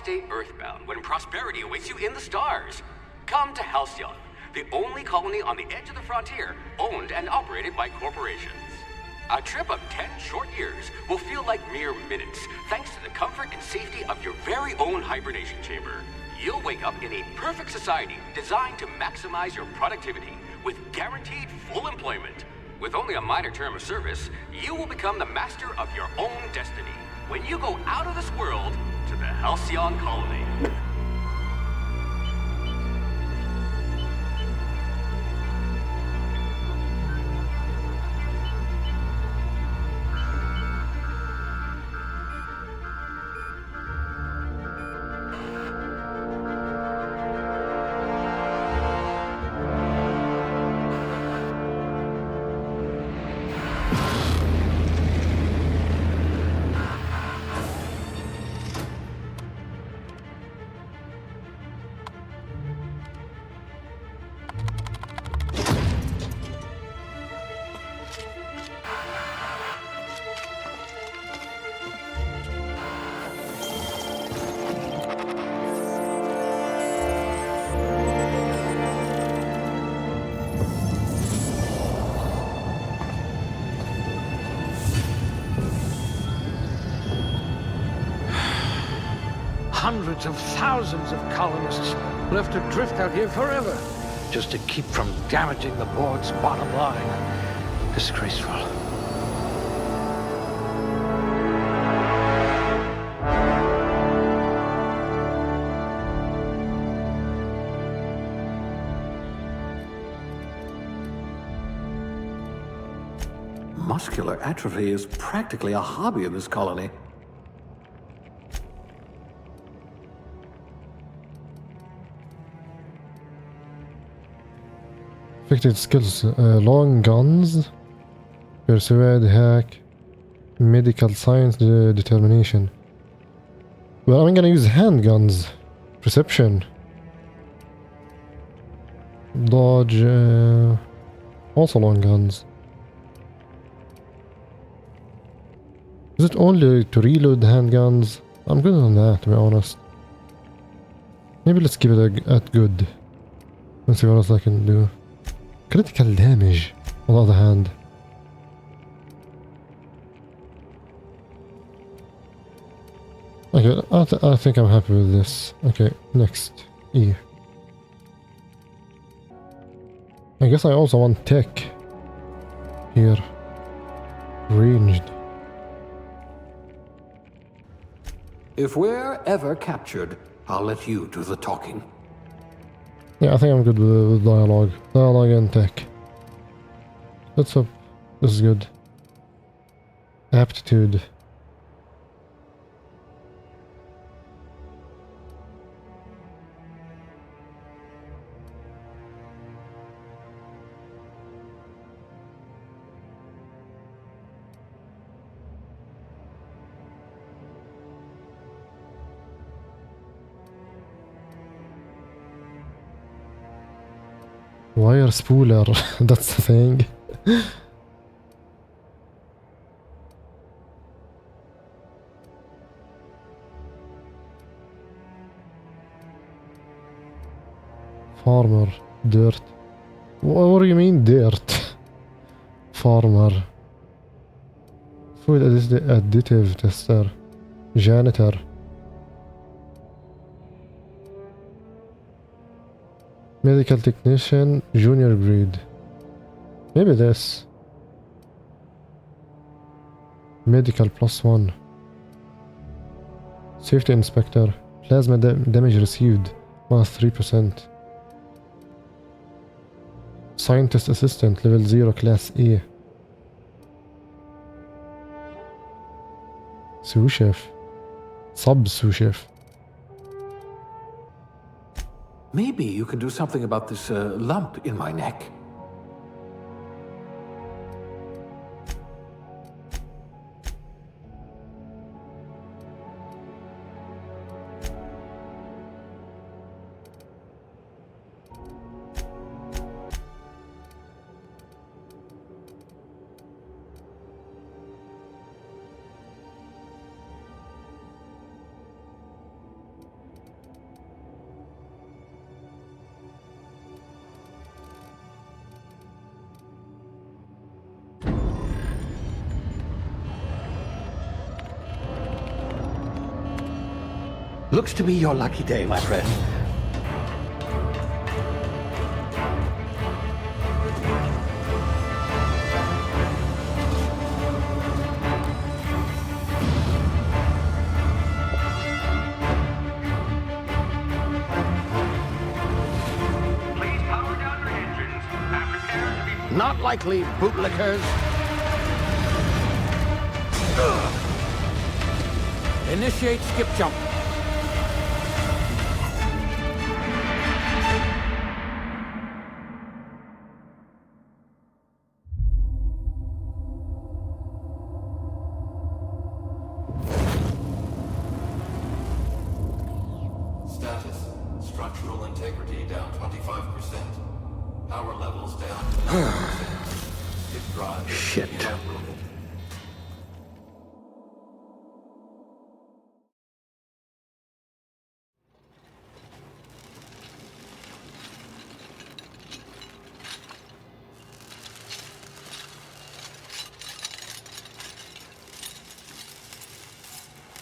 stay earthbound when prosperity awaits you in the stars. Come to Halcyon, the only colony on the edge of the frontier, owned and operated by corporations. A trip of 10 short years will feel like mere minutes, thanks to the comfort and safety of your very own hibernation chamber. You'll wake up in a perfect society designed to maximize your productivity with guaranteed full employment. With only a minor term of service, you will become the master of your own destiny when you go out of this world to the Halcyon colony. Hundreds of thousands of colonists left to drift out here forever, just to keep from damaging the board's bottom line. Disgraceful. Muscular atrophy is practically a hobby in this colony. Affected skills, long guns, persuade, hack, medical science, determination. Well, I'm gonna use handguns, perception, dodge, also long guns. Is it only to reload handguns? I'm good on that, to be honest. Maybe let's give it at good. Let's see what else I can do. Critical damage, on the other hand. Okay, I think I'm happy with this. Okay, next. E. I guess I also want tech. Here. Ranged. If we're ever captured, I'll let you do the talking. Yeah, I think I'm good with dialogue. Dialogue and tech. Let's hope this is good. Aptitude. Wire spooler, that's the thing. Farmer, dirt. What do you mean dirt? Farmer. Food additive tester. Janitor. Medical technician, junior grade. Maybe this. Medical +1. Safety inspector. Plasma damage received. -3%. Scientist assistant, level 0, class A. Sous chef. Sous chef. Maybe you can do something about this lump in my neck. Looks to be your lucky day, my friend. Please power down your engines and prepare to be... Not likely, bootlickers. Initiate skip jump. Status. Structural integrity down 25%. Power levels down 9%. Hip drive. Shit. Evaporated.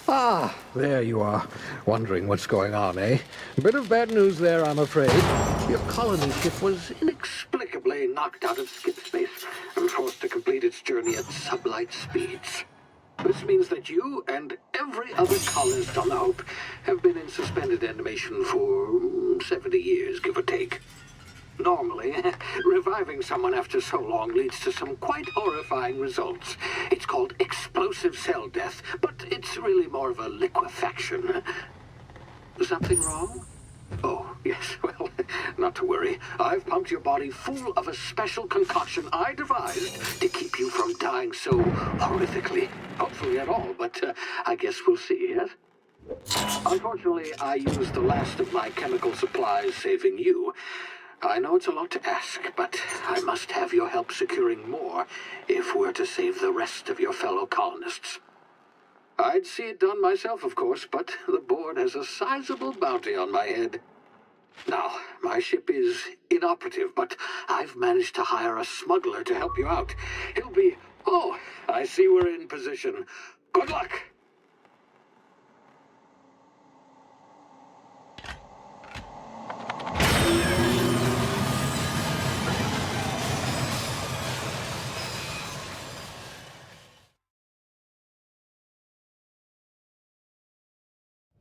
Ah, there you are. Wondering what's going on, eh? A bit of bad news there, I'm afraid. Your colony ship was inexplicably knocked out of skip space and forced to complete its journey at sublight speeds. This means that you and every other colonist on the Hope have been in suspended animation for 70 years, give or take. Normally, reviving someone after so long leads to some quite horrifying results. It's called explosive cell death, but it's really more of a liquefaction. Something wrong? Oh, yes, well, not to worry. I've pumped your body full of a special concoction I devised to keep you from dying so horrifically. Hopefully at all, but I guess we'll see, yes? Unfortunately, I used the last of my chemical supplies saving you. I know it's a lot to ask, but I must have your help securing more if we're to save the rest of your fellow colonists. I'd see it done myself, of course, but the board has a sizable bounty on my head. Now, my ship is inoperative, but I've managed to hire a smuggler to help you out. He'll be... Oh, I see we're in position. Good luck!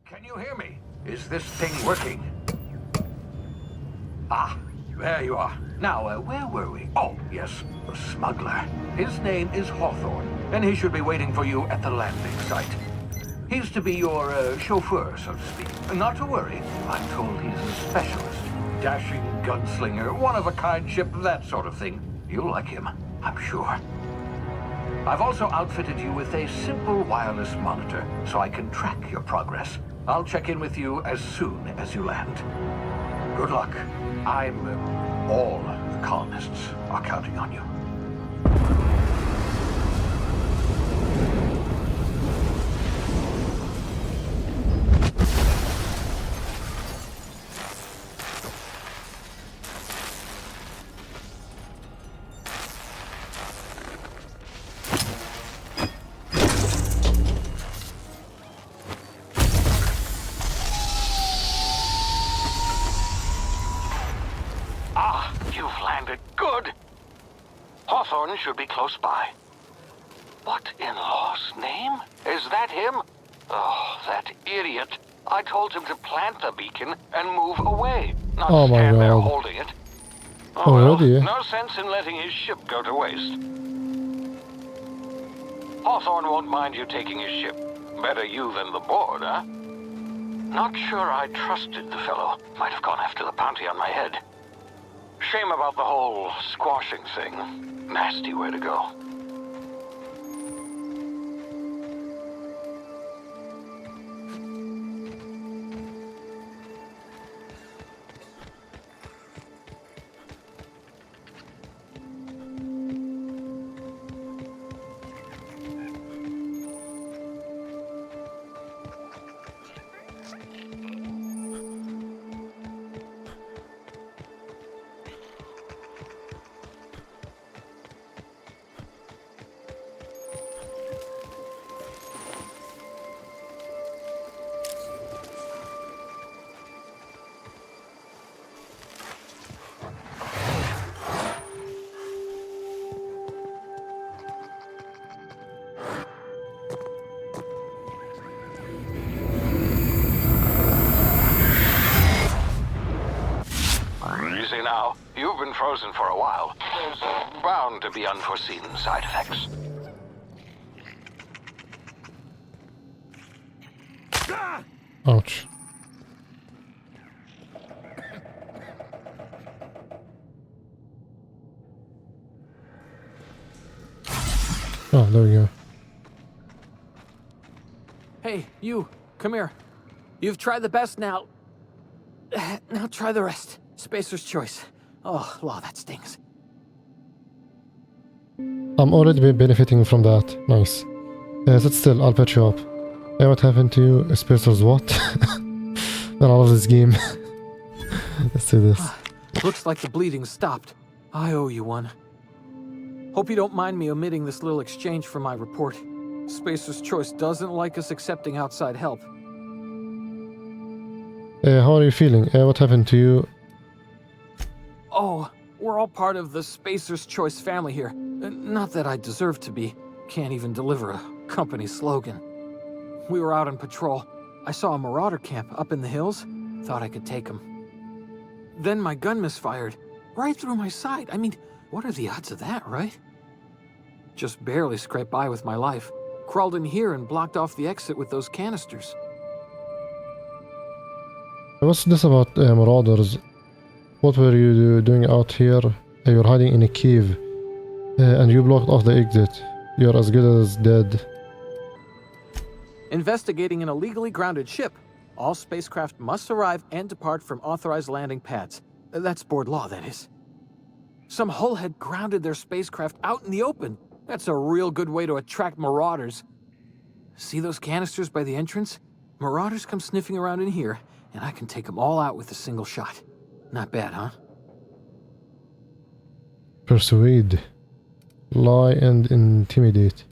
Can you hear me? Is this thing working? Ah, there you are. Now, where were we? Oh, yes, the smuggler. His name is Hawthorne, and he should be waiting for you at the landing site. He's to be your chauffeur, so to speak. Not to worry, I'm told he's a specialist. Dashing gunslinger, one-of-a-kind ship, that sort of thing. You'll like him, I'm sure. I've also outfitted you with a simple wireless monitor, so I can track your progress. I'll check in with you as soon as you land. Good luck. All the colonists are counting on you. Hawthorne should be close by. What in law's name? Is that him? Oh, that idiot. I told him to plant the beacon and move away, not stand there holding it. Oh, well, no sense in letting his ship go to waste. Hawthorne won't mind you taking his ship. Better you than the board, huh? Not sure I trusted the fellow. Might have gone after the bounty on my head. Shame about the whole squashing thing. Nasty way to go. frozen for a while. There's bound to be unforeseen side effects. Ouch. Oh, there we go. Hey, you, come here. You've tried the best now. Now try the rest. Spacer's choice. Oh, law, that stings. I'm already benefiting from that. Nice. Sit still, I'll patch you up. Hey, what happened to you? Spacer's what? Man, I love this game. Let's do this. Looks like the bleeding stopped. I owe you one. Hope you don't mind me omitting this little exchange from my report. Spacer's Choice doesn't like us accepting outside help. How are you feeling? What happened to you? Oh, we're all part of the Spacer's Choice family here. Not that I deserve to be. Can't even deliver a company slogan. We were out on patrol. I saw a marauder camp up in the hills. Thought I could take them. Then my gun misfired. Right through my side. I mean, what are the odds of that, right? Just barely scraped by with my life. Crawled in here and blocked off the exit with those canisters. What's this about marauders? What were you doing out here? You're hiding in a cave. And you blocked off the exit. You're as good as dead. Investigating an illegally grounded ship. All spacecraft must arrive and depart from authorized landing pads. That's board law, that is. Some hull had grounded their spacecraft out in the open. That's a real good way to attract marauders. See those canisters by the entrance? Marauders come sniffing around in here, and I can take them all out with a single shot. Not bad, huh? Persuade. Lie and intimidate.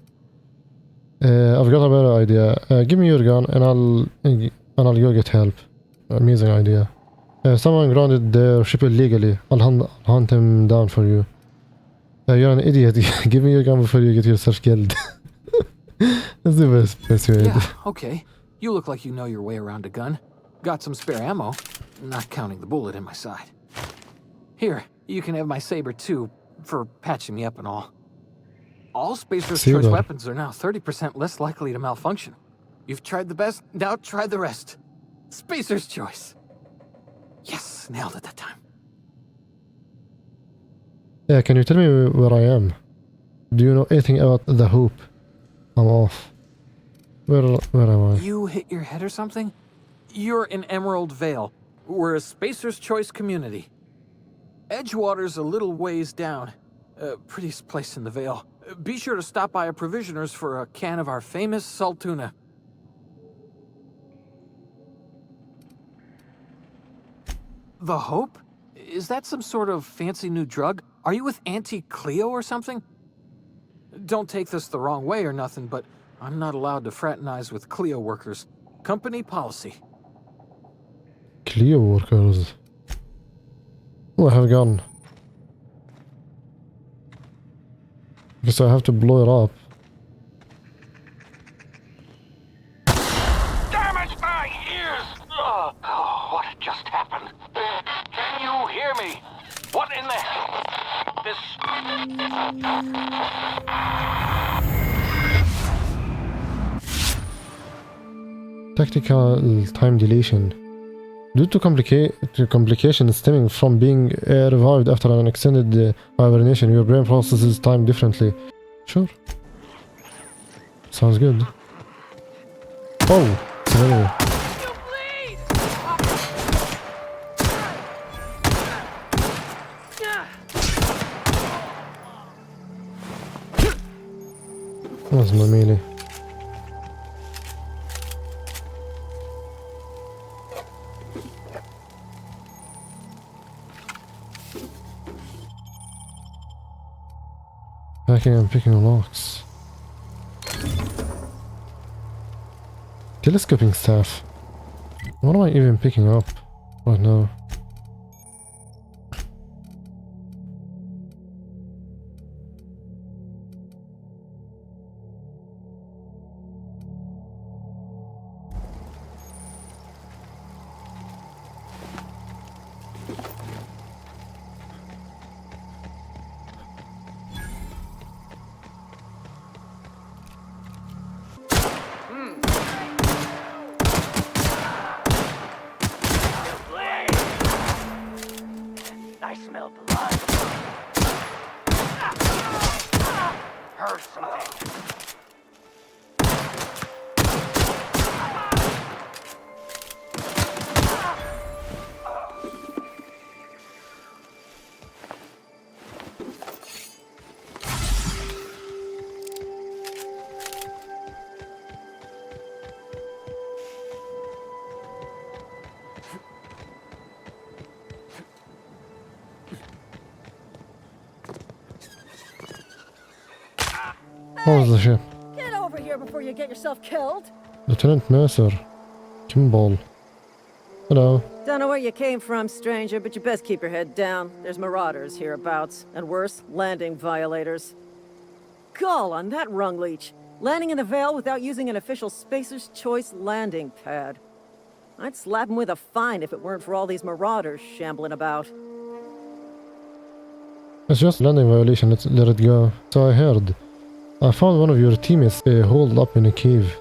I've got a better idea. Give me your gun and I'll go get help. Amazing idea. Someone grounded their ship illegally. I'll hunt him down for you. You're an idiot. Give me your gun before you get yourself killed. That's the best persuade. Yeah, okay. You look like you know your way around a gun. Got some spare ammo, not counting the bullet in my side. Here, you can have my saber too, for patching me up and all. All Spacer's Choice weapons are now 30% less likely to malfunction. You've tried the best, now try the rest. Spacer's Choice. Yes, nailed it that time. Yeah, can you tell me where I am? Do you know anything about the Hope? I'm off. Where am I? You hit your head or something? You're in Emerald Vale. We're a Spacer's Choice community. Edgewater's a little ways down. Prettiest place in the Vale. Be sure to stop by a provisioner's for a can of our famous salt tuna. The Hope? Is that some sort of fancy new drug? Are you with Auntie Cleo or something? Don't take this the wrong way or nothing, but I'm not allowed to fraternize with Cleo workers. Company policy. Cleo workers. Oh, I have a gun. Guess I have to blow it up. Damage my ears! Oh, what just happened? Can you hear me? What in the hell? This... Tactical time dilation. Due to complications stemming from being revived after an extended hibernation, your brain processes time differently. Sure. Sounds good. Oh! Sorry. That was my melee. Packing and picking locks. Telescoping staff. What am I even picking up right now? I smell blood. Heard something. What was the ship? Get over here before you get yourself killed. Lieutenant Mercer. Kimball. Hello. Don't know where you came from, stranger, but you best keep your head down. There's marauders hereabouts, and worse, landing violators. Gall on that rung leech. Landing in the Vale without using an official Spacer's Choice landing pad. I'd slap him with a fine if it weren't for all these marauders shambling about. It's just a landing violation, let's let it go. So I heard. I found one of your teammates holed up in a cave.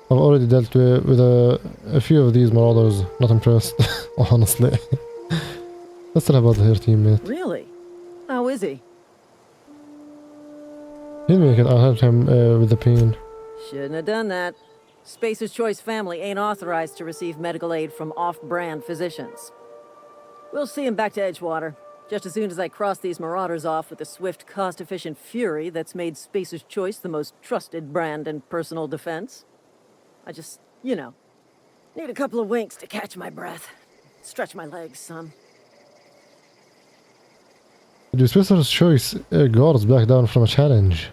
I've already dealt with a few of these marauders. Not impressed, honestly. Let's tell about her teammate. Really? How is he? He'll make it, I'll help him with the pain. Shouldn't have done that. Spacer's Choice family ain't authorized to receive medical aid from off-brand physicians. We'll see him back to Edgewater. Just as soon as I cross these marauders off with the swift, cost-efficient fury that's made Spacer's Choice the most trusted brand in personal defense. I just, you know, need a couple of winks to catch my breath. Stretch my legs some. Do Spacer's Choice guards back down from a challenge?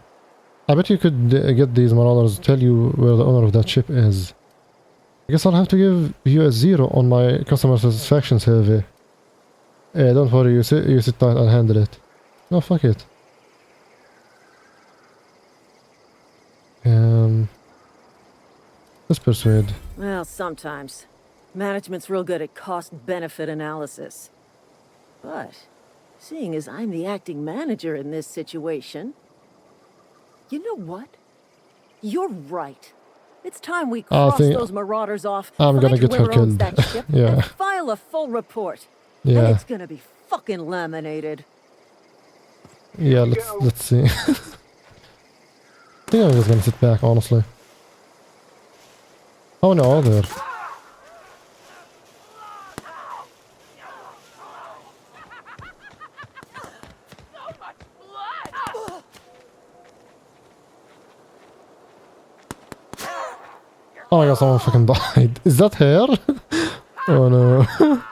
I bet you could get these marauders to tell you where the owner of that ship is. I guess I'll have to give you a 0 on my customer satisfaction survey. Don't worry, you sit tight, I'll handle it. No, fuck it. Let's persuade. Well, sometimes. Management's real good at cost-benefit analysis. But, seeing as I'm the acting manager in this situation... You know what? You're right. It's time we cross those marauders off. I'm gonna get her killed. Yeah. And file a full report. Yeah. And it's gonna be fucking laminated. Yeah, let's see. I think I'm just gonna sit back, honestly. Oh no, there. Oh my god, someone fucking died. Is that her? Oh no.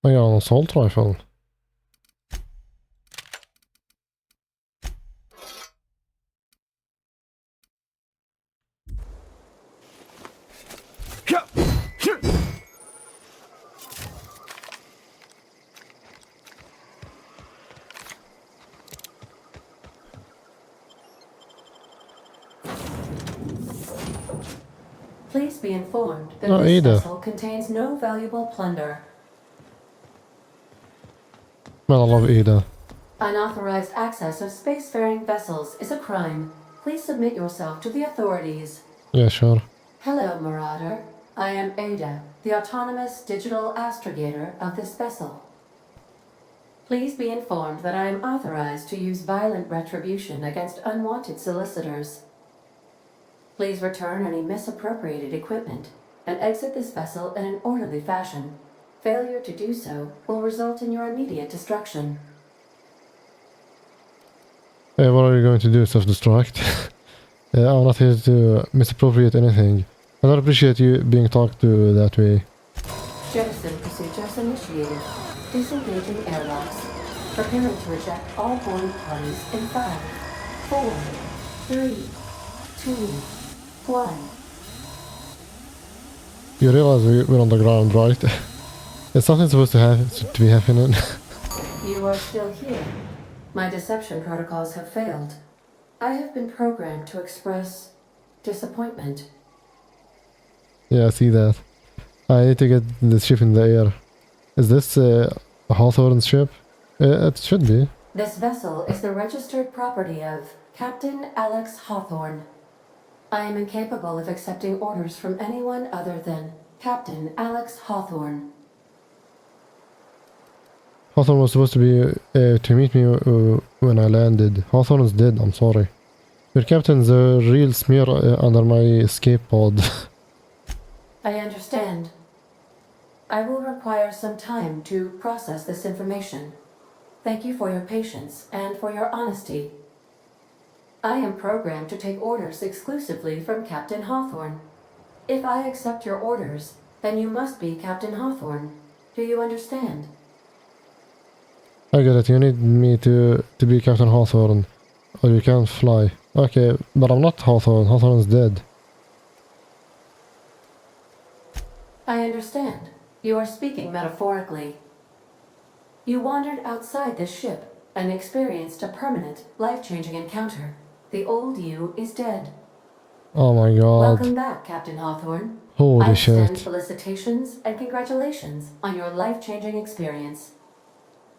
I got an assault rifle. Please be informed that No, this Ada. vessel contains no valuable plunder. Man, I love Ada. Unauthorized access of spacefaring vessels is a crime. Please submit yourself to the authorities. Yeah, sure. Hello, Marauder. I am Ada, the autonomous digital astrogator of this vessel. Please be informed that I am authorized to use violent retribution against unwanted solicitors. Please return any misappropriated equipment and exit this vessel in an orderly fashion. Failure to do so will result in your immediate destruction. Hey, what are you going to do? Self-destruct? I'm not here to misappropriate anything. I don't appreciate you being talked to that way. Jettison procedures initiated. Disengaging airlocks. Preparing to eject all boarding parties in 5, 4, 3, 2, 1. You realize we're on the ground, right? There's something supposed to be happening. You are still here. My deception protocols have failed. I have been programmed to express disappointment. Yeah, I see that. I need to get the ship in the air. Is this a Hawthorne's ship? It should be. This vessel is the registered property of Captain Alex Hawthorne. I am incapable of accepting orders from anyone other than Captain Alex Hawthorne. Hawthorne was supposed to be to meet me when I landed. Hawthorne is dead, I'm sorry. Your captain's a real smear under my escape pod. I understand. I will require some time to process this information. Thank you for your patience and for your honesty. I am programmed to take orders exclusively from Captain Hawthorne. If I accept your orders, then you must be Captain Hawthorne. Do you understand? I get it, you need me to be Captain Hawthorne, or you can't fly. Okay, but I'm not Hawthorne. Hawthorne's dead. I understand. You are speaking metaphorically. You wandered outside this ship and experienced a permanent, life-changing encounter. The old you is dead. Oh my god. Welcome back, Captain Hawthorne. Holy I extend shit. felicitations and congratulations on your life-changing experience.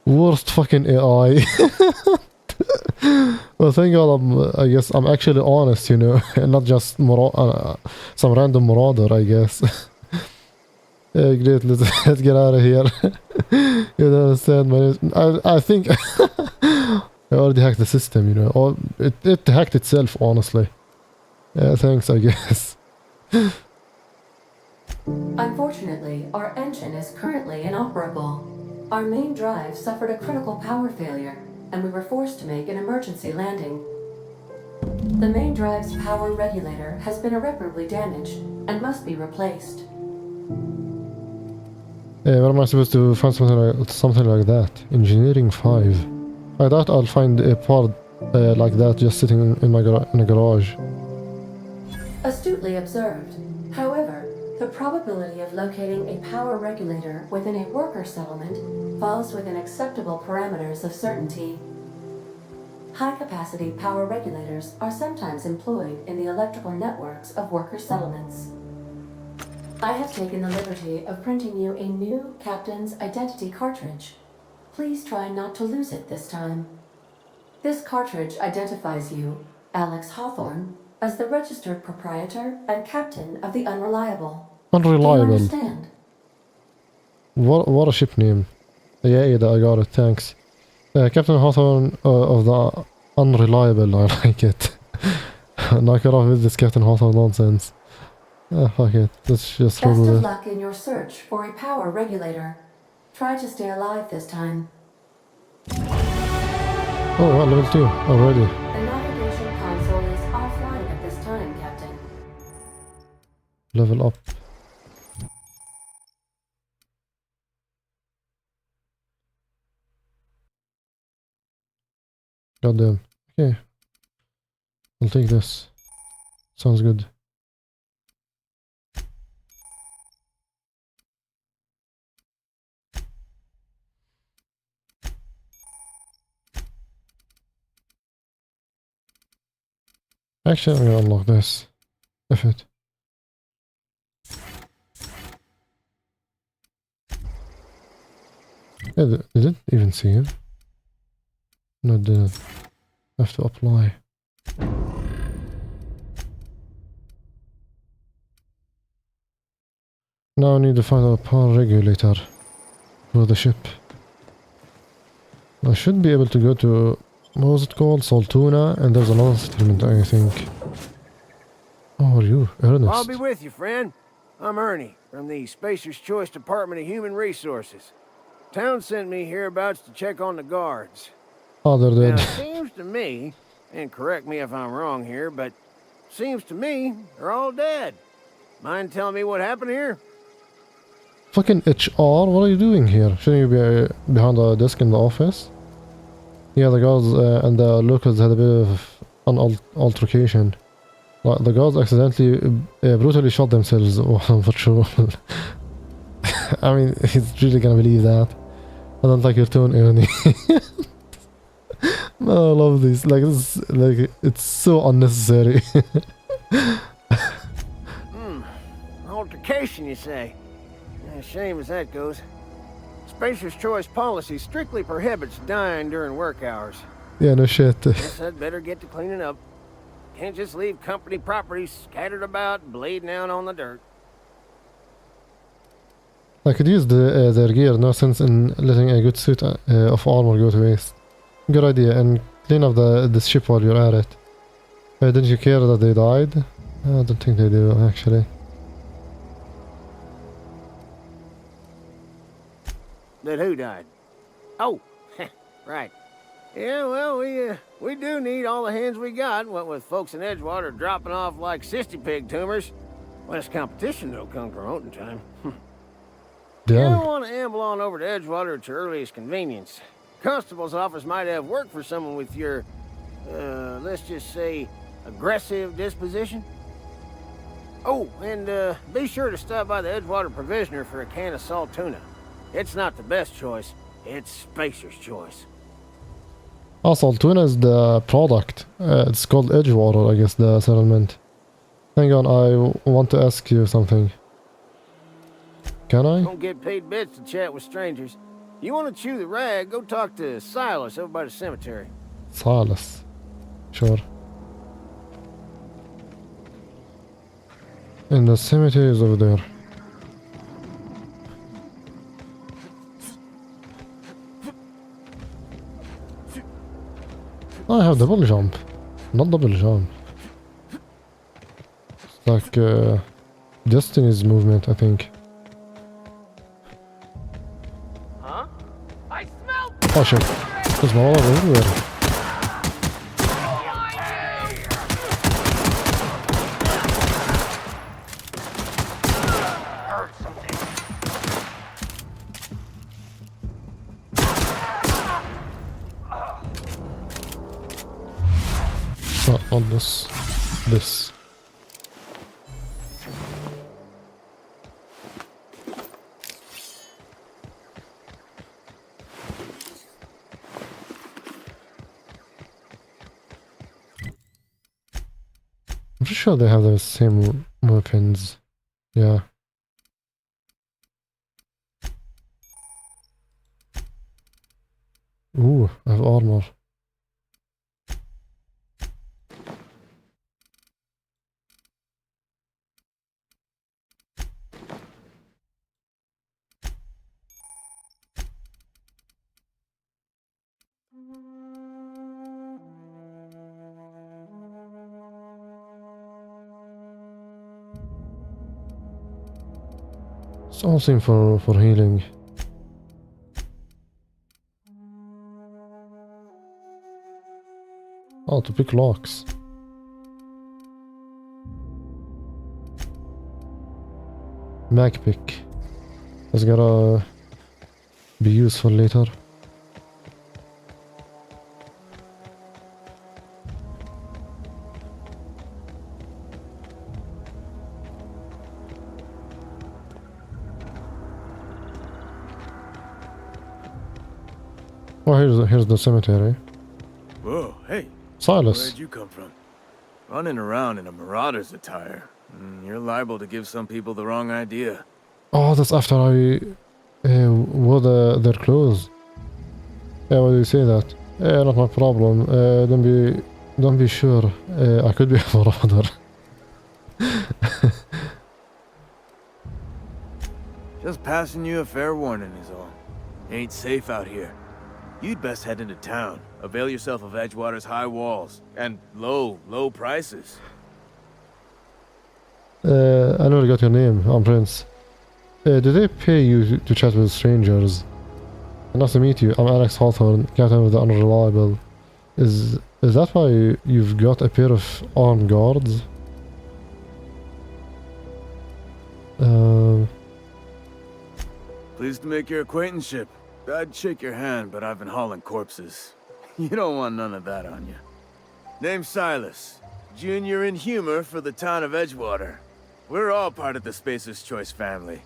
Worst fucking AI. Well, thank god I guess I'm actually honest, you know, and not just some random marauder, I guess. Yeah, great, let's get out of here. You don't understand, man. I think I already hacked the system, you know, or it hacked itself, honestly. Yeah, thanks, I guess. Unfortunately, our engine is currently inoperable. Our main drive suffered a critical power failure, and we were forced to make an emergency landing. The main drive's power regulator has been irreparably damaged and must be replaced. Where am I supposed to find something like that? Engineering 5. I doubt I'll find a part like that just sitting in a garage. Astutely observed. However, the probability of locating a power regulator within a worker settlement falls within acceptable parameters of certainty. High-capacity power regulators are sometimes employed in the electrical networks of worker settlements. I have taken the liberty of printing you a new Captain's Identity cartridge. Please try not to lose it this time. This cartridge identifies you, Alex Hawthorne, as the registered proprietor and captain of the Unreliable. Unreliable. Do you understand? What a ship name. Yeah, I got it, thanks. Captain Hawthorne of the Unreliable, I like it. Knock it off with this Captain Hawthorne nonsense. Fuck it, let's just roll Best with of it. luck in your search for a power regulator. Try to stay alive this time. Oh, well, level 2 already. The navigation console is offline at this time, Captain. Level up. Goddamn. Okay. I'll take this. Sounds good. Actually, I'm gonna unlock this. F it. Yeah, did it even save? No, it didn't. I have to apply. Now I need to find a power regulator for the ship. I should be able to go to, what was it called? Saltuna, and there's another settlement, I think. How are you, Ernest? I'll be with you, friend. I'm Ernie, from the Spacer's Choice Department of Human Resources. Town sent me hereabouts to check on the guards. Oh, they're Now, dead. it seems to me, and correct me if I'm wrong here, but seems to me they're all dead. Mind telling me what happened here? Fucking HR, what are you doing here? Shouldn't you be behind the desk in the office? Yeah, the guards and the locals had a bit of an altercation. Like, the guards accidentally brutally shot themselves on patrol. I mean, he's really gonna believe that. I don't like your tone, Ernie. I love these. Like this, like it's so unnecessary. Altercation, you say? Shame as that goes. Spacer's choice policy strictly prohibits dying during work hours. Yeah, no shit. Guess I'd better get to cleaning up. Can't just leave company property scattered about, bleeding out on the dirt. I could use their gear, no sense in letting a good suit of armor go to waste. Good idea, and clean up the ship while you're at it. Didn't you care that they died? I don't think they do, actually. That who died? Oh, right. Yeah, well, we do need all the hands we got, what with folks in Edgewater dropping off like cysty pig tumors. Less competition, though, come promoting time. You don't want to amble on over to Edgewater at your earliest convenience. Constable's office might have work for someone with your, let's just say, aggressive disposition. Oh, and be sure to stop by the Edgewater Provisioner for a can of salt tuna. It's not the best choice, it's Spacer's choice. Also, tuna is the product. It's called Edgewater, I guess, the settlement. Hang on, I want to ask you something. Can I? Don't get paid bits to chat with strangers. You want to chew the rag, go talk to Silas over by the cemetery. Silas. Sure. And the cemetery is over there. I have double jump. Not double jump. It's like Destiny's movement, I think. Huh? I smell. Oh shit. There's more everywhere. On this. I'm pretty sure they have the same weapons. Yeah. Ooh, I have armor. Something for healing. Oh, to pick locks. Mag pick. That's gotta be useful later. Oh, here's the cemetery. Whoa, hey. Silas. Where'd you come from? Running around in a marauder's attire. You're liable to give some people the wrong idea. Oh, that's after I wore their clothes. Yeah, why do you say that? Not my problem. Don't be sure. I could be a marauder. Just passing you a fair warning is all. Ain't safe out here. You'd best head into town. Avail yourself of Edgewater's high walls and low prices. I never got your name. I'm Prince. Do they pay you to chat with strangers? Nice to meet you. I'm Alex Hawthorne, Captain of the Unreliable. Is that why you've got a pair of armed guards? Pleased to make your acquaintanceship. I'd shake your hand, but I've been hauling corpses. You don't want none of that on you. Name's Silas. Junior in humor for the town of Edgewater. We're all part of the Spacer's Choice family.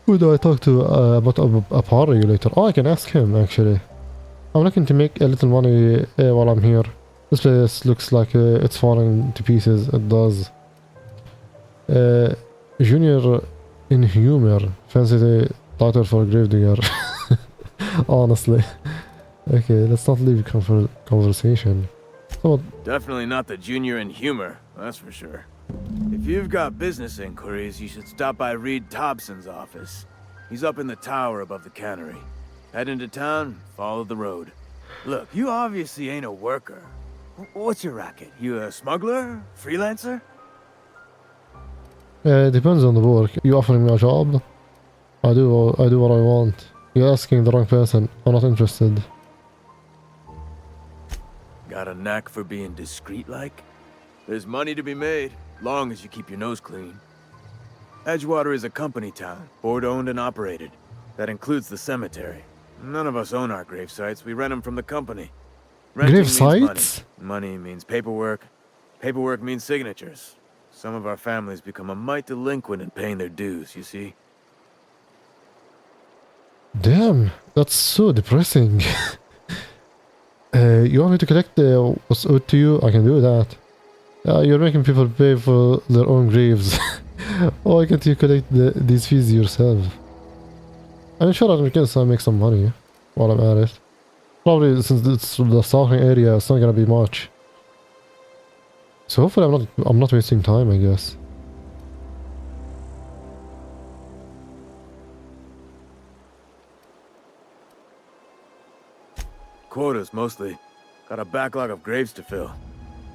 Who do I talk to about a party later? Oh, I can ask him, actually. I'm looking to make a little money while I'm here. This place looks like it's falling to pieces. It does. Junior Inhumer. Fancy the title for a gravedigger. Honestly. Okay, let's not leave conversation. So, Definitely not the junior in humor, that's for sure. If you've got business inquiries, you should stop by Reed Thompson's office. He's up in the tower above the cannery. Head into town, follow the road. Look, you obviously ain't a worker. What's your racket? You a smuggler? Freelancer? depends on the work. You offering me a job? I do what I want. You're asking the wrong person. I'm not interested. Got a knack for being discreet-like? There's money to be made, long as you keep your nose clean. Edgewater is a company town, board-owned and operated. That includes the cemetery. None of us own our grave sites. We rent them from the company. Renting Grave means sites? Money means paperwork. Paperwork means signatures. Some of our families become a mite delinquent in paying their dues, you see? Damn, that's so depressing. You want me to collect what's owed to you? I can do that. You're making people pay for their own graves. Why can't you collect these fees yourself? I'm sure I can make some money while I'm at it. Probably since it's the starting area, it's not gonna be much. So hopefully I'm not wasting time, I guess. Quotas, mostly. Got a backlog of graves to fill.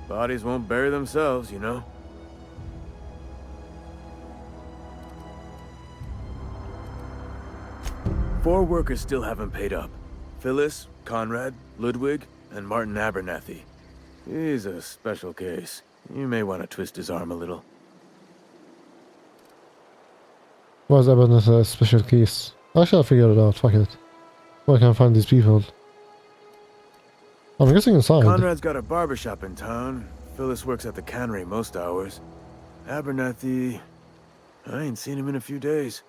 Bodies won't bury themselves, you know? Four workers still haven't paid up. Phyllis, Conrad, Ludwig, and Martin Abernathy. He's a special case. You may want to twist his arm a little. Why is Abernathy a special case? I shall figure it out, fuck it. Where can I find these people? I'm guessing inside. Conrad's got a barbershop in town. Phyllis works at the cannery most hours. Abernathy... I ain't seen him in a few days.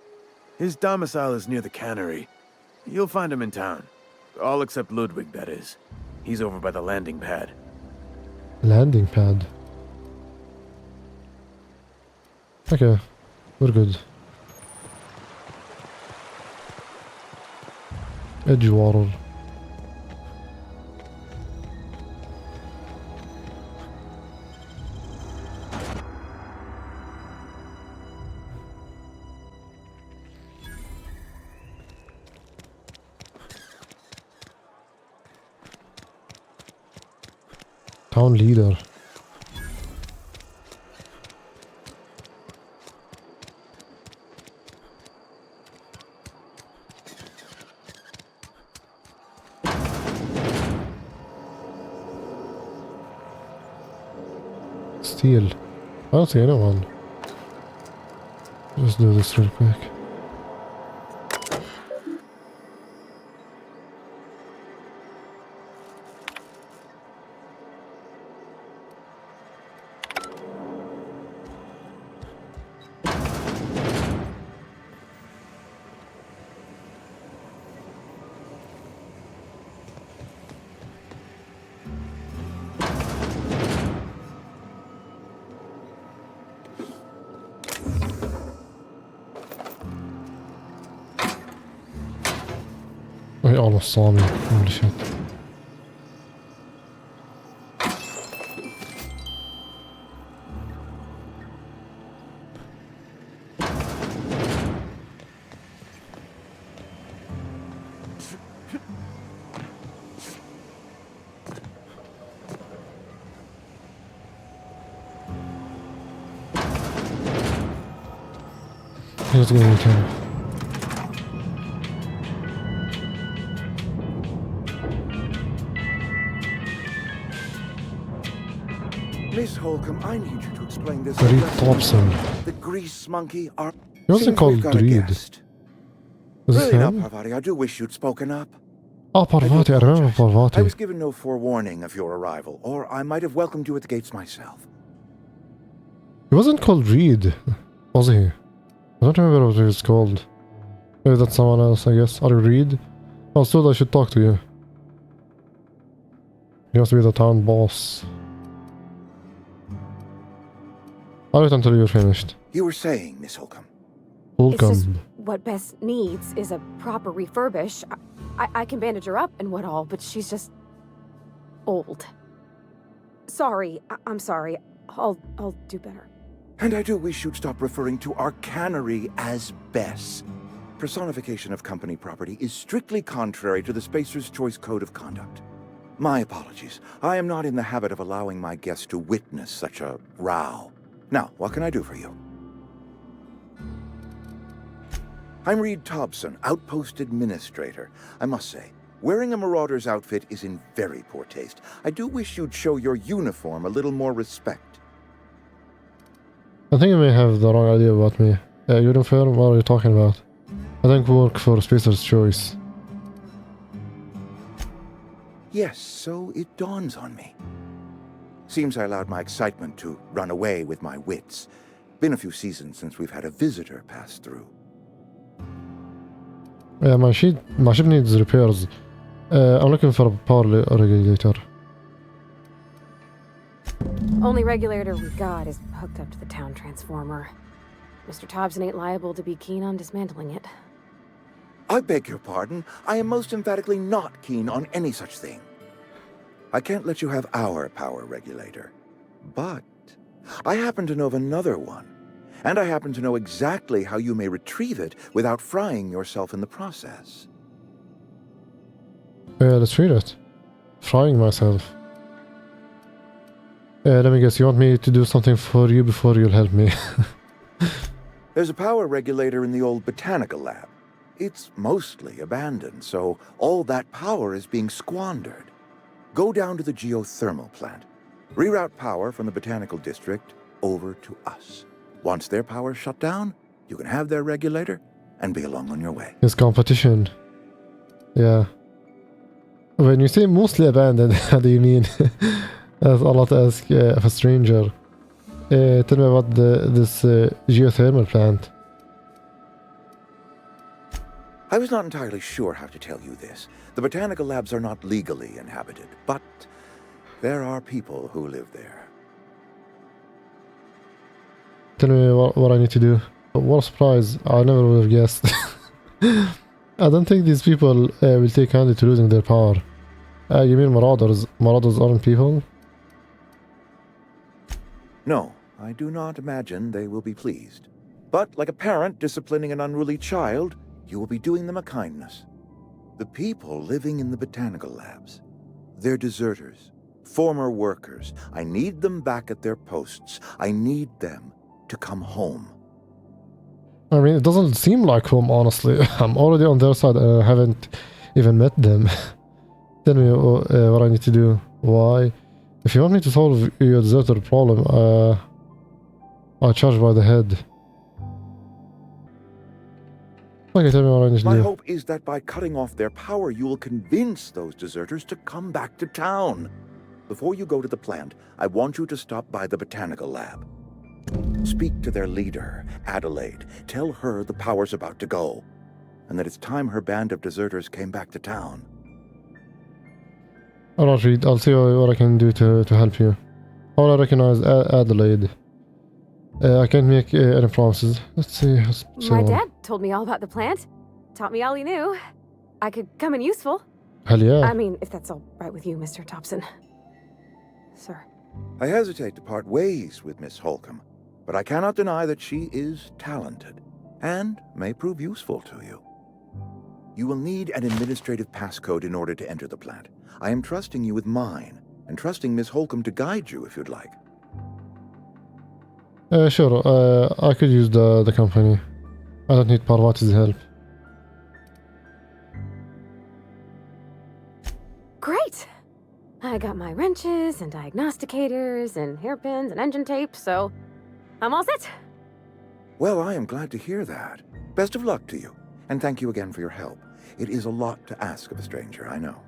His domicile is near the cannery. You'll find him in town. All except Ludwig, that is. He's over by the landing pad. Landing pad? Okay, we're good. Edgewater. Town leader. Steel. I don't see anyone. Let's do this real quick. Oh, he almost saw me. Holy shit. He was gonna return. Miss Holcomb, I need you to explain this. Reed Thompson. The grease monkey are... He wasn't called Reed. Was this Really now, him? Parvati, I do wish you'd spoken up. Oh, Parvati, I remember I Parvati. was given no forewarning of your arrival, or I might have welcomed you at the gates myself. He wasn't called Reed, was he? I don't remember what he was called. Maybe that's someone else, I guess. Are you Reed? I was told I should talk to you. He wants to be the town boss. I'll wait until you're finished. You were saying, Miss Holcomb. It's just Holcomb. what Bess needs is a proper refurbish. I can bandage her up and what all, but she's just old. Sorry, I'm sorry. I'll do better. And I do wish you'd stop referring to our cannery as Bess. Personification of company property is strictly contrary to the Spacer's Choice Code of Conduct. My apologies. I am not in the habit of allowing my guests to witness such a row. Now, what can I do for you? I'm Reed Thompson, Outpost Administrator. I must say, wearing a Marauder's outfit is in very poor taste. I do wish you'd show your uniform a little more respect. I think you may have the wrong idea about me. Uniform, what are you talking about? I don't work for Spacer's Choice. Yes, so it dawns on me. Seems I allowed my excitement to run away with my wits. Been a few seasons since we've had a visitor pass through. Yeah, my ship needs repairs. I'm looking for a power regulator. Only regulator we got is hooked up to the town transformer. Mr. Thompson ain't liable to be keen on dismantling it. I beg your pardon. I am most emphatically not keen on any such thing. I can't let you have our power regulator. But I happen to know of another one. And I happen to know exactly how you may retrieve it without frying yourself in the process. Let's read it. Frying myself. Let me guess, you want me to do something for you before you'll help me? There's a power regulator in the old botanical lab. It's mostly abandoned, so all that power is being squandered. Go down to the geothermal plant. Reroute power from the botanical district over to us. Once their power's shut down, you can have their regulator and be along on your way. It's competition. Yeah. When you say mostly abandoned, how do you mean? That's a lot to ask of a stranger. Tell me about this geothermal plant. I was not entirely sure how to tell you this. The botanical labs are not legally inhabited, but there are people who live there. Tell me what I need to do. What a surprise. I never would have guessed. I don't think these people will take kindly to losing their power. You mean Marauders? Marauders aren't people? No, I do not imagine they will be pleased. But like a parent disciplining an unruly child, you will be doing them a kindness. The people living in the botanical labs, they're deserters, former workers. I need them back at their posts. I need them to come home. I mean, it doesn't seem like home, honestly. I'm already on their side and I haven't even met them. Tell me what I need to do. Why? If you want me to solve your deserter problem, I'll charge by the head. Okay, tell me what I need to do. My hope is that by cutting off their power, you will convince those deserters to come back to town. Before you go to the plant, I want you to stop by the botanical lab. Speak to their leader, Adelaide. Tell her the power's about to go, and that it's time her band of deserters came back to town. Alright, Reed, I'll see what I can do to help you. How will I recognize Adelaide? I can't make any promises. Let's see. My dad told me all about the plant. Taught me all he knew. I could come in useful. Hell yeah. I mean, if that's all right with you, Mr. Thompson. Sir. I hesitate to part ways with Miss Holcomb, but I cannot deny that she is talented and may prove useful to you. You will need an administrative passcode in order to enter the plant. I am trusting you with mine, and trusting Miss Holcomb to guide you if you'd like. Sure, I could use the company. I don't need Parvati's help. Great! I got my wrenches and diagnosticators and hairpins and engine tape, so I'm all set. Well, I am glad to hear that. Best of luck to you, and thank you again for your help. It is a lot to ask of a stranger, I know.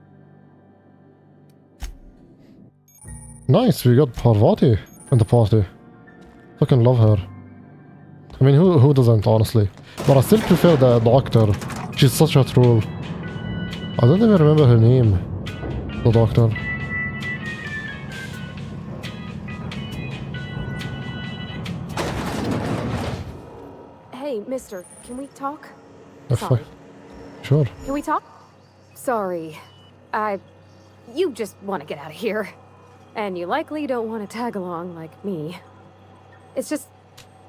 Nice, we got Parvati in the party. Fucking love her. I mean, who doesn't, honestly? But I still prefer the doctor. She's such a troll. I don't even remember her name. The doctor. Mister, can we talk? If Sorry. Sure. Can we talk? Sorry. You just want to get out of here. And you likely don't want to tag along like me. It's just,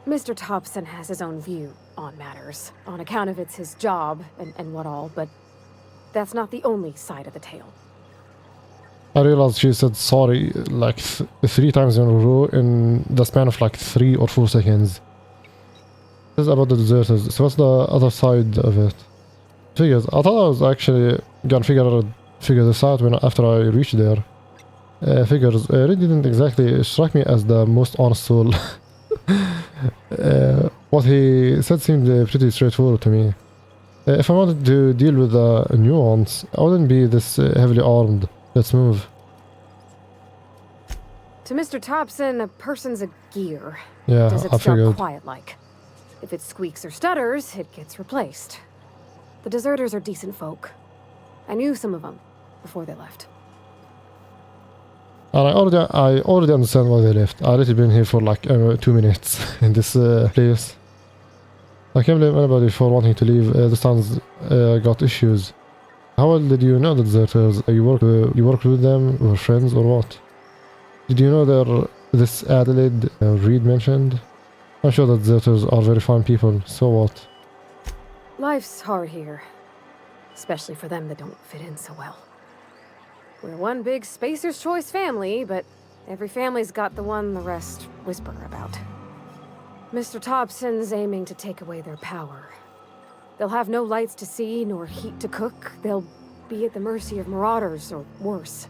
Mr. Thompson has his own view on matters, on account of it's his job and what all, but that's not the only side of the tale. I realized she said sorry like 3 times in a row in the span of like 3 or 4 seconds. This is about the deserters. So what's the other side of it? Figures. I thought I was actually gonna figure this out after I reached there. Figures. Really didn't exactly strike me as the most honest soul. What he said seemed pretty straightforward to me. If I wanted to deal with the nuance, I wouldn't be this heavily armed. Let's move. To Mr. Thompson, a person's a gear. Yeah, Does it I start figured. quiet like? If it squeaks or stutters, it gets replaced. The deserters are decent folk. I knew some of them before they left. And I already understand why they left. I already been here for like 2 minutes in this place. I can't blame anybody for wanting to leave. This town's got issues. How well did you know the deserters? You worked with them, were friends, or what? Did you know this Adelaide Reed mentioned? I'm sure that deserters are very fine people, so what? Life's hard here. Especially for them that don't fit in so well. We're one big Spacer's Choice family, but every family's got the one the rest whisper about. Mr. Thompson's aiming to take away their power. They'll have no lights to see, nor heat to cook. They'll be at the mercy of marauders, or worse.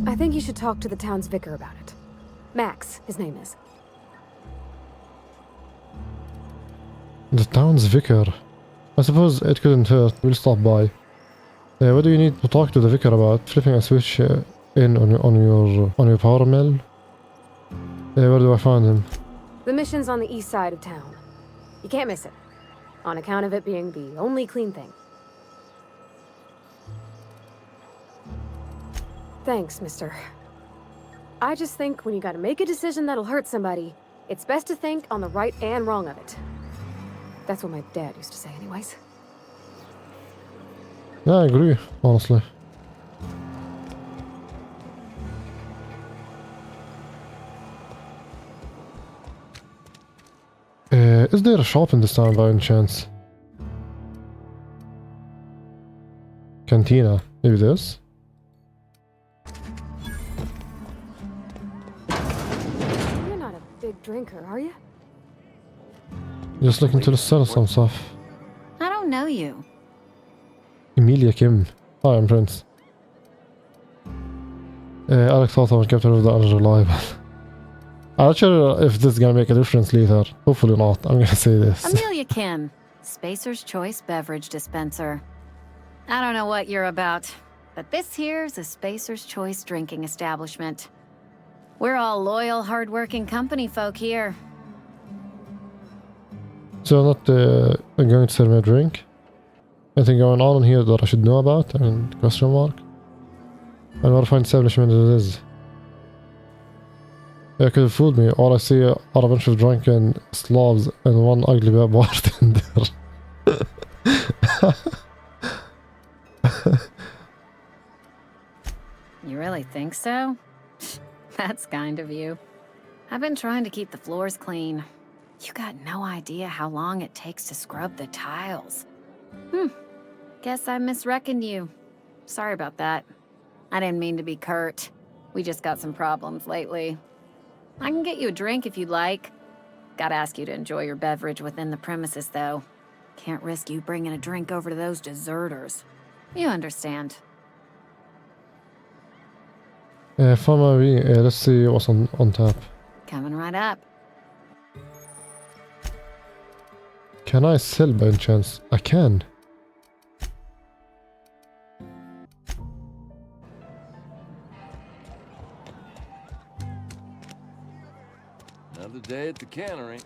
I think you should talk to the town's vicar about it. Max, his name is. The town's vicar. I suppose it couldn't hurt. We'll stop by. What do you need to talk to the vicar about? Flipping a switch in on your power mill? Where do I find him? The mission's on the east side of town. You can't miss it, on account of it being the only clean thing. Thanks, mister. I just think when you gotta make a decision that'll hurt somebody, it's best to think on the right and wrong of it. That's what my dad used to say anyways. Yeah, I agree, honestly. Is there a shop in this town by any chance? Cantina. Maybe this? You're not a big drinker, are you? Just looking to sell some stuff. I don't know you. Emilia Kim. Hi, I'm Prince. Alex thought I was captain of the unreliable. I'm not sure if this is gonna make a difference later. Hopefully not. I'm gonna say this. Amelia Kim, Spacer's Choice beverage dispenser. I don't know what you're about, but this here's a Spacer's Choice drinking establishment. We're all loyal, hard-working company folk here. So I'm not going to sell me a drink? Anything going on in here that I should know about? I mean, question mark? And what a fine establishment it is. It could have fooled me. All I see are a bunch of drunken Slavs and one ugly bartender. You really think so? That's kind of you. I've been trying to keep the floors clean. You got no idea how long it takes to scrub the tiles. Guess I misreckoned you. Sorry about that. I didn't mean to be curt. We just got some problems lately. I can get you a drink if you'd like. Gotta ask you to enjoy your beverage within the premises, though. Can't risk you bringing a drink over to those deserters. You understand. Follow me. Let's see what's on tap. Coming right up. Can I sell by any chance? I can. Another day at the cannery.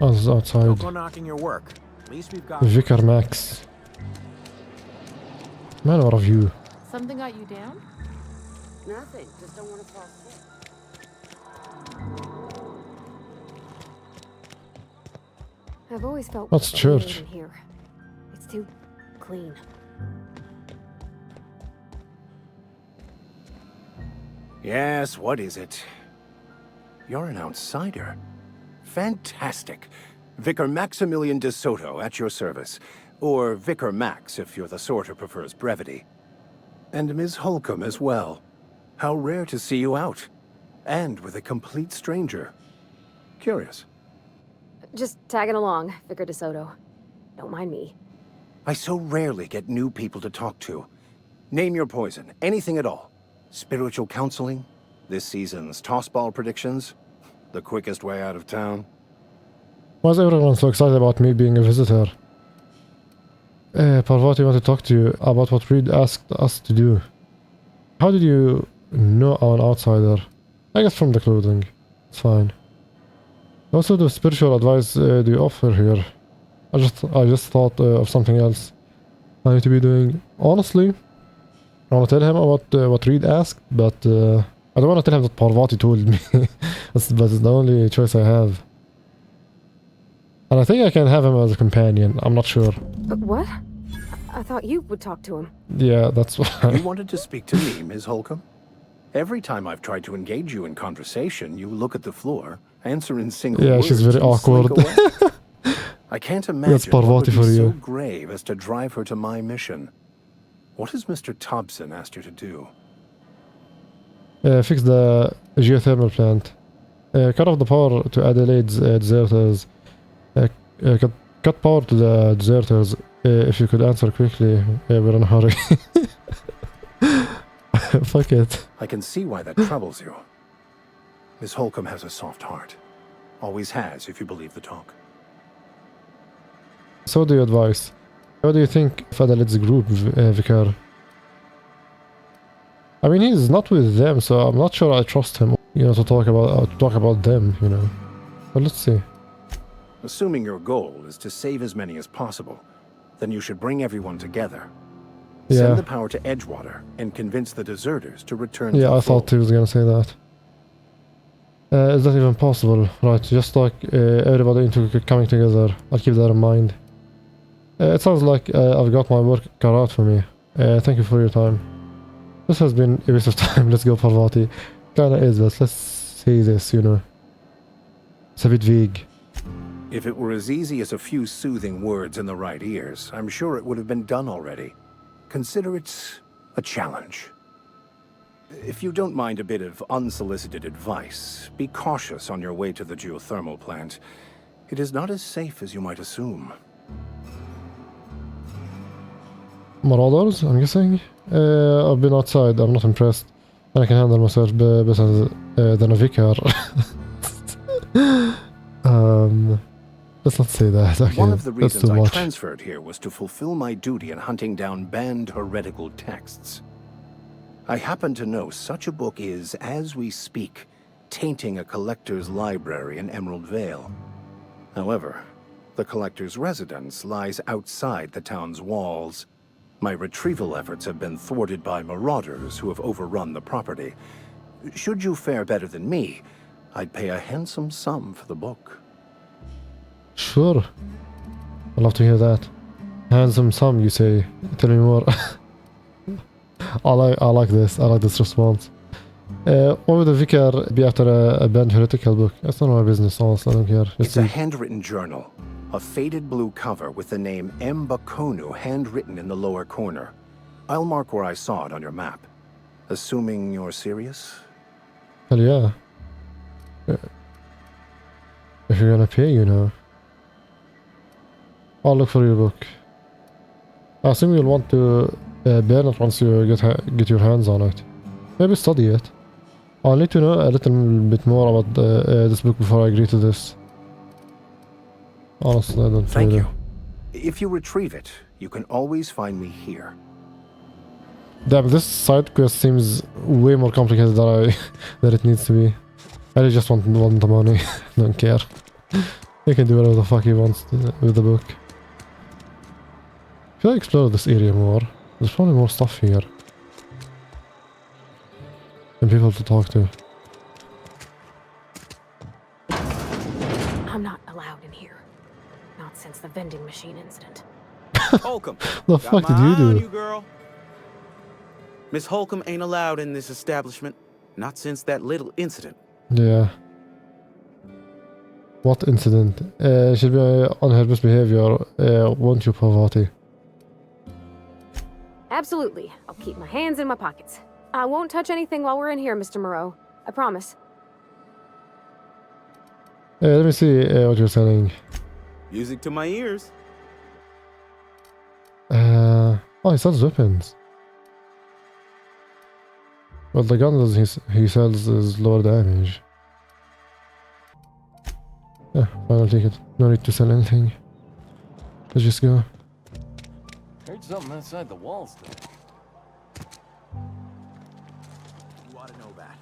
Oh, this is outside. Don't go knocking your work. At least we've got Vicar Max. Man, what a view. Something got you down? Nothing. Just don't want to fall sick. I've always felt That's weird church. in here. It's too clean. Yes, what is it? You're an outsider. Fantastic. Vicar Maximilian de Soto at your service. Or Vicar Max if you're the sort who prefers brevity. And Ms. Holcomb as well. How rare to see you out. And with a complete stranger. Curious. Just tagging along, Vicar DeSoto. Don't mind me. I so rarely get new people to talk to. Name your poison, anything at all. Spiritual counseling? This season's tossball predictions? The quickest way out of town? Why is everyone so excited about me being a visitor? Parvati want to talk to you about what Reed asked us to do. How did you know I'm an outsider? I guess from the clothing. It's fine. What sort of spiritual advice do you offer here? I just thought of something else I need to be doing. Honestly, I want to tell him about what Reed asked, but I don't want to tell him that Parvati told me. But it's the only choice I have. And I think I can have him as a companion. I'm not sure. But what? I thought you would talk to him. Yeah, that's why. You wanted to speak to me, Ms. Holcomb? Every time I've tried to engage you in conversation, you look at the floor, answer in single Yeah, words, she's very and slink awkward. away. I can't imagine what would Parvati be for so you. grave as to drive her to my mission. What has Mr. Thompson asked you to do? Fix the geothermal plant. Cut off the power to Adelaide's deserters. Cut power to the deserters. If you could answer quickly, we're in a hurry. Fuck it. I can see why that troubles you. Miss Holcomb has a soft heart. Always has, if you believe the talk. So do you advise? What do you think of Adelaide's group, Vicar? I mean, he's not with them, so I'm not sure I trust him, to talk about them, But let's see. Assuming your goal is to save as many as possible, then you should bring everyone together. Yeah. Send the power to Edgewater and convince the deserters to return to Yeah, the I thought fold. he was gonna say that. Is that even possible? Right, just like everybody coming together. I'll keep that in mind. It sounds like I've got my work cut out for me. Thank you for your time. This has been a waste of time. Let's go, Parvati. Kinda is, but let's say this, It's a bit vague. If it were as easy as a few soothing words in the right ears, I'm sure it would have been done already. Consider it a challenge. If you don't mind a bit of unsolicited advice, be cautious on your way to the geothermal plant. It is not as safe as you might assume. Marauders, I'm guessing? I've been outside, I'm not impressed. I can handle myself better than a vicar. Let's not say that. Okay, One of the that's reasons too I much. transferred here was to fulfill my duty in hunting down banned heretical texts. I happen to know such a book is, as we speak, tainting a collector's library in Emerald Vale. However, the collector's residence lies outside the town's walls. My retrieval efforts have been thwarted by marauders who have overrun the property. Should you fare better than me, I'd pay a handsome sum for the book. Sure. I'd love to hear that. Handsome sum, you say. Tell me more. I like this. I like this response. Why would the vicar be after a banned heretical book? That's not my business, honestly. I don't care. It's a handwritten journal. A faded blue cover with the name M. Bakonu handwritten in the lower corner. I'll mark where I saw it on your map. Assuming you're serious? Hell yeah. If you're gonna pay, I'll look for your book. I assume you'll want to burn it once you get your hands on it. Maybe study it. I'll need to know a little bit more about this book before I agree to this. Honestly, I don't Thank really. you. If you retrieve it, you can always find me here. Damn, this side quest seems way more complicated than it needs to be. I really just want the money. Don't care. He can do whatever the fuck he wants with the book. Should I explore this area more? There's probably more stuff here. And people to talk to. I'm not allowed in here. Not since the vending machine incident. Holcomb. The got fuck my did you eye on do? you, girl. Miss Holcomb ain't allowed in this establishment. Not since that little incident. Yeah. What incident? Should be on her best behavior. Won't you, Pavati? Absolutely. I'll keep my hands in my pockets. I won't touch anything while we're in here, Mr. Moreau. I promise. Let me see what you're selling. Music to my ears. Oh, he sells weapons. Well, the gun that he sells is lower damage. Yeah, fine, I'll take it. No need to sell anything. Let's just go. Heard something outside the walls there. You ought to know that.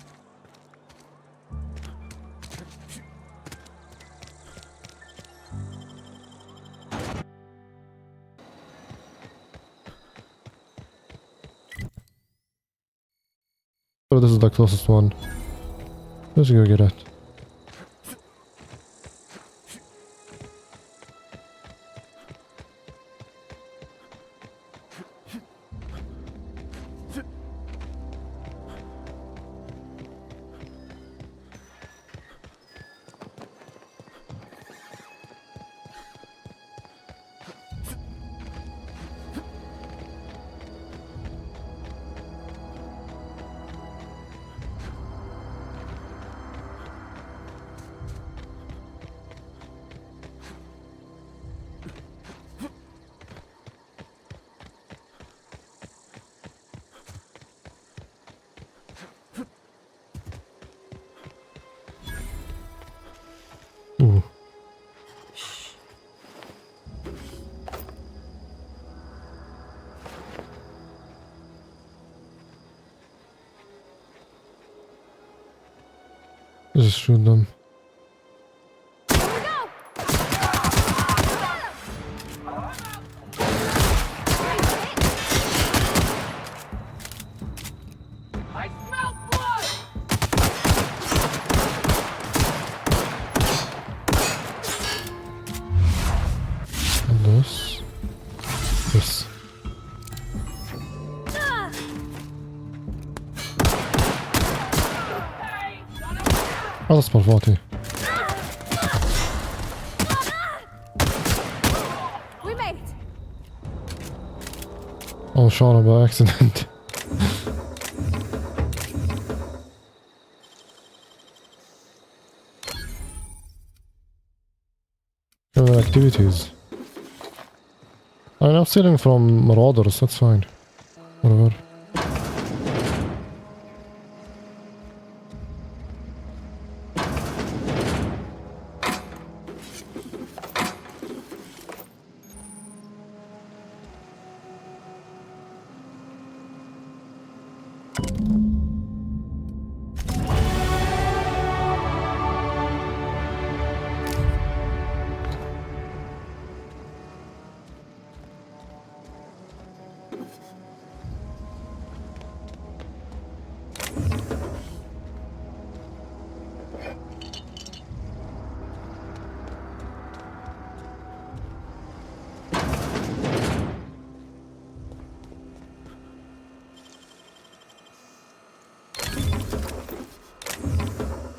So this is the closest one. Let's go get it. Ooh. Just shoot them. This. Oh, that's Parvati. We made it. Oh, shot him by accident. Activities. I'm stealing from marauders, that's fine. Whatever.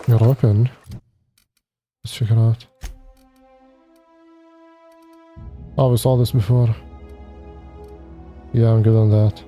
Your weapon. Let's check it out. Oh, we saw this before. Yeah, I'm good on that.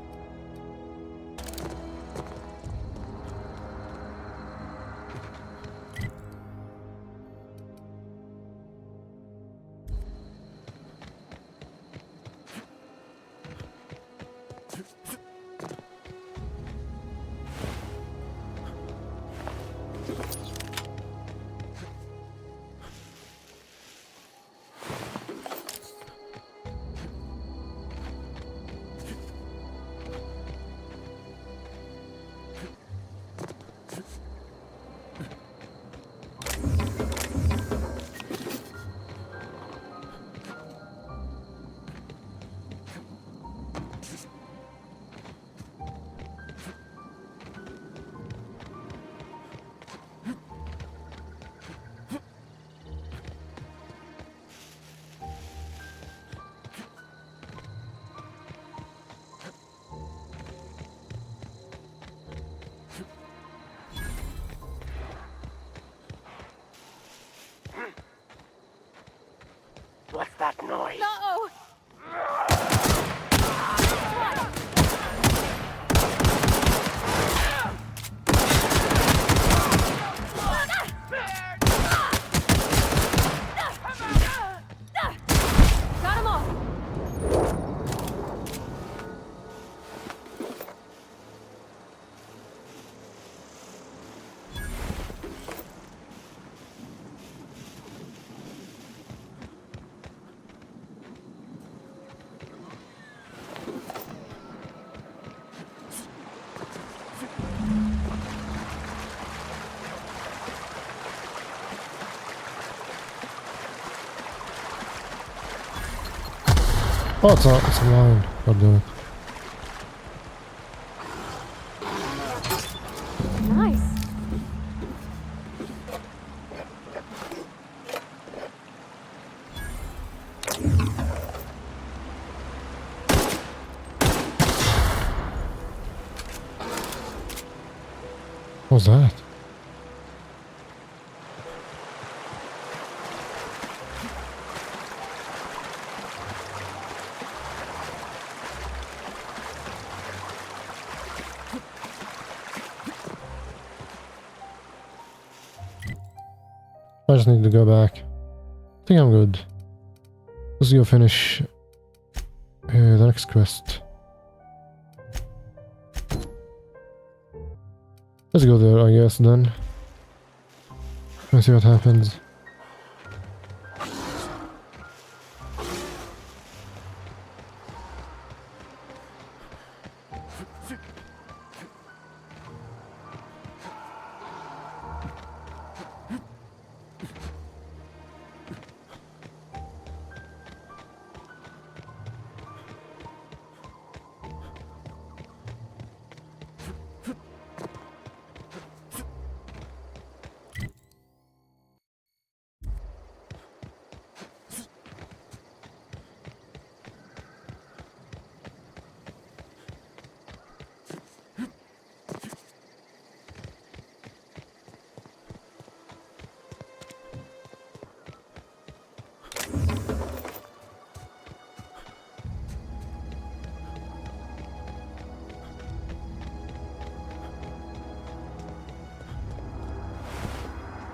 Oh, it's a line. God damn it. Nice. What was that? I just need to go back. I think I'm good. Let's go finish the next quest. Let's go there, I guess, then. Let's see what happens.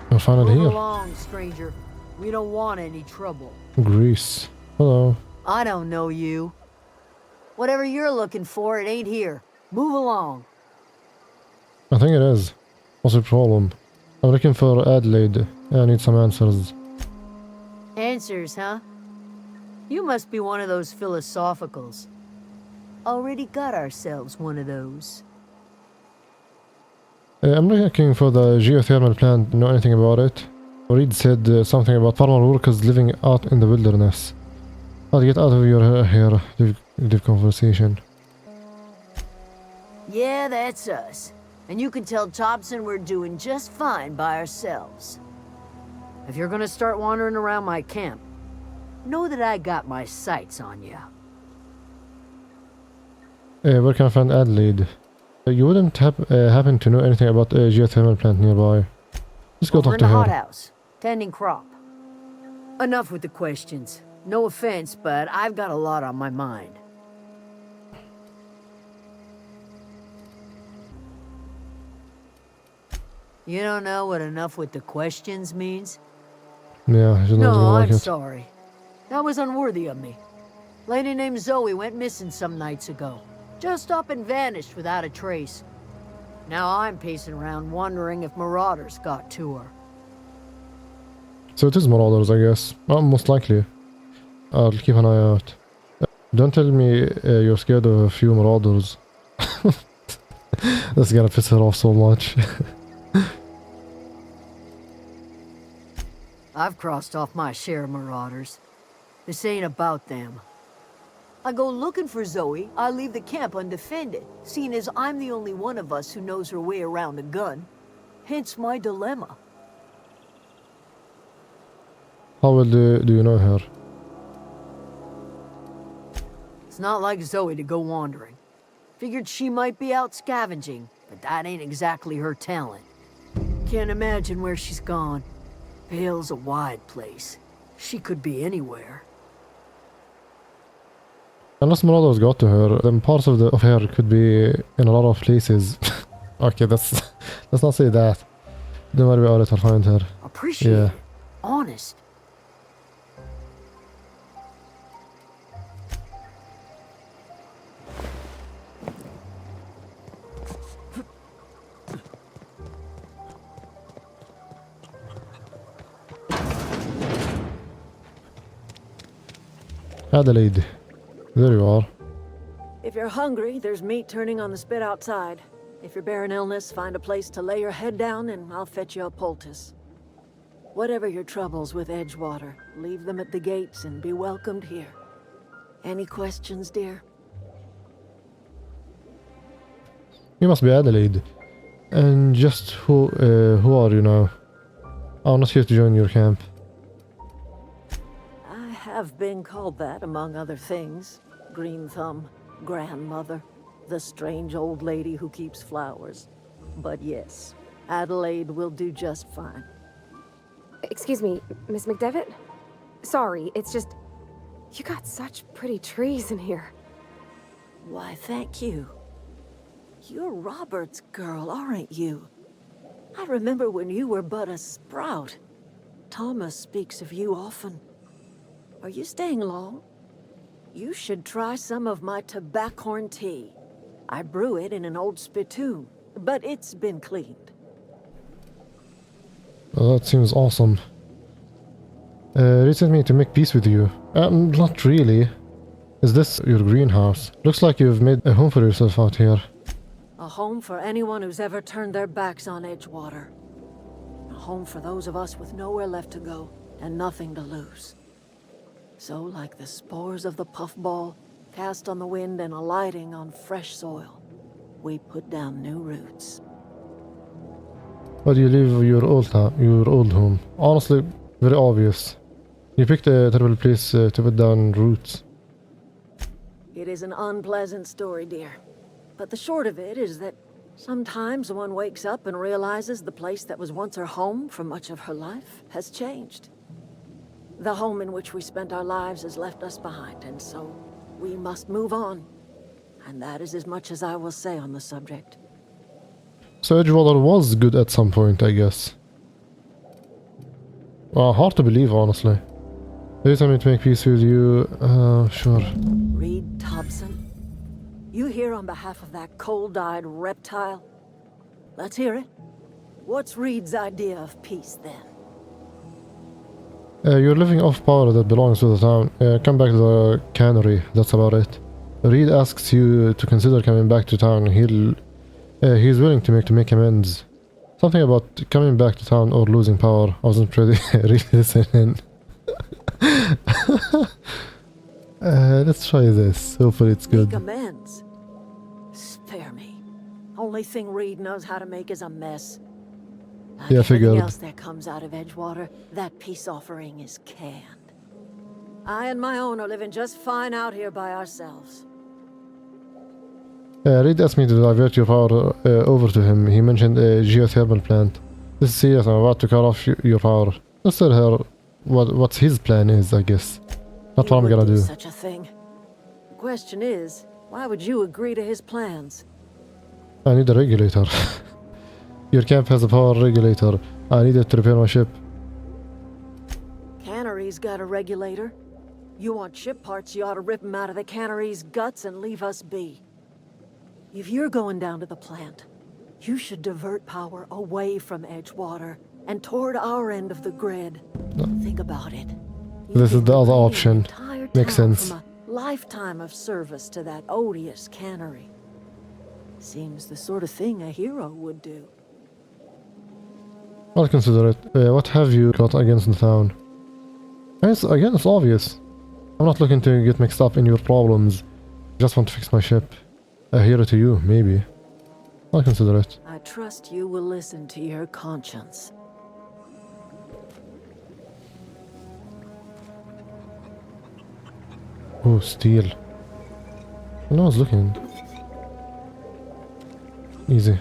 I'll find it Move here. along, stranger. We don't want any trouble. Greece. Hello. I don't know you. Whatever you're looking for, it ain't here. Move along. I think it is. What's the problem? I'm looking for Adelaide. I need some answers. Answers, huh? You must be one of those philosophicals. Already got ourselves one of those. I'm looking for the geothermal plant. Know anything about it? Reed said something about farmer workers living out in the wilderness. I'll get out of your hair. Leave conversation. Yeah, that's us. And you can tell Thompson we're doing just fine by ourselves. If you're gonna start wandering around my camp, know that I got my sights on you. Where can I find Adelaide? You wouldn't happen to know anything about a geothermal plant nearby. Let's go Over talk in to the her. hothouse, tending crop. Enough with the questions. No offense, but I've got a lot on my mind. You don't know what enough with the questions means? Yeah, she doesn't No, like I'm it. sorry. That was unworthy of me. Lady named Zoe went missing some nights ago. Just up and vanished without a trace. Now I'm pacing around wondering if marauders got to her. So it is marauders, I guess. Well, most likely. I'll keep an eye out. Don't tell me you're scared of a few marauders. That's gonna piss her off so much. I've crossed off my share of marauders. This ain't about them. I go looking for Zoe, I leave the camp undefended, seeing as I'm the only one of us who knows her way around a gun. Hence my dilemma. How well do you know her? It's not like Zoe to go wandering. Figured she might be out scavenging, but that ain't exactly her talent. Can't imagine where she's gone. Vale's a wide place. She could be anywhere. Unless marauders got to her, then parts of her could be in a lot of places. Okay, let's not say that. Don't worry about it, I'll find her. Appreciate it. Honest. Adelaide. There you are. If you're hungry, there's meat turning on the spit outside. If you're bearing illness, find a place to lay your head down and I'll fetch you a poultice. Whatever your troubles with Edgewater, leave them at the gates and be welcomed here. Any questions, dear? You must be Adelaide. And just who are you now? I'm not here to join your camp. I have been called that, among other things. Green Thumb, grandmother, the strange old lady who keeps flowers. But yes, Adelaide will do just fine. Excuse me, Miss McDevitt? Sorry, it's just... You got such pretty trees in here. Why, thank you. You're Robert's girl, aren't you? I remember when you were but a sprout. Thomas speaks of you often. Are you staying long? You should try some of my tobaccorn tea. I brew it in an old spittoon, but it's been cleaned. Well, that seems awesome. They sent me to make peace with you. Not really. Is this your greenhouse? Looks like you've made a home for yourself out here. A home for anyone who's ever turned their backs on Edgewater. A home for those of us with nowhere left to go and nothing to lose. So, like the spores of the puffball, cast on the wind and alighting on fresh soil, we put down new roots. Why do you leave your old home? Honestly, very obvious. You picked a terrible place to put down roots. It is an unpleasant story, dear. But the short of it is that sometimes one wakes up and realizes the place that was once her home for much of her life has changed. The home in which we spent our lives has left us behind, and so we must move on. And that is as much as I will say on the subject. So Edgewater was good at some point, I guess. Well, hard to believe, honestly. They tell me to make peace with you, sure. Reed Thompson? You here on behalf of that cold-eyed reptile? Let's hear it. What's Reed's idea of peace, then? You're living off power that belongs to the town. Come back to the cannery, that's about it. Reed asks you to consider coming back to town. He's willing to make amends. Something about coming back to town or losing power. I wasn't really listening. Let's try this. Hopefully it's good. Make amends? Spare me. Only thing Reed knows how to make is a mess. Like yeah, everything figured. else that comes out of Edgewater, that peace offering is canned. I and my own are living just fine out here by ourselves. Reed asked me to divert your power over to him. He mentioned a geothermal plant. This is serious. I'm about to cut off your power. Let's tell her what his plan is, I guess. Not what I'm gonna do. Such a thing. The question is, why would you agree to his plans? I need a regulator. Your camp has a power regulator. I need it to repair my ship. Cannery's got a regulator. You want ship parts, you ought to rip them out of the cannery's guts and leave us be. If you're going down to the plant, you should divert power away from Edgewater and toward our end of the grid. Think about it. This is the other option. Makes sense. From a lifetime of service to that odious cannery. Seems the sort of thing a hero would do. I'll consider it. What have you got against the town? Again, it's obvious. I'm not looking to get mixed up in your problems. Just want to fix my ship. A hero to you, maybe. I'll consider it. I trust you will listen to your conscience. Oh, steel. No one's looking. Easy.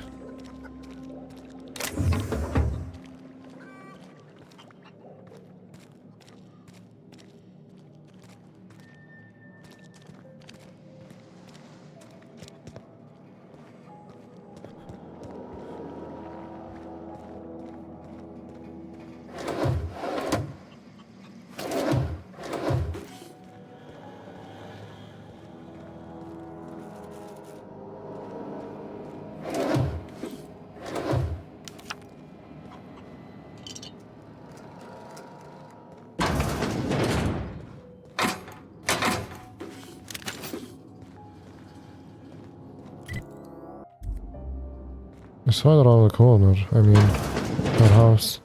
It's right around the corner. I mean, our house.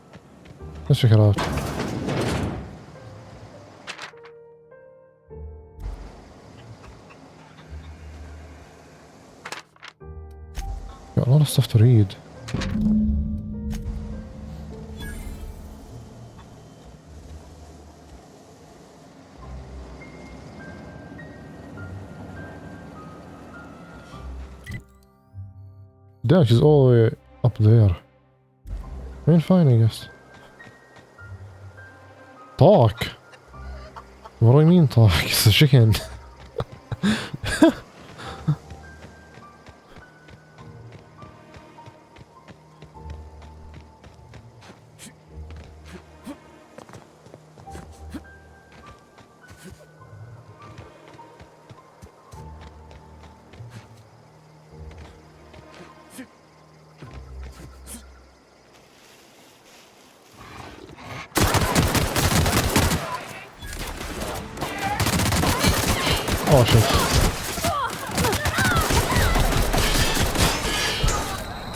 Let's check it out. lot of stuff to read. Damn, she's all the way up there. I mean, fine, I guess. Talk? What do I mean talk? It's a chicken. Oh shit.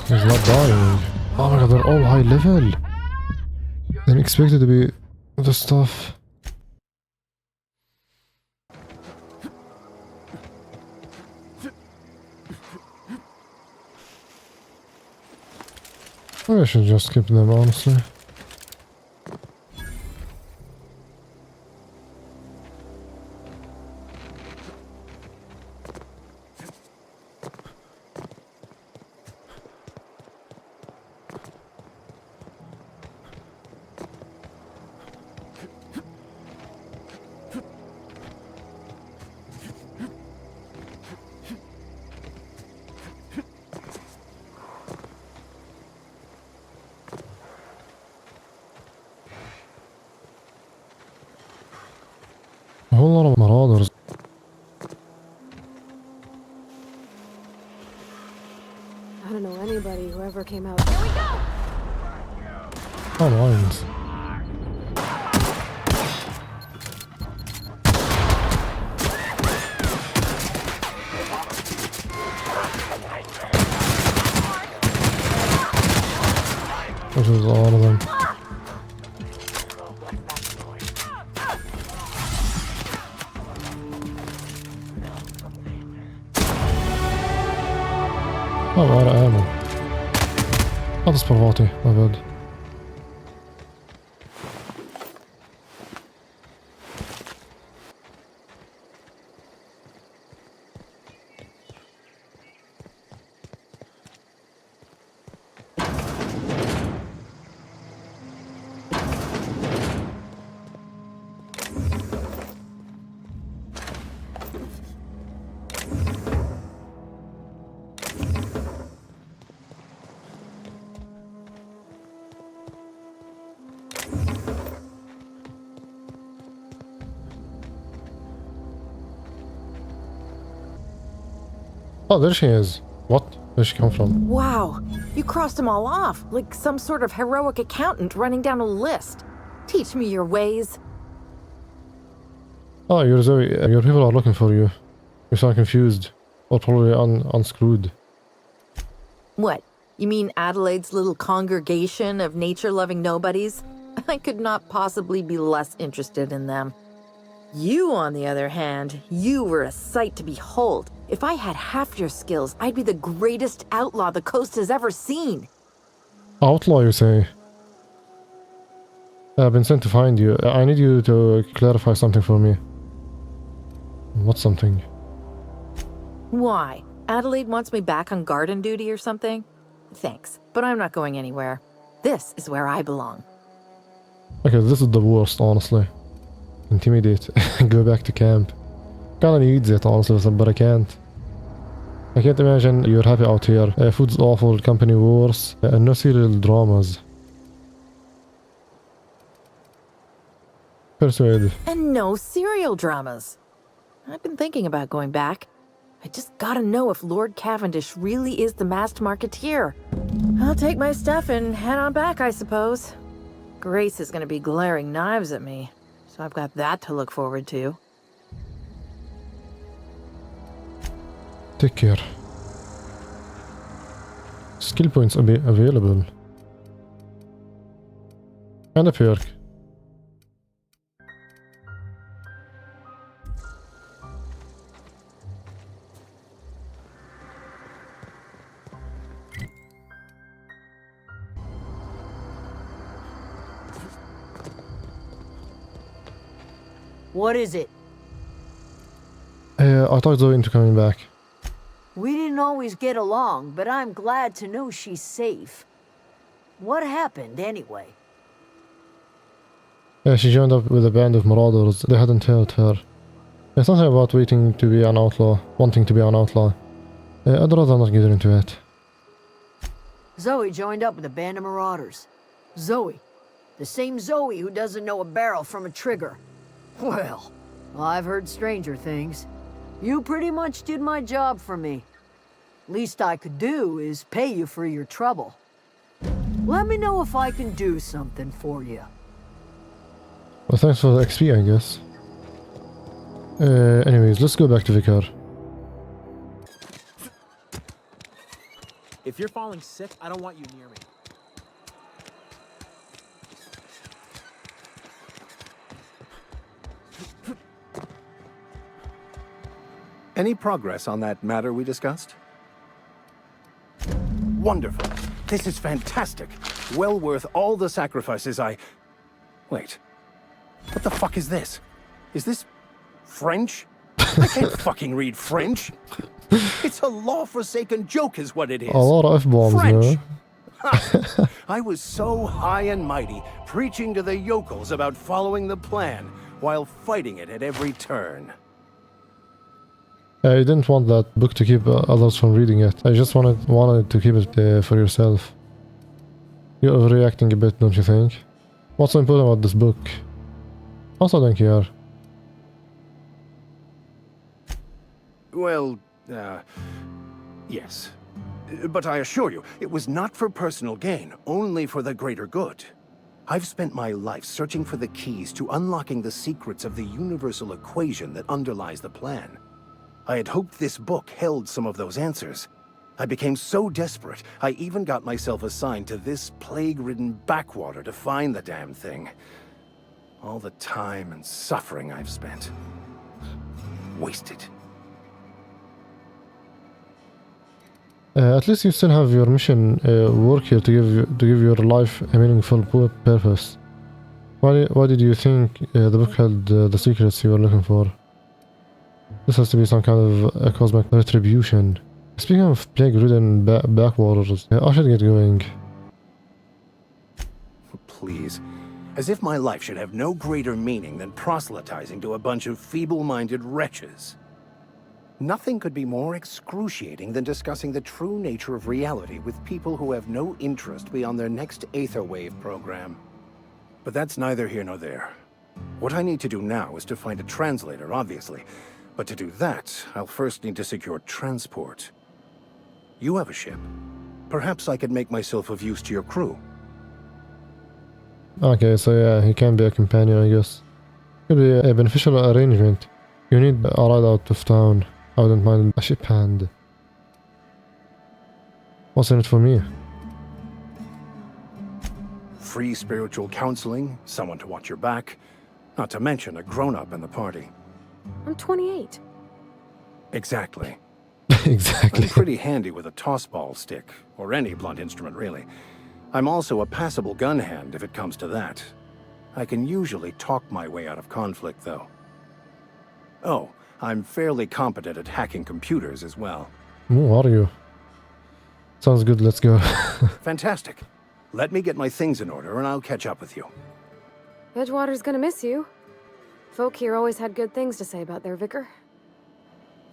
He's not dying. Oh my god, they're all high level. I'm expected to be the stuff. Maybe I should just skip them, honestly. A whole lot of marauders. I don't know anybody who ever came out. Here we go! Oh, lines. This is all of them. Oh, I'm out of ammo. Hade sprawati, my bad. Oh, there she is. What? Where'd she come from? Wow, you crossed them all off, like some sort of heroic accountant running down a list. Teach me your ways. Oh, you're Zoe. Your people are looking for you. You sound confused. Or probably unscrewed. What? You mean Adelaide's little congregation of nature-loving nobodies? I could not possibly be less interested in them. You, on the other hand, you were a sight to behold. If I had half your skills, I'd be the greatest outlaw the coast has ever seen. Outlaw, you say? I've been sent to find you. I need you to clarify something for me. What something? Why? Adelaide wants me back on garden duty or something? Thanks, but I'm not going anywhere. This is where I belong. Okay, this is the worst, honestly. Intimidate. Go back to camp. Kinda needs it, honestly, but I can't. I can't imagine you're happy out here. Food's awful, company worse, and no serial dramas. Persuade. And no serial dramas. I've been thinking about going back. I just gotta know if Lord Cavendish really is the masked marketeer. I'll take my stuff and head on back, I suppose. Grace is gonna be glaring knives at me, so I've got that to look forward to. Take care. Skill points available. And a perk. What is it? I talked Zoe into coming back. We didn't always get along, but I'm glad to know she's safe. What happened, anyway? Yeah, she joined up with a band of marauders. They hadn't hurt her. It's something about wanting to be an outlaw. I'd rather not get into it. Zoe joined up with a band of marauders. Zoe. The same Zoe who doesn't know a barrel from a trigger. Well, I've heard stranger things. You pretty much did my job for me. Least I could do is pay you for your trouble. Let me know if I can do something for you. Well, thanks for the XP, I guess. Anyways, let's go back to Vicar. If you're falling sick, I don't want you near me. Any progress on that matter we discussed? Wonderful. This is fantastic. Well worth all the sacrifices I... Wait. What the fuck is this? Is this... French? I can't fucking read French. It's a law-forsaken joke is what it is. A lot of F-bombs French. there. I was so high and mighty, preaching to the yokels about following the plan, while fighting it at every turn. I didn't want that book to keep others from reading it. I just wanted to keep it for yourself. You're overreacting a bit, don't you think? What's so important about this book? Also, don't care. Well, yes. But I assure you, it was not for personal gain, only for the greater good. I've spent my life searching for the keys to unlocking the secrets of the universal equation that underlies the plan. I had hoped this book held some of those answers. I became so desperate, I even got myself assigned to this plague-ridden backwater to find the damn thing. All the time and suffering I've spent. Wasted. At least you still have your mission work here to give your life a meaningful purpose. Why did you think the book held the secrets you were looking for? This has to be some kind of a cosmic retribution. Speaking of plague-ridden backwaters, I should get going. Please. As if my life should have no greater meaning than proselytizing to a bunch of feeble-minded wretches. Nothing could be more excruciating than discussing the true nature of reality with people who have no interest beyond their next Aetherwave program. But that's neither here nor there. What I need to do now is to find a translator, obviously. But to do that, I'll first need to secure transport. You have a ship. Perhaps I could make myself of use to your crew. Okay, so yeah, he can be a companion, I guess. Could be a beneficial arrangement. You need a ride out of town. I wouldn't mind a ship hand. What's in it for me? Free spiritual counseling, someone to watch your back, not to mention a grown-up in the party. I'm 28. Exactly. Exactly. I'm pretty handy with a toss-ball stick, or any blunt instrument, really. I'm also a passable gun hand if it comes to that. I can usually talk my way out of conflict, though. Oh, I'm fairly competent at hacking computers as well. Who are you? Sounds good, let's go. Fantastic. Let me get my things in order and I'll catch up with you. Edgewater's gonna miss you. Folk here always had good things to say about their vicar.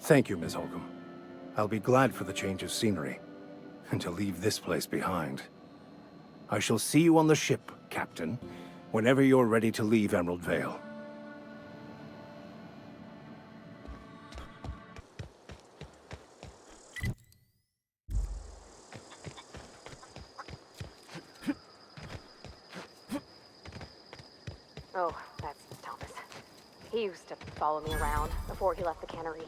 Thank you, Ms. Holcomb. I'll be glad for the change of scenery, and to leave this place behind. I shall see you on the ship, Captain, whenever you're ready to leave Emerald Vale. Oh, that's Thomas. He used to follow me around before he left the cannery.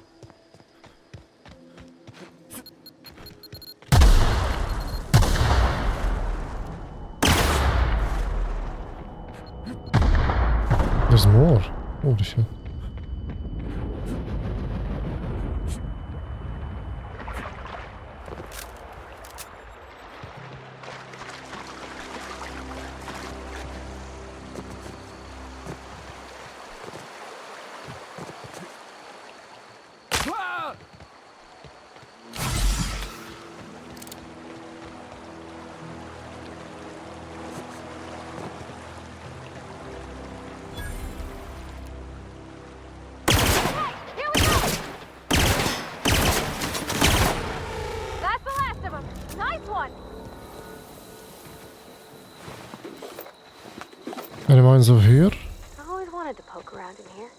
There's more. Holy shit. Any mines over here? I always wanted to poke around in here.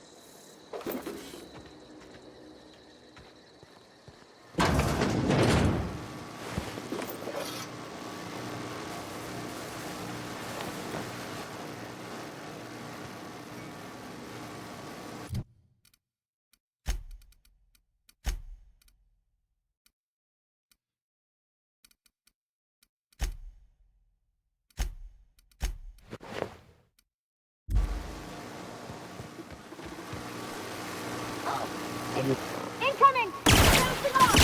Incoming! Bouncing off!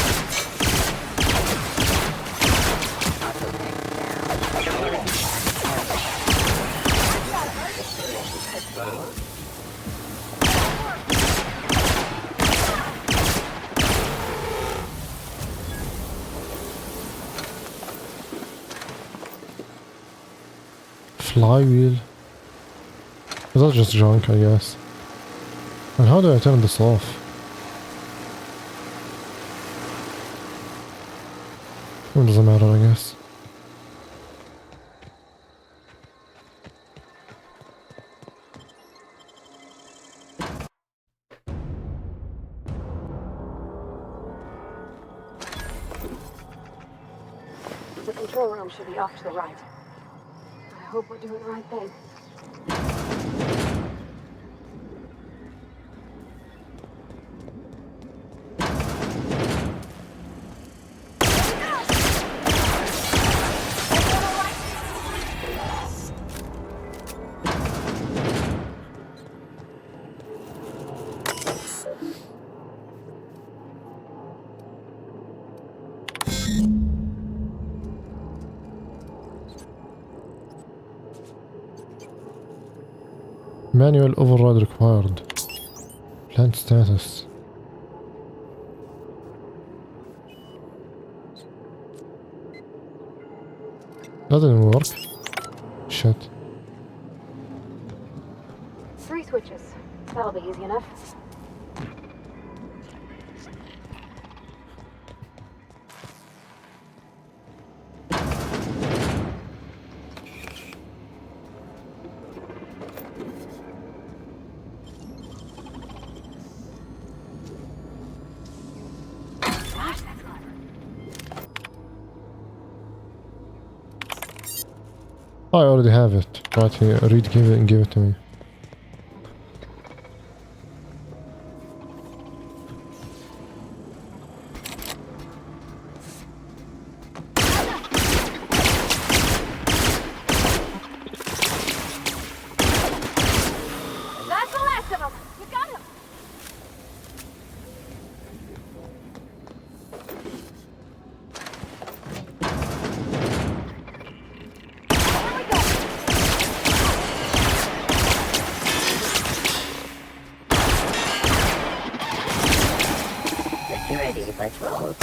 Flywheel. Is that just junk, I guess? And how do I turn this off? It doesn't matter, I guess. The control room should be off to the right. I hope we're doing the right thing. Manual override required. Plant status. That didn't work. Shit. 3 switches. That'll be easy enough. I already have it. Right here. Read, give it and give it to me. That's the last of them! You got him! Security patrol.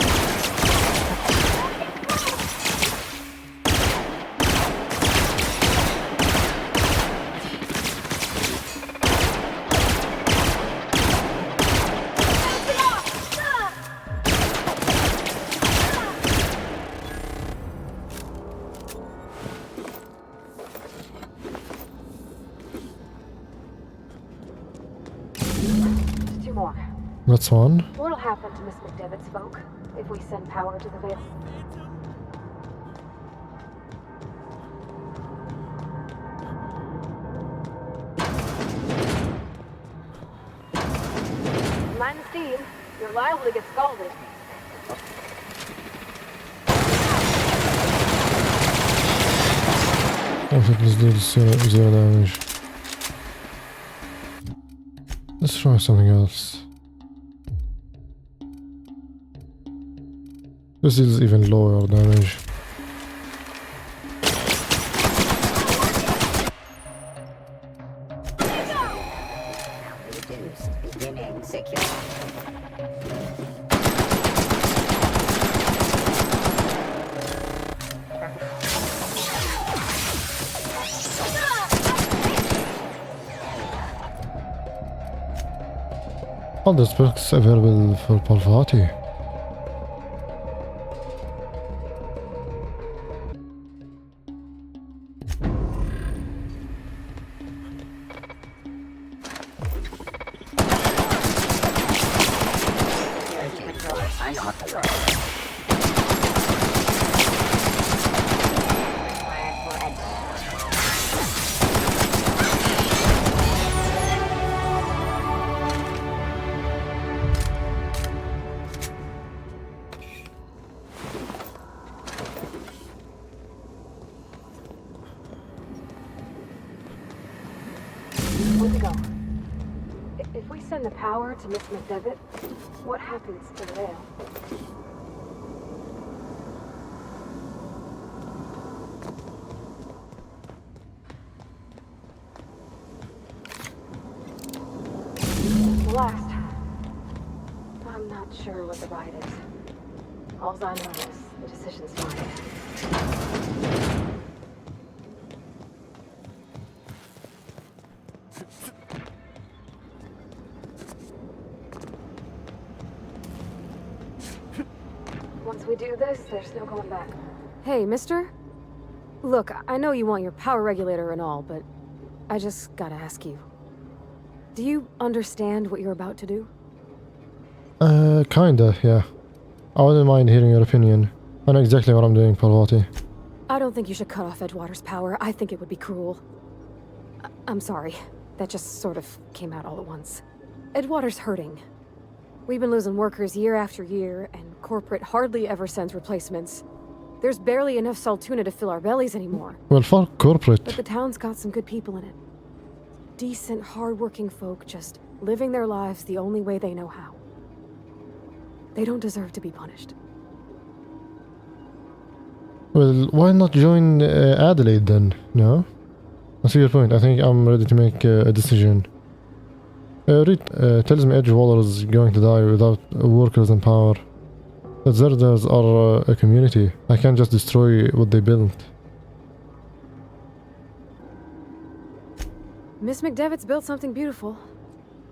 Two more. That's one. What'll happen to Miss McDevitt's folk if we send power to the Vale? Mind the steam. You're liable to get scalded. I think this deals zero damage. Let's try something else. This deals even lower damage. Reduced. Beginning secure. All the specs available for Parvati. Good to go. If we send the power to Miss McDevitt, what happens to the veil? Last. I'm not sure what the ride is. All I know is the decision's mine. Once we do this, there's no going back. Hey, mister? Look, I know you want your power regulator and all, but I just gotta ask you. Do you understand what you're about to do? Kinda, yeah. I wouldn't mind hearing your opinion. I know exactly what I'm doing, Parvati. I don't think you should cut off Edgewater's power. I think it would be cruel. I'm sorry. That just sort of came out all at once. Edgewater's hurting. We've been losing workers year after year, and corporate hardly ever sends replacements. There's barely enough Saltuna to fill our bellies anymore. Well, fuck corporate. But the town's got some good people in it. Decent, hard-working folk just living their lives the only way they know how. They don't deserve to be punished. Well, why not join Adelaide then? No? I see your point. I think I'm ready to make a decision. Reed tells me Edgewater is going to die without workers and power. The Zerdas are a community. I can't just destroy what they built. Miss McDevitt's built something beautiful.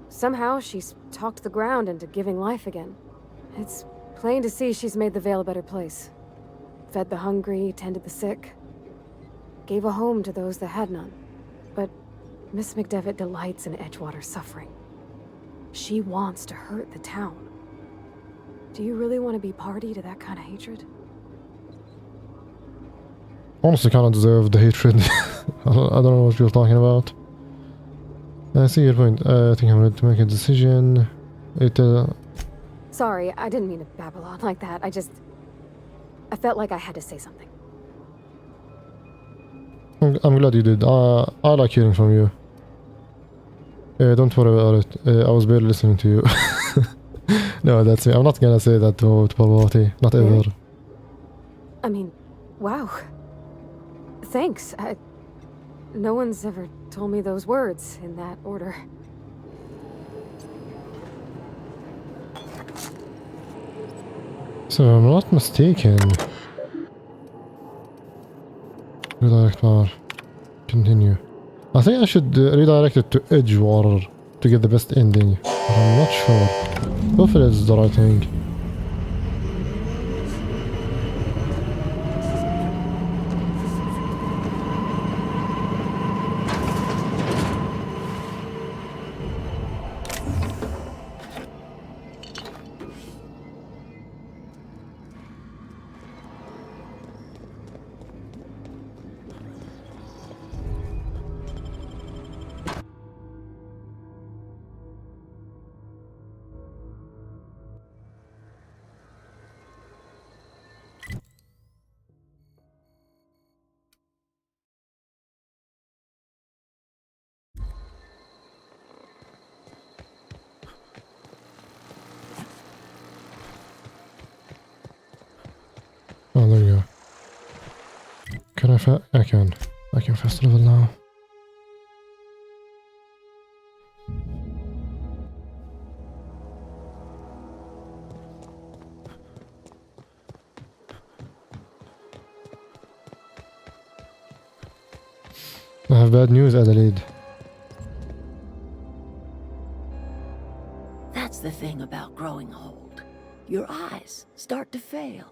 Somehow she's talked the ground into giving life again. It's plain to see she's made the Vale a better place. Fed the hungry, tended the sick. Gave a home to those that had none. But Miss McDevitt delights in Edgewater's suffering. She wants to hurt the town. Do you really want to be party to that kind of hatred? Honestly, kind of deserve the hatred. I don't know what you're talking about. I see your point. I think I'm ready to make a decision. Sorry, I didn't mean to babble on like that. I felt like I had to say something. I'm glad you did. I like hearing from you. Don't worry about it. I was barely listening to you. No, that's me. I'm not gonna say that to Parvati. Not ever. I mean, wow. Thanks. No one's ever told me those words in that order. So I'm not mistaken. Redirect power. Continue. I think I should redirect it to Edgewater to get the best ending. But I'm not sure. Hopefully it's the right thing. Oh, there you go. Can I can. I can fast travel now. I have bad news, Adelaide. That's the thing about growing old. Your eyes start to fail.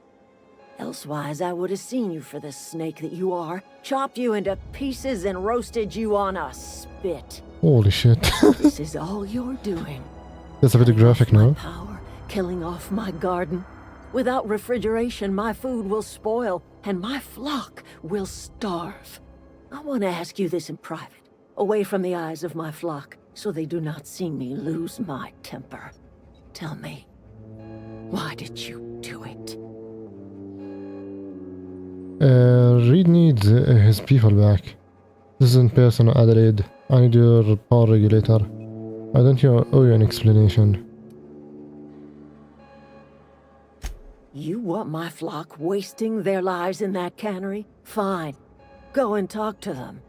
Elsewise, I would have seen you for the snake that you are, chopped you into pieces and roasted you on a spit. Holy shit. This is all you're doing. That's a bit graphic now. Power, killing off my garden. Without refrigeration, my food will spoil, and my flock will starve. I want to ask you this in private, away from the eyes of my flock, so they do not see me lose my temper. Tell me, why did you do it? Reed needs his people back. This isn't personal, Adelaide. I need your power regulator. I don't owe you an explanation. You want my flock wasting their lives in that cannery? Fine. Go and talk to them.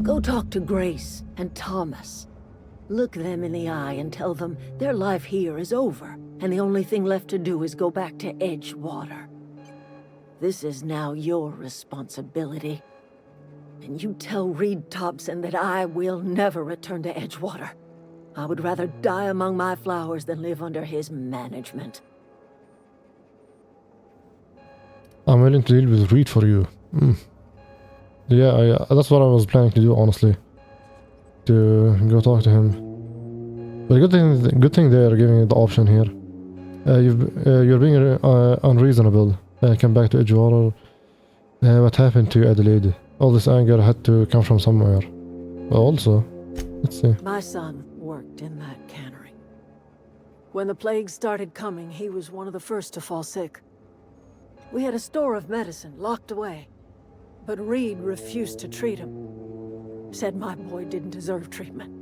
Go talk to Grace and Thomas. Look them in the eye and tell them their life here is over, and the only thing left to do is go back to Edgewater. This is now your responsibility. And you tell Reed Thompson that I will never return to Edgewater. I would rather die among my flowers than live under his management. I'm willing to deal with Reed for you. Yeah, that's what I was planning to do, honestly. To go talk to him. But good thing they are giving you the option here. You're being unreasonable. Come back to Edgewater. What happened to Adelaide? All this anger had to come from somewhere. But also, let's see. My son worked in that cannery. When the plague started coming, he was one of the first to fall sick. We had a store of medicine locked away, but Reed refused to treat him. Said my boy didn't deserve treatment.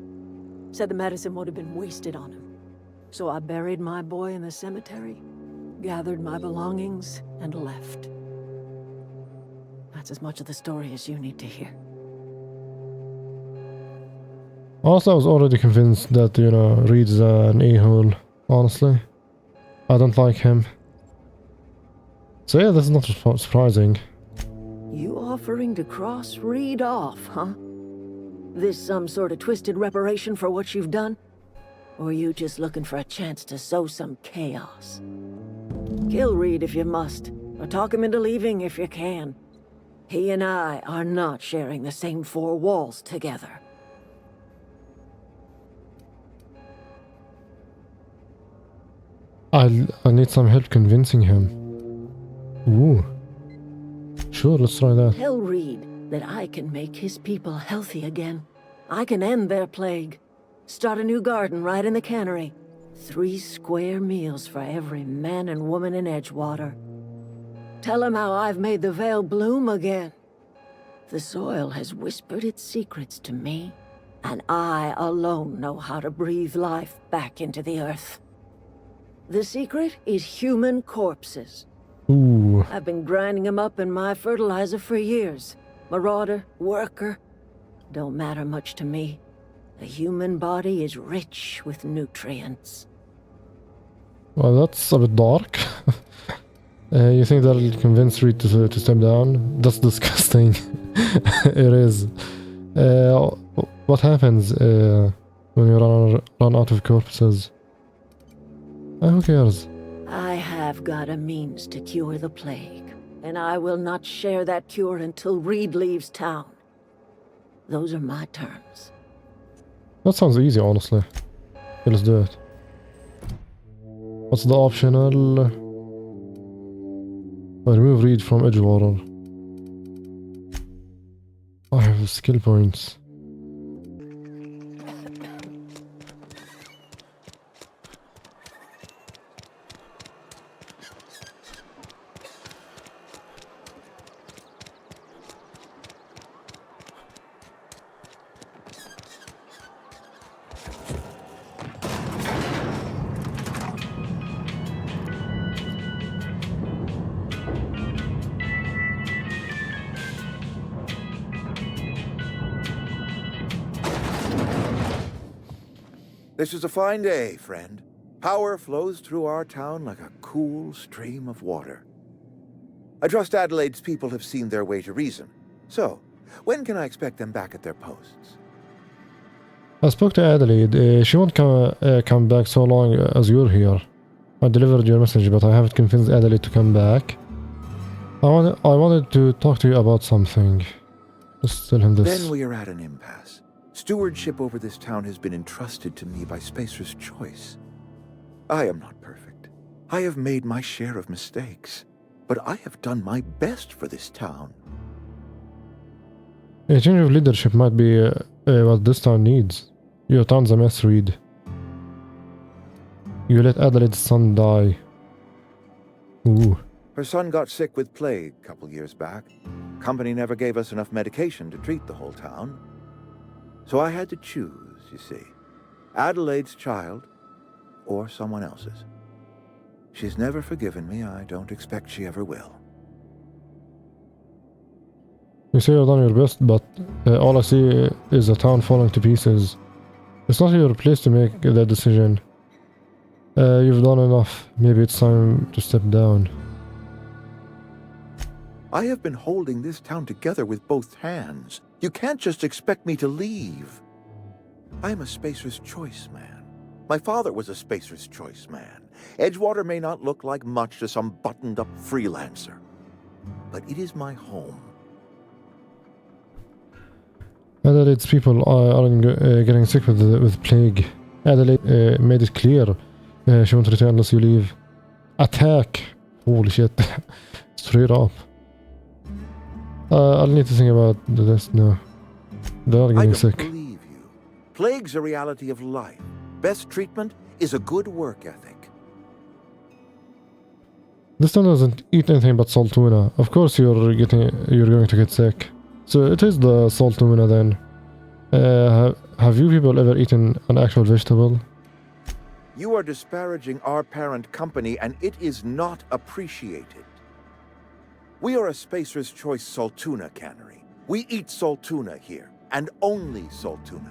Said the medicine would have been wasted on him. So I buried my boy in the cemetery, gathered my belongings, and left. That's as much of the story as you need to hear. Also, I was already convinced that, Reed's an a-hole, honestly. I don't like him. So yeah, this is not surprising. You offering to cross Reed off, huh? This some sort of twisted reparation for what you've done? Or you just looking for a chance to sow some chaos? Kill Reed if you must, or talk him into leaving if you can. He and I are not sharing the same four walls together. I need some help convincing him. Ooh. Sure, let's try that. Tell Reed that I can make his people healthy again. I can end their plague. Start a new garden right in the cannery. 3 square meals for every man and woman in Edgewater. Tell him how I've made the Vale bloom again. The soil has whispered its secrets to me, and I alone know how to breathe life back into the earth. The secret is human corpses. Ooh. I've been grinding them up in my fertilizer for years. Marauder, worker, don't matter much to me. The human body is rich with nutrients. Well, that's a bit dark. You think that'll convince Reed to step down? That's disgusting. It is. What happens when you run out of corpses? Who cares? I have got a means to cure the plague, and I will not share that cure until Reed leaves town. Those are my terms. That sounds easy, honestly. Okay, let's do it. What's the optional? Remove Reed from Edgewater. I have skill points. This is a fine day, friend. Power flows through our town like a cool stream of water. I trust Adelaide's people have seen their way to reason. So, when can I expect them back at their posts? I spoke to Adelaide. She won't come back so long as you're here. I delivered your message, but I haven't convinced Adelaide to come back. I wanted to talk to you about something. Just tell him this. Then we are at an impasse. Stewardship over this town has been entrusted to me by Spacer's choice. I am not perfect. I have made my share of mistakes, but I have done my best for this town. A change of leadership might be what this town needs. Your town's a mess, Reed. You let Adelaide's son die. Ooh. Her son got sick with plague a couple years back. Company never gave us enough medication to treat the whole town. So I had to choose, you see. Adelaide's child or someone else's. She's never forgiven me. I don't expect she ever will. You say you've done your best, but all I see is a town falling to pieces. It's not your place to make that decision. You've done enough. Maybe it's time to step down. I have been holding this town together with both hands. You can't just expect me to leave. I'm a Spacer's Choice man. My father was a Spacer's Choice man. Edgewater may not look like much to some buttoned-up freelancer, but it is my home. Adelaide's people aren't getting sick with plague. Adelaide made it clear she won't return unless you leave. Attack! Holy shit. Straight up. I'll need to think about this now. They are getting sick. Believe you. Plague's a reality of life. Best treatment is a good work ethic. This town doesn't eat anything but salt tuna. Of course you're going to get sick. So it is the salt tuna then. Have you people ever eaten an actual vegetable? You are disparaging our parent company, and it is not appreciated. We are a Spacer's Choice salt tuna cannery. We eat salt tuna here, and only salt tuna.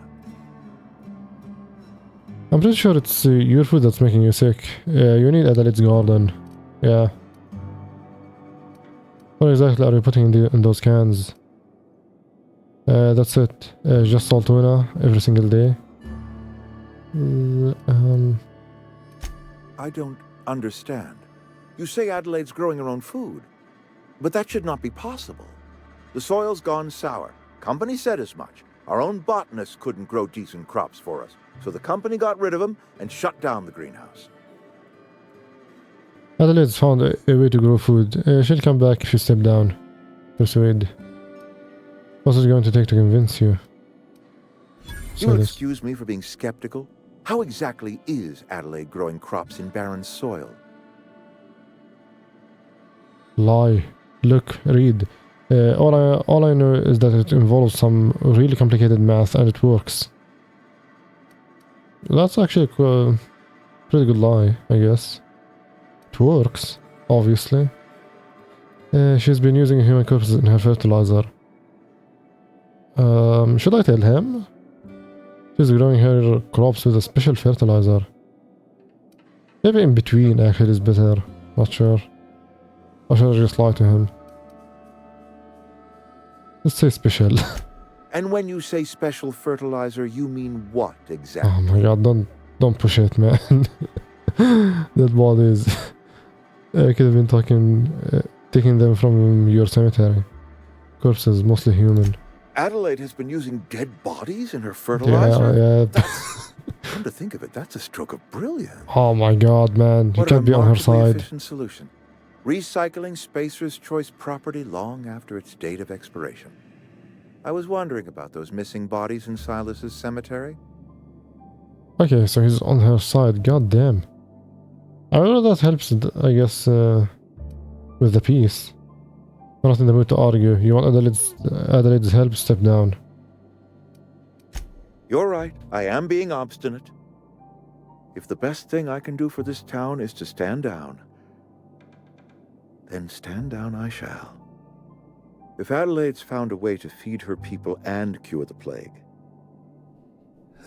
I'm pretty sure it's your food that's making you sick. You need Adelaide's garden. Yeah. What exactly are you putting in those cans? That's it. Just salt tuna every single day. I don't understand. You say Adelaide's growing her own food, but that should not be possible. The soil's gone sour. Company said as much. Our own botanists couldn't grow decent crops for us, so the company got rid of them and shut down the greenhouse. Adelaide's found a way to grow food. She'll come back if you step down. Persuade. What's it going to take to convince you? You'll excuse me for being skeptical. How exactly is Adelaide growing crops in barren soil? Lie. Look. Read. All I know is that it involves some really complicated math and it works. That's actually a pretty good lie, I guess. It works, obviously. She's been using human corpses in her fertilizer. Should I tell him? She's growing her crops with a special fertilizer. Maybe in between actually is better. Not sure. Or should I just lie to him? Let's say special. And when you say special fertilizer, you mean what exactly? Oh my god, don't push it, man. Dead bodies. I could have been taking them from your cemetery. Corpses, mostly human. Adelaide has been using dead bodies in her fertilizer? Yeah. Come to think of it, that's a stroke of brilliance. Oh my god, man. You can't be on her side. Efficient solution. Recycling Spacer's Choice property long after its date of expiration. I was wondering about those missing bodies in Silas's cemetery. Okay, so he's on her side. God damn. I know that helps, I guess, with the peace. I'm not in the mood to argue. You want Adelaide's help? Step down. You're right. I am being obstinate. If the best thing I can do for this town is to stand down, then stand down I shall. If Adelaide's found a way to feed her people and cure the plague,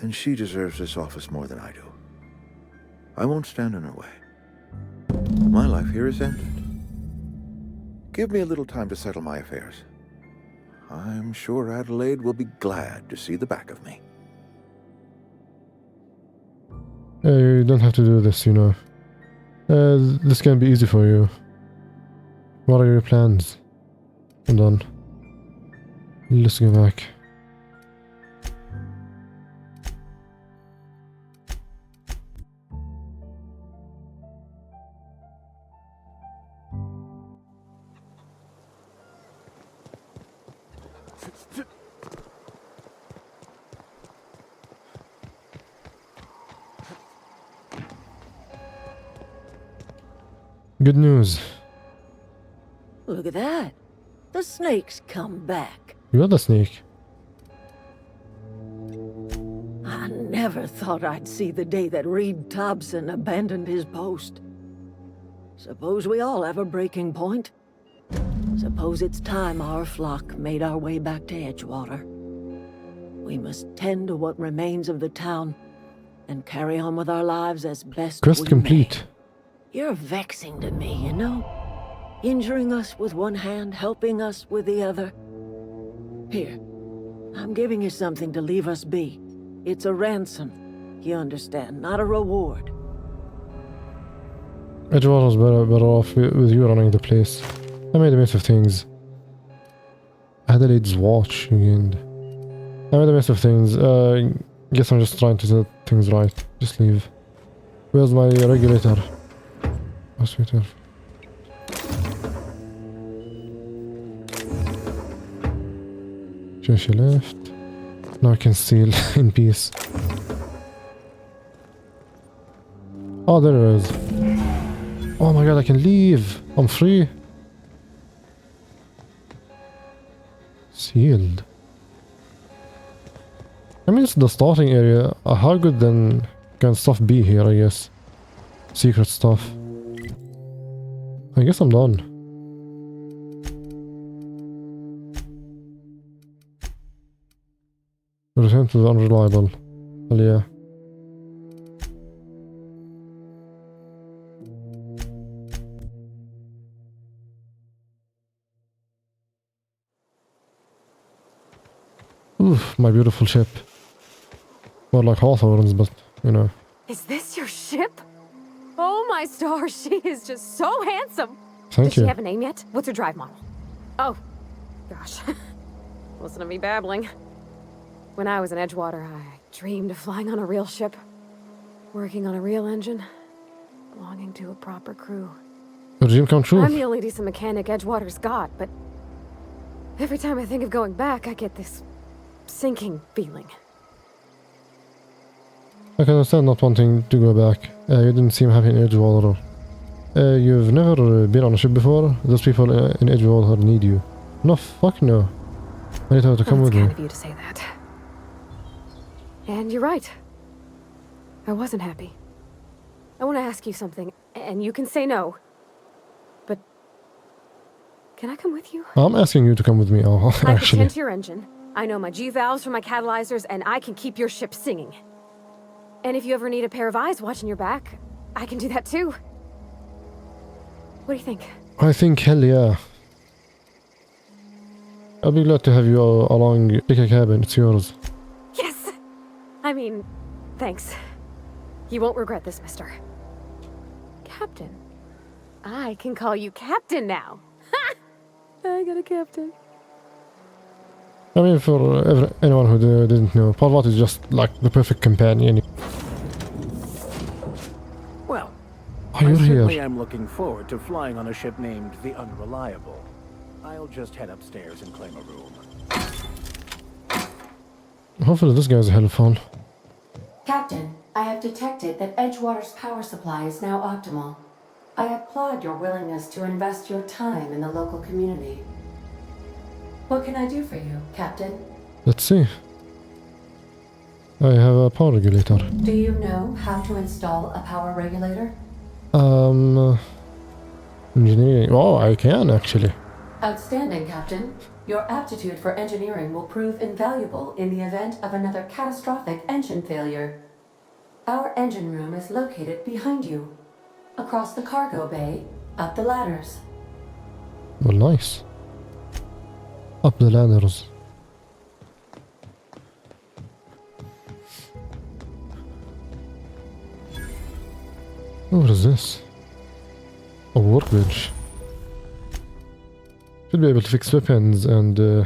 then she deserves this office more than I do. I won't stand in her way. My life here is ended. Give me a little time to settle my affairs. I'm sure Adelaide will be glad to see the back of me. You don't have to do this, you know. This can be easy for you. What are your plans? Hold on. Let's go back. Good news. Look at that. The snake's come back. You are the snake. never thought I'd see the day that Reed Thompson abandoned his post. Suppose we all have a breaking point. Suppose it's time our flock made our way back to Edgewater. We must tend to what remains of the town and carry on with our lives as best Quest we complete. may. You're vexing to me, you know? Injuring us with one hand, helping us with the other. Here, I'm giving you something to leave us be. It's a ransom, you understand, not a reward. Edgewater's better off with you running the place. I made a mess of things. Adelaide's watch again. I made a mess of things. Guess I'm just trying to set things right. Just leave. Where's my regulator? Oh, sweeter. She left. Now I can steal in peace. Oh, there it is. Oh my god, I can leave. I'm free. Sealed. I mean, it's the starting area. How good then can stuff be here, I guess? Secret stuff. I guess I'm done. Return to the unreliable. Well, yeah. Oof, my beautiful ship. More like Hawthorne's, but, you know. Is this your ship? Oh my stars, she is just so handsome. Thank Does you. she have a name yet? What's her drive model? Oh, gosh. Listen to me babbling. When I was in Edgewater, I dreamed of flying on a real ship, working on a real engine, belonging to a proper crew. Your dream come true. I'm the only decent mechanic Edgewater's got, but every time I think of going back, I get this sinking feeling. I can understand not wanting to go back. You didn't seem happy in Edgewater. You've never been on a ship before? Those people in Edgewater need you. No, fuck no. I need her to come with me. It's kind of you to say that. And you're right. I wasn't happy. I want to ask you something, and you can say no. But can I come with you? I'm asking you to come with me, I can actually. tend to your engine. I know my G-valves from my catalyzers, and I can keep your ship singing. And if you ever need a pair of eyes watching your back, I can do that too. What do you think? I think hell yeah. I'll be glad to have you along. Pick a cabin, it's yours. Yes! I mean, thanks. You won't regret this, mister. Captain. I can call you Captain now. Ha! I got a captain. I mean, for anyone who didn't know, Parvat is just like the perfect companion. Well, Oh, you're certainly here. am looking forward to flying on a ship named the Unreliable. I'll just head upstairs and claim a room. Hopefully this guy's helpful. Captain, I have detected that Edgewater's power supply is now optimal. I applaud your willingness to invest your time in the local community. What can I do for you, Captain? Let's see. I have a power regulator. Do you know how to install a power regulator? Engineering. Oh, I can actually. Outstanding, Captain. Your aptitude for engineering will prove invaluable in the event of another catastrophic engine failure. Our engine room is located behind you. Across the cargo bay, up the ladders. Well, nice. Up the ladders. Oh, what is this? A workbench. Should be able to fix weapons and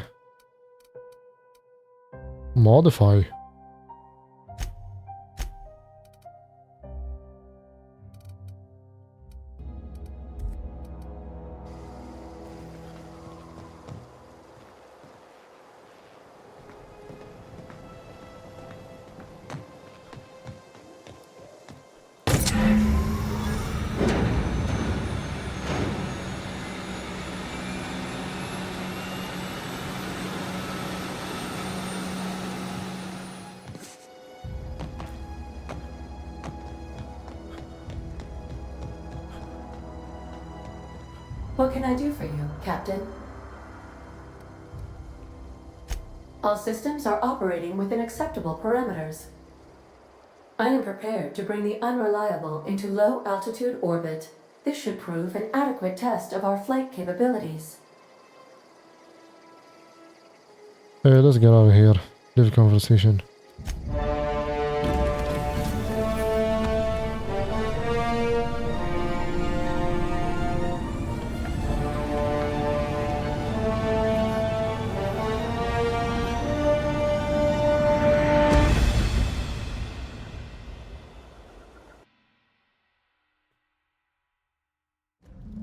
modify. What can I do for you, Captain? All systems are operating within acceptable parameters. I am prepared to bring the unreliable into low-altitude orbit. This should prove an adequate test of our flight capabilities. Hey, let's get out of here. Leave the conversation.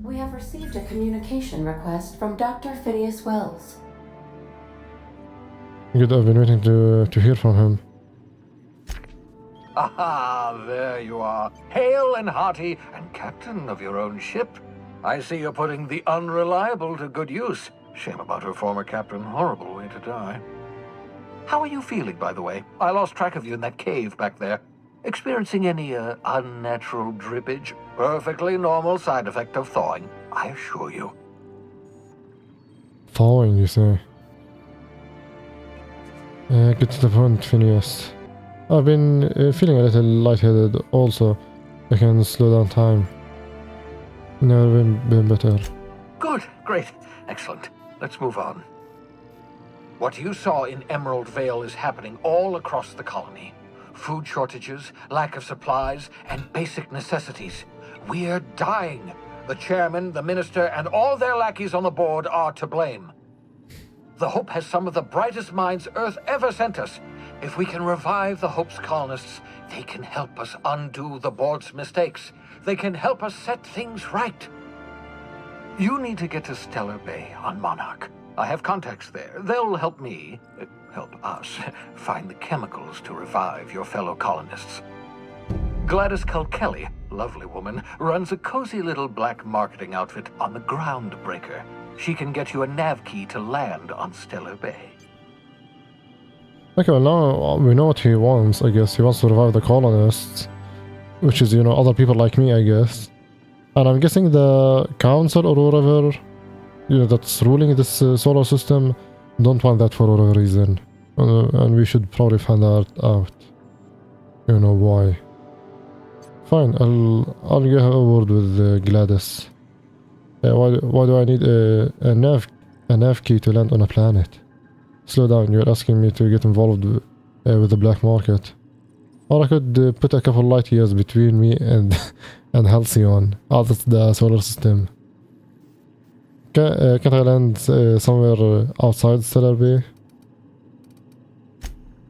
We have received a communication request from Dr. Phineas Wells. Good, I've been waiting to hear from him. Aha, there you are. Hale and hearty, and captain of your own ship. I see you're putting the unreliable to good use. Shame about her former captain. Horrible way to die. How are you feeling, by the way? I lost track of you in that cave back there. Experiencing any, unnatural drippage? Perfectly normal side effect of thawing, I assure you. Thawing, you say? Get to the point, Phineas. I've been feeling a little lightheaded also. I can slow down time. Never been better. Good, great, excellent. Let's move on. What you saw in Emerald Vale is happening all across the colony. Food shortages, lack of supplies, and basic necessities. We're dying. The chairman, the minister, and all their lackeys on the board are to blame. The Hope has some of the brightest minds Earth ever sent us. If we can revive the Hope's colonists, they can help us undo the board's mistakes. They can help us set things right. You need to get to Stellar Bay on Monarch. I have contacts there. They'll help me, help us, find the chemicals to revive your fellow colonists. Gladys Kelly, lovely woman, runs a cozy little black marketing outfit on the Groundbreaker. She can get you a nav key to land on Stellar Bay. Okay, well now we know what he wants, I guess. He wants to revive the colonists. Which is, you know, other people like me, I guess. And I'm guessing the council or whatever, you know, that's ruling this solar system don't want that for whatever reason. And we should probably find that out. You know why. Fine, I'll get a word with Gladys. Why do I need a nav key to land on a planet? Slow down, you're asking me to get involved with the black market. Or I could put a couple light years between me and Halcyon, out of the solar system. Can't I land somewhere outside Stellar Bay?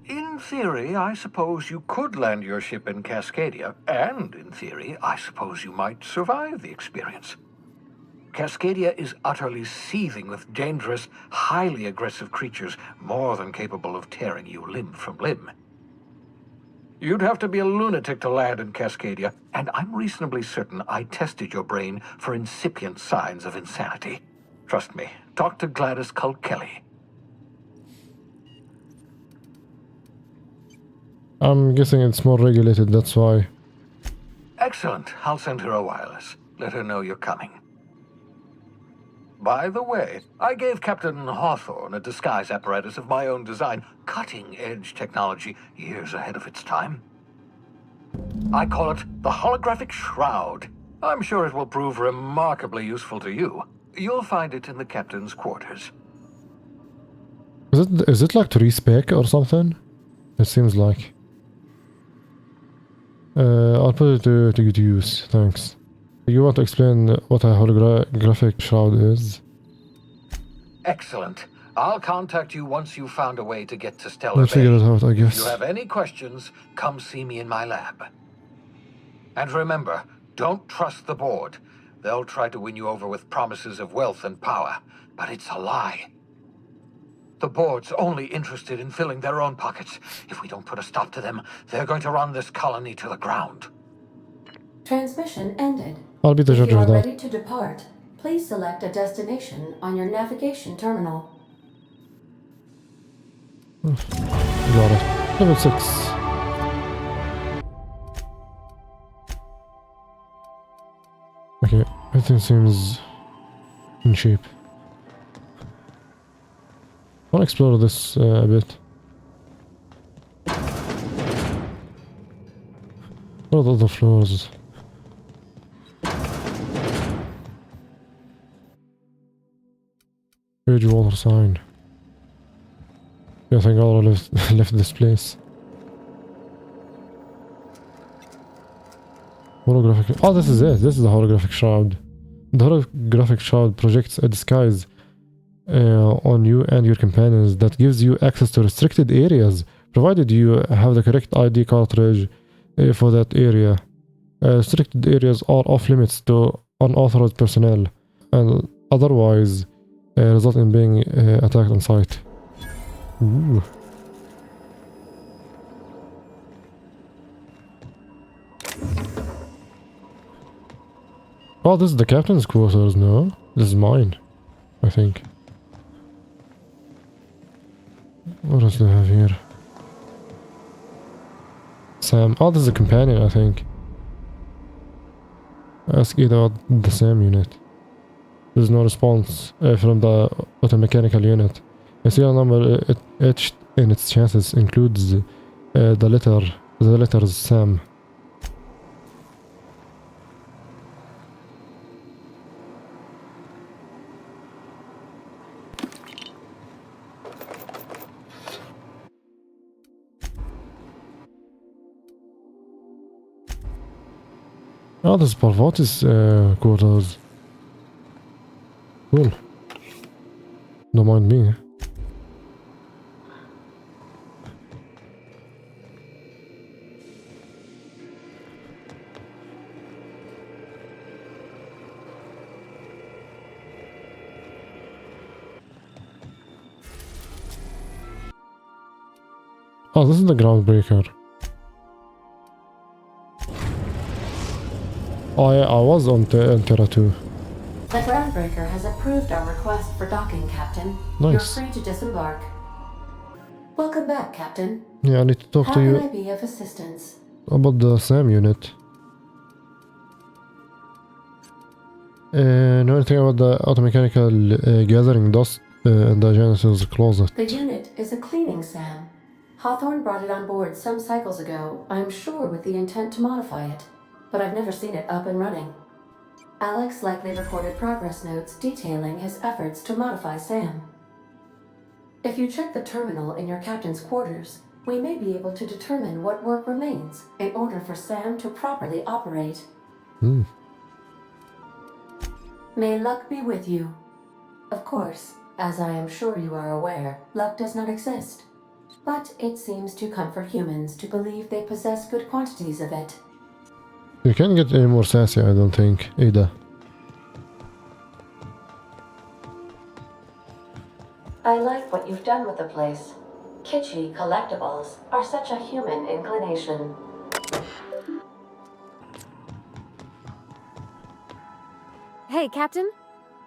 In theory, I suppose you could land your ship in Cascadia, and in theory, I suppose you might survive the experience. Cascadia is utterly seething with dangerous, highly aggressive creatures, more than capable of tearing you limb from limb. You'd have to be a lunatic to land in Cascadia, and I'm reasonably certain I tested your brain for incipient signs of insanity. Trust me, talk to Gladys Kelly. I'm guessing it's more regulated, that's why. Excellent. I'll send her a wireless. Let her know you're coming. By the way, I gave Captain Hawthorne a disguise apparatus of my own design, cutting-edge technology, years ahead of its time. I call it the Holographic Shroud. I'm sure it will prove remarkably useful to you. You'll find it in the captain's quarters. Is it like to respec or something? It seems like. I'll put it to good use, thanks. You want to explain what a holographic shroud is? Excellent. I'll contact you once you've found a way to get to Stellar We'll Bay. figure it out, I guess. If you have any questions, come see me in my lab. And remember, don't trust the board. They'll try to win you over with promises of wealth and power, but it's a lie. The board's only interested in filling their own pockets. If we don't put a stop to them, they're going to run this colony to the ground. Transmission ended. I'll be the judge If you of are that. ready to depart, please select a destination on your navigation terminal. Got it. Level 6. Okay, everything seems fucking cheap. I wanna explore this a bit. What are the other floors? Huge water sign. Yeah, I think I already left this place. Holographic. Oh, this is it. This is the holographic shroud. The holographic shroud projects a disguise on you and your companions that gives you access to restricted areas, provided you have the correct ID cartridge for that area. Restricted areas are off limits to unauthorized personnel, and otherwise result in being attacked on sight. Ooh. Oh, this is the captain's quarters, no? This is mine, I think. What else do I have here? Sam. Oh, this is a companion, I think. Ask either about the Sam unit. There's no response from the automechanical unit. A serial number etched in its chassis includes the letters Sam. Oh, this is Parvati's quarters. Cool. Don't mind me. Oh, this is the groundbreaker. Oh yeah, I was on Terra 2. The groundbreaker has approved our request for docking, Captain. Nice. You're free to disembark. Welcome back, Captain. Yeah, I need to talk How to you can I be of assistance? about the SAM unit. Know anything about the automechanical gathering dust in the janitor's closet? The unit is a cleaning SAM. Hawthorne brought it on board some cycles ago, I'm sure with the intent to modify it. But I've never seen it up and running. Alex likely recorded progress notes detailing his efforts to modify Sam. If you check the terminal in your captain's quarters, we may be able to determine what work remains in order for Sam to properly operate. May luck be with you. Of course, as I am sure you are aware, luck does not exist. But it seems to comfort humans to believe they possess good quantities of it. You can't get any more sassy, I don't think, Ada. I like what you've done with the place. Kitschy collectibles are such a human inclination. Hey, Captain.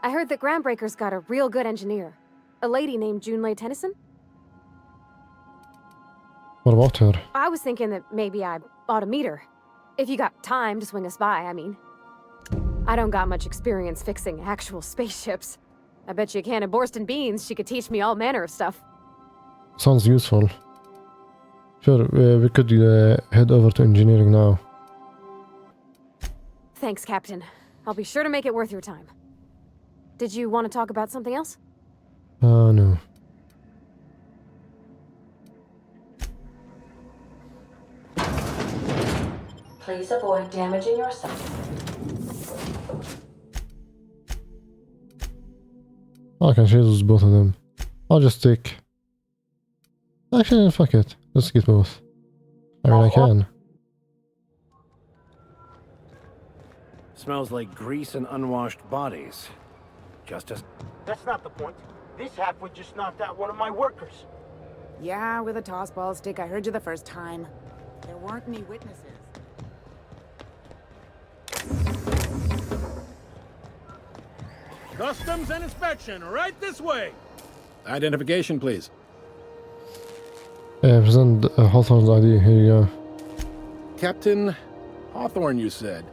I heard that Groundbreaker's got a real good engineer. A lady named Junlei Tennyson. What about her? I was thinking that maybe I ought to meet her. If you got time to swing us by, I mean. I don't got much experience fixing actual spaceships. I bet you a can of Borston beans she could teach me all manner of stuff. Sounds useful. Sure, we could head over to engineering now. Thanks, Captain. I'll be sure to make it worth your time. Did you want to talk about something else? No. Please avoid damaging yourself. I can choose both of them. I'll just take... Actually, fuck it. Let's get both. I mean, I can. Smells like grease and unwashed bodies. Justice? That's not the point. This halfwit just knocked out one of my workers. Yeah, with a tossball stick. I heard you the first time. There weren't any witnesses. Customs and inspection, right this way. Identification, please. Present Hawthorne's ID. Here you go. Captain Hawthorne, you said.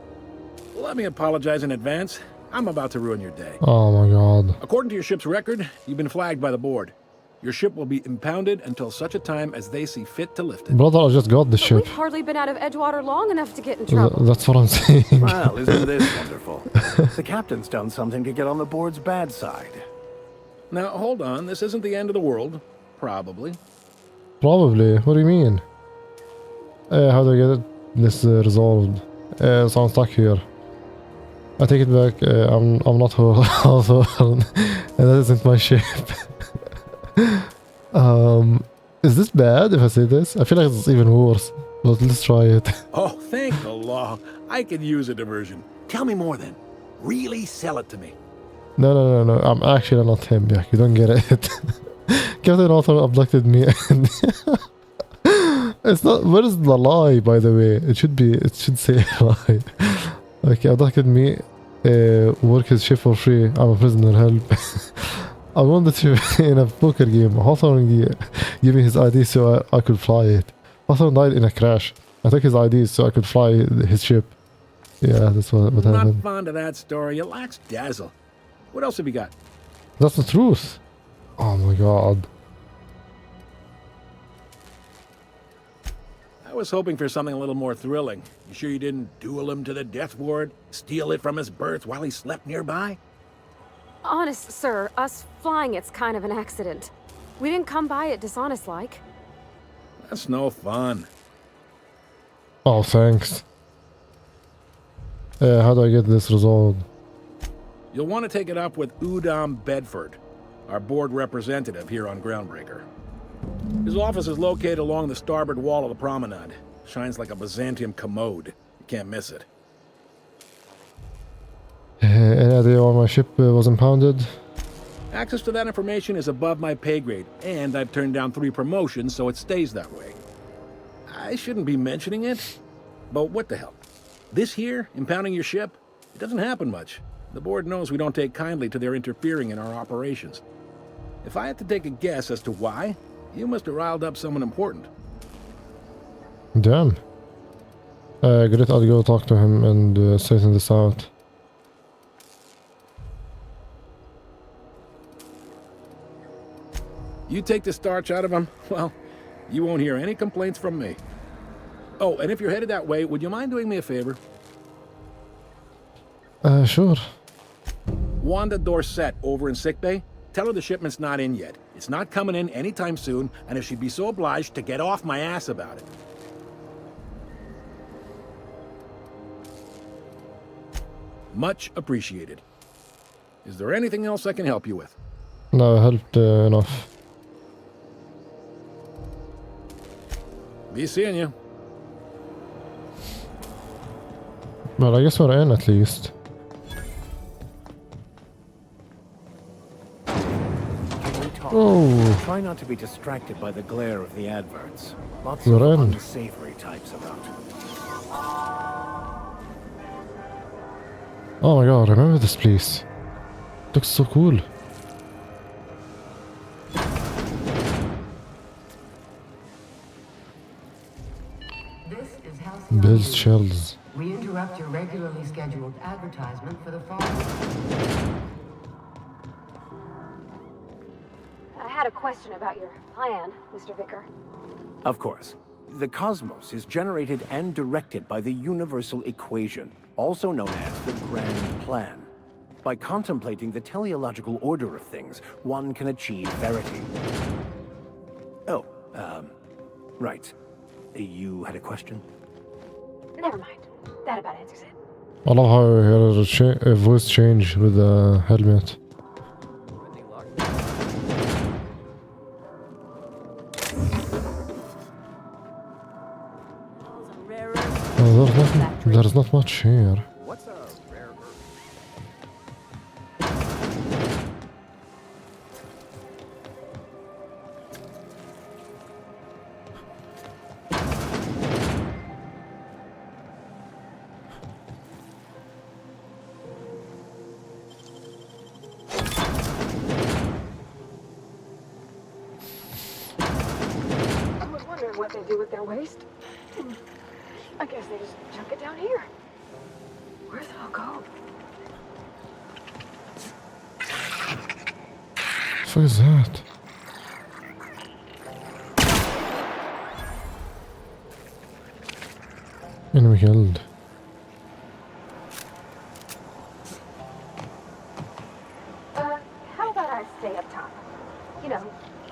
Let me apologize in advance. I'm about to ruin your day. Oh my god. According to your ship's record, you've been flagged by the board. Your ship will be impounded until such a time as they see fit to lift it. Brother, I just got the ship. We've hardly been out of Edgewater long enough to get in trouble. That's what I'm saying. Well, isn't this wonderful? The captain's done something to get on the board's bad side. Now, hold on. This isn't the end of the world. Probably. Probably. What do you mean? How do I get this resolved? So I'm stuck here. I take it back. I'm not Hawthorne. And that isn't my ship. Is this bad if I say this? I feel like it's even worse. But let's try it. Oh, thank the law. I could use a diversion. Tell me more then. Really sell it to me. No. I'm actually not him, Jack. You don't get it. Captain Hawthorne abducted me and it's not. Where is the lie, by the way? It should say a lie. Okay, abducted me. Work his ship for free. I'm a prisoner. Help. I won the ship in a poker game. Hawthorne gave me his ID so I could fly it. Hawthorne died in a crash. I took his ID so I could fly his ship. Yeah, that's what happened. Not fond of that story. It lacks dazzle. What else have you got? That's the truth. Oh my god. I was hoping for something a little more thrilling. You sure you didn't duel him to the death ward? Steal it from his berth while he slept nearby? Honest, sir, us flying it's kind of an accident. We didn't come by it dishonest-like. That's no fun. Oh, thanks. How do I get this resolved? You'll want to take it up with Udom Bedford, our board representative here on Groundbreaker. His office is located along the starboard wall of the promenade. Shines like a Byzantium commode. You can't miss it. Any idea why my ship was impounded? Access to that information is above my pay grade, and I've turned down 3 promotions, so it stays that way. I shouldn't be mentioning it, but what the hell? This here, impounding your ship, it doesn't happen much. The board knows we don't take kindly to their interfering in our operations. If I had to take a guess as to why, you must have riled up someone important. Damn. Great, I'll go talk to him and straighten this out. You take the starch out of him, well, you won't hear any complaints from me. Oh, and if you're headed that way, would you mind doing me a favor? Sure. Wanda Dorset over in sickbay, tell her the shipment's not in yet. It's not coming in anytime soon, and if she'd be so obliged to get off my ass about it. Much appreciated. Is there anything else I can help you with? No, I helped enough. Be seeing you. Well, I guess we're in at least. Oh. Try not to be distracted by the glare of the adverts. Lots We're of in. unsavory types about. Oh my god, remember this place. Looks so cool. Build shells. We interrupt your regularly scheduled advertisement for the following. I had a question about your plan, Mr. Vicar. Of course. The cosmos is generated and directed by the universal equation, also known as the Grand Plan. By contemplating the teleological order of things, one can achieve verity. Oh, right. You had a question? Never mind. That about answers it. I love how he had a voice change with the helmet. Oh, there's not much here. What's a rare I was wondering what they do with their waste. I guess they just chuck it down here. Where's it all go? fuck is that? Enemy killed. How about I stay up top? You know,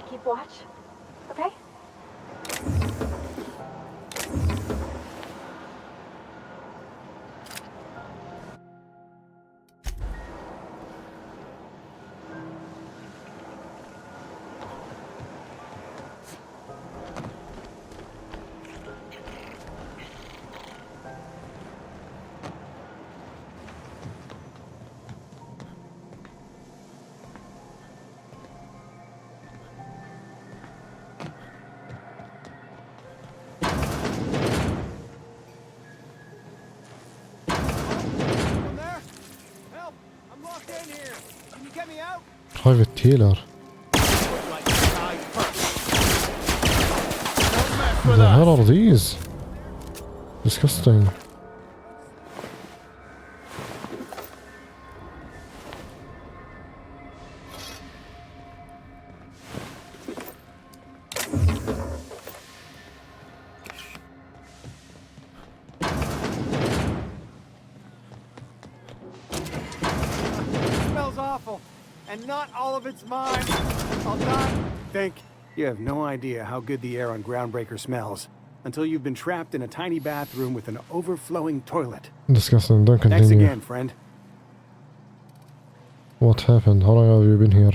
keep watch, okay? Private Taylor. What the hell are these? Disgusting. Smells awful, and not all of it's mine. I'll die. Think. You have no idea how good the air on Groundbreaker smells until you've been trapped in a tiny bathroom with an overflowing toilet. Disgusting. Don't continue. Thanks again, friend. What happened? How long have you been here?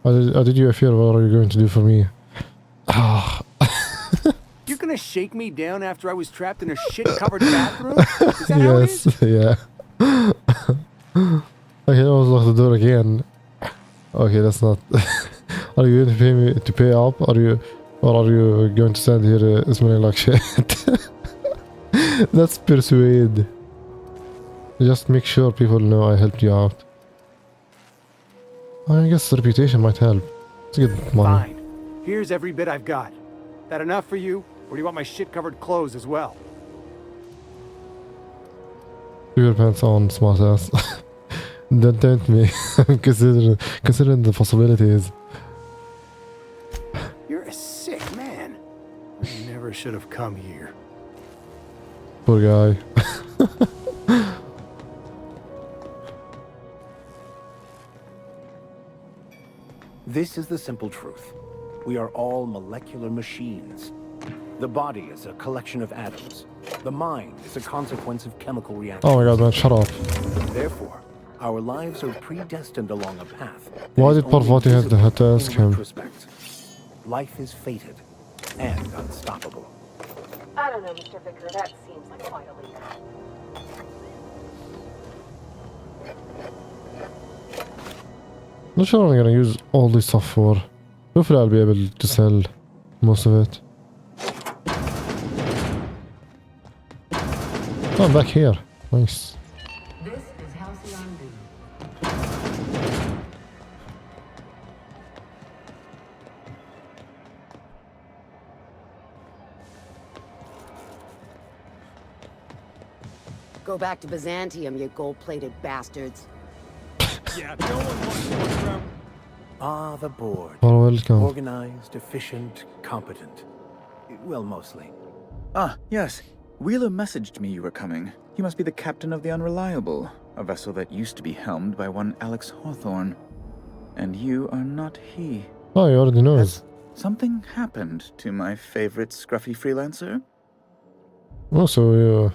I did you a favor. What are you going to do for me? Ah. You're gonna shake me down after I was trapped in a shit-covered bathroom? Is that how it is? Yes, yeah. Okay, I was lock the door again. Okay, that's not. Are you going to pay me to pay up? Or are you going to stand here smelling like shit? That's persuade. Just make sure people know I helped you out. I guess reputation might help. It's good money. Fine. Here's every bit I've got. That enough for you? Or do you want my shit-covered clothes as well? Keep your pants on, smart ass. Don't tempt me. Considering the possibilities. You're a sick man. I never should have come here. Poor guy. This is the simple truth. We are all molecular machines. The body is a collection of atoms. The mind is a consequence of chemical reactions. Oh my god, man, shut up. Therefore, our lives are predestined along a path. Why did Parvati have to ask him? Life is fated and unstoppable. I don't know, Mr. Vicar. That seems like quite a leap. Not sure I'm gonna use all this stuff for. Hopefully I'll be able to sell most of it. Oh, I'm back here. Nice. This is Halcyon B. Go back to Byzantium, you gold-plated bastards. Yeah, no one wants to work around. Ah, the board. Oh, welcome. Organized, efficient, competent. Well, mostly. Ah, yes. Wheeler messaged me you were coming. He must be the captain of the Unreliable, a vessel that used to be helmed by one Alex Hawthorne. And you are not he. Oh, you already know. Has something happened to my favorite scruffy freelancer? Also,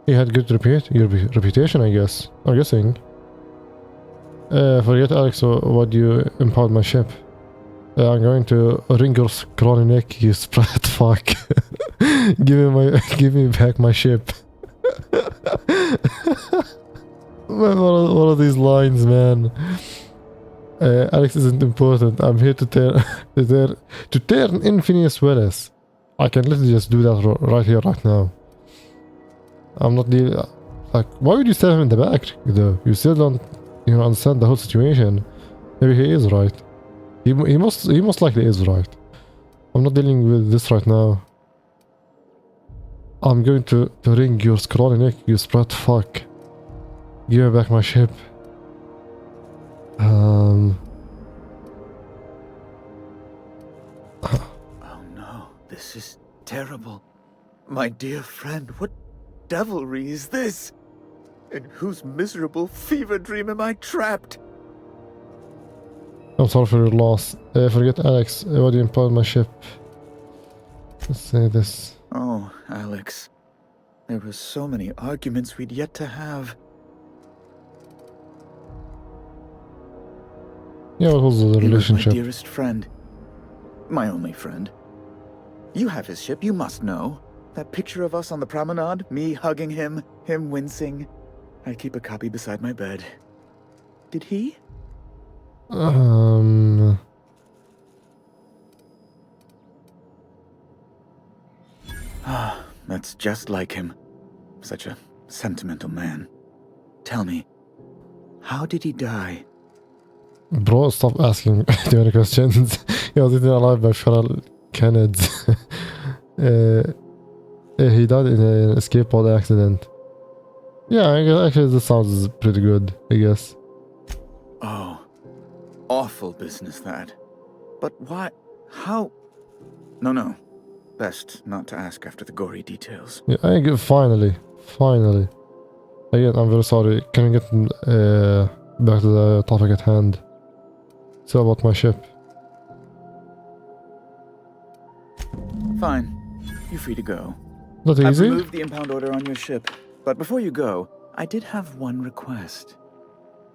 he had good reputation, I guess. I'm guessing. Forget Alex, what do you impound my ship? I'm going to wring your scrawny neck, you sprat fuck. Give me back my ship. Man, what are these lines, man? Alex isn't important. I'm here to turn Infinius Willis. I can literally just do that right here, right now. I'm not dealing. Like, why would you stab him in the back, though? You still don't, understand the whole situation. Maybe he is right. He most likely is right. I'm not dealing with this right now. I'm going to wring your scrawny neck, you sprat fuck. Give me back my ship. Oh no, this is terrible. My dear friend, what devilry is this? In whose miserable fever dream am I trapped? I'm sorry for your loss. Forget Alex. Why do you impound my ship? Let's say this. Oh, Alex. There were so many arguments we'd yet to have. Yeah, what was the He was relationship? my dearest friend. My only friend. You have his ship, you must know. That picture of us on the promenade, me hugging him, him wincing. I keep a copy beside my bed. Did he? Ah, that's just like him. Such a sentimental man. Tell me, how did he die? Bro, stop asking too many questions. He was eaten alive by feral canids. He died in an escape pod accident. Yeah, actually this sounds pretty good, I guess. Oh, awful business that. But why? How? No. Best not to ask after the gory details. Yeah, finally. Again, I'm very sorry. Can we get back to the topic at hand? So about my ship. Fine. You're free to go. Not I've easy? removed the impound order on your ship. But before you go, I did have one request.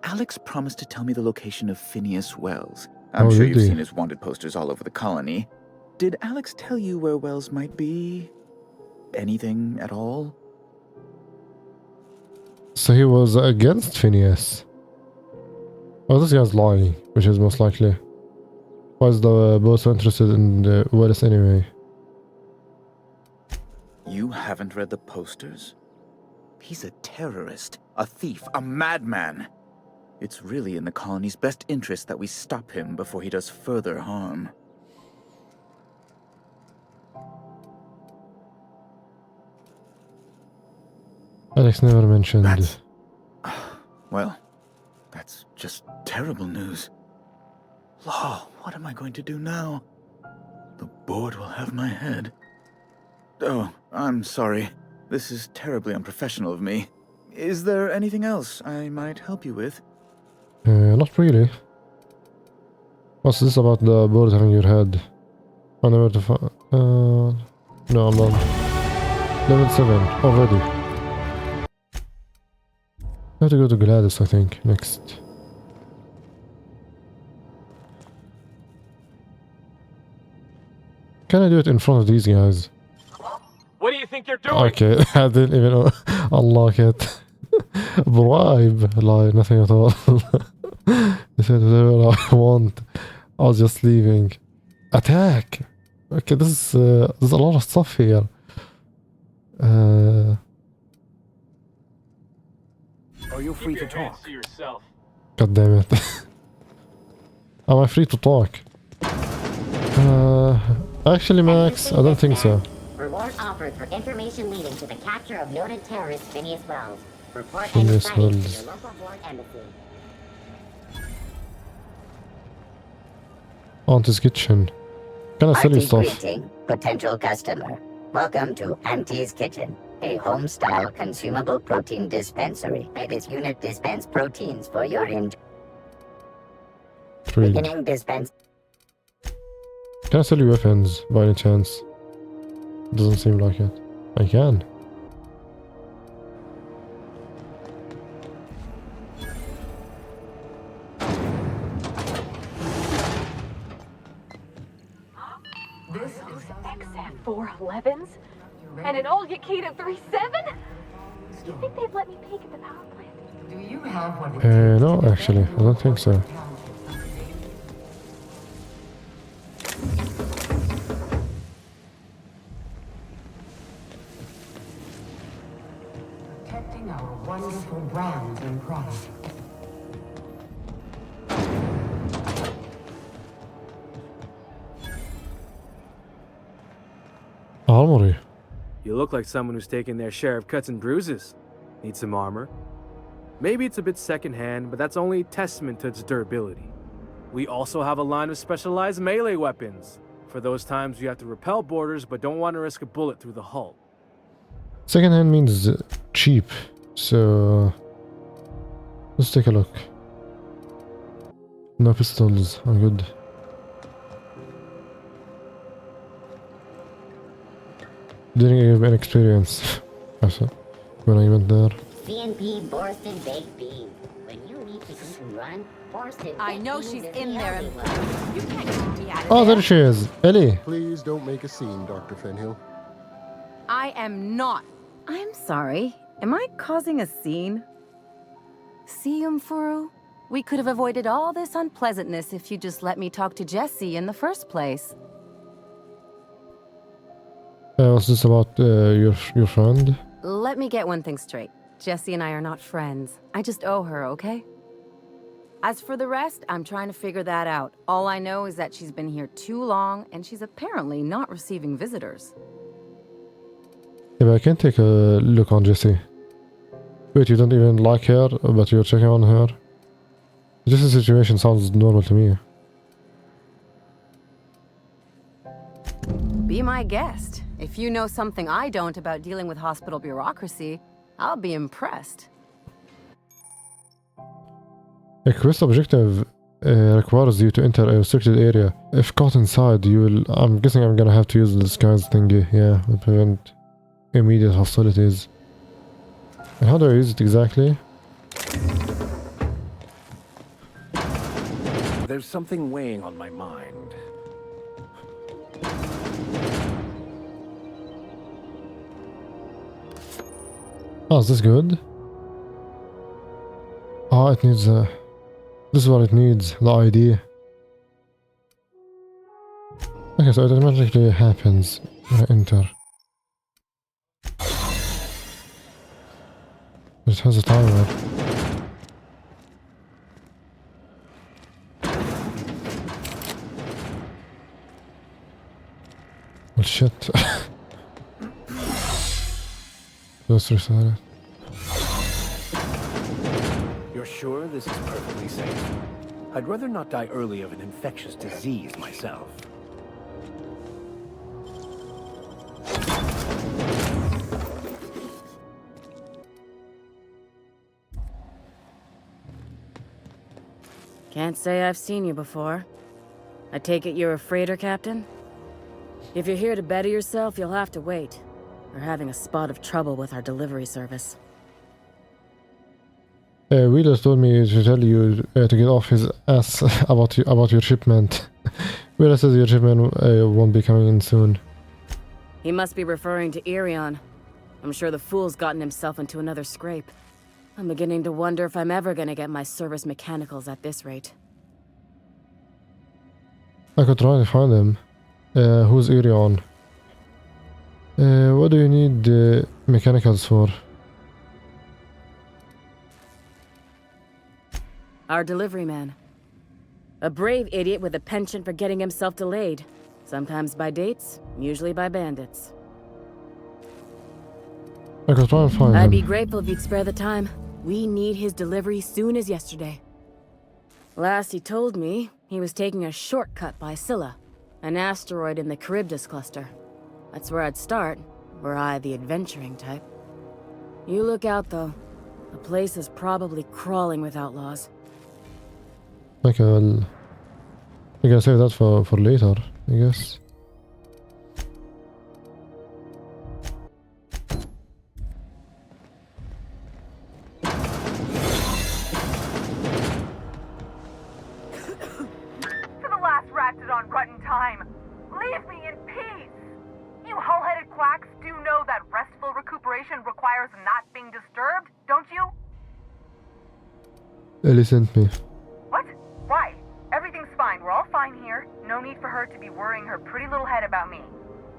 Alex promised to tell me the location of Phineas Wells. I'm sure you've seen his wanted posters all over the colony. Did Alex tell you where Wells might be? Anything at all? So he was against Phineas. Oh, this guy's lying, which is most likely. Why is the boss so interested in Wells anyway? You haven't read the posters? He's a terrorist, a thief, a madman. It's really in the colony's best interest that we stop him before he does further harm. Alex never mentioned. Well, that's just terrible news. Law, what am I going to do now? The board will have my head. Oh, I'm sorry. This is terribly unprofessional of me. Is there anything else I might help you with? Not really. What's this about the board having your head? I never to find. No, I'm done. Level 7 already. I have to go to Gladys, I think, next. Can I do it in front of these guys? What do you think you're doing? Okay, I didn't even unlock it. Bribe, like nothing at all. They said whatever I want. I was just leaving. Attack. Okay, this is there's a lot of stuff here. Are you free to talk? God damn it. Am I free to talk? Actually, Max, I don't think so. Reward offered for information leading to the capture of noted terrorist Phineas Wells. Report Phineas and signing to Wells. your local board embassy. Auntie's Kitchen. Can I sell you stuff? Greeting, potential customer. Welcome to Auntie's Kitchen, a home-style consumable protein dispensary. May this unit dispense proteins for your beginning dispense. Can I sell you weapons by any chance? Doesn't seem like it. I can. This is XF411s? And an old Yakita 37? Do you think they'd let me peek at the power plant? Do you have what No, actually, I don't think so. Protecting our wonderful brands and products. Armory. You look like someone who's taken their share of cuts and bruises. Need some armor? Maybe it's a bit secondhand, but that's only a testament to its durability. We also have a line of specialized melee weapons, for those times you have to repel boarders but don't want to risk a bullet through the hull. Secondhand means cheap, so let's take a look. No pistols, I'm good. Didn't give an experience when I went there. CNP Borsted Baked Bean. When you need to eat and run, Borsted I Baked know Beans she's is in the there. only one. You can't keep me out of Oh, there. there she is, Ellie. Please don't make a scene, Dr. Fenhill. I am not. I'm sorry. Am I causing a scene? See, Furu? We could have avoided all this unpleasantness if you just let me talk to Jesse in the first place. Was this about your friend? Let me get one thing straight. Jesse and I are not friends. I just owe her, okay? As for the rest, I'm trying to figure that out. All I know is that she's been here too long, and she's apparently not receiving visitors. Yeah, but I can take a look on Jessie. Wait, you don't even like her, but you're checking on her? Jesse's situation sounds normal to me. Be my guest. If you know something I don't about dealing with hospital bureaucracy, I'll be impressed. A quest objective requires you to enter a restricted area. If caught inside, you will... I'm guessing I'm gonna have to use the disguise thingy, yeah, to prevent immediate hostilities. And how do I use it exactly? There's something weighing on my mind. Oh, is this good? Oh, it needs a... This is what it needs, the ID. Okay, so it automatically happens when I enter. It has a timer. Well, shit. Let's reset it. You're sure this is perfectly safe? I'd rather not die early of an infectious disease myself. Can't say I've seen you before. I take it you're a freighter captain? If you're here to better yourself, you'll have to wait. We're having a spot of trouble with our delivery service. Wheeler told me to tell you to get off his ass about your shipment. Wheeler says your shipment won't be coming in soon. He must be referring to Irion. I'm sure the fool's gotten himself into another scrape. I'm beginning to wonder if I'm ever gonna get my service mechanicals at this rate. I could try to find him. Who's Irion? What do you need mechanicals for? Our delivery man. A brave idiot with a penchant for getting himself delayed. Sometimes by dates, usually by bandits. I could try and find him. I'd be grateful if you'd spare the time. We need his delivery soon as yesterday. Last he told me, he was taking a shortcut by Scylla, an asteroid in the Charybdis cluster. That's where I'd start, were I the adventuring type. You look out, though. The place is probably crawling with outlaws. Okay, well, I can save that for later, I guess. For the last ratted on rotten time, leave me in peace! You hull-headed quacks do know that restful recuperation requires not being disturbed, don't you? Ellie sent me. What? Why? Everything's fine. We're all fine here. No need for her to be worrying her pretty little head about me.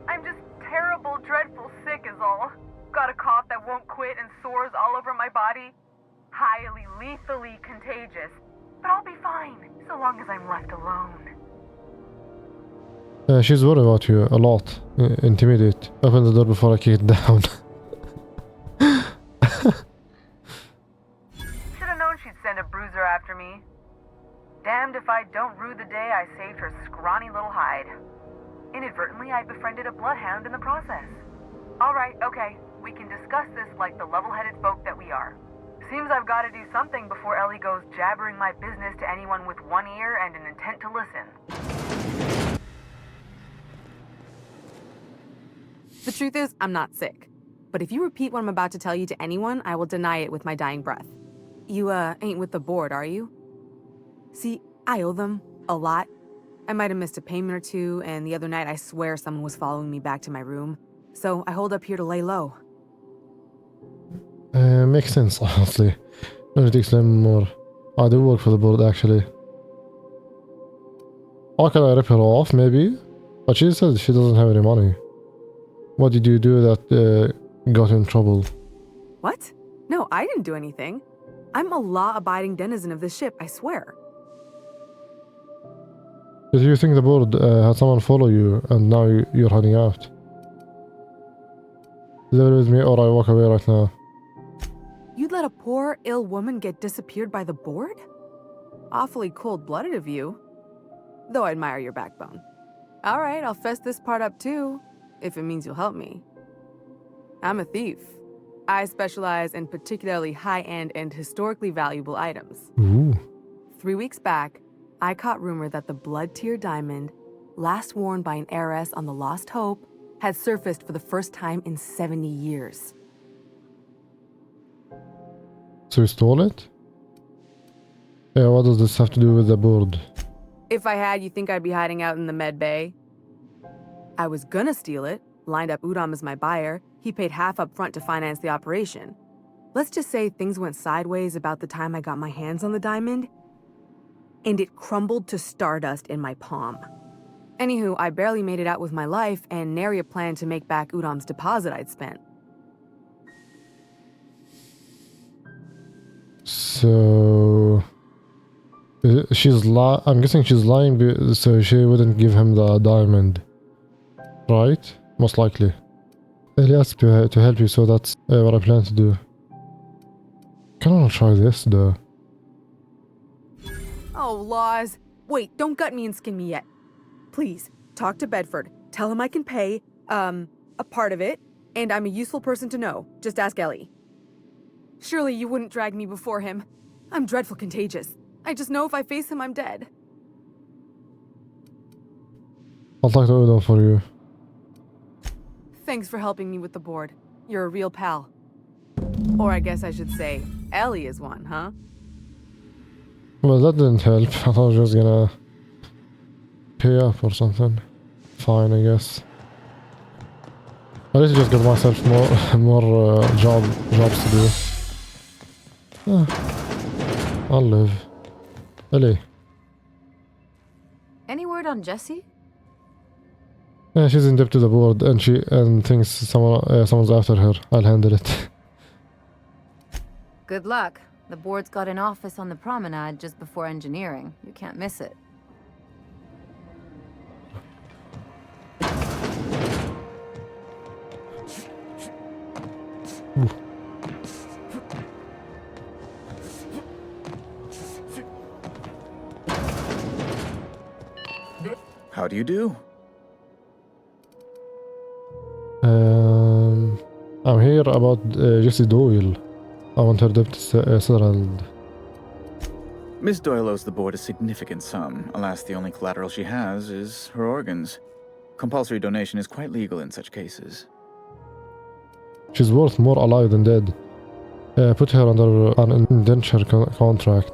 I'm just terrible, dreadful sick is all. Got a cough that won't quit and sores all over my body. Highly, lethally contagious. But I'll be fine, so long as I'm left alone. She's worried about you a lot. Intimidate. Open the door before I kick it down. inadvertently I befriended a bloodhound in the process. Alright, okay. We can discuss this like the level-headed folk that we are. Seems I've got to do something before Ellie goes jabbering my business to anyone with one ear and an intent to listen. The truth is, I'm not sick. But if you repeat what I'm about to tell you to anyone, I will deny it with my dying breath. You, ain't with the board, are you? See, I owe them a lot. I might have missed a payment or two, and the other night I swear someone was following me back to my room. So I hold up here to lay low. Makes sense, honestly. Don't need to explain more. I do work for the board, actually. Or can I rip her off, maybe? But she said she doesn't have any money. What did you do that got in trouble? What? No, I didn't do anything. I'm a law-abiding denizen of this ship, I swear. Did you think the board had someone follow you and now you're hiding out? Live with me or I walk away right now. You'd let a poor, ill woman get disappeared by the board? Awfully cold-blooded of you. Though I admire your backbone. All right, I'll fess this part up too, if it means you'll help me. I'm a thief. I specialize in particularly high-end and historically valuable items. Ooh. 3 weeks back, I caught rumor that the blood-tier diamond, last worn by an heiress on the Lost Hope, had surfaced for the first time in 70 years. So you stole it? Yeah, what does this have to do with the board? If I had, you think I'd be hiding out in the med bay? I was gonna steal it, lined up Udom as my buyer. He paid half up front to finance the operation. Let's just say things went sideways about the time I got my hands on the diamond, and it crumbled to stardust in my palm. Anywho, I barely made it out with my life, and nary a plan to make back Udom's deposit I'd spent. So... I'm guessing she's lying so she wouldn't give him the diamond. Right? Most likely. Ellie asked to help you, so that's what I plan to do. Can I try this, though? Oh, laws. Wait, don't gut me and skin me yet. Please, talk to Bedford. Tell him I can pay, a part of it, and I'm a useful person to know. Just ask Ellie. Surely you wouldn't drag me before him. I'm dreadful contagious. I just know if I face him, I'm dead. I'll talk to Udom for you. Thanks for helping me with the board. You're a real pal. Or I guess I should say, Ellie is one, huh? Well, that didn't help. I thought I was just gonna pay up or something. Fine, I guess. I need to just get myself more jobs to do. I'll live. Ellie. Any word on Jessie? Yeah, she's in debt to the board and thinks someone's after her. I'll handle it. Good luck. The board's got an office on the promenade just before engineering. You can't miss it. Ooh. How do you do? I'm here about Jessie Doyle. I want her debt settled. Miss Doyle owes the board a significant sum. Alas, the only collateral she has is her organs. Compulsory donation is quite legal in such cases. She's worth more alive than dead. Put her under an indenture contract.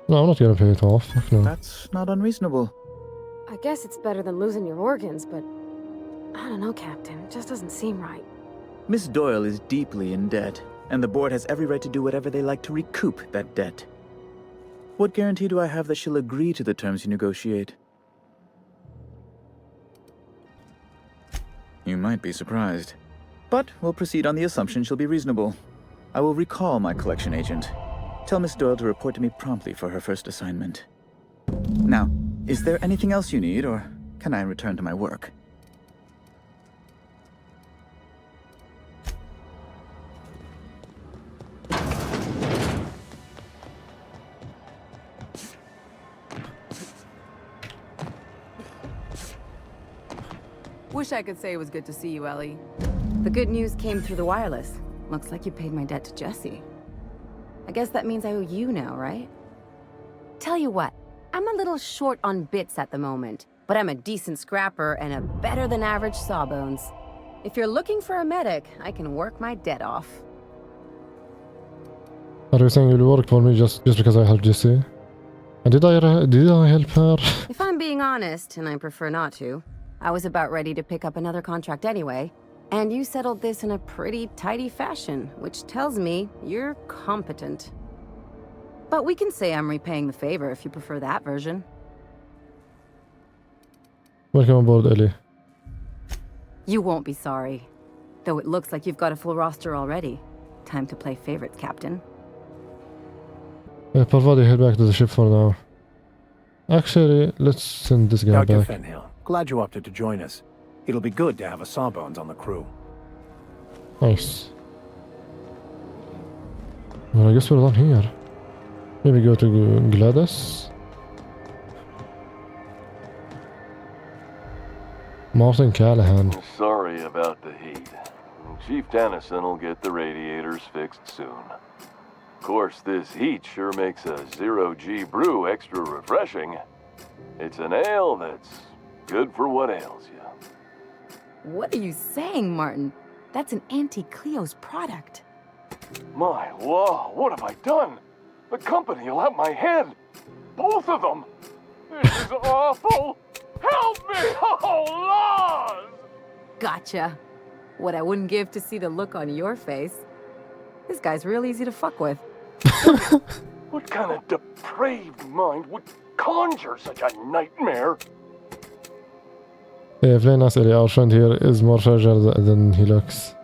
No, I'm not gonna pay it off. Fuck no. That's not unreasonable. I guess it's better than losing your organs, but I don't know, Captain. It just doesn't seem right. Miss Doyle is deeply in debt, and the board has every right to do whatever they like to recoup that debt. What guarantee do I have that she'll agree to the terms you negotiate? You might be surprised. But we'll proceed on the assumption she'll be reasonable. I will recall my collection agent. Tell Miss Doyle to report to me promptly for her first assignment. Now, is there anything else you need, or can I return to my work? Wish I could say it was good to see you, Ellie. The good news came through the wireless. Looks like you paid my debt to Jesse. I guess that means I owe you now, right? Tell you what, I'm a little short on bits at the moment, but I'm a decent scrapper and a better-than-average sawbones. If you're looking for a medic, I can work my debt off. Are you saying you'll work for me just because I helped Jesse? And did I help her? If I'm being honest, and I prefer not to, I was about ready to pick up another contract anyway, and you settled this in a pretty tidy fashion, which tells me you're competent. But we can say I'm repaying the favor if you prefer that version. Welcome aboard, Ellie. You won't be sorry. Though it looks like you've got a full roster already. Time to play favorites, Captain. Parvati, head back to the ship for now. Actually, let's send this guy Dr. back. Fenhill, glad you opted to join us. It'll be good to have a Sawbones on the crew. Nice. Well, I guess we're done here. Maybe go to Gladys. Martin Callahan. Sorry about the heat. Chief Dennison will get the radiators fixed soon. Of course, this heat sure makes a zero-G brew extra refreshing. It's an ale that's good for what ails you. What are you saying, Martin? That's an Auntie Cleo's product. My law, what have I done? The company will have my head. Both of them. This is awful. Help me! Oh, Lord! Gotcha. What I wouldn't give to see the look on your face. This guy's real easy to fuck with. What kind of depraved mind would conjure such a nightmare? Yeah, very nice, Ellie. Our friend here is more fragile than he looks.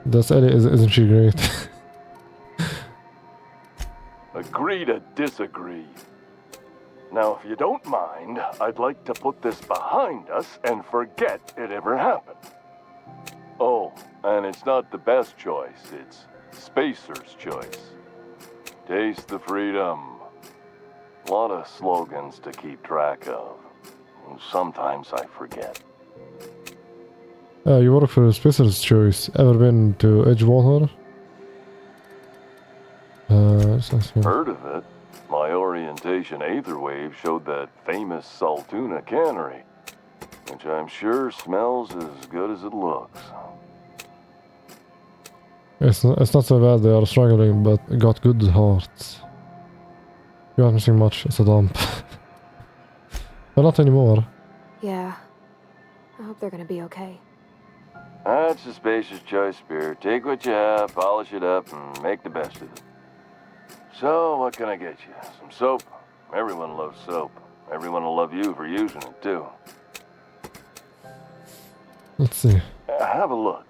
That's Ellie, isn't she great? Agree to disagree. Now, if you don't mind, I'd like to put this behind us and forget it ever happened. Oh, and it's not the best choice, it's Spacer's choice. Taste the freedom. A lot of slogans to keep track of. Sometimes I forget. You work for Spacer's Choice. Ever been to Edgewater? Heard of it? My orientation aetherwave showed that famous Saltuna cannery, which I'm sure smells as good as it looks. It's not so bad. They are struggling, but got good hearts. You aren't missing much. It's a dump. But not anymore. Yeah. I hope they're gonna be okay. That's a Spacer's Choice beer. Take what you have, polish it up, and make the best of it. So, what can I get you? Some soap? Everyone loves soap. Everyone will love you for using it, too. Let's see. Have a look.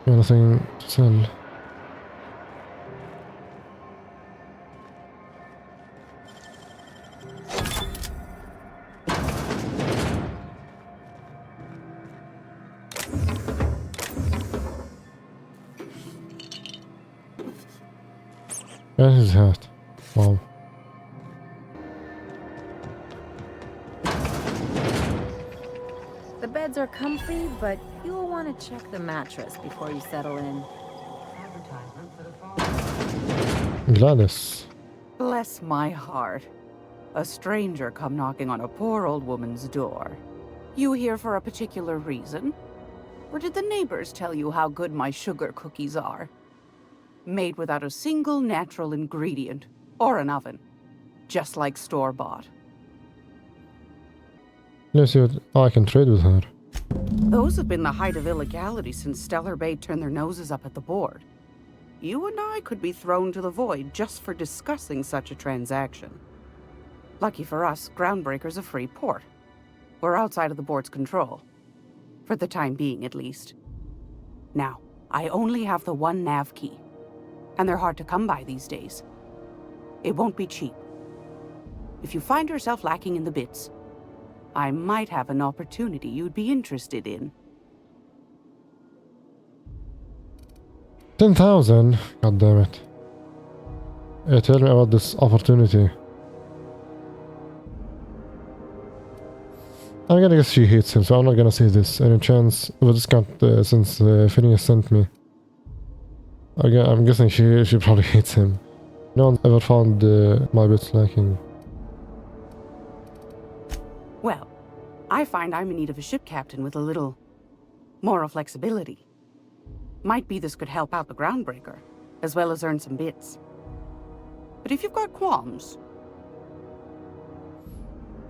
Anything to sell? That's his hat. Wow. The beds are comfy, but you'll want to check the mattress before you settle in. Gladys. Bless my heart. A stranger come knocking on a poor old woman's door. You here for a particular reason? Or did the neighbors tell you how good my sugar cookies are? Made without a single natural ingredient, or an oven. Just like store-bought. Let's see what I can trade with her. Those have been the height of illegality since Stellar Bay turned their noses up at the board. You and I could be thrown to the void just for discussing such a transaction. Lucky for us, Groundbreaker's a free port. We're outside of the board's control. For the time being, at least. Now, I only have the one nav key. And they're hard to come by these days. It won't be cheap. If you find yourself lacking in the bits, I might have an opportunity you'd be interested in. 10,000? God damn it. Tell me about this opportunity. I'm gonna guess she hates him, so I'm not gonna say this. Any chance of a discount since Phineas sent me? I'm guessing she probably hates him. No one ever found my bits lacking. Well, I find I'm in need of a ship captain with a little moral flexibility. Might be this could help out the groundbreaker, as well as earn some bits. But if you've got qualms...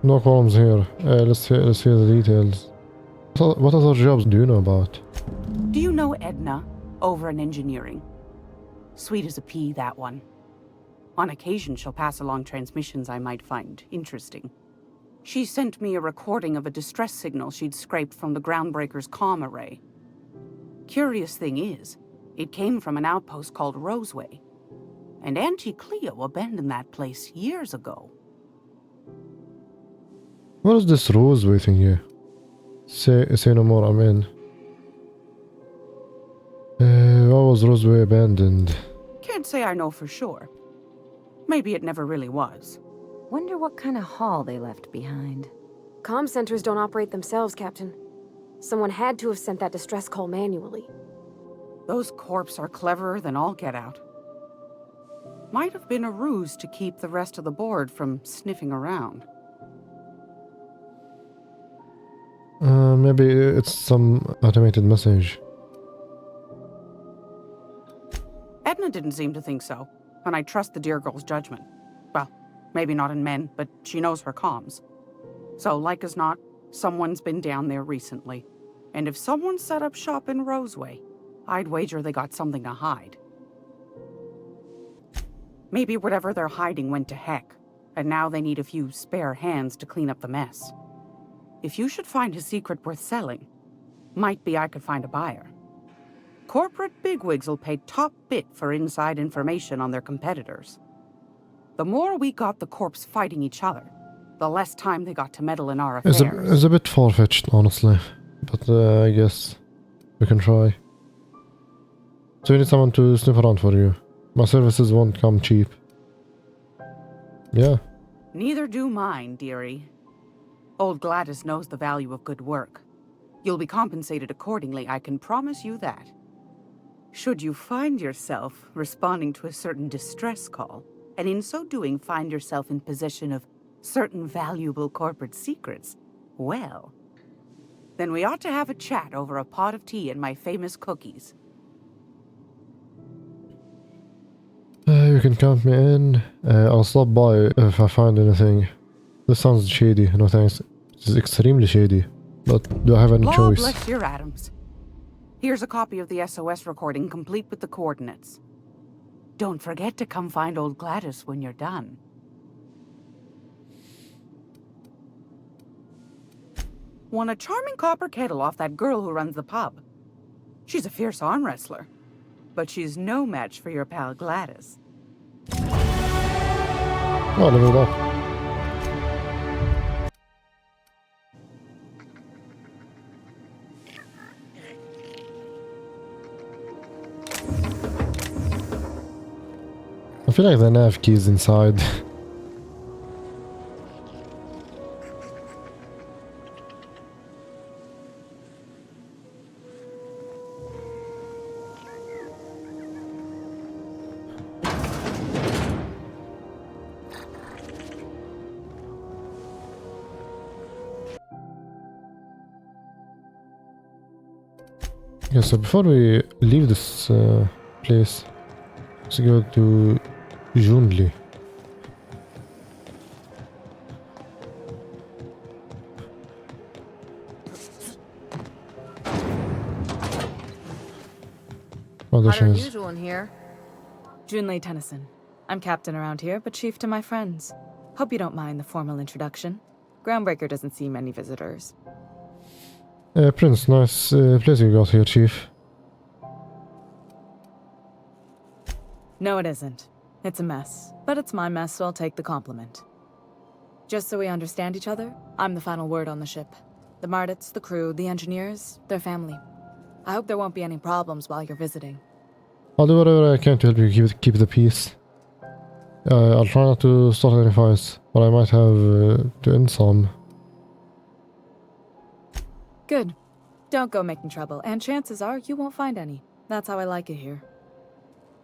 No qualms here. Let's hear the details. What other jobs do you know about? Do you know Edna, over in engineering? Sweet as a pea, that one. On occasion, she'll pass along transmissions I might find interesting. She sent me a recording of a distress signal she'd scraped from the groundbreaker's comm array. Curious thing is, it came from an outpost called Roseway. And Auntie Cleo abandoned that place years ago. What is this Roseway thing here? Say no more, I'm in. Why was Roseway abandoned? Can't say I know for sure. Maybe it never really was. Wonder what kind of haul they left behind. Comm centers don't operate themselves, Captain. Someone had to have sent that distress call manually. Those corps are cleverer than all get out. Might have been a ruse to keep the rest of the board from sniffing around. Maybe it's some automated message. Edna didn't seem to think so, and I trust the dear girl's judgment. Well, maybe not in men, but she knows her comms. So, like as not, someone's been down there recently. And if someone set up shop in Roseway, I'd wager they got something to hide. Maybe whatever they're hiding went to heck, and now they need a few spare hands to clean up the mess. If you should find a secret worth selling, might be I could find a buyer. Corporate bigwigs will pay top bit for inside information on their competitors. The more we got the corps fighting each other, the less time they got to meddle in our affairs. It's a bit far-fetched, honestly. But I guess we can try. So you need someone to sniff around for you. My services won't come cheap. Yeah. Neither do mine, dearie. Old Gladys knows the value of good work. You'll be compensated accordingly, I can promise you that. Should you find yourself responding to a certain distress call, and in so doing find yourself in possession of certain valuable corporate secrets, well, then we ought to have a chat over a pot of tea and my famous cookies. You can count me in. I'll stop by if I find anything. This sounds shady, no thanks. It's extremely shady. But do I have any choice? Bless your atoms. Here's a copy of the SOS recording, complete with the coordinates. Don't forget to come find old Gladys when you're done. Won a charming copper kettle off that girl who runs the pub. She's a fierce arm wrestler, but she's no match for your pal Gladys. Oh, level up. I feel like the nav key is inside. Okay, so before we leave this place, let's go to Junli. Oh, there she Hotter than is. usual in here. Junlei Tennyson. I'm captain around here, but chief to my friends. Hope you don't mind the formal introduction. Groundbreaker doesn't see many visitors. Prince, nice place you got here, Chief. No, it isn't. It's a mess. But it's my mess, so I'll take the compliment. Just so we understand each other, I'm the final word on the ship. The Mardits, the crew, the engineers, their family. I hope there won't be any problems while you're visiting. I'll do whatever I can to help you keep the peace. I'll try not to start any fights, but I might have to end some. Good. Don't go making trouble, and chances are you won't find any. That's how I like it here.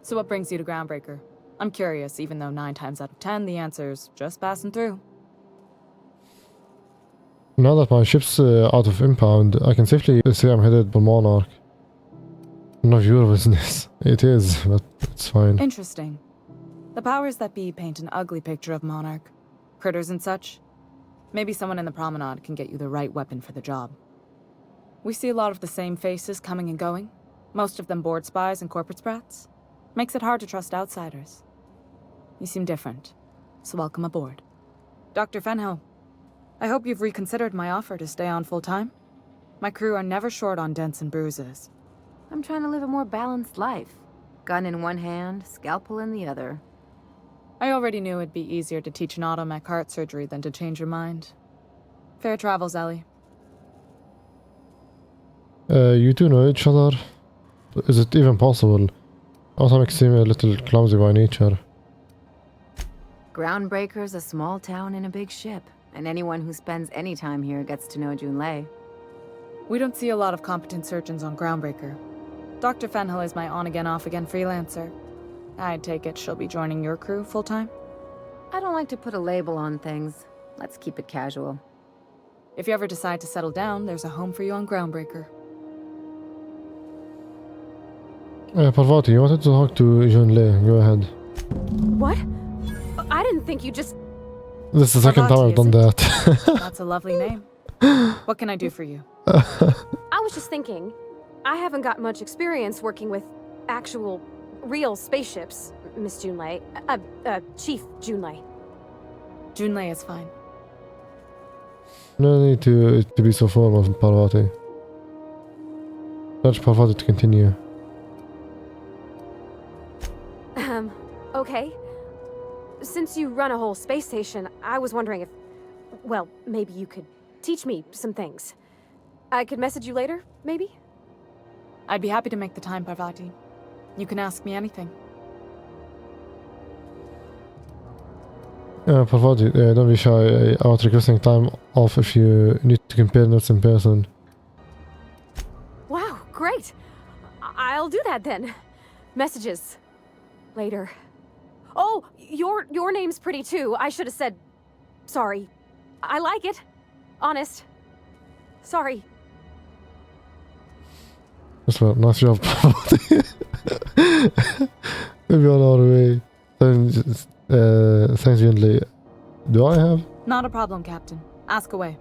So what brings you to Groundbreaker? I'm curious, even though 9 times out of 10 the answer's just passing through. Now that my ship's out of impound, I can safely say I'm headed for Monarch. None of your business. It is, but it's fine. Interesting. The powers that be paint an ugly picture of Monarch. Critters and such. Maybe someone in the promenade can get you the right weapon for the job. We see a lot of the same faces coming and going. Most of them board spies and corporate sprats. Makes it hard to trust outsiders. You seem different, so welcome aboard. Dr. Fenhill, I hope you've reconsidered my offer to stay on full-time. My crew are never short on dents and bruises. I'm trying to live a more balanced life. Gun in one hand, scalpel in the other. I already knew it'd be easier to teach an automech heart surgery than to change your mind. Fair travels, Ellie. You two know each other? Is it even possible? Atomic seem a little clumsy by nature. Groundbreaker's a small town in a big ship, and anyone who spends any time here gets to know Junlei. We don't see a lot of competent surgeons on Groundbreaker. Dr. Fenhill is my on-again, off-again freelancer. I take it she'll be joining your crew full-time? I don't like to put a label on things. Let's keep it casual. If you ever decide to settle down, there's a home for you on Groundbreaker. Parvati, you wanted to talk to Junlei. Go ahead. What? I didn't think you just... This is the second time I've done that. That's a lovely name. What can I do for you? I was just thinking, I haven't got much experience working with actual, real spaceships, Miss Junlei. Chief Junlei. Junlei is fine. No need to be so formal, Parvati. Urge Parvati to continue. Okay. Since you run a whole space station, I was wondering if... Well, maybe you could teach me some things. I could message you later, maybe? I'd be happy to make the time, Parvati. You can ask me anything. Parvati, don't be shy about requesting time off if you need to compare notes in person. Wow, great! I'll do that then. Messages. Later. Oh, your name's pretty too. I should have said... Sorry. I like it. Honest. Sorry. That's well, nice job, Parvati. Maybe on our way. Thanks, Junlei. Do I have? Not a problem, Captain. Ask away.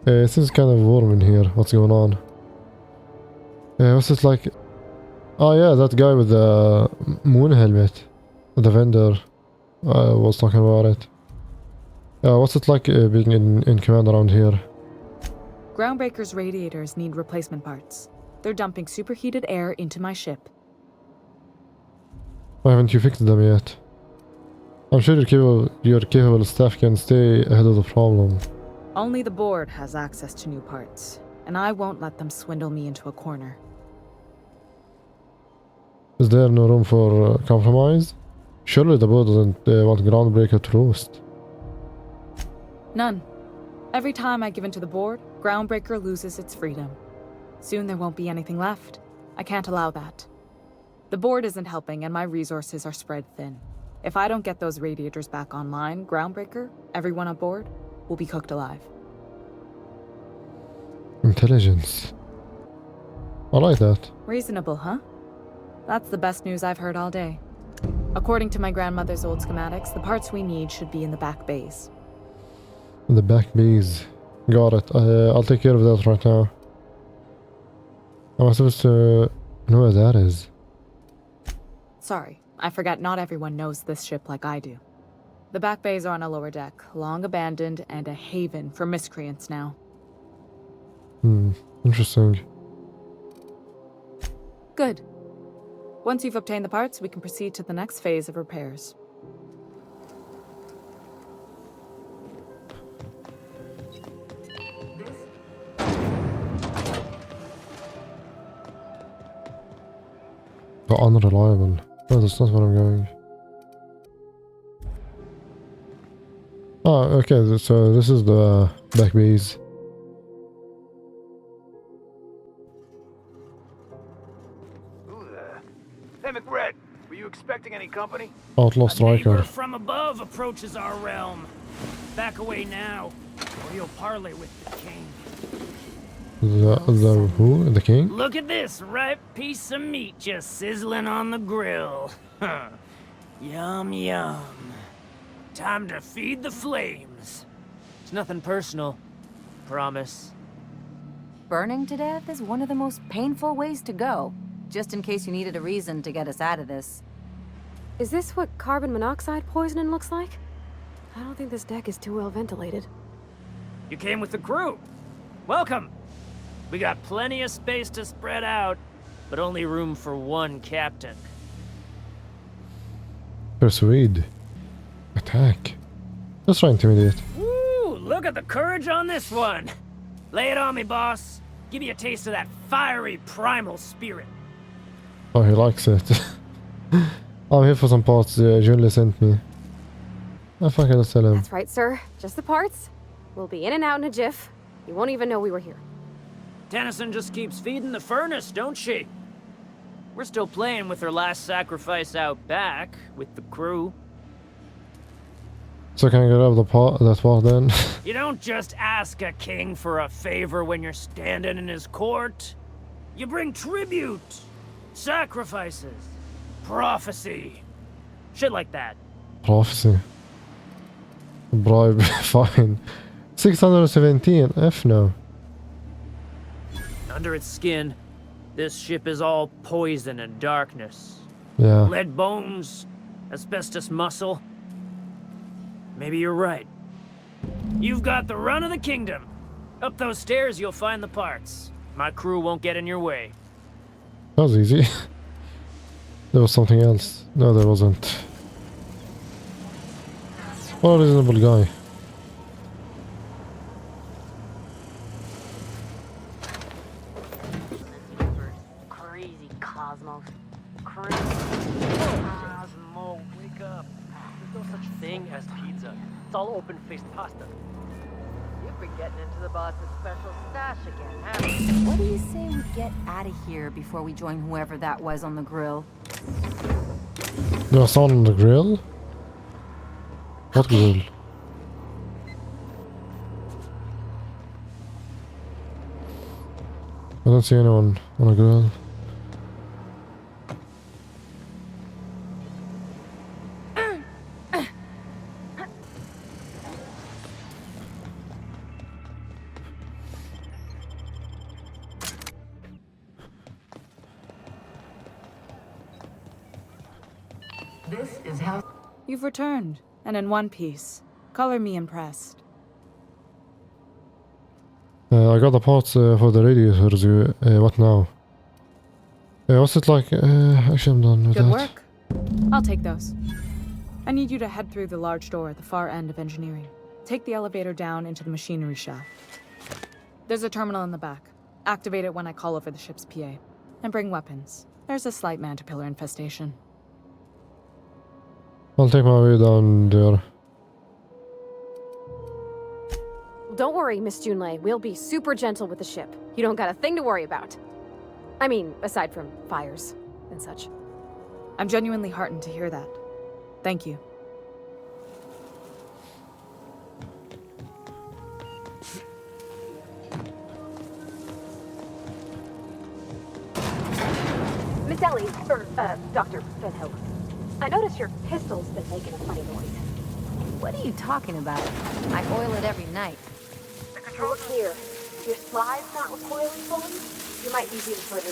It seems kind of warm in here. What's going on? What's it like? Oh yeah, that guy with the moon helmet. The vendor. Was talking about it. What's it like being in command around here? Groundbreaker's radiators need replacement parts. They're dumping superheated air into my ship. Why haven't you fixed them yet? I'm sure your capable staff can stay ahead of the problem. Only the board has access to new parts, and I won't let them swindle me into a corner. Is there no room for compromise? Surely the board doesn't want Groundbreaker to roast. None. Every time I give in to the board, Groundbreaker loses its freedom. Soon there won't be anything left. I can't allow that. The board isn't helping and my resources are spread thin. If I don't get those radiators back online, Groundbreaker, everyone aboard, will be cooked alive. Intelligence. I like that. Reasonable, huh? That's the best news I've heard all day. According to my grandmother's old schematics, the parts we need should be in the back bays. The back bays. Got it. I'll take care of that right now. Am I supposed to know where that is? Sorry, I forgot not everyone knows this ship like I do. The back bays are on a lower deck, long abandoned and a haven for miscreants now. Interesting. Good. Once you've obtained the parts, we can proceed to the next phase of repairs. Unreliable. No, that's not where I'm going. Oh, okay, so this is the back base. company? Outlaw A neighbor striker. from above approaches our realm. Back away now, or you'll parley with the king. The who? The king? Look at this ripe piece of meat just sizzling on the grill. Yum, yum. Time to feed the flames. It's nothing personal. Promise. Burning to death is one of the most painful ways to go, just in case you needed a reason to get us out of this. Is this what carbon monoxide poisoning looks like? I don't think this deck is too well ventilated. You came with the crew. Welcome. We got plenty of space to spread out, but only room for one captain. Persuade. Attack. Let's try intimidate. Woo! Look at the courage on this one. Lay it on me, boss. Give you a taste of that fiery primal spirit. Oh, he likes it. I'm here for some parts Junle sent me. I fucking let's tell him. That's right, sir. Just the parts. We'll be in and out in a jiff. You won't even know we were here. Tennyson just keeps feeding the furnace, don't she? We're still playing with her last sacrifice out back with the crew. So can I get out of the that part then? You don't just ask a king for a favor when you're standing in his court. You bring tribute, sacrifices, prophecy, shit like that. Prophecy. Bribe. Fine. 617. F no. Under its skin, this ship is all poison and darkness. Yeah. Lead bones, asbestos muscle. Maybe you're right. You've got the run of the kingdom. Up those stairs, you'll find the parts. My crew won't get in your way. That was easy. There was something else. No, there wasn't. What a reasonable guy. Crazy Cosmos. Crazy. Cosmo, wake up. There's no such thing as pizza. It's all open-faced pasta. You've been getting into the boss's special stash again, haven't you? What do you say we get out of here before we join whoever that was on the grill? There was someone on the grill? What grill? I don't see anyone on a grill. This is how... You've returned, and in one piece. Color me impressed. I got the parts for the radiators. What now? What's it like? Actually, I'm done with Good that. work. I'll take those. I need you to head through the large door at the far end of engineering. Take the elevator down into the machinery shaft. There's a terminal in the back. Activate it when I call over the ship's PA. And bring weapons. There's a slight mantipillar infestation. I'll take my way down there. Don't worry, Miss Junlei. We'll be super gentle with the ship. You don't got a thing to worry about. I mean, aside from fires and such. I'm genuinely heartened to hear that. Thank you. Miss Ellie, or, Dr. Fenhill. I noticed your pistol's been making a funny noise. What are you talking about? I oil it every night. Look here. If your slide's not recoiling fully, you might be due for an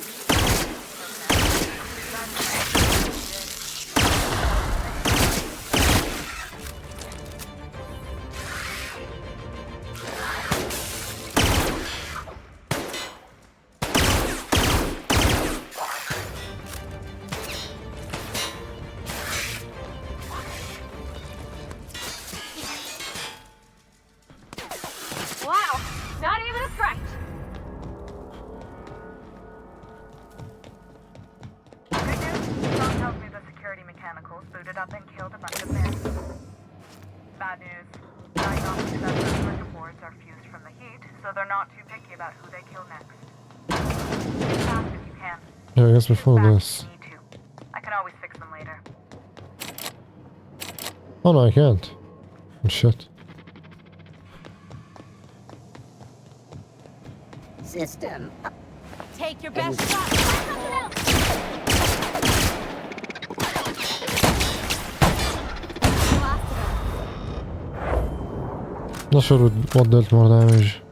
Wow! Not even a scratch! Good news, Tom tells me the security mechanicals booted up and killed a bunch of men. Bad news, diagnostic circuit boards are fused from the heat, so they're not too picky about who they kill next. Be fast if you can. Yeah, I guess before this. I can always fix them later. Oh no, I can't. Shit. System. Take your best shot. Not sure what dealt more damage.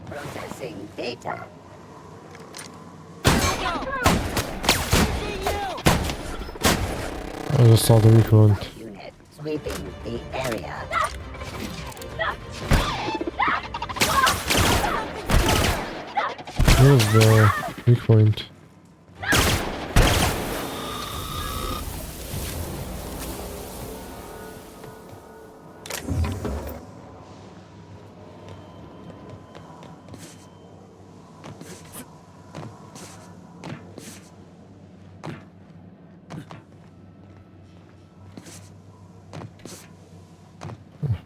Processing data. I just saw the weak point. Unit sweeping the area. Where's the weak point?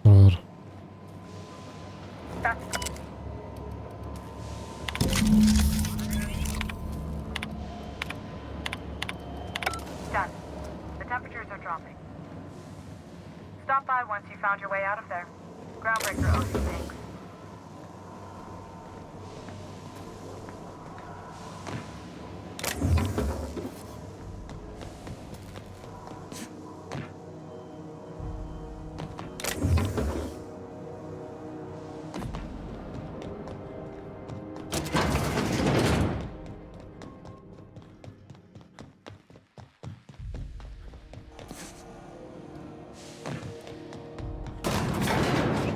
Whatever. Done. The temperatures are dropping. Stop by once you found your way out of there. Groundbreaker owes you thanks.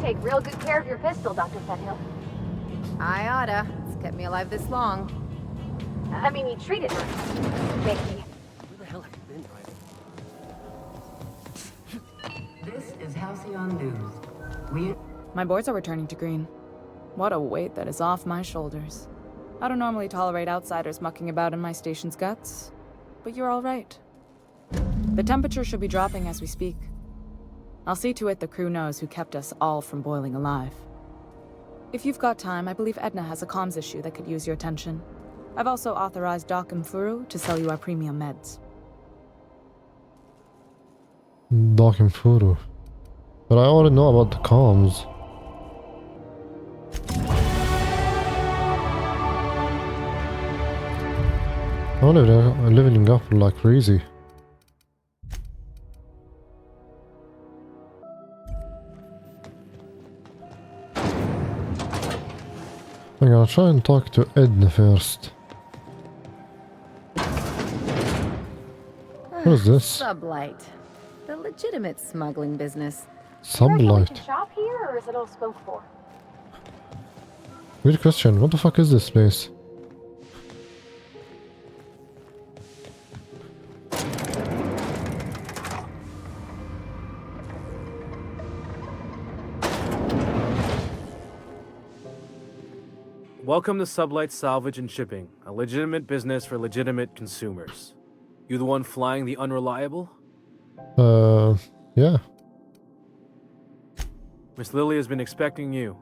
Take real good care of your pistol, Dr. Fenhill. I oughta. It's kept me alive this long. I mean, you treated me. Maybe. Where the hell have you been, Trident? This is Halcyon News. My boards are returning to green. What a weight that is off my shoulders. I don't normally tolerate outsiders mucking about in my station's guts, but you're all right. The temperature should be dropping as we speak. I'll see to it the crew knows who kept us all from boiling alive. If you've got time, I believe Edna has a comms issue that could use your attention. I've also authorized Doc and Furu to sell you our premium meds. Doc and Furu. But I already know about the comms. I'm leveling up like crazy. I'm gonna try and talk to Edna first. What is this? Sublight. The legitimate smuggling business. Sublight. Shop here, or is it all spoke for? Weird question. What the fuck is this place? Welcome to Sublight Salvage and Shipping, a legitimate business for legitimate consumers. You the one flying the unreliable? Yeah. Miss Lily has been expecting you.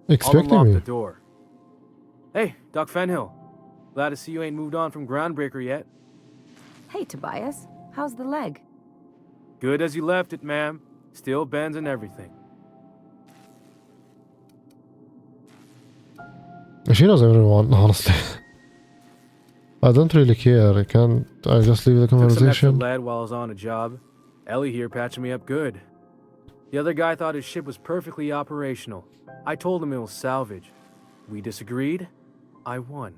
Expecting I'll unlock me? the door. Hey, Doc Fenhill. Glad to see you ain't moved on from Groundbreaker yet. Hey, Tobias. How's the leg? Good as you left it, ma'am. Still bends and everything. She knows everyone, honestly. I don't really care. I just leave the Took some extra conversation. lead while I was on a job. Ellie here patching me up good. The other guy thought his ship was perfectly operational. I told him it was salvage. We disagreed. I won.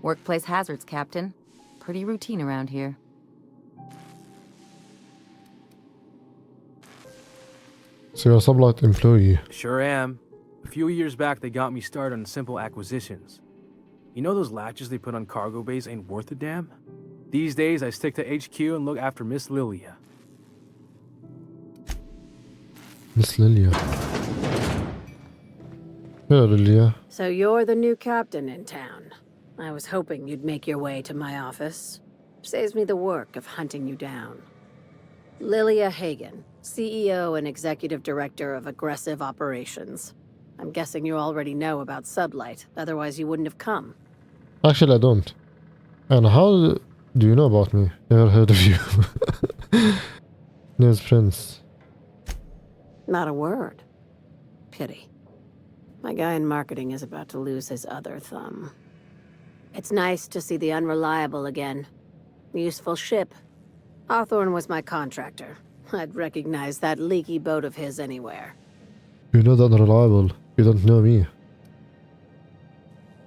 Workplace hazards, Captain. Pretty routine around here. So you're a Sublight employee. Sure am. A few years back, they got me started on simple acquisitions. You know those latches they put on cargo bays ain't worth a damn? These days, I stick to HQ and look after Miss Lilia. Miss Lilia. Hello, Lilia. So you're the new captain in town. I was hoping you'd make your way to my office. Saves me the work of hunting you down. Lilia Hagen, CEO and Executive Director of Aggressive Operations. I'm guessing you already know about Sublight, otherwise you wouldn't have come. Actually, I don't. And how do you know about me? Never heard of you. News Prince. Not a word. Pity. My guy in marketing is about to lose his other thumb. It's nice to see the Unreliable again. Useful ship. Hawthorne was my contractor. I'd recognize that leaky boat of his anywhere. You know the Unreliable. You don't know me.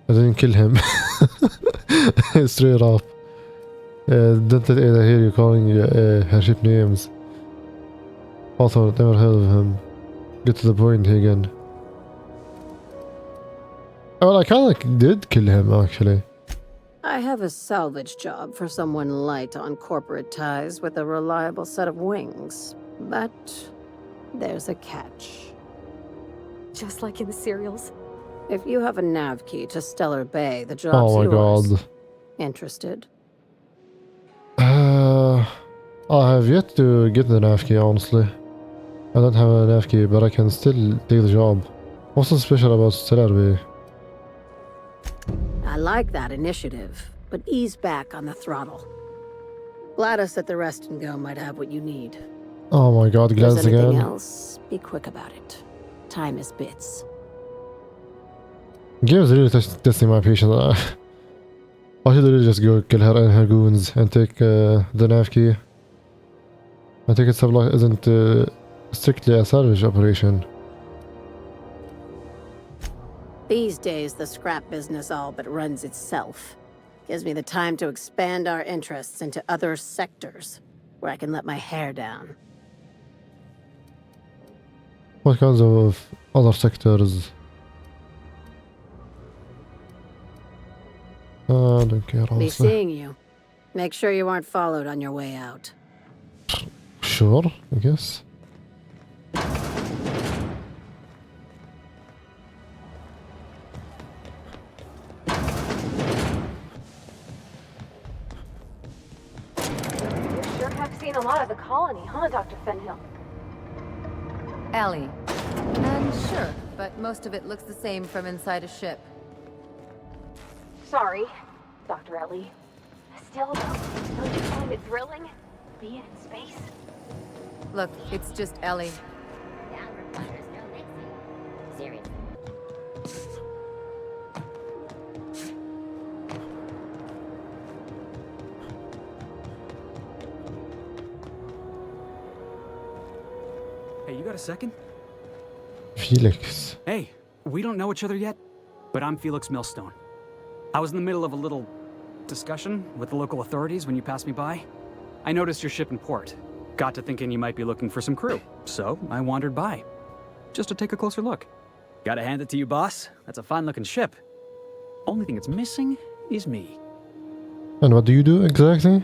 I didn't kill him. Straight up. Don't I hear you calling her ship names. Hawthorne, never heard of him. Get to the point again. Well, I kinda did kill him, actually. I have a salvage job for someone light on corporate ties with a reliable set of wings. But there's a catch. Just like in the serials. If you have a nav key to Stellar Bay, the job's Oh my yours. god. Interested? I have yet to get the nav key, honestly. I don't have a nav key, but I can still take the job. What's so special about Stellar Bay? I like that initiative, but ease back on the throttle. Gladys at the Rest and Go might have what you need. Oh my god, If there's Gladys anything again. else, be quick about it. Time is bits. Game is really testing my patience. I should really just go kill her and her goons and take the nav key. I think it's isn't strictly a salvage operation. These days, the scrap business all but runs itself. Gives me the time to expand our interests into other sectors, where I can let my hair down. What kinds of other sectors? I don't care, Be honestly. seeing you. Make sure you aren't followed on your way out. Sure, I guess. You sure have seen a lot of the colony, huh, Dr. Fenhill? Ellie. And sure, but most of it looks the same from inside a ship. Sorry, Dr. Ellie. Still, though, don't you find it thrilling? Being in space? Look, it's just Ellie. Hey, you got a second? Felix. Hey, we don't know each other yet, but I'm Felix Millstone. I was in the middle of a little discussion with the local authorities when you passed me by. I noticed your ship in port. Got to thinking you might be looking for some crew, so I wandered by. Just to take a closer look. Gotta hand it to you, boss. That's a fine-looking ship. Only thing it's missing is me. And what do you do exactly?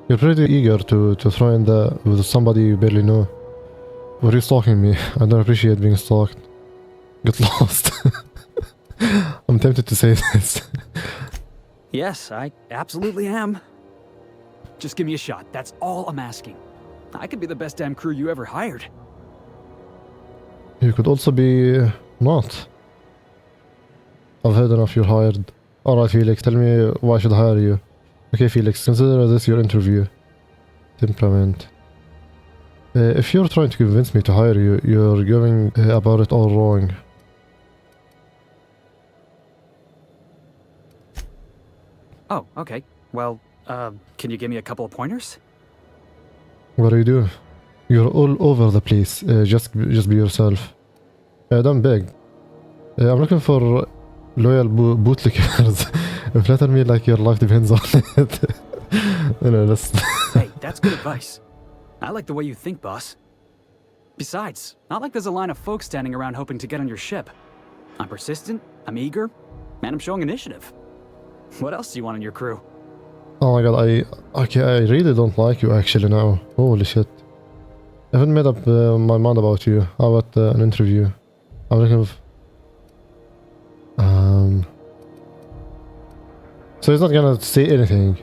You're pretty eager to throw in with somebody you barely know. Were you stalking me? I don't appreciate being stalked. Get lost. I'm tempted to say this. Yes, I absolutely am. Just give me a shot. That's all I'm asking. I could be the best damn crew you ever hired. You could also be not. I've heard enough, you're hired. Alright, Felix, tell me why I should hire you. Okay, Felix, consider this your interview. Temperament. If you're trying to convince me to hire you, you're going about it all wrong. Oh, okay. Well, can you give me a couple of pointers? What do you do? You're all over the place. Just be yourself. Don't beg. I'm looking for loyal bootlickers. Flatter me like your life depends on it. Hey, that's good advice. I like the way you think, boss. Besides, not like there's a line of folks standing around hoping to get on your ship. I'm persistent, I'm eager, and I'm showing initiative. What else do you want in your crew? Oh my god, I really don't like you actually now. Holy shit. I haven't made up my mind about you. How about an interview? I'm looking for... So he's not gonna say anything.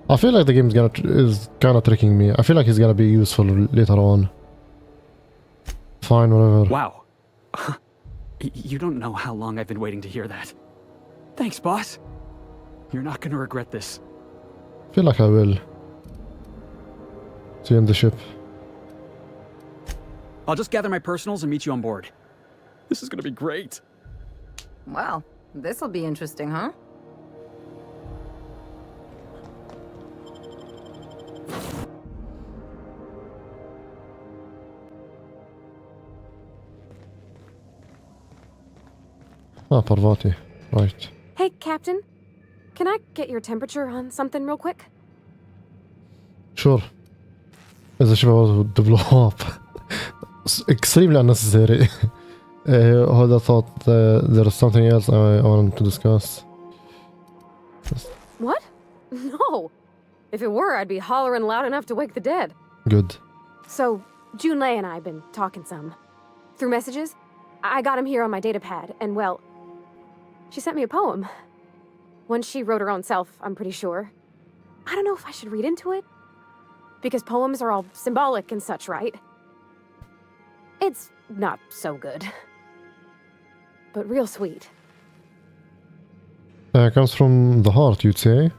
I feel like the game is kind of tricking me. I feel like it's gonna be useful later on. Fine, whatever. Wow. You don't know how long I've been waiting to hear that. Thanks, boss. You're not gonna regret this. I feel like I will. See you in the ship. I'll just gather my personals and meet you on board. This is gonna be great. Well, this'll be interesting, huh? Ah, Parvati. Right. Hey, Captain. Can I get your temperature on something real quick? Sure. As the ship was to blow up. Extremely unnecessary. I thought there was something else I wanted to discuss. What? No. If it were, I'd be hollering loud enough to wake the dead. Good. So, Junlei and I have been talking some. Through messages. I got him here on my data pad, and well, she sent me a poem. One she wrote her own self, I'm pretty sure. I don't know if I should read into it. Because poems are all symbolic and such, right? It's not so good. But real sweet. Comes from the heart, you'd say?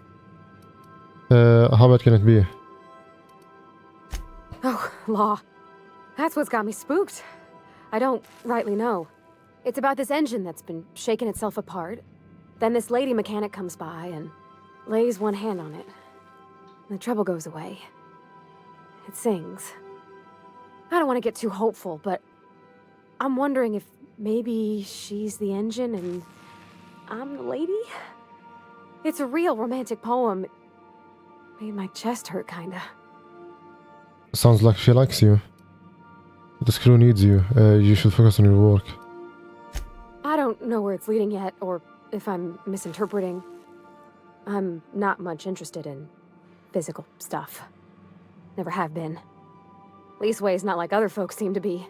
How bad can it be? Oh, law. That's what's got me spooked. I don't rightly know. It's about this engine that's been shaking itself apart. Then this lady mechanic comes by and lays one hand on it. The trouble goes away. It sings. I don't want to get too hopeful, but I'm wondering if maybe she's the engine and I'm the lady? It's a real romantic poem. It made my chest hurt, kinda. Sounds like she likes you. This crew needs you. You should focus on your work. I don't know where it's leading yet, or if I'm misinterpreting. I'm not much interested in physical stuff. Never have been. Leastways not like other folks seem to be.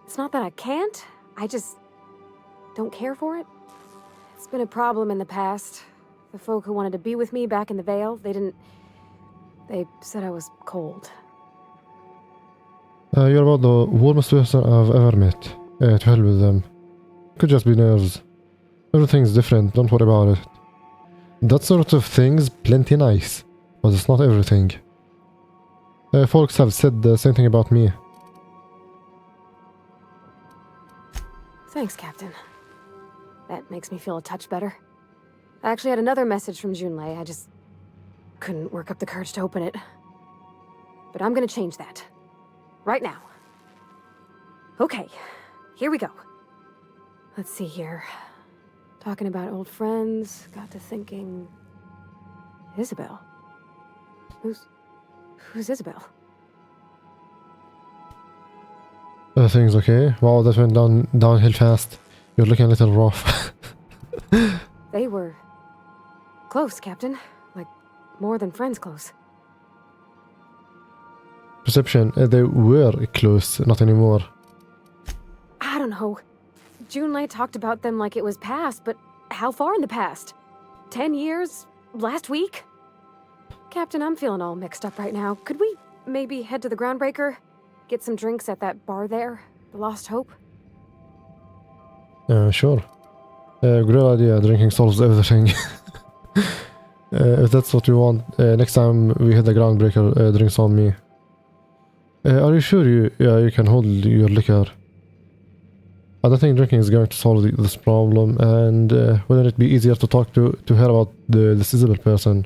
It's not that I can't, I just don't care for it. It's been a problem in the past. The folk who wanted to be with me back in the Vale, they said I was cold. You're about the warmest person I've ever met. To hell with them. Could just be nerves. Everything's different, don't worry about it. That sort of thing's plenty nice, but it's not everything. Folks have said the same thing about me. Thanks, Captain. That makes me feel a touch better. I actually had another message from Junlei, I just couldn't work up the courage to open it. But I'm gonna change that. Right now. Okay, here we go. Let's see here. Talking about old friends, got to thinking... Isabel? Who's Isabel? Everything's okay? Wow, that went downhill fast. You're looking a little rough. They were... close, Captain. Like, more than friends close. Perception, they were close, not anymore. I don't know. Junlei talked about them like it was past, but how far in the past? 10 years? Last week? Captain, I'm feeling all mixed up right now. Could we maybe head to the Groundbreaker? Get some drinks at that bar there? The Lost Hope? Sure. Great idea, drinking solves everything. If that's what you want, next time we hit the Groundbreaker, drinks on me. Are you sure you can hold your liquor? I don't think drinking is going to solve this problem, and wouldn't it be easier to talk to her about this Isabel person?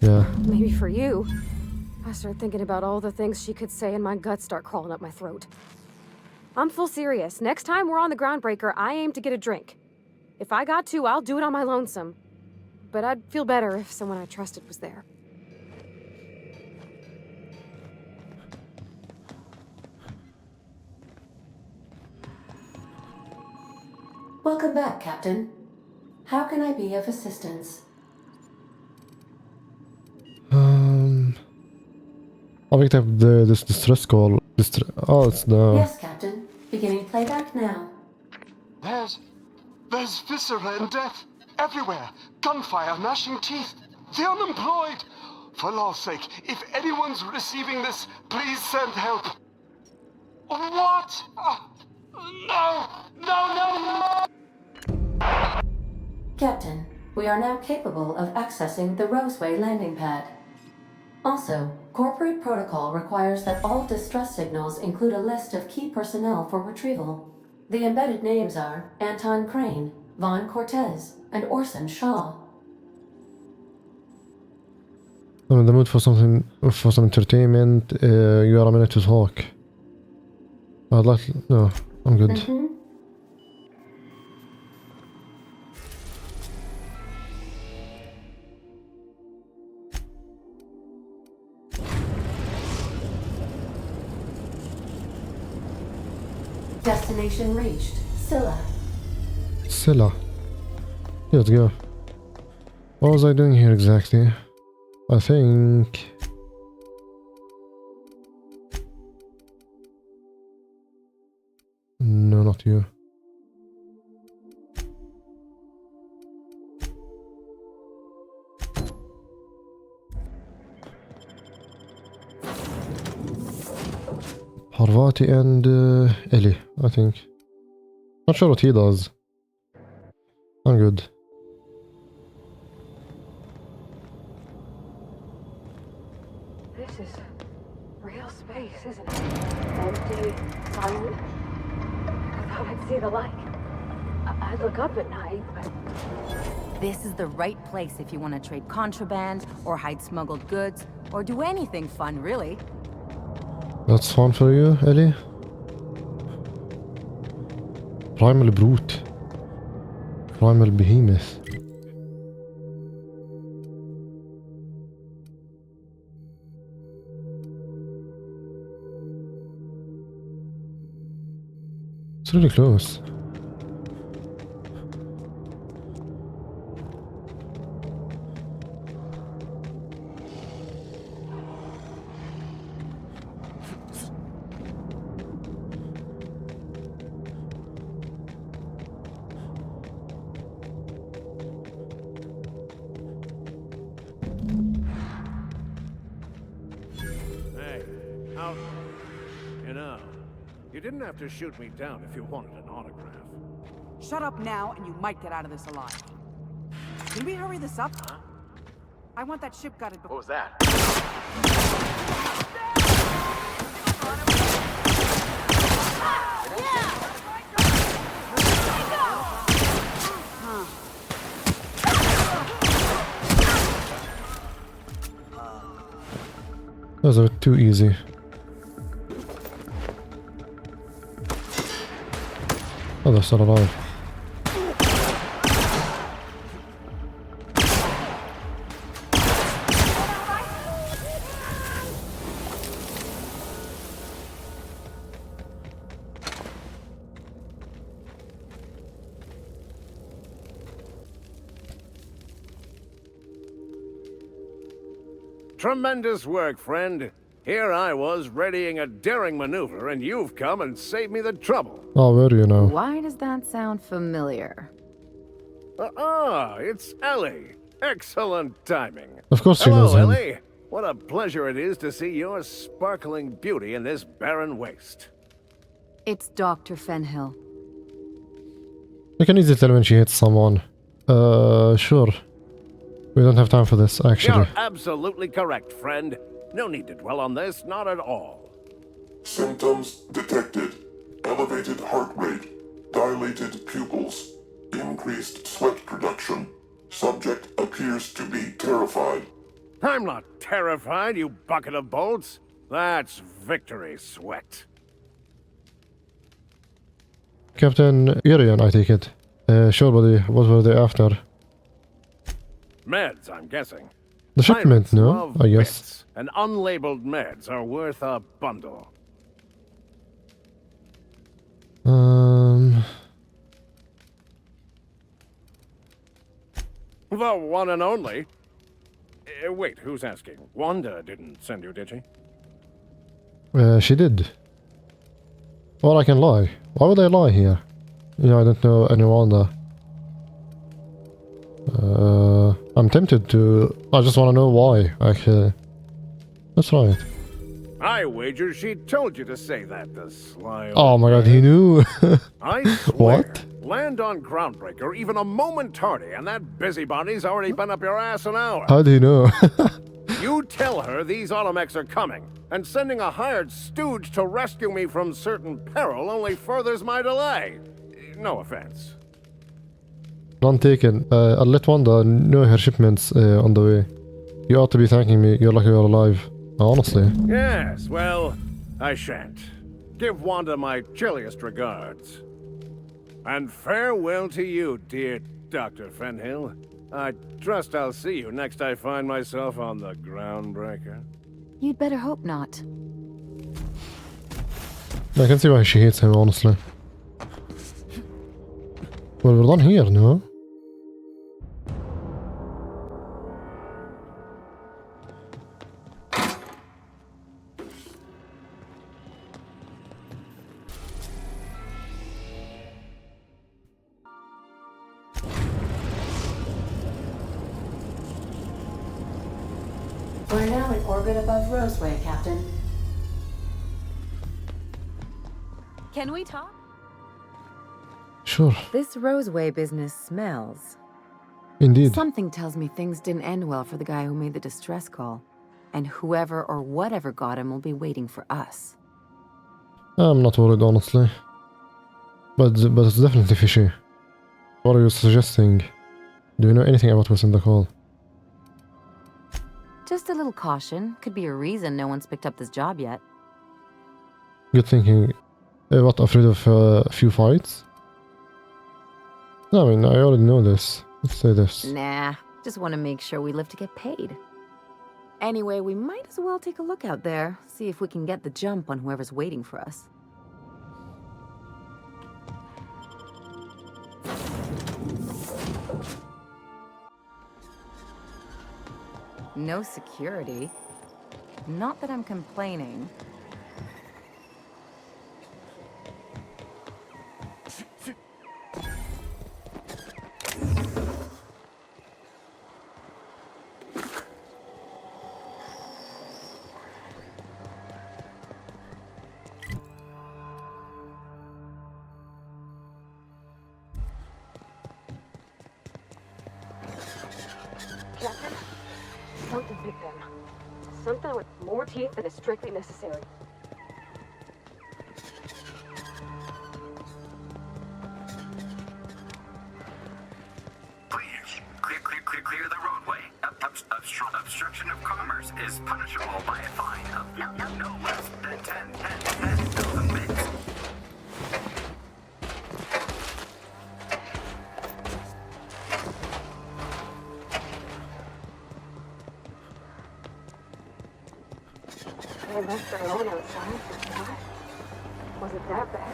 Yeah. Maybe for you. I start thinking about all the things she could say and my guts start crawling up my throat. I'm full serious. Next time we're on the Groundbreaker, I aim to get a drink. If I got to, I'll do it on my lonesome. But I'd feel better if someone I trusted was there. Welcome back, Captain. How can I be of assistance? I picked up this distress call. Oh, it's the... Yes, Captain. Beginning playback now. There's viscera and death everywhere. Gunfire, gnashing teeth. The unemployed! For law's sake, if anyone's receiving this, please send help. What? No! No, no, no! Captain, we are now capable of accessing the Roseway landing pad. Also, corporate protocol requires that all distress signals include a list of key personnel for retrieval. The embedded names are Anton Crane, Vaughn Cortez, and Orson Shaw. I'm in the mood for some entertainment. You are a minute to talk. I'd like... No, I'm good. Destination reached. Scylla. Scylla. Let's go. What was I doing here exactly? I think... No, not you. Parvati and Ellie, I think. Not sure what he does. I'm good. This is real space, isn't it? Empty, silent. I thought I'd see the light. I'd look up at night, but... This is the right place if you want to trade contraband, or hide smuggled goods, or do anything fun, really. That's fun for you, Ellie? Primal Brute. Primal Behemoth. It's really close. You didn't have to shoot me down if you wanted an autograph. Shut up now, and you might get out of this alive. Can we hurry this up? Huh? I want that ship gutted before... What was that? That was a bit too easy. Oh, they're still alive. Tremendous work, friend. Here I was readying a daring maneuver, and you've come and saved me the trouble. Oh, where do you know? Why does that sound familiar? It's Ellie. Excellent timing. Of course she knows him. Hello, Ellie. What a pleasure it is to see your sparkling beauty in this barren waste. It's Dr. Fenhill. You can easily tell when she hits someone. Sure. We don't have time for this, actually. You're absolutely correct, friend. No need to dwell on this, not at all. Symptoms detected. Elevated heart rate, dilated pupils, increased sweat production. Subject appears to be terrified. I'm not terrified, you bucket of bolts. That's victory sweat. Captain Irian, I take it. Sure, buddy. What were they after? Meds, I'm guessing. The shipment, Pirates no? love I guess. bits, and unlabeled meds are worth a bundle. The one and only. Wait, who's asking? Wanda didn't send you, did she? She did. Or I can lie. Why would I lie here? You know, I don't know any Wanda. I'm tempted to... I just want to know why, actually. That's right. I wager she told you to say that, the sly old Oh my god, bird. he knew! I swear, What? land on Groundbreaker even a moment tardy, and that busybody's already been up your ass an hour. How do you know? You tell her these Automex are coming, and sending a hired stooge to rescue me from certain peril only furthers my delay. No offense. None taken. I'll let Wanda know her shipment's on the way. You ought to be thanking me. You're lucky you're alive. Honestly. Yes, well, I shan't. Give Wanda my chilliest regards. And farewell to you, dear Dr. Fenhill. I trust I'll see you next I find myself on the Groundbreaker. You'd better hope not. I can see why she hates him, honestly. Well, we're done here, no? We're now in orbit above Roseway, Captain. Can we talk? Sure. This Roseway business smells. Indeed. Something tells me things didn't end well for the guy who made the distress call. And whoever or whatever got him will be waiting for us. I'm not worried, honestly. But it's definitely fishy. What are you suggesting? Do you know anything about what's in the call? Just a little caution. Could be a reason no one's picked up this job yet. Good thinking. What, afraid of a few fights? No, I mean, I already know this. Let's say this. Nah, just want to make sure we live to get paid. Anyway, we might as well take a look out there. See if we can get the jump on whoever's waiting for us. No security. Not that I'm complaining. Captain, something bit them. Something with more teeth than is strictly necessary. Please, clear the roadway. Obstruction of commerce is punishable by a fine of no less than 10,000 bits. They left their own outside. What? Was it that bad?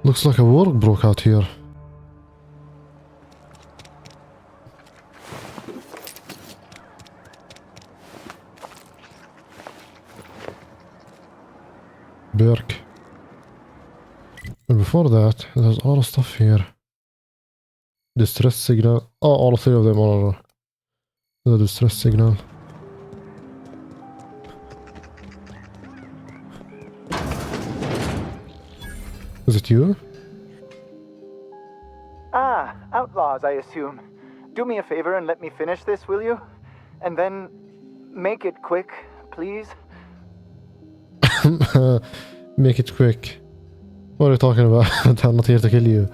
Looks like a war broke out here. Berk. And before that, there's all the stuff here. Distress signal. Oh, all three of them are the distress signal. Is it you? Ah, outlaws, I assume. Do me a favor and let me finish this, will you? And then make it quick, please. Make it quick. What are you talking about? I'm not here to kill you.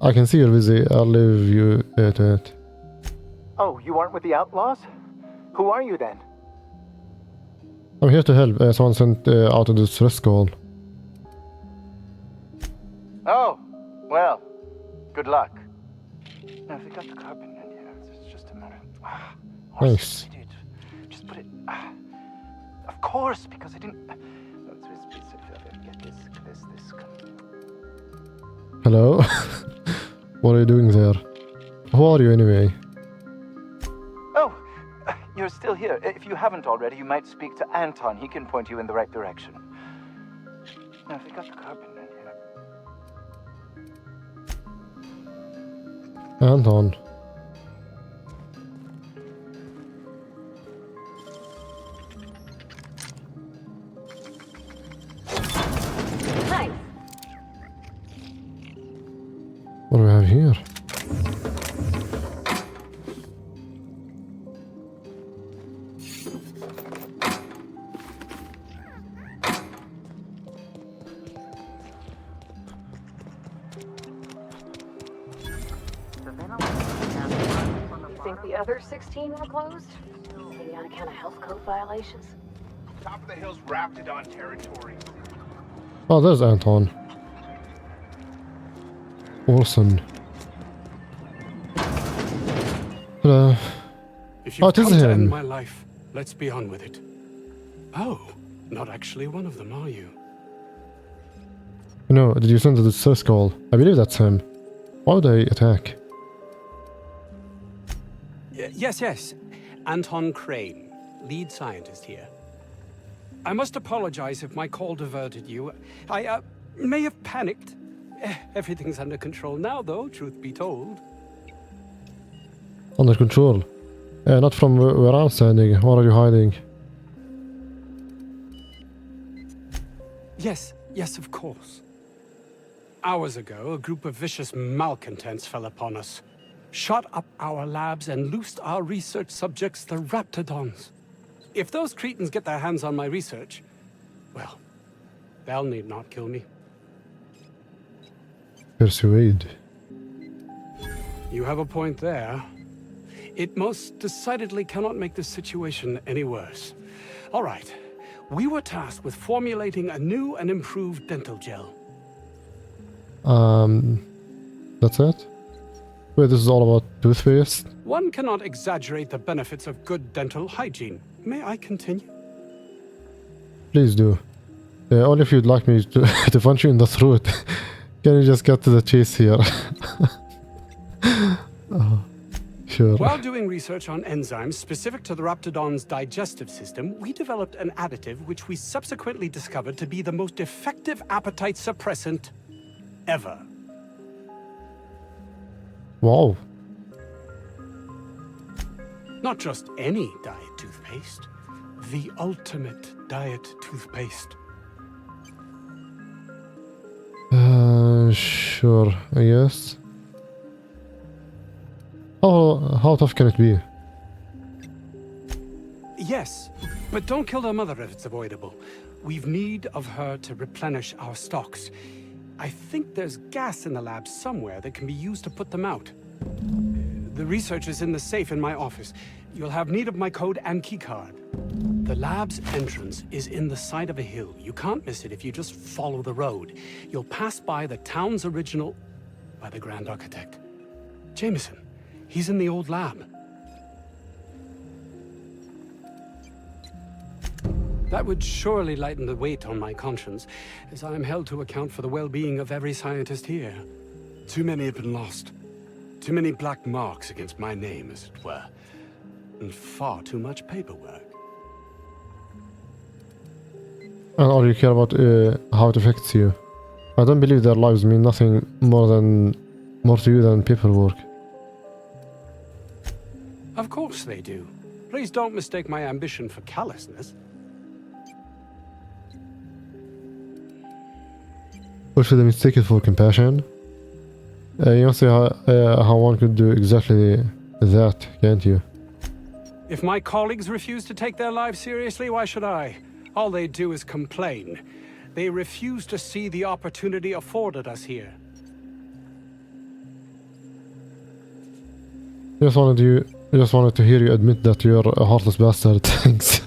I can see you're busy. I'll leave you to it. Oh, you aren't with the outlaws? Who are you then? I'm here to help. Someone sent out a distress call. Oh, well, good luck. Now, if we got the carbon in here, it's just a matter of... Nice. Just put it... of course, because I didn't... Get this. Hello? What are you doing there? Who are you anyway? Oh, you're still here. If you haven't already, you might speak to Anton. He can point you in the right direction. Now, if we got the carbon in here... Anton. here? You think the other 16 were closed? Maybe on account of health code violations? Top of the hill's Raptidon territory. Oh, there's Anton. Orson. Hello. If Oh, you've it is come to end him. my life, let's be on with it. Oh, not actually one of them, are you? No, did you send the distress call? I believe that's him. Why would I attack? Yes. Anton Crane, lead scientist here. I must apologize if my call diverted you. I may have panicked. Everything's under control now, though, truth be told. Under control. Not from where I'm standing. What are you hiding? Yes, of course. Hours ago, a group of vicious malcontents fell upon us, shot up our labs and loosed our research subjects, the Raptidons. If those cretins get their hands on my research, well, they'll need not kill me. Persuade. You have a point there. It most decidedly cannot make this situation any worse. All right. We were tasked with formulating a new and improved dental gel. That's it? Wait, this is all about toothpaste? One cannot exaggerate the benefits of good dental hygiene. May I continue? Please do. Only if you'd like me to, to punch you in the throat. Can you just get to the chase here? Oh, sure. While doing research on enzymes specific to the Raptidon's digestive system, we developed an additive which we subsequently discovered to be the most effective appetite suppressant ever. Wow. Not just any diet toothpaste, the ultimate diet toothpaste. Sure, I guess. How tough can it be? Yes, but don't kill their mother if it's avoidable. We've need of her to replenish our stocks. I think there's gas in the lab somewhere that can be used to put them out. The research is in the safe in my office. You'll have need of my code and keycard. The lab's entrance is in the side of a hill. You can't miss it if you just follow the road. You'll pass by the town's original... by the Grand Architect. Jameson. He's in the old lab. That would surely lighten the weight on my conscience, as I am held to account for the well-being of every scientist here. Too many have been lost. Too many black marks against my name, as it were. And far too much paperwork. And all you care about how it affects you. I don't believe their lives mean nothing more to you than paperwork. Of course they do. Please don't mistake my ambition for callousness. Or should I mistake it for compassion? You don't see how one could do exactly that, can't you? If my colleagues refuse to take their lives seriously, why should I? All they do is complain. They refuse to see the opportunity afforded us here. Just wanted to hear you admit that you're a heartless bastard. Thanks.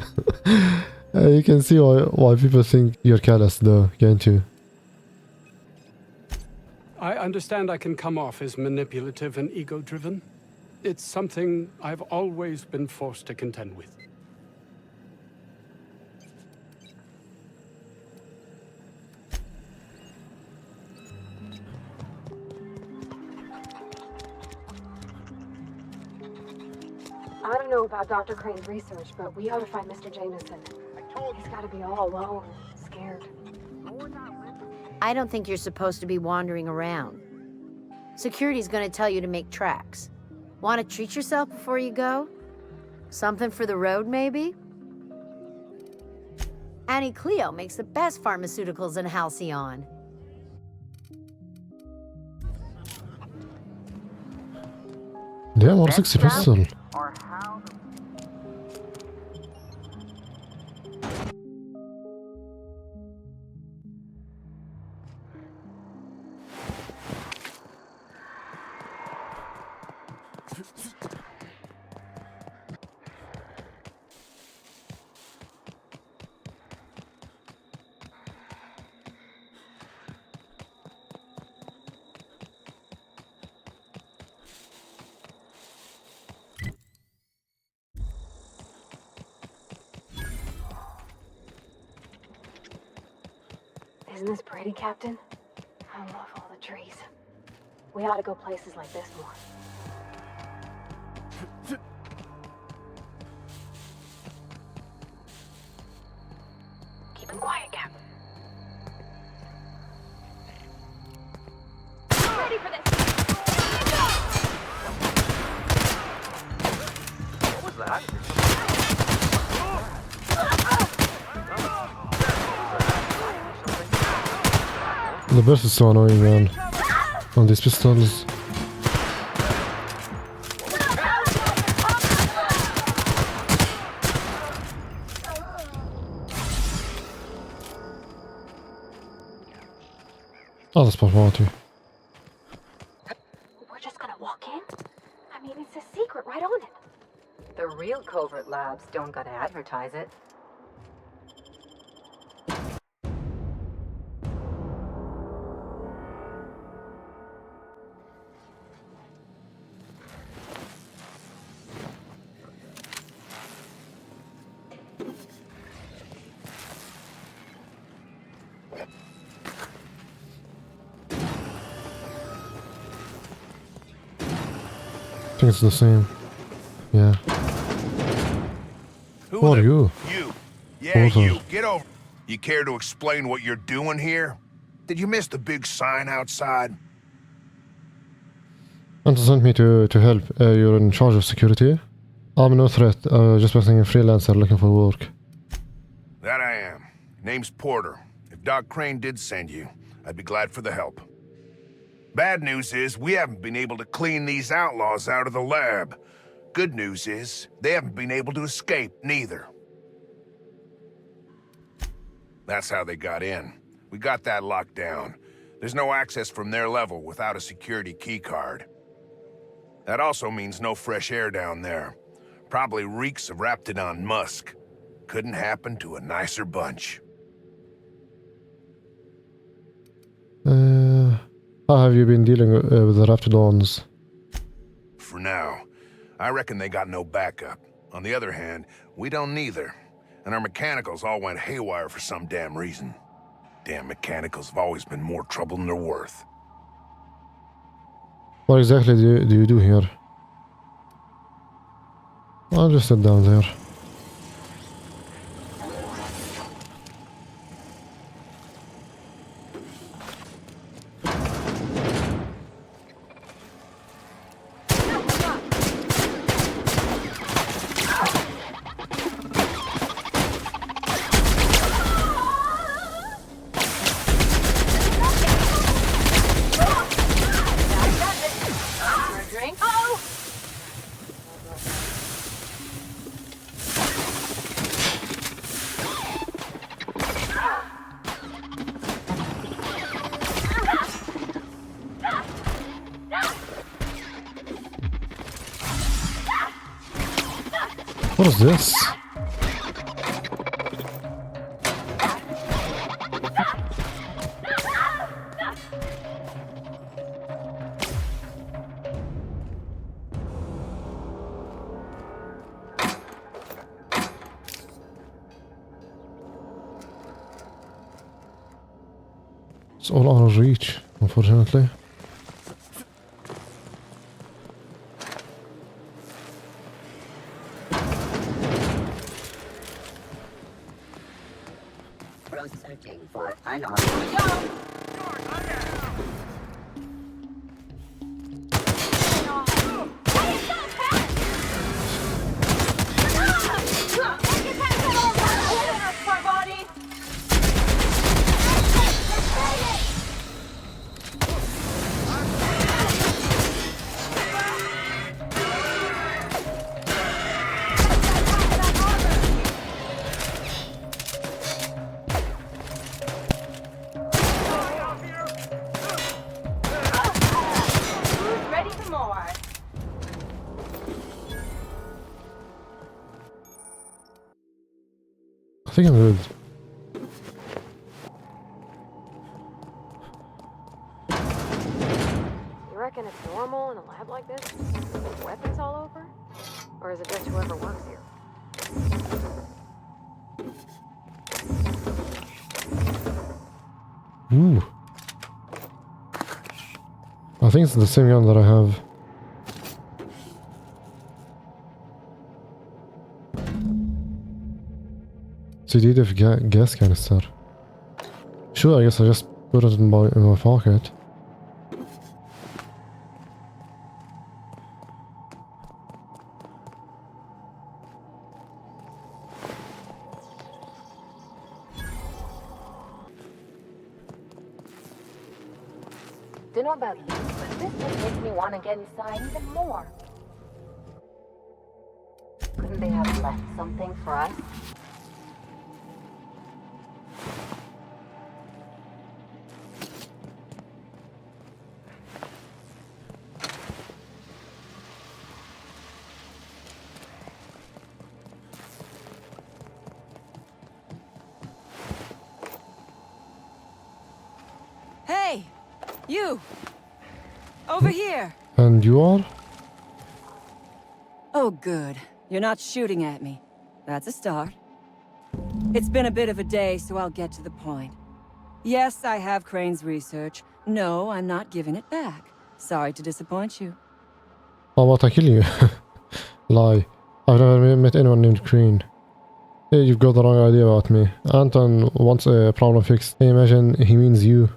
You can see why people think you're callous, though, can't you? I understand I can come off as manipulative and ego-driven. It's something I've always been forced to contend with. I don't know about Dr. Crane's research, but we ought to find Mr. Jameson. He's got to be all alone, scared. I don't think you're supposed to be wandering around. Security's gonna tell you to make tracks. Want to treat yourself before you go? Something for the road, maybe? Annie Cleo makes the best pharmaceuticals in Halcyon. Damn, what a sexy pistol. Isn't this pretty, Captain? I love all the trees. We ought to go places like this more. Keep him quiet, Cap. Ready for this! What was that? The burst is so annoying, man. On these pistols. Alles på party. We're just gonna walk in? I mean, it's a secret right on it. The real covert labs don't gotta advertise it. I think it's the same. Yeah. Who are you? You. Yeah, Hold on. you. Get over. You care to explain what you're doing here? Did you miss the big sign outside? Anta sent me to help. You're in charge of security? I'm no threat. Just passing a freelancer looking for work. That I am. Name's Porter. If Doc Crane did send you, I'd be glad for the help. Bad news is, we haven't been able to clean these outlaws out of the lab. Good news is, they haven't been able to escape, neither. That's how they got in. We got that locked down. There's no access from their level without a security keycard. That also means no fresh air down there. Probably reeks of Raptidon musk. Couldn't happen to a nicer bunch. How have you been dealing with the Raptidons? For now, I reckon they got no backup. On the other hand, we don't neither. And our mechanicals all went haywire for some damn reason. Damn mechanicals have always been more trouble than they're worth. What exactly do you do here? I'll just sit down there. What is this? It's all out of reach, unfortunately. Searching for unknown. think I'm good. You reckon it's normal in a lab like this? With weapons all over? Or is it just whoever works here? Ooh. I think it's the same gun that I have. CD of gas canister. Sure, I guess I just put it in my pocket. Don't know about you, but this just makes me want to get inside even more. Couldn't they have left something for us? Hey! You! Over here! And you are? Oh, good. You're not shooting at me. That's a start. It's been a bit of a day, so I'll get to the point. Yes, I have Crane's research. No, I'm not giving it back. Sorry to disappoint you. How about I kill you? Lie. I've never met anyone named Crane. Hey, you've got the wrong idea about me. Anton wants a problem fixed. I imagine he means you.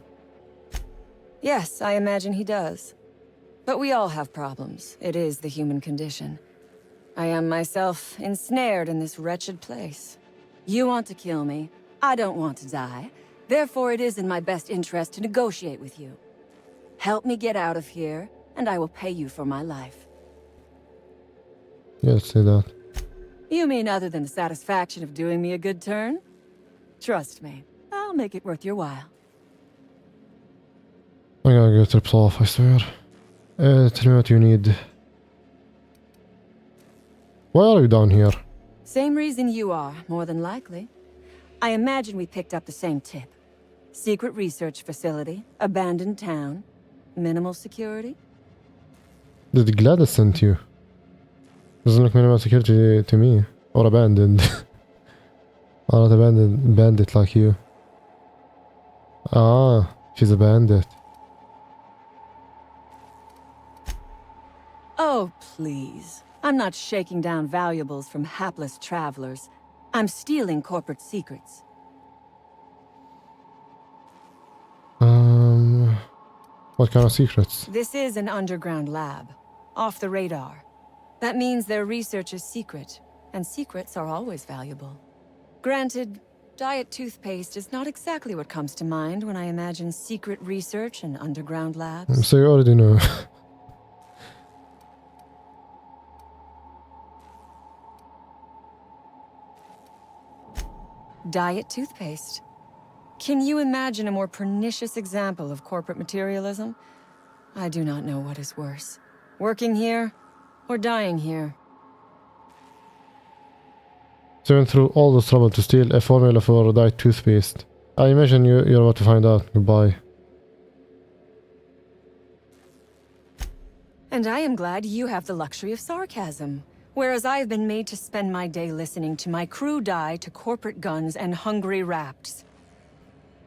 Yes, I imagine he does. But we all have problems. It is the human condition. I am myself ensnared in this wretched place. You want to kill me. I don't want to die. Therefore, it is in my best interest to negotiate with you. Help me get out of here, and I will pay you for my life. Yeah, let's say that. You mean other than the satisfaction of doing me a good turn? Trust me, I'll make it worth your while. I'm gonna get trips off, I swear. Tell me what you need. Why are you down here? Same reason you are, more than likely. I imagine we picked up the same tip. Secret research facility, abandoned town, minimal security. Did Gladys send you? Doesn't look minimal security to me. Or abandoned. I'm not abandoned bandit like you. Ah, she's a bandit. Oh, please. I'm not shaking down valuables from hapless travelers. I'm stealing corporate secrets. What kind of secrets? This is an underground lab. Off the radar. That means their research is secret, and secrets are always valuable. Granted, diet toothpaste is not exactly what comes to mind when I imagine secret research and underground labs. So you already know. Diet toothpaste. Can you imagine a more pernicious example of corporate materialism? I do not know what is worse. Working here, or dying here. So you went through all this trouble to steal a formula for diet toothpaste. I imagine you're about to find out. Goodbye. And I am glad you have the luxury of sarcasm. Whereas I have been made to spend my day listening to my crew die to corporate guns and hungry rats.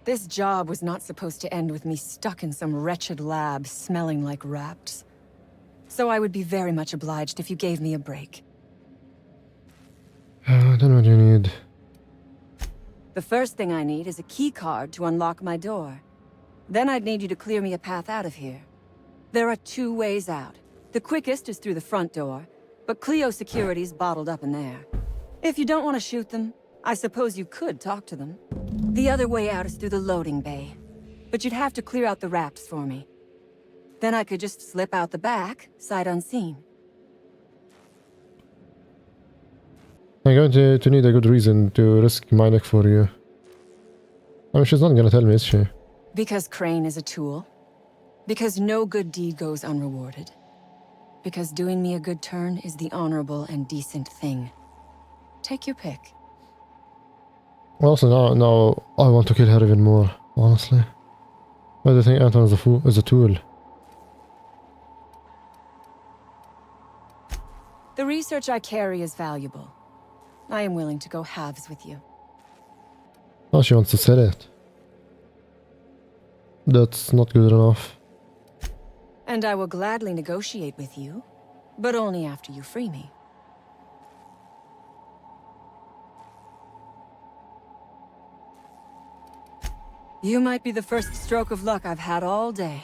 This job was not supposed to end with me stuck in some wretched lab smelling like rats. So I would be very much obliged if you gave me a break. I don't know what you need. The first thing I need is a key card to unlock my door. Then I'd need you to clear me a path out of here. There are 2 ways out. The quickest is through the front door, but Clio security's bottled up in there. If you don't want to shoot them, I suppose you could talk to them. The other way out is through the loading bay, but you'd have to clear out the rafts for me. Then I could just slip out the back, sight unseen. I'm going to need a good reason to risk my neck for you. I mean, she's not gonna tell me, is she? Because Crane is a tool. Because no good deed goes unrewarded. Because doing me a good turn is the honorable and decent thing. Take your pick. Also, now I want to kill her even more, honestly. Why do you think Anton is a tool? The research I carry is valuable. I am willing to go halves with you. Oh, she wants to sell it. That's not good enough. And I will gladly negotiate with you, but only after you free me. You might be the first stroke of luck I've had all day.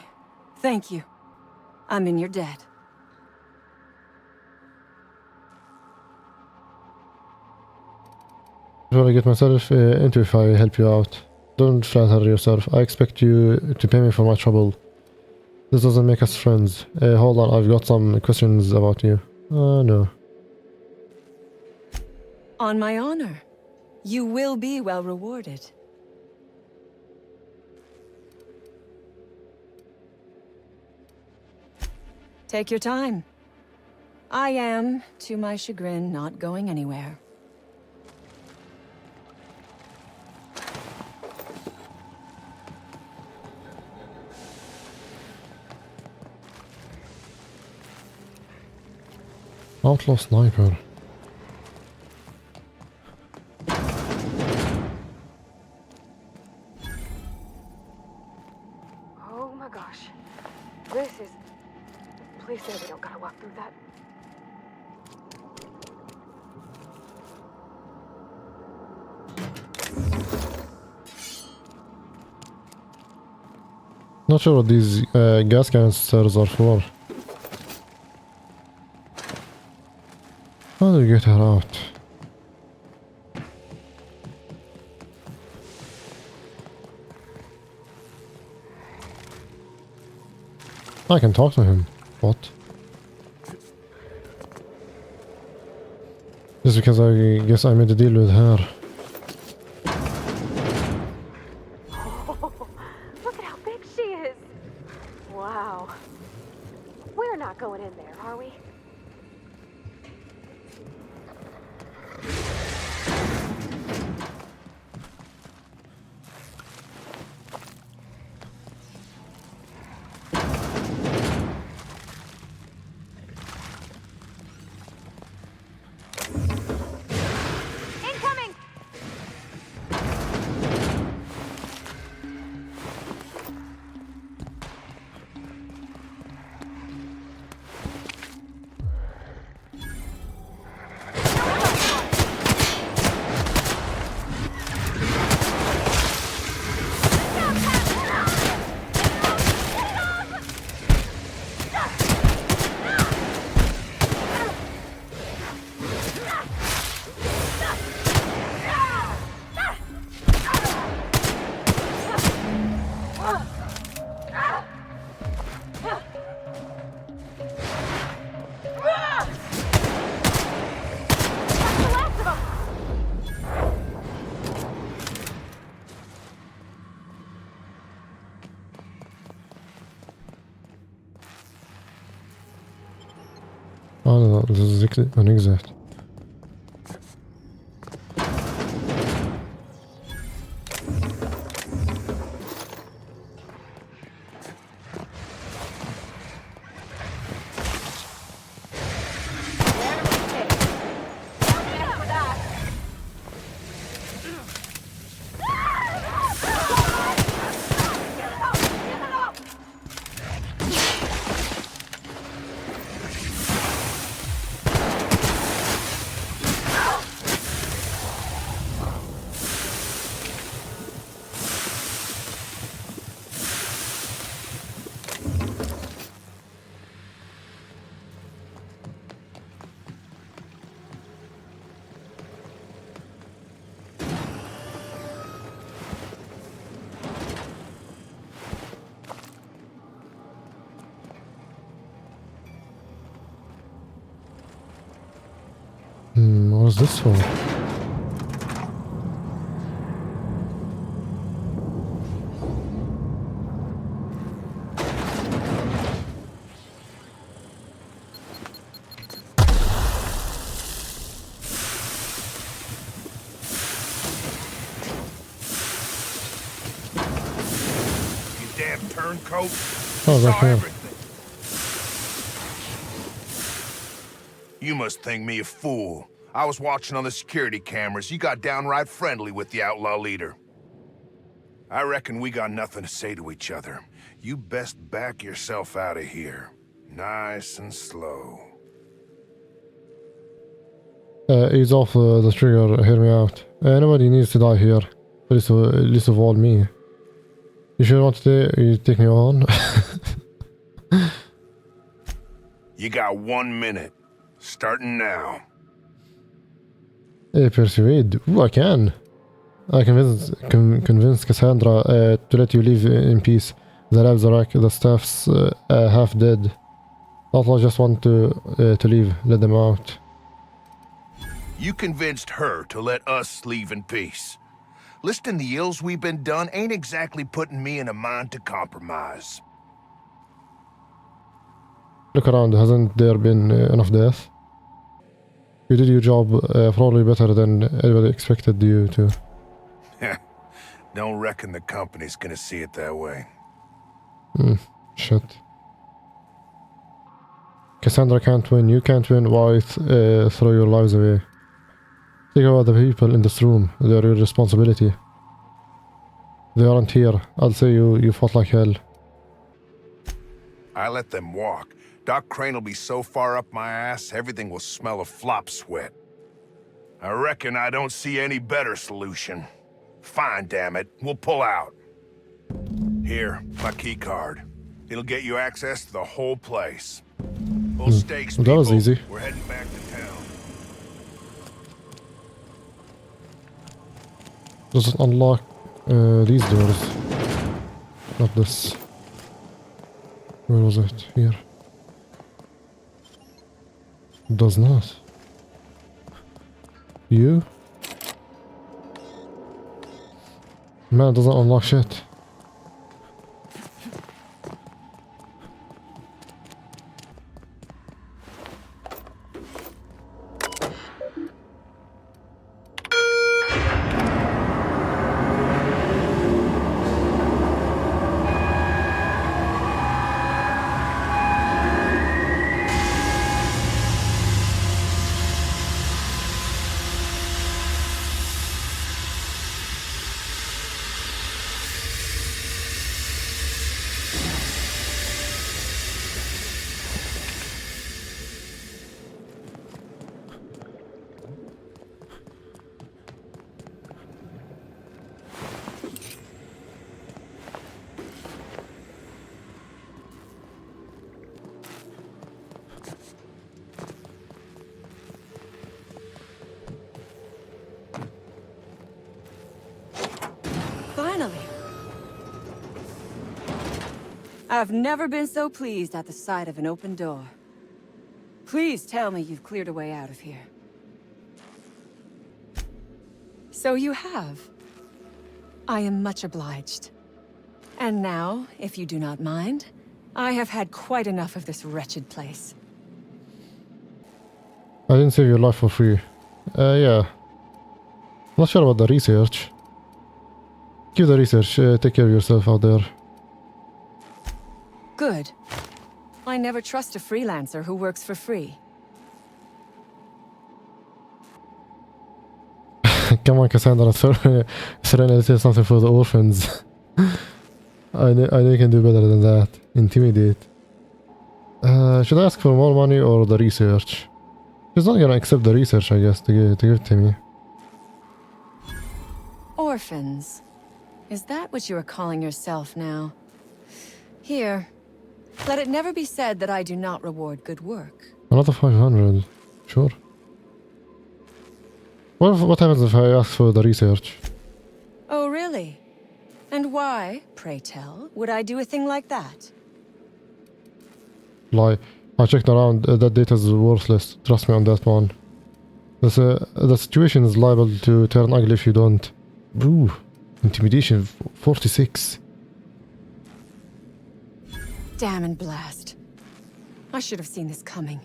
Thank you. I'm in your debt. What I get myself into if I help you out. Don't flatter yourself. I expect you to pay me for my trouble. This doesn't make us friends. Hold on, I've got some questions about you. No. On my honor. You will be well rewarded. Take your time. I am, to my chagrin, not going anywhere. Outlaw sniper. Oh my gosh. This is... Please say we don't gotta walk through that. Not sure what these gas canisters are for. How do you get her out? I can talk to him. What? Just because I guess I made a deal with her. Oh, look at how big she is. Wow. We're not going in there, are we? Oh no, this is an exit. What is this for? damn turncoat. Oh, Saw okay. everything. You must think me a fool. I was watching on the security cameras. You got downright friendly with the outlaw leader. I reckon we got nothing to say to each other. You best back yourself out of here. Nice and slow. Ease off the trigger, hear me out. Nobody needs to die here. Least of all me. You sure want to take me on? You got 1 minute. Starting now. Persuade. Ooh, I can. I convince Cassandra to let you leave in peace. The labs are wrecked, the staff's half dead. Outlaw just want to leave. Let them out. You convinced her to let us leave in peace. Listing the ills we've been done ain't exactly putting me in a mind to compromise. Look around, hasn't there been enough death? You did your job probably better than anybody expected you to. Don't reckon the company's gonna see it that way. Shit. Cassandra can't win, you can't win, why throw your lives away? Think about the people in this room, they're your responsibility. They aren't here, I'll say you fought like hell. I let them walk. Doc Crane will be so far up my ass, everything will smell of flop sweat. I reckon I don't see any better solution. Fine, damn it, we'll pull out. Here, my key card. It'll get you access to the whole place. Full stakes, that was people. easy. We're heading back to town. Does it unlock these doors? Not this. Where was it? Here. Does not. You? Man, it doesn't unlock shit. Finally. I've never been so pleased at the sight of an open door. Please tell me you've cleared a way out of here. So you have. I am much obliged. And now, if you do not mind, I have had quite enough of this wretched place. I didn't save your life for free. Yeah. Not sure about the research. Keep the research, take care of yourself out there. Good. I never trust a freelancer who works for free. Come on, Cassandra, Serena did something for the orphans. I know you can do better than that. Intimidate. Should I ask for more money or the research? She's not gonna accept the research, I guess, to give it to me. Orphans. Is that what you are calling yourself now? Here. Let it never be said that I do not reward good work. Another 500. Sure. What happens if I ask for the research? Oh, really? And why, pray tell, would I do a thing like that? Lie. I checked around, that data is worthless. Trust me on that one. The situation is liable to turn ugly if you don't. Ooh. Intimidation 46. Damn and blast. I should have seen this coming.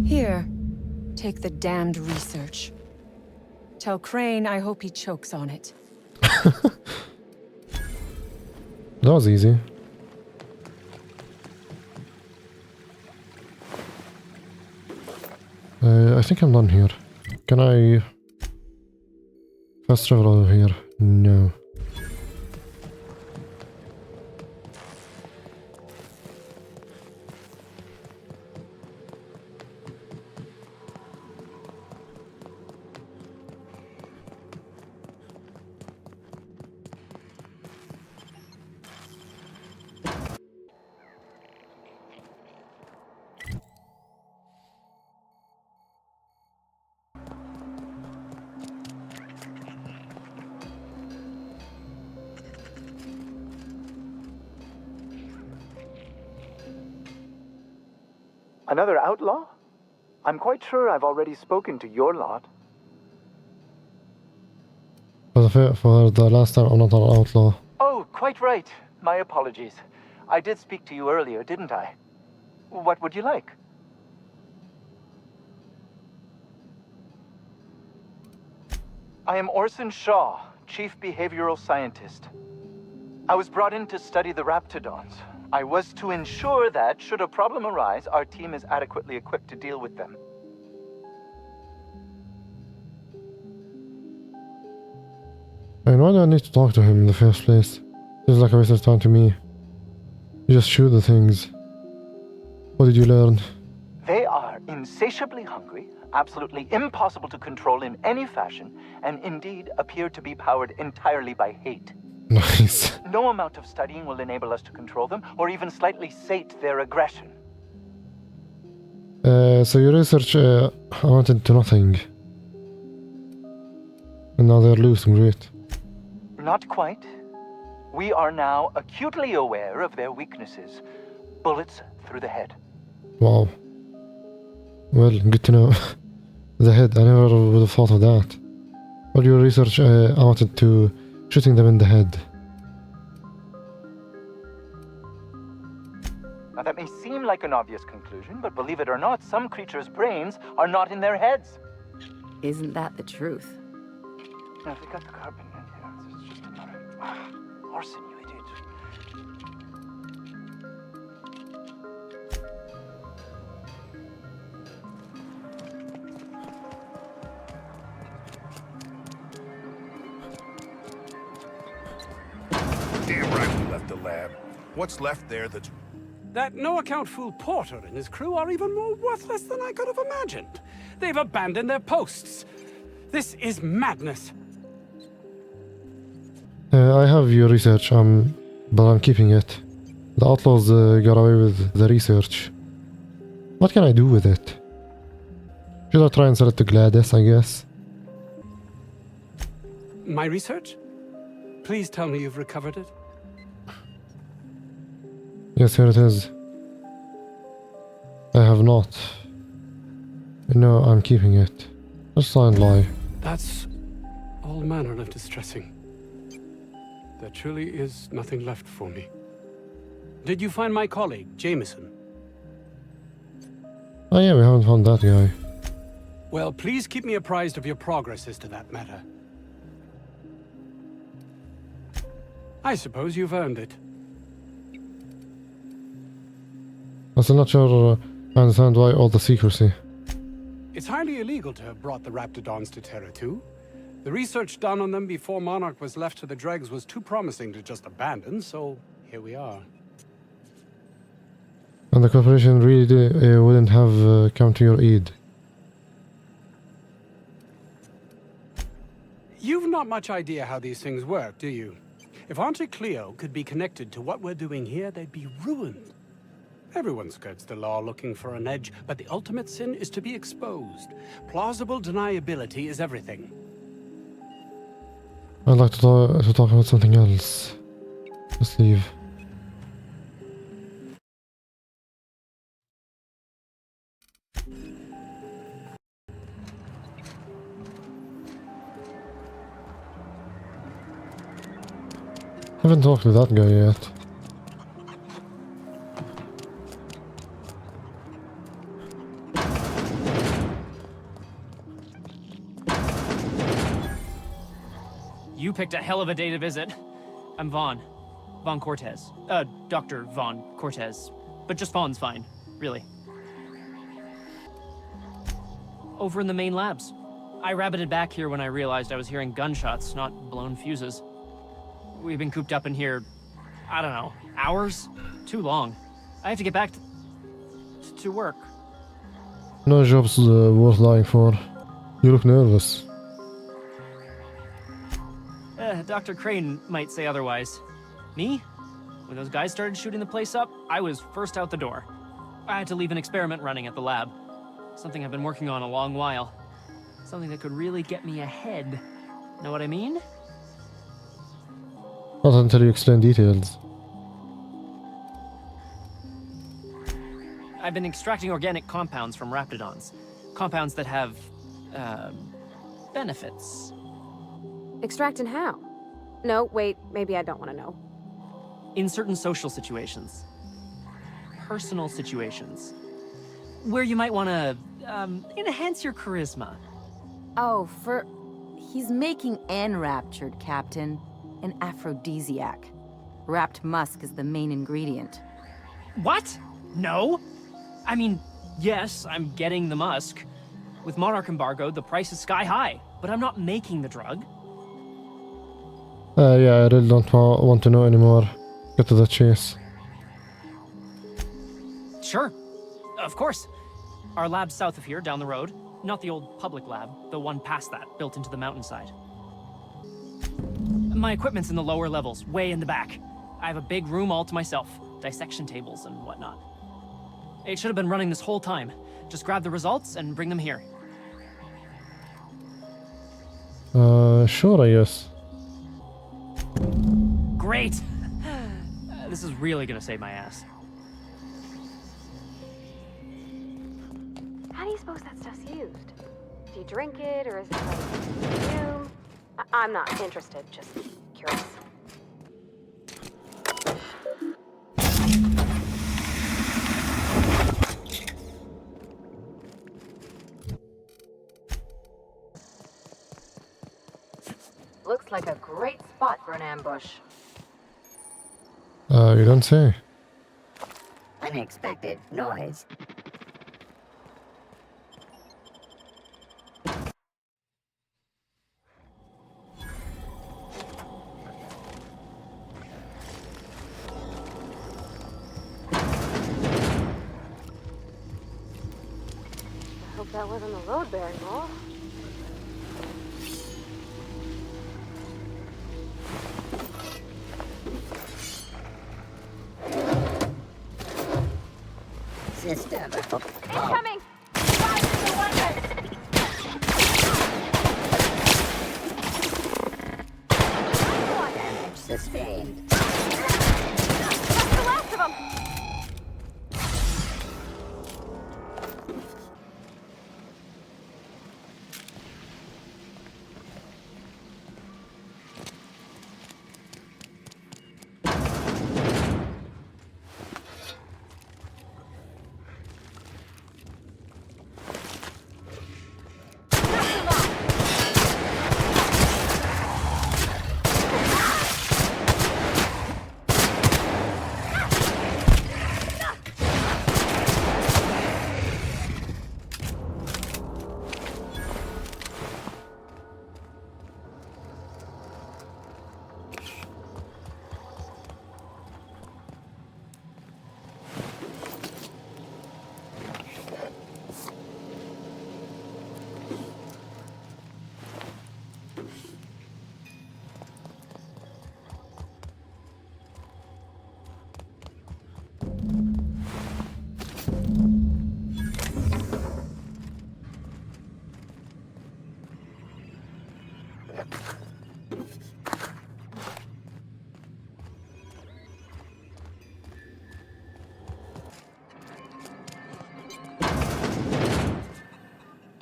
Here. Take the damned research. Tell Crane I hope he chokes on it. That was easy. I think I'm done here. Can I fast travel over here? No. Another outlaw? I'm quite sure I've already spoken to your lot. For the last time, I'm not an outlaw. Oh, quite right. My apologies. I did speak to you earlier, didn't I? What would you like? I am Orson Shaw, Chief Behavioral Scientist. I was brought in to study the Raptidons. I was to ensure that, should a problem arise, our team is adequately equipped to deal with them. And why do I need to talk to him in the first place? Seems like a waste of time to me. You just shoot the things. What did you learn? They are insatiably hungry, absolutely impossible to control in any fashion, and indeed appear to be powered entirely by hate. Nice. No amount of studying will enable us to control them, or even slightly sate their aggression. So your research amounted to nothing. And now they're losing, great. Not quite. We are now acutely aware of their weaknesses. Bullets through the head. Wow. Well, good to know. The head, I never would have thought of that. All your research amounted to shooting them in the head. Now that may seem like an obvious conclusion, but believe it or not, some creatures' brains are not in their heads. Isn't that the truth? Now, if they got the carbon in here, it's just another... Orson, you idiot. Damn right we left the lab. What's left there that's... That no-account fool Porter and his crew are even more worthless than I could have imagined. They've abandoned their posts. This is madness. I have your research, but I'm keeping it. The outlaws got away with the research. What can I do with it? Should I try and sell it to Gladys, I guess? My research? Please tell me you've recovered it. Yes, here it is. I have not. No, I'm keeping it. Just lie and lie. That's all manner of distressing. There truly is nothing left for me. Did you find my colleague, Jameson? Oh yeah, we haven't found that guy. Well, please keep me apprised of your progress as to that matter. I suppose you've earned it. I'm still not sure I understand why all the secrecy. It's highly illegal to have brought the Raptidons to Terra 2. The research done on them before Monarch was left to the dregs was too promising to just abandon, so here we are. And the corporation really wouldn't have come to your aid. You've not much idea how these things work, do you? If Auntie Cleo could be connected to what we're doing here, they'd be ruined. Everyone skirts the law looking for an edge, but the ultimate sin is to be exposed. Plausible deniability is everything. I'd like to talk about something else. Just leave. Haven't talked to that guy yet. You picked a hell of a day to visit. I'm Vaughn. Von Cortez. Dr. Von Cortez. But just Von's fine, really. Over in the main labs. I rabbited back here when I realized I was hearing gunshots, not blown fuses. We've been cooped up in here, I don't know, hours? Too long. I have to get back to work. No job's worth dying for. You look nervous. Dr. Crane might say otherwise. Me? When those guys started shooting the place up, I was first out the door. I had to leave an experiment running at the lab. Something I've been working on a long while. Something that could really get me ahead. Know what I mean? Not until you explain details. I've been extracting organic compounds from raptidons. Compounds that have, benefits. Extracting how? No, wait, maybe I don't want to know. In certain social situations. Personal situations. Where you might want to, enhance your charisma. Oh, he's making enraptured, Captain. An aphrodisiac. Wrapped musk is the main ingredient. What? No? I mean, yes, I'm getting the musk. With Monarch embargo, the price is sky high, but I'm not making the drug. Yeah, I really don't want to know anymore. Get to the chase. Sure. Of course. Our lab's south of here, down the road. Not the old public lab, the one past that, built into the mountainside. My equipment's in the lower levels, way in the back. I have a big room all to myself, dissection tables and whatnot. It should have been running this whole time. Just grab the results and bring them here. Sure, I guess. Great! This is really gonna save my ass. How do you suppose that stuff's used? Do you drink it, or is it like perfume? I'm not interested, just curious. Looks like a great spot for an ambush. You don't say. Unexpected noise. I hope that wasn't a load-bearing ball. System. Incoming! Fire the weapons! Damage sustained. That's the last of them!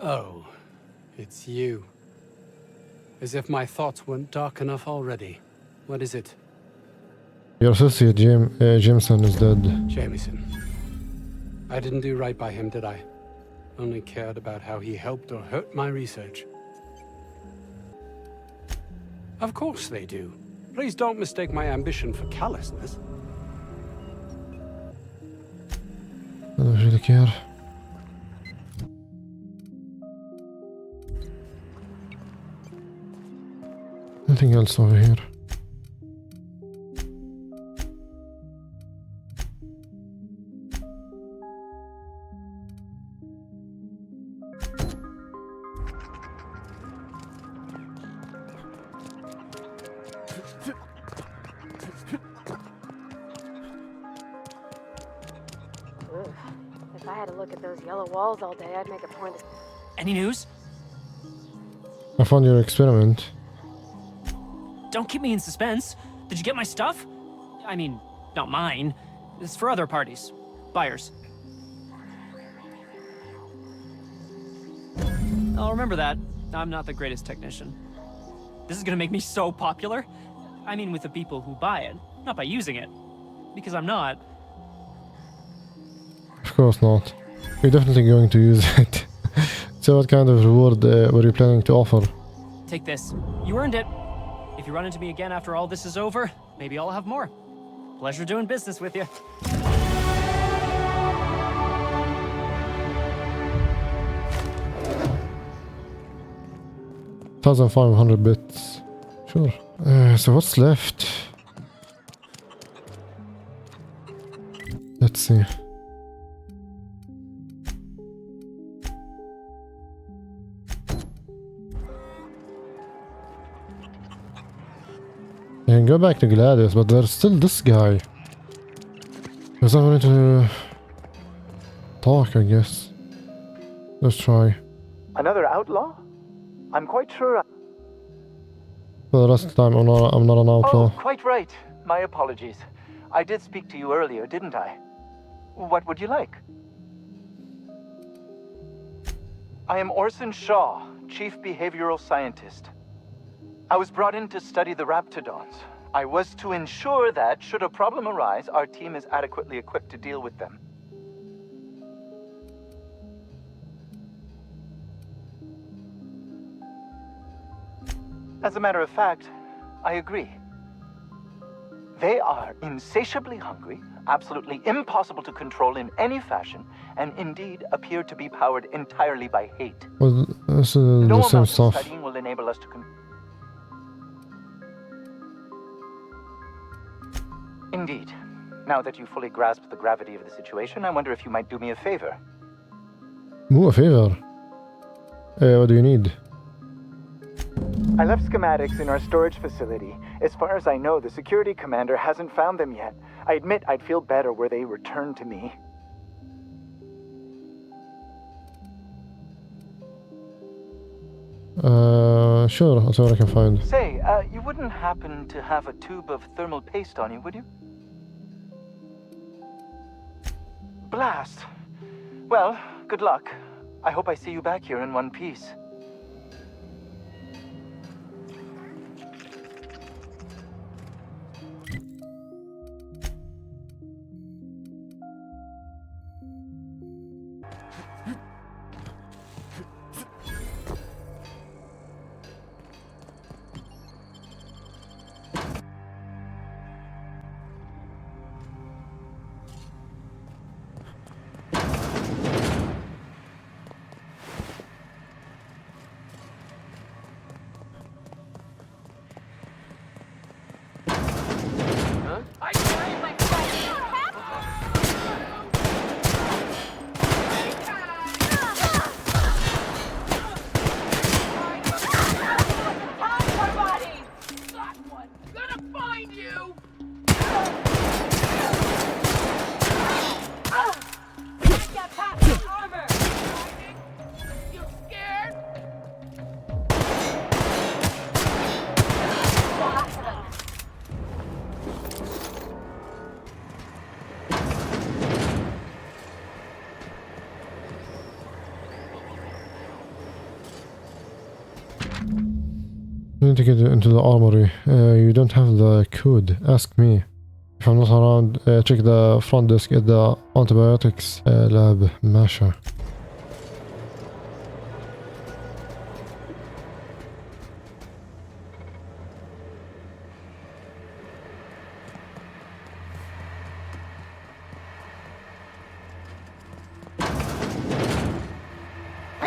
Oh, it's you. As if my thoughts weren't dark enough already. What is it? Your associate Jameson is dead. Jameson. I didn't do right by him, did I? Only cared about how he helped or hurt my research. Of course they do. Please don't mistake my ambition for callousness. I don't really care. Nothing else over here. If I had to look at those yellow walls all day, I'd make a point of... Any news? I found your experiment. Don't keep me in suspense. Did you get my stuff? I mean, not mine. It's for other parties. Buyers. I'll remember that. I'm not the greatest technician. This is gonna make me so popular. I mean with the people who buy it, not by using it. Because I'm not. Of course not. You're definitely going to use it. So what kind of reward were you planning to offer? Take this. You earned it. If you run into me again after all this is over, maybe I'll have more. Pleasure doing business with you. 1,500 bits. Sure. So what's left? Let's see. I can go back to Gladius, but there's still this guy. Because I wanted to talk, I guess. Let's try. Another outlaw? I'm quite sure For the rest of the time, I'm not an outlaw. Oh, quite right. My apologies. I did speak to you earlier, didn't I? What would you like? I am Orson Shaw, Chief Behavioral Scientist. I was brought in to study the Raptidons. I was to ensure that, should a problem arise, our team is adequately equipped to deal with them. As a matter of fact, I agree. They are insatiably hungry, absolutely impossible to control in any fashion, and indeed appear to be powered entirely by hate. Well, this is No the same amount of stuff. studying will enable us to Indeed. Now that you fully grasp the gravity of the situation, I wonder if you might do me a favor. Ooh, a favor. What do you need? I left schematics in our storage facility. As far as I know, the security commander hasn't found them yet. I admit I'd feel better were they returned to me. Sure, I'll see what I can find. Say, you wouldn't happen to have a tube of thermal paste on you, would you? Blast. Well, good luck. I hope I see you back here in one piece. You need to get into the armory. You don't have the code. Ask me. If I'm not around, check the front desk at the antibiotics lab. Masha.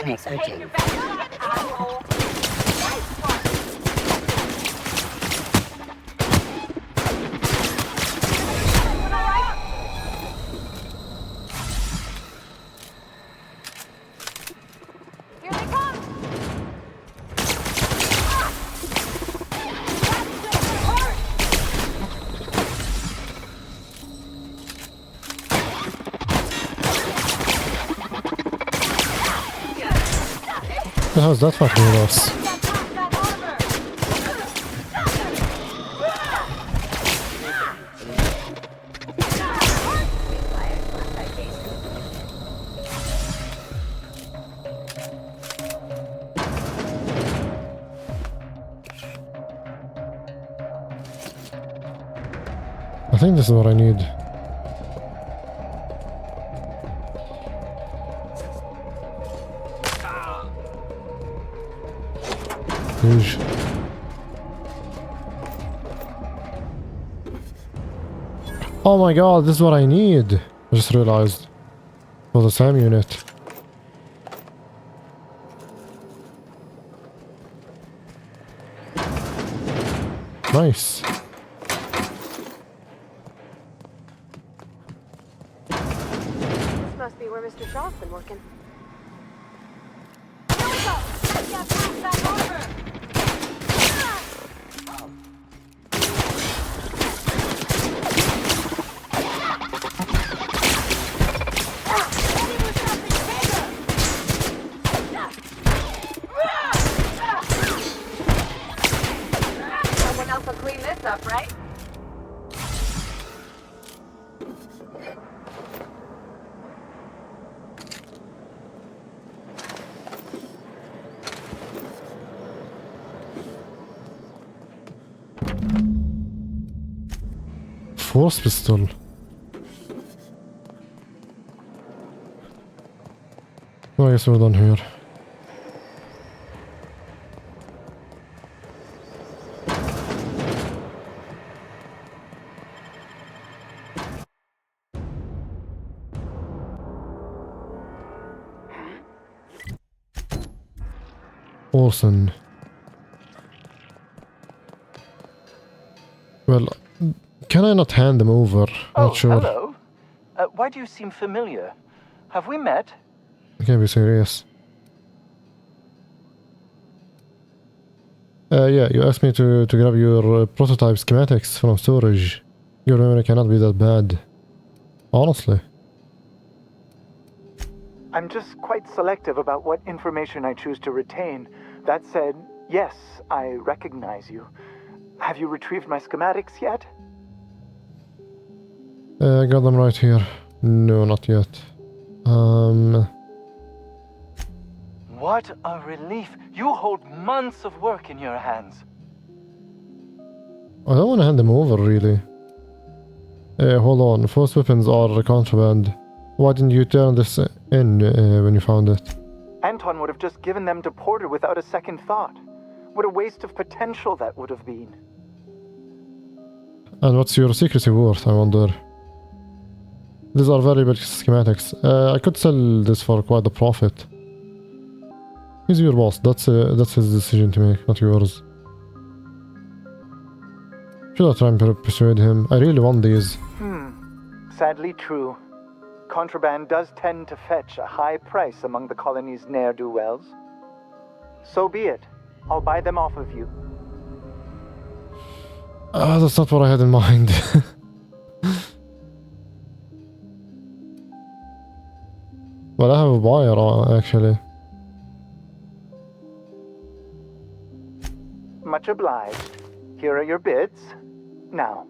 Panic searching. How's that fucking with us? I think this is what I need. Huge. Oh my god, this is what I need. I just realized. For the same unit. Nice. This must be where Mr. Shaw's been working. Here we go! Let's get back over! Someone else will clean this up, right? Force pistol. Well, I guess we're done here. Orson. Well, can I not hand them over? Oh, Not sure. hello. Why do you seem familiar? Have we met? I can't be serious. Yeah, you asked me to grab your prototype schematics from storage. Your memory cannot be that bad. Honestly. I'm just quite selective about what information I choose to retain. That said, yes, I recognize you. Have you retrieved my schematics yet? I got them right here. No, not yet. What a relief. You hold months of work in your hands. I don't want to hand them over, really. Hold on. Force weapons are contraband. Why didn't you turn this in when you found it? Anton would have just given them to Porter without a second thought. What a waste of potential that would have been. And what's your secrecy worth, I wonder? These are very big schematics. I could sell this for quite a profit. He's your boss. That's his decision to make, not yours. Should I try and persuade him? I really want these. Sadly true. Contraband does tend to fetch a high price among the colony's ne'er-do-wells. So be it. I'll buy them off of you. That's not what I had in mind. Well, I have a buyer, actually. Much obliged. Here are your bids. Now,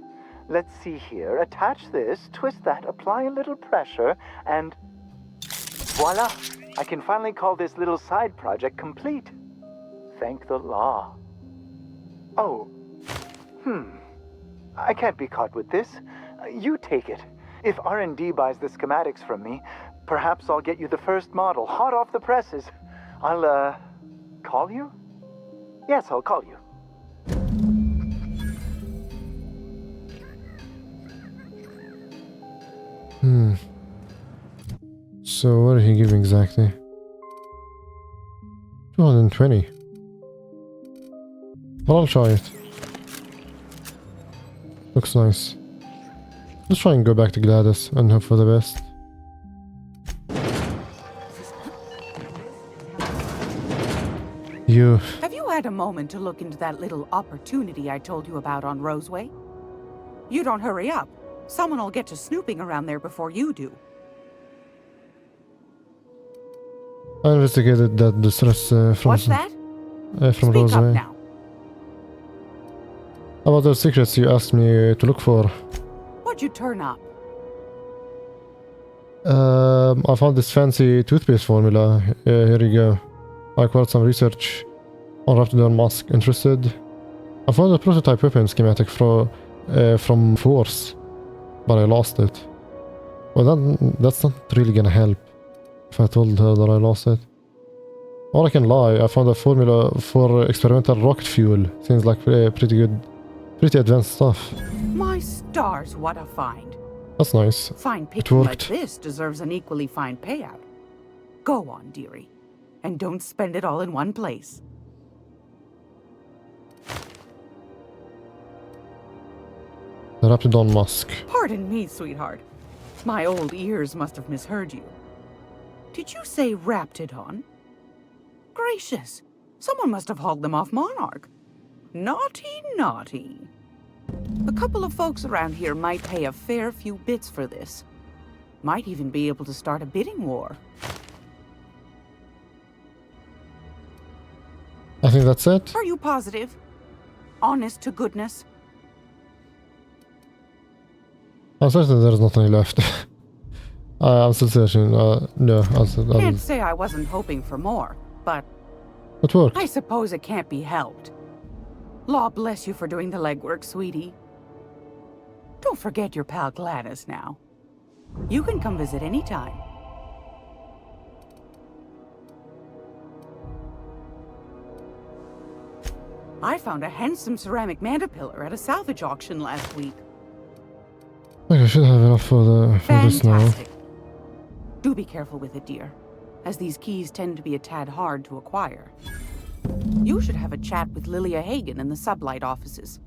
let's see here. Attach this, twist that, apply a little pressure, and voila! I can finally call this little side project complete. Thank the law. Oh. I can't be caught with this. You take it. If R&D buys the schematics from me, perhaps I'll get you the first model, hot off the presses. I'll, call you? Yes, I'll call you. So what are he giving exactly? 220. Well, I'll try it. Looks nice. Let's try and go back to Gladys and hope for the best. You... Have you had a moment to look into that little opportunity I told you about on Roseway? You don't hurry up. Someone will get to snooping around there before you do. I investigated that distress from... What's that? From Speak Roseway. up now. About the secrets you asked me to look for. What'd you turn up? I found this fancy toothpaste formula. Here you go. I acquired some research on Raptidon mask. Interested? I found a prototype weapon schematic from Force, but I lost it. Well, that's not really gonna help if I told her that I lost it. Or I can lie. I found a formula for experimental rocket fuel. Seems like pretty good, pretty advanced stuff. My stars, what a find. That's nice. Fine It picking like worked. this deserves an equally fine payout. Go on, dearie. And don't spend it all in one place. The Raptidon mask. Pardon me, sweetheart. My old ears must have misheard you. Did you say Raptidon? Gracious, someone must have hauled them off Monarch. Naughty, naughty. A couple of folks around here might pay a fair few bits for this. Might even be able to start a bidding war. I think that's it. Are you positive? Honest to goodness? I'm certain there's nothing left. I'm still searching. No, Can't say I wasn't hoping for more, but it worked. I suppose it can't be helped. Law bless you for doing the legwork, sweetie. Don't forget your pal Gladys now. You can come visit anytime. I found a handsome ceramic mandapillar at a salvage auction last week. Okay, I should have enough for this now. Fantastic. Do be careful with it, dear, as these keys tend to be a tad hard to acquire. You should have a chat with Lilia Hagen in the sublight offices.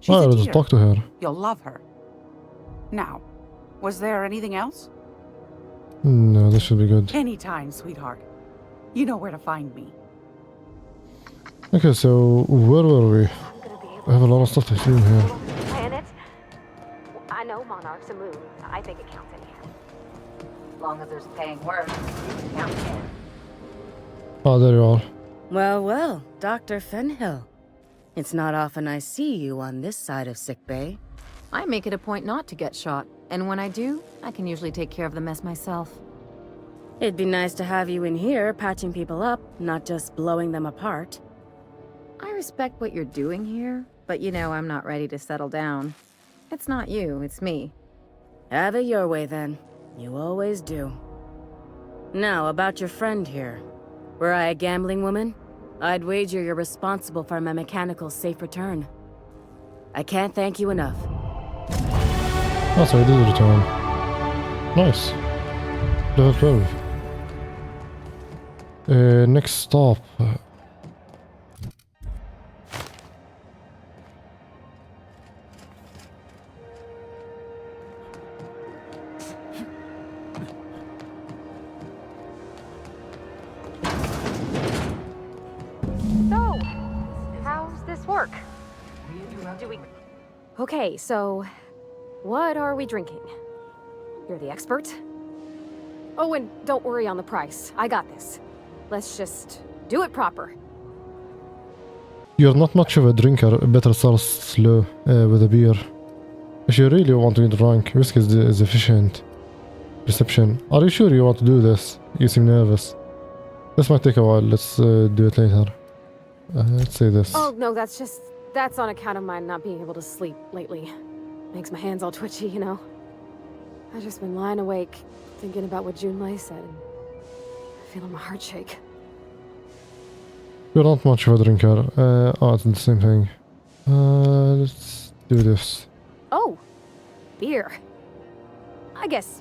She's I'll a just dear. talk to her. You'll love her. Now, was there anything else? No, this should be good. Anytime, sweetheart. You know where to find me. Okay, so where were we? I have a lot of stuff to do here. Planet? I know Monarch's a moon. I think it counts anyhow. As long as there's paying work, you can count in. Oh, there you are. Well, well, Dr. Fenhill. It's not often I see you on this side of sickbay. I make it a point not to get shot, and when I do, I can usually take care of the mess myself. It'd be nice to have you in here patching people up, not just blowing them apart. I respect what you're doing here, but you know I'm not ready to settle down. It's not you, it's me. Have it your way then. You always do. Now, about your friend here. Were I a gambling woman, I'd wager you're responsible for my mechanical safe return. I can't thank you enough. Oh, so I did return. Nice. Level 12. Next stop. So, how's this work? Do we... Okay, so what are we drinking? You're the expert. Oh, and don't worry on the price. I got this. Let's just do it proper. You're not much of a drinker. Better start slow with a beer. If you really want to get drunk, whiskey is efficient. Reception. Are you sure you want to do this? You seem nervous. This might take a while. Let's do it later. Let's say this. Oh, no, that's on account of my not being able to sleep lately. Makes my hands all twitchy, you know. I've just been lying awake, thinking about what Junlei said, and feeling my heart shake. You're not much of a drinker. Oh, it's the same thing. Let's do this. Oh, beer. I guess,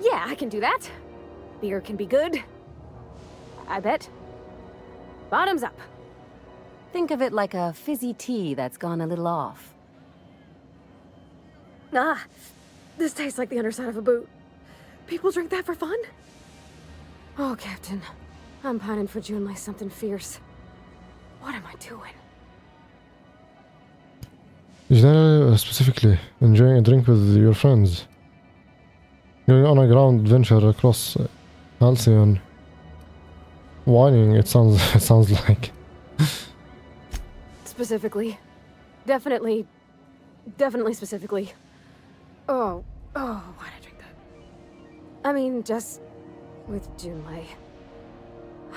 yeah, I can do that. Beer can be good. I bet. Bottoms up. Think of it like a fizzy tea that's gone a little off. Ah, this tastes like the underside of a boot. People drink that for fun? Oh, Captain. I'm pining for June like something fierce. What am I doing? Generally, specifically, enjoying a drink with your friends. Going on a ground adventure across Halcyon. Whining, it sounds like. Specifically. Definitely specifically. Oh, why'd I drink that? I mean, just with Junlei.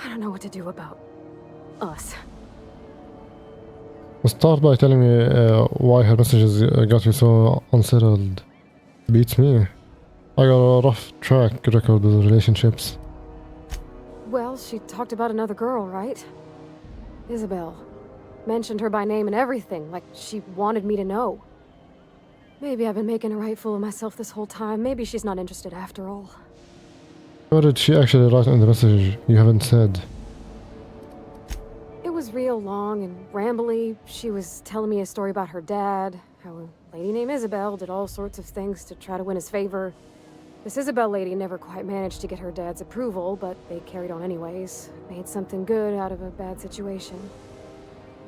I don't know what to do about us. Start by telling me why her messages got you so unsettled. Beats me. I got a rough track record with relationships. Well, she talked about another girl, right? Isabel. Mentioned her by name and everything, like she wanted me to know. Maybe I've been making a right fool of myself this whole time. Maybe she's not interested after all. What did she actually write in the message you haven't said? It was real long and rambly. She was telling me a story about her dad, how a lady named Isabel did all sorts of things to try to win his favor. This Isabel lady never quite managed to get her dad's approval, but they carried on anyways. Made something good out of a bad situation.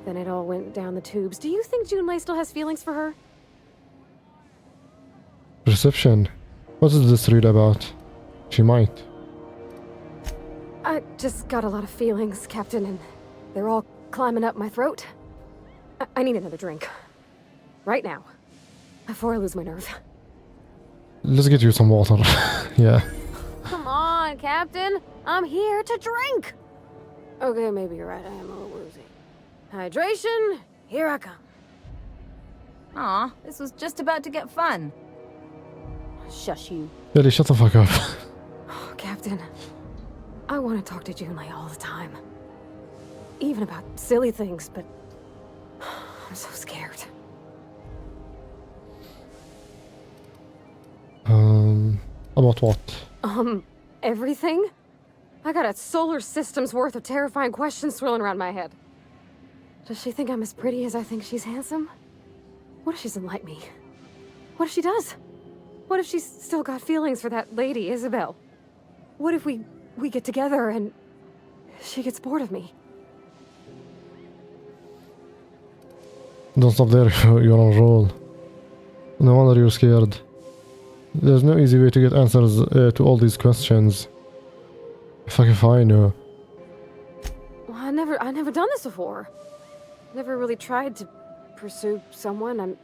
Then it all went down the tubes. Do you think Junlei still has feelings for her? Perception. What is this read about? She might. I just got a lot of feelings, Captain, and they're all climbing up my throat. I need another drink. Right now. Before I lose my nerve. Let's get you some water. Yeah. Come on, Captain. I'm here to drink. Okay, maybe you're right. I am a little woozy. Hydration, here I come. Aw, this was just about to get fun. Shush you. Ellie, shut the fuck up. Oh, Captain. I want to talk to Junlei all the time. Even about silly things, but I'm so scared. About what? Everything? I got a solar system's worth of terrifying questions swirling around my head. Does she think I'm as pretty as I think she's handsome? What if she doesn't like me? What if she does? What if she's still got feelings for that lady, Isabel? What if we get together and she gets bored of me? Don't stop there, you're on a roll. No wonder you're scared. There's no easy way to get answers to all these questions. Fuck if I know. Well, I never done this before. Never really tried to pursue someone.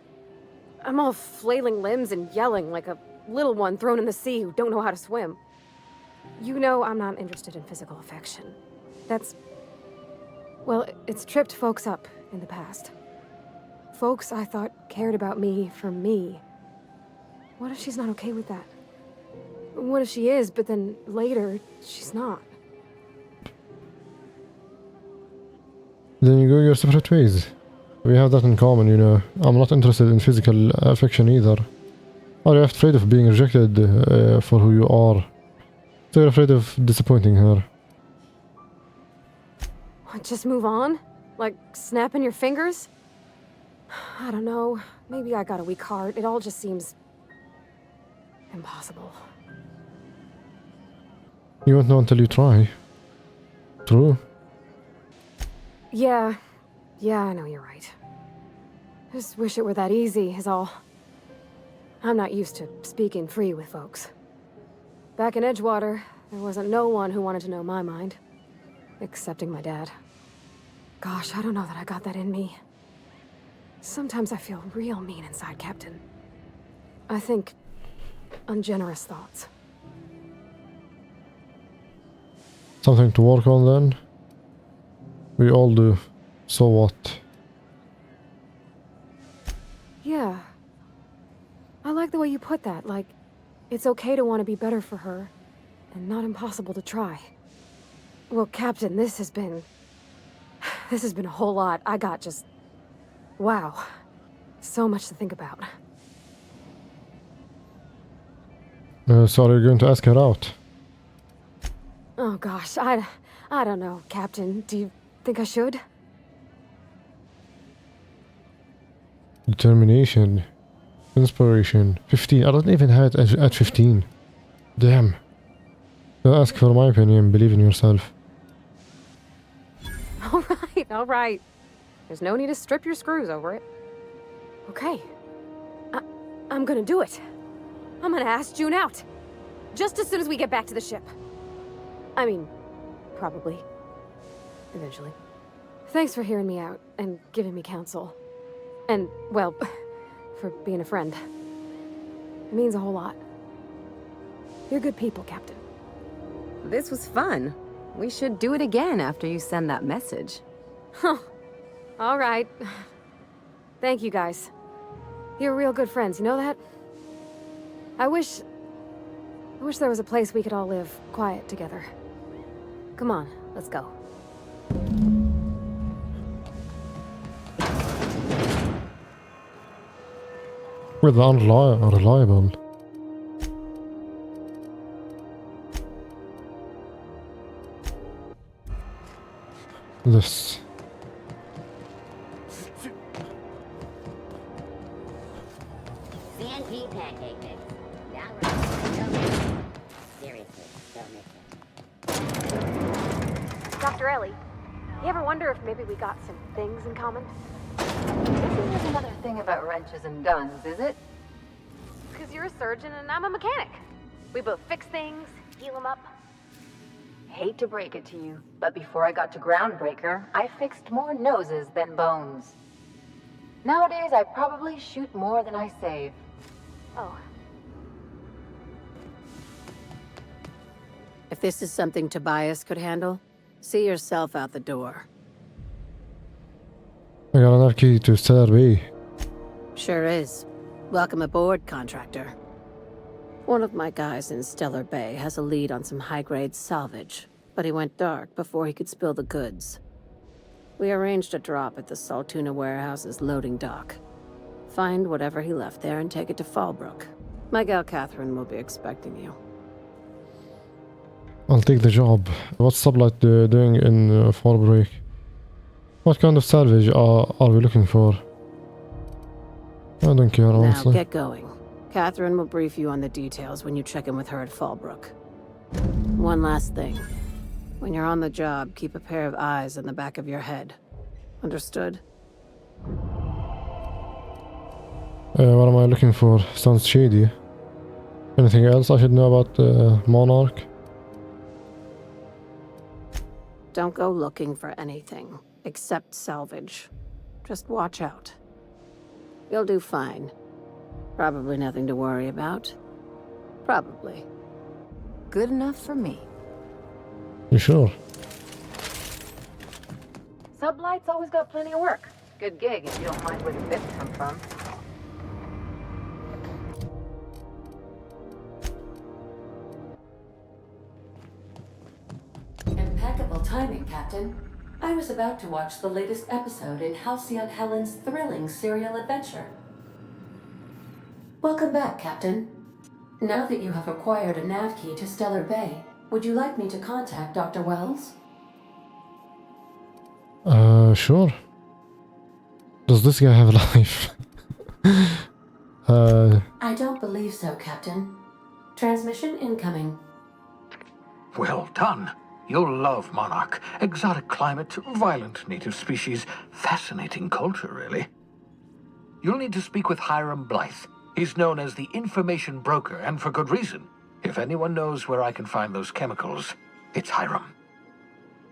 I'm all flailing limbs and yelling like a little one thrown in the sea who don't know how to swim. You know I'm not interested in physical affection. Well, it's tripped folks up in the past. Folks I thought cared about me for me. What if she's not okay with that? What if she is, but then later, she's not? Then you go your separate ways. We have that in common, you know. I'm not interested in physical affection either. Are you afraid of being rejected for who you are? So you're afraid of disappointing her. Just move on? Like snapping your fingers? I don't know. Maybe I got a weak heart. It all just seems impossible. You won't know until you try. True. Yeah, I know you're right. Just wish it were that easy, is all. I'm not used to speaking free with folks. Back in Edgewater, there wasn't no one who wanted to know my mind. Excepting my dad. Gosh, I don't know that I got that in me. Sometimes I feel real mean inside, Captain. I think ungenerous thoughts. Something to work on then? We all do. So what? Yeah. I like the way you put that, like, it's okay to want to be better for her, and not impossible to try. Well, Captain, this has been a whole lot. I got just... wow. So much to think about. So are you going to ask her out? Oh gosh, I don't know, Captain. Do you think I should? Determination. Inspiration. 15. I don't even have it at 15. Damn. Don't ask for my opinion. Believe in yourself. All right. There's no need to strip your screws over it. Okay. I'm gonna do it. I'm gonna ask June out. Just as soon as we get back to the ship. I mean, probably. Eventually. Thanks for hearing me out and giving me counsel. And, well, for being a friend. It means a whole lot. You're good people, Captain. This was fun. We should do it again after you send that message. Huh. All right. Thank you, guys. You're real good friends, you know that? I wish there was a place we could all live quiet together. Come on, let's go. With unreliable. This. CNP pancake mix. Downright. Seriously, don't mix it. Dr. Ellie, you ever wonder if maybe we got some things in common? Isn't this another thing about wrenches and guns, is it? Because you're a surgeon and I'm a mechanic. We both fix things, heal them up. Hate to break it to you, but before I got to Groundbreaker, I fixed more noses than bones. Nowadays, I probably shoot more than I save. Oh. If this is something Tobias could handle, see yourself out the door. I got another key to Stellar Bay. Sure is. Welcome aboard, contractor. One of my guys in Stellar Bay has a lead on some high-grade salvage, but he went dark before he could spill the goods. We arranged a drop at the Saltuna warehouse's loading dock. Find whatever he left there and take it to Fallbrook. My gal Catherine will be expecting you. I'll take the job. What's Sublight doing in Fallbrook? What kind of salvage are we looking for? I don't care, honestly. Now get going. Catherine will brief you on the details when you check in with her at Fallbrook. One last thing. When you're on the job, keep a pair of eyes in the back of your head. Understood? What am I looking for? Sounds shady. Anything else I should know about Monarch? Don't go looking for anything, except salvage. Just watch out. You'll do fine. Probably nothing to worry about. Probably. Good enough for me. You sure? Sublight's always got plenty of work. Good gig if you don't mind where the bits come from. Impeccable timing, Captain. I was about to watch the latest episode in Halcyon Helen's thrilling serial adventure. Welcome back, Captain. Now that you have acquired a nav key to Stellar Bay, would you like me to contact Dr. Wells? Sure. Does this guy have a life? I don't believe so, Captain. Transmission incoming. Well done. You'll love Monarch. Exotic climate, violent native species, fascinating culture, really. You'll need to speak with Hiram Blythe. He's known as the information broker, and for good reason. If anyone knows where I can find those chemicals, it's Hiram.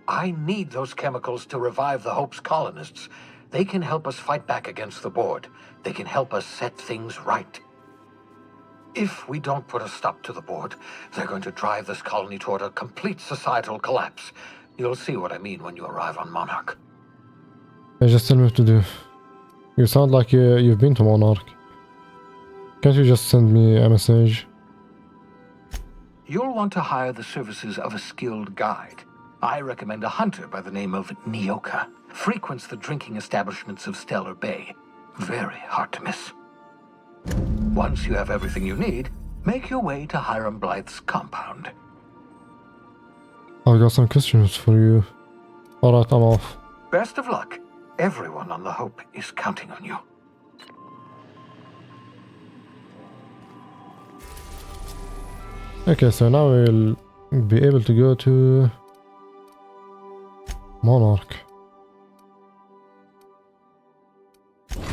I need those chemicals to revive the Hope's colonists. They can help us fight back against the board. They can help us set things right. If we don't put a stop to the board, they're going to drive this colony toward a complete societal collapse. You'll see what I mean when you arrive on Monarch. Just tell me what to do. You sound like you've been to Monarch. Can't you just send me a message? You'll want to hire the services of a skilled guide. I recommend a hunter by the name of Nyoka. Frequents the drinking establishments of Stellar Bay. Very hard to miss. Once you have everything you need, make your way to Hiram Blythe's compound. I've got some questions for you. Alright, I'm off. Best of luck. Everyone on the Hope is counting on you. Okay, so now we'll be able to go to Monarch.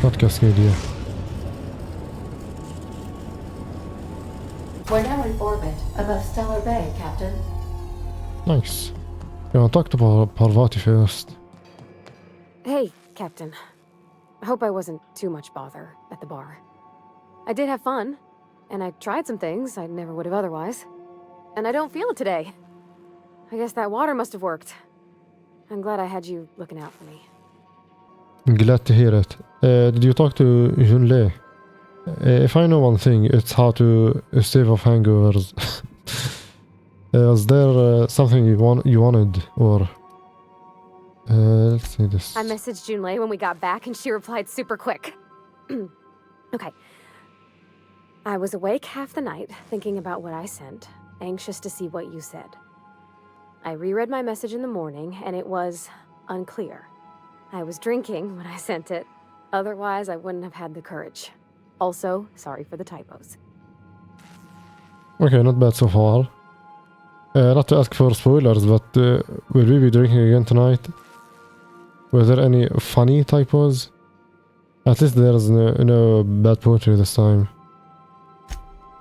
Not Cascadia. We're now in orbit above Stellar Bay, Captain. Nice. Yeah, I'll talk to Parvati first. Hey, Captain. I hope I wasn't too much bother at the bar. I did have fun, and I tried some things I never would have otherwise. And I don't feel it today. I guess that water must have worked. I'm glad I had you looking out for me. Glad to hear it. Did you talk to Junlei? If I know one thing, it's how to stave off hangovers. Was there something you wanted, or... let's see this. I messaged Junlei when we got back, and she replied super quick. Okay. I was awake half the night, thinking about what I sent, anxious to see what you said. I reread my message in the morning, and it was unclear. I was drinking when I sent it. Otherwise, I wouldn't have had the courage. Also, sorry for the typos. Okay, not bad so far. Not to ask for spoilers, but will we be drinking again tonight? Were there any funny typos? At least there's no bad poetry this time.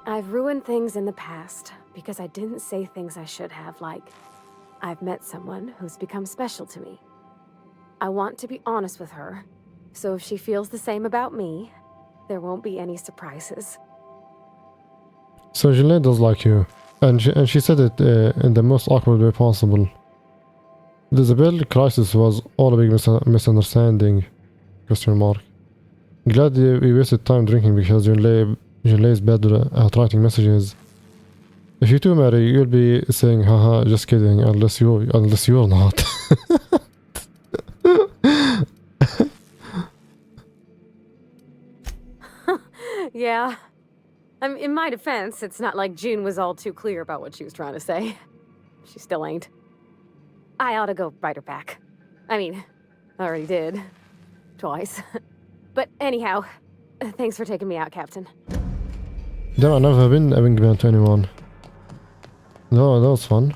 I've ruined things in the past because I didn't say things I should have, like, I've met someone who's become special to me. I want to be honest with her, so if she feels the same about me, there won't be any surprises. So Junlei does like you, and she said it in the most awkward way possible. The Isabel crisis was all a big misunderstanding, question mark. Glad we wasted time drinking because Junlei's bad at writing messages. If you two marry, you'll be saying, haha, just kidding, unless you're not. Yeah. In my defense, it's not like June was all too clear about what she was trying to say. She still ain't. I ought to go write her back. I mean, I already did. Twice. But anyhow, thanks for taking me out, Captain. Damn, I've never been a wingman to anyone. No, that was fun.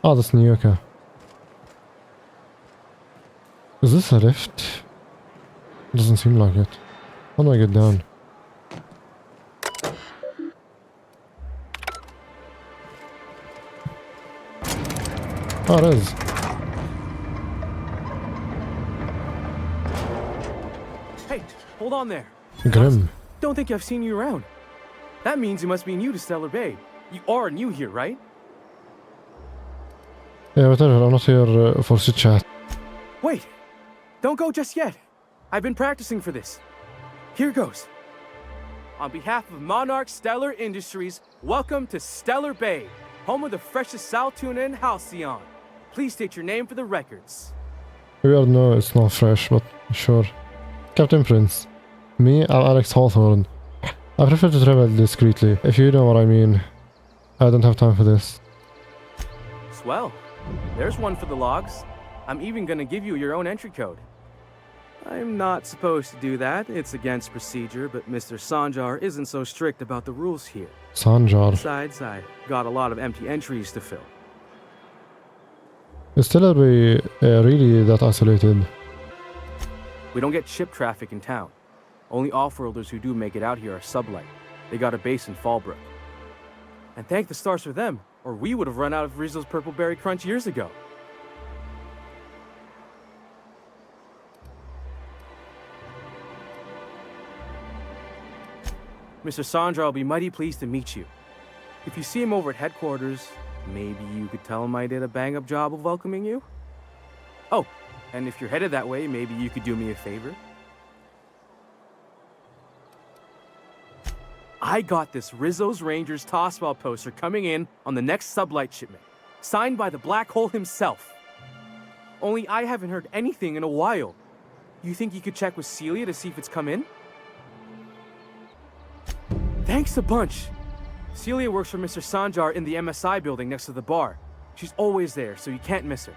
Oh, that's new, okay. Is this a lift? Doesn't seem like it. How do I get down? Oh, it is. Hey, hold on there. Grim. Don't think I've seen you around. That means you must be new to Stellar Bay. You are new here, right? Yeah, whatever. I'm not here for chit chat. Wait, don't go just yet. I've been practicing for this. Here goes. On behalf of Monarch Stellar Industries, welcome to Stellar Bay, home of the freshest sal tuna and halcyon. Please state your name for the records. We all know it's not fresh, but sure. Captain Prince. Me, I'm Alex Hawthorne. I prefer to travel discreetly, if you know what I mean. I don't have time for this. Swell. There's one for the logs. I'm even gonna give you your own entry code. I'm not supposed to do that. It's against procedure, but Mr. Sanjar isn't so strict about the rules here. Sanjar. Besides, I got a lot of empty entries to fill. Is Stellar Bay really that isolated? We don't get ship traffic in town. Only off-worlders who do make it out here are Sublight. They got a base in Fallbrook. And thank the stars for them, or we would have run out of Rizzo's Purple Berry Crunch years ago. Mr. Sandra will be mighty pleased to meet you. If you see him over at headquarters, maybe you could tell him I did a bang-up job of welcoming you? Oh, and if you're headed that way, maybe you could do me a favor? I got this Rizzo's Rangers Tossball poster coming in on the next Sublight shipment, signed by the Black Hole himself. Only I haven't heard anything in a while. You think you could check with Celia to see if it's come in? Thanks a bunch. Celia works for Mr. Sanjar in the MSI building next to the bar. She's always there, so you can't miss her.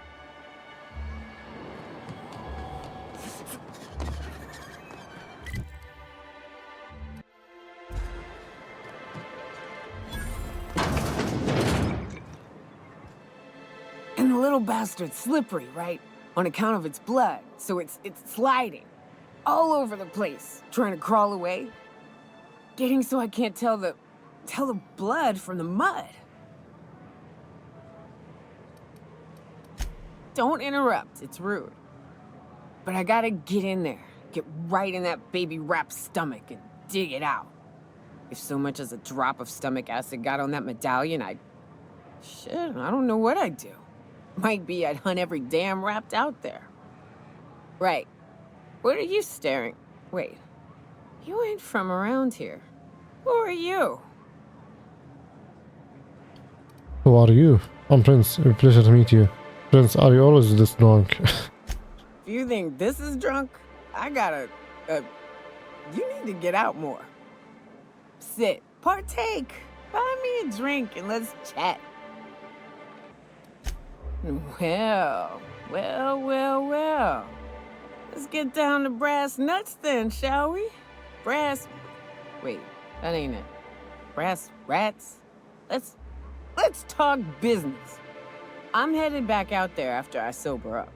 And the little bastard's slippery, right? On account of its blood, so it's sliding. All over the place, trying to crawl away. Getting so I can't tell the blood from the mud. Don't interrupt, it's rude. But I gotta get in there, get right in that baby rap's stomach and dig it out. If so much as a drop of stomach acid got on that medallion, shit, I don't know what I'd do. Might be I'd hunt every damn wrapped out there. Right. What are you staring? Wait. You ain't from around here. Who are you? Who are you? I'm Prince. A pleasure to meet you. Prince, are you always this drunk? If you think this is drunk, I gotta... you need to get out more. Sit. Partake. Buy me a drink and let's chat. Well. Let's get down to brass nuts then, shall we? Wait, that ain't it. Brass rats? Let's talk business. I'm headed back out there after I sober up.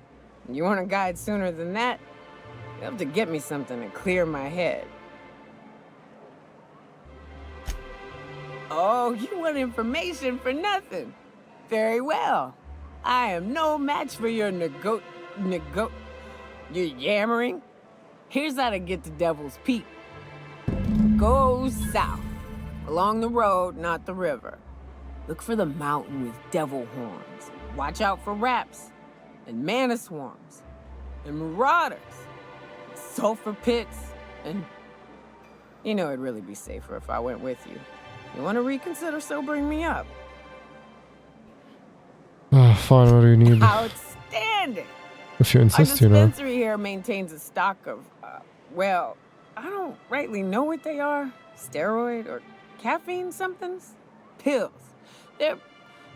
You want a guide sooner than that? You have to get me something to clear my head. Oh, you want information for nothing? Very well. I am no match for your your yammering. Here's how to get to Devil's Peak. Go south, along the road, not the river. Look for the mountain with devil horns. Watch out for raps, and mana swarms, and marauders, sulfur pits, and... You know, it'd really be safer if I went with you. You want to reconsider sobering me up? Fine, what do you need? Outstanding! If you insist, you know. Our dispensary here maintains a stock of, well, I don't rightly know what they are. Steroid or caffeine somethings? Pills. They're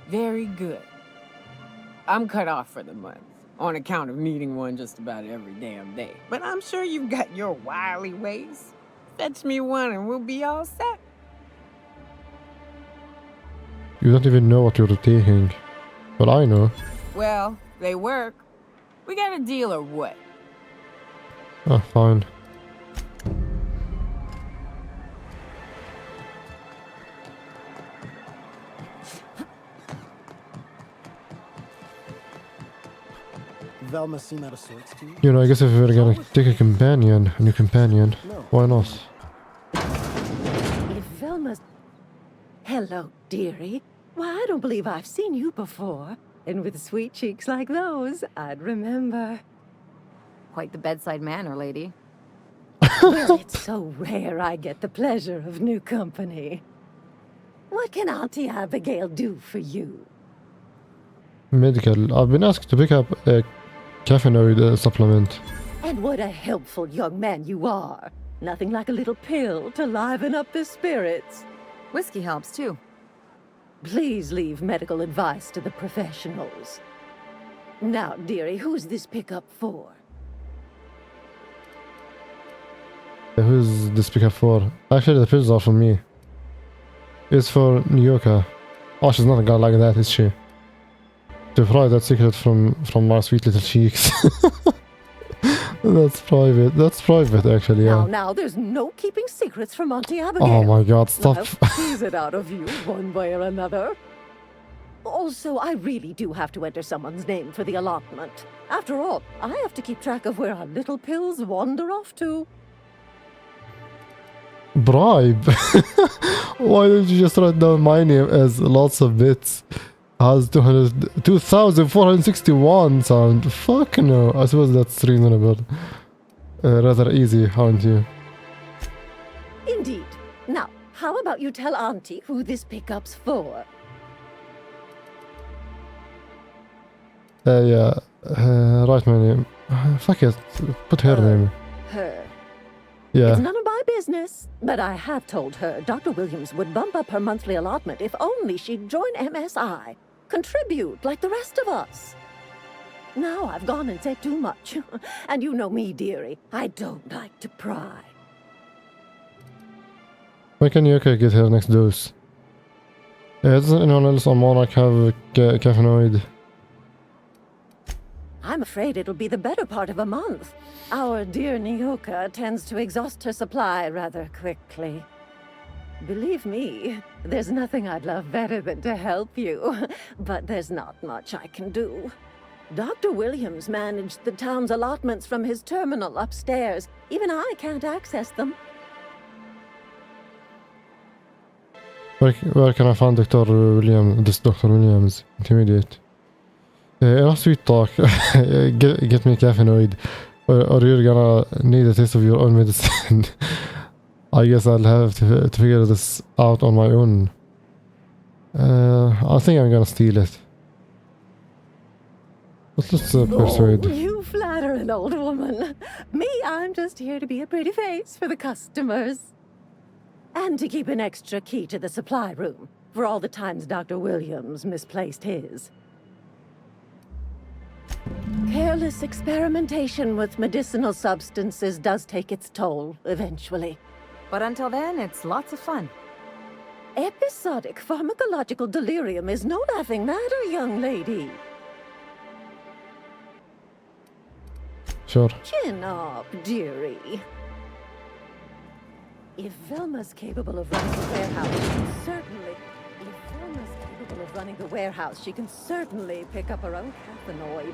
very good. I'm cut off for the month, on account of needing one just about every damn day. But I'm sure you've got your wily ways. Fetch me one and we'll be all set. You don't even know what you're taking. But I know. Well, they work. We got a deal or what? Ah, fine. Velma seem out of sorts to you? You know, I guess if we were gonna take a new companion, why not? If Velma's... Hello, dearie. Why, I don't believe I've seen you before. And with sweet cheeks like those, I'd remember. Quite the bedside manner, lady. Well, it's so rare I get the pleasure of new company. What can Auntie Abigail do for you? Medical. I've been asked to pick up a caffeinoid supplement. And what a helpful young man you are. Nothing like a little pill to liven up the spirits. Whiskey helps, too. Please leave medical advice to the professionals. Now, dearie, who's this pickup for? Who's this pickup for? Actually, the pills are for me. It's for Nyoka. Oh, she's not a guy like that, is she? To pry that secret from my sweet little cheeks. That's private. That's private, actually, yeah. Now, there's no keeping secrets from Auntie Abigail. Oh my god, stop. I'll tease it out of you one way or another. Also, I really do have to enter someone's name for the allotment. After all, I have to keep track of where our little pills wander off to. Bribe? Why don't you just write down my name as lots of bits? Has 2,461 sound. Fuck no. I suppose that's reasonable. Rather easy, aren't you? Indeed. Now, how about you tell Auntie who this pickup's for? Yeah. write my name. Fuck it. Put her name. Her. Yeah. It's none of my business, but I have told her Dr. Williams would bump up her monthly allotment if only she'd join MSI. Contribute like the rest of us. Now I've gone and said too much. And you know me, dearie. I don't like to pry. When can Yuka get her next dose? Doesn't anyone else on Monarch have caffeinoid? I'm afraid it'll be the better part of a month. Our dear Nyoka tends to exhaust her supply rather quickly. Believe me, there's nothing I'd love better than to help you, but there's not much I can do. Dr. Williams managed the town's allotments from his terminal upstairs. Even I can't access them. Where can I find Dr. Williams? This Dr. Williams. Intermediate. Enough sweet talk. Get me caffeinoid. Or you're gonna need a taste of your own medicine. I guess I'll have to figure this out on my own. I think I'm gonna steal it. Let's persuade. Oh, you flatter an old woman. Me, I'm just here to be a pretty face for the customers. And to keep an extra key to the supply room, for all the times Dr. Williams misplaced his. Careless experimentation with medicinal substances does take its toll, eventually. But until then, it's lots of fun. Episodic pharmacological delirium is no laughing matter, young lady. Sure. Chin up, dearie. If Velma's capable of running the warehouse, she can certainly... If Velma's capable of running the warehouse, she can certainly pick up her own caffeinoid.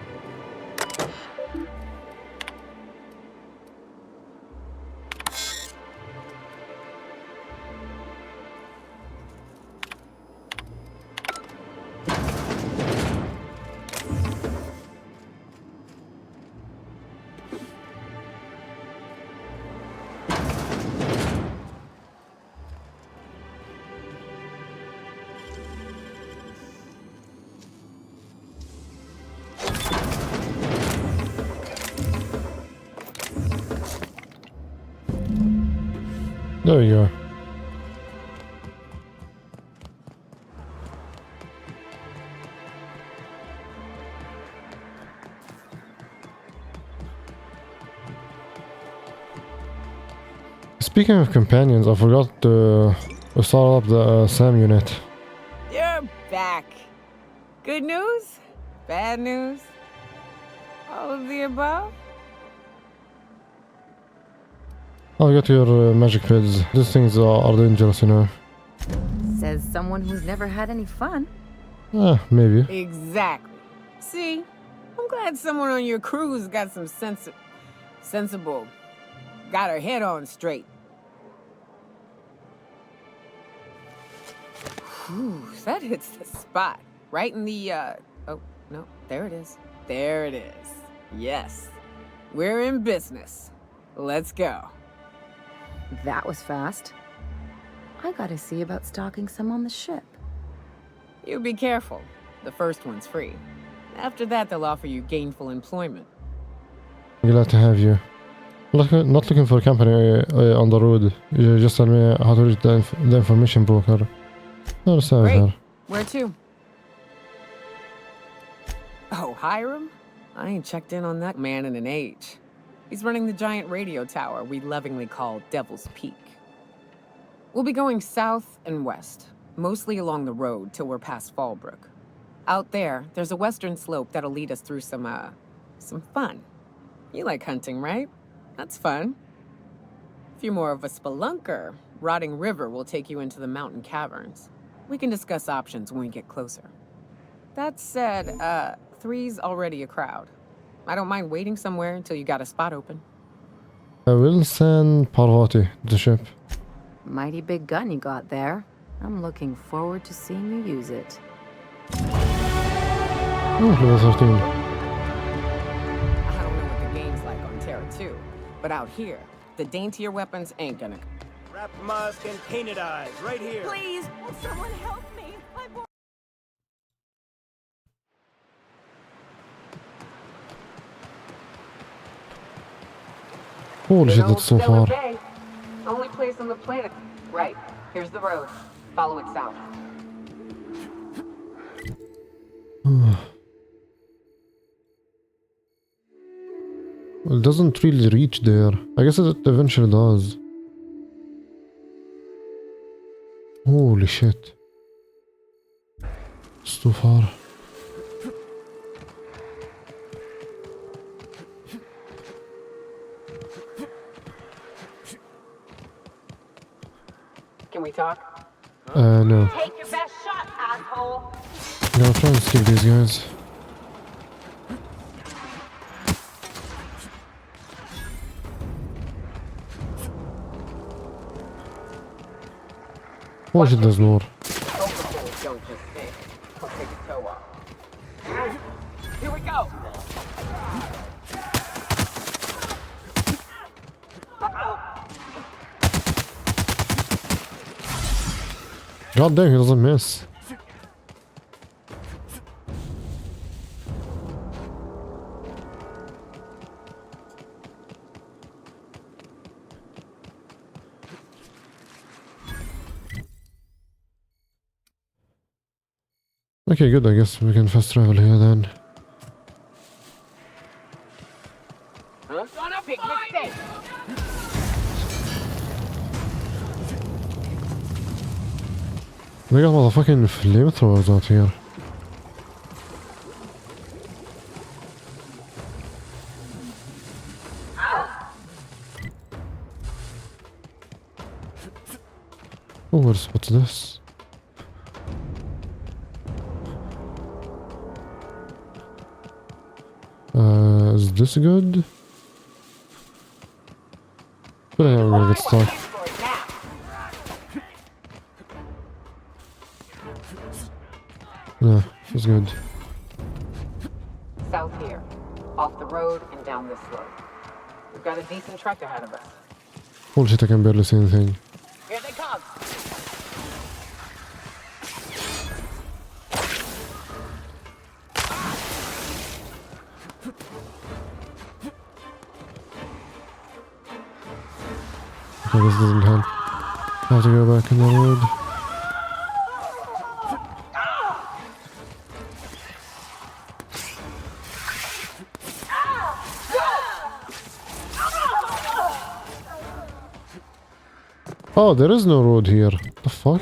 There you go. Speaking of companions, I forgot to start up the SAM unit. You're back. Good news? Bad news? All of the above? I got your magic pads. These things are dangerous, you know. Says someone who's never had any fun. Maybe. Exactly. See, I'm glad someone on your crew's got some sensible, got her head on straight. Whew, that hits the spot. Right in the, oh, no, there it is. There it is. Yes. We're in business. Let's go. That was fast. I gotta see about stalking some on the ship. You be careful. The first one's free. After that, they'll offer you gainful employment. Glad to have you. Not looking for a company on the road. You just tell me how to reach the information broker. Great. Where to? Oh, Hiram? I ain't checked in on that man in an age. He's running the giant radio tower we lovingly call Devil's Peak. We'll be going south and west, mostly along the road till we're past Fallbrook. Out there, there's a western slope that'll lead us through some fun. You like hunting, right? That's fun. If you're more of a spelunker, Rotting River will take you into the mountain caverns. We can discuss options when we get closer. That said, 3's already a crowd. I don't mind waiting somewhere until you got a spot open. I will send Parvati to the ship. Mighty big gun you got there. I'm looking forward to seeing you use it. Oh, level 13. I don't know what the game's like on Terra 2, but out here, the daintier weapons ain't gonna... Wrap mask and painted eyes, right here. Please, will someone help me? Holy shit, Good old that's so Stellar far. Bay. Only place on the planet. Right. Here's the road. Follow it south. Well, it doesn't really reach there. I guess it eventually does. Holy shit. It's too far. Can we talk? No. Take your best shot, asshole. I'm gonna try and skip these guys. Holy shit, there's more. Overflows don't just stay. I'll take a toe off. Here we go. God dang, he doesn't miss. Okay, good. I guess we can fast travel here then. Big mistake. They got motherfucking flamethrowers out here. Oh, what's this? Is this good? But I'm gonna get stuck. Yeah, it's good. South here. Off the road and down this slope. We've got a decent trek ahead of us. Holy shit, I can barely see anything. Here they come. Okay, this doesn't help. I have to go back in the road. Oh, there is no road here. The fuck?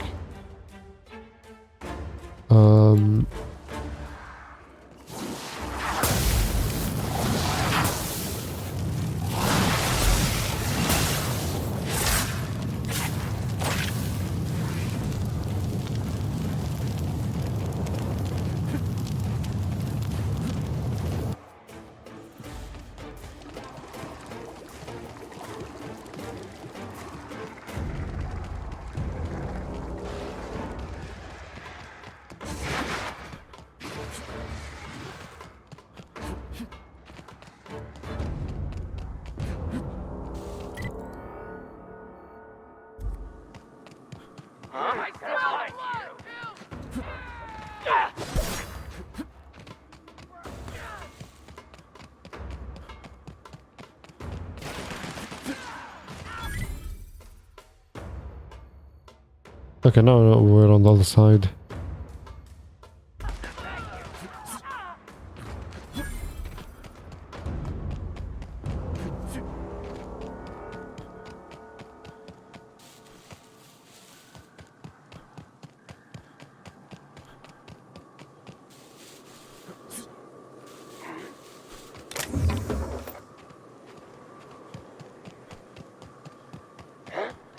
Okay, now we're on the other side.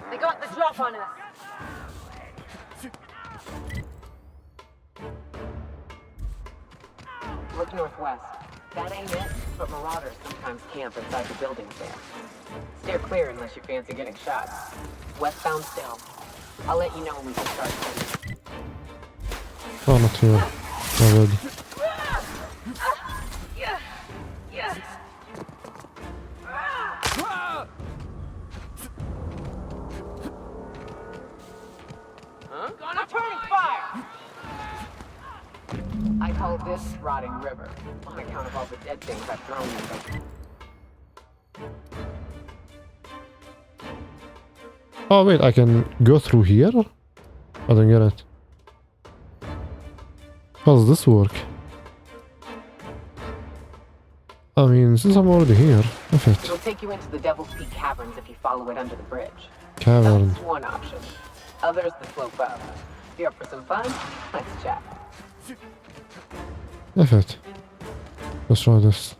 They got the drop on us. Look northwest. That ain't it, but marauders sometimes camp inside the buildings there. Steer clear unless you fancy getting shot. Westbound still. I'll let you know when we can start. Oh, not here. Not good. Gonna turn fire! I call this rotting river, on account of all the dead things I've thrown in them. Oh wait, I can go through here? I don't get it. How does this work? I mean, since I'm already here, It'll take you into the Devil's Peak Caverns if you follow it under the bridge. Cavern. That's one option. Others the slope up. If you're up for some fun, let's chat. Effort. Let's try this.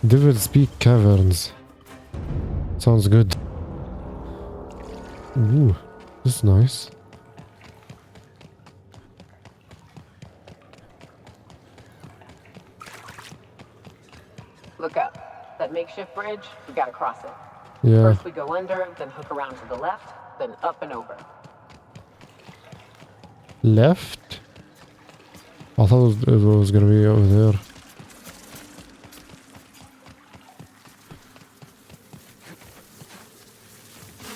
Devil's Peak Caverns. Sounds good. Ooh, this is nice. Look up. That makeshift bridge, we gotta cross it. Yeah. First we go under, then hook around to the left, then up and over. Left? I thought it was gonna be over there.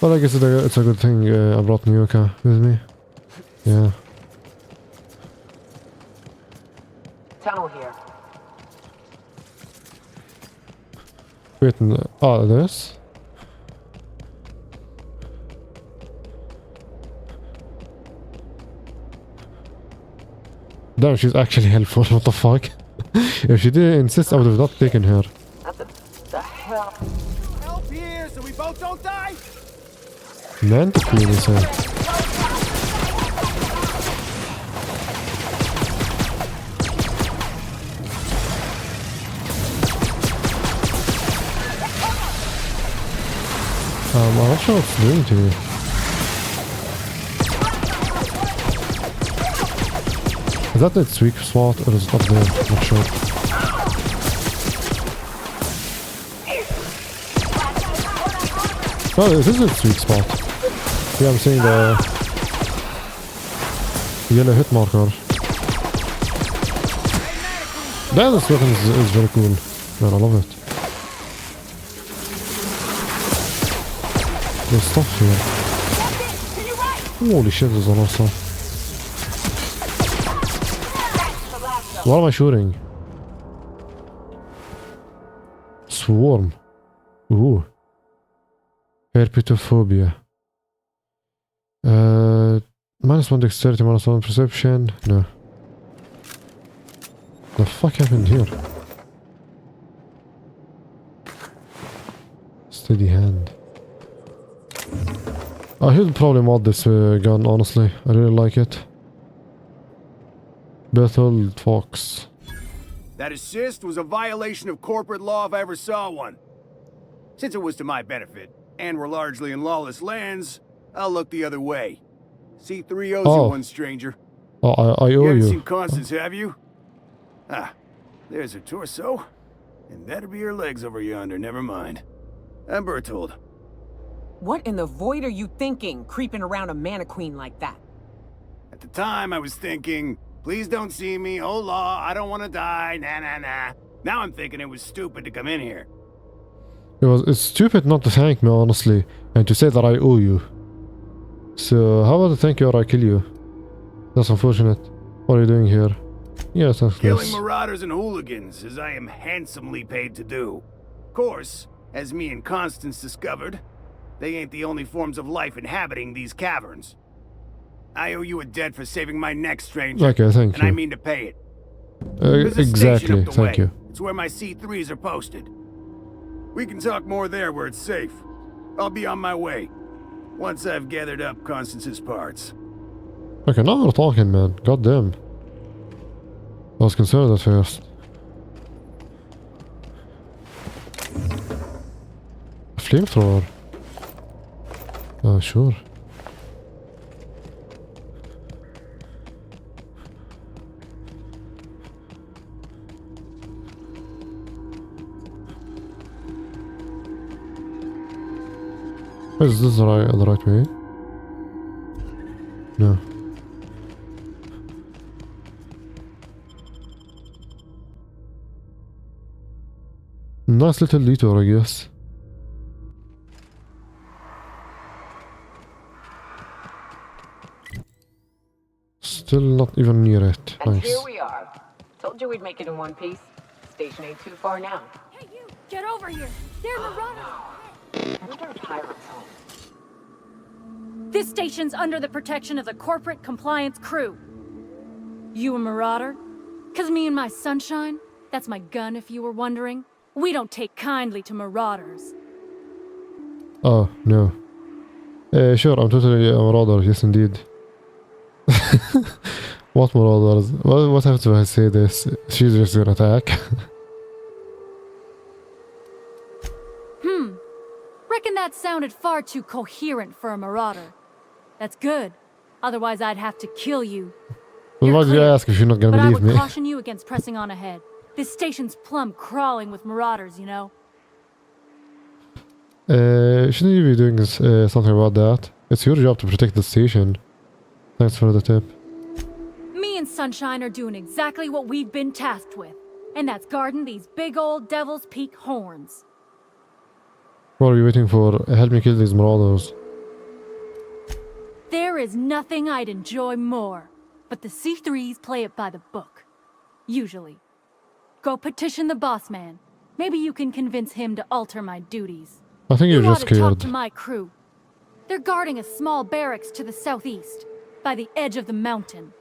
Well, I guess it's a good thing I brought Nyoka with me. Yeah. Tunnel here. Wait, oh, this? Damn, she's actually helpful, what the fuck? If she didn't insist, I would have not taken her. The hell? Help here so we both don't die! Man, the queen is here. I'm not sure what it's doing to me. Is that its weak spot or is it up there? I'm not sure. No, this is its weak spot. Yeah, I'm seeing the yellow hit marker. Damn, this weapon is very cool. Man, I love it. There's stuff here. Holy shit, there's a lot of stuff. What am I shooting? Swarm. Ooh. Herpetophobia. -1 dexterity, -1 perception. No. The fuck happened here? Steady hand. I should probably mod this gun, honestly. I really like it. Bethel Fox. That assist was a violation of corporate law if I ever saw one. Since it was to my benefit, and we're largely in lawless lands, I'll look the other way. C3 owes you one, stranger. Oh, I owe You haven't you. seen Constance, have you? Ah, there's her torso. And that'll be her legs over yonder, never mind. I'm Bertold. What in the void are you thinking, creeping around a mannequin like that? At the time, I was thinking, please don't see me, oh law, I don't want to die, nah nah nah. Now I'm thinking it was stupid to come in here. It's stupid not to thank me, honestly, and to say that I owe you. So, how about I thank you or I kill you? That's unfortunate. What are you doing here? Yes, that's Killing marauders and hooligans, as I am handsomely paid to do. Of course, as me and Constance discovered, they ain't the only forms of life inhabiting these caverns. I owe you a debt for saving my neck, stranger. Okay, thank and I you. mean to pay it. There's a station Exactly, up the thank way. you. It's where my C3s are posted. We can talk more there where it's safe. I'll be on my way. Once I've gathered up Constance's parts. Okay, now we're talking, man. God damn. I was concerned at first. A flamethrower. Sure. Is this the right way? No. Nice little detour, I guess. Still not even near it. And Nice. here we are. Told you we'd make it in one piece. Station ain't too far now. Hey, you! Get over here! They're the runners! I wonder if Hiram's home. This station's under the protection of the corporate compliance crew. You a marauder? 'Cause me and my sunshine, that's my gun if you were wondering, we don't take kindly to marauders. Oh, no. Sure, I'm totally a marauder, yes indeed. What marauders? What happens if I say this? She's just gonna attack. Reckon that sounded far too coherent for a marauder. That's good. Otherwise I'd have to kill you. Well, why did you ask if you're not gonna But I believe would me? caution you against pressing on ahead. This station's plumb crawling with marauders, you know? Shouldn't you be doing something about that? It's your job to protect the station. Thanks for the tip. Me and Sunshine are doing exactly what we've been tasked with. And that's guarding these big old Devil's Peak horns. What are you waiting for? Help me kill these marauders. There is nothing I'd enjoy more. But the C3s play it by the book. Usually. Go petition the boss man. Maybe you can convince him to alter my duties. I think you're You just ought to talk scared. to my crew. They're guarding a small barracks to the southeast, by the edge of the mountain.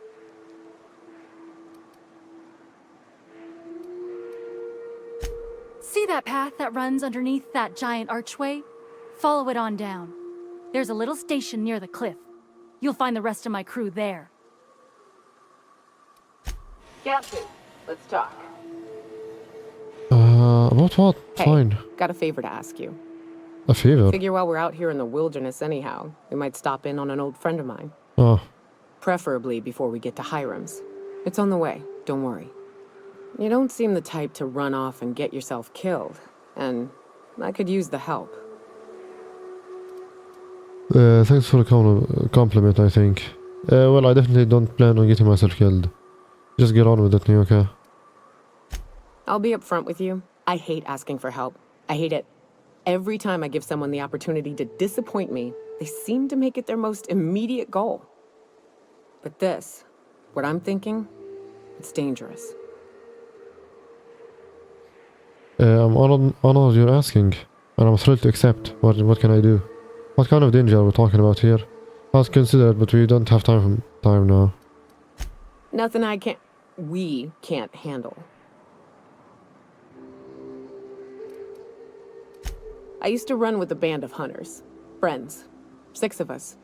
See that path that runs underneath that giant archway? Follow it on down. There's a little station near the cliff. You'll find the rest of my crew there. Gatsu, let's talk. About what? Hey, Fine. got a favor to ask you. A favor? Figure while we're out here in the wilderness anyhow, we might stop in on an old friend of mine. Oh. Preferably before we get to Hiram's. It's on the way, don't worry. You don't seem the type to run off and get yourself killed, and I could use the help. Thanks for the compliment, I think. Well, I definitely don't plan on getting myself killed. Just get on with it, okay? I'll be upfront with you. I hate asking for help. I hate it. Every time I give someone the opportunity to disappoint me, they seem to make it their most immediate goal. But this, what I'm thinking, it's dangerous. I'm honored you're asking, and I'm thrilled to accept. What can I do? What kind of danger are we talking about here? I'll consider it, but we don't have time now. Nothing we can't handle. I used to run with a band of hunters. Friends. 6 of us.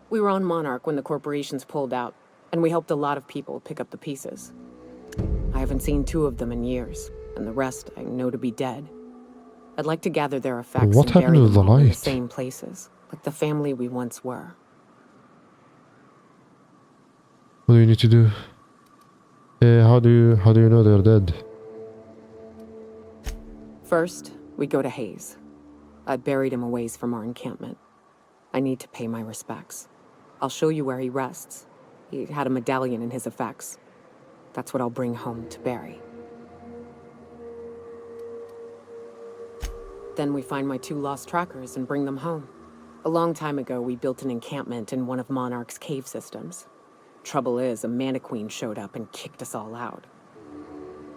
We were on Monarch when the corporations pulled out, and we helped a lot of people pick up the pieces. I haven't seen 2 of them in years, and the rest I know to be dead. I'd like to gather their effects What and happened bury to them the all in the light? same places, like the family we once were. What do you need to do? How do you know they're dead? First, we go to Hayes. I buried him a ways from our encampment. I need to pay my respects. I'll show you where he rests. He had a medallion in his effects. That's what I'll bring home to Barry. Then we find my 2 lost trackers and bring them home. A long time ago, we built an encampment in one of Monarch's cave systems. Trouble is, a Mantiqueen showed up and kicked us all out.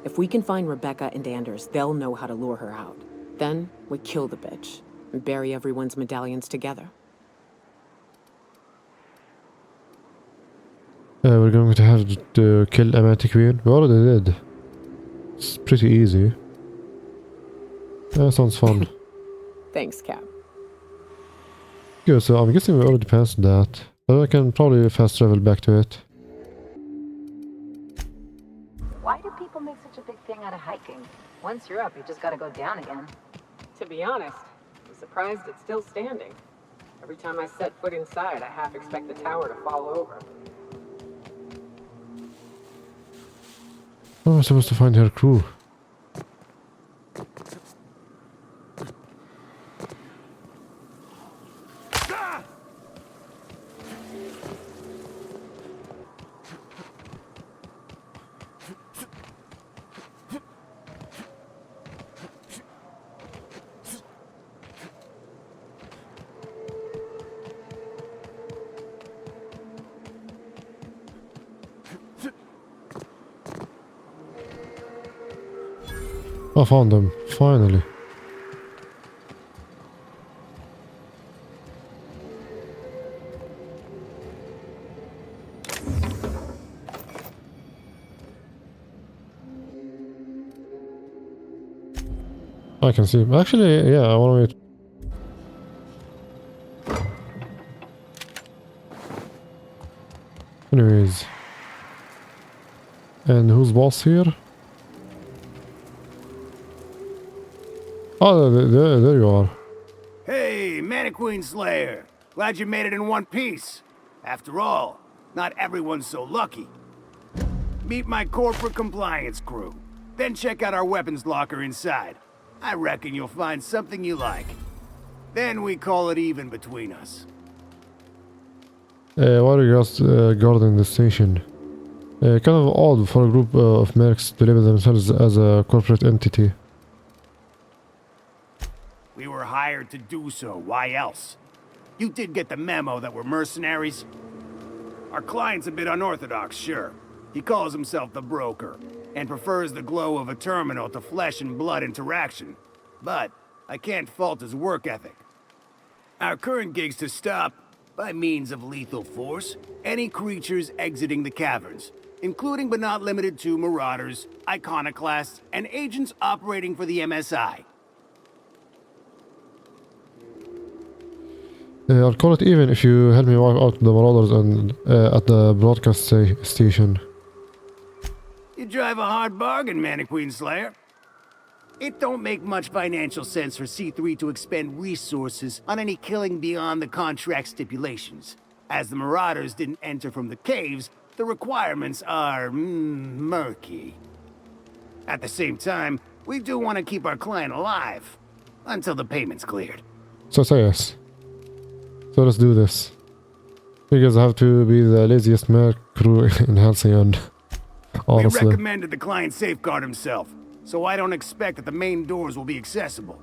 If we can find Rebecca and Anders, they'll know how to lure her out. Then, we kill the bitch and bury everyone's medallions together. We're going to have to kill a Mantiqueen. We already did. It's pretty easy. Sounds fun. Thanks, Cap. Good, so I'm guessing we already passed that. But I can probably fast travel back to it. Why do people make such a big thing out of hiking? Once you're up, you just gotta go down again. To be honest, I'm surprised it's still standing. Every time I set foot inside, I half expect the tower to fall over. How am I supposed to find her crew? I found them, finally. I can see. Actually, yeah, I want to wait. Anyways. And who's boss here? Oh, there you are. Hey, Mannequin Slayer. Glad you made it in one piece. After all, not everyone's so lucky. Meet my corporate compliance crew. Then check out our weapons locker inside. I reckon you'll find something you like. Then we call it even between us. Why are you guys guarding the station? Kind of odd for a group of mercs to label themselves as a corporate entity. We were hired to do so. Why else? You did get the memo that we're mercenaries? Our client's a bit unorthodox, sure. He calls himself the broker, and prefers the glow of a terminal to flesh and blood interaction. But I can't fault his work ethic. Our current gig's to stop, by means of lethal force, any creatures exiting the caverns, including but not limited to marauders, iconoclasts, and agents operating for the MSI. I'll call it even if you help me wipe out the marauders and at the broadcast station. You drive a hard bargain, Mannequin Slayer. It don't make much financial sense for C3 to expend resources on any killing beyond the contract stipulations. As the Marauders didn't enter from the caves, the requirements are murky. At the same time, we do want to keep our client alive until the payment's cleared. So yes. So let's do this. You guys have to be the laziest merc crew in Halcyon. Honestly. We recommended the client safeguard himself, so I don't expect that the main doors will be accessible.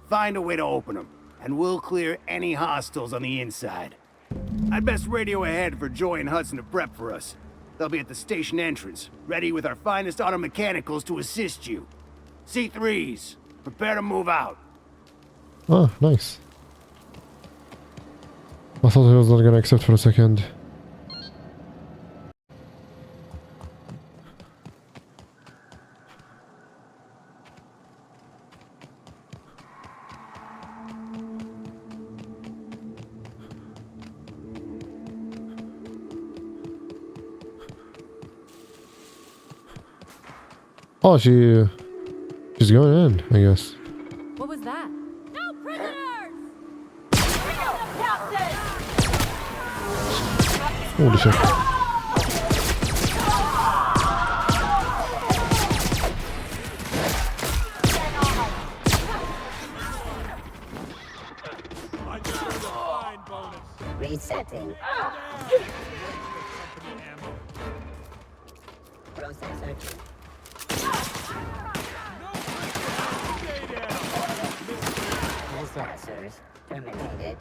Find a way to open them, and we'll clear any hostiles on the inside. I'd best radio ahead for Joy and Hudson to prep for us. They'll be at the station entrance, ready with our finest auto mechanicals to assist you. C3s, prepare to move out. Oh, nice. I thought he was not gonna accept for a second. Oh, she's going in, I guess. What was that? No prisoners! Holy shit. Resetting. Process searching. Processors terminated.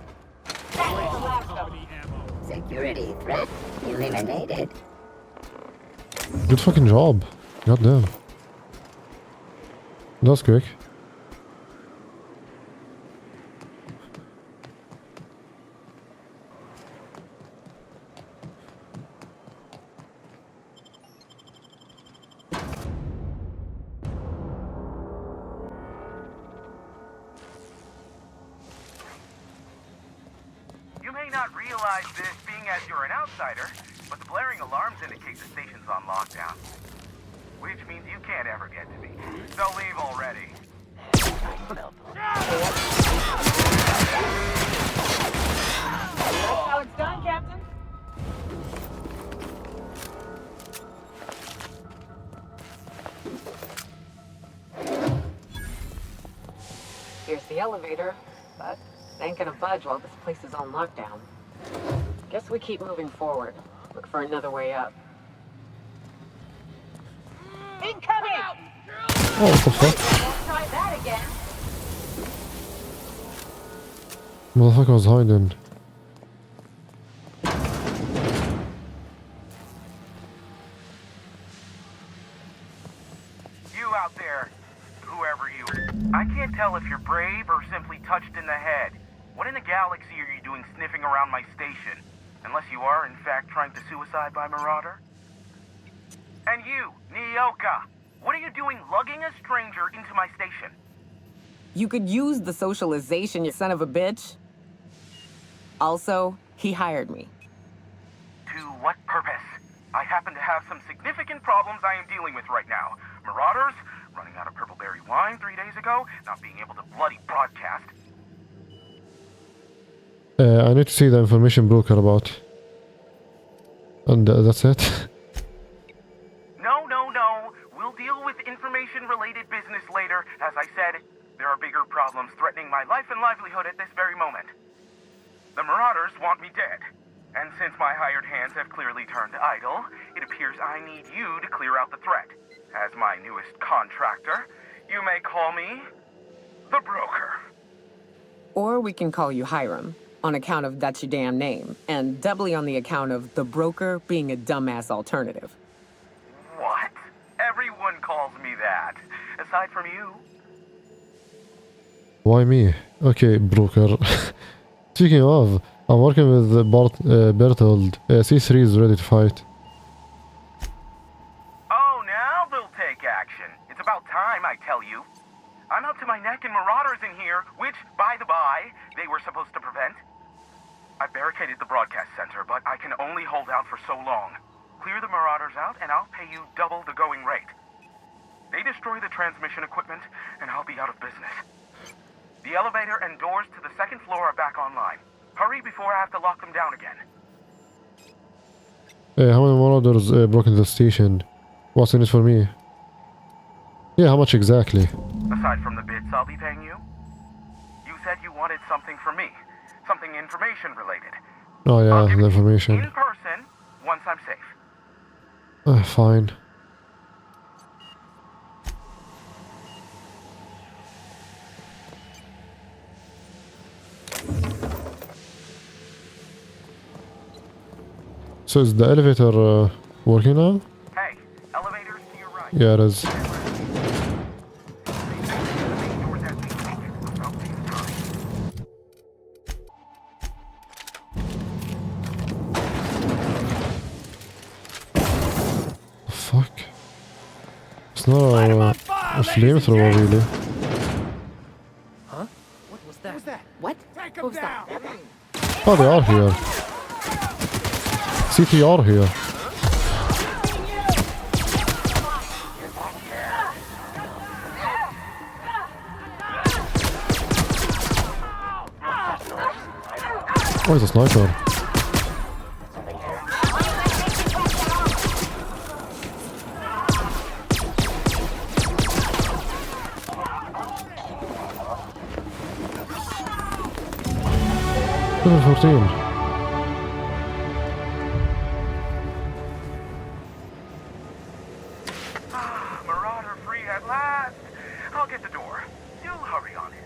Security threat eliminated. Good fucking job. Goddamn. That was quick. You may not realize this being as you're an outsider, but the blaring alarms indicate the station's on lockdown. Which means you can't ever get to me. So leave already. That's how it's done, Captain. Here's the elevator, but it ain't gonna budge while this place is on lockdown. Guess we keep moving forward. Look for another way up. Incoming! Oh, what the fuck? Don't try that again. Motherfucker was hiding. You out there, whoever you. I can't tell if you're brave or simply touched in the head. What in the galaxy are you doing sniffing around my station? Unless you are, in fact, trying to suicide by Marauder? And you, Nyoka, what are you doing lugging a stranger into my station? You could use the socialization, you son of a bitch. Also, he hired me. To what purpose? I happen to have some significant problems I am dealing with right now. Marauders, running out of purple berry wine 3 days ago, not being able to bloody broadcast. I need to see the information broker about. And that's it. No. We'll deal with information-related business later. As I said, there are bigger problems threatening my life and livelihood at this very moment. The Marauders want me dead. And since my hired hands have clearly turned idle, it appears I need you to clear out the threat. As my newest contractor, you may call me the Broker. Or we can call you Hiram, on account of that's your damn name, and doubly on the account of the Broker being a dumbass alternative. What? Everyone calls me that. Aside from you. Why me? Okay, Broker. Speaking of, I'm working with Bertold. C3 is ready to fight. Oh, now they'll take action. It's about time, I tell you. I'm up to my neck in Marauders in here, which, by the by, they were supposed to prevent. I barricaded the broadcast center, but I can only hold out for so long. Clear the Marauders out, and I'll pay you double the going rate. They destroy the transmission equipment, and I'll be out of business. The elevator and doors to the second floor are back online. Hurry before I have to lock them down again. How many Marauders broke into the station? What's in it for me? Yeah, how much exactly? Aside from the bits I'll be paying you, you said you wanted something from me. Something information related. Oh yeah, the information. In person, once I'm safe. Fine. So is the elevator working now? Hey, elevators to your right. Yeah, it is. Fuck. It's not a flamethrower, really. Huh? What was that? What? What was that? Oh, they are here. CTR here. Oh, it's a sniper. Level 14. Marauder free at last. I'll get the door. You hurry on in.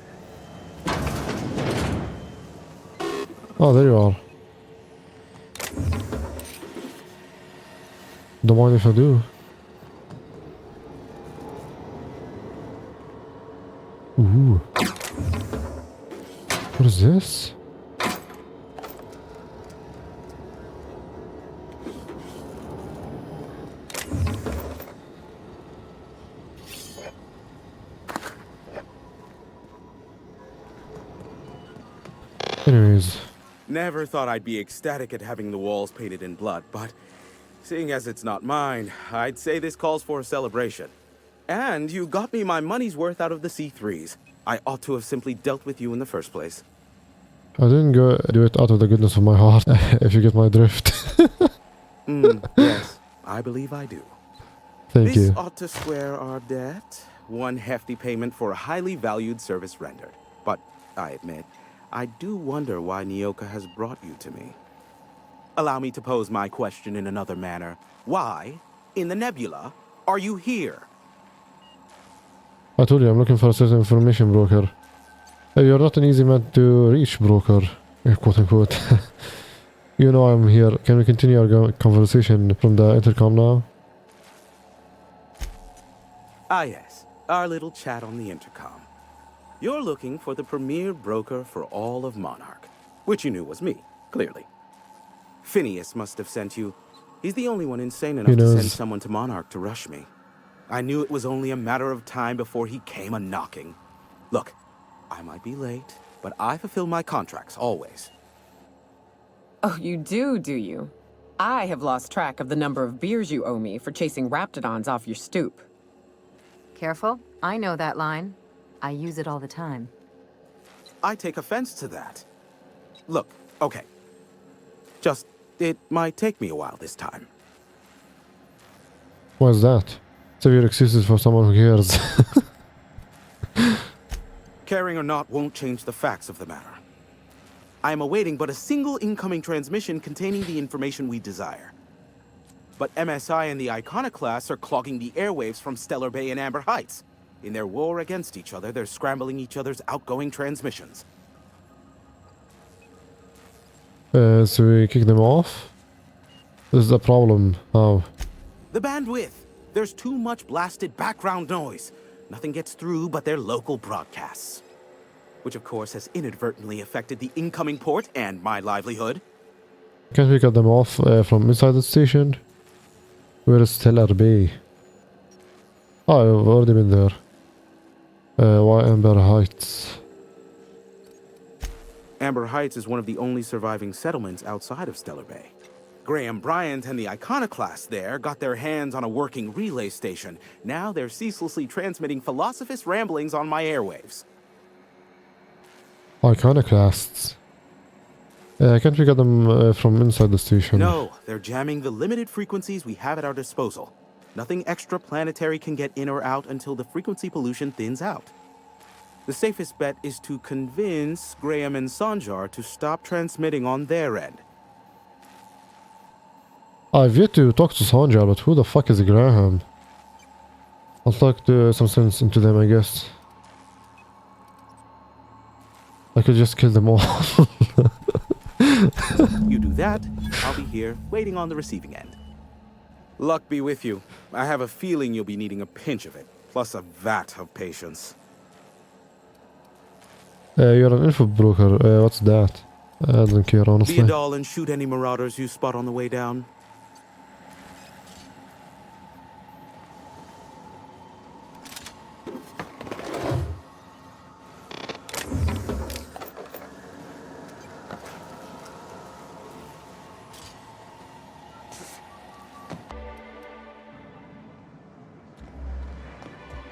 Oh, there you are. Don't mind if I do. Ooh. What is this? Anyways. Never thought I'd be ecstatic at having the walls painted in blood, but seeing as it's not mine, I'd say this calls for a celebration. And you got me my money's worth out of the C3s. I ought to have simply dealt with you in the first place. I didn't go do it out of the goodness of my heart, if you get my drift. Yes, I believe I do. Thank you. This ought to square our debt. One hefty payment for a highly valued service rendered. But I admit, I do wonder why Nyoka has brought you to me. Allow me to pose my question in another manner. Why, in the nebula, are you here? I told you, I'm looking for a certain information broker. Hey, you're not an easy man to reach, broker. Quote unquote. You know I'm here. Can we continue our conversation from the intercom now? Ah yes, our little chat on the intercom. You're looking for the premier broker for all of Monarch, which you knew was me, clearly. Phineas must have sent you. He's the only one insane enough to send someone to Monarch to rush me. I knew it was only a matter of time before he came a-knocking. Look, I might be late, but I fulfill my contracts, always. Oh, you do you? I have lost track of the number of beers you owe me for chasing raptidons off your stoop. Careful, I know that line. I use it all the time. I take offense to that. Look, okay. Just, it might take me a while this time. What's that? Severe excuses for someone who cares. Caring or not won't change the facts of the matter. I am awaiting but a single incoming transmission containing the information we desire. But MSI and the Iconoclasts are clogging the airwaves from Stellar Bay and Amber Heights. In their war against each other, they're scrambling each other's outgoing transmissions. So we kick them off? This is a problem. How? The bandwidth. There's too much blasted background noise. Nothing gets through but their local broadcasts. Which of course has inadvertently affected the incoming port and my livelihood. Can't we cut them off from inside the station? Where is Stellar Bay? Oh, I've already been there. Why Amber Heights? Amber Heights is one of the only surviving settlements outside of Stellar Bay. Graham Bryant and the Iconoclasts there got their hands on a working relay station. Now they're ceaselessly transmitting philosophist ramblings on my airwaves. Iconoclasts. Can't we get them from inside the station? No, they're jamming the limited frequencies we have at our disposal. Nothing extraplanetary can get in or out until the frequency pollution thins out. The safest bet is to convince Graham and Sanjar to stop transmitting on their end. I've yet to talk to Sanjar, but who the fuck is Graham? I'll talk some sense into them, I guess. I could just kill them all. You do that, I'll be here, waiting on the receiving end. Luck be with you. I have a feeling you'll be needing a pinch of it, plus a vat of patience. You're an info broker. What's that? I don't care, honestly. Be a doll and shoot any marauders you spot on the way down.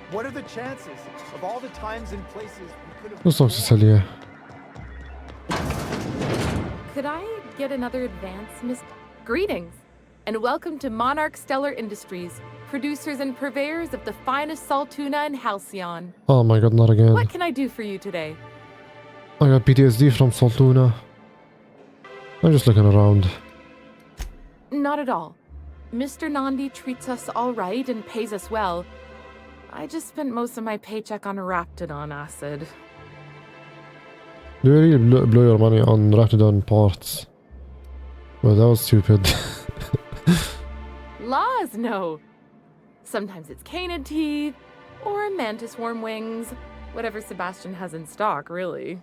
What are the chances of all the times and places we could have... What's up, Cecilia? Could I get another advance, Miss? Greetings, and welcome to Monarch Stellar Industries, producers and purveyors of the finest salt tuna in Halcyon. Oh my god, not again. What can I do for you today? I got PTSD from Saltuna. I'm just looking around. Not at all. Mr. Nandi treats us all right and pays us well. I just spent most of my paycheck on raptidon acid. Do you really blow your money on Raptidon parts? Well, that was stupid. Laws, no. Sometimes it's canid teeth, or mantis worm wings. Whatever Sebastian has in stock, really.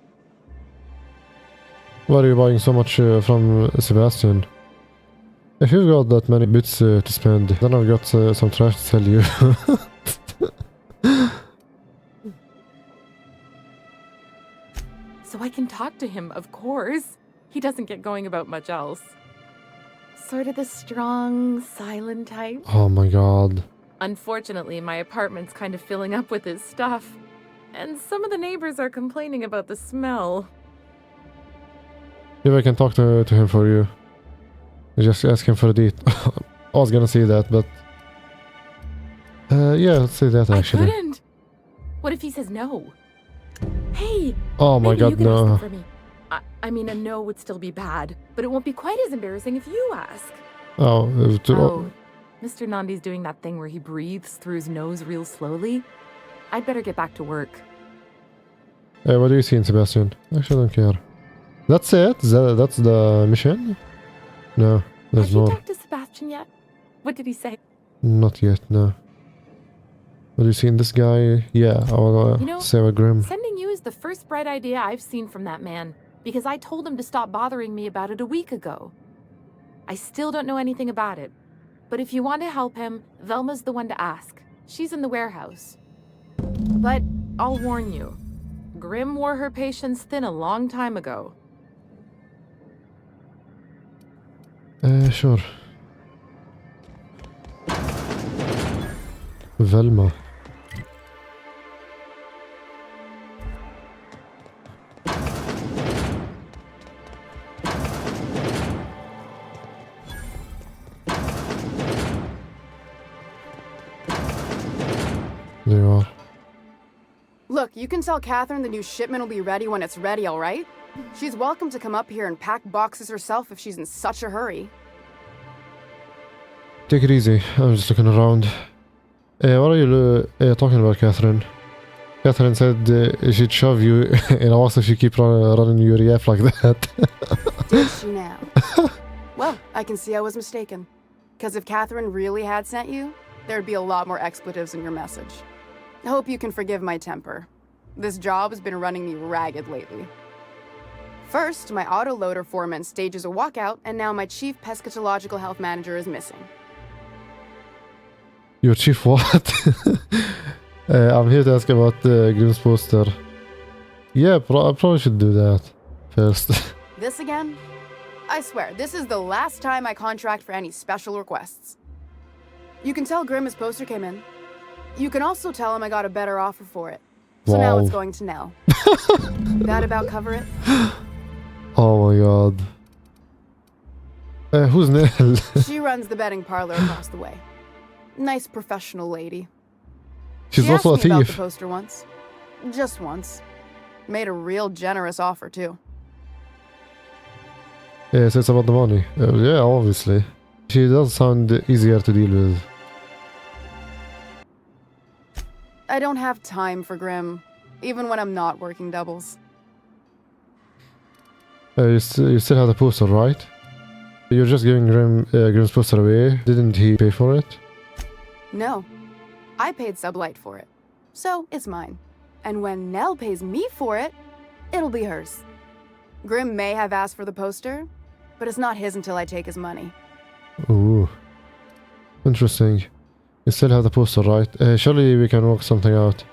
Why are you buying so much from Sebastian? If you've got that many bits to spend, then I've got some trash to sell you. So I can talk to him, of course. He doesn't get going about much else. Sort of the strong, silent type. Oh my god. Unfortunately, my apartment's kind of filling up with his stuff. And some of the neighbors are complaining about the smell. Maybe I can talk to him for you. Just ask him for a date. I was gonna say that, but... yeah, let's say that actually. I couldn't. What if he says no? Hey! Oh my god, no. For me. I mean, a no would still be bad, but it won't be quite as embarrassing if you ask. Oh, Mr. Nandi's doing that thing where he breathes through his nose real slowly. I'd better get back to work. What do you see in Sebastian? Actually, I don't care. That's it? That's the mission? No, there's Have you more. talked to Sebastian yet? What did he say? Not yet, no. What do you see in this guy? Yeah, I wanna save a Grim. Sending you is the first bright idea I've seen from that man, because I told him to stop bothering me about it a week ago. I still don't know anything about it, but if you want to help him, Velma's the one to ask. She's in the warehouse. But I'll warn you, Grim wore her patience thin a long time ago. Sure. Velma. There you are. Look, you can tell Catherine the new shipment will be ready when it's ready, all right? She's welcome to come up here and pack boxes herself if she's in such a hurry. Take it easy. I'm just looking around. What are you talking about, Catherine? Catherine said she'd shove you in a house if you keep running your EF like that. Did she now? Well, I can see I was mistaken. Because if Catherine really had sent you, there'd be a lot more expletives in your message. I hope you can forgive my temper. This job has been running me ragged lately. First, my autoloader foreman stages a walkout, and now my chief pescatological health manager is missing. Your chief what? I'm here to ask about Grim's poster. Yeah, I probably should do that first. This again? I swear, this is the last time I contract for any special requests. You can tell Grim his poster came in. You can also tell him I got a better offer for it. So now it's going to Nell. That about cover it? Oh my god. Who's Nell? She runs the betting parlor across the way. Nice professional lady. She's she also asked a me about thief. the poster once. Just once. Made a real generous offer, too. Yeah, so it's about the money. Yeah, obviously. She does sound easier to deal with. I don't have time for Grim, even when I'm not working doubles. You still have the poster, right? You're just giving Grim's poster away. Didn't he pay for it? No. I paid Sublight for it. So, it's mine. And when Nell pays me for it, it'll be hers. Grim may have asked for the poster, but it's not his until I take his money. Ooh. Interesting. You still have the poster, right? Surely we can work something out.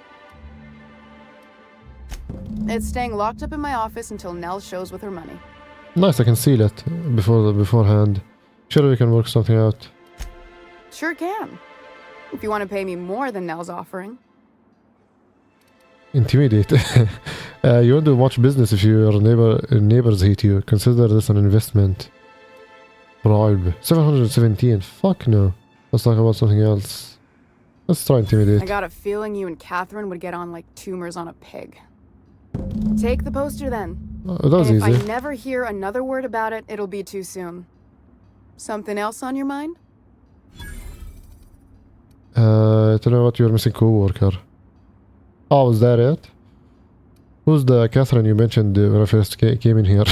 It's staying locked up in my office until Nell shows with her money. Nice, I can seal it beforehand. Surely we can work something out. Sure can. If you want to pay me more than Nell's offering. Intimidate. You won't do much business if your neighbors hate you. Consider this an investment. Bribe. 717. Fuck no. Let's talk about something else. Let's try intimidate. I got a feeling you and Catherine would get on like tumors on a pig. Take the poster then. That was and if easy. I never hear another word about it, it'll be too soon. Something else on your mind? Tell me about your missing co-worker. Oh, was that it? Who's the Catherine you mentioned when I first came in here?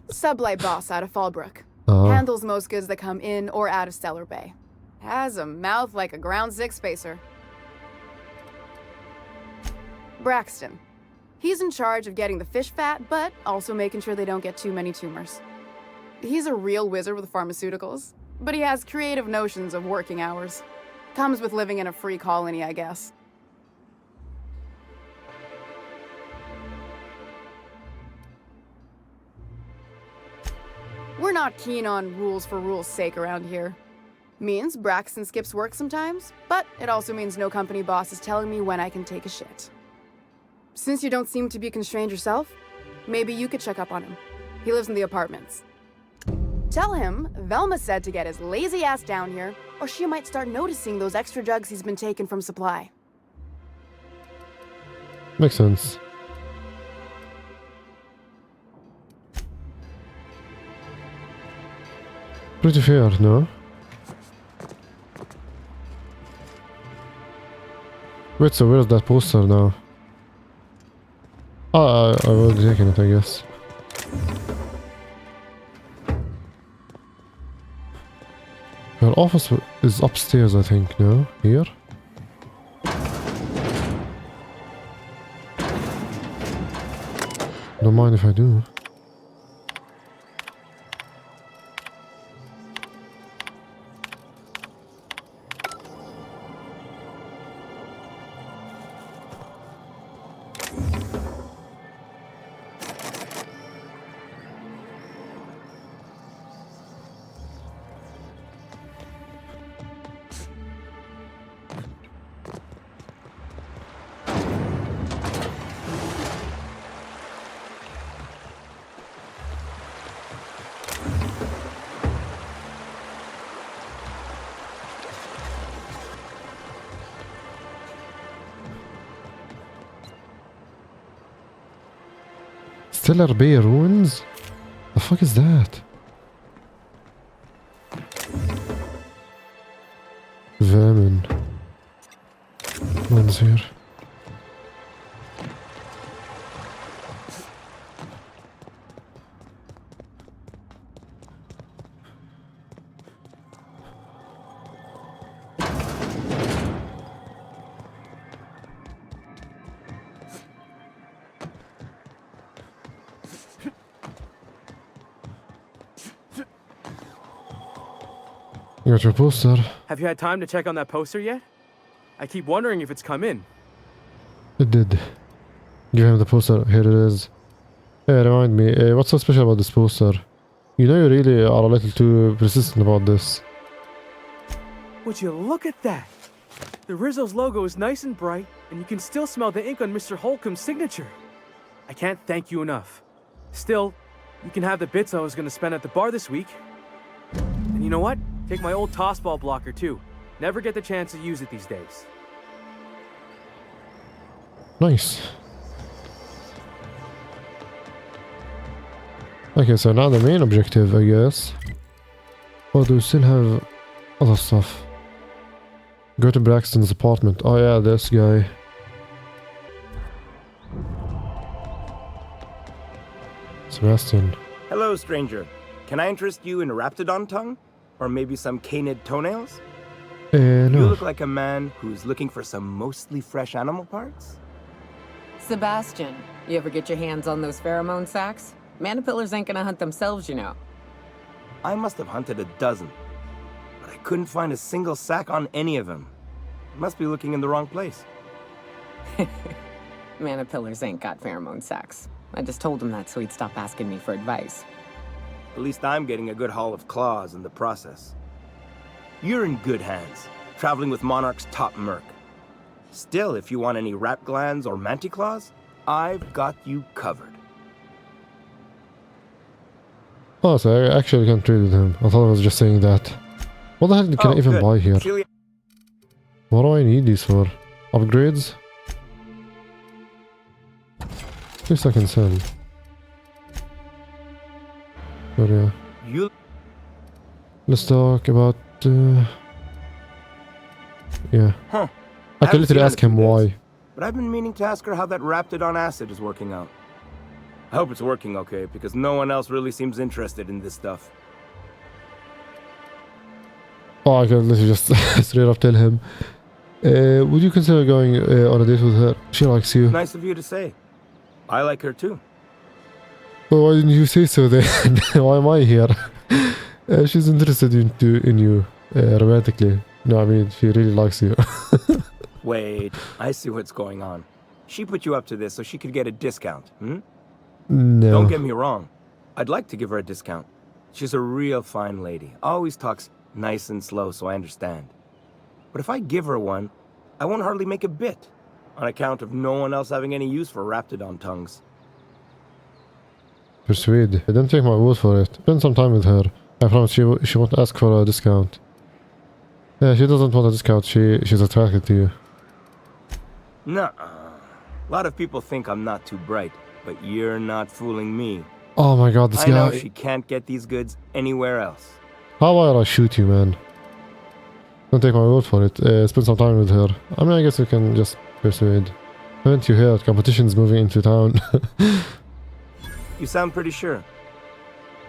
Sublight boss out of Fallbrook. Handles most goods that come in or out of Stellar Bay. Has a mouth like a ground six spacer. Braxton. He's in charge of getting the fish fat, but also making sure they don't get too many tumors. He's a real wizard with pharmaceuticals, but he has creative notions of working hours. Comes with living in a free colony, I guess. We're not keen on rules for rules' sake around here. Means Braxton skips work sometimes, but it also means no company boss is telling me when I can take a shit. Since you don't seem to be constrained yourself, maybe you could check up on him. He lives in the apartments. Tell him Velma said to get his lazy ass down here, or she might start noticing those extra drugs he's been taking from supply. Makes sense. Pretty fair, no? Wait, so where's that poster now? Oh, I will take it, I guess. Your office is upstairs, I think, no? Here? Don't mind if I do. Stellar Bay ruins? The fuck is that? Vermin. No one's here. You got your poster. Have you had time to check on that poster yet? I keep wondering if it's come in. It did. Give him the poster. Here it is. Hey, remind me, what's so special about this poster? You know you really are a little too persistent about this. Would you look at that? The Rizzo's logo is nice and bright, and you can still smell the ink on Mr. Holcomb's signature. I can't thank you enough. Still, you can have the bits I was going to spend at the bar this week. And you know what? Take my old tossball blocker too. Never get the chance to use it these days. Nice. Okay, so now the main objective, I guess. Oh, do we still have other stuff? Go to Braxton's apartment. Oh yeah, this guy. Sebastian. Hello, stranger. Can I interest you in Raptidon tongue? Or maybe some canid toenails? No. You look like a man who's looking for some mostly fresh animal parts? Sebastian, you ever get your hands on those pheromone sacs? Manipillars ain't gonna hunt themselves, you know. I must have hunted a dozen, but I couldn't find a single sack on any of them. Must be looking in the wrong place. Manipillars ain't got pheromone sacs. I just told him that so he'd stop asking me for advice. At least I'm getting a good haul of claws in the process. You're in good hands, traveling with Monarch's top merc. Still, if you want any rat glands or manticlaws, I've got you covered. Oh, so I actually can't trade with him. I thought I was just saying that. What the hell can I even buy here? What do I need these for? Upgrades? At least I can sell. But yeah. Let's talk about... yeah. Huh. I can literally ask him why. But I've been meaning to ask her how that Raptidon acid is working out. I hope it's working okay, because no one else really seems interested in this stuff. Oh, I can literally just straight up tell him. Would you consider going on a date with her? She likes you. Nice of you to say. I like her too. Well, why didn't you say so then? Why am I here? She's interested in you romantically. No, I mean, she really likes you. Wait, I see what's going on. She put you up to this so she could get a discount, hmm? No. Don't get me wrong. I'd like to give her a discount. She's a real fine lady. Always talks nice and slow, so I understand. But if I give her one, I won't hardly make a bit, on account of no one else having any use for Raptidon tongues. Persuade. Don't take my word for it. Spend some time with her. I promise she won't ask for a discount. Yeah, she doesn't want a discount. She's attracted to you. Nuh-uh. A lot of people think I'm not too bright, but you're not fooling me. Oh my god, this guy. I know she can't get these goods anywhere else. How about I shoot you, man? Don't take my word for it. Spend some time with her. I mean, I guess you can just persuade. Haven't you heard? Competition's moving into town. You sound pretty sure.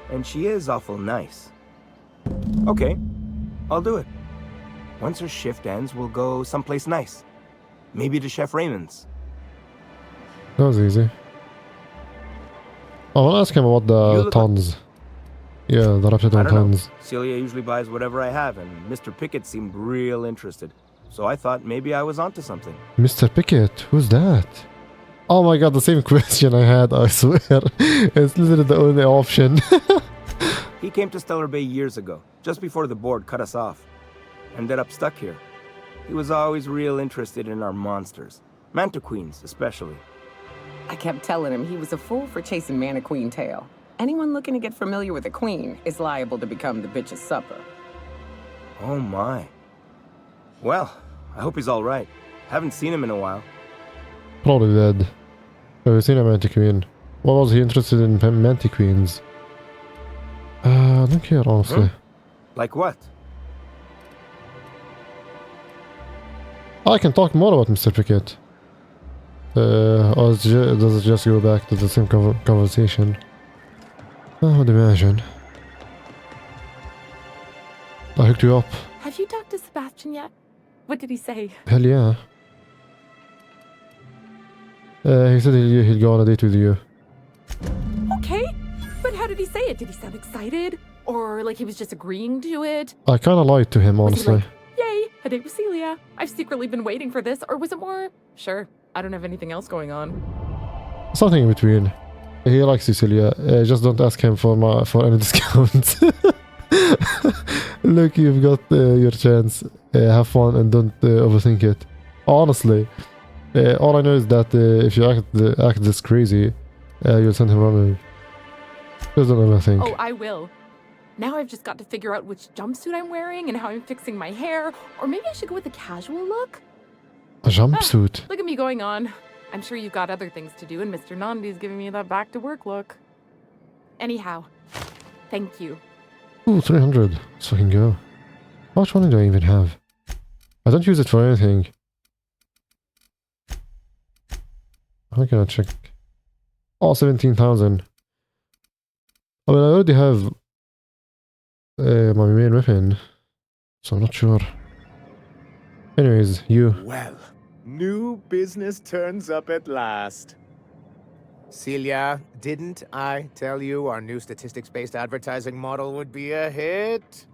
And she is awful nice. Okay, I'll do it. Once her shift ends, we'll go someplace nice. Maybe to Chef Raymond's. That was easy. I want to ask him about the tons. Yeah, the Raptidon tons. Celia usually buys whatever I have, and Mr. Pickett seemed real interested. So I thought maybe I was onto something. Mr. Pickett? Who's that? Oh my god, the same question I had, I swear. It's literally the only option. He came to Stellar Bay years ago, just before the board cut us off. Ended up stuck here. He was always real interested in our monsters. Mantiqueens, especially. I kept telling him he was a fool for chasing Mantiqueen tail. Anyone looking to get familiar with a queen is liable to become the bitch's supper. Oh my. Well, I hope he's alright. Haven't seen him in a while. Probably dead. Have you seen a Mantiqueen? What was he interested in Mantiqueens? I don't care, honestly. Like what? I can talk more about Mr. Pickett. Or does it just go back to the same conversation? I would imagine. I hooked you up. Have you talked to Sebastian yet? What did he say? Hell yeah. He said he'll go on a date with you. Okay, but how did he say it? Did he sound excited? Or like he was just agreeing to it? I kinda lied to him, honestly. Was he like, yay, a date with Celia. I've secretly been waiting for this. Or was it more, sure, I don't have anything else going on? Something in between. He likes Cecilia. Just don't ask him for any discounts. Look, you've got your chance. Have fun and don't overthink it. Honestly, all I know is that if you act this crazy, you'll send him running. Just don't overthink. Oh, I will. Now I've just got to figure out which jumpsuit I'm wearing and how I'm fixing my hair. Or maybe I should go with a casual look? A jumpsuit? Look at me going on. I'm sure you've got other things to do, and Mr. Nandi's giving me that back-to-work look. Anyhow, thank you. Ooh, 300. Let's fucking go. How much money do I even have? I don't use it for anything. I'm gonna check. Oh, 17,000. I mean, I already have my main weapon, so I'm not sure. Anyways, you. Well, new business turns up at last. Celia, didn't I tell you our new statistics-based advertising model would be a hit?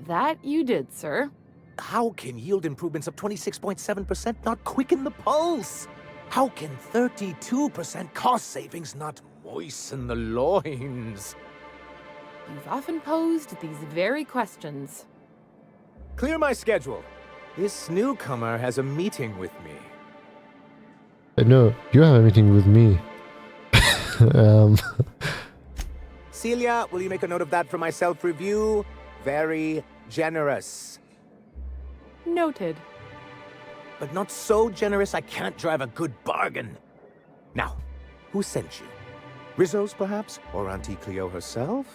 That you did, sir. How can yield improvements of 26.7% not quicken the pulse? How can 32% cost savings not moisten the loins? You've often posed these very questions. Clear my schedule. This newcomer has a meeting with me. No, you have a meeting with me. Celia, will you make a note of that for my self-review? Very generous. Noted. But not so generous I can't drive a good bargain. Now, who sent you? Rizzo's, perhaps? Or Auntie Cleo herself?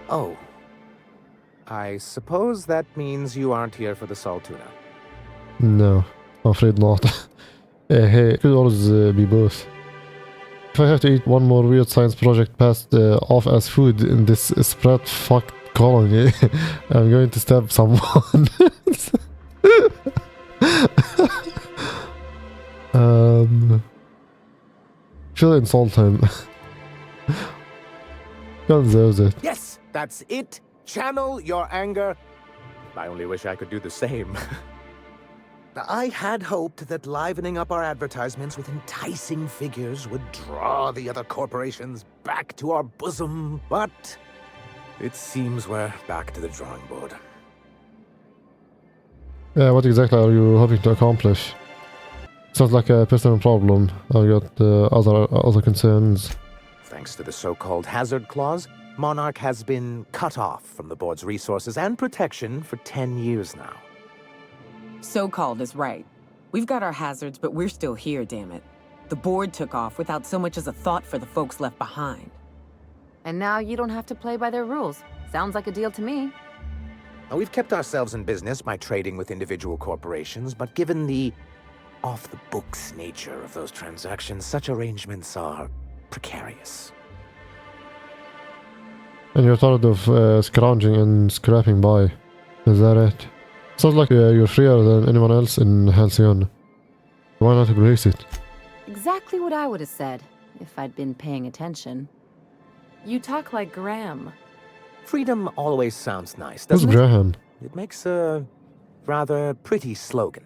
Oh. I suppose that means you aren't here for the salt tuna. No, I'm afraid not. Hey, it could always be both. If I have to eat one more weird science project passed off as food in this spread fucked colony, I'm going to stab someone. Feel insult him. God deserves it. Yes, that's it. Channel your anger. I only wish I could do the same. I had hoped that livening up our advertisements with enticing figures would draw the other corporations back to our bosom, but it seems we're back to the drawing board. Yeah, what exactly are you hoping to accomplish? Sounds like a personal problem. I've got other concerns. Thanks to the so-called hazard clause, Monarch has been cut off from the board's resources and protection for 10 years now. So-called is right. We've got our hazards, but we're still here, damn it. The board took off without so much as a thought for the folks left behind. And now you don't have to play by their rules. Sounds like a deal to me. We've kept ourselves in business by trading with individual corporations, but given the off-the-books nature of those transactions, such arrangements are precarious. And you're tired of scrounging and scrapping by. Is that it? Sounds like you're freer than anyone else in Halcyon. Why not embrace it? Exactly what I would have said, if I'd been paying attention. You talk like Graham. Freedom always sounds nice, Who's doesn't it? Graham? It makes a rather pretty slogan.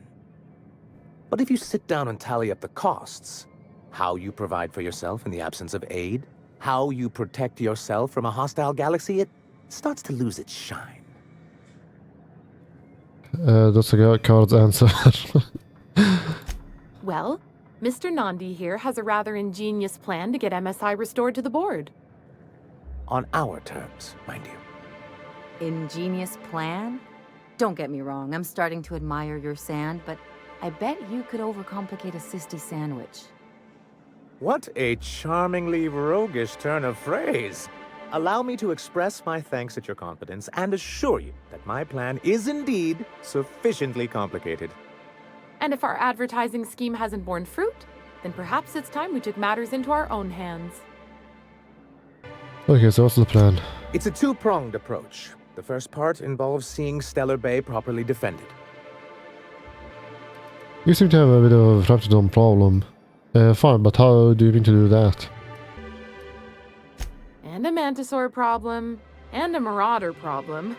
But if you sit down and tally up the costs, how you provide for yourself in the absence of aid, how you protect yourself from a hostile galaxy, it starts to lose its shine. That's a card's answer. Well, Mr. Nandi here has a rather ingenious plan to get MSI restored to the board. On our terms, mind you. Ingenious plan? Don't get me wrong, I'm starting to admire your sand, but I bet you could overcomplicate a sisty sandwich. What a charmingly roguish turn of phrase. Allow me to express my thanks at your confidence and assure you that my plan is indeed sufficiently complicated. And if our advertising scheme hasn't borne fruit, then perhaps it's time we took matters into our own hands. Okay, so what's the plan? It's a two-pronged approach. The first part involves seeing Stellar Bay properly defended. You seem to have a bit of a Raptidon problem. Fine, but how do you mean to do that? And a Mantisaur problem. And a Marauder problem.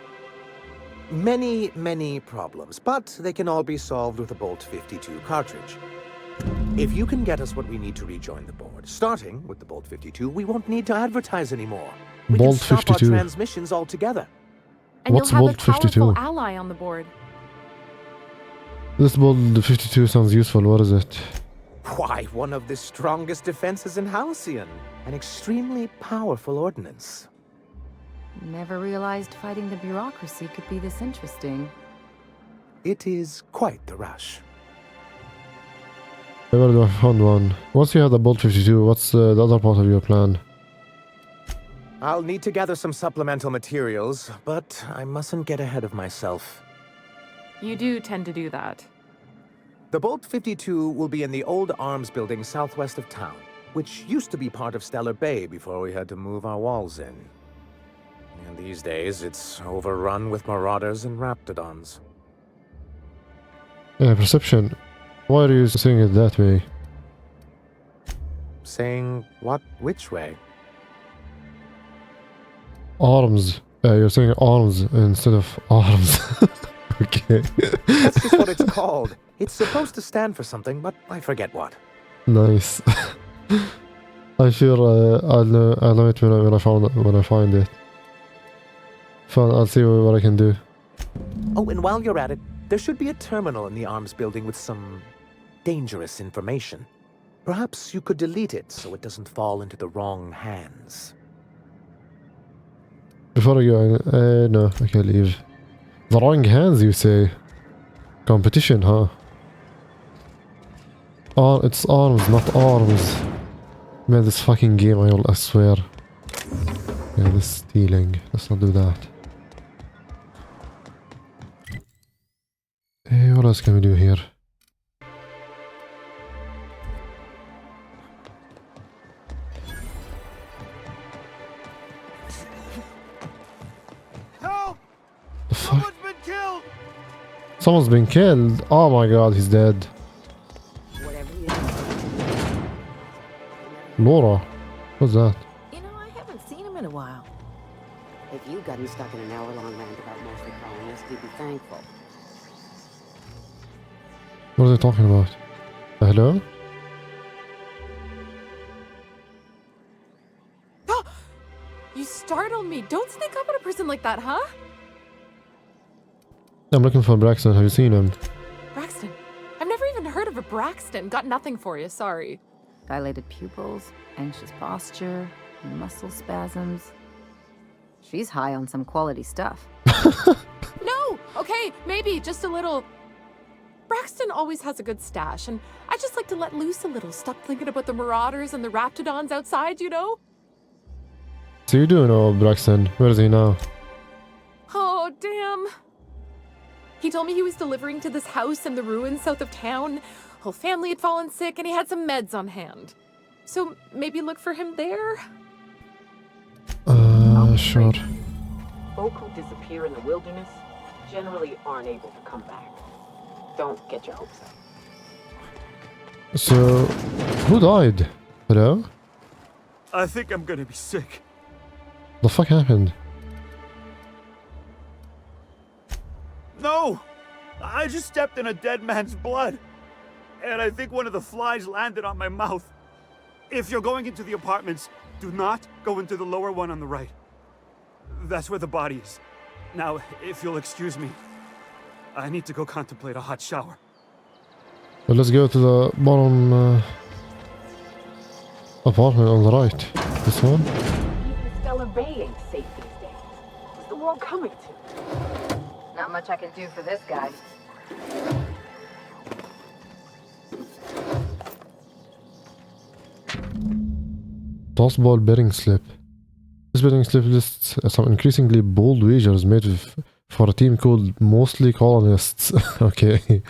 Many, many problems, but they can all be solved with a Bolt 52 cartridge. If you can get us what we need to rejoin the board, starting with the Bolt 52, we won't need to advertise anymore. We Bolt can stop 52. our transmissions altogether. And What's you'll have Bolt a powerful 52? ally on the board. This Bolt 52 sounds useful. What is it? Why, one of the strongest defenses in Halcyon. An extremely powerful ordnance. Never realized fighting the bureaucracy could be this interesting. It is quite the rush. Where do I find one? Once you have the Bolt 52, what's the other part of your plan? I'll need to gather some supplemental materials, but I mustn't get ahead of myself. You do tend to do that. The Bolt 52 will be in the old arms building southwest of town, which used to be part of Stellar Bay before we had to move our walls in. And these days, it's overrun with marauders and raptidons. Yeah, perception. Why are you saying it that way? Saying what? Which way? Arms. You're saying arms instead of arms. Okay. That's just what it's called. It's supposed to stand for something, but I forget what. Nice. I'm sure I'll know it when I find it. Fine, I'll see what I can do. Oh, and while you're at it, there should be a terminal in the arms building with some dangerous information. Perhaps you could delete it so it doesn't fall into the wrong hands. Before I go, no, I can't leave. The wrong hands, you say? Competition, huh? Oh, it's arms, not arms. Man, this fucking game, I swear. Yeah, this stealing. Let's not do that. Hey, what else can we do here? Help! The fuck? Someone's been killed! Someone's been killed. Oh my god, he's dead. Laura? What's that? You know, I haven't seen him in a while. If you'd gotten stuck in an hour-long roundabout mostly colonists, you'd be thankful. What are they talking about? Hello? You startled me. Don't sneak up on a person like that, huh? I'm looking for Braxton. Have you seen him? Braxton. I've never even heard of a Braxton. Got nothing for you, sorry. Dilated pupils, anxious posture, muscle spasms. She's high on some quality stuff. No! Okay, maybe just a little. Braxton always has a good stash, and I just like to let loose a little. Stop thinking about the marauders and the raptidons outside, you know? So you do know Braxton. Where is he now? Oh, damn. He told me he was delivering to this house in the ruins south of town. Whole family had fallen sick, and he had some meds on hand. So maybe look for him there? Sure. Folk who disappear in the wilderness generally aren't able to come back. Don't get your hopes up. So, who died? Hello? I think I'm gonna be sick. The fuck happened? No! I just stepped in a dead man's blood. And I think one of the flies landed on my mouth. If you're going into the apartments, do not go into the lower one on the right. That's where the body is. Now, if you'll excuse me, I need to go contemplate a hot shower. Well, let's go to the bottom apartment on the right. This one? Even Stellar Bay ain't safe these days. What's the world coming to? Not much I can do for this guy. Tossball betting slip. This betting slip lists some increasingly bold wagers made for a team called Mostly Colonists. Okay.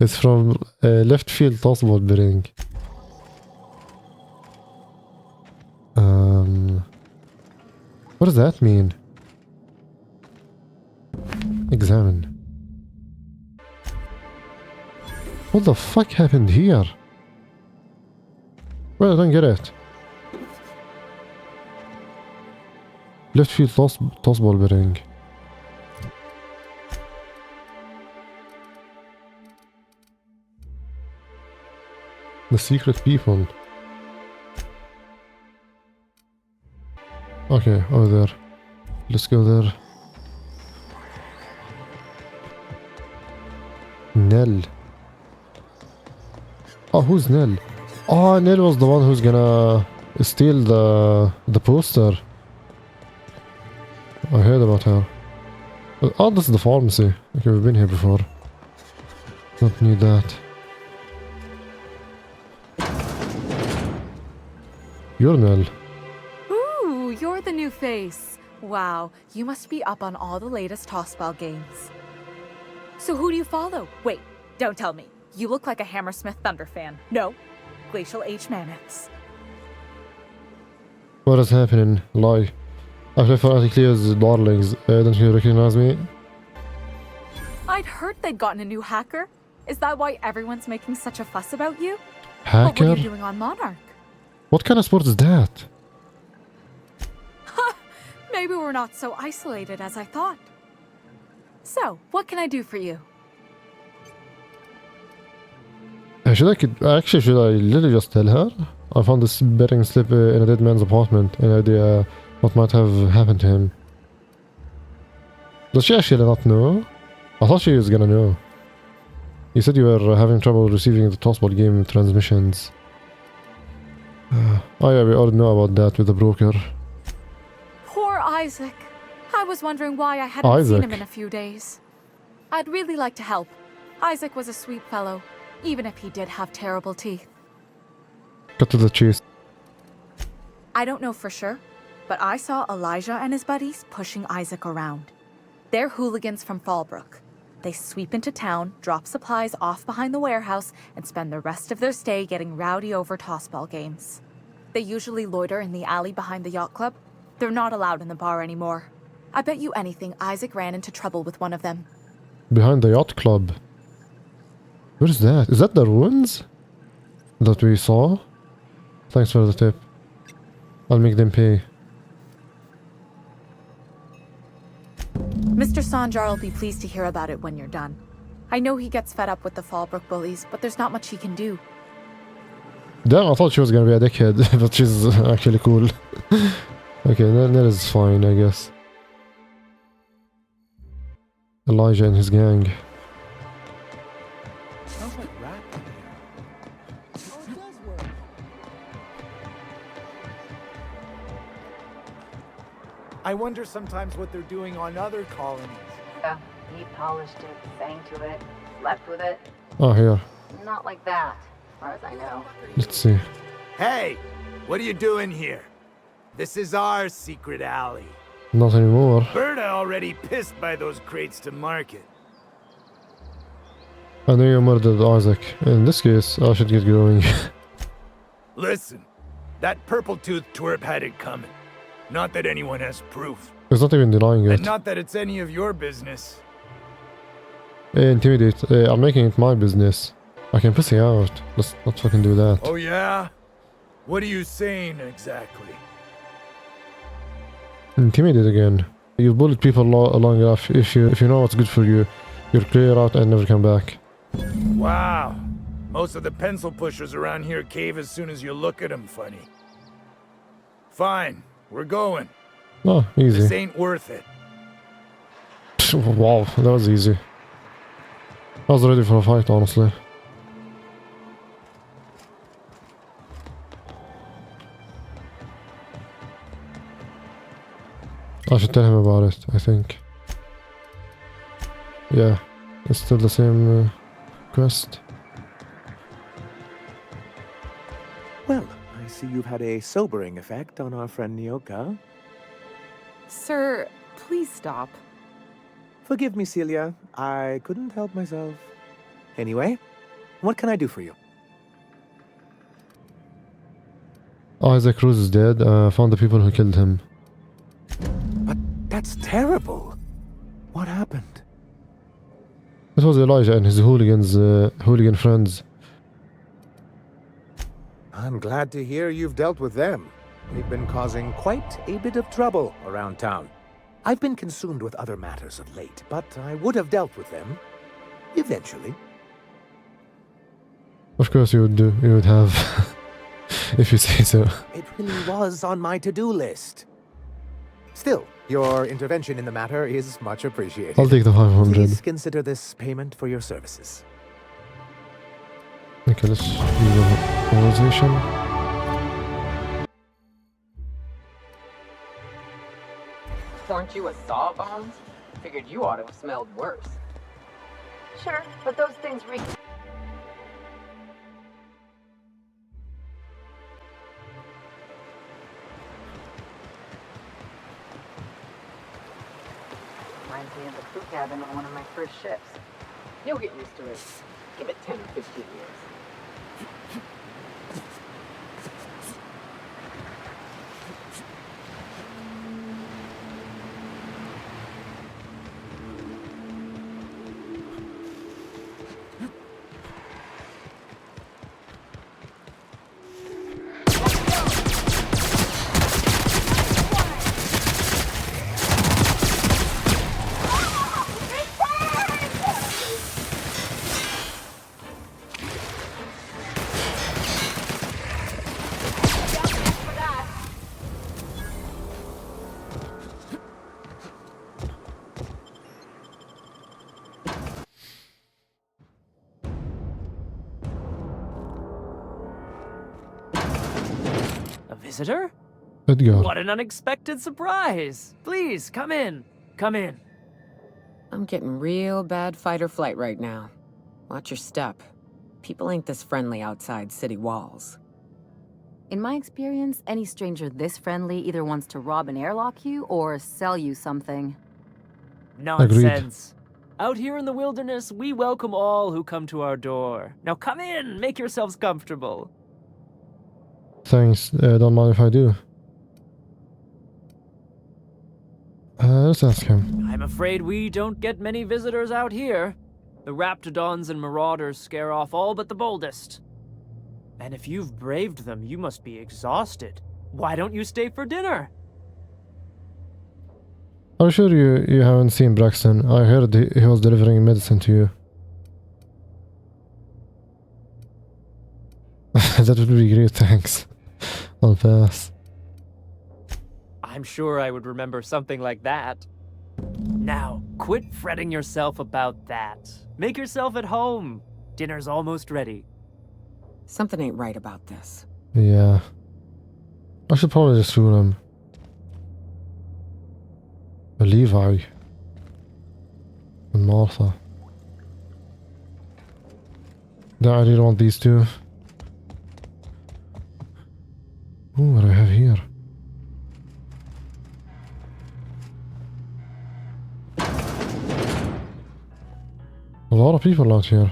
It's from left field tossball betting. What does that mean? Examine. What the fuck happened here? Well, I don't get it. Left field tossball betting. The secret people. Okay, over there. Let's go there. Nell. Oh, who's Nell? Oh, Nell was the one who's gonna steal the poster. I heard about her. Oh, this is the pharmacy. Okay, we've been here before. Don't need that. You're Nell. Ooh, you're the new face. Wow, you must be up on all the latest tossball games. So who do you follow? Wait, don't tell me. You look like a Hammersmith Thunder fan. No, Glacial H Mammoths. What is happening? Lie. I play for Anti-Cleo's darlings. Don't you recognize me? I'd heard they'd gotten a new hacker. Is that why everyone's making such a fuss about you? Hacker? What are you doing on Monarch? What kind of sport is that? Maybe we're not so isolated as I thought. So, what can I do for you? Should I literally just tell her? I found this betting slip in a dead man's apartment. Any idea what might have happened to him? Does she actually not know? I thought she was gonna know. You said you were having trouble receiving the tossball game transmissions. Oh yeah, we already know about that with the broker. Poor Isaac. I was wondering why I hadn't seen him in a few days. I'd really like to help. Isaac was a sweet fellow, even if he did have terrible teeth. Cut to the chase. I don't know for sure, but I saw Elijah and his buddies pushing Isaac around. They're hooligans from Fallbrook. They sweep into town, drop supplies off behind the warehouse, and spend the rest of their stay getting rowdy over tossball games. They usually loiter in the alley behind the yacht club. They're not allowed in the bar anymore. I bet you anything Isaac ran into trouble with one of them. Behind the yacht club? What is that? Is that the ruins that we saw? Thanks for the tip. I'll make them pay. Mr. Sanjar will be pleased to hear about it when you're done. I know he gets fed up with the Fallbrook bullies, but there's not much he can do. Damn, I thought she was gonna be a dickhead, but she's actually cool. Okay, that is fine, I guess. Elijah and his gang. Sounds like rap in here. Oh, it does work. I wonder sometimes what they're doing on other colonies. Yeah, he polished it, sang to it, slept with it. Oh, here. Not like that, as far as I know. Let's see. Hey, what are you doing here? This is our secret alley. Not anymore. Berta already pissed by those crates to market. I know you murdered Isaac. In this case, I should get going. Listen, that purple-toothed twerp had it coming. Not that anyone has proof. He's not even denying it. And not that it's any of your business. Hey, intimidate. I'm making it my business. I can piss you out. Let's not fucking do that. Oh yeah? What are you saying exactly? Intimidate again. You bullied people long enough. If you know what's good for you, you'll clear out and never come back. Wow. Most of the pencil pushers around here cave as soon as you look at them funny. Fine, we're going. Oh, easy. This ain't worth it. Wow, that was easy. I was ready for a fight, honestly. I should tell him about it, I think. Yeah, it's still the same quest. Well, I see you've had a sobering effect on our friend Nyoka. Sir, please stop. Forgive me, Celia. I couldn't help myself. Anyway, what can I do for you? Isaac Cruz is dead. Found the people who killed him. But that's terrible. What happened? It was Elijah and his hooligan friends. I'm glad to hear you've dealt with them. They've been causing quite a bit of trouble around town. I've been consumed with other matters of late, but I would have dealt with them eventually. Of course you would have, if you say so. It really was on my to-do list. Still, your intervention in the matter is much appreciated. I'll take the 500. Please consider this payment for your services. Okay, let's do the conversation. Weren't you a sawbones? Figured you ought to have smelled worse. Sure, but those things reek. Reminds me of the crew cabin on one of my first ships. You'll get used to it. Give it 10 or 15 years. Visitor? Edgar. What an unexpected surprise! Please, come in. Come in. I'm getting real bad fight or flight right now. Watch your step. People ain't this friendly outside city walls. In my experience, any stranger this friendly either wants to rob and airlock you or sell you something. Nonsense. Out here in the wilderness, we welcome all who come to our door. Now come in, make yourselves comfortable. Thanks, don't mind if I do. Let's ask him. I'm afraid we don't get many visitors out here. The Raptidons and Marauders scare off all but the boldest. And if you've braved them, you must be exhausted. Why don't you stay for dinner? Are you sure you haven't seen Braxton? I heard he was delivering medicine to you. That would be great, thanks. I'll pass. I'm sure I would remember something like that. Now, quit fretting yourself about that. Make yourself at home. Dinner's almost ready. Something ain't right about this. Yeah. I should probably just fool him. Levi. And Martha. I really want these two. Ooh, what do I have here? A lot of people out here.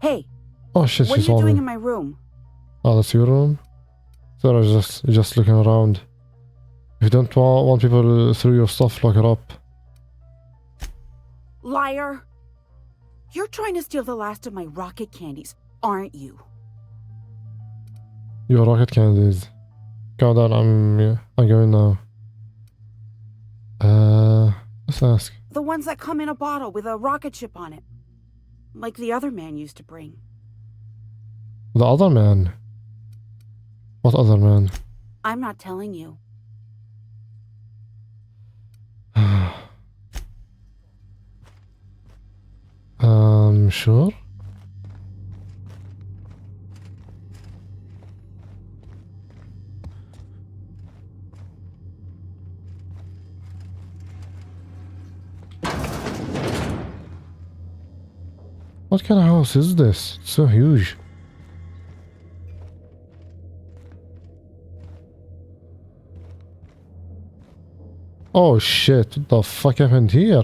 Hey. Oh shit, what are she's you on doing me. in my room? Oh, that's your room? So I was just looking around. If you don't want people through your stuff, lock it up. Liar. You're trying to steal the last of my rocket candies, aren't you? Your rocket candies. Calm down, I'm going now. Let's ask. The ones that come in a bottle with a rocket ship on it. Like the other man used to bring. The other man? What other man? I'm not telling you. Sure? What kind of house is this? It's so huge. Oh shit, what the fuck happened here?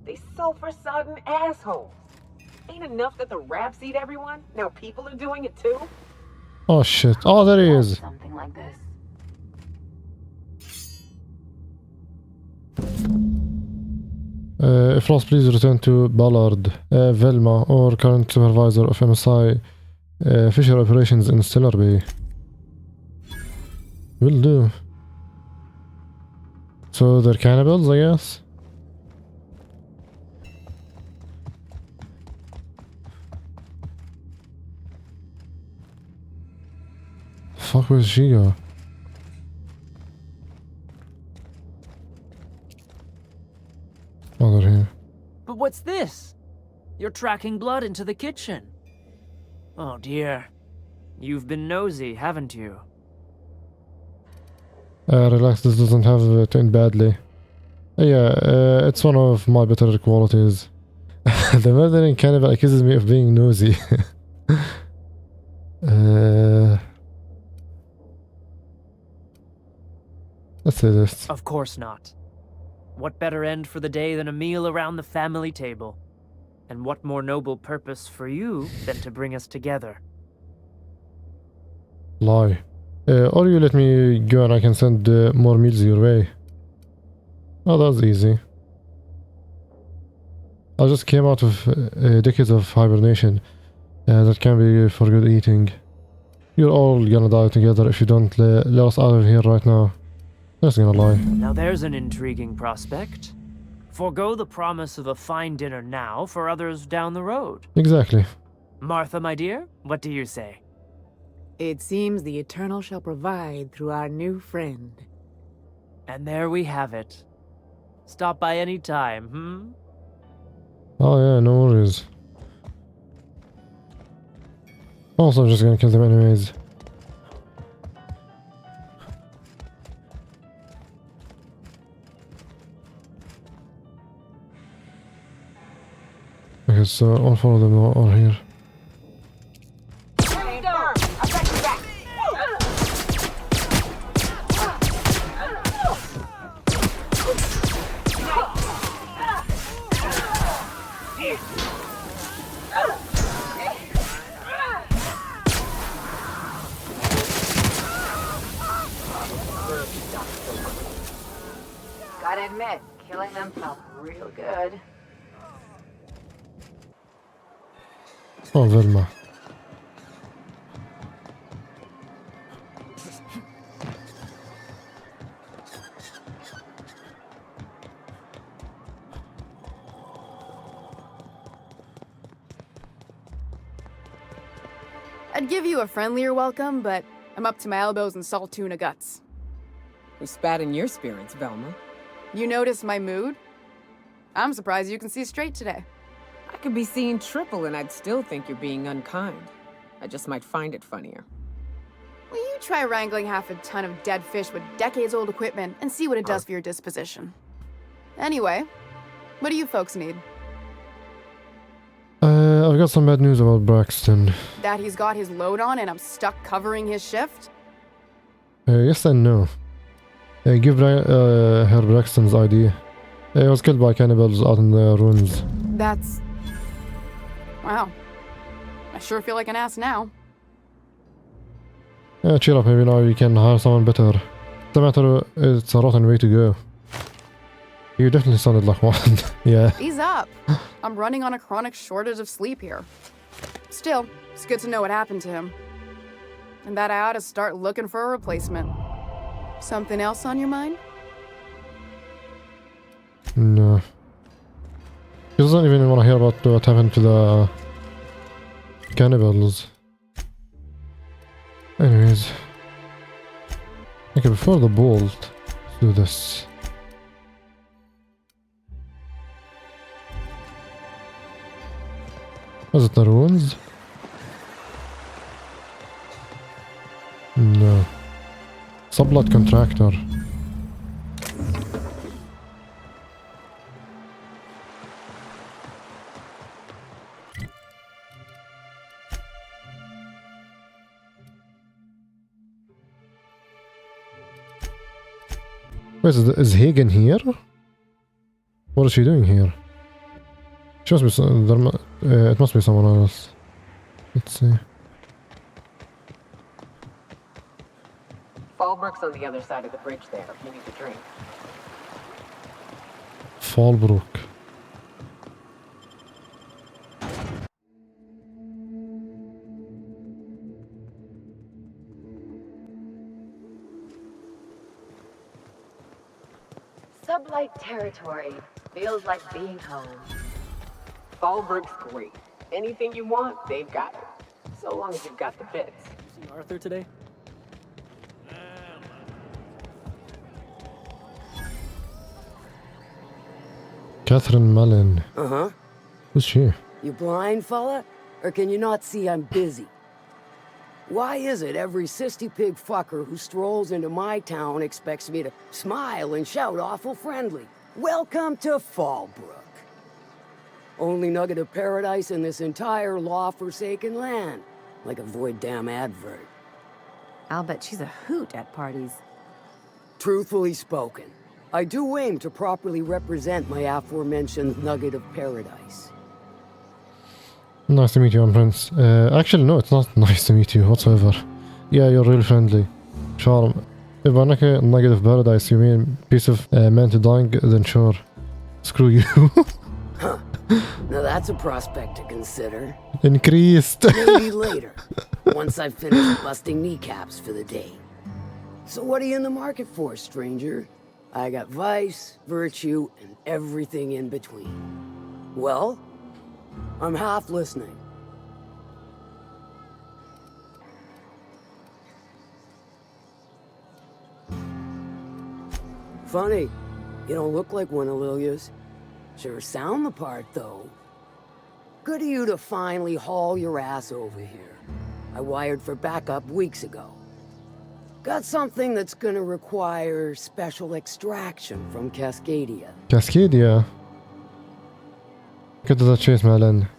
These sulfur-sodden assholes. Ain't enough that the rats eat everyone? Now people are doing it too? Oh shit. Oh, there he is. Something like this. If lost, please return to Ballard, Velma, or current supervisor of MSI Fisher Operations in Stellar Bay. Will do. So they're cannibals, I guess? Fuck, where's she go? Oh, they're here. But what's this? You're tracking blood into the kitchen. Oh dear. You've been nosy, haven't you? Relax, this doesn't have it in badly. Yeah, it's one of my better qualities. The murdering cannibal accuses me of being nosy. Let's say this. Of course not. What better end for the day than a meal around the family table? And what more noble purpose for you than to bring us together? Lie. Or you let me go and I can send more meals your way. Oh, that's easy. I just came out of decades of hibernation that can be for good eating. You're all gonna die together if you don't let us out of here right now. Just gonna lie. Now there's an intriguing prospect. Forgo the promise of a fine dinner now for others down the road. Exactly. Martha, my dear, what do you say? It seems the Eternal shall provide through our new friend. And there we have it. Stop by any time, Oh yeah, no worries. Also, I'm just gonna kill them anyways. Okay, so I'll follow them all here. Gotta admit, killing them felt real good. Oh, Velma. I'd give you a friendlier welcome, but I'm up to my elbows in salt tuna guts. We spat in your spirits, Velma. You notice my mood? I'm surprised you can see straight today. I could be seeing triple and I'd still think you're being unkind. I just might find it funnier. Will you try wrangling half a ton of dead fish with decades-old equipment and see what it does for your disposition? Anyway, what do you folks need? I've got some bad news about Braxton. That he's got his load on and I'm stuck covering his shift? Yes and no. Give her Braxton's ID. He was killed by cannibals out in the ruins. That's... wow. I sure feel like an ass now. Yeah, cheer up, maybe now you can hire someone better. No matter, it's a rotten way to go. You definitely sounded like one. Yeah. Ease up. I'm running on a chronic shortage of sleep here. Still, it's good to know what happened to him. And that I ought to start looking for a replacement. Something else on your mind? No. He doesn't even want to hear about what happened to the cannibals. Anyways. Okay, before the bolt, let's do this. Was it the ruins? No. Sublet contractor. Wait, is Hagen here? What is she doing here? She must be it must be someone else. Let's see. Fallbrook's on the other side of the bridge there if you need a drink. Fallbrook. Sublight territory. Feels like being home. Fallbrook's great. Anything you want, they've got it. So long as you've got the bits. See Arthur today? Catherine Mellon. Uh-huh. Who's she? You blind, fella? Or can you not see I'm busy? Why is it every sissy pig fucker who strolls into my town expects me to smile and shout awful friendly? Welcome to Fallbrook. Only nugget of paradise in this entire law-forsaken land. Like a void damn advert. I'll bet she's a hoot at parties. Truthfully spoken, I do aim to properly represent my aforementioned nugget of paradise. Nice to meet you, Prince. Actually, no, it's not nice to meet you whatsoever. Yeah, you're real friendly. Charm. If I make a nugget of paradise, you mean piece of mental dying, then sure. Screw you. Huh. Now that's a prospect to consider. Increased. Maybe later, once I've finished busting kneecaps for the day. So what are you in the market for, stranger? I got vice, virtue, and everything in between. Well, I'm half listening. Funny, you don't look like one of Lilia's. Sure sound the part, though. Good of you to finally haul your ass over here. I wired for backup weeks ago. Got something that's gonna require special extraction from Cascadia. Cascadia? Get to the chase, Malin.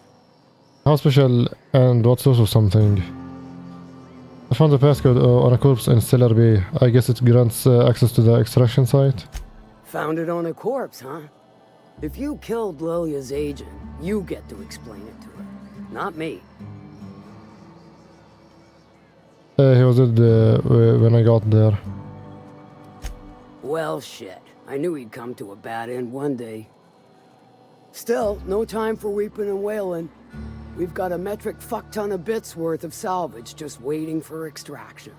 How special and what sort of something? I found the passcode on a corpse in Stellar Bay. I guess it grants access to the extraction site. Found it on a corpse, huh? If you killed Lilia's agent, you get to explain it to her, not me. He was dead when I got there. Well, shit. I knew he'd come to a bad end one day. Still, no time for weeping and wailing. We've got a metric fuck-ton of bits worth of salvage just waiting for extraction.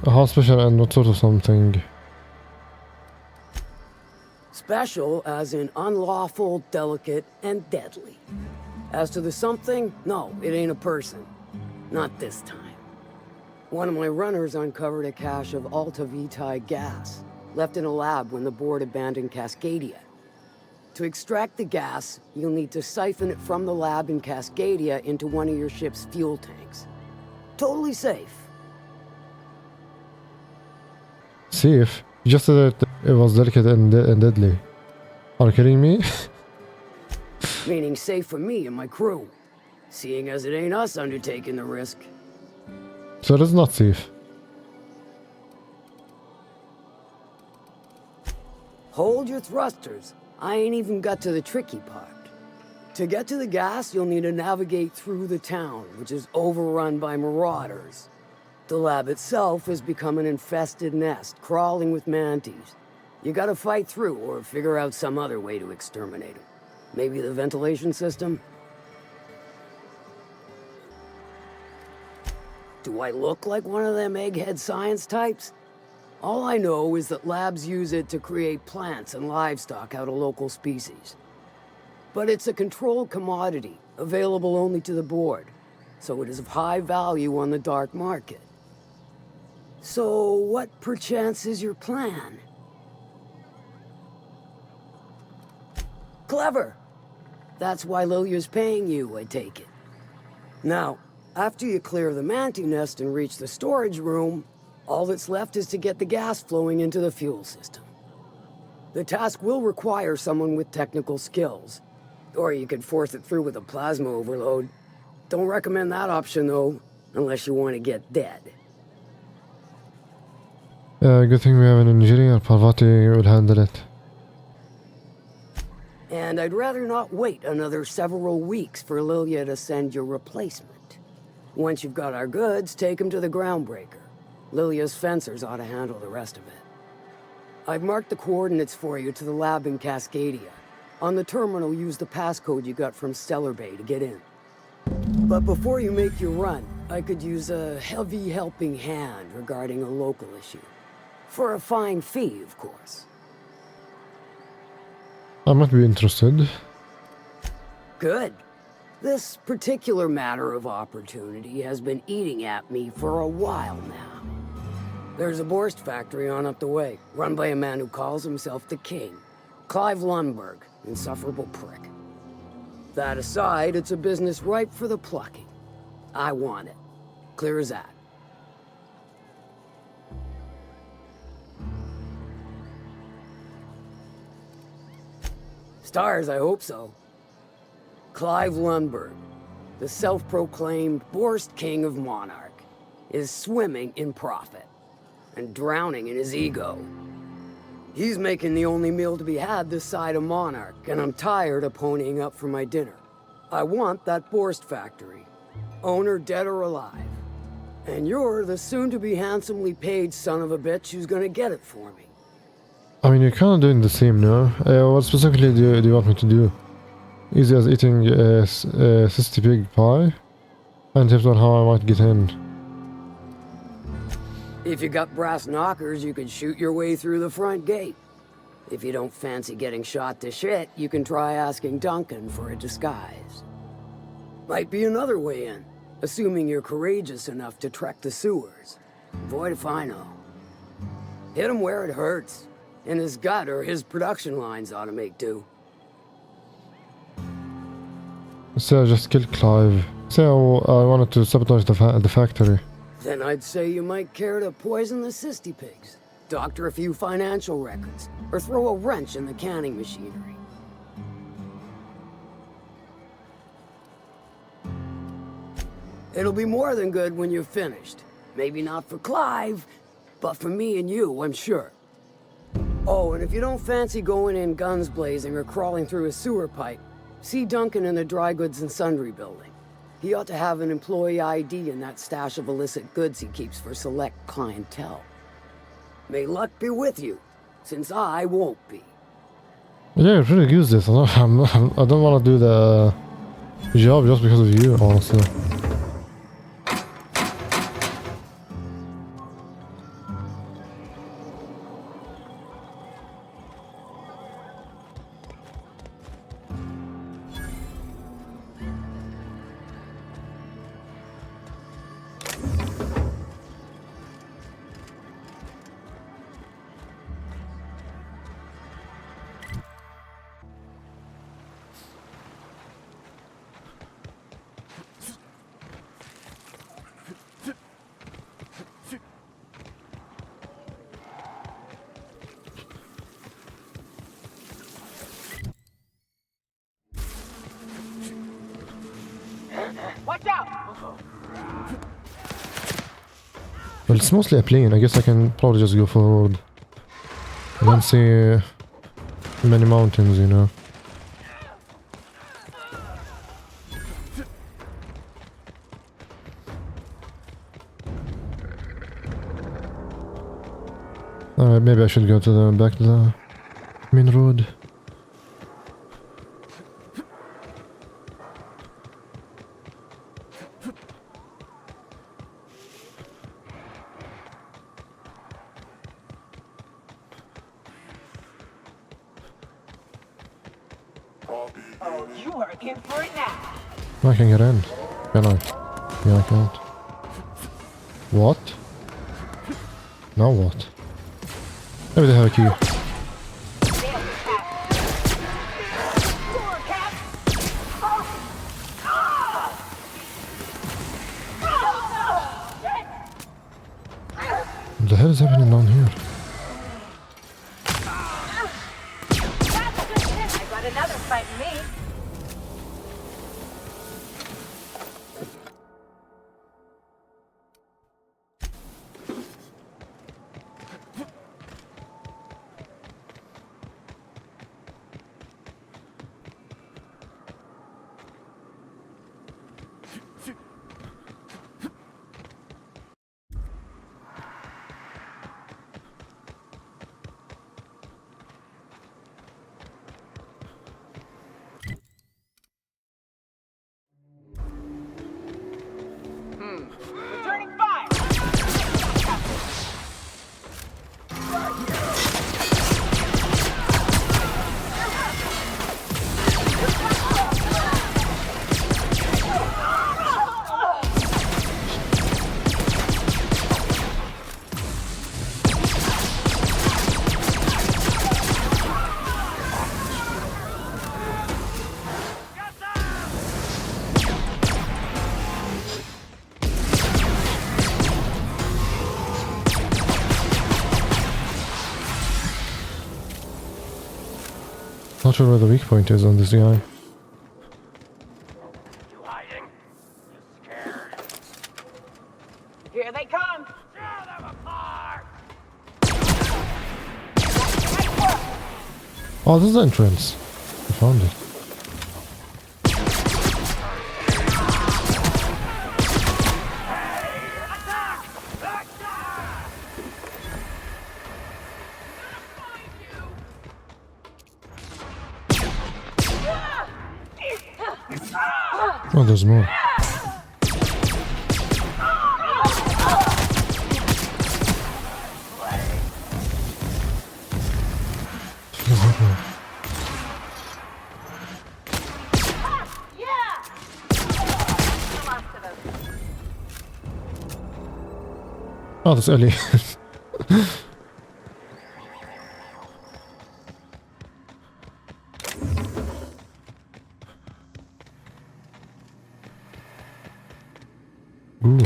How special and what sort of something? Special as in unlawful, delicate, and deadly. As to the something, no, it ain't a person. Not this time. One of my runners uncovered a cache of Alta Vitae gas, left in a lab when the board abandoned Cascadia. To extract the gas, you'll need to siphon it from the lab in Cascadia into one of your ship's fuel tanks. Totally safe. Safe? You just said that it was delicate and deadly. Are you kidding me? Meaning safe for me and my crew. Seeing as it ain't us undertaking the risk. So it's not safe. Hold your thrusters. I ain't even got to the tricky part. To get to the gas, you'll need to navigate through the town, which is overrun by marauders. The lab itself has become an infested nest, crawling with mantis. You gotta fight through or figure out some other way to exterminate them. Maybe the ventilation system? Do I look like one of them egghead science types? All I know is that labs use it to create plants and livestock out of local species. But it's a controlled commodity, available only to the board, so it is of high value on the dark market. So what perchance is your plan? Clever! That's why Lilia's paying you, I take it. Now, after you clear the manti nest and reach the storage room, All that's left is to get the gas flowing into the fuel system. The task will require someone with technical skills. Or you could force it through with a plasma overload. Don't recommend that option though, unless you want to get dead. Good thing we have an engineer. Parvati will handle it. And I'd rather not wait another several weeks for Lilia to send your replacement. Once you've got our goods, take them to the groundbreaker. Lilia's fencers ought to handle the rest of it. I've marked the coordinates for you to the lab in Cascadia. On the terminal, use the passcode you got from Stellar Bay to get in. But before you make your run, I could use a heavy helping hand regarding a local issue. For a fine fee, of course. I might be interested. Good. This particular matter of opportunity has been eating at me for a while now. There's a Borst factory on up the way, run by a man who calls himself the King. Clive Lundberg, insufferable prick. That aside, it's a business ripe for the plucking. I want it. Clear as that. Stars, I hope so. Clive Lundberg, the self-proclaimed Borst King of Monarch, is swimming in profit and drowning in his ego. He's making the only meal to be had this side of Monarch, and I'm tired of ponying up for my dinner. I want that Borst factory, owner dead or alive. And you're the soon-to-be handsomely paid son of a bitch who's gonna get it for me. I mean, you're kind of doing the same now. What specifically do you want me to do? Easy as eating cysty pig pie? And tips on how I might get in. If you got brass knockers, you could shoot your way through the front gate. If you don't fancy getting shot to shit, you can try asking Duncan for a disguise. Might be another way in, assuming you're courageous enough to trek the sewers. Void if I know. Hit him where it hurts. In his gut, or his production lines ought to make do. So I just killed Clive. So I wanted to sabotage the factory. Then I'd say you might care to poison the cysty pigs, doctor a few financial records, or throw a wrench in the canning machinery. It'll be more than good when you're finished. Maybe not for Clive, but for me and you, I'm sure. Oh, and if you don't fancy going in guns blazing or crawling through a sewer pipe, see Duncan in the dry goods and sundry building. He ought to have an employee ID in that stash of illicit goods he keeps for select clientele. May luck be with you, since I won't be. Yeah, I really use this. I don't want to do the job just because of you, honestly. Watch out! Well, it's mostly a plane. I guess I can probably just go forward. I don't see many mountains, you know. Alright, maybe I should go to the back to the main road. Oh, you are in for it now. I can get in. Can I? Yeah, I can't. What? Now what? Maybe they have a key. hell is happening down here? I got another fighting me. Returning fire! Not sure where the weak point is on this guy. Here they come! Oh, this is the entrance. I found it. Oh, there's more. Oh, that's Ellie. Ooh.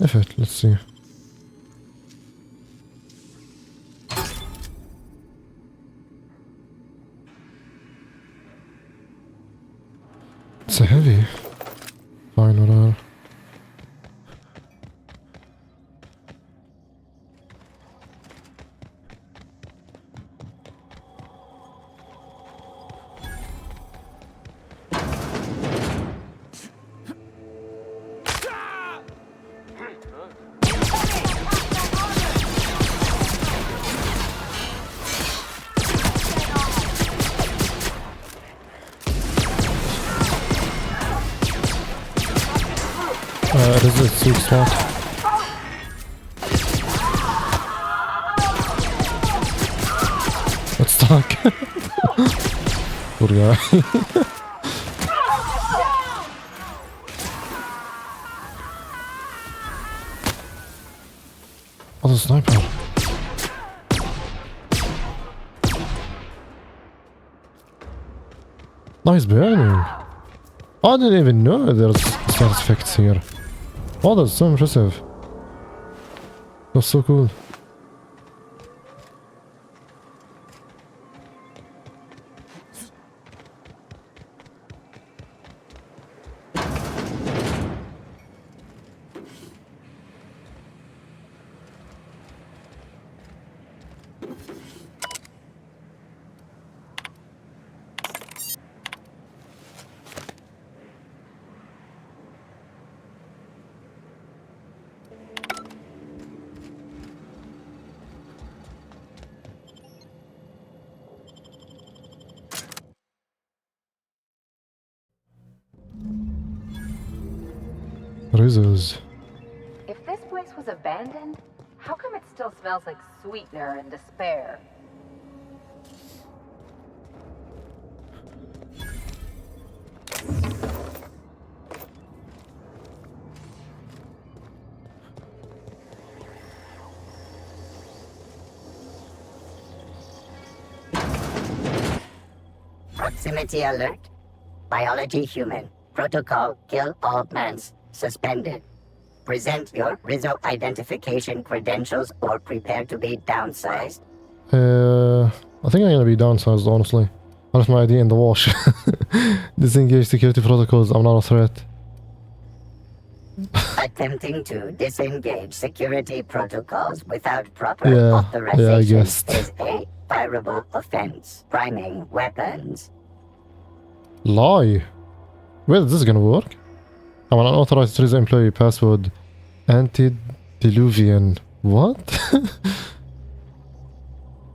Effort, let's see. It's a heavy. Fine, whatever. It is a sweet spot. It's stuck. Poor guy. Oh, the sniper. Nice burning. I didn't even know there's status effects here. Oh, that's so impressive. That's so cool. Rizzos. If this place was abandoned, how come it still smells like sweetener and despair? Proximity alert. Biology human. Protocol kill all mans. Suspended. Present your Rizzo identification credentials or prepare to be downsized. I think I'm gonna be downsized, honestly. I left my ID in the wash. Disengage security protocols. I'm not a threat. Attempting to disengage security protocols without proper Yeah, authorization I guessed. is a fireable offense. Priming weapons. Lie. Wait, this is gonna work? I'm an unauthorized Rizzo employee. Password antediluvian. What?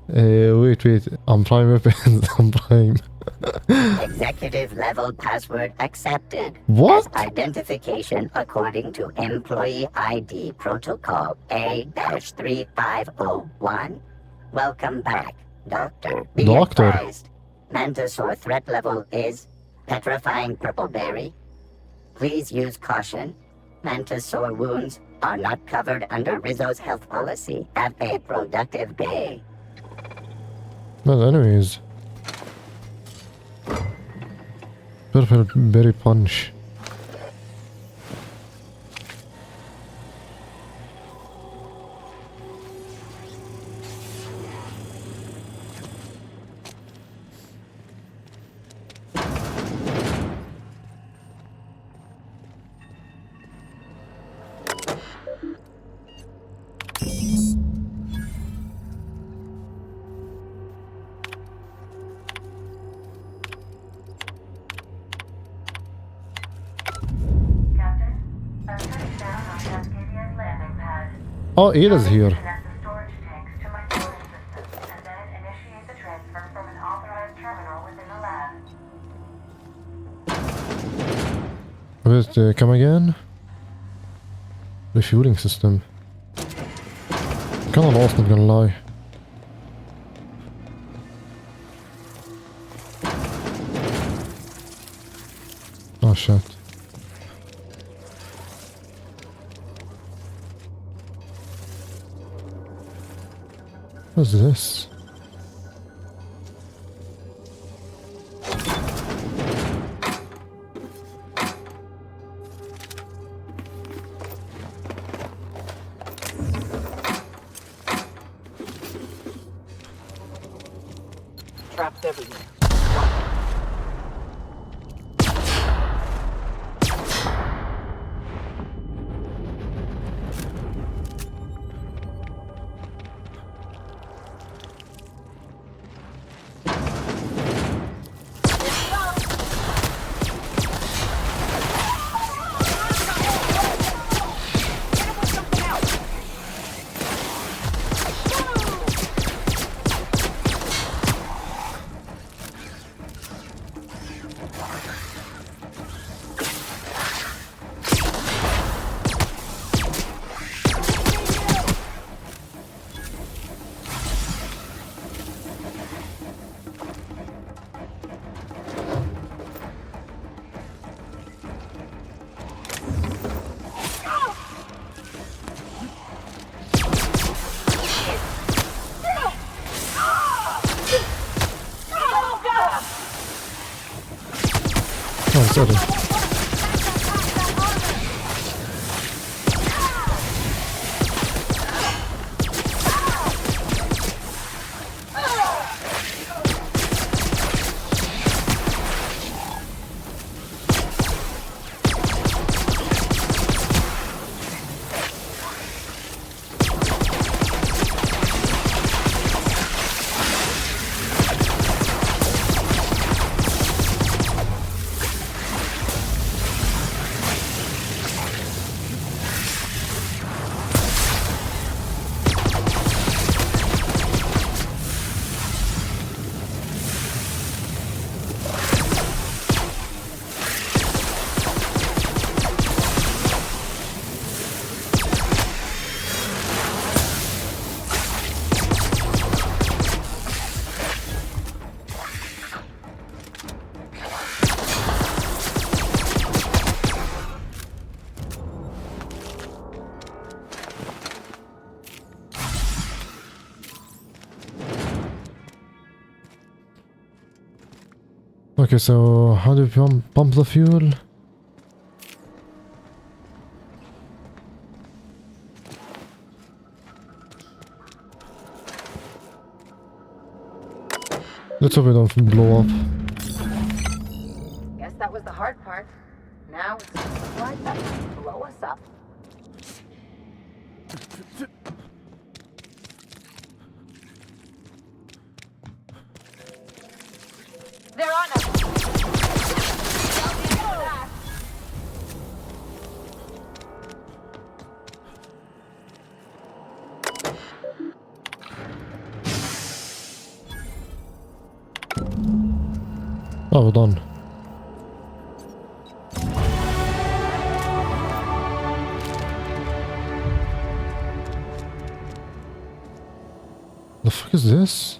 Wait. I'm prime weapons. I'm prime. Executive level password accepted. What? As identification according to employee ID protocol A-3501. Welcome back, Doctor. Be Doctor. advised. Mantisaur threat level is petrifying purple berry. Please use caution. Mantisaur wounds are not covered under Rizzo's health policy. Have a productive day. No, enemies. Purple berry punch. Oh, Ada's here. Wait, come again? Refueling system. Kinda lost, not gonna lie. Oh shit. What's this? Traps everywhere. Oh, sorry. Okay, so how do we pump the fuel? Let's hope we don't blow up. Guess that was the hard part. Now it's just the slide button to blow us up. They're on us! Oh, we're done. The fuck is this?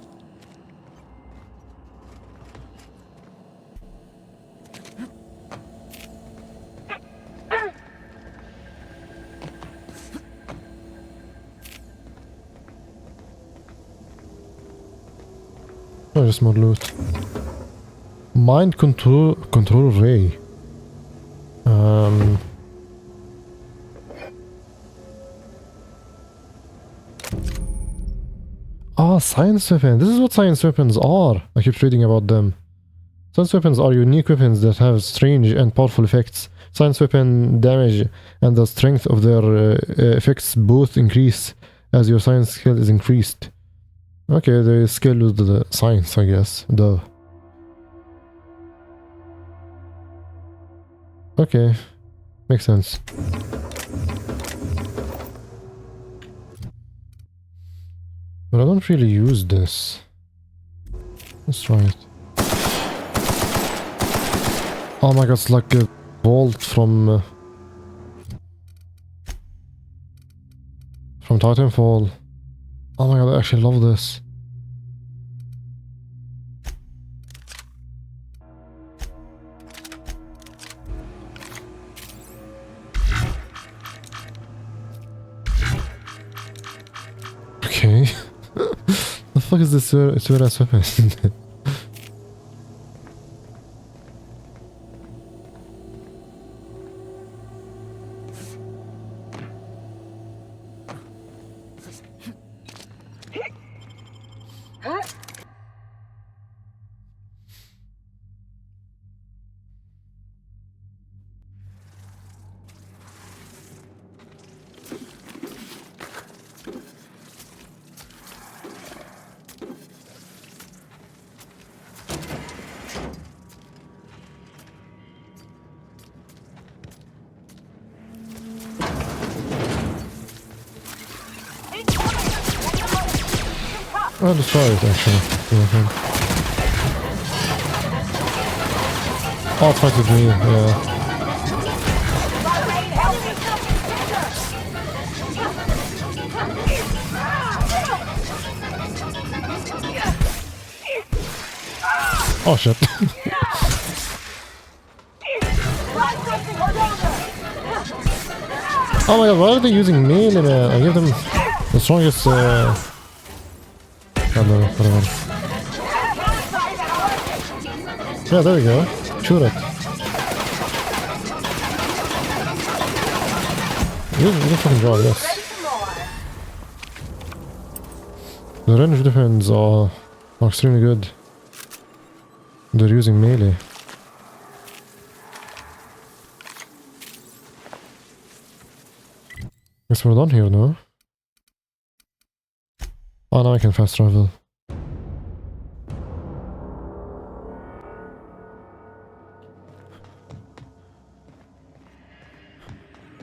Oh, just more loot. Mind control ray. Ah, science weapons. This is what science weapons are. I keep reading about them. Science weapons are unique weapons that have strange and powerful effects. Science weapon damage and the strength of their effects both increase as your science skill is increased. Okay, the skill with the science, I guess. Duh. Okay, makes sense. But I don't really use this. Let's try it. Oh my god, it's like a bolt from Titanfall. Oh my god, I actually love this. Okay. The fuck is this weird-ass weapon? I'll destroy it actually. Oh, try to do, yeah. Oh shit. Oh my god, why are they using melee, man? I give them the strongest whatever. Yeah, there we go. Shoot it. You fucking job, yes. The range defense are extremely good. They're using melee. Guess we're done here now. Oh, now I can fast travel.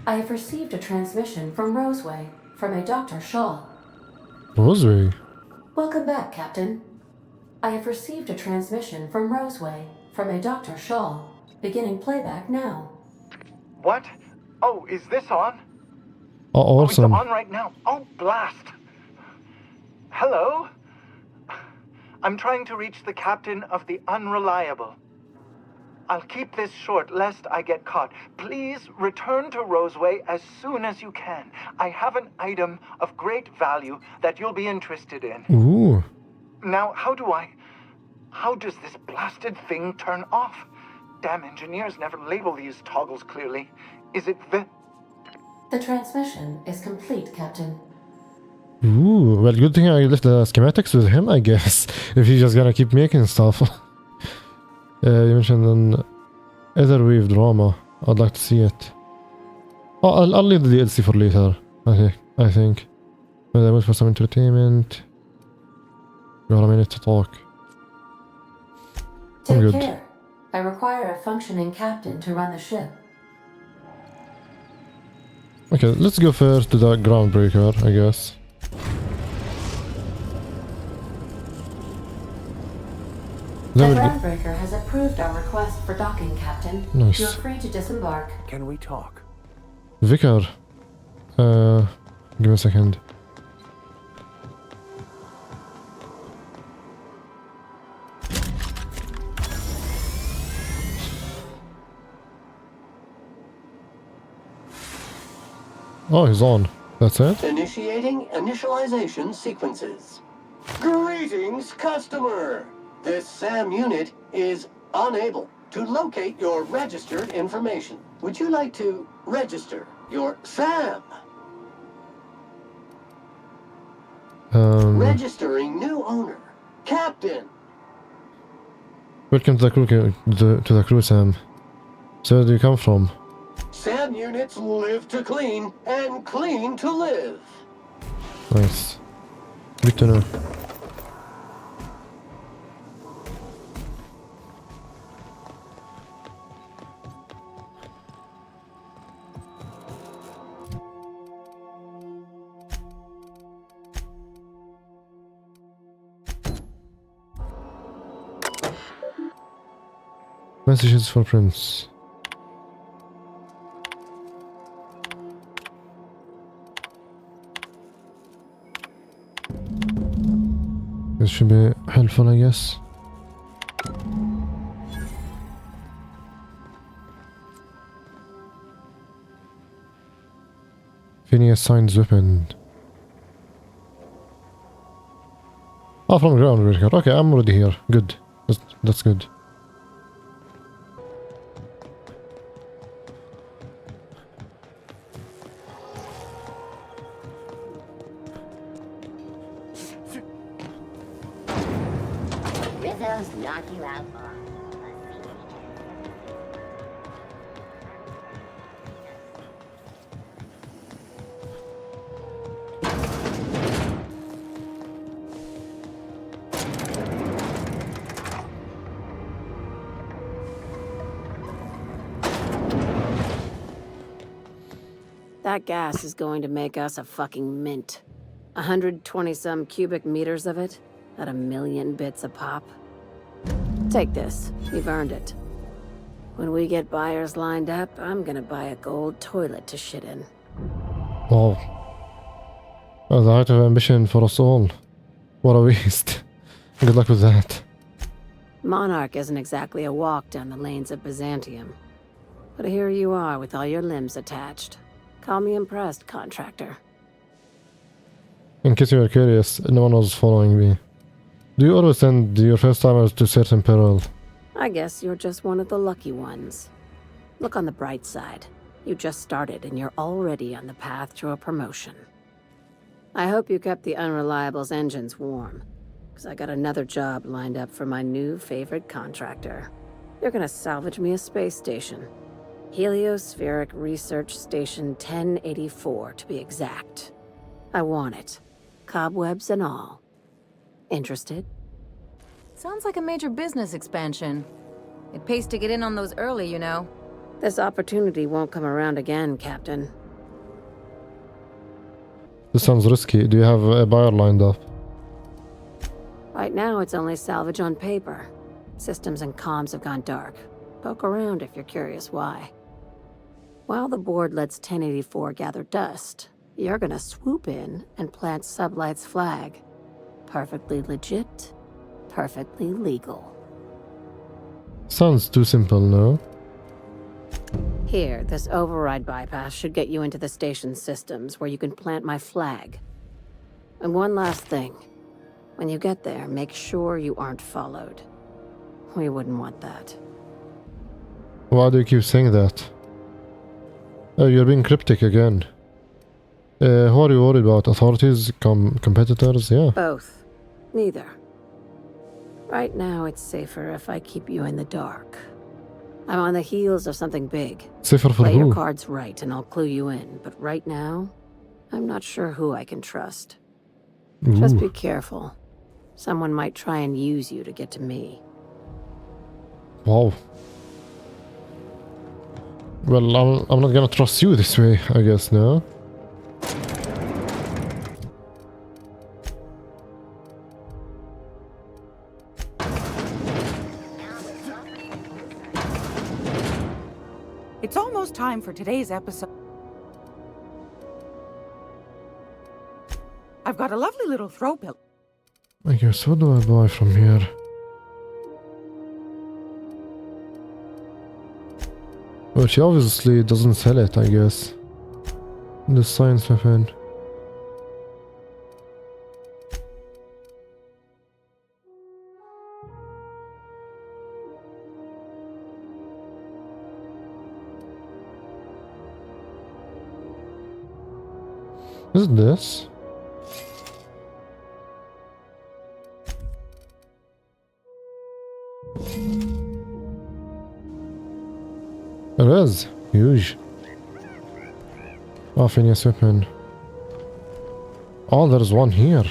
I have received a transmission from Roseway, from a Dr. Shaw. Roseway? Welcome back, Captain. I have received a transmission from Roseway, from a Dr. Shaw. Beginning playback now. What? Oh, is this on? Oh, awesome. Oh, it's on right now. Oh, blast. Hello? I'm trying to reach the captain of the Unreliable. I'll keep this short lest I get caught. Please return to Roseway as soon as you can. I have an item of great value that you'll be interested in. Ooh. Now, how does this blasted thing turn off? Damn engineers never label these toggles clearly. Is it The transmission is complete, Captain. Ooh, well, good thing I left the schematics with him, I guess. If he's just gonna keep making stuff. You mentioned an Etherweave drama. I'd like to see it. Oh, I'll leave the DLC for later. I think. But I wait for some entertainment. We got a minute to talk. I'm Take good. care. I require a functioning captain to run the ship. Okay, let's go first to the groundbreaker, I guess. The Then we'll groundbreaker has approved our request for docking, Captain. Nice. You're free to disembark. Can we talk? Vicar. Give me a second. Oh, he's on. That's it? Initiating initialization sequences. Greetings, customer! This SAM unit is unable to locate your registered information. Would you like to register your SAM? Registering new owner. Captain. Welcome to the crew, Sam. So where do you come from? SAM units live to clean and clean to live. Nice. Good to know. Messages for Prince. This should be helpful, I guess. Phineas signs weapon. Oh, from groundbreaker. Okay, I'm already here. Good. That's good. Knock you out. That gas is going to make us a fucking mint. 120-some cubic meters of it, at 1,000,000 bits a pop. Take this. You've earned it. When we get buyers lined up, I'm gonna buy a gold toilet to shit in. Wow. Oh, the height of ambition for us all. What a waste. Good luck with that. Monarch isn't exactly a walk down the lanes of Byzantium. But here you are with all your limbs attached. Call me impressed, contractor. In case you were curious, no one was following me. Do you always send your first timers to certain peril? I guess you're just one of the lucky ones. Look on the bright side. You just started and you're already on the path to a promotion. I hope you kept the Unreliable's engines warm, because I got another job lined up for my new favorite contractor. You're gonna salvage me a space station. Heliospheric Research Station 1084, to be exact. I want it. Cobwebs and all. Interested? Sounds like a major business expansion. It pays to get in on those early, you know. This opportunity won't come around again, Captain. This sounds risky. Do you have a buyer lined up? Right now, it's only salvage on paper. Systems and comms have gone dark. Poke around if you're curious why. While the board lets 1084 gather dust, you're gonna swoop in and plant Sublight's flag. Perfectly legit, perfectly legal. Sounds too simple, no? Here, this override bypass should get you into the station's systems where you can plant my flag. And one last thing. When you get there, make sure you aren't followed. We wouldn't want that. Why do you keep saying that? Oh, you're being cryptic again. Who are you worried about? Authorities? Competitors? Yeah. Both. Neither. Right now, it's safer if I keep you in the dark. I'm on the heels of something big. Safer for Play your who? cards right and I'll clue you in. But right now, I'm not sure who I can trust. Just be careful. Someone might try and use you to get to me. Wow. Well, I'm not gonna trust you this way, I guess, no? It's almost time for today's episode. I've got a lovely little throw pillow. I guess, what do I buy from here? Well, she obviously doesn't sell it, I guess. The science weapon. Is it this? It is huge. Oh, Phineas weapon. Oh, there's one here.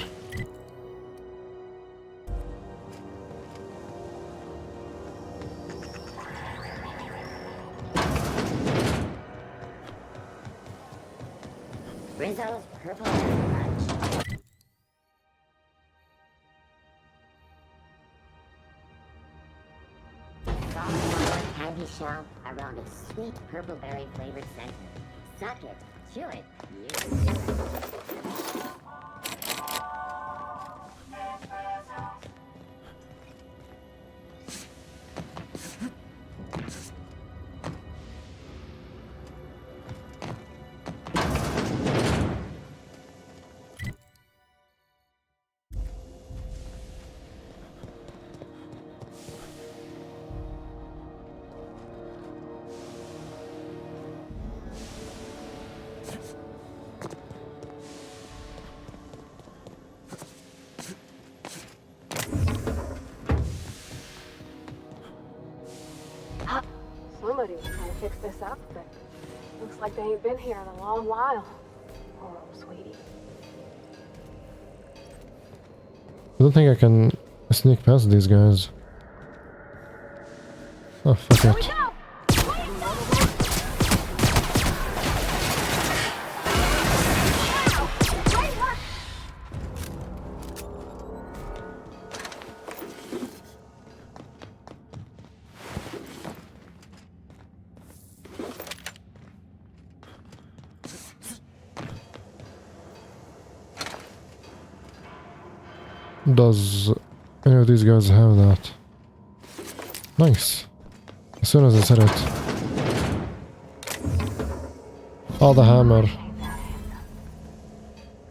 Rizzo's purple candy shop around a sweet purple berry flavored center. Suck it, chew it, use it. Somebody was trying to fix this up, but looks like they ain't been here in a long while. Poor old sweetie. I don't think I can sneak past these guys. Oh, fuck it. Does any of these guys have that? Nice. As soon as I said it. Oh, the hammer.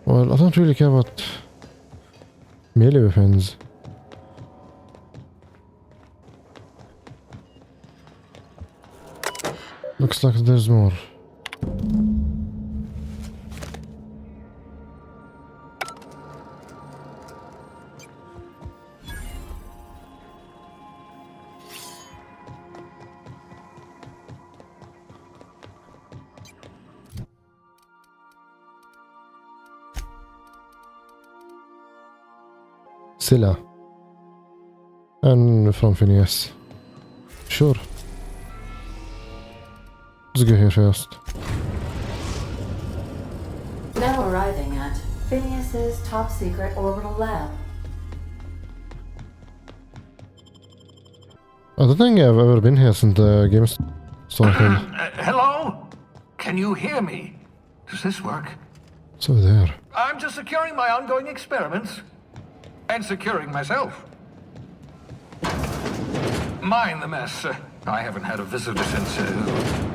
Well, I don't really care about melee weapons. Looks like there's more. Silla. And from Phineas. Sure. Let's go here first. Now arriving at Phineas's top secret orbital lab. I don't think I've ever been here since the game started. Hello? Can you hear me? Does this work? It's over there. I'm just securing my ongoing experiments. And securing myself. Mind the mess. I haven't had a visitor since...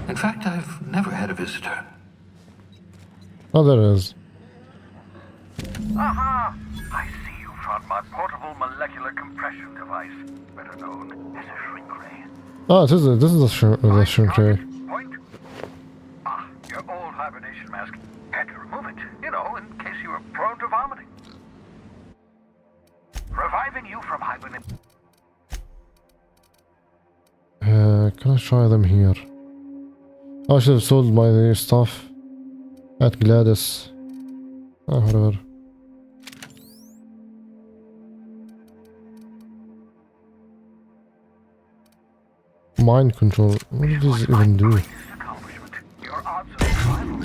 in fact, I've never had a visitor. Oh, there is. Aha! I see you found my portable molecular compression device, better known as a shrink ray. Oh, this is the shrink ray. Point? Ah, your old hibernation mask. Had to remove it. Can I try them here? I should have sold my stuff at Gladys. Oh, whatever. Mind control. What did this even do? Your odds of survival?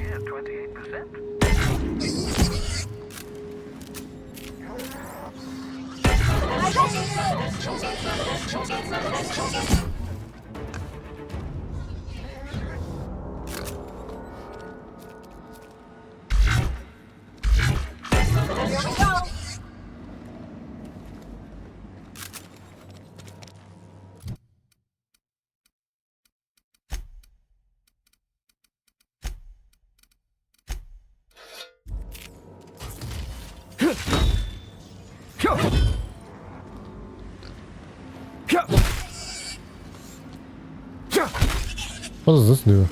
Yeah, 28%. Here we go. What does this do?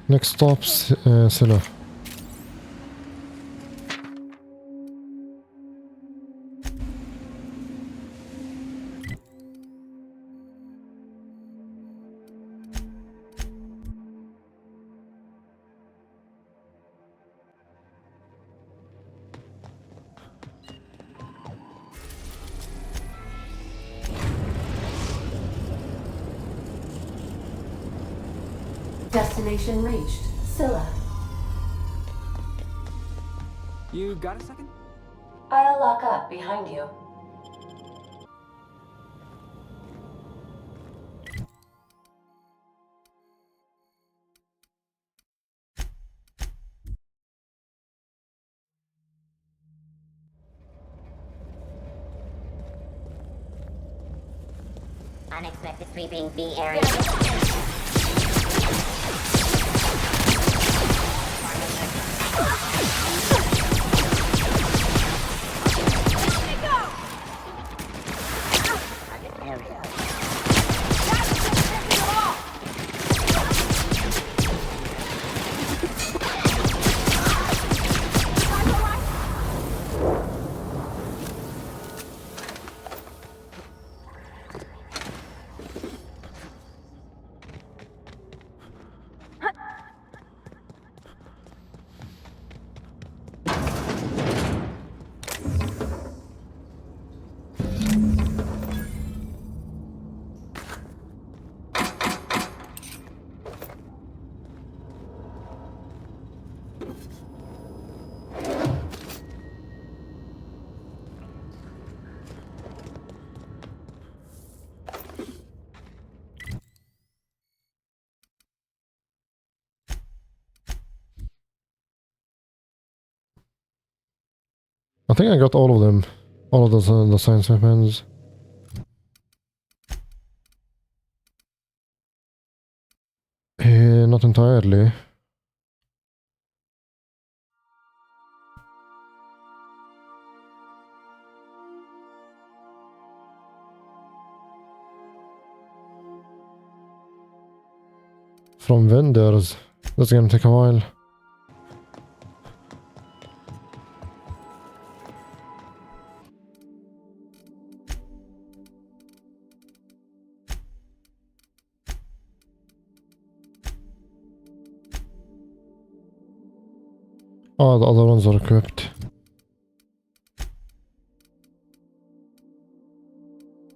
Next stop's Scylla. Destination reached. Scylla. You got a second? I'll lock up behind you. Unexpected sweeping the area. I think I got all of them. All of the science weapons. Not entirely. From vendors. That's gonna take a while. Oh, the other ones are equipped.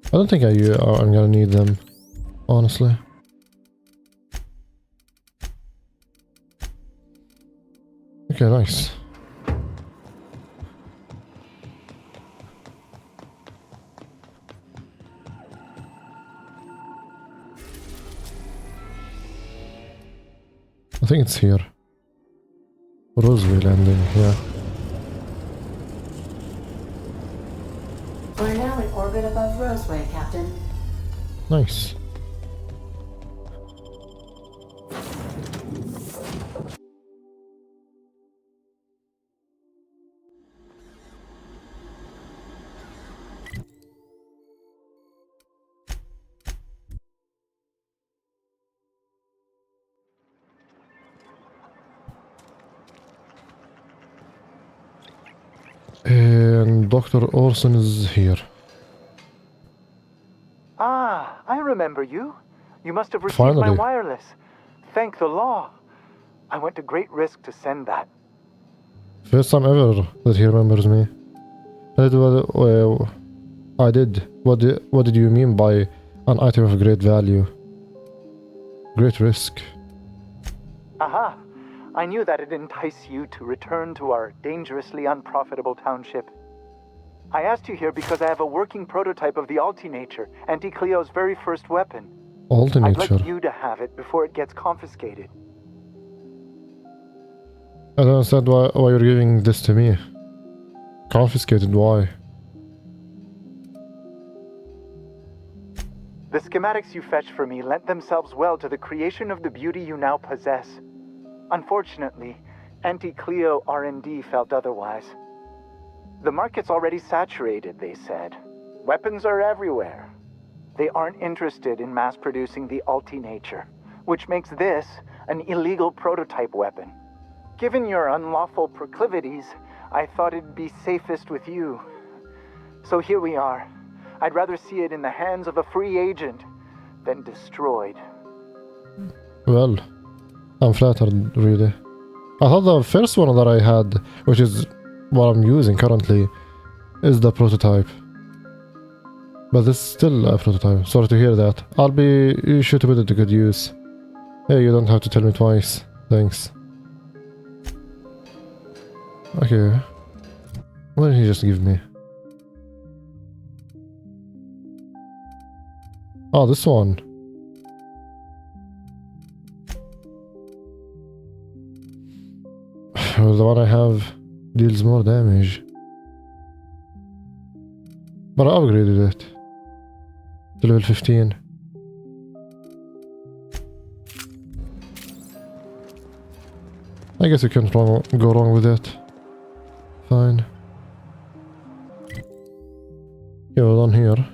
I don't think I'm gonna need them, honestly. Okay, nice. I think it's here. Roseway landing, yeah. We're now in orbit above Roseway, Captain. Nice. And Dr. Orson is here. Ah, I remember you. You must have received Finally. my wireless. Thank the law. I went to great risk to send that. First time ever that he remembers me. I did. What did you mean by an item of great value? Great risk. Aha! I knew that it'd entice you to return to our dangerously unprofitable township. I asked you here because I have a working prototype of the Altinature, Auntie Cleo's very first weapon. Altinature? I'd like you to have it before it gets confiscated. I don't understand why you're giving this to me. Confiscated, why? The schematics you fetched for me lent themselves well to the creation of the beauty you now possess. Unfortunately, Auntie Cleo R&D felt otherwise. The market's already saturated, they said. Weapons are everywhere. They aren't interested in mass-producing the Altinature, which makes this an illegal prototype weapon. Given your unlawful proclivities, I thought it'd be safest with you. So here we are. I'd rather see it in the hands of a free agent than destroyed. Well, I'm flattered, really. I thought the first one that I had, which is what I'm using currently, is the prototype. But this is still a prototype. Sorry to hear that. You should put it to good use. Hey, you don't have to tell me twice. Thanks. Okay. What did he just give me? Oh, this one. Well, the one I have deals more damage. But I upgraded it to level 15. I guess you can't go wrong with it. Fine. Yeah, we're done here.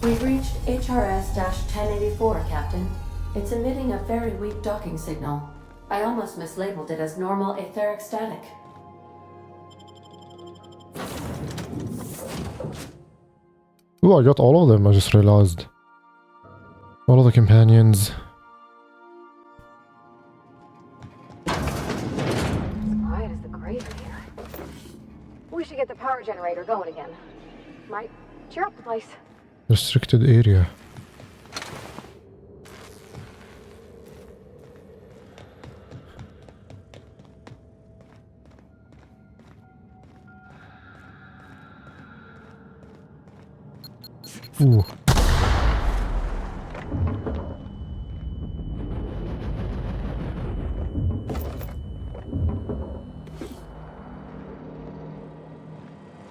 We've reached HRS-1084, Captain. It's emitting a very weak docking signal. I almost mislabeled it as normal etheric static. Ooh, I got all of them, I just realized. All of the companions. Quiet as the grave in here. We should get the power generator going again. Might cheer up the place. Restricted area. Ooh.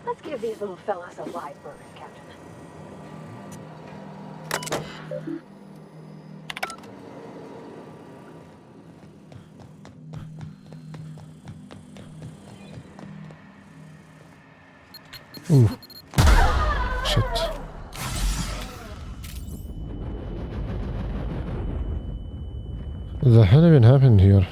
Let's give these little fellas a live birth, Captain. Ooh. Shit. The hell even happened here?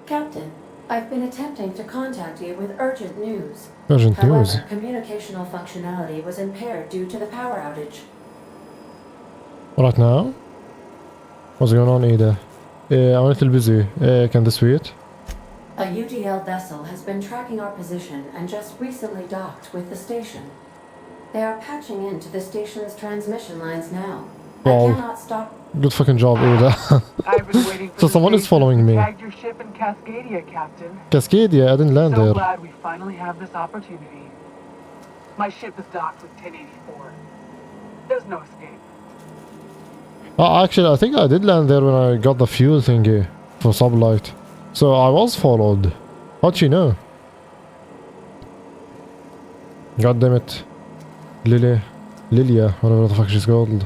Captain, I've been attempting to contact you with urgent news. Urgent news? However, communicational functionality was impaired due to the power outage. Right now? What's going on, Ada? I'm a little busy. Can this wait? A UDL vessel has been tracking our position and just recently docked with the station. They are patching into the station's transmission lines now. Wow. I cannot stop. Good fucking job, Ada. I've been waiting for So someone is following me. Tagged your ship Cascadia, Captain. Cascadia, I didn't land So there. glad we finally have this opportunity. My ship is docked with 1084. There's no escape. Oh, actually, I think I did land there when I got the fuel thingy for sublight. So I was followed. How'd she know? God damn it. Lilia, whatever the fuck she's called.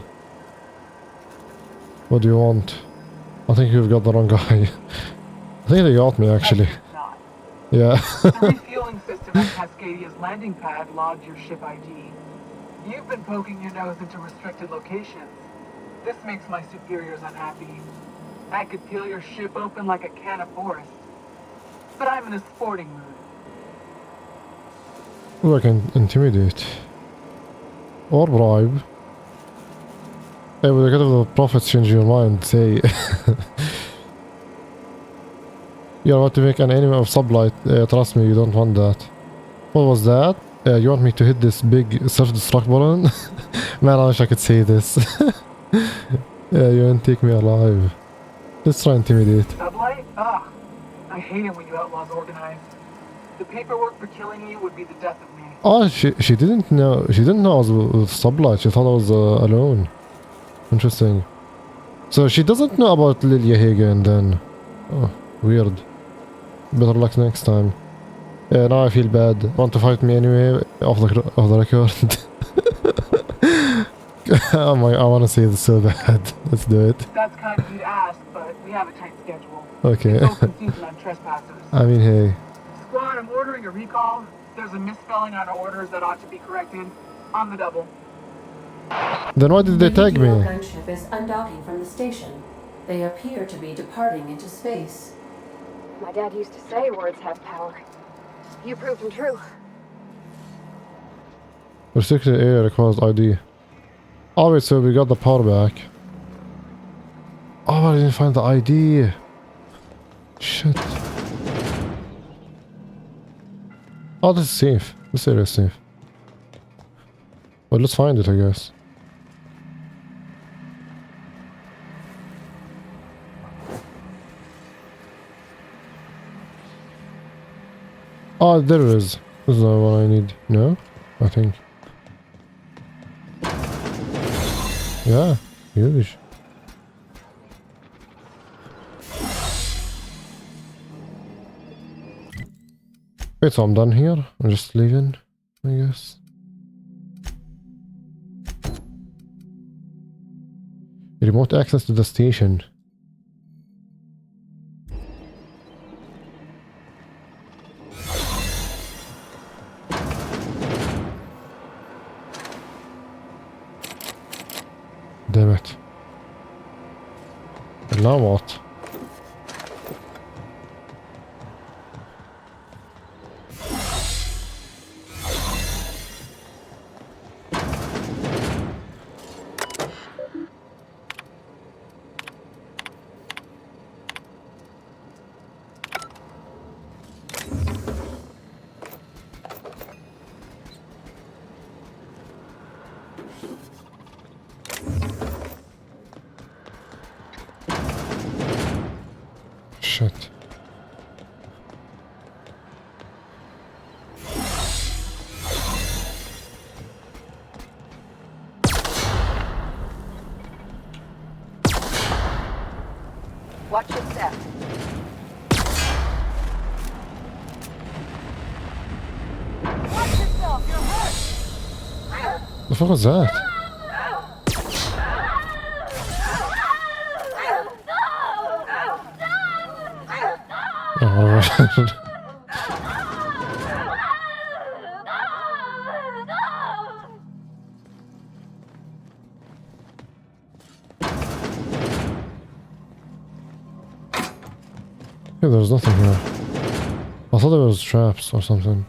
What do you want? I think you've got the wrong guy. I think they got me actually. Yeah. The refueling system at Cascadia's landing pad logged your ship ID. You've been poking your nose into restricted locations. This makes my superiors unhappy. I could peel your ship open like a can of forest. But I'm in a sporting mood. Ooh, I can intimidate. Or bribe. Hey, with the the profits change your mind, say. You want to make an enemy of sublight. Trust me, you don't want that. What was that? You want me to hit this big self-destruct button? Man, I wish I could say this. Yeah, you won't take me alive. Let's try intimidate. Sublight? Ugh. I hate it when you outlaws organize. The paperwork for killing you would be the death of me. Oh, she didn't know. She didn't know I was with sublight. She thought I was alone. Interesting. So she doesn't know about Lilia Hagen then. Oh, weird. Better luck next time. Yeah, now I feel bad. Want to fight me anyway? Off the record. Oh my! I want to say this so bad. Let's do it. That's kind of you to ask, but we have a tight schedule. Okay. It's open season on trespassers. I mean, hey. Squad, I'm ordering a recall. There's a misspelling on orders that ought to be corrected. On the double. Then why did they tag me? The gunship is undocking from the station. They appear to be departing into space. My dad used to say words have power. You proved them true. Restricted area requires ID. Oh wait, so we got the power back. Oh, I didn't find the ID. Shit. Oh, this is safe. This area is safe. Well, let's find it, I guess. Oh, there it is. This is the one I need. No? I think. Yeah, huge. Wait, so I'm done here? I'm just leaving, I guess. Remote access to the station. Damn it. And now what? Shit. Watch your step. Watch yourself, you're hurt! The fuck was that? Oh, yeah, there's nothing here. I thought there was traps or something.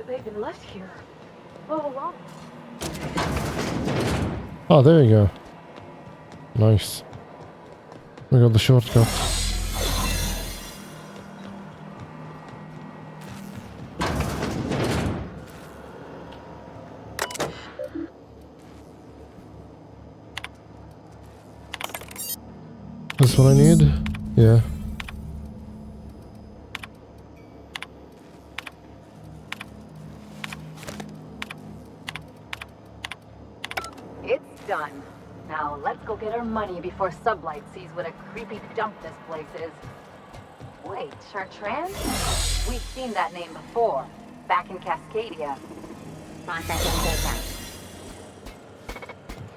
They've been left here all along. Oh, there you go. Nice. We got the shortcut. That's what I need? Yeah. It's done. Now let's go get our money before Sublight sees what a creepy dump this place is. Wait, Chartrand? We've seen that name before, back in Cascadia. Processing data.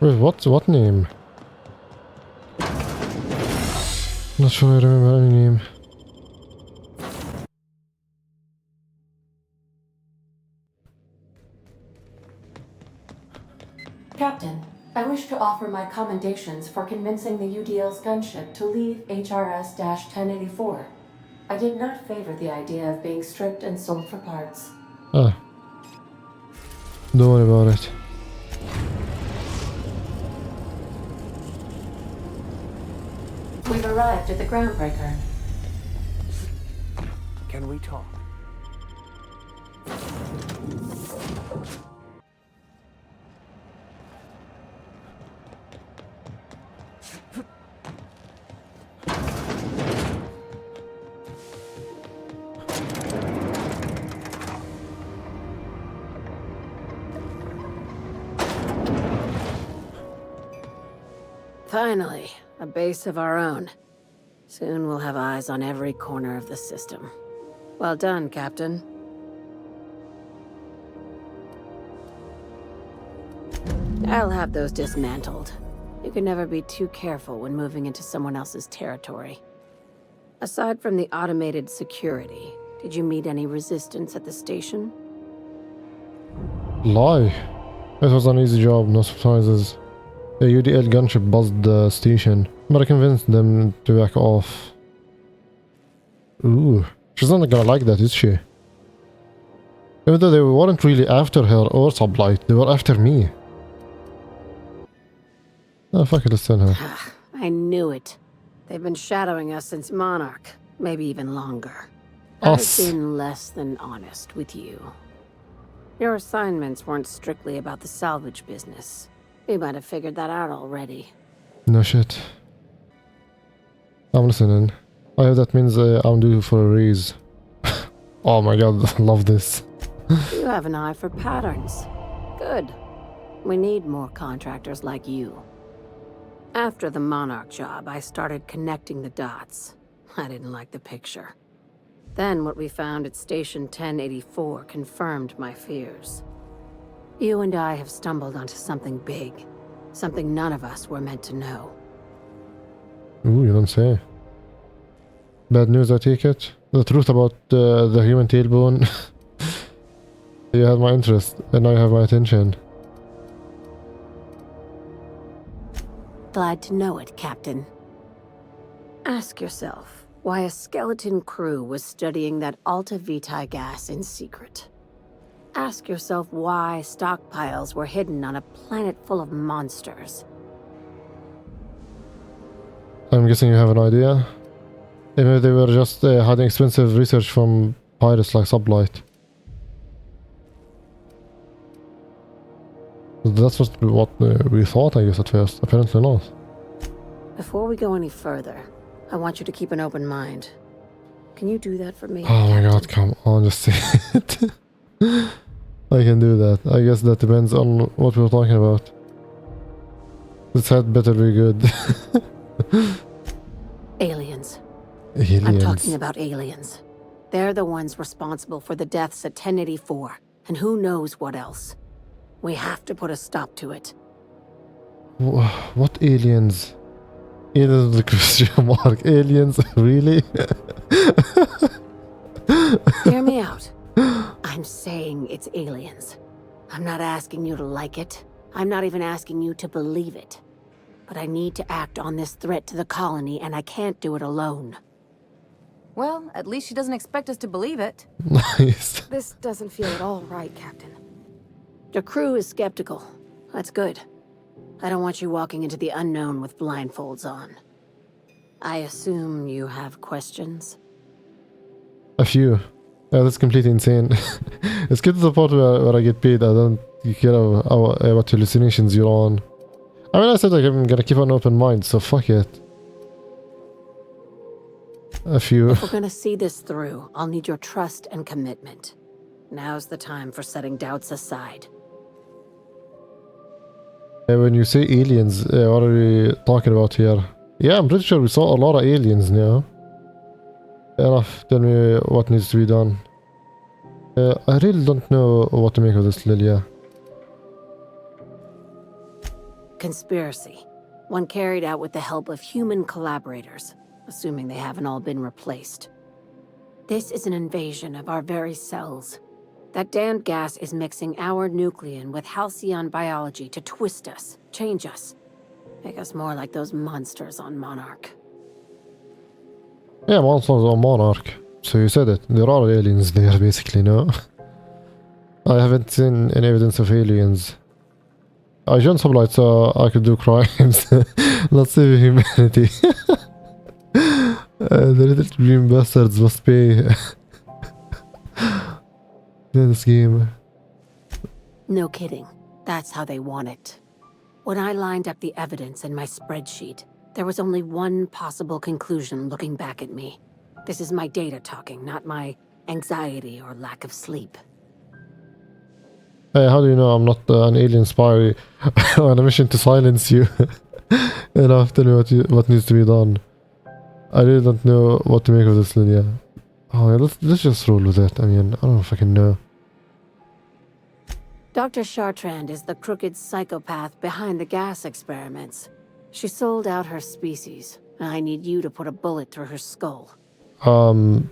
Wait, what name? Not sure I remember any name. Captain, I wish to offer my commendations for convincing the UDL's gunship to leave HRS-1084. I did not favor the idea of being stripped and sold for parts. Ah. Don't worry about it. We've arrived at the groundbreaker. Can we talk? Finally, a base of our own. Soon we'll have eyes on every corner of the system. Well done, Captain. I'll have those dismantled. You can never be too careful when moving into someone else's territory. Aside from the automated security, did you meet any resistance at the station? Lie. It was an easy job, no surprises. A UDL gunship buzzed the station, but I convinced them to back off. Ooh, she's not gonna like that, is she? Even though they weren't really after her or Sublight, they were after me. Oh, fuck it, let's send her. I knew it. They've been shadowing us since Monarch, maybe even longer. Us. I've been less than honest with you. Your assignments weren't strictly about the salvage business. You might have figured that out already. No shit. I'm listening. That means I'm due for a raise. Oh my god, I love this. You have an eye for patterns. Good. We need more contractors like you. After the Monarch job, I started connecting the dots. I didn't like the picture. Then what we found at Station 1084 confirmed my fears. You and I have stumbled onto something big. Something none of us were meant to know. Ooh, you don't say. Bad news, I take it. The truth about the human tailbone. You had my interest, and now you have my attention. Glad to know it, Captain. Ask yourself why a skeleton crew was studying that Alta Vitae gas in secret. Ask yourself why stockpiles were hidden on a planet full of monsters. I'm guessing you have an idea? Maybe they were just hiding expensive research from pirates like Sublight. That's what we thought, I guess, at first. Apparently not. Before we go any further, I want you to keep an open mind. Can you do that for me? Oh my god, come on, just say it. I can do that. I guess that depends on what we were talking about. This had better be good. Aliens. Aliens. I'm talking about aliens. They're the ones responsible for the deaths at 1084, and who knows what else. We have to put a stop to it. What aliens? Aliens with a question mark. Aliens? Really? Hear me out. I'm saying it's aliens. I'm not asking you to like it. I'm not even asking you to believe it. But I need to act on this threat to the colony, and I can't do it alone. Well, at least she doesn't expect us to believe it. Nice. This doesn't feel at all right, Captain. Your crew is skeptical. That's good. I don't want you walking into the unknown with blindfolds on. I assume you have questions? A few. Yeah, that's completely insane. It's get to the part where I get paid. I don't care what hallucinations you're on. I mean, I said like, I'm gonna keep an open mind, so fuck it. a few. If we're gonna see this through, I'll need your trust and commitment. Now's the time for setting doubts aside. When you say aliens, what are we talking about here? Yeah, I'm pretty sure we saw a lot of aliens now. Enough, tell me what needs to be done. I really don't know what to make of this, Lilia. Conspiracy. One carried out with the help of human collaborators, assuming they haven't all been replaced. This is an invasion of our very cells. That damned gas is mixing our nucleon with halcyon biology to twist us, change us, make us more like those monsters on Monarch. Yeah, monsters on Monarch. So you said it. There are aliens there, basically, no? I haven't seen any evidence of aliens. I joined Sublight so I could do crimes. Not save humanity. The little green bastards must pay. This game. No kidding. That's how they want it. When I lined up the evidence in my spreadsheet, there was only one possible conclusion looking back at me. This is my data talking, not my anxiety or lack of sleep. Hey, how do you know I'm not an alien spy on a mission to silence you? And after what needs to be done. I really don't know what to make of this, Lydia. Oh, yeah, let's just roll with it. I mean, I don't fucking know. Dr. Chartrand is the crooked psychopath behind the gas experiments. She sold out her species, and I need you to put a bullet through her skull. Kill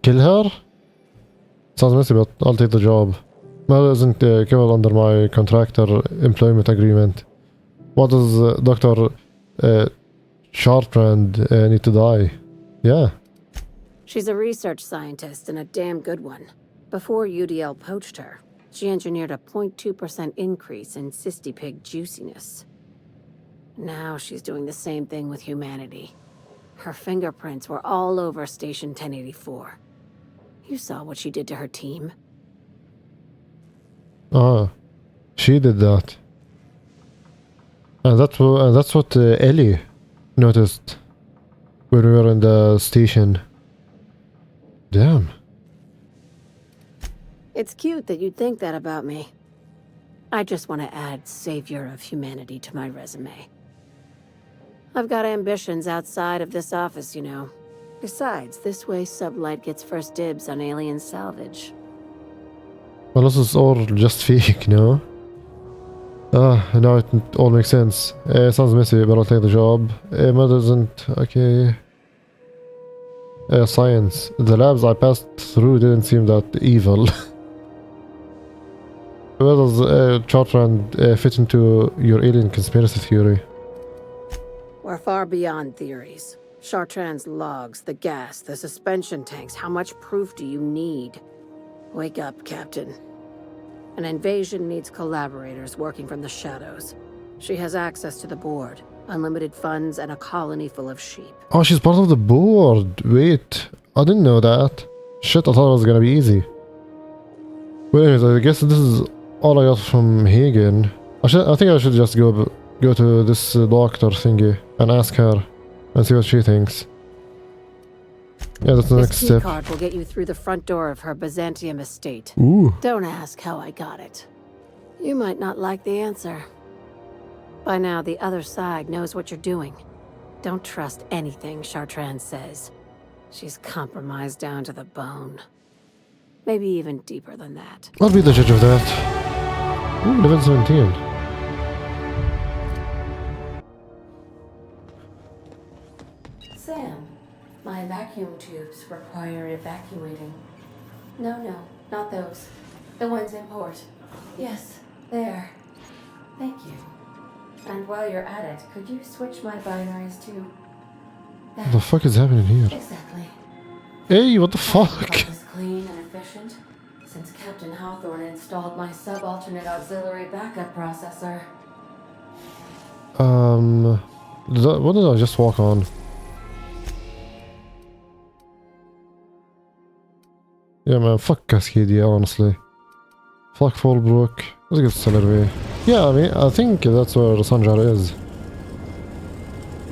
her? Sounds messy, but I'll take the job. That isn't covered under my contractor employment agreement. What does Dr. Chartrand need to die? Yeah. She's a research scientist and a damn good one. Before UDL poached her, she engineered a 0.2% increase in cystipig juiciness. Now she's doing the same thing with humanity. Her fingerprints were all over Station 1084. You saw what she did to her team. Ah, she did that. And that's what Ellie noticed when we were in the station. Damn. It's cute that you'd think that about me. I just want to add savior of humanity to my resume. I've got ambitions outside of this office, you know. Besides, this way Sublight gets first dibs on alien salvage. Well, this is all just fake, no? Now it all makes sense. Sounds messy, but I'll take the job. Mother isn't okay. Science. The labs I passed through didn't seem that evil. Where does Chartrand fit into your alien conspiracy theory? We're far beyond theories. Chartrand's logs, the gas, the suspension tanks, how much proof do you need? Wake up, Captain. An invasion needs collaborators working from the shadows. She has access to the board, unlimited funds, and a colony full of sheep. Oh, she's part of the board. Wait, I didn't know that. Shit, I thought it was gonna be easy. Well, anyways, I guess this is all I got from Hagen. I think I should just go to this doctor thingy and ask her and see what she thinks. Yeah, that's the next step. This keycard will get you through the front door of her Byzantium estate. Ooh. Don't ask how I got it. You might not like the answer. By now, the other side knows what you're doing. Don't trust anything Chartrand says. She's compromised down to the bone. Maybe even deeper than that. I'll be the judge of that. Ooh, level 17. Sam, my vacuum tubes require evacuating. No, not those. The ones in port. Yes, there. Thank you. And while you're at it, could you switch my binaries to... What the fuck is happening here? Exactly. Hey, what the fuck? Is clean and efficient, since Captain Hawthorne installed my subalternate auxiliary backup processor. What did I just walk on? Yeah, man, fuck Cascadia, honestly. Fuck Fallbrook. Let's get Stellar Bay. Yeah, I mean, I think that's where Sanjar is.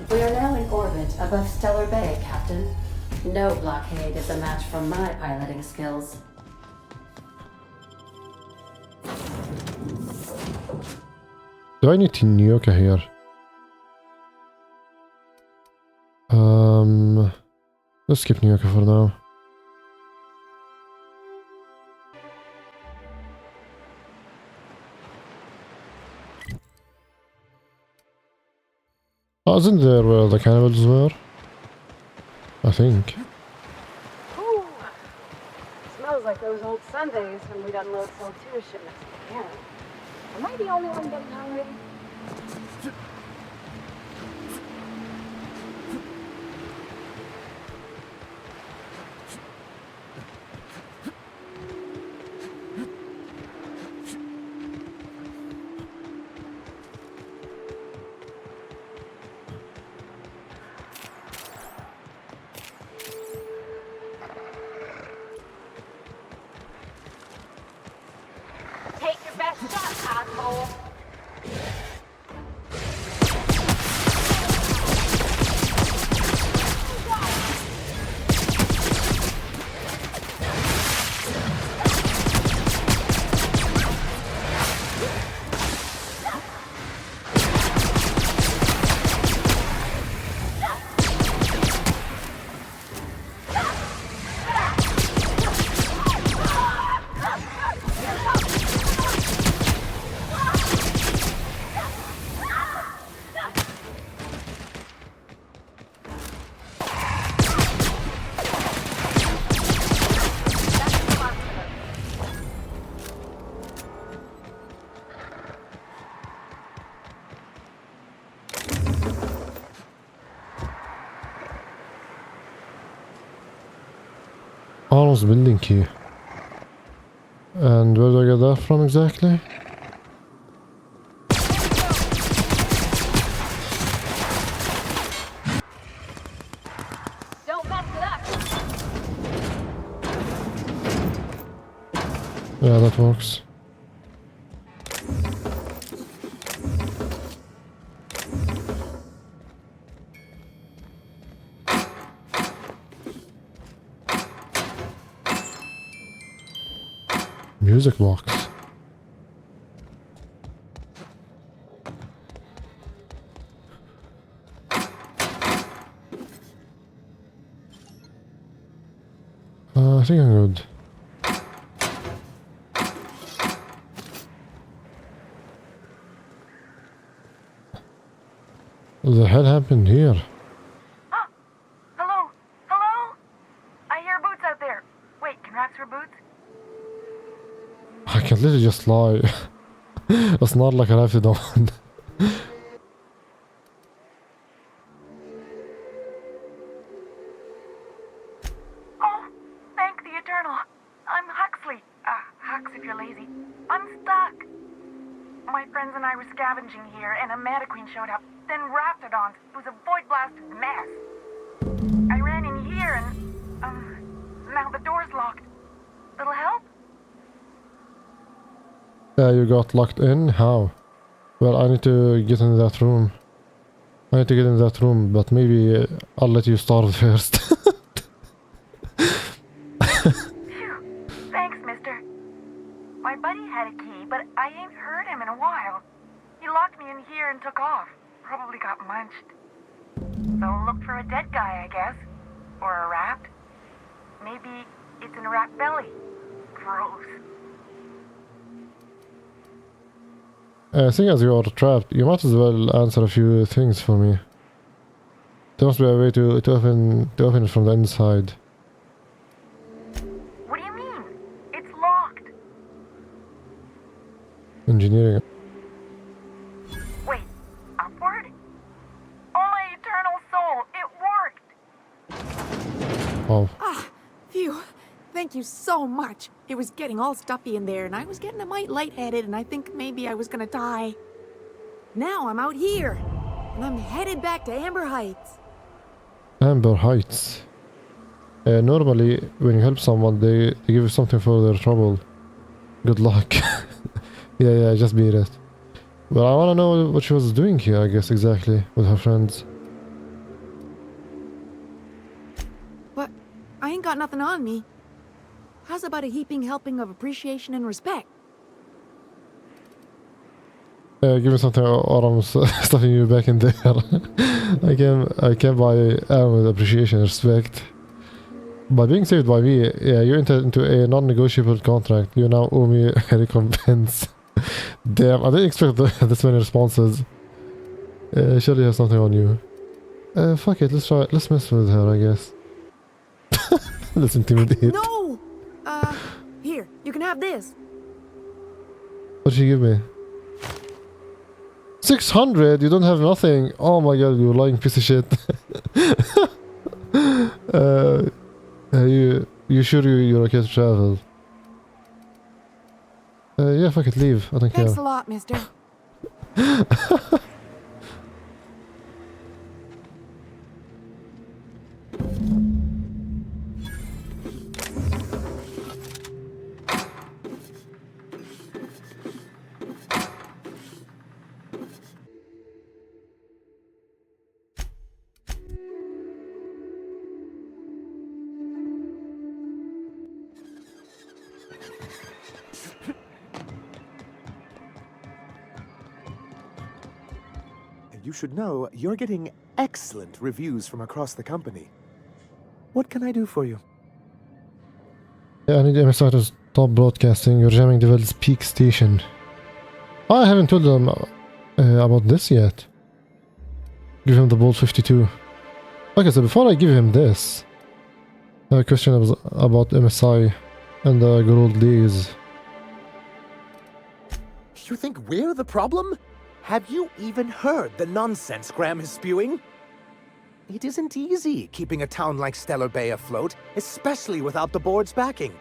We are now in orbit above Stellar Bay, Captain. No blockade is a match for my piloting skills. Do I need to Nyoka here? Let's skip Nyoka for now. Oh, isn't there where the cannibals were? I think. Ooh, smells like those old Sundays when we'd unload Soul 2 shipments to Canada. Am I the only one getting hungry? Take your best shot, asshole. Arnold's building key. And where do I get that from exactly? Don't mess it up. Yeah, that works. Music box. I think I'm good. What the hell happened here? Hello? Hello? I hear boots out there. Wait, can rats wear boots? I can literally just lie. It's not like I have to do. Oh, thank the Eternal. I'm Huxley. Hux if you're lazy. I'm stuck. My friends and I were scavenging here, and a Meta Queen showed up. Then Raptidons. It was a void-blasted mess. I ran in here and, now the door's locked. Little help? You got locked in? How? Well, I need to get in that room. I need to get in that room, but maybe I'll let you start first. Phew. Thanks, mister. My buddy had a key, but I ain't heard him in a while. He locked me in here and took off. Probably got munched. So look for a dead guy, I guess. Or a rat. Maybe it's in a rat belly. Gross. Seeing as you are trapped, you might as well answer a few things for me. There must be a way to open it from the inside. What do you mean? It's locked. Engineering. Wait, upward? Oh my eternal soul, it worked! Wow. Ah, phew. Thank you so much. It was getting all stuffy in there, and I was getting a mite lightheaded, and I think maybe I was gonna die. Now I'm out here, and I'm headed back to Amber Heights. Amber Heights. Normally, when you help someone, they give you something for their trouble. Good luck. yeah, just beat it. Well, I wanna know what she was doing here, I guess, exactly, with her friends. got nothing on me. How's about a heaping helping of appreciation and respect? Give me something or I'm stuffing you back in there. I can buy with appreciation and respect. By being saved by me, yeah, you entered into a non-negotiable contract. You now owe me a recompense. Damn, I didn't expect this many responses. Surely has something on you. Fuck it, let's mess with her, I guess. Let's intimidate. No! Here, you can have this. What did she give me? 600? You don't have nothing. Oh my god, you lying piece of shit. You sure you're okay to travel? Yeah, fuck it, leave. I don't care. Thanks a lot, mister. You should know you're getting excellent reviews from across the company. What can I do for you? Yeah, I need MSI to stop broadcasting. You're jamming the world's peak station. I haven't told them about this yet. Give him the Bolt 52. Okay, so before I give him this, I have a question about MSI and the good old days. You think we're the problem? Have you even heard the nonsense Graham is spewing? It isn't easy keeping a town like Stellar Bay afloat, especially without the board's backing.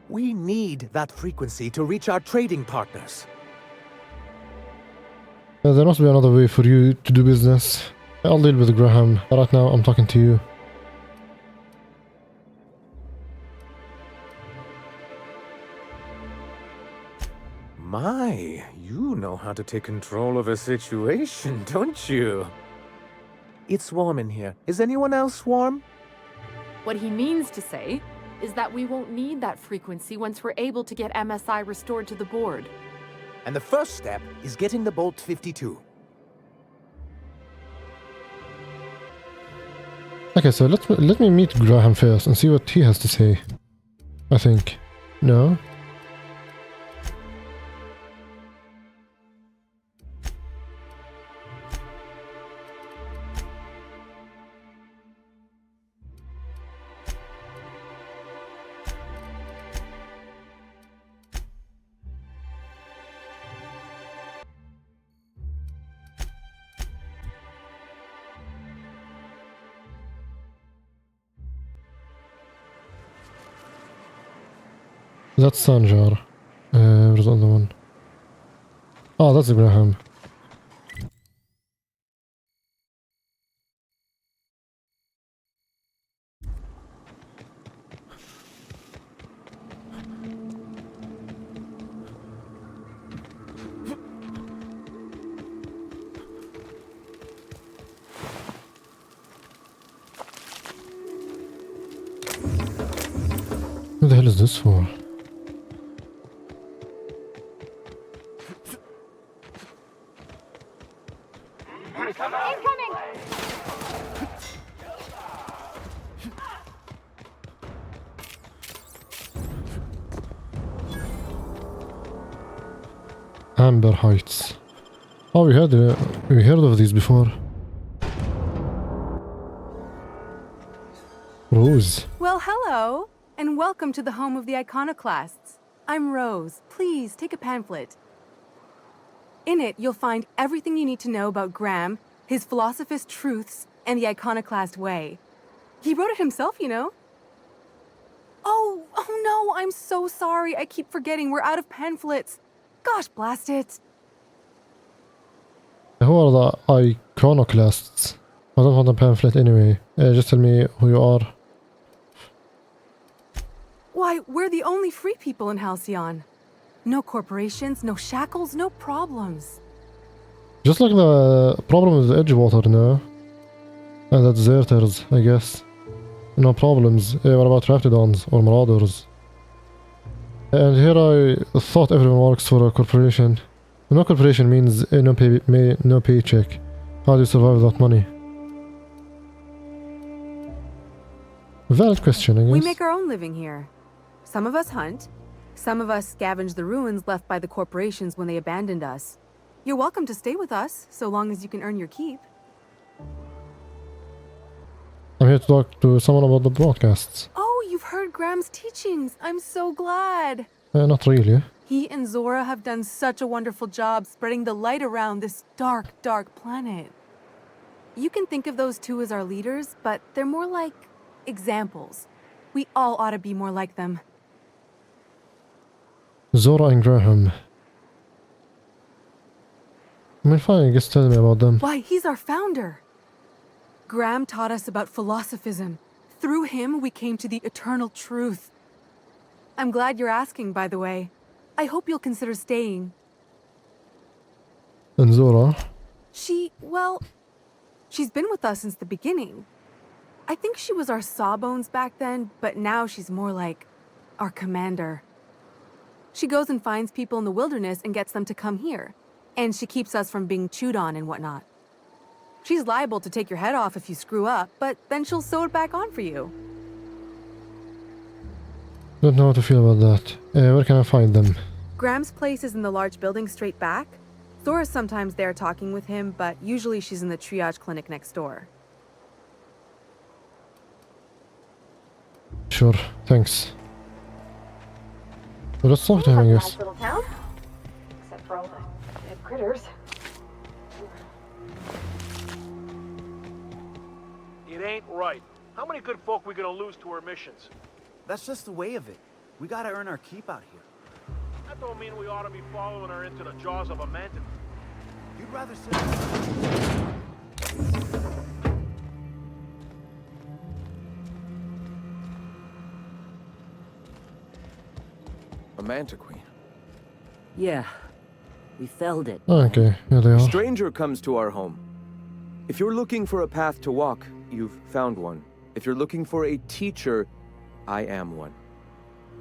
We need that frequency to reach our trading partners. There must be another way for you to do business. I'll deal with Graham. Right now, I'm talking to you. My, you know how to take control of a situation, don't you? It's warm in here. Is anyone else warm? What he means to say is that we won't need that frequency once we're able to get MSI restored to the board. And the first step is getting the Bolt 52. Okay, so let me meet Graham first and see what he has to say. I think. No? That's Sanjar. Where's the other one? Oh, that's Graham. What the hell is this for? Amber Heights. Oh, we heard of these before. Rose. Well, hello, and welcome to the home of the iconoclasts. I'm Rose. Please take a pamphlet. In it, you'll find everything you need to know about Graham, his philosophist truths, and the iconoclast way. He wrote it himself, you know. Oh no, I'm so sorry. I keep forgetting we're out of pamphlets. Gosh, blast it. Who are the iconoclasts? I don't want a pamphlet anyway. Just tell me who you are. Why, we're the only free people in Halcyon. No corporations, no shackles, no problems. Just like the problem with Edgewater now. And the deserters, I guess. No problems. What about Raptidons or Marauders? And here I thought everyone works for a corporation. No corporation means no paycheck. How do you survive without money? Valid question, I guess. We make our own living here. Some of us hunt. Some of us scavenge the ruins left by the corporations when they abandoned us. You're welcome to stay with us, so long as you can earn your keep. I'm here to talk to someone about the broadcasts. Oh, you've heard Graham's teachings. I'm so glad. Not really. He and Zora have done such a wonderful job spreading the light around this dark, dark planet. You can think of those two as our leaders, but they're more like examples. We all ought to be more like them. Zora and Graham. I mean, fine, I guess tell me about them. Why, he's our founder. Graham taught us about philosophism. Through him, we came to the eternal truth. I'm glad you're asking, by the way. I hope you'll consider staying. And Zora? Well, she's been with us since the beginning. I think she was our sawbones back then, but now she's more like our commander. She goes and finds people in the wilderness and gets them to come here. And she keeps us from being chewed on and whatnot. She's liable to take your head off if you screw up, but then she'll sew it back on for you. Don't know how to feel about that. Where can I find them? Graham's place is in the large building straight back. Zora's sometimes there talking with him, but usually she's in the triage clinic next door. Sure, thanks. Well, let's talk to him, I guess. Nice little town. Except for all the dead critters. It ain't right. How many good folk we gonna lose to our missions? That's just the way of it. We gotta earn our keep out here. That don't mean we ought to be following her into the jaws of a mantis. You'd rather sit... A manta queen. Yeah. We felled it. Oh, okay, here they A are. stranger comes to our home. If you're looking for a path to walk, you've found one. If you're looking for a teacher, I am one.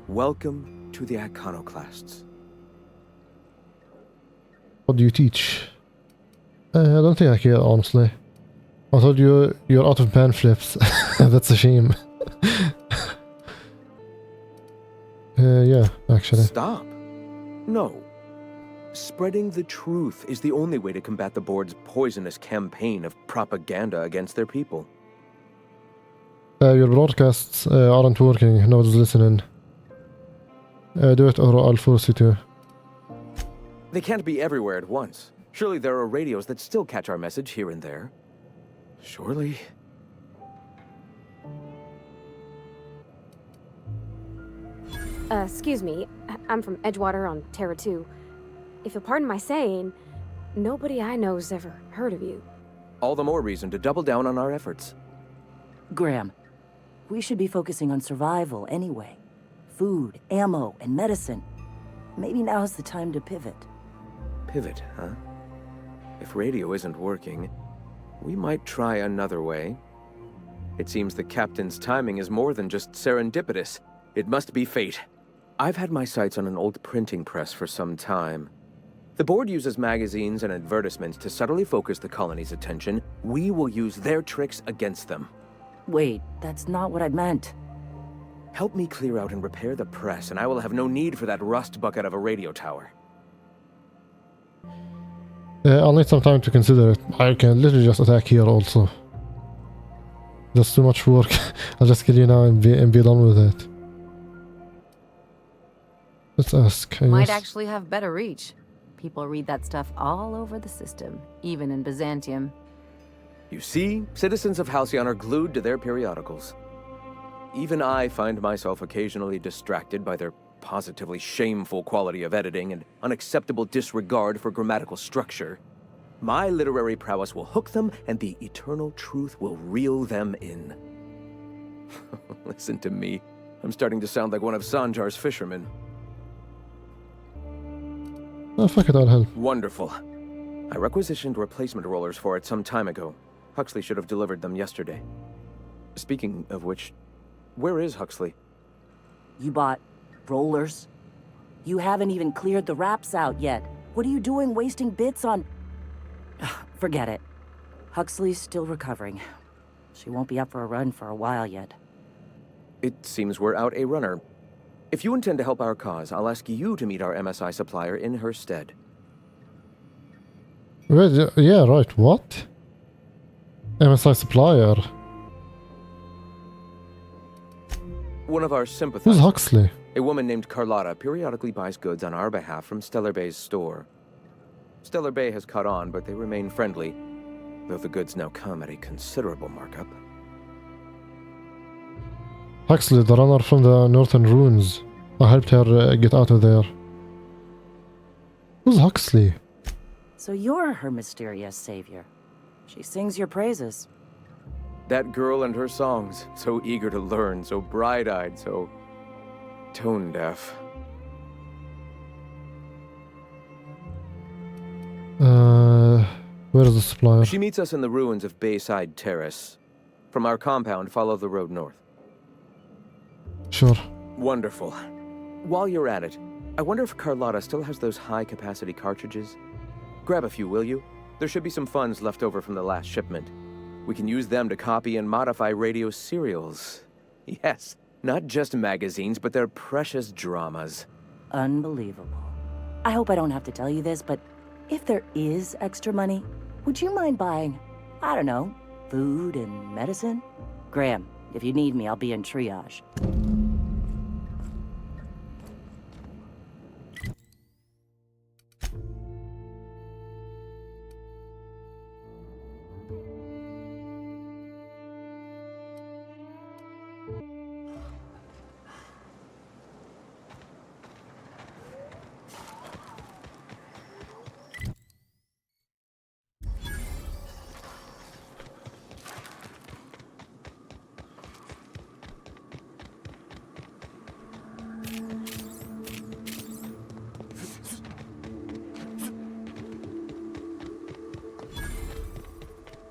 Welcome to the Iconoclasts. What do you teach? I don't think I care, honestly. I thought you're out of pen flips. That's a shame. Yeah, actually. Stop. No. Spreading the truth is the only way to combat the board's poisonous campaign of propaganda against their people. Your broadcasts aren't working. Nobody's listening. Do it or I'll force you to. They can't be everywhere at once. Surely there are radios that still catch our message here and there. Surely. Excuse me. I'm from Edgewater on Terra 2. If you'll pardon my saying, nobody I know's ever heard of you. All the more reason to double down on our efforts. Graham, we should be focusing on survival anyway. Food, ammo, and medicine. Maybe now's the time to pivot. Pivot, huh? If radio isn't working, we might try another way. It seems the captain's timing is more than just serendipitous. It must be fate. I've had my sights on an old printing press for some time. The board uses magazines and advertisements to subtly focus the colony's attention. We will use their tricks against them. Wait, that's not what I meant. Help me clear out and repair the press, and I will have no need for that rust bucket of a radio tower. I'll need some time to consider it. I can literally just attack here also. That's too much work. I'll just kill you now and be done with it. Let's ask, I Might guess. actually have better reach. People read that stuff all over the system, even in Byzantium. You see, citizens of Halcyon are glued to their periodicals. Even I find myself occasionally distracted by their positively shameful quality of editing and unacceptable disregard for grammatical structure. My literary prowess will hook them, and the eternal truth will reel them in. Listen to me. I'm starting to sound like one of Sanjar's fishermen. Oh, fuck it, I'll help. Wonderful. I requisitioned replacement rollers for it some time ago. Huxley should have delivered them yesterday. Speaking of which, Where is Huxley? You bought rollers? You haven't even cleared the wraps out yet. What are you doing wasting bits on... Forget it. Huxley's still recovering. She won't be up for a run for a while yet. It seems we're out a runner. If you intend to help our cause, I'll ask you to meet our MSI supplier in her stead. Wait, yeah, right, what? MSI supplier? One of our sympathizers. Who's Huxley? A woman named Carlotta periodically buys goods on our behalf from Stellar Bay's store. Stellar Bay has caught on, but they remain friendly, though the goods now come at a considerable markup. Huxley, the runner from the Northern Ruins. I helped her get out of there. Who's Huxley? So you're her mysterious savior. She sings your praises. That girl and her songs, so eager to learn, so bright-eyed, so tone-deaf. Where is the supplier? She meets us in the ruins of Bayside Terrace. From our compound, follow the road north. Sure. Wonderful. While you're at it, I wonder if Carlotta still has those high-capacity cartridges? Grab a few, will you? There should be some funds left over from the last shipment. We can use them to copy and modify radio serials. Yes, not just magazines, but their precious dramas. Unbelievable. I hope I don't have to tell you this, but if there is extra money, would you mind buying, I don't know, food and medicine? Graham, if you need me, I'll be in triage.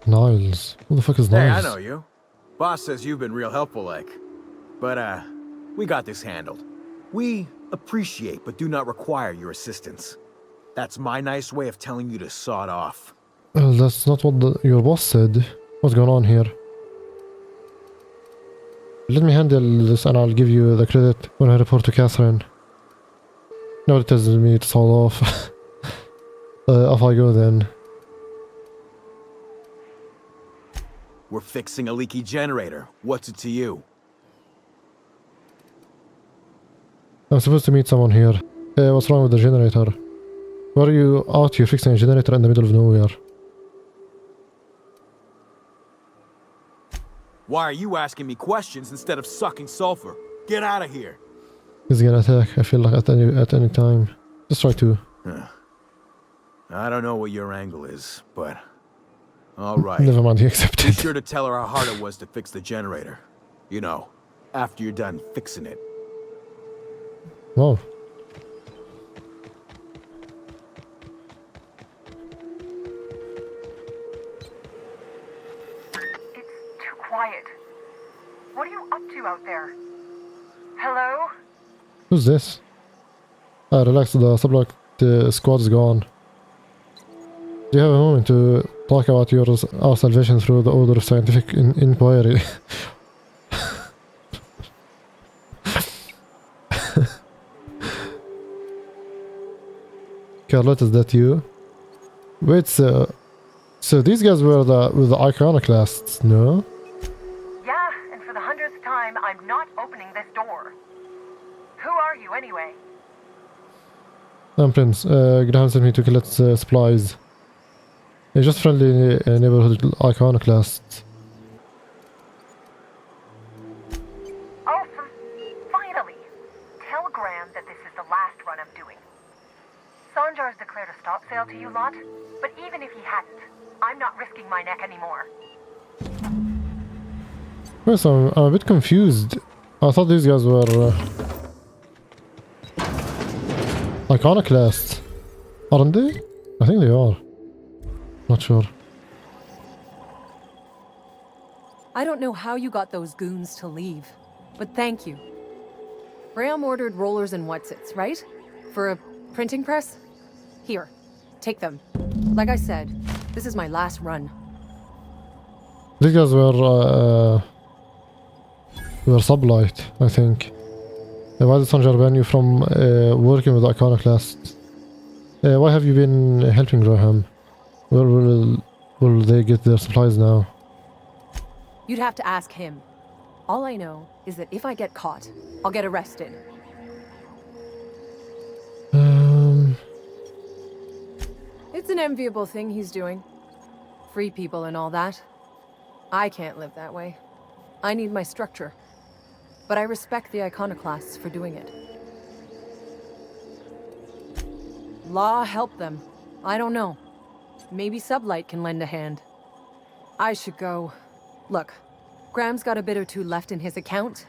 Niles. Who the fuck is Hey, Niles? I know you. Boss says you've been real helpful, like. But, we got this handled. We appreciate but do not require your assistance. That's my nice way of telling you to sod off. Well, that's not what your boss said. What's going on here? Let me handle this and I'll give you the credit when I report to Catherine. Nobody tells me to sod off. Off I go then. We're fixing a leaky generator. What's it to you? I'm supposed to meet someone here. What's wrong with the generator? Why are you out here fixing a generator in the middle of nowhere? Why are you asking me questions instead of sucking sulfur? Get out of here! He's gonna attack, I feel like, at any time. Just try to. I don't know what your angle is, but... Alright. Never mind, he accepted. Be sure to tell her how hard it was to fix the generator. You know, after you're done fixing it. Wow. It's too quiet. What are you up to out there? Hello? Who's this? Relax, the supply squad is gone. Do you have a moment to talk about our salvation through the order of scientific inquiry? Carlotta, is that you? Wait, so these guys were the iconoclasts, no? Yeah, and for the 100th time, I'm not opening this door. Who are you anyway? I'm Prince. Graham sent me to collect supplies. Just friendly neighborhood iconoclasts. Oh, finally! Tell Graham that this is the last run I'm doing. Sanjar's declared a stop sale to you lot, but even if he hadn't, I'm not risking my neck anymore. Yes, I'm a bit confused. I thought these guys were iconoclasts. Aren't they? I think they are. Not sure. I don't know how you got those goons to leave. but thank you. Graham ordered rollers and whatsits, right? For a printing press? Here, take them. Like I said, this is my last run. These guys were sublight, I think. Why did Sanjar ban you from working with Iconoclasts? Why have you been helping Graham? Where will they get their supplies now? You'd have to ask him. All I know is that if I get caught, I'll get arrested. It's an enviable thing he's doing. Free people and all that. I can't live that way. I need my structure. But I respect the Iconoclasts for doing it. Law help them. I don't know. Maybe Sublight can lend a hand. I should go. Look, Graham's got a bit or two left in his account.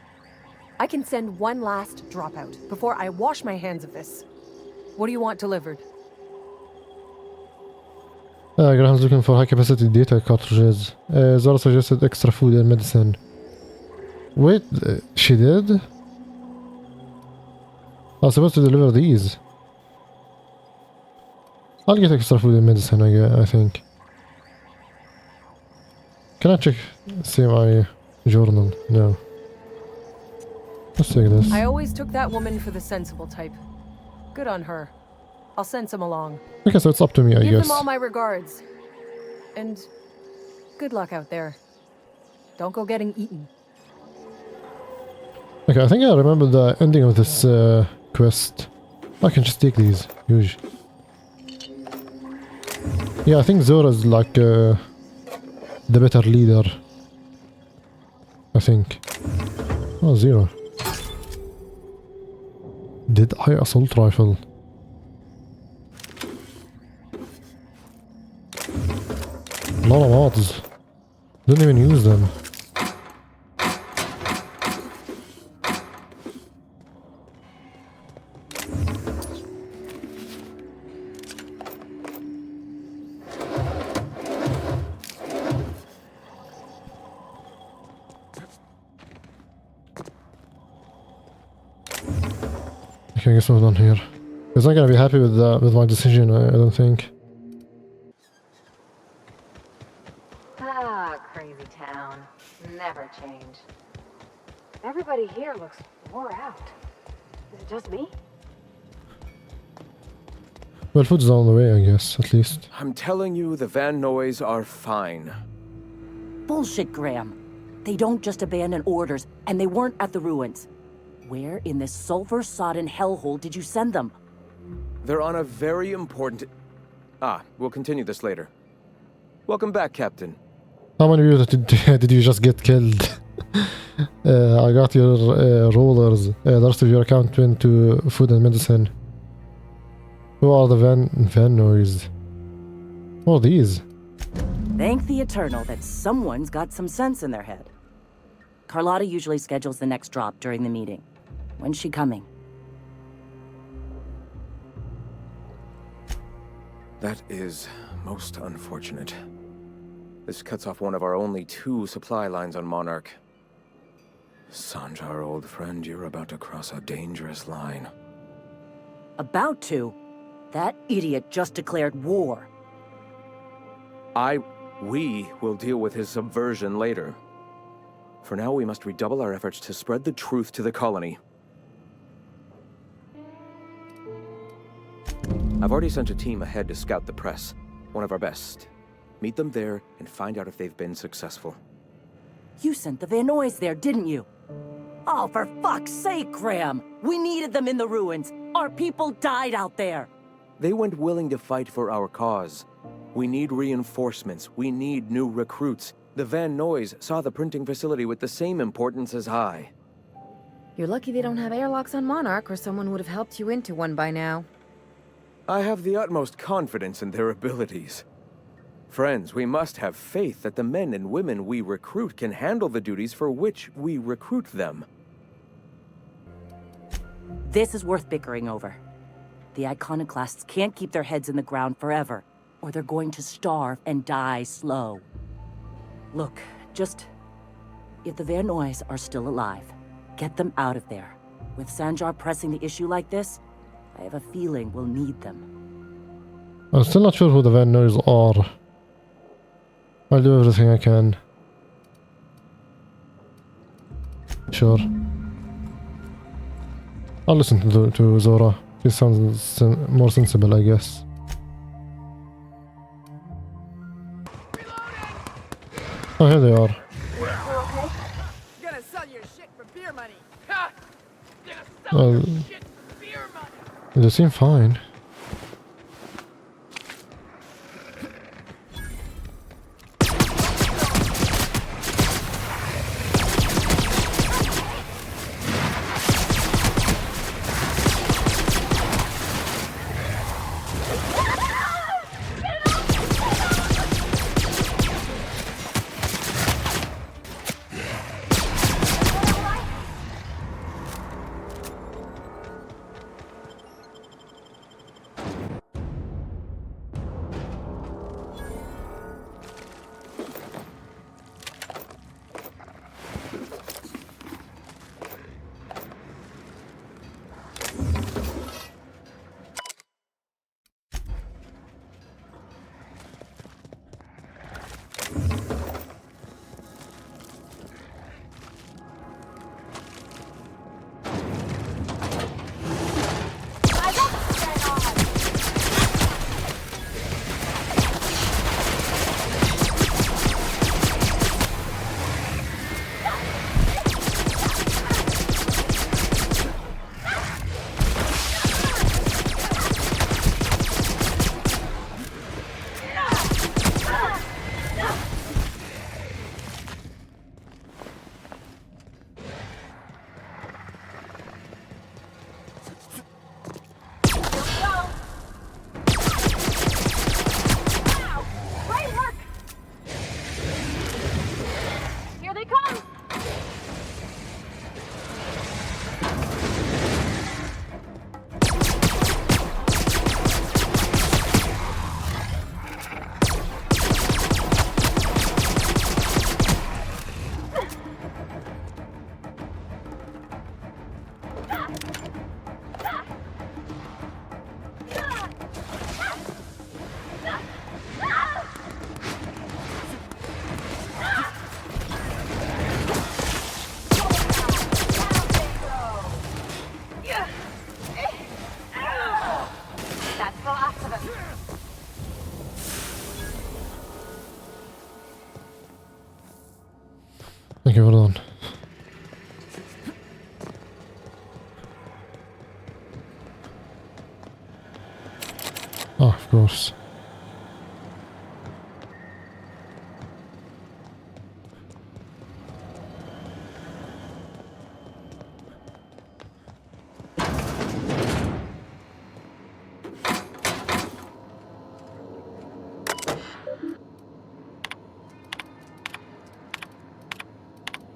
I can send one last dropout before I wash my hands of this. What do you want delivered? Graham's looking for high capacity data cartridges. Zara suggested extra food and medicine. Wait, she did? I was supposed to deliver these. I'll get extra food and medicine, I think. Can I see my journal? No. Let's take this. I always took that woman for the sensible type. Good on her. I'll send some along. Okay, so it's up to me, I guess. Give them all my regards. And good luck out there. Don't go getting eaten. Okay, I think I remember the ending of this quest. I can just take these. Huge. Yeah, I think Zora's like the better leader. I think. Oh, Zero. Did I assault rifle? A lot of mods. Didn't even use them. Okay, I guess I'm done here. He's not gonna be happy with my decision, I don't think. Ah, crazy town. Never change. Everybody here looks wore out. Is it just me? Well, food's on the way, I guess, at least. I'm telling you, the Van Noys are fine. Bullshit, Graham. They don't just abandon orders, and they weren't at the ruins. Where in this sulfur-sodden hellhole did you send them? They're on a very important... we'll continue this later. Welcome back, Captain. How many of you did you just get killed? I got your rollers. The rest of your account went to food and medicine. Who are the Van Noys? What are these? Thank the Eternal that someone's got some sense in their head. Carlotta usually schedules the next drop during the meeting. When's she coming? That is most unfortunate. This cuts off one of our only 2 supply lines on Monarch. Sanjar, old friend, you're about to cross a dangerous line. About to? That idiot just declared war. We will deal with his subversion later. For now, we must redouble our efforts to spread the truth to the colony. I've already sent a team ahead to scout the press, one of our best. Meet them there and find out if they've been successful. You sent the Van Noys there, didn't you? Oh, for fuck's sake, Graham! We needed them in the ruins. Our people died out there. They went willing to fight for our cause. We need reinforcements. We need new recruits. The Van Noys saw the printing facility with the same importance as I. You're lucky they don't have airlocks on Monarch, or someone would have helped you into one by now. I have the utmost confidence in their abilities. Friends, we must have faith that the men and women we recruit can handle the duties for which we recruit them. This is worth bickering over. The Iconoclasts can't keep their heads in the ground forever, or they're going to starve and die slow. Look, if the Van Noys are still alive, Get them out of there. With Sanjar pressing the issue like this, I have a feeling we'll need them. I'm still not sure who the vendors are. I'll do everything I can. Sure. I'll listen to Zora. She sounds more sensible, I guess. Oh, here they are. Gonna sell your shit for beer money. Well, they seem fine. Okay, hold on. Oh, of course.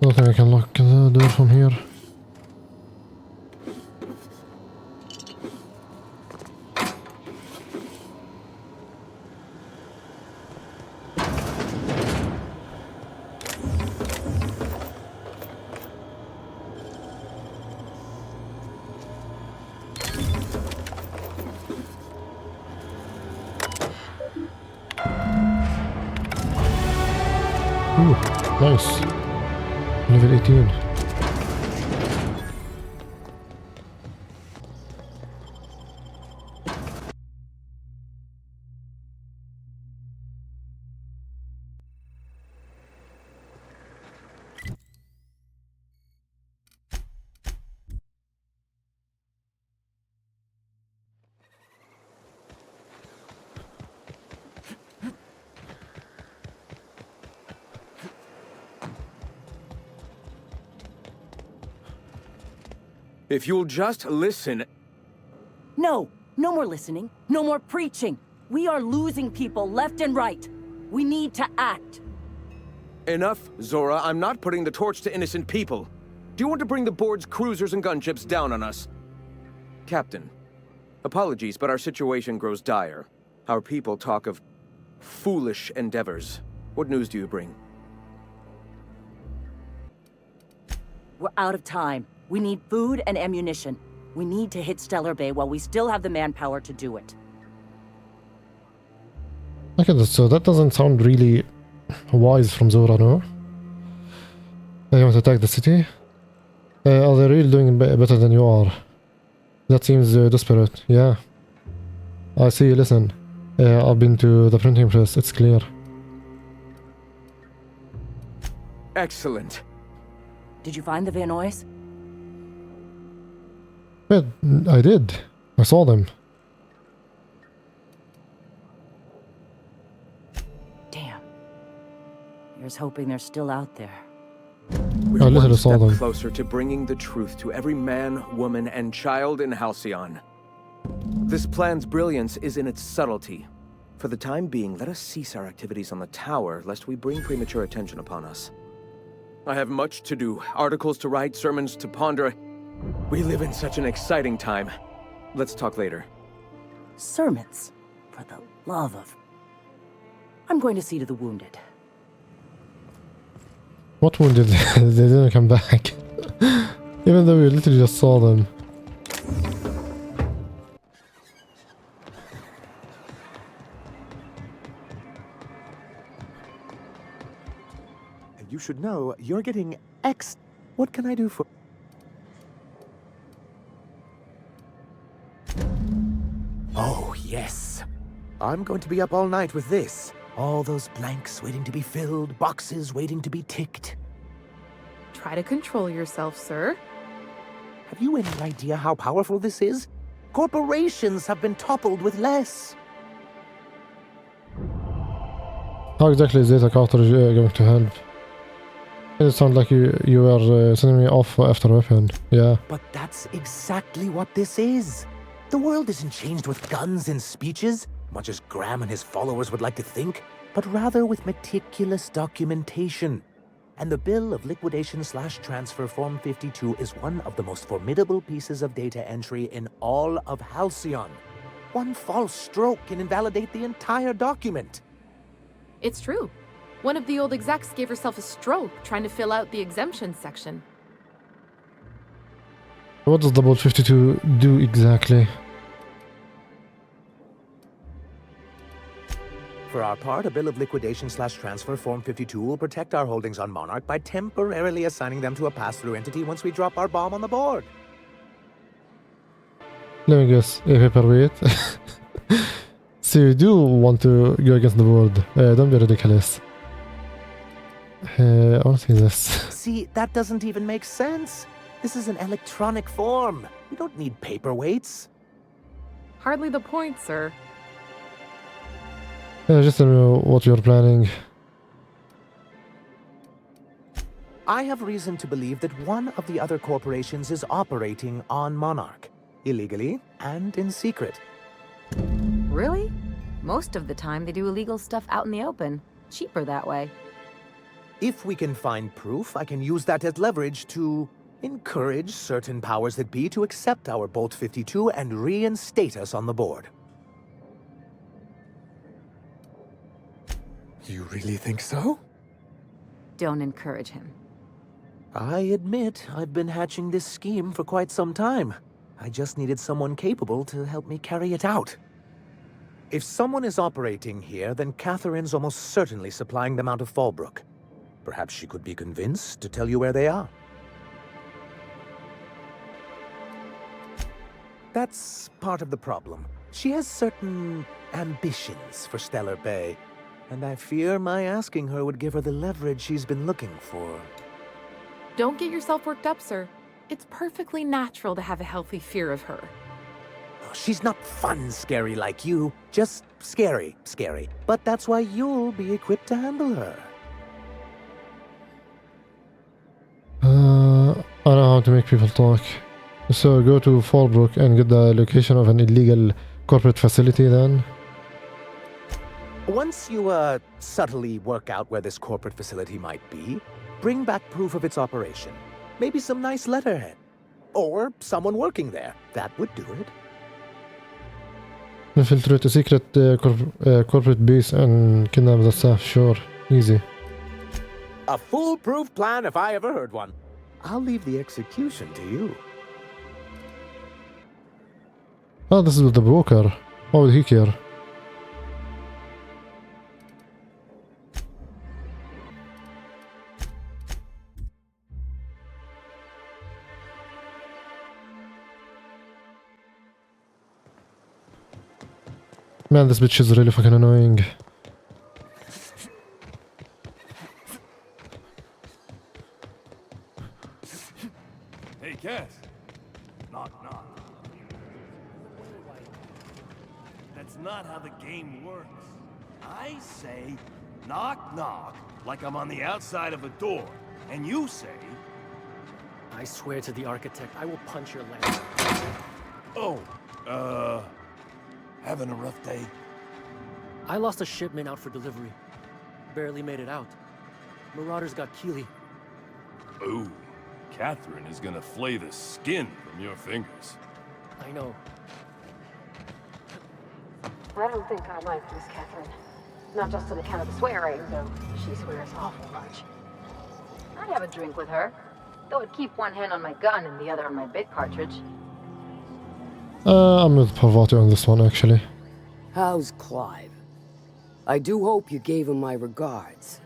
I don't think I can lock the door from here. Ooh, nice. Level 18. If you'll just listen... No! No more listening. No more preaching. We are losing people left and right. We need to act. Enough, Zora. I'm not putting the torch to innocent people. Do you want to bring the board's cruisers and gunships down on us? Captain, apologies, but our situation grows dire. Our people talk of foolish endeavors. What news do you bring? We're out of time. We need food and ammunition. We need to hit Stellar Bay while we still have the manpower to do it. Okay, so that doesn't sound really wise from Zora, no? They want to attack the city? Are they really doing better than you are? That seems desperate, yeah. I see, listen. I've been to the printing press, it's clear. Excellent. Did you find the Vanoys? Yeah, I did. I saw them. Damn. Here's hoping they're still out there. We're one step closer to bringing the truth to every man, woman, and child in Halcyon. This plan's brilliance is in its subtlety. For the time being, let us cease our activities on the tower, lest we bring premature attention upon us. I have much to do, articles to write, sermons to ponder. We live in such an exciting time. Let's talk later. Sermons? For the love of... I'm going to see to the wounded. What wounded? They didn't come back. Even though we literally just saw them. You should know, you're getting What can I do for... Oh, yes. I'm going to be up all night with this. All those blanks waiting to be filled, boxes waiting to be ticked. Try to control yourself, sir. Have you any idea how powerful this is? Corporations have been toppled with less. How exactly is data cartridge going to help? It sounds like you are sending me off after a weapon. Yeah. But that's exactly what this is. The world isn't changed with guns and speeches, much as Graham and his followers would like to think, but rather with meticulous documentation. And the bill of liquidation/transfer Form 52 is one of the most formidable pieces of data entry in all of Halcyon. One false stroke can invalidate the entire document. It's true. One of the old execs gave herself a stroke trying to fill out the exemption section. What does Double 52 do exactly? For our part, a bill of liquidation/transfer Form 52 will protect our holdings on Monarch by temporarily assigning them to a pass-through entity once we drop our bomb on the board. Let me guess, a paperweight. So you do want to go against the board. Don't be ridiculous. I want to see this. See, that doesn't even make sense. This is an electronic form. We don't need paperweights. Hardly the point, sir. Just tell me what you're planning. I have reason to believe that one of the other corporations is operating on Monarch. Illegally and in secret. Really? Most of the time they do illegal stuff out in the open. Cheaper that way. If we can find proof, I can use that as leverage to encourage certain powers that be to accept our Bolt 52 and reinstate us on the board. You really think so? Don't encourage him. I admit I've been hatching this scheme for quite some time. I just needed someone capable to help me carry it out. If someone is operating here, then Catherine's almost certainly supplying them out of Fallbrook. Perhaps she could be convinced to tell you where they are. That's part of the problem. She has certain ambitions for Stellar Bay, and I fear my asking her would give her the leverage she's been looking for. Don't get yourself worked up, sir. It's perfectly natural to have a healthy fear of her. She's not fun scary like you, just scary. But that's why you'll be equipped to handle her. I know how to make people talk. So go to Fallbrook and get the location of an illegal corporate facility then? Once you, subtly work out where this corporate facility might be, bring back proof of its operation. Maybe some nice letterhead. Or someone working there. That would do it. Infiltrate a secret corporate base and kidnap the staff. Sure. Easy. A foolproof plan if I ever heard one. I'll leave the execution to you. Oh, this is with the broker. Why would he care? Man, this bitch is really fucking annoying. Hey, Cass. Knock, knock. That's not how the game works. I say, knock, knock, like I'm on the outside of a door. And you say... I swear to the architect, I will punch your leg. Oh, having a rough day? I lost a shipment out for delivery. Barely made it out. Marauders got Keely. Ooh, Catherine is gonna flay the skin from your fingers. I know. I don't think I like Miss Catherine. Not just on account of the swearing, though she swears awful much. I'd have a drink with her, though I'd keep one hand on my gun and the other on my bit cartridge. I'm with Parvati on this one, actually. How's Clive? I do hope you gave him my regards.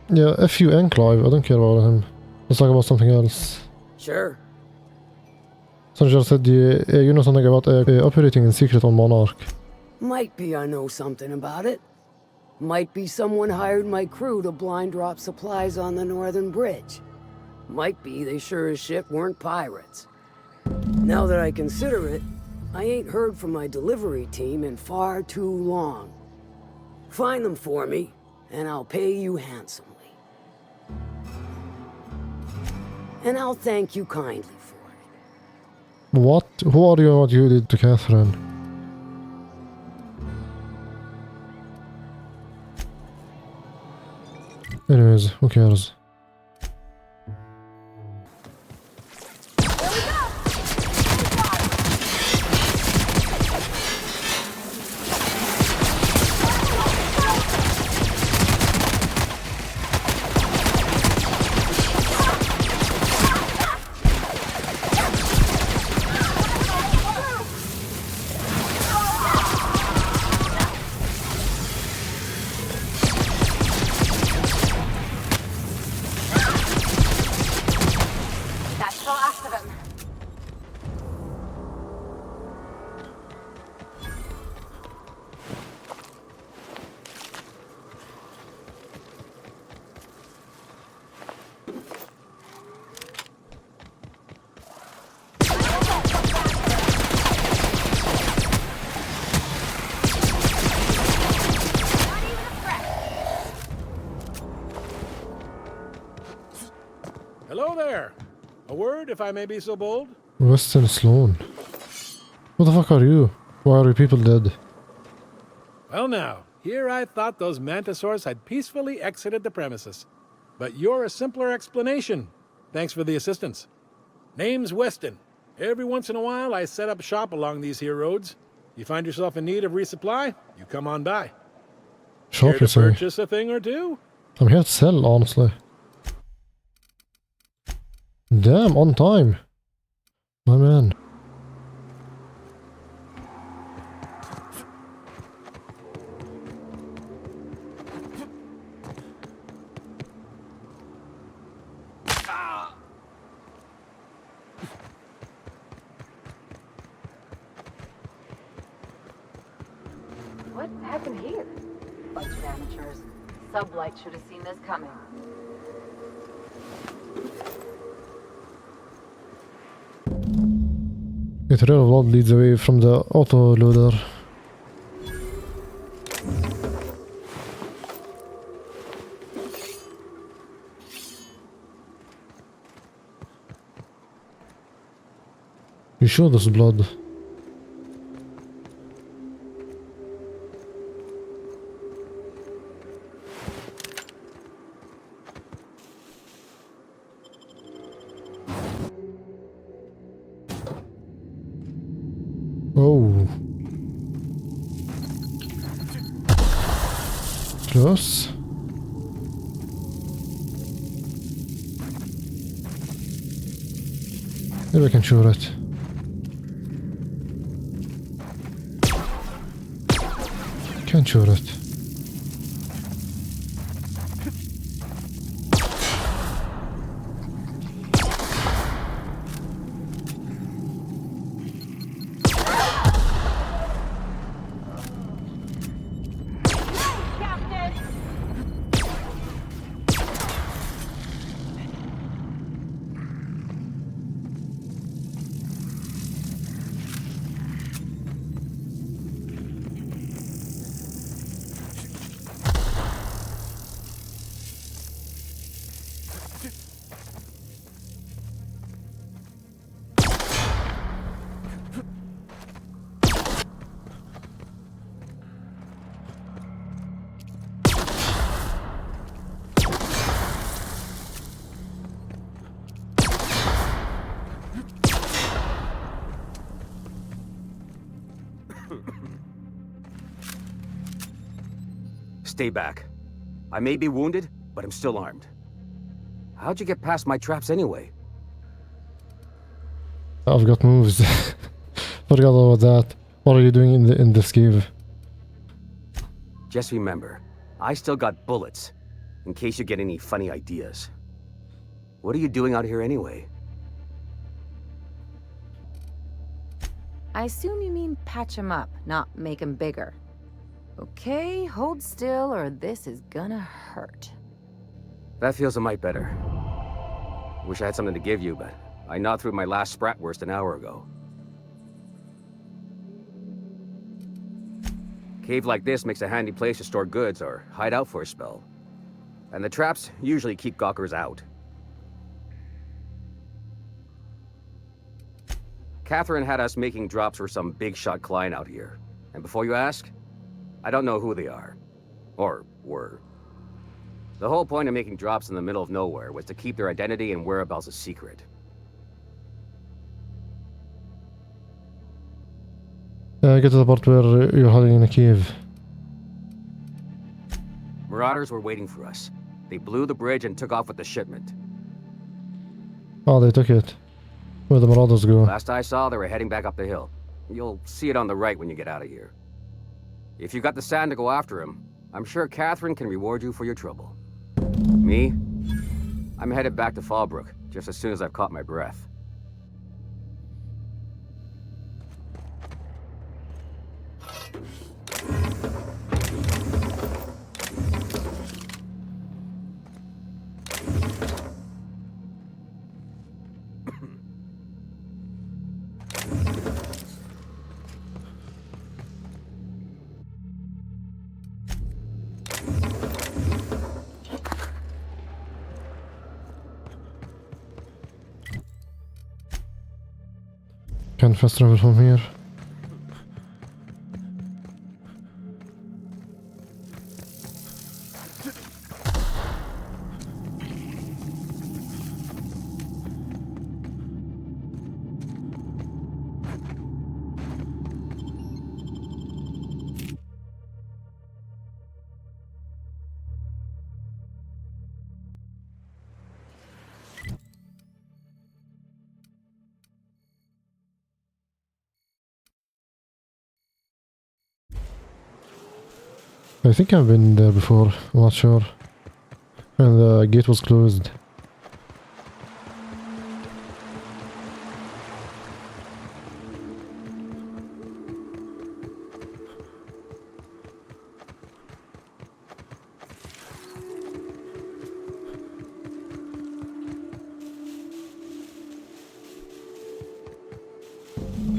Yeah, F you and Clive, I don't care about him. Let's talk about something else. Sure. Sanjar said you know something about operating in secret on Monarch. Might be I know something about it. Might be someone hired my crew to blind drop supplies on the northern bridge. Might be they sure as shit weren't pirates. Now that I consider it, I ain't heard from my delivery team in far too long. Find them for me, and I'll pay you handsomely. And I'll thank you kindly for it. What? Who are you and what you did to Catherine? Anyways, who cares? Hello there. A word, if I may be so bold? Weston Sloan. What the fuck are you? Why are your people dead? Well now, here I thought those mantisaurs had peacefully exited the premises. But you're a simpler explanation. Thanks for the assistance. Name's Weston. Every once in a while I set up shop along these here roads. You find yourself in need of resupply, you come on by. Shop, Care you to say? purchase a thing or two? I'm here to sell, honestly. Damn, on time. My man. What happened here? Bunch of amateurs. Sublight should have seen this coming. A trail of blood leads away from the autoloader. You sure this is blood? Oh. Close. Maybe I can shoot it. Can't shoot it. Stay back. I may be wounded, but I'm still armed. How'd you get past my traps anyway? I've got moves. Forgot about that. What are you doing in this cave? Just remember, I still got bullets, in case you get any funny ideas. What are you doing out here anyway? I assume you mean patch him up, not make him bigger. Okay, hold still or this is gonna hurt. That feels a mite better. Wish I had something to give you, but I gnawed through my last Spratwurst an hour ago. Cave like this makes a handy place to store goods or hide out for a spell. And the traps usually keep gawkers out. Catherine had us making drops for some big shot client out here. And before you ask, I don't know who they are. Or were. The whole point of making drops in the middle of nowhere was to keep their identity and whereabouts a secret. Get to the part where you're hiding in a cave. Marauders were waiting for us. They blew the bridge and took off with the shipment. Oh, they took it. Where the Marauders go? Last I saw, they were heading back up the hill. You'll see it on the right when you get out of here. If you got the sand to go after him, I'm sure Catherine can reward you for your trouble. Me? I'm headed back to Fallbrook, just as soon as I've caught my breath. Can fast travel from here. I think I've been there before, I'm not sure. And the gate was closed.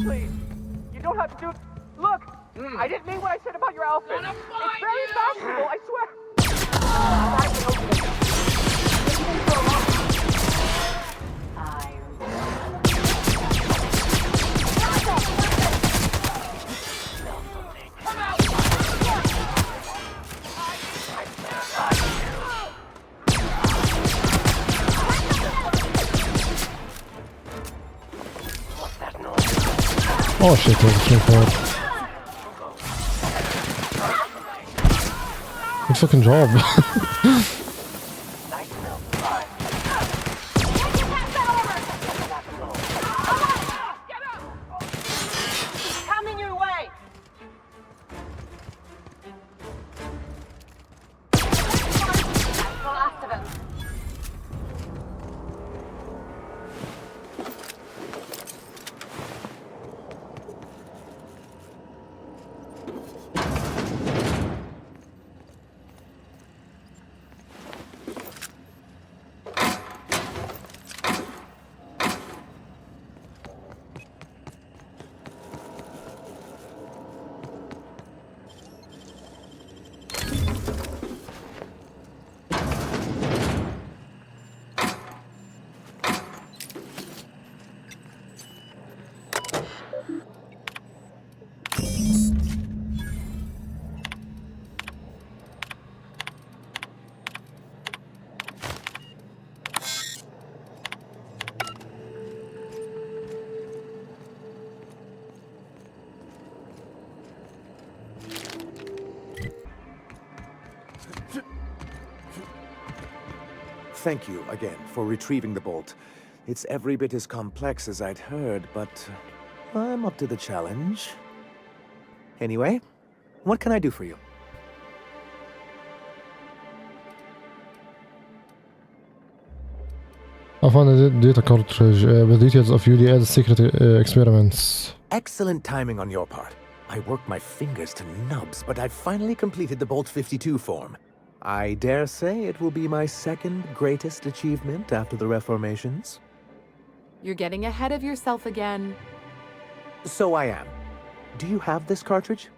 Please, you don't have to do... Look! I didn't mean what I said about your outfit. It's very fashionable, I swear. Oh shit, that was so far. Good fucking job. thank you again for retrieving the bolt. It's every bit as complex as I'd heard, but I'm up to the challenge. Anyway, what can I do for you? I found a data cartridge with details of UDL's secret experiments. Excellent timing on your part. I worked my fingers to nubs, but I've finally completed the Bolt 52 form. I dare say it will be my second greatest achievement after the Reformations. You're getting ahead of yourself again. So I am. Do you have this cartridge?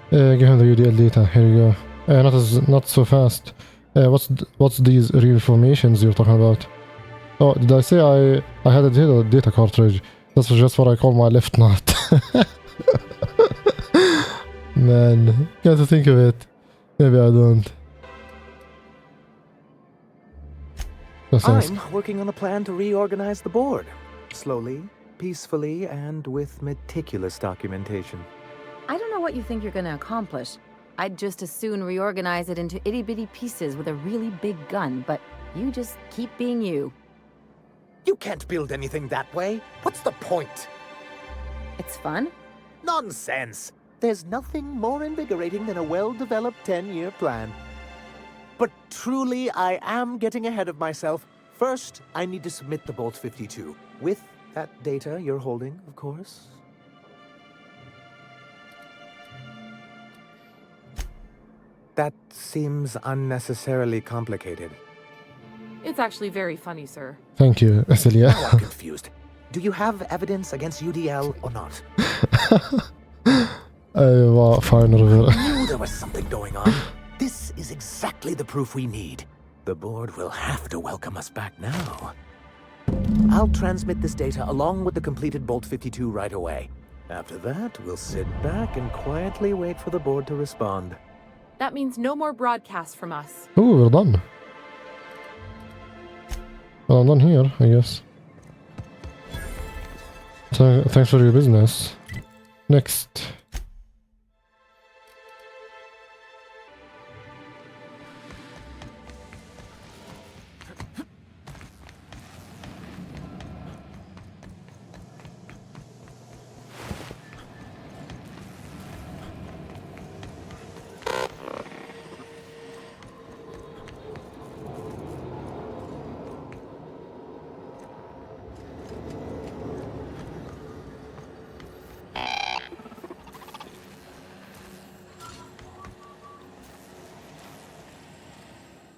Give him the UDL data. Here you go. Not so fast. What's these reformations you're talking about? Oh, did I say I had a data cartridge? That's just what I call my left nut. Man, got to think of it. Maybe I don't. I'm working on a plan to reorganize the board. Slowly, peacefully, and with meticulous documentation. I don't know what you think you're gonna accomplish. I'd just as soon reorganize it into itty-bitty pieces with a really big gun, but you just keep being you. You can't build anything that way. What's the point? It's fun. Nonsense! There's nothing more invigorating than a well-developed 10-year plan. But truly, I am getting ahead of myself. First, I need to submit the Bolt 52. With that data you're holding, of course. That seems unnecessarily complicated. It's actually very funny, sir. Thank you, Celia. Now I'm confused. Do you have evidence against UDL or not? Fine. I knew there was something going on. This is exactly the proof we need. The board will have to welcome us back now. I'll transmit this data along with the completed Bolt 52 right away. After that, we'll sit back and quietly wait for the board to respond. That means no more broadcasts from us. Oh, we're done. Well, I'm done here, I guess. So, thanks for your business. Next.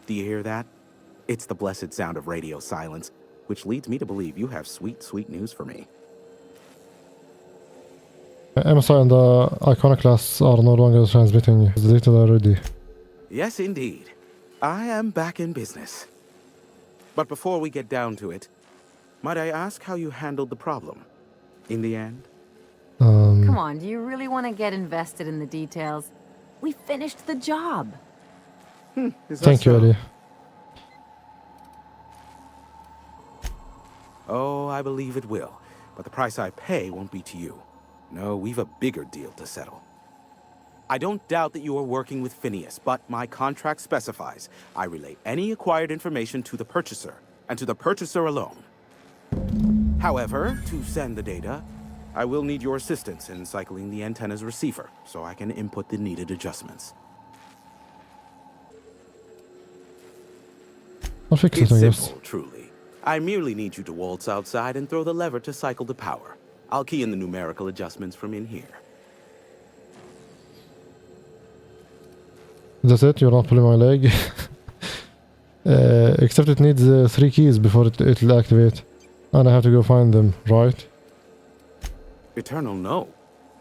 Do you hear that? It's the blessed sound of radio silence, which leads me to believe you have sweet, sweet news for me. MSI and the Iconoclasts are no longer transmitting. The data already. Yes, indeed. I am back in business. But before we get down to it, might I ask how you handled the problem? In the end? Come on, do you really want to get invested in the details? We finished the job. Thank you, Ellie. Oh, I believe it will. But the price I pay won't be to you. No, we've a bigger deal to settle. I don't doubt that you are working with Phineas, but my contract specifies I relay any acquired information to the purchaser, and to the purchaser alone. However, to send the data, I will need your assistance in cycling the antenna's receiver, so I can input the needed adjustments. I'll fix it, It's I guess. simple, truly. I merely need you to waltz outside and throw the lever to cycle the power. I'll key in the numerical adjustments from in here. That's it? You're not pulling my leg? Except it needs 3 keys before it'll activate. And I have to go find them, right? Eternal, no.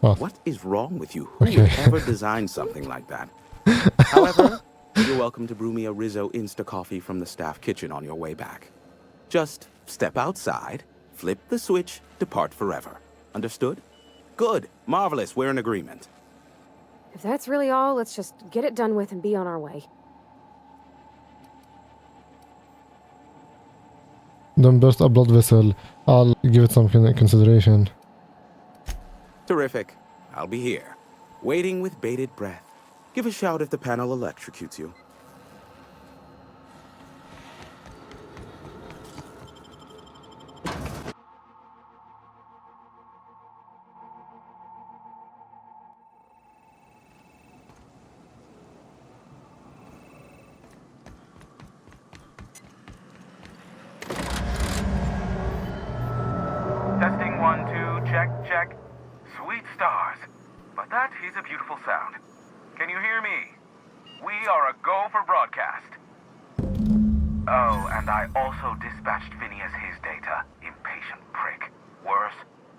What? What is wrong with you? Who Okay. would ever design something like that? However, you're welcome to brew me a Rizzo Insta-Coffee from the staff kitchen on your way back. Just step outside, flip the switch, depart forever. Understood? Good. Marvelous. We're in agreement. If that's really all, let's just get it done with and be on our way. Don't burst a blood vessel. I'll give it some consideration. Terrific. I'll be here, waiting with bated breath. Give a shout if the panel electrocutes you. check. Sweet stars. But that is a beautiful sound. Can you hear me? We are a go for broadcast. Oh, and I also dispatched Phineas his data. Impatient prick. Worse,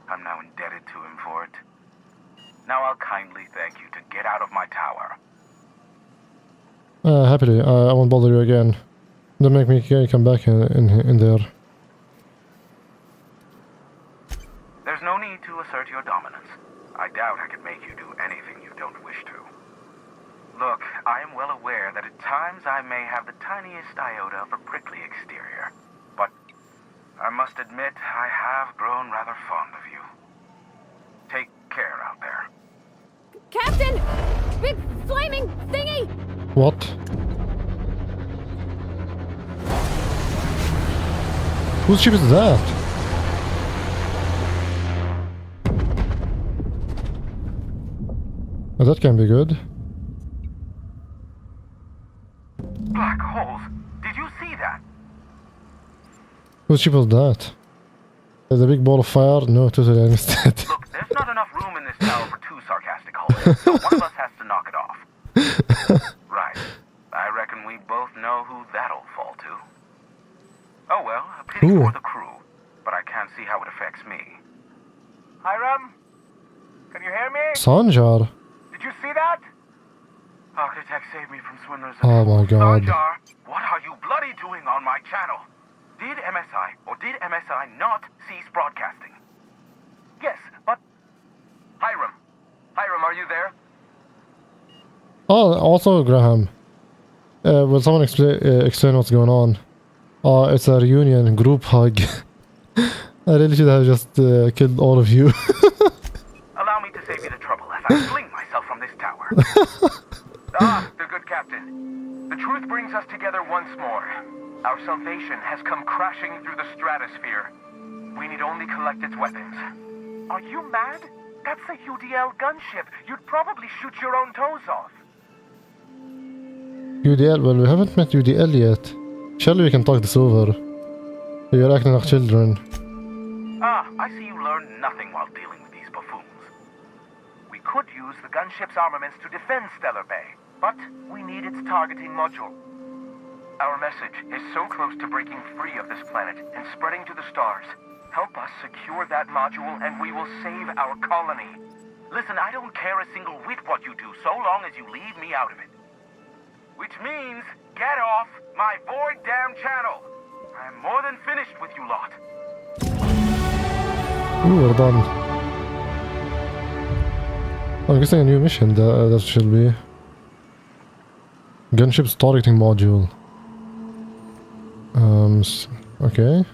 I'm now indebted to him for it. Now I'll kindly thank you to get out of my tower. Happily. I won't bother you again. Don't make me come back in there. There's no need to assert your dominance. I doubt I could make you do anything you don't wish to. Look, I am well aware that at times I may have the tiniest iota of a prickly exterior, but I must admit I have grown rather fond of you. Take care out there. Captain! Big flaming thingy! What? Whose ship is that? Oh, that can be good. Black holes! Did you see that? Whose ship was that? The big ball of fire? No, totally I missed it. Look, there's not enough room in this tower for two sarcastic holes, so one of us has to knock it off. Right. I reckon we both know who that'll fall to. Oh well, a pity for the crew, but I can't see how it affects me. Hiram? Can you hear me? Sanjar? Did you see that? Architect saved me from swindlers. Oh my god. Sanjar, what are you bloody doing on my channel? Did MSI or did MSI not cease broadcasting? Yes, but... Hiram, are you there? Oh, also Graham. Will someone explain what's going on? Oh, it's a reunion group hug. I really should have just killed all of you. Allow me to save you the trouble as I fling myself from this tower. The good captain. The truth brings us together once more. Our salvation has come crashing through the stratosphere. We need only collect its weapons. Are you mad? That's a UDL gunship. You'd probably shoot your own toes off. UDL? Well, we haven't met UDL yet. Surely we can talk this over. You're acting like children. I see you learned nothing while dealing with these buffoons. We could use the gunship's armaments to defend Stellar Bay, but we need its targeting module. Our message is so close to breaking free of this planet and spreading to the stars. Help us secure that module and we will save our colony. Listen, I don't care a single whit what you do so long as you leave me out of it. Which means, get off my void damn channel. I'm more than finished with you lot. Ooh, we're done. I'm guessing a new mission, that should be. Gunship's targeting module. Okay.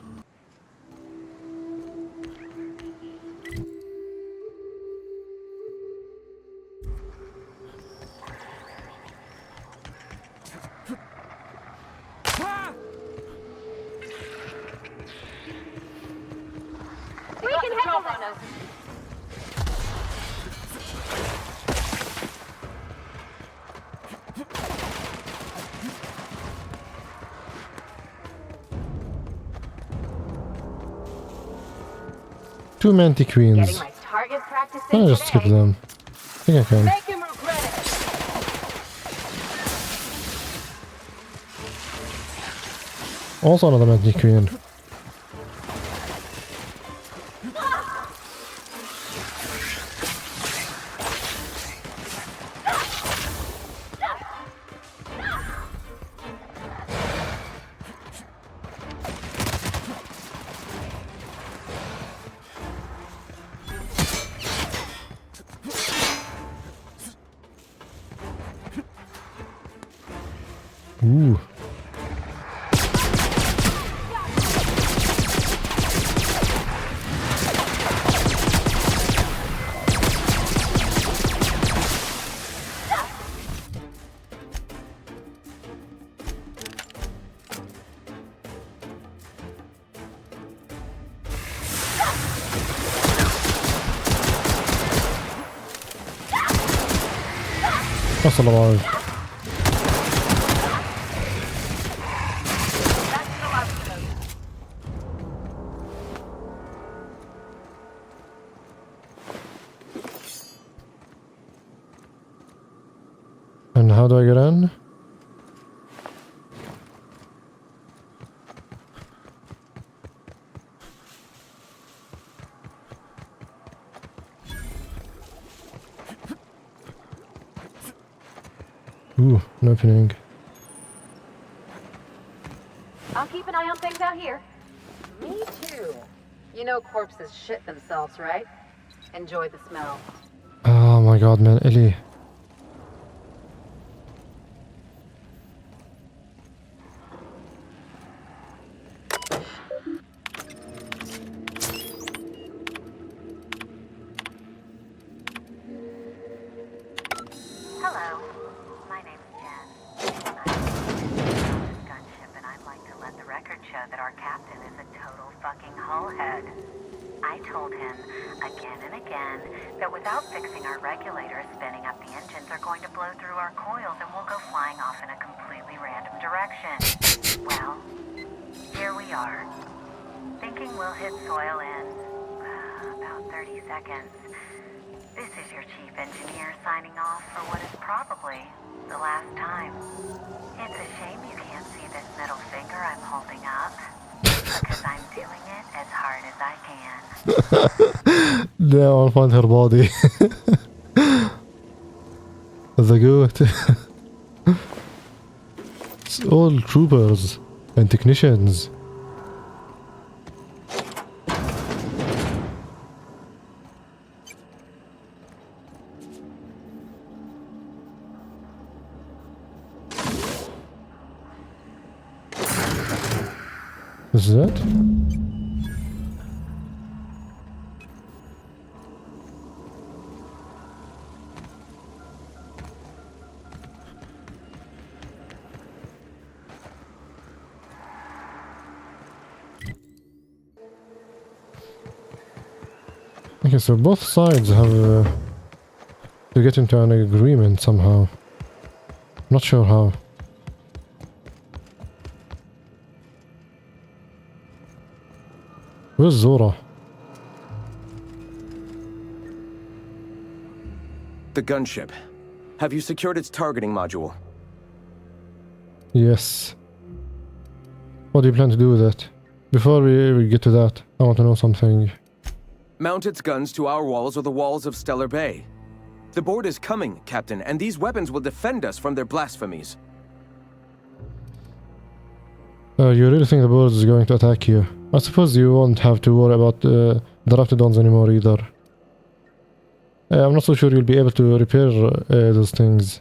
We can handle this. Two Mantiqueens. I'll just skip them. I think I can. Make him regret it. Also another Mantiqueen. Ooh. That's alive. How do I get in? Ooh, an opening. I'll keep an eye on things out here. Me too. You know corpses shit themselves, right? Enjoy the smell. Oh my god, man, Ellie. Hello, my name's Jen. I'm on this gunship, and I'd like to let the record show that our captain is a total fucking hullhead. I told him again and again that without fixing our regulators, spinning up the engines are going to blow through our coils and we'll go flying off in a completely random direction. Well, here we are, thinking we'll hit soil in about 30 seconds. This is your chief engineer signing off for what is probably the last time. It's a shame you can't see this middle finger I'm holding up, because I'm doing it as hard as I can. They all find her body. The goat. It's all troopers and technicians. Is that? Okay, so both sides have to get into an agreement somehow. Not sure how. Where's Zora? The gunship. Have you secured its targeting module? Yes. What do you plan to do with it? Before we get to that, I want to know something. Mount its guns to our walls or the walls of Stellar Bay. The board is coming, Captain, and these weapons will defend us from their blasphemies. You really think the board is going to attack you? I suppose you won't have to worry about the Raptidons anymore either. I'm not so sure you'll be able to repair those things.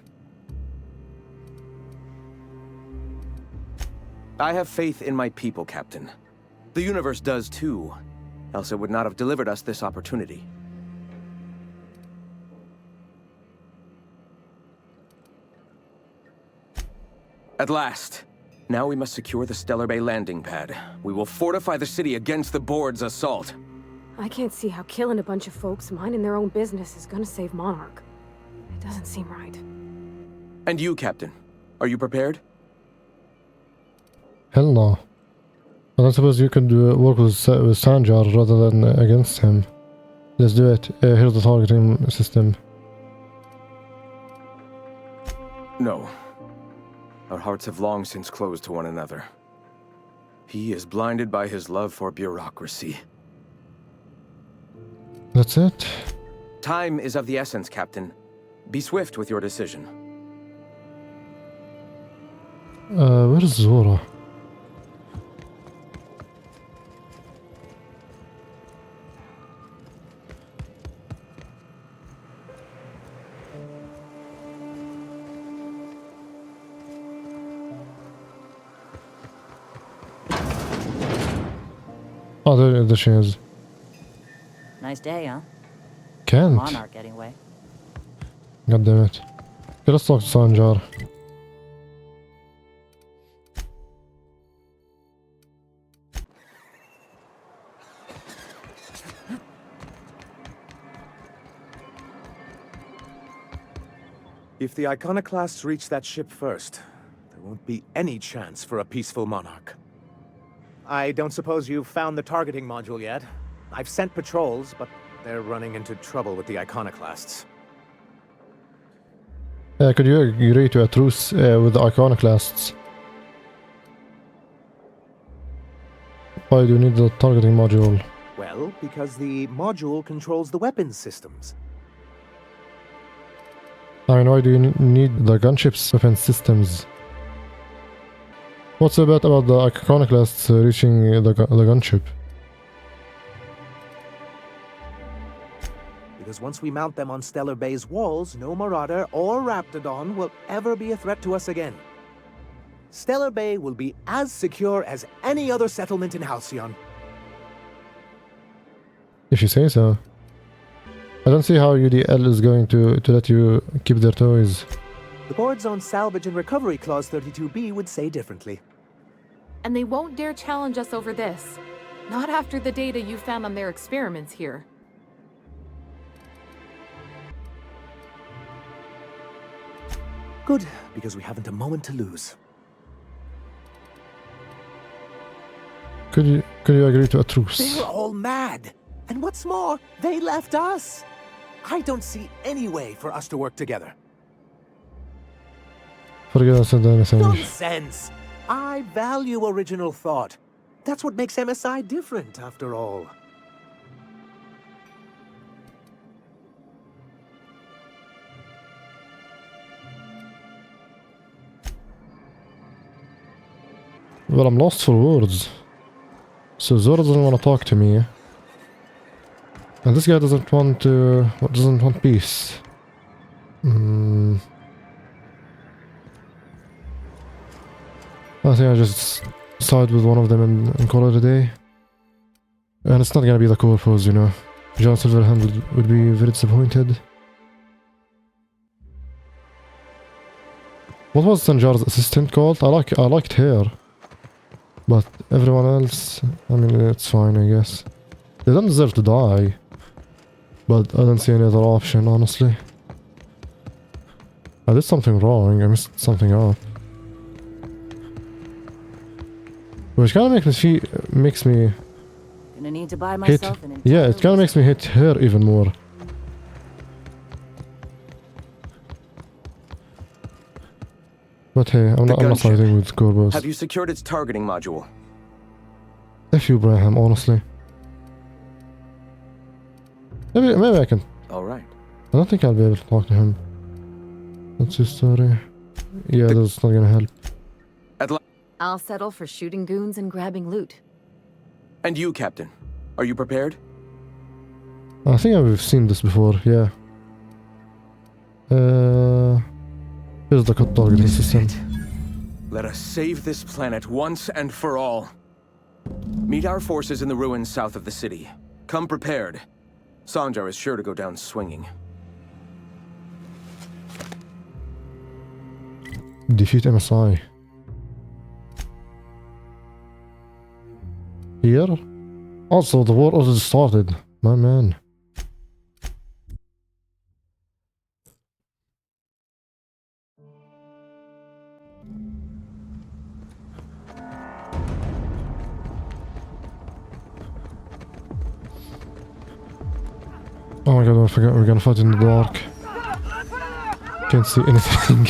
I have faith in my people, Captain. The universe does too, else it would not have delivered us this opportunity. At last. Now we must secure the Stellar Bay landing pad. We will fortify the city against the board's assault. I can't see how killing a bunch of folks minding their own business is gonna save Monarch. It doesn't seem right. And you, Captain, are you prepared? Hell no. But I suppose you could work with Sanjar rather than against him. Let's do it. Here's the targeting system. No. Our hearts have long since closed to one another. He is blinded by his love for bureaucracy. That's it? Time is of the essence, Captain. Be swift with your decision. Where's Zora? Oh, there she is. Nice day, huh? Can't. Monarch, anyway. God damn it. Okay, let's talk to Sanjar. If the Iconoclasts reach that ship first, there won't be any chance for a peaceful monarch. I don't suppose you've found the targeting module yet? I've sent patrols, but they're running into trouble with the Iconoclasts. Could you agree to a truce with the iconoclasts? Why do you need the targeting module? Well, because the module controls the weapons systems. I mean, why do you need the gunship's weapon systems? What's so bad about the iconoclasts reaching the gunship? Because once we mount them on Stellar Bay's walls, no Marauder or Raptidon will ever be a threat to us again. Stellar Bay will be as secure as any other settlement in Halcyon. If you say so. I don't see how UDL is going to let you keep their toys. The board's own Salvage and Recovery Clause 32B would say differently. And they won't dare challenge us over this. Not after the data you found on their experiments here. Good, because we haven't a moment to lose. Could you agree to a truce? They're all mad! And what's more, they left us! I don't see any way for us to work together. Forget I said anything. Nonsense! I value original thought. That's what makes MSI different, after all. Well, I'm lost for words. So Zora doesn't want to talk to me. And this guy doesn't want peace. I think I just side with one of them and call it a day. And it's not gonna be the Corpos, you know. John Silverhand would be very disappointed. What was Sanjar's assistant called? I liked her. But everyone else, I mean, it's fine, I guess. They don't deserve to die. But I don't see any other option, honestly. I did something wrong, I messed something up. Which kind of makes me Gonna need to buy hit. myself an Yeah, it kind of makes me hate her even more. But hey, I'm not fighting with Corvus. Have you secured its targeting module? F you, Braham, honestly. Maybe I can. Alright. I don't think I'll be able to talk to him. What's his story? Yeah, that's not gonna help. I'll settle for shooting goons and grabbing loot. And you, Captain. Are you prepared? I think I've seen this before, yeah. Here's the targeting system. Let us save this planet once and for all. Meet our forces in the ruins south of the city. Come prepared. Sanjar is sure to go down swinging. Defeat MSI. Here? Also, the war already started. My man. Oh my god, I forgot we're gonna fight in the dark. Can't see anything.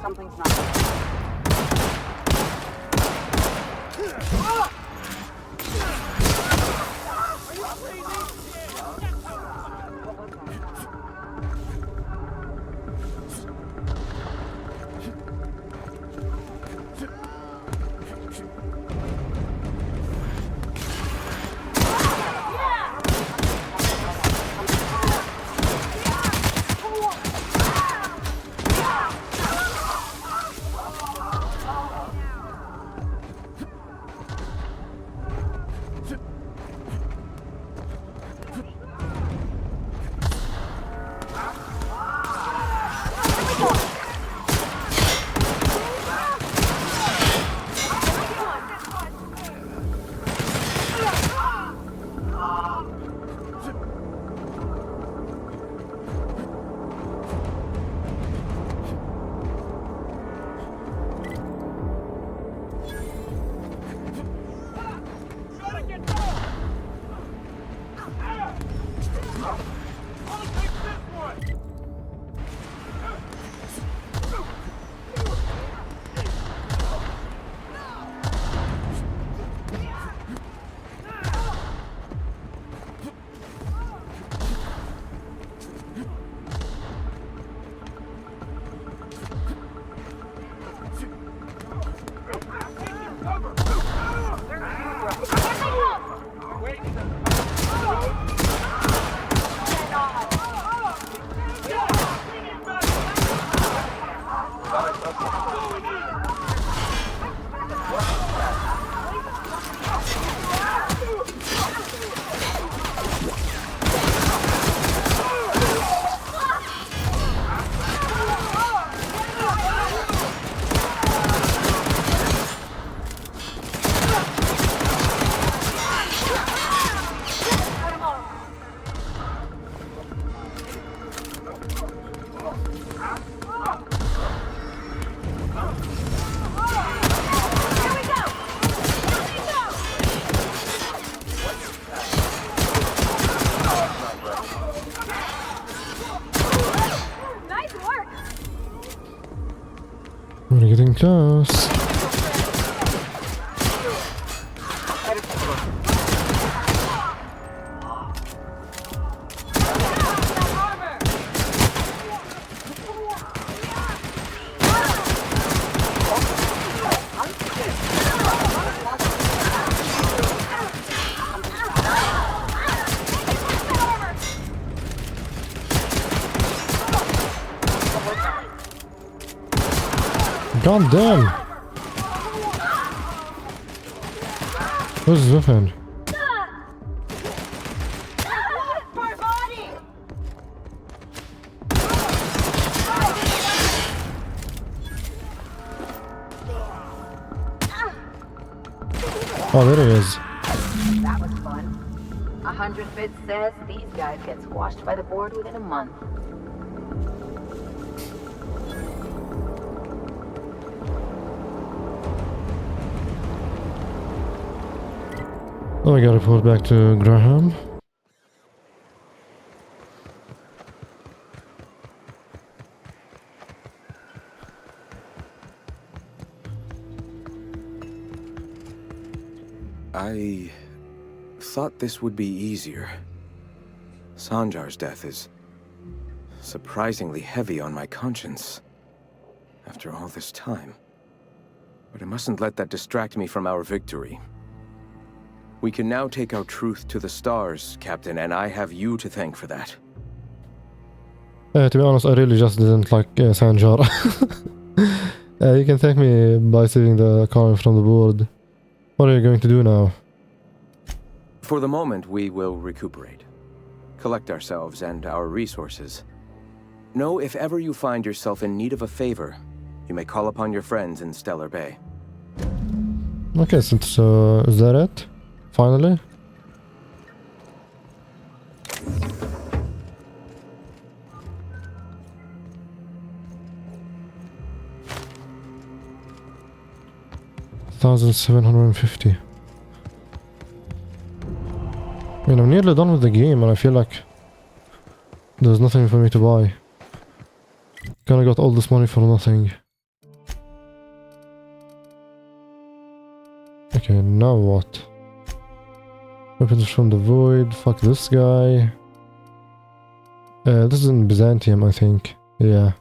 Something's not right. We're getting close. God damn! Who's this one? Oh, there he is. That was fun. 100 bits says these guys get squashed by the board within a month. Oh, I gotta report back to Graham. I thought this would be easier. Sanjar's death is surprisingly heavy on my conscience after all this time. But I mustn't let that distract me from our victory. We can now take our truth to the stars, Captain, and I have you to thank for that. To be honest, I really just didn't like Sanjar. You can thank me by saving the colony from the board. What are you going to do now? For the moment, we will recuperate. Collect ourselves and our resources. Know if ever you find yourself in need of a favor, you may call upon your friends in Stellar Bay. Okay, so is that it? Finally? $1,750. I mean, I'm nearly done with the game and I feel like there's nothing for me to buy. Kinda got all this money for nothing. Okay, now what? Weapons from the void, fuck this guy. This is in Byzantium, I think. Yeah.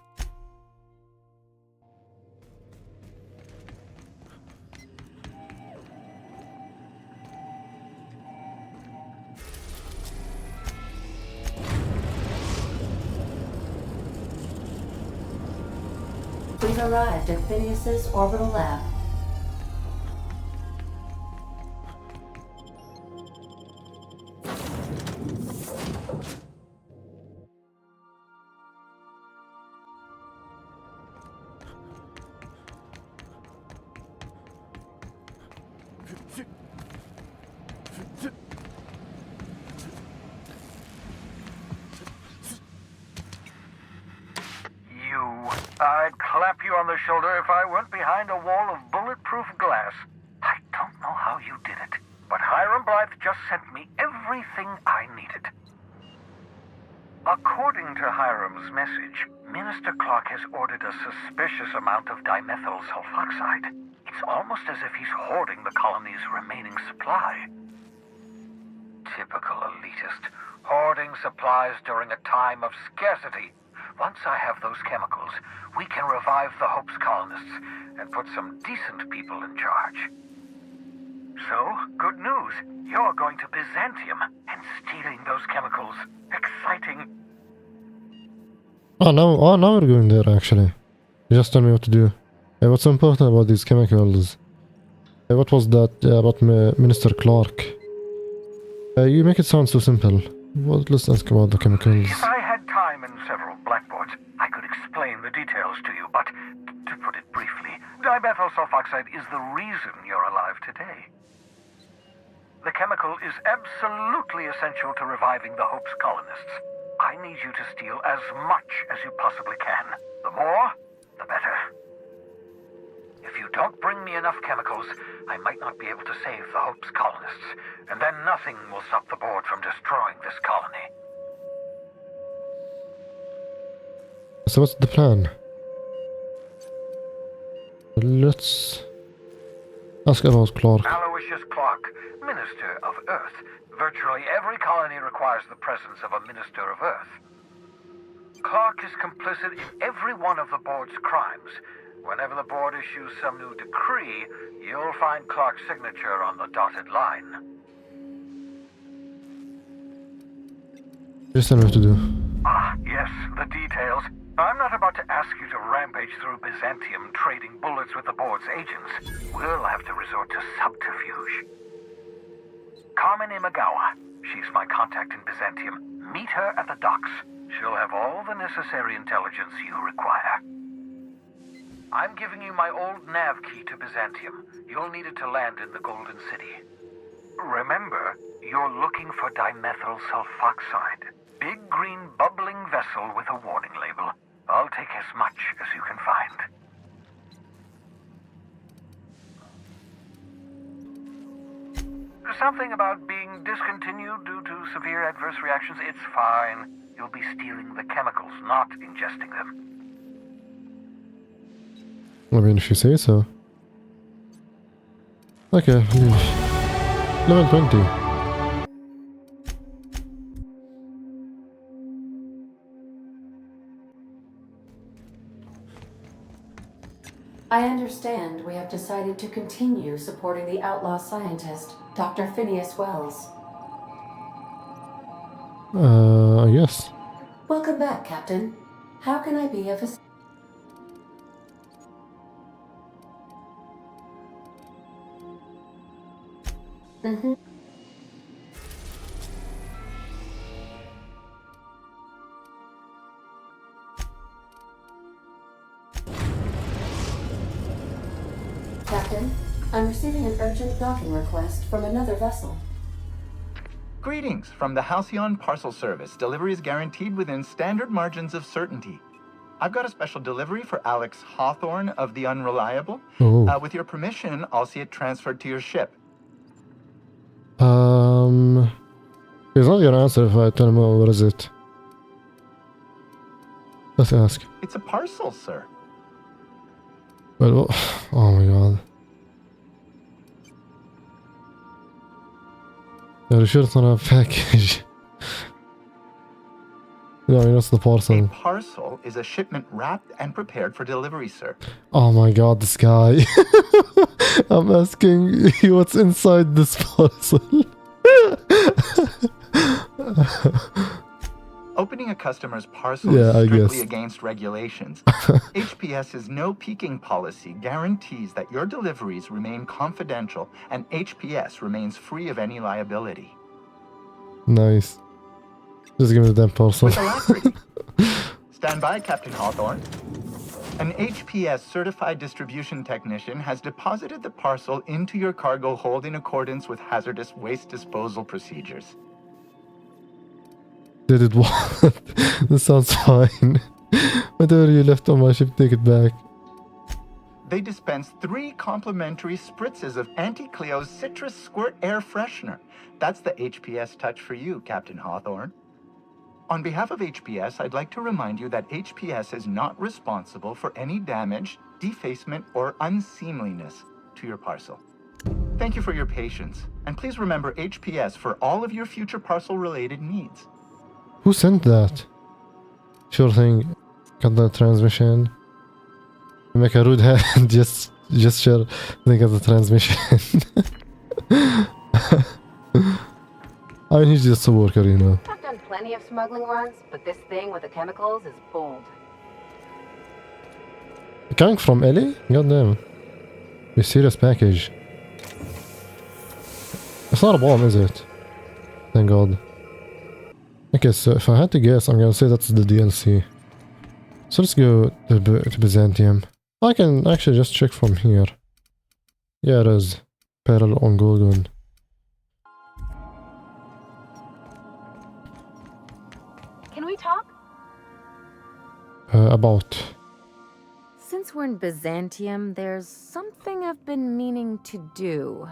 We've arrived at Phineas's orbital lab. I'd clap you on the shoulder if I weren't behind a wall of bulletproof glass. I don't know how you did it, but Hiram Blythe just sent me everything I needed. According to Hiram's message, Minister Clark has ordered a suspicious amount of dimethyl sulfoxide. It's almost as if he's hoarding the colony's remaining supply. Typical elitist, hoarding supplies during a time of scarcity. Once I have those chemicals, we can revive the Hope's colonists and put some decent people in charge. So, good news. You're going to Byzantium and stealing those chemicals. Exciting. Now we're going there actually. You just tell me what to do. What's important about these chemicals? What was that about Minister Clark? You make it sound so simple. Well, let's ask about the chemicals. If I had time and several blackboards, I could explain the details to you, but to put it briefly, dimethyl sulfoxide is the reason you're alive today. The chemical is absolutely essential to reviving the Hope's colonists. I need you to steal as much as you possibly can. The more, the better. If you don't bring me enough chemicals, I might not be able to save the Hope's colonists, and then nothing will stop the board from destroying this colony. So what's the plan? Let's ask about Clark. Aloysius Clark, Minister of Earth. Virtually every colony requires the presence of a Minister of Earth. Clark is complicit in every one of the board's crimes. Whenever the board issues some new decree, you'll find Clark's signature on the dotted line. Just tell me what to do. Ah, yes, the details. I'm not about to ask you to rampage through Byzantium trading bullets with the board's agents. We'll have to resort to subterfuge. Carmen Imagawa. She's my contact in Byzantium. Meet her at the docks. She'll have all the necessary intelligence you require. I'm giving you my old nav key to Byzantium. You'll need it to land in the Golden City. Remember, you're looking for dimethyl sulfoxide. Big green bubbling vessel with a warning label. I'll take as much as you can find. Something about being discontinued due to severe adverse reactions. It's fine. You'll be stealing the chemicals, not ingesting them. I mean, if you say so. Okay, level 20. I understand we have decided to continue supporting the outlaw scientist, Dr. Phineas Wells. Yes. Welcome back, Captain. How can I be of assistance? Captain, I'm receiving an urgent docking request from another vessel. Greetings from the Halcyon Parcel Service. Delivery is guaranteed within standard margins of certainty. I've got a special delivery for Alex Hawthorne of the Unreliable. With your permission, I'll see it transferred to your ship. He's not gonna answer if I tell him, oh, what is it? Let's ask. It's a parcel, sir. Well, oh my god. Are you sure it's not a package? No, it's the parcel. A parcel is a shipment wrapped and prepared for delivery, sir. Oh my god, this guy. I'm asking you what's inside this parcel. Opening a customer's parcel is strictly against regulations. HPS's no peeking policy guarantees that your deliveries remain confidential and HPS remains free of any liability. Nice. Just give me the damn parcel. With alacrity. Stand by, Captain Hawthorne. An HPS certified distribution technician has deposited the parcel into your cargo hold in accordance with hazardous waste disposal procedures. Did it what? This sounds fine. Whatever you left on my ship, take it back. They dispense 3 complimentary spritzes of Anti-Cleo's Citrus Squirt Air Freshener. That's the HPS touch for you, Captain Hawthorne. On behalf of HPS, I'd like to remind you that HPS is not responsible for any damage, defacement, or unseemliness to your parcel. Thank you for your patience, and please remember HPS for all of your future parcel-related needs. Who sent that? Sure thing. Got the transmission. Make a rude hand gesture. Think of the transmission. I mean, he's just a worker, you know. I've done plenty of smuggling runs, but this thing with the chemicals is bold. Coming from LA? Goddamn. A serious package. It's not a bomb, is it? Thank God. Okay, so if I had to guess, I'm gonna say that's the DLC. So let's go to Byzantium. I can actually just check from here. Yeah, it is. Peril on Gorgon. Can we talk? About. Since we're in Byzantium, there's something I've been meaning to do.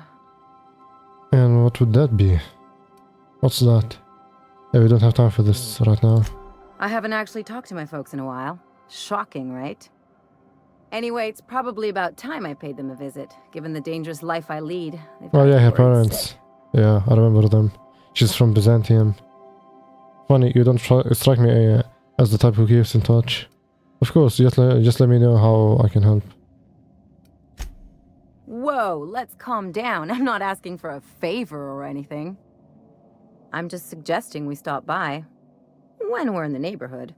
And what would that be? What's that? Yeah, we don't have time for this right now. I haven't actually talked to my folks in a while. Shocking, right? Anyway, it's probably about time I paid them a visit, given the dangerous life I lead. Oh yeah, her parents. Yeah, I remember them. She's from Byzantium. Funny, you don't strike me as the type who keeps in touch. Of course, just let me know how I can help. Whoa, let's calm down. I'm not asking for a favor or anything. I'm just suggesting we stop by. When we're in the neighborhood.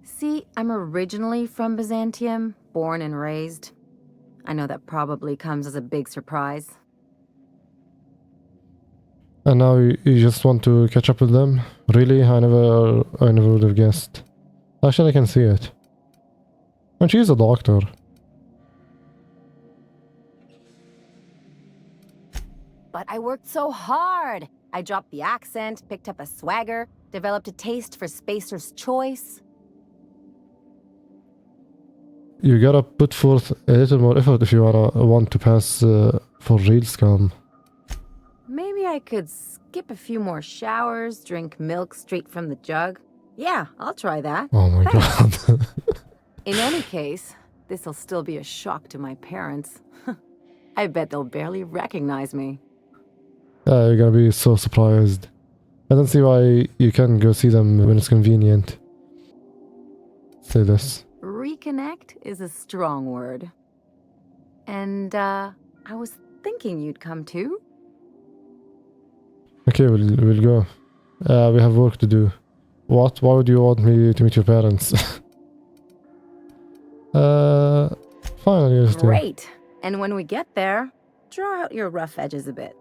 See, I'm originally from Byzantium, born and raised. I know that probably comes as a big surprise. And now you just want to catch up with them? Really? I never would have guessed. Actually, I can see it. And she's a doctor. But I worked so hard! I dropped the accent, picked up a swagger, developed a taste for Spacer's choice. You gotta put forth a little more effort if you want to pass for real scum. Maybe I could skip a few more showers, drink milk straight from the jug. Yeah, I'll try that. Oh my god. In any case, this'll still be a shock to my parents. I bet they'll barely recognize me. Yeah, you're gonna be so surprised. I don't see why you can't go see them when it's convenient. Say this. Reconnect is a strong word. And, I was thinking you'd come too. Okay, we'll go. We have work to do. What? Why would you want me to meet your parents? Fine, I guess. Great! And when we get there, draw out your rough edges a bit.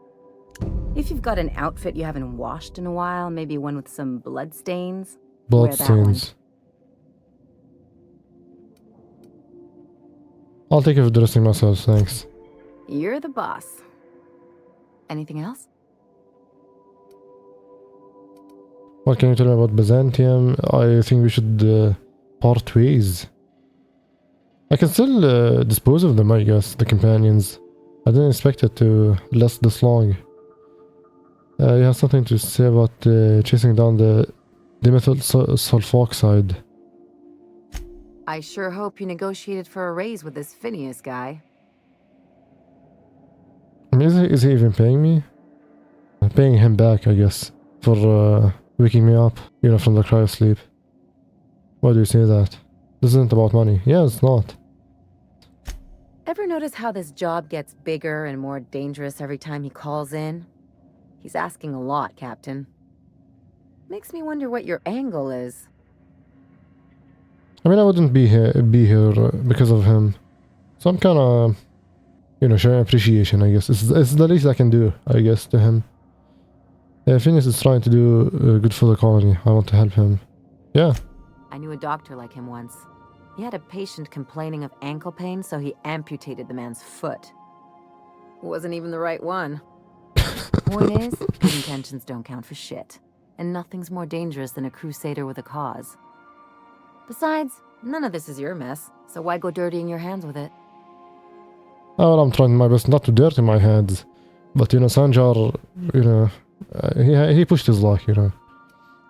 If you've got an outfit you haven't washed in a while, maybe one with some bloodstains. Bloodstains. I'll take care of dressing myself, thanks. You're the boss. Anything else? What can you tell me about Byzantium? I think we should part ways. I can still dispose of them, I guess, the companions. I didn't expect it to last this long. You have something to say about chasing down the dimethyl sulfoxide. I sure hope you negotiated for a raise with this Phineas guy. I mean, is he even paying me? I'm paying him back, I guess, for waking me up, you know, from the cryosleep. Why do you say that? This isn't about money. Yeah, it's not. Ever notice how this job gets bigger and more dangerous every time he calls in? He's asking a lot, Captain. Makes me wonder what your angle is. I mean, I wouldn't be here because of him. So I'm kind of, you know, showing appreciation, I guess. It's the least I can do, I guess, to him. Phineas is trying to do good for the colony. I want to help him. Yeah. I knew a doctor like him once. He had a patient complaining of ankle pain, so he amputated the man's foot. Wasn't even the right one. Point is, good intentions don't count for shit. And nothing's more dangerous than a crusader with a cause. Besides, none of this is your mess, so why go dirtying your hands with it? Oh, well, I'm trying my best not to dirty my hands. But, you know, Sanjar, you know, he pushed his luck, you know.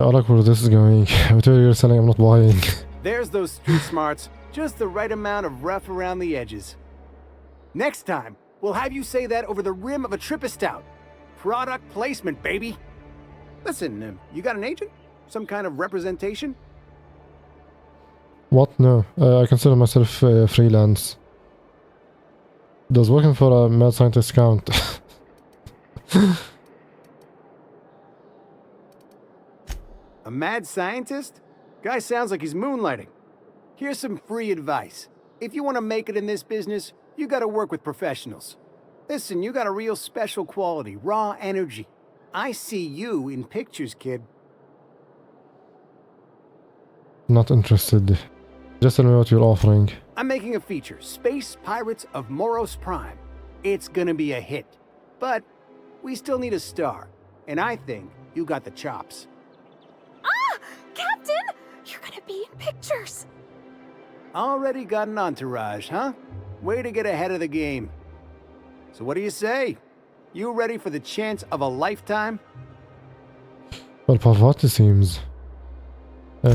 I like where this is going. Whatever you're selling, I'm not buying. There's those street smarts. Just the right amount of rough around the edges. Next time, we'll have you say that over the rim of a Trippa Stout. Product placement, baby. Listen, you got an agent? Some kind of representation? What? No. I consider myself freelance. Does working for a mad scientist count? A mad scientist? Guy sounds like he's moonlighting. Here's some free advice. If you want to make it in this business, you gotta work with professionals. Listen, you got a real special quality, raw energy. I see you in pictures, kid. Not interested. Just tell me what you're offering. I'm making a feature, Space Pirates of Moros Prime. It's gonna be a hit. But we still need a star. And I think you got the chops. Ah! Captain! You're gonna be in pictures! Already got an entourage, huh? Way to get ahead of the game. So what do you say? You ready for the chance of a lifetime? Well, Parvati seems...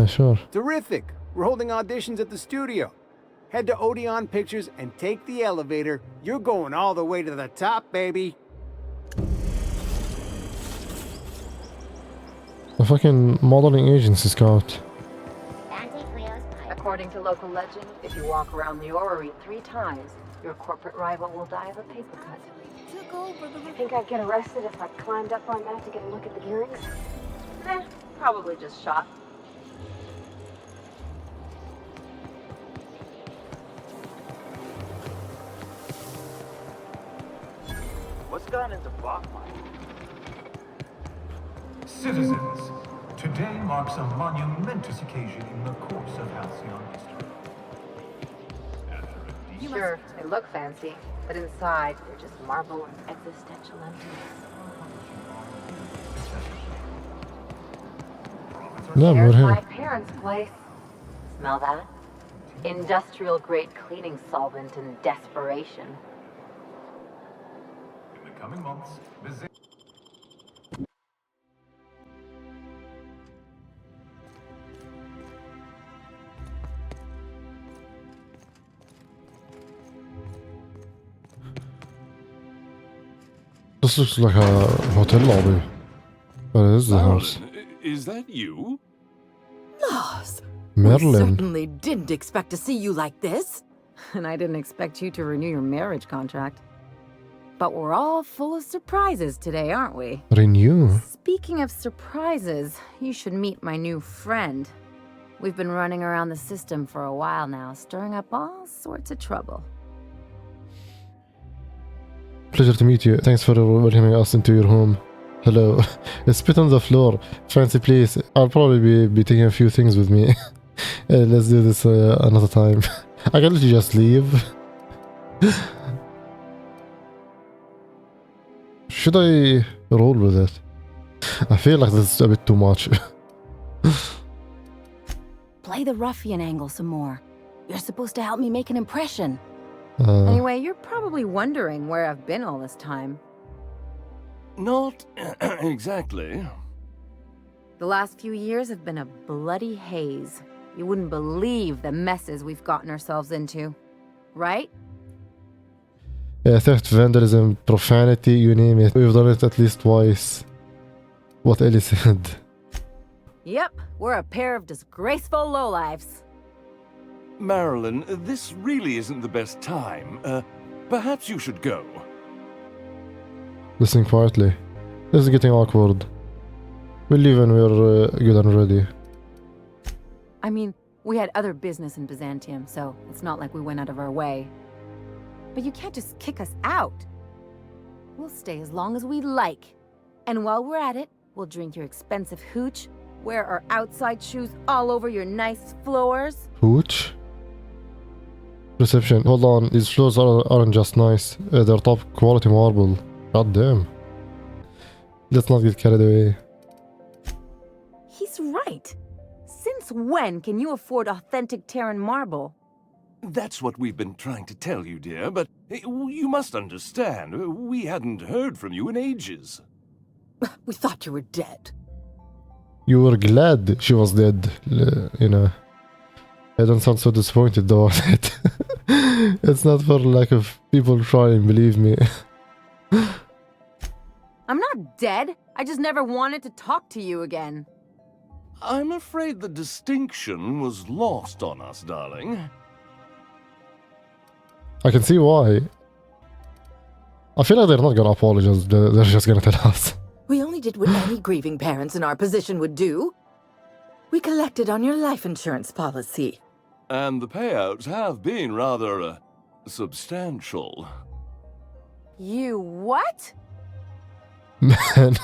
sure. Terrific! We're holding auditions at the studio. Head to Odeon Pictures and take the elevator. You're going all the way to the top, baby. A fucking modeling agency, Scout. According to local legend, if you walk around the orrery 3 times, your corporate rival will die of a paper cut. You think I'd get arrested if I climbed up on that to get a look at the gearings? Probably just shot. What's gone into block mine? Citizens, today marks a monumentous occasion in the course of Halcyon history. Sure, they look fancy, but inside they're just marble and existential emptiness. No, There's we're my here. parents' place. Smell that? Industrial grade cleaning solvent and desperation. In the coming months, visit. This looks like a hotel lobby. But it is the house. Is that you? Loss. Merlin. Certainly didn't expect to see you like this. And I didn't expect you to renew your marriage contract. But we're all full of surprises today, aren't we? Renew? Speaking of surprises, you should meet my new friend. We've been running around the system for a while now, stirring up all sorts of trouble. Pleasure to meet you. Thanks for welcoming us into your home. Hello. Spit on the floor. Fancy place. I'll probably be taking a few things with me. Let's do this another time. I can let you just leave. Should I roll with it? I feel like this is a bit too much. Play the ruffian angle some more. You're supposed to help me make an impression. Anyway, you're probably wondering where I've been all this time. Not exactly. The last few years have been a bloody haze. You wouldn't believe the messes we've gotten ourselves into. Right? Theft, vandalism, profanity, you name it. We've done it at least twice. What Ellie said. Yep, we're a pair of disgraceful lowlifes. Marilyn, this really isn't the best time. Perhaps you should go. Listening quietly. This is getting awkward. We'll leave when we're good and ready. I mean, we had other business in Byzantium, so it's not like we went out of our way. But you can't just kick us out. We'll stay as long as we like. And while we're at it, we'll drink your expensive hooch, wear our outside shoes all over your nice floors. Hooch? Reception. Hold on, these floors aren't just nice. They're top quality marble. God damn. Let's not get carried away. He's right. Since when can you afford authentic Terran marble? That's what we've been trying to tell you, dear, but you must understand, we hadn't heard from you in ages. We thought you were dead. You were glad she was dead, you know. I don't sound so disappointed about it. It's not for lack of people trying, believe me. I'm not dead. I just never wanted to talk to you again. I'm afraid the distinction was lost on us, darling. I can see why. I feel like they're not gonna apologize, they're just gonna tell us. We only did what any grieving parents in our position would do. We collected on your life insurance policy. And the payouts have been rather, substantial. You what? Man.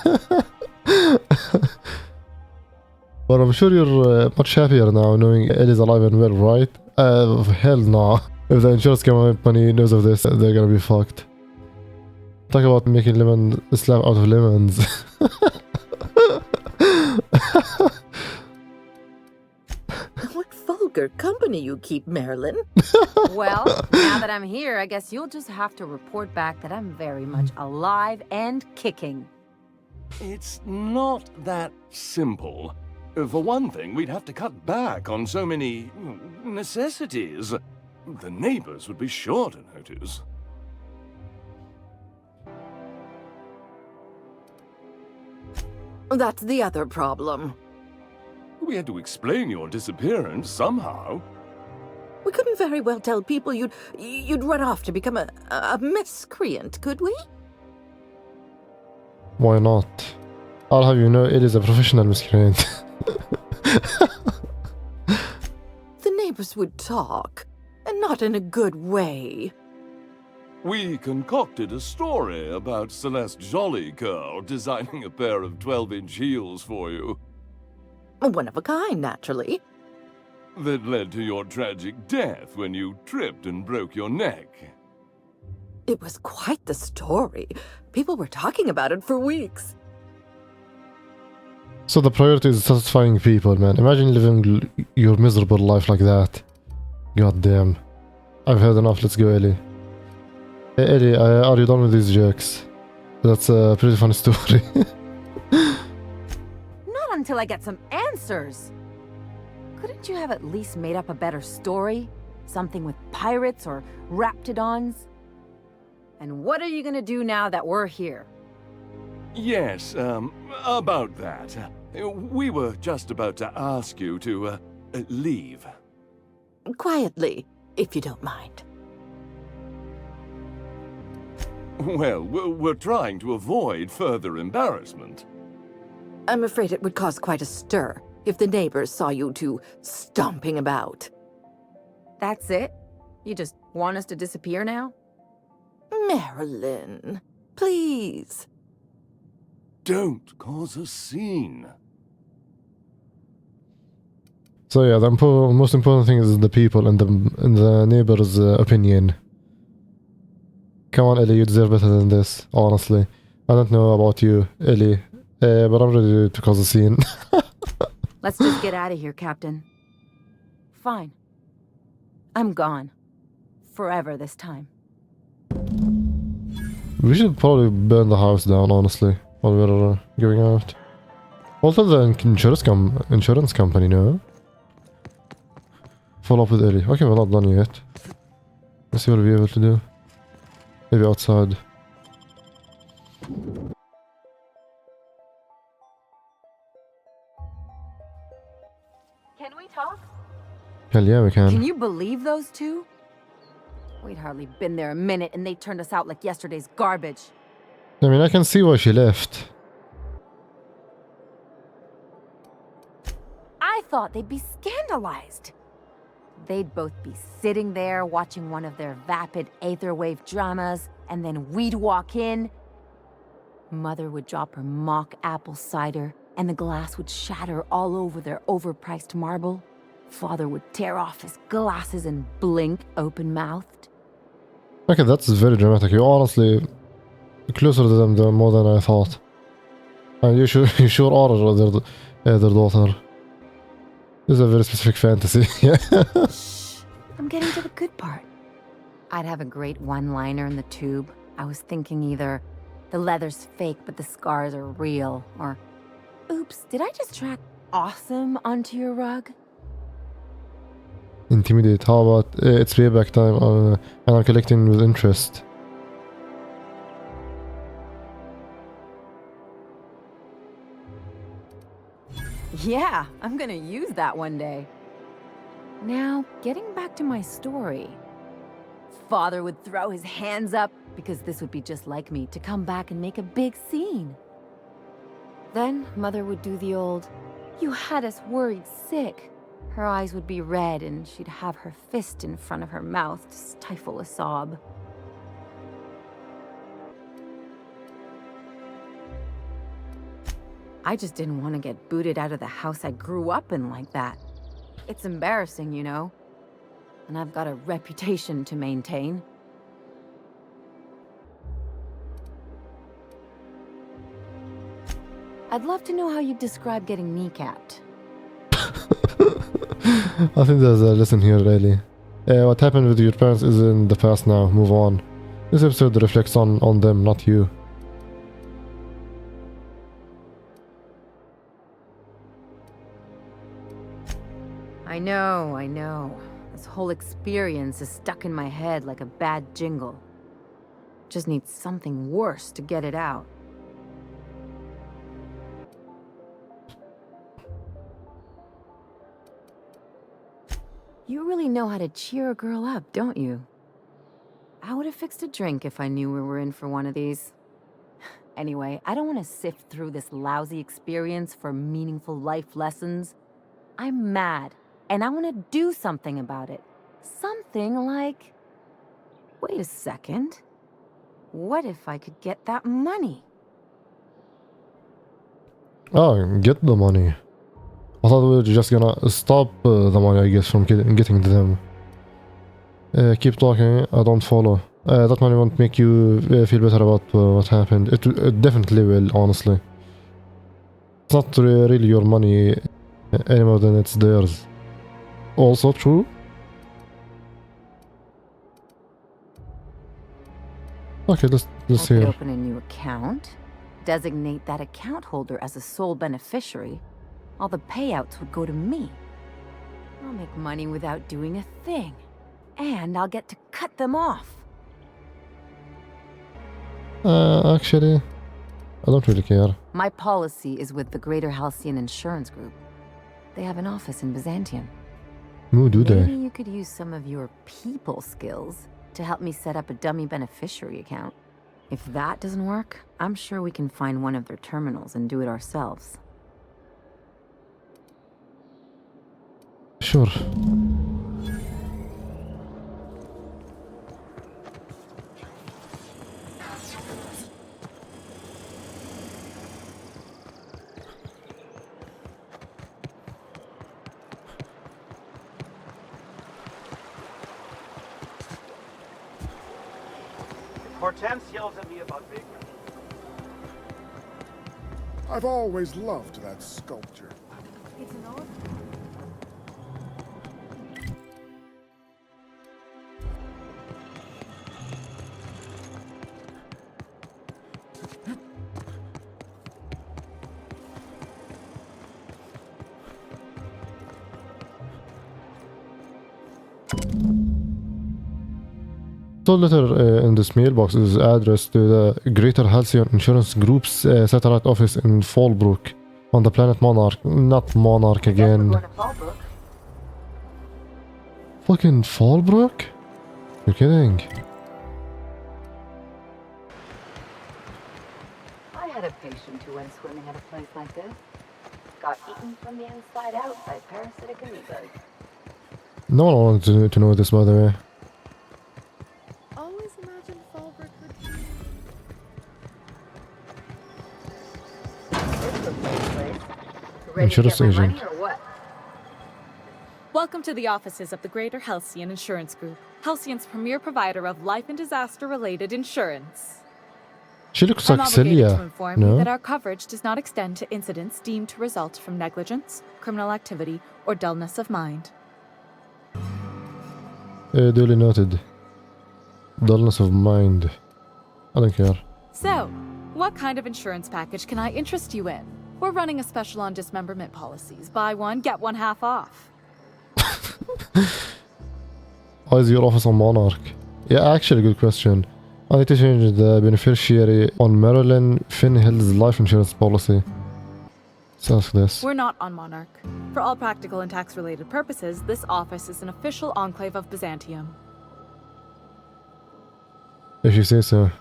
But I'm sure you're much happier now knowing Ellie's alive and well, right? Hell no. If the insurance company knows of this, they're gonna be fucked. Talk about making lemon slab out of lemons. What vulgar company you keep, Marilyn. Well, now that I'm here, I guess you'll just have to report back that I'm very much alive and kicking. It's not that simple. For one thing, we'd have to cut back on so many necessities. The neighbors would be sure to notice. That's the other problem. We had to explain your disappearance somehow. We couldn't very well tell people you'd run off to become a miscreant, could we? Why not? I'll have you know it is a professional miscreant. The neighbors would talk, and not in a good way. We concocted a story about Celeste Jollycurl designing a pair of 12-inch heels for you. One of a kind, naturally. That led to your tragic death when you tripped and broke your neck. It was quite the story. People were talking about it for weeks. So the priority is satisfying people, man. Imagine living your miserable life like that. God damn. I've had enough, let's go, Ellie. Hey, Ellie, are you done with these jokes? That's a pretty funny story. Not until I get some answers. Couldn't you have at least made up a better story? Something with pirates or raptidons? And what are you gonna do now that we're here? Yes, about that. We were just about to ask you to, leave. Quietly, if you don't mind. Well, we're trying to avoid further embarrassment. I'm afraid it would cause quite a stir if the neighbors saw you two stomping about. That's it? You just want us to disappear now? Marilyn, please. Don't cause a scene. So yeah, the most important thing is the people and the neighbor's opinion. Come on, Ellie, you deserve better than this, honestly. I don't know about you, Ellie, but I'm ready to cause a scene. Let's just get out of here, Captain. Fine. I'm gone. Forever this time. We should probably burn the house down, honestly, while we're going out. Also, the insurance company, no? Follow up with Ellie. Okay, we're not done yet. Let's see what we'll be able to do. Maybe outside. Can we talk? Hell yeah, we can. Can you believe those two? We'd hardly been there a minute and they turned us out like yesterday's garbage. I mean, I can see why she left. I thought they'd be scandalized. They'd both be sitting there watching one of their vapid aetherwave dramas, and then we'd walk in. Mother would drop her mock apple cider, and the glass would shatter all over their overpriced marble. Father would tear off his glasses and blink open-mouthed. Okay, that's very dramatic. You're honestly closer to them more than I thought. And you sure are their daughter. This is a very specific fantasy. Shh. I'm getting to the good part. I'd have a great one-liner in the tube. I was thinking either the leather's fake but the scars are real, or oops, did I just track awesome onto your rug? Intimidate. How about it's payback time and I'm collecting with interest. Yeah, I'm gonna use that one day. Now, getting back to my story. Father would throw his hands up because this would be just like me to come back and make a big scene. Then Mother would do the old, "You had us worried sick." Her eyes would be red and she'd have her fist in front of her mouth to stifle a sob. I just didn't want to get booted out of the house I grew up in like that. It's embarrassing, you know. And I've got a reputation to maintain. I'd love to know how you describe getting kneecapped. I think there's a lesson here, really. What happened with your parents is in the past now. Move on. This episode reflects on them, not you. I know. This whole experience is stuck in my head like a bad jingle. Just need something worse to get it out. You really know how to cheer a girl up, don't you? I would have fixed a drink if I knew we were in for one of these. Anyway, I don't want to sift through this lousy experience for meaningful life lessons. I'm mad, and I want to do something about it. Something like... Wait a second. What if I could get that money? Oh, get the money. I thought we were just gonna stop the money, I guess, from getting to them. Keep talking, I don't follow. That money won't make you feel better about what happened. It definitely will, honestly. It's not really your money any more than it's theirs. Also true. Okay, let's I hear. could open a new account, designate that account holder as a sole beneficiary. All the payouts would go to me. I'll make money without doing a thing. And I'll get to cut them off. Actually, I don't really care. My policy is with the Greater Halcyon Insurance Group. They have an office in Byzantium. Who do Maybe they? you could use some of your people skills to help me set up a dummy beneficiary account. If that doesn't work, I'm sure we can find one of their terminals and do it ourselves. Sure. Hortense yells at me about big. I've always loved that sculpture. It's an old... The letter in this mailbox is addressed to the Greater Halcyon Insurance Group's satellite office in Fallbrook on the planet Monarch. Not Monarch again. Fucking Fallbrook? You're kidding. I had a patient who went swimming at a place like this. Got eaten from the inside out by parasitic amoebas. No one wanted to know this, by the way. Always imagined Fallbrook would be... This looks like a place. Ready to Insurance get my agent. money or what? Welcome to the offices of the Greater Halcyon Insurance Group, Halcyon's premier provider of life and disaster-related insurance. She looks I'm like obligated to Celia. inform you No? that our coverage does not extend to incidents deemed to result from negligence, criminal activity, or dullness of mind. Duly noted. Dullness of mind. I don't care. So, what kind of insurance package can I interest you in? We're running a special on dismemberment policies. Buy one, get one half off. Why is your office on Monarch? Yeah, actually, good question. I need to change the beneficiary on Marilyn Finhill's life insurance policy. Let's ask this. We're not on Monarch. For all practical and tax-related purposes, this office is an official enclave of Byzantium. If you say so.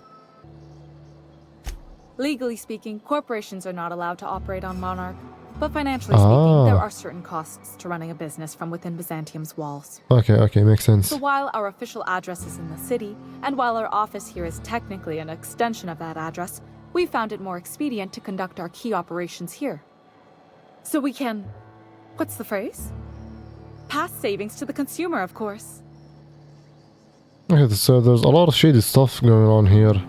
Legally speaking, corporations are not allowed to operate on Monarch. But financially speaking, there are certain costs to running a business from within Byzantium's walls. Okay, makes sense. So while our official address is in the city, and while our office here is technically an extension of that address, we found it more expedient to conduct our key operations here. So we can... what's the phrase? Pass savings to the consumer, of course. Okay, so there's a lot of shady stuff going on here.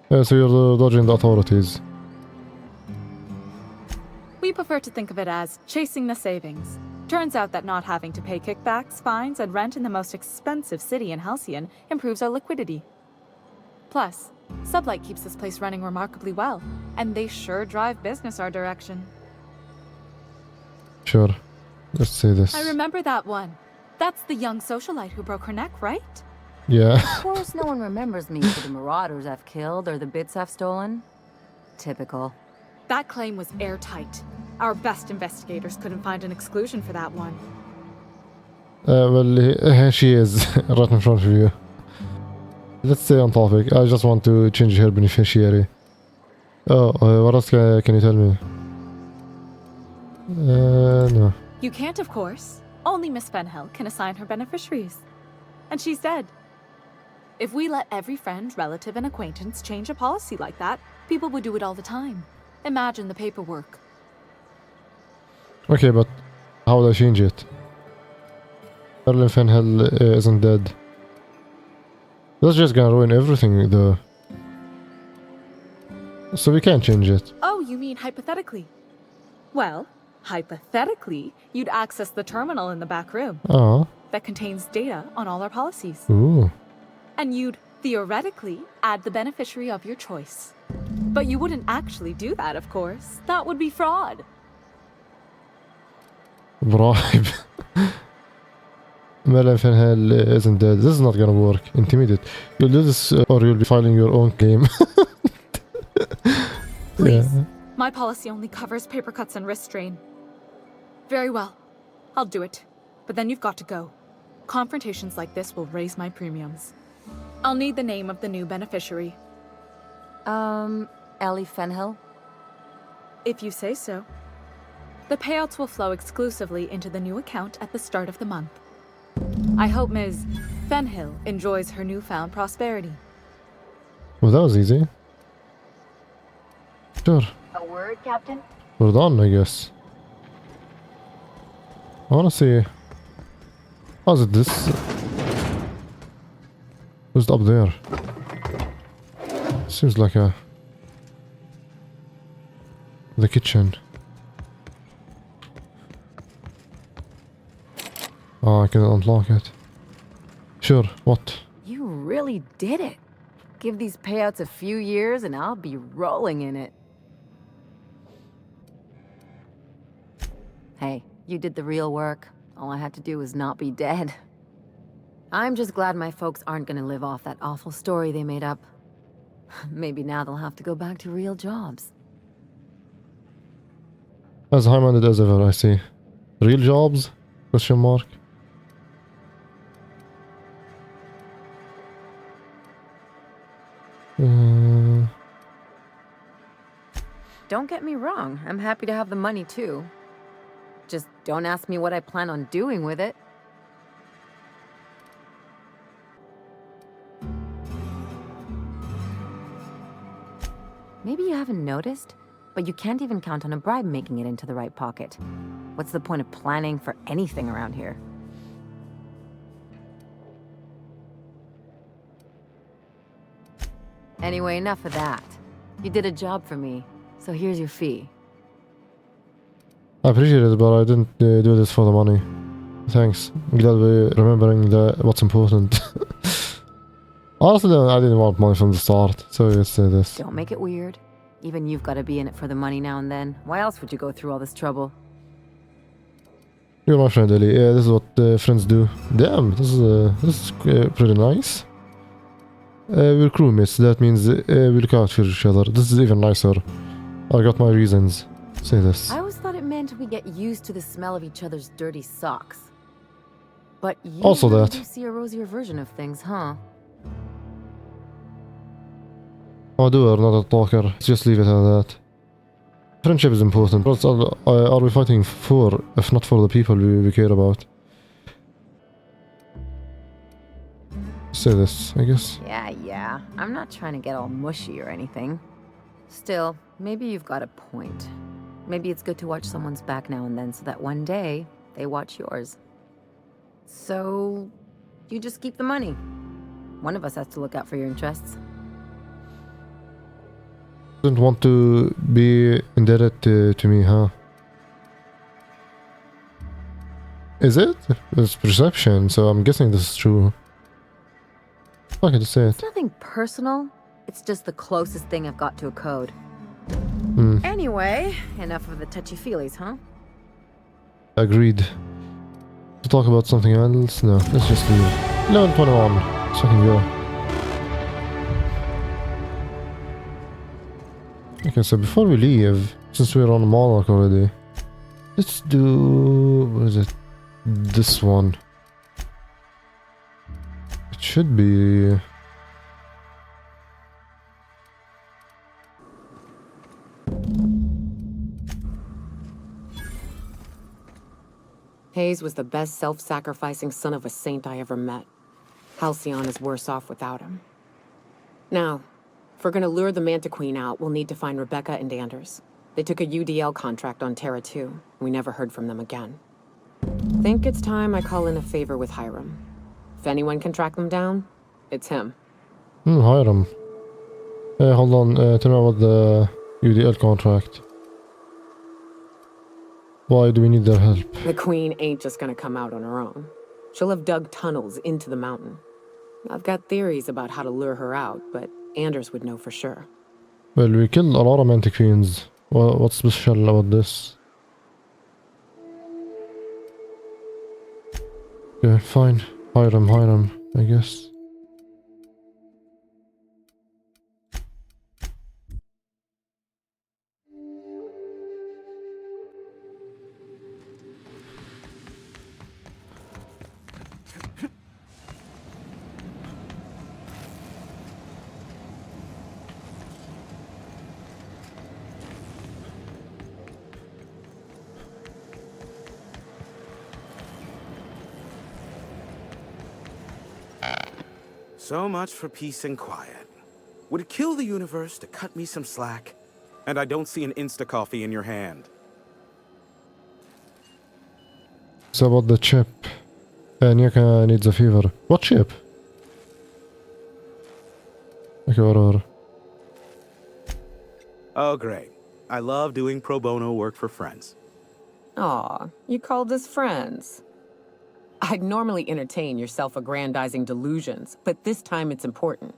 Yeah, so you're dodging the authorities. We prefer to think of it as chasing the savings. Turns out that not having to pay kickbacks, fines, and rent in the most expensive city in Halcyon improves our liquidity. Plus, Sublight keeps this place running remarkably well, and they sure drive business our direction. Sure. Let's say this. I remember that one. That's the young socialite who broke her neck, right? Yeah. Of course, no one remembers me for the marauders I've killed or the bits I've stolen. Typical. That claim was airtight. Our best investigators couldn't find an exclusion for that one. Well, here she is, right in front of you. Let's stay on topic. I just want to change her beneficiary. Oh, what else can you tell me? No. You can't, of course. Only Miss Fenhill can assign her beneficiaries. And she's dead. If we let every friend, relative, and acquaintance change a policy like that, people would do it all the time. Imagine the paperwork. Okay, but how would I change it? Marilyn Fenhill isn't dead. That's just gonna ruin everything, though. So we can't change it. Oh, you mean hypothetically? Well, hypothetically, you'd access the terminal in the back room. That contains data on all our policies. Ooh. And you'd, theoretically, add the beneficiary of your choice. But you wouldn't actually do that, of course. That would be fraud. Bribe. Marilyn Fenhill isn't dead. This is not gonna work. Intermediate. You'll do this or you'll be filing your own claim. Please. Yeah. My policy only covers paper cuts and wrist strain. Very well. I'll do it. But then you've got to go. Confrontations like this will raise my premiums. I'll need the name of the new beneficiary. Ellie Fenhill? If you say so. The payouts will flow exclusively into the new account at the start of the month. I hope Ms. Fenhill enjoys her newfound prosperity. Well, that was easy. Sure. A word, Captain? We're done, I guess. I wanna see... How's it this? Who's up there? Seems like the kitchen. Oh, I can unlock it. Sure, what? You really did it. Give these payouts a few years and I'll be rolling in it. Hey, you did the real work. All I had to do was not be dead. I'm just glad my folks aren't gonna live off that awful story they made up. Maybe now they'll have to go back to real jobs. As high-minded as ever, I see. Real jobs? Question mark. Don't get me wrong, I'm happy to have the money too. Just don't ask me what I plan on doing with it. Maybe you haven't noticed, but you can't even count on a bribe making it into the right pocket. What's the point of planning for anything around here? Anyway, enough of that. You did a job for me, so here's your fee. I appreciate it, but I didn't do this for the money. Thanks. I'm glad we're remembering what's important. Honestly, I didn't want money from the start, so let's say this. Don't make it weird. Even you've got to be in it for the money now and then. Why else would you go through all this trouble? You're my friend, Ellie. Yeah, this is what friends do. Damn, this is pretty nice. We're crewmates. That means we look out for each other. This is even nicer. I got my reasons. Say this. I always thought it meant we get used to the smell of each other's dirty socks. But you Also really that. do see a rosier version of things, huh? I'm a doer, not a talker. Just leave it at that. Friendship is important. What are we fighting for, if not for the people we care about? Say this, I guess. Yeah. I'm not trying to get all mushy or anything. Still, maybe you've got a point. Maybe it's good to watch someone's back now and then so that one day they watch yours. So, you just keep the money. One of us has to look out for your interests. Don't want to be indebted to me, huh? Is it? It's perception, so I'm guessing this is true. I can just say it. It's nothing personal. It's just the closest thing I've got to a code. Anyway, enough of the touchy-feelies, huh? Agreed. To talk about something else? No, let's just leave. Level 21. Let's fucking go. Okay, so before we leave, since we're on Monarch already, let's do... what is it? This one. It should be... Hayes was the best self-sacrificing son of a saint I ever met. Halcyon is worse off without him. Now, if we're gonna lure the Manta Queen out, we'll need to find Rebecca and Anders. They took a UDL contract on Terra 2. We never heard from them again. Think it's time I call in a favor with Hiram. If anyone can track them down, it's him. Hiram. Hey, hold on. Tell me about the UDL contract. Why do we need their help? The Queen ain't just gonna come out on her own. She'll have dug tunnels into the mountain. I've got theories about how to lure her out, but Anders would know for sure. Well, we killed a lot of Manta Queens. What's special about this? Okay, fine. Hiram, I guess. So much for peace and quiet. Would it kill the universe to cut me some slack? And I don't see an Insta-coffee in your hand. It's about the chip. Nyaka needs a fever. What chip? Okay, whatever. Oh, great. I love doing pro bono work for friends. Aw, you called us friends. I'd normally entertain your self-aggrandizing delusions, but this time it's important.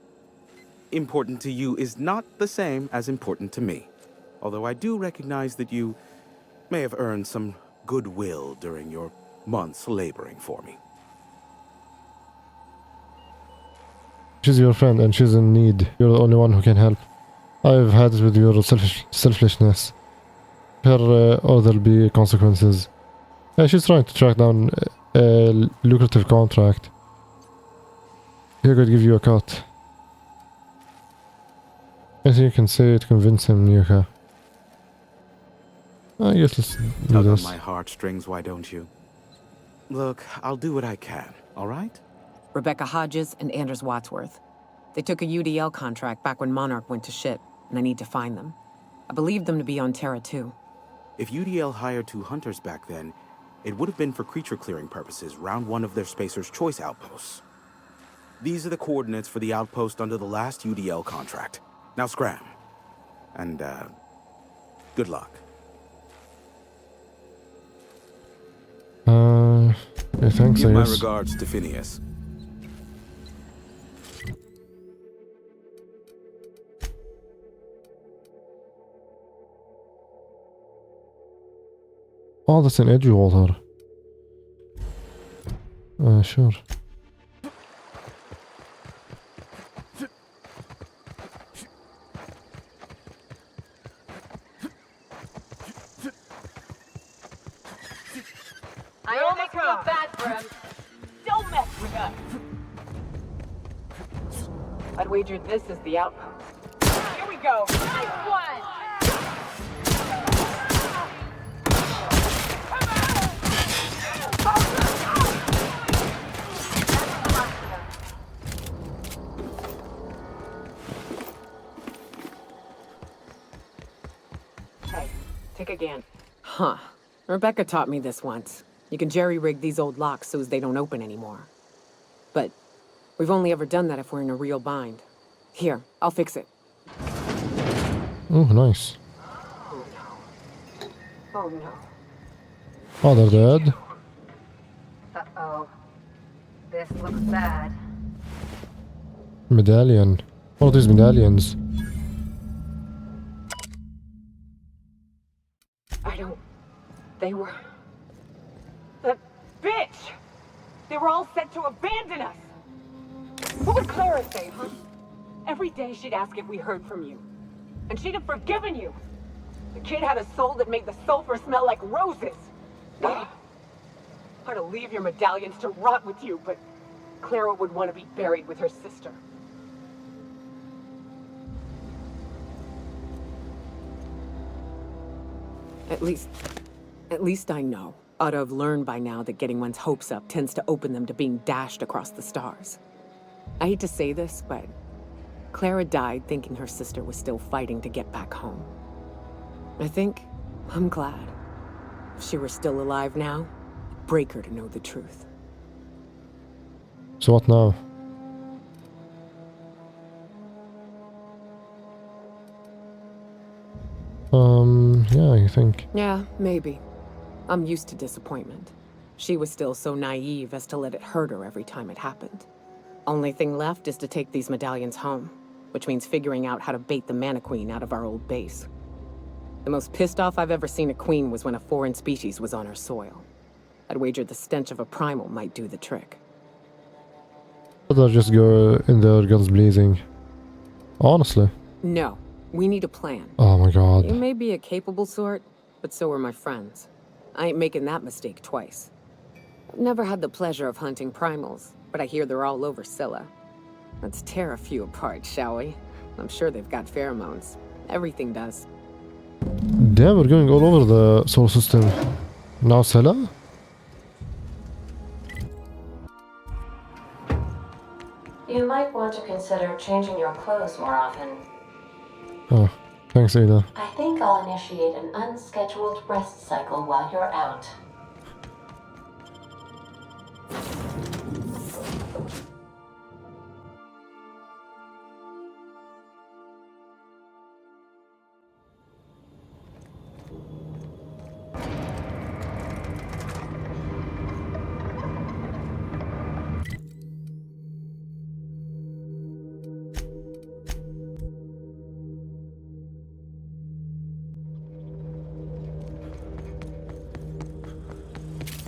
Important to you is not the same as important to me. Although I do recognize that you may have earned some goodwill during your months laboring for me. She's your friend and she's in need. You're the only one who can help. I've had it with your selfishness. Or there'll be consequences. She's trying to track down a lucrative contract. He could give you a cut. Anything you can say to convince him, Nyaka? I guess let's do Tug this. on my heartstrings, why don't you? Look, I'll do what I can, all right? Rebecca Hodges and Anders Wadsworth. They took a UDL contract back when Monarch went to shit, and I need to find them. I believe them to be on Terra 2. If UDL hired 2 hunters back then, it would have been for creature clearing purposes round one of their Spacer's Choice outposts. These are the coordinates for the outpost under the last UDL contract. Now scram. And, good luck. Yeah, thanks, Give I my guess. regards to Phineas. Oh, that's an Edgewater. Sure. I almost feel bad for him. Don't mess with us. I'd wager this is the outpost. Here we go. Nice one. Hey, take again. Huh. Rebecca taught me this once. You can jerry-rig these old locks so as they don't open anymore. But we've only ever done that if we're in a real bind. Here, I'll fix it. Oh, nice. Oh no. Oh, they're dead. Uh-oh. This looks bad. Medallion. What are these medallions? They were... That bitch! They were all set to abandon us! What would Clara say, huh? Every day she'd ask if we heard from you. And she'd have forgiven you! The kid had a soul that made the sulfur smell like roses! Ugh. Hard to leave your medallions to rot with you, but Clara would want to be buried with her sister. At least I know. Ought to have learned by now that getting one's hopes up tends to open them to being dashed across the stars. I hate to say this, but Clara died thinking her sister was still fighting to get back home. I think I'm glad. If she were still alive now, it'd break her to know the truth. So what now? Yeah, I think. Yeah, maybe. I'm used to disappointment. She was still so naive as to let it hurt her every time it happened. Only thing left is to take these medallions home, which means figuring out how to bait the Mana Queen out of our old base. The most pissed off I've ever seen a queen was when a foreign species was on her soil. I'd wager the stench of a primal might do the trick. But I'll just go in there, guns blazing. Honestly. No, we need a plan. Oh my god. You may be a capable sort, but so are my friends. I ain't making that mistake twice. I've never had the pleasure of hunting primals, but I hear they're all over Scylla. Let's tear a few apart, shall we? I'm sure they've got pheromones. Everything does. Damn, we're going all over the solar system. Now Scylla? You might want to consider changing your clothes more often. Oh, thanks, Ada. I think I'll initiate an unscheduled rest cycle while you're out.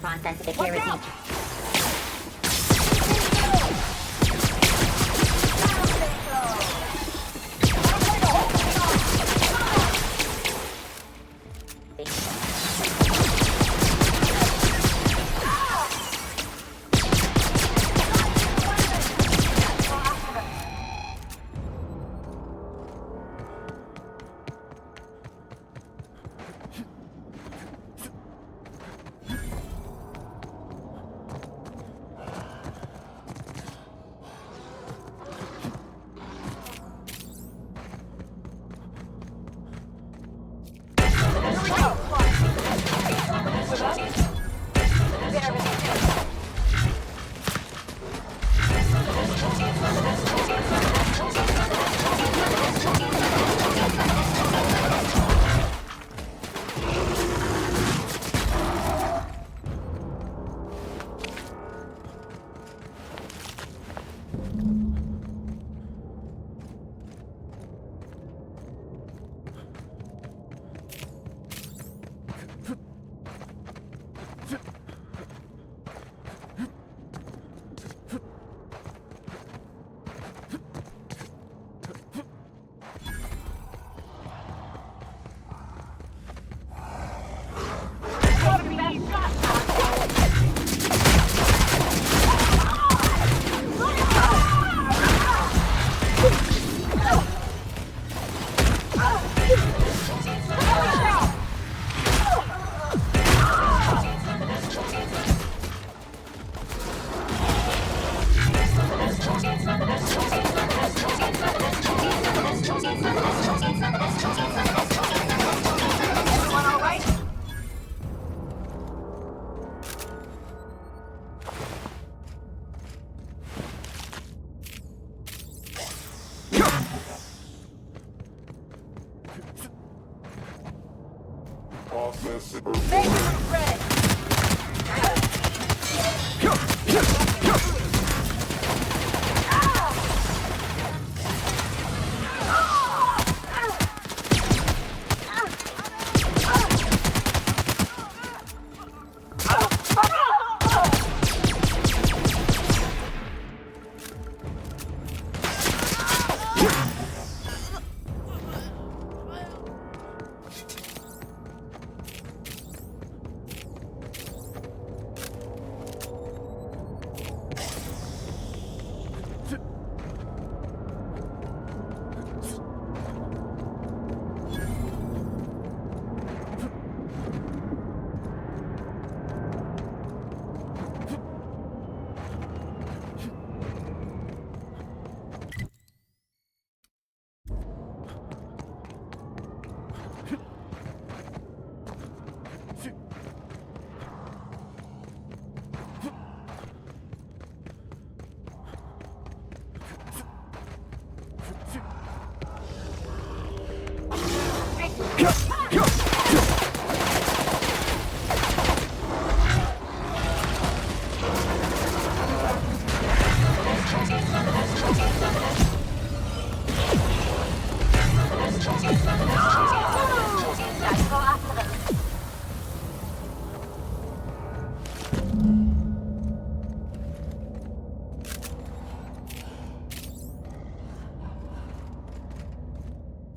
Process security.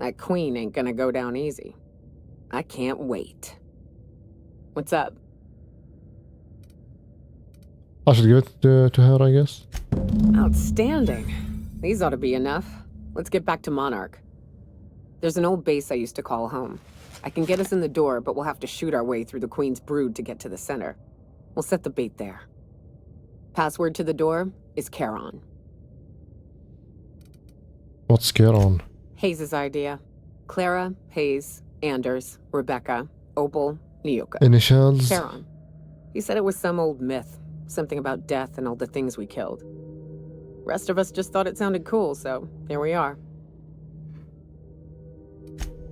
That queen ain't gonna go down easy. I can't wait. What's up? I should give it to her, I guess. Outstanding. These ought to be enough. Let's get back to Monarch. There's an old base I used to call home. I can get us in the door, but we'll have to shoot our way through the Queen's brood to get to the center. We'll set the bait there. Password to the door is Keychron. What's Gateron? Hayes' idea. Clara, Hayes, Anders, Rebecca, Opal, Nyoka. Initials? Keychron. He said it was some old myth. Something about death and all the things we killed. Rest of us just thought it sounded cool, so here we are.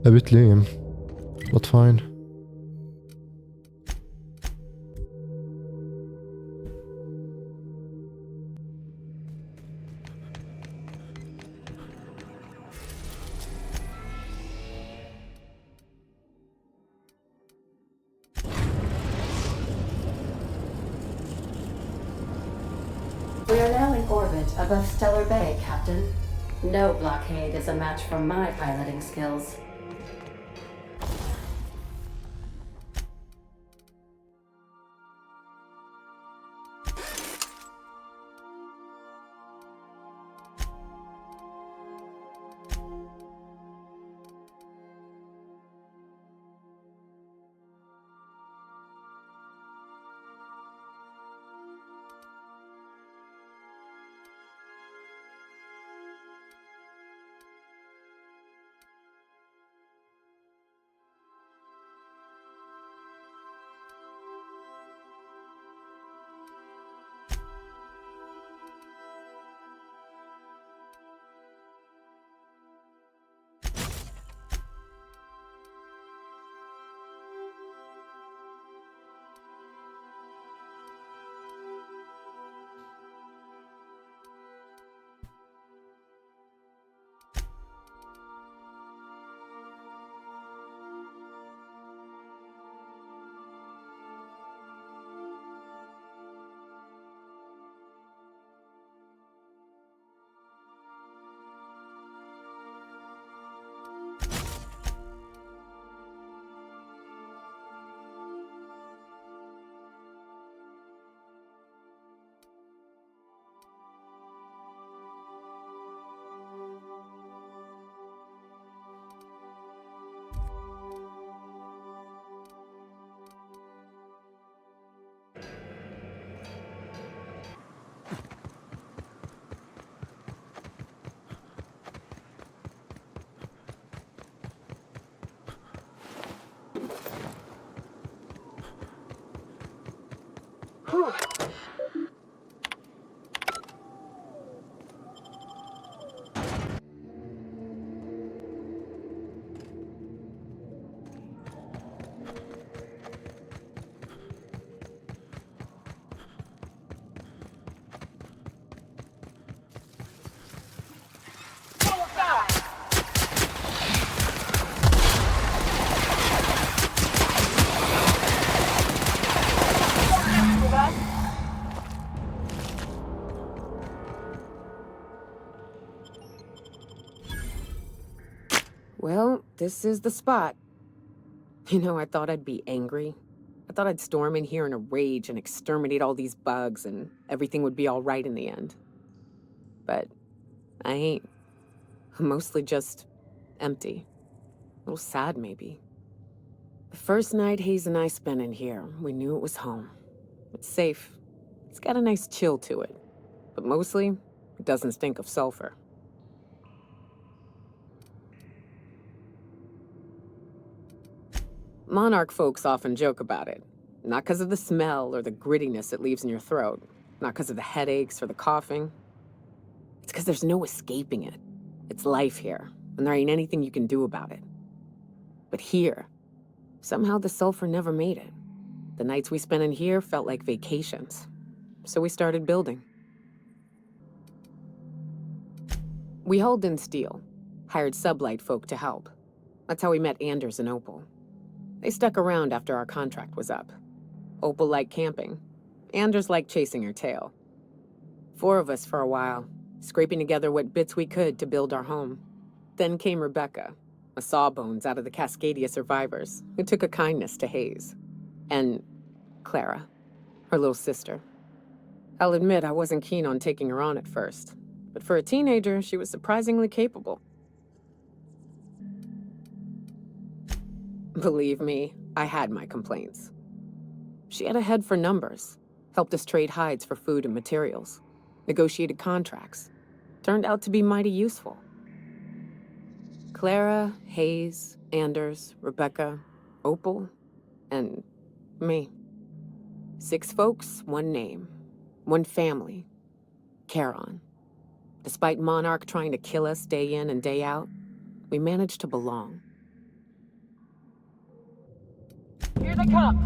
A bit lame, but fine. We are now in orbit above Stellar Bay, Captain. No blockade is a match for my piloting skills. Well, this is the spot. You know, I thought I'd be angry. I thought I'd storm in here in a rage and exterminate all these bugs and everything would be all right in the end. But I ain't. I'm mostly just empty. A little sad, maybe. The first night Hayes and I spent in here, we knew it was home. It's safe. It's got a nice chill to it. But mostly, it doesn't stink of sulfur. Monarch folks often joke about it. Not because of the smell or the grittiness it leaves in your throat. Not because of the headaches or the coughing. It's because there's no escaping it. It's life here, and there ain't anything you can do about it. But here, somehow the sulfur never made it. The nights we spent in here felt like vacations. So we started building. We hauled in steel, hired sublight folk to help. That's how we met Anders and Opal. They stuck around after our contract was up. Opal liked camping. Anders liked chasing her tail. 4 of us for a while, scraping together what bits we could to build our home. Then came Rebecca, a sawbones out of the Cascadia survivors, who took a kindness to Hayes. And Clara, her little sister. I'll admit I wasn't keen on taking her on at first, but for a teenager, she was surprisingly capable. Believe me, I had my complaints. She had a head for numbers, helped us trade hides for food and materials, negotiated contracts. Turned out to be mighty useful. Clara, Hayes, Anders, Rebecca, Opal, and me. 6 folks, 1 name, 1 family. Keychron. Despite Monarch trying to kill us day in and day out, we managed to belong. Here they come!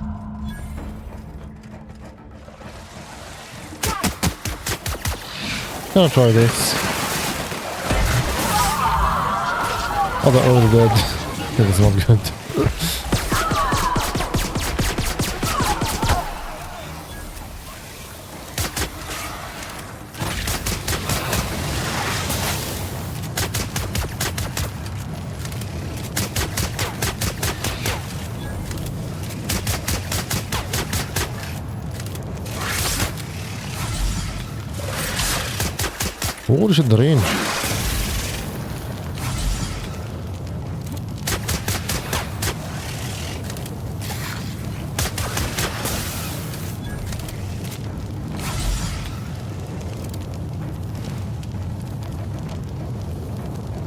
Gonna try this. Oh, they're already dead. That is not good. Holy shit, the range.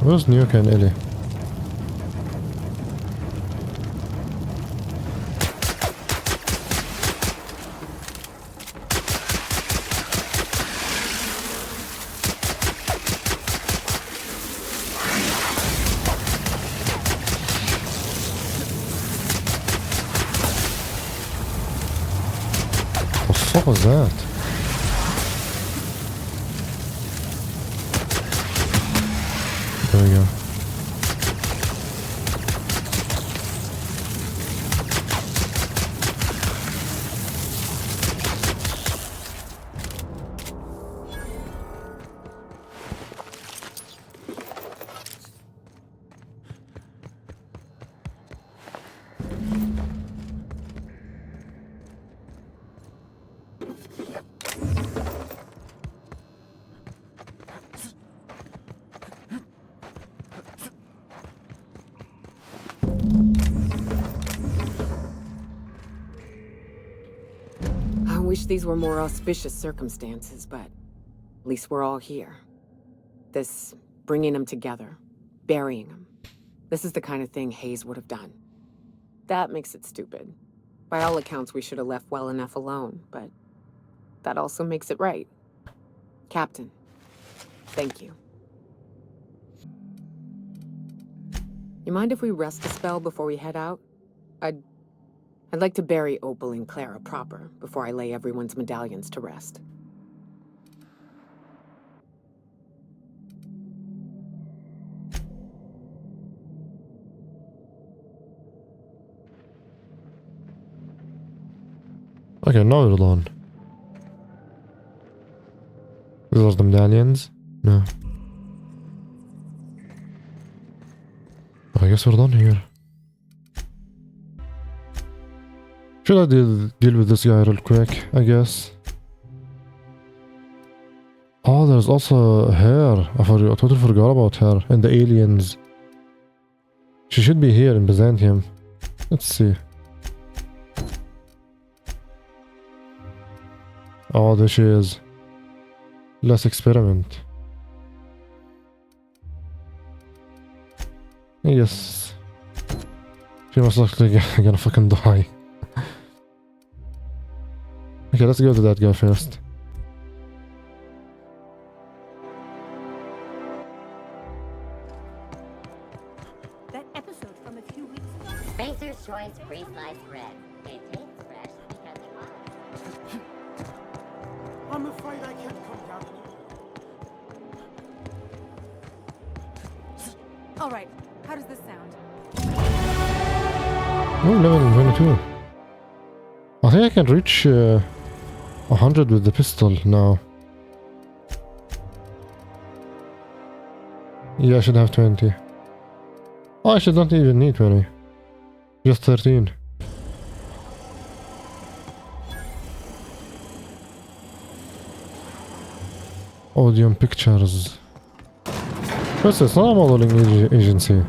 Where's Nuka and Ellie? What was that? There we go. I wish these were more auspicious circumstances, but at least we're all here. This bringing them together, burying them. This is the kind of thing Hayes would have done. That makes it stupid. By all accounts, we should have left well enough alone, but that also makes it right. Captain, thank you. You mind if we rest a spell before we head out? I'd like to bury Opal and Clara proper before I lay everyone's medallions to rest. Okay, now we're done. These are the medallions? No. Okay, I guess we're done here. Should I deal with this guy real quick, I guess? Oh, there's also her. I totally forgot about her. And the aliens. She should be here in Byzantium. Let's see. Oh, there she is. Let's experiment. Yes. She most likely gonna fucking die. Okay, let's go to that guy first. That episode from a few weeks ago. Spacer's Choice pre-sliced bread. It tastes fresh because it was. I'm afraid I can't come down. All right, how does this sound? Oh, level 22. I think I can reach 100 with the pistol now. Yeah, I should have 20. Oh, I should not even need 20. Just 13. Audio and pictures. First, it's not a modeling agency.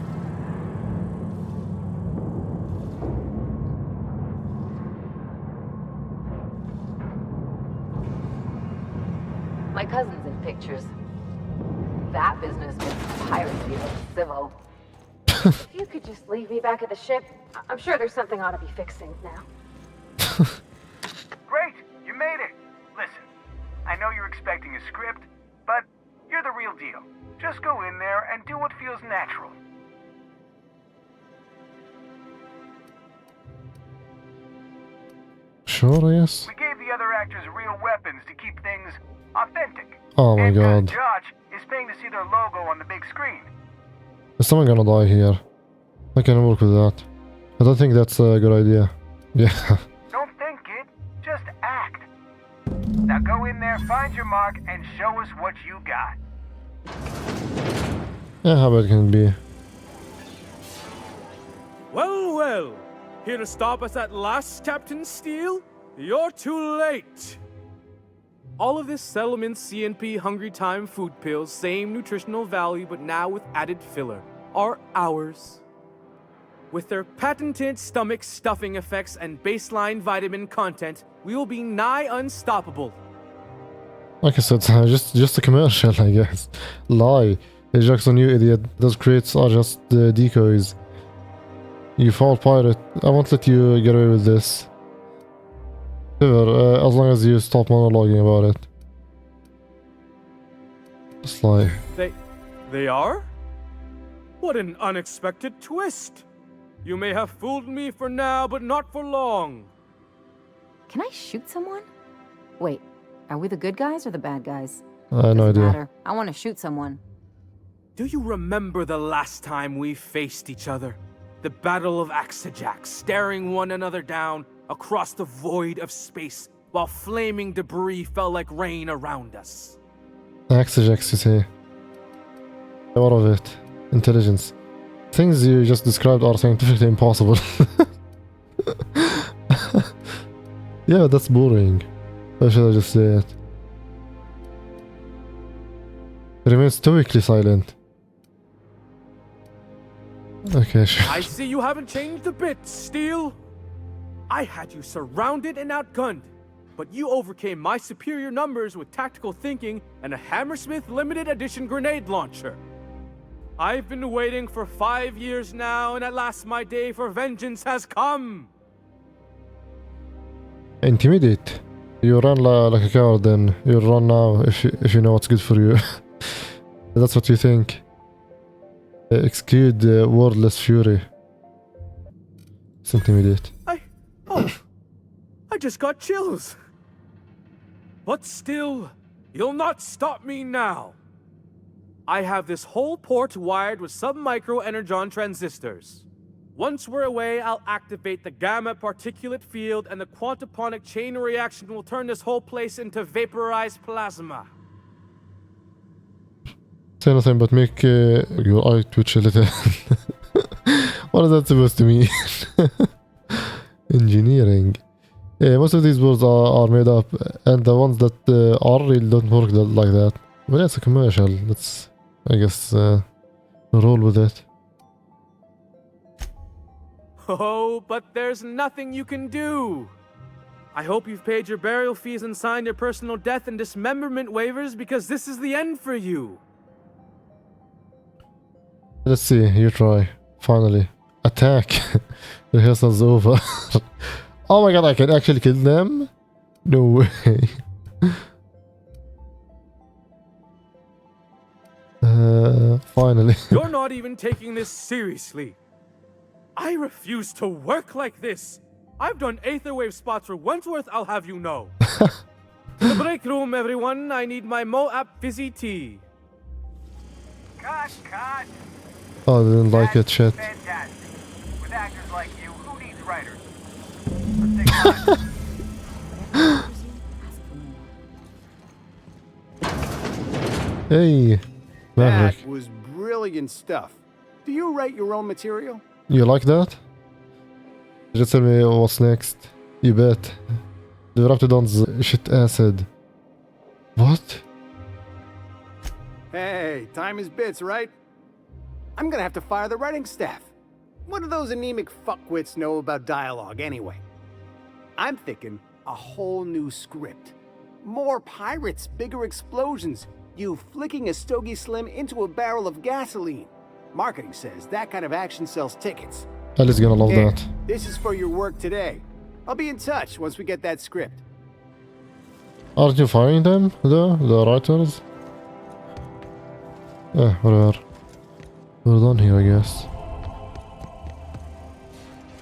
My cousin's in pictures. That business with piracy is civil. If you could just leave me back at the ship, I'm sure there's something ought to be fixing now. Great, you made it. Listen, I know you're expecting a script, but you're the real deal. Just go in there and do what feels natural. Sure, yes. We gave the other actors real weapons to keep things authentic. Oh my god. Josh is paying to see their logo on the big screen. Is someone gonna die here? I can work with that. I don't think that's a good idea. Yeah. Don't think it, just act. Now go in there, find your mark, and show us what you got. Yeah, how bad can it be? Well, well. Here to stop us at last, Captain Steele? You're too late. All of this settlement CNP Hungry Time food pills, same nutritional value but now with added filler, are ours. With their patented stomach stuffing effects and baseline vitamin content, we will be nigh unstoppable. Like I said, just a commercial, I guess. Lie. It jokes on you, idiot. Those crates are just decoys. You foul pirate. I won't let you get away with this. Ever, as long as you stop monologuing about it. Just lie. They are? What an unexpected twist. You may have fooled me for now, but not for long. Can I shoot someone? Wait, are we the good guys or the bad guys? I have no idea. Matter. I want to shoot someone. Do you remember the last time we faced each other? The Battle of Axejack, staring one another down across the void of space while flaming debris fell like rain around us. Axejax, you say? What of it? Intelligence. Things you just described are scientifically impossible. Yeah, that's boring. Why should I just say it? Remain stoically silent. Okay, sure. I see you haven't changed a bit, Steele. I had you surrounded and outgunned, but you overcame my superior numbers with tactical thinking and a Hammersmith limited edition grenade launcher. I've been waiting for 5 years now, and at last my day for vengeance has come. Intimidate. You run like a coward, then you run now if you know what's good for you. That's what you think. Exude wordless fury. It's intimidate. I just got chills. But still, you'll not stop me now. I have this whole port wired with sub-micro energon transistors. Once we're away, I'll activate the gamma particulate field and the quantaponic chain reaction will turn this whole place into vaporized plasma. Say nothing but make your eye twitch a little. What is that supposed to mean? Engineering. Yeah, most of these boards are made up, and the ones that are real don't work like that. But it's a commercial. Let's, I guess, roll with it. Oh, but there's nothing you can do. I hope you've paid your burial fees and signed your personal death and dismemberment waivers, because this is the end for you. Let's see, you try. Finally. Attack. Rehearsal's over. Oh my god, I can actually kill them? No way. Finally. You're not even taking this seriously. I refuse to work like this. I've done Aetherwave spots for Wentworth, I'll have you know. The break room, everyone. I need my Moab fizzy tea. Cut. Oh, I didn't like it, shit. Fantastic. With actors like you, who needs writers? Let's take Hey, Maverick. That was brilliant stuff. Do you write your own material? You like that? Just tell me what's next. You bet. The Raptidon's shit acid. What? Hey, time is bits, right? I'm gonna have to fire the writing staff. What do those anemic fuckwits know about dialogue anyway? I'm thinking a whole new script. More pirates, bigger explosions, you flicking a Stogie Slim into a barrel of gasoline. Marketing says that kind of action sells tickets. Ellie's gonna love that. This is for your work today. I'll be in touch once we get that script. Aren't you firing them, though? The writers? Yeah, whatever. We're done here, I guess.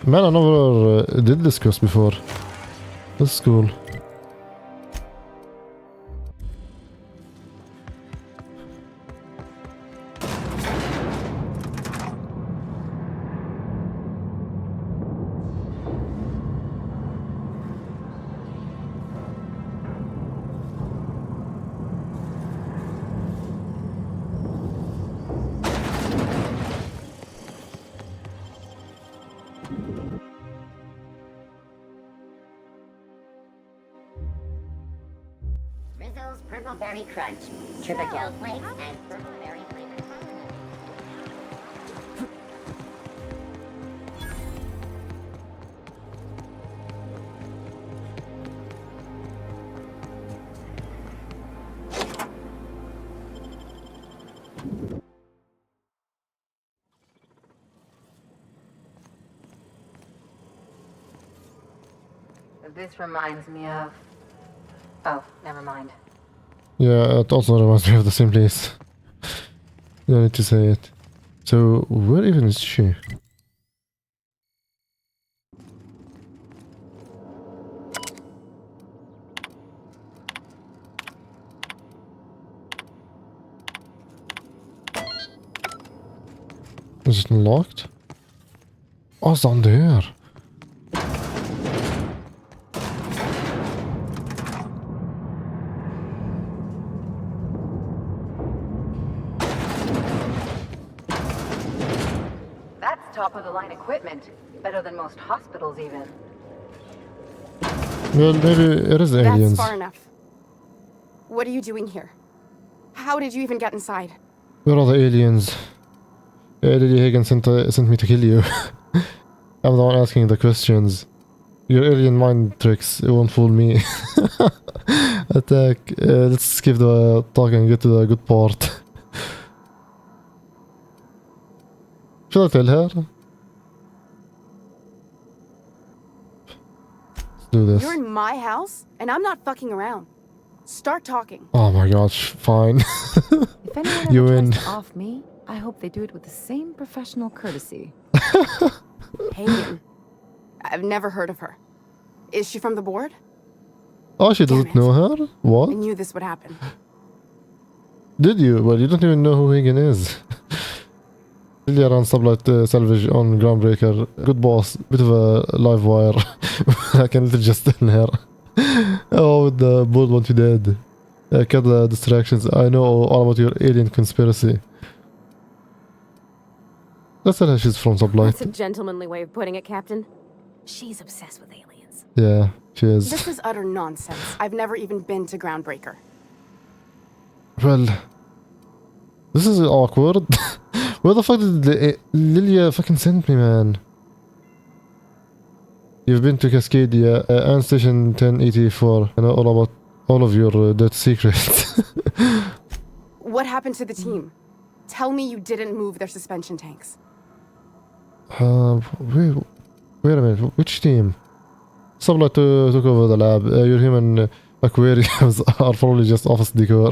Man, I never did this quest before. This is cool. Rizzo's Purple Berry Crunch, Triple Flakes, and Purple Berry Flavored. This reminds me of... Oh, never mind. Yeah, it also reminds me of the same place. No need to say it. So, where even is she? Is it unlocked? Oh, it's down there. top-of-the-line equipment. Better than most hospitals, even. Well, maybe it is aliens. That's far enough. What are you doing here? How did you even get inside? Where are the aliens? Lily Hagen sent me to kill you. I'm the one asking the questions. Your alien mind tricks, it won't fool me. Attack. Let's skip the talk and get to the good part. Should I tell her? Let's do this. You're in my house, and I'm not fucking around. Start talking. Oh my gosh, fine. If anyone You ever win. tries to off me, I hope they do it with the same professional courtesy. Hagen. I've never heard of her. Is she from the board? Oh, she doesn't know her? I What? knew this would happen. Did you? Well, you don't even know who Hagen is. Lilia ran sublight salvage on Groundbreaker. Good boss. Bit of a live wire. I can literally just tell her. Oh, with the bold one you did. Cut the distractions. I know all about your alien conspiracy. Let's tell her she's from That's a Sublight. gentlemanly way of putting it, Captain. She's obsessed with aliens. Yeah, she is. This is utter nonsense. I've never even been to Groundbreaker. Well, this is awkward. Where the fuck did Lilia fucking send me, man? You've been to Cascadia and Station 1084. I know all about all of your dirty secrets. What happened to the team? Tell me you didn't move their suspension tanks. Wait a minute. Which team? Sublight took over the lab. Your human aquariums are probably just office decor.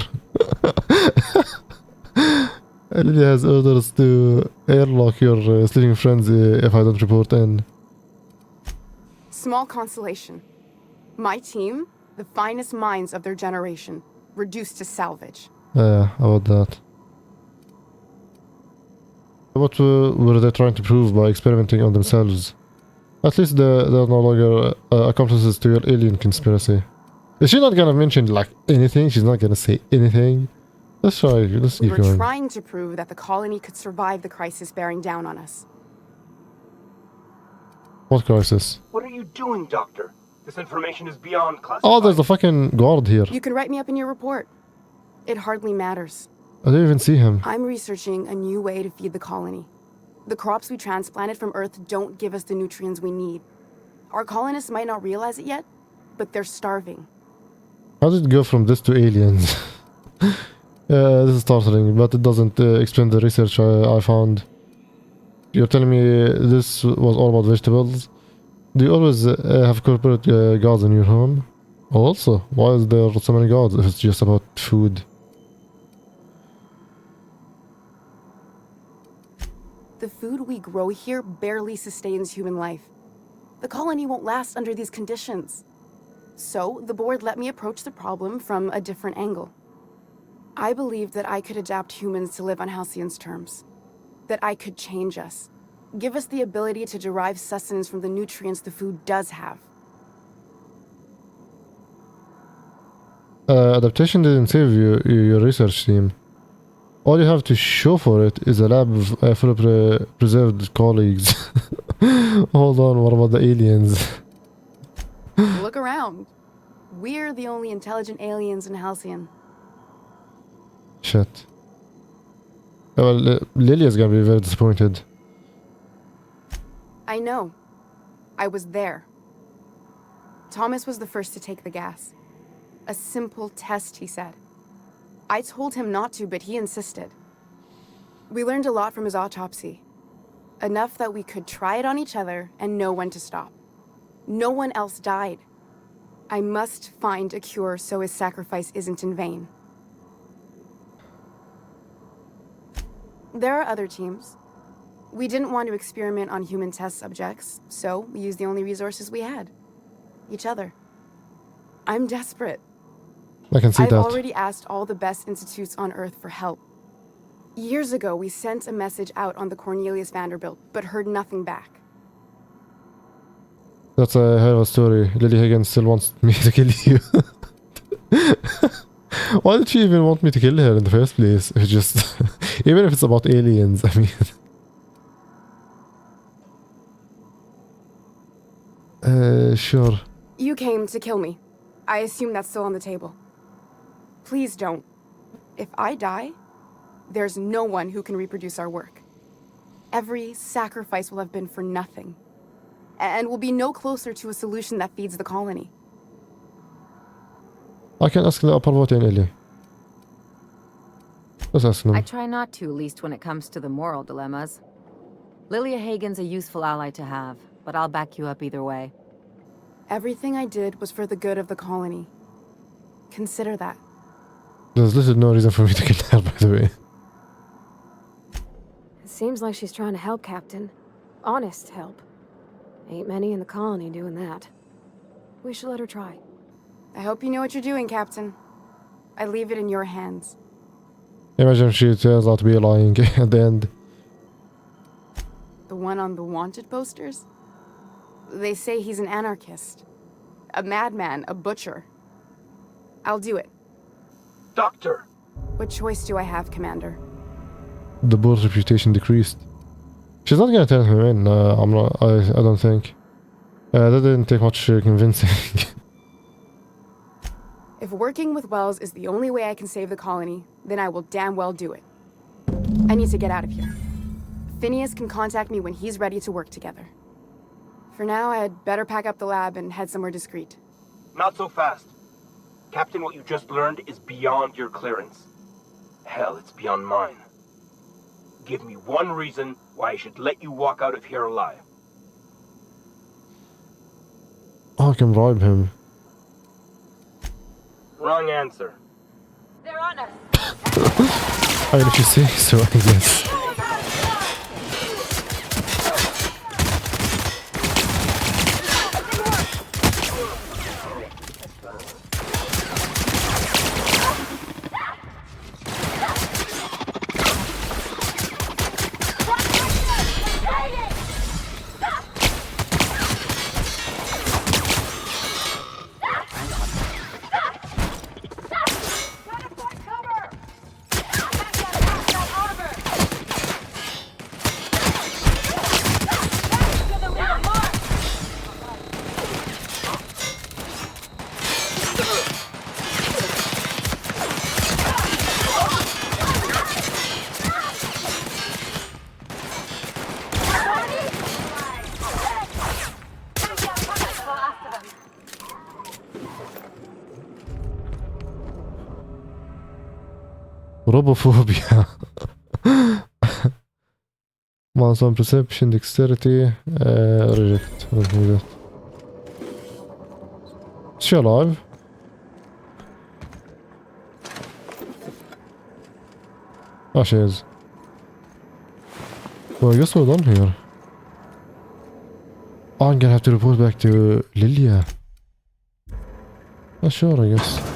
Lilia has orders to airlock your sleeping friends if I don't report in. Small consolation. My team, the finest minds of their generation, reduced to salvage. Yeah, about that. What were they trying to prove by experimenting on themselves? At least they're no longer accomplices to your alien conspiracy. Is she not gonna mention like anything? She's not gonna say anything? Let's try, let's We keep were going. trying to prove that the colony could survive the crisis bearing down on us. What crisis? What are you doing, Doctor? This information is beyond classified. Oh, there's a fucking guard here. You can write me up in your report. It hardly matters. I didn't even see him. I'm researching a new way to feed the colony. The crops we transplanted from Earth don't give us the nutrients we need. Our colonists might not realize it yet, but they're starving. How did it go from this to aliens? This is startling, but it doesn't explain the research I found. You're telling me this was all about vegetables? Do you always have corporate gods in your home? Also, why is there so many gods if it's just about food? The food we grow here barely sustains human life. The colony won't last under these conditions. So, the board let me approach the problem from a different angle. I believed that I could adapt humans to live on Halcyon's terms. That I could change us. Give us the ability to derive sustenance from the nutrients the food does have. Adaptation didn't save your research team. All you have to show for it is a lab full of preserved colleagues. Hold on, what about the aliens? Look around. We're the only intelligent aliens in Halcyon. Shit. Well, Lilia's gonna be very disappointed. I know. I was there. Thomas was the first to take the gas. A simple test, he said. I told him not to, but he insisted. We learned a lot from his autopsy. Enough that we could try it on each other and know when to stop. No one else died. I must find a cure so his sacrifice isn't in vain. There are other teams. We didn't want to experiment on human test subjects, so we used the only resources we had. Each other. I'm desperate. I can see I've that. already asked all the best institutes on Earth for help. Years ago, we sent a message out on the Cornelius Vanderbilt, but heard nothing back. That's a hell of a story. Lily Higgins still wants me to kill you. Why did she even want me to kill her in the first place? It's just... even if it's about aliens, I mean... sure. You came to kill me. I assume that's still on the table. Please don't. If I die, there's no one who can reproduce our work. Every sacrifice will have been for nothing. And we'll be no closer to a solution that feeds the colony. I can ask the upper vote in Ellie. Let's ask them. I try not to, least when it comes to the moral dilemmas. Lilia Hagen's a useful ally to have, but I'll back you up either way. Everything I did was for the good of the colony. Consider that. There's little no reason for me to kill her, by the way. It seems like she's trying to help, Captain. Honest help. Ain't many in the colony doing that. We should let her try. I hope you know what you're doing, Captain. I leave it in your hands. Imagine if she turns out to be lying at the end. The one on the wanted posters? They say he's an anarchist. A madman, a butcher. I'll do it. Doctor! What choice do I have, Commander? The board's reputation decreased. She's not gonna turn him in. No, I'm not. I don't think. That didn't take much convincing. If working with Wells is the only way I can save the colony, then I will damn well do it. I need to get out of here. Phineas can contact me when he's ready to work together. For now, I'd better pack up the lab and head somewhere discreet. Not so fast. Captain, what you just learned is beyond your clearance. Hell, it's beyond mine. Give me one reason why I should let you walk out of here alive. Oh, I can bribe him. Wrong answer. They're on us. I mean, if you say so, I guess. Robophobia. Mouse on perception, dexterity, reject. I don't need that. Is she alive? Oh, she is. Well, I guess we're done here. Oh, I'm gonna have to report back to Lilia. Oh, sure, I guess.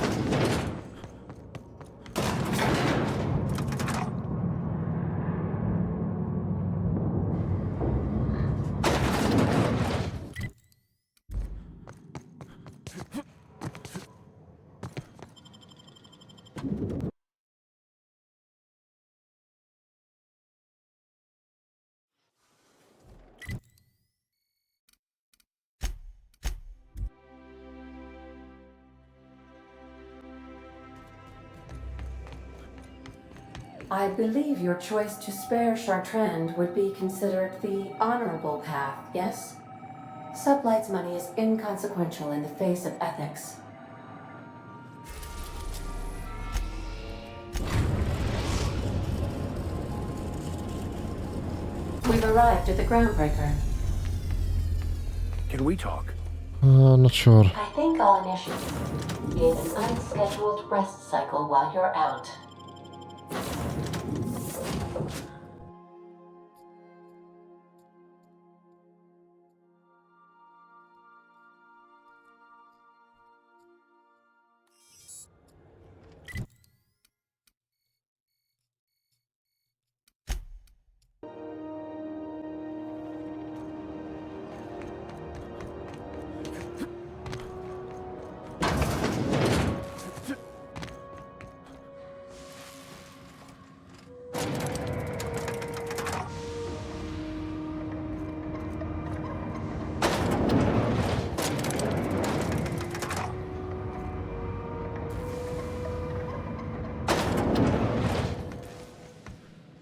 I believe your choice to spare Chartrand would be considered the honorable path, yes? Sublight's money is inconsequential in the face of ethics. We've arrived at the groundbreaker. Can we talk? Not sure. I think I'll initiate an unscheduled rest cycle while you're out.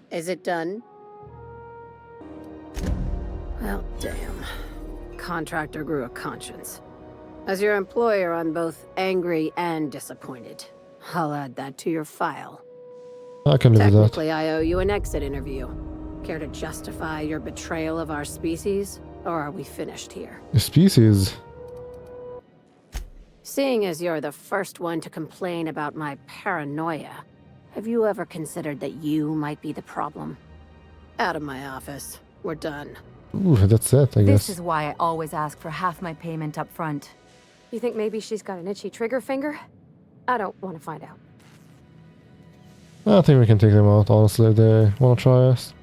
Is it done? Well, damn. Contractor grew a conscience. As your employer, I'm both angry and disappointed. I'll add that to your file. I can live with that. Technically, I owe you an exit interview. Care to justify your betrayal of our species? Or are we finished here? The species? Seeing as you're the first one to complain about my paranoia, have you ever considered that you might be the problem? Out of my office. We're done. Ooh, that's it, I guess. This is why I always ask for half my payment up front. You think maybe she's got an itchy trigger finger? I don't want to find out. I think we can take them out, honestly, if they want to try us.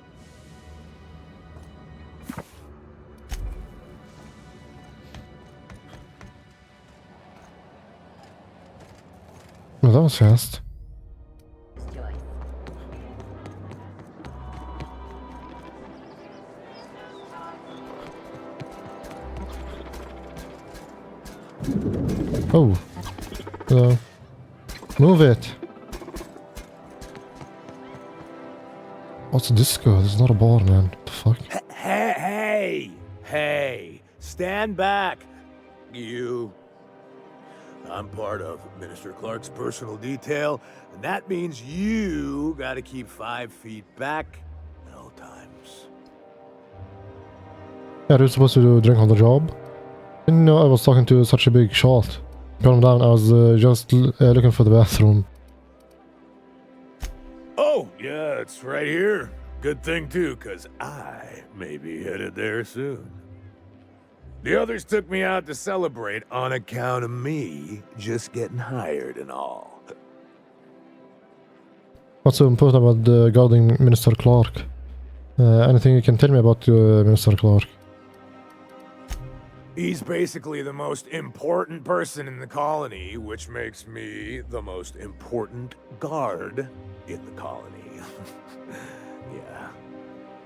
Well, that was fast. Oh. Move it. What's a disco? This is not a bar, man. What the fuck? Hey! Stand back! You. I'm part of Minister Clark's personal detail, and that means you gotta keep 5 feet back at all times. Yeah, you're supposed to drink on the job? Didn't know I was talking to such a big shot. Calm down, I was just looking for the bathroom. Oh, yeah, it's right here. Good thing, too, because I may be headed there soon. The others took me out to celebrate on account of me just getting hired and all. What's so important about guarding Minister Clark? Anything you can tell me about Minister Clark? He's basically the most important person in the colony, which makes me the most important guard in the colony. Yeah.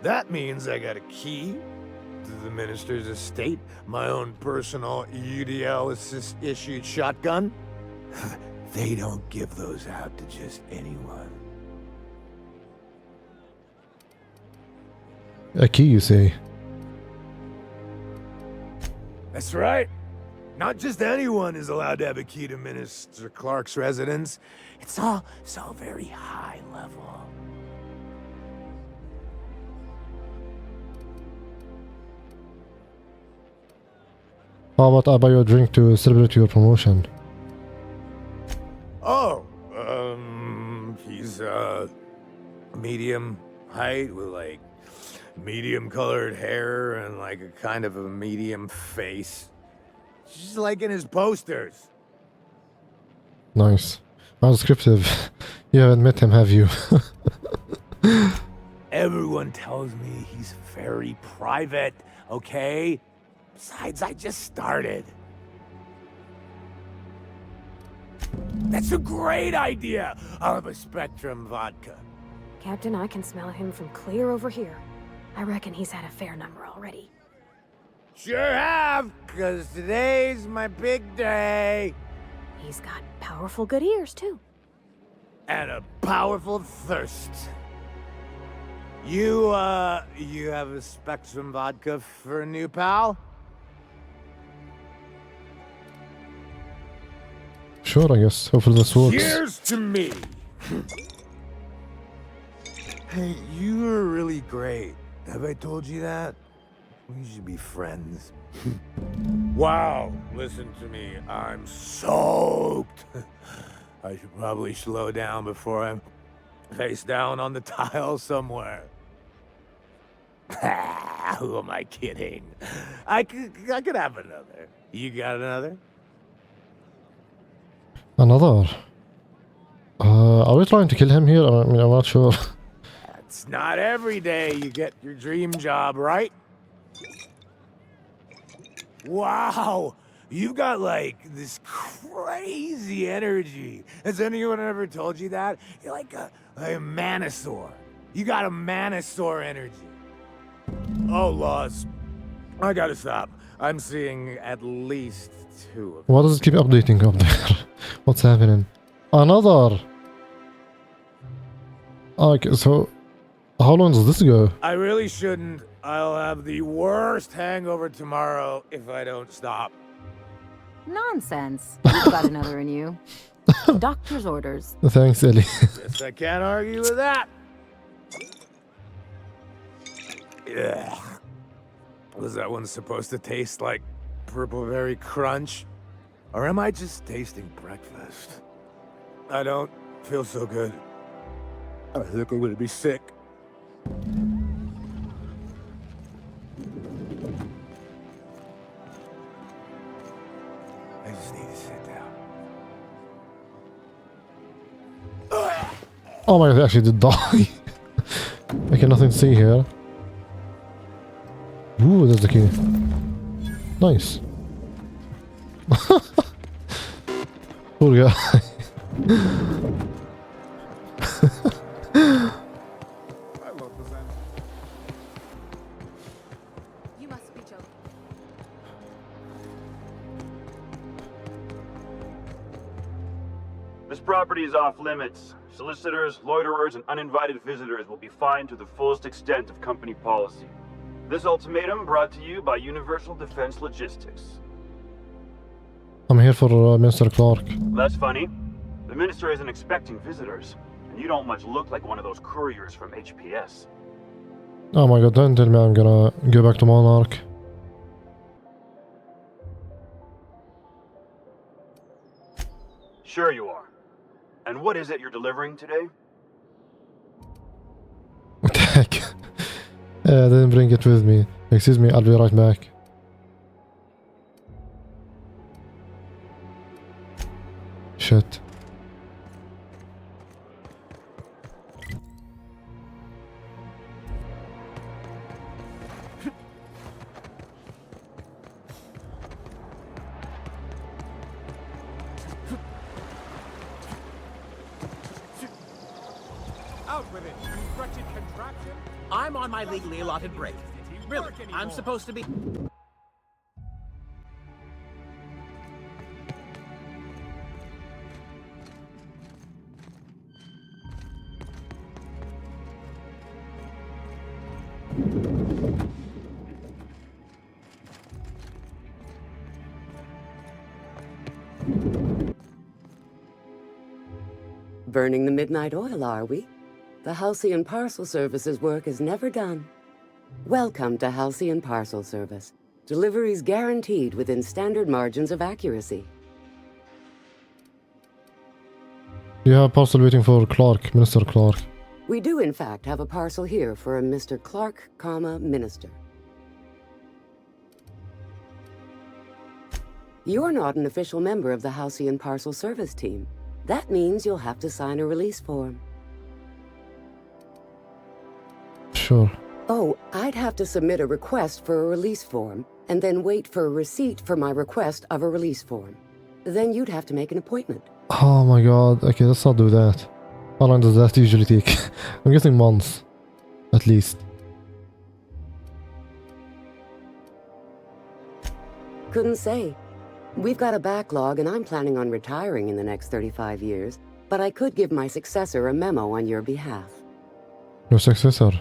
That means I got a key to the minister's estate, my own personal UDL-issued shotgun. They don't give those out to just anyone. A key, you say? That's right. Not just anyone is allowed to have a key to Minister Clark's residence. It's all very high level. How about I buy you a drink to celebrate your promotion? Oh, he's medium height with like medium colored hair and like a kind of a medium face. Just like in his posters. Nice. How descriptive. You haven't met him, have you? Everyone tells me he's very private, okay? Besides, I just started. That's a great idea! I'll have a Spectrum vodka. Captain, I can smell him from clear over here. I reckon he's had a fair number already. Sure have, because today's my big day. He's got powerful good ears, too. And a powerful thirst. You have a Spectrum vodka for a new pal? Sure, I guess. Hopefully this works. Cheers to me! Hey, you were really great. Have I told you that? We should be friends. Wow, listen to me. I'm soaked. I should probably slow down before I'm face down on the tile somewhere. Who am I kidding? I could have another. You got another? Another? Are we trying to kill him here? I mean, I'm not sure. It's not every day you get your dream job, right? Wow, you got like this crazy energy. Has anyone ever told you that? You're like a manosaur. You got a manosaur energy. Oh, Laws. I gotta stop. I'm seeing at least 2 of them. Why does it keep updating up there? What's happening? Another! Okay, so how long does this go? I really shouldn't. I'll have the worst hangover tomorrow if I don't stop. Nonsense. You've got another in you. Doctor's orders. Thanks, Ellie. Guess I can't argue with that. Yeah. Was that one supposed to taste like Purple Berry Crunch? Or am I just tasting breakfast? I don't feel so good. I think I'm gonna be sick. I just need to sit down. Oh my god, they actually did die. I can nothing see here. Ooh, there's the key. Nice. Poor guy. You must be joking. This property is off limits. Solicitors, loiterers, and uninvited visitors will be fined to the fullest extent of company policy. This ultimatum brought to you by Universal Defense Logistics. I'm here for Mr. Clark. That's funny. The minister isn't expecting visitors, and you don't much look like one of those couriers from HPS. Oh my god, don't tell me I'm gonna go back to Monarch. Sure you are. And what is it you're delivering today? What the heck? I didn't bring it with me. Excuse me, I'll be right back. Shit. Out with it, you wretched contraption! I'm on my legally allotted break. Really, I'm supposed to be... Burning the midnight oil, are we? The Halcyon Parcel Service's work is never done. Welcome to Halcyon Parcel Service. Deliveries guaranteed within standard margins of accuracy. You have a parcel waiting for Clark, Minister Clark. We do, in fact, have a parcel here for a Mr. Clark, Minister. You're not an official member of the Halcyon Parcel Service team. That means you'll have to sign a release form. Sure. Oh, I'd have to submit a request for a release form, and then wait for a receipt for my request of a release form. Then you'd have to make an appointment. Oh my god, okay, let's not do that. How long does that usually take? I'm guessing months. At least. Couldn't say. We've got a backlog and I'm planning on retiring in the next 35 years, but I could give my successor a memo on your behalf. Your successor?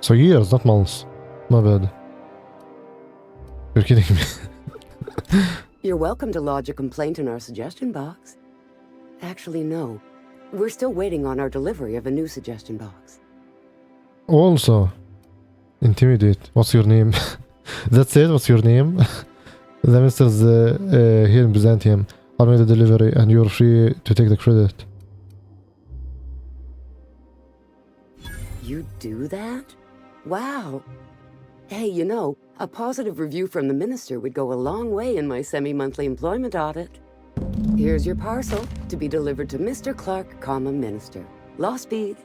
So years, not months. My bad. You're kidding me. You're welcome to lodge a complaint in our suggestion box. Actually, no. We're still waiting on our delivery of a new suggestion box. Also, intimidate. What's your name? That's it? What's your name? The minister's here in Byzantium. I made the delivery and you're free to take the credit. You do that? Wow. Hey, you know, a positive review from the minister would go a long way in my semi-monthly employment audit. Here's your parcel to be delivered to Mr. Clark, Minister. Law speed.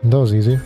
That was easy.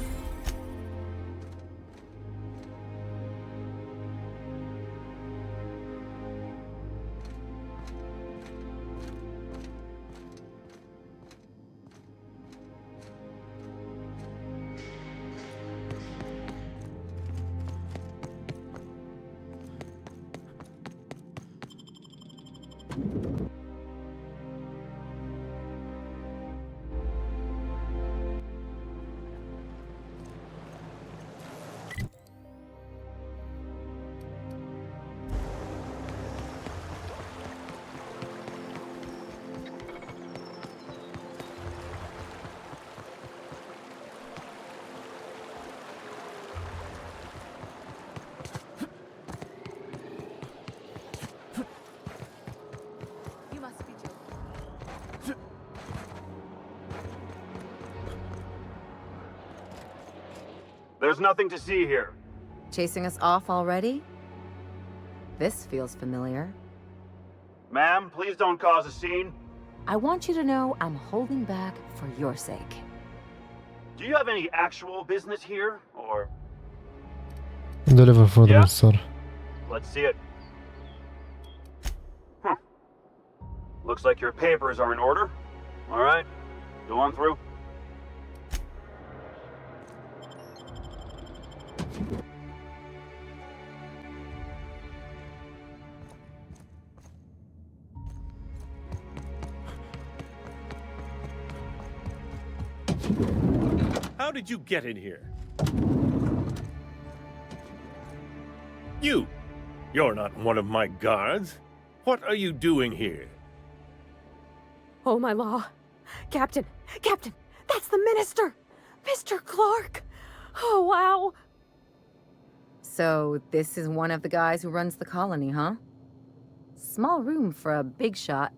There's nothing to see here. Chasing us off already? This feels familiar. Ma'am, please don't cause a scene. I want you to know I'm holding back for your sake. Do you have any actual business here, or...? Deliver for the minister. Let's see it. Looks like your papers are in order. All right, go on through. How did you get in here? You're not one of my guards. What are you doing here? Oh, my law. Captain! Captain! That's the minister! Mr. Clark! Oh, wow! So, this is one of the guys who runs the colony, huh? Small room for a big shot.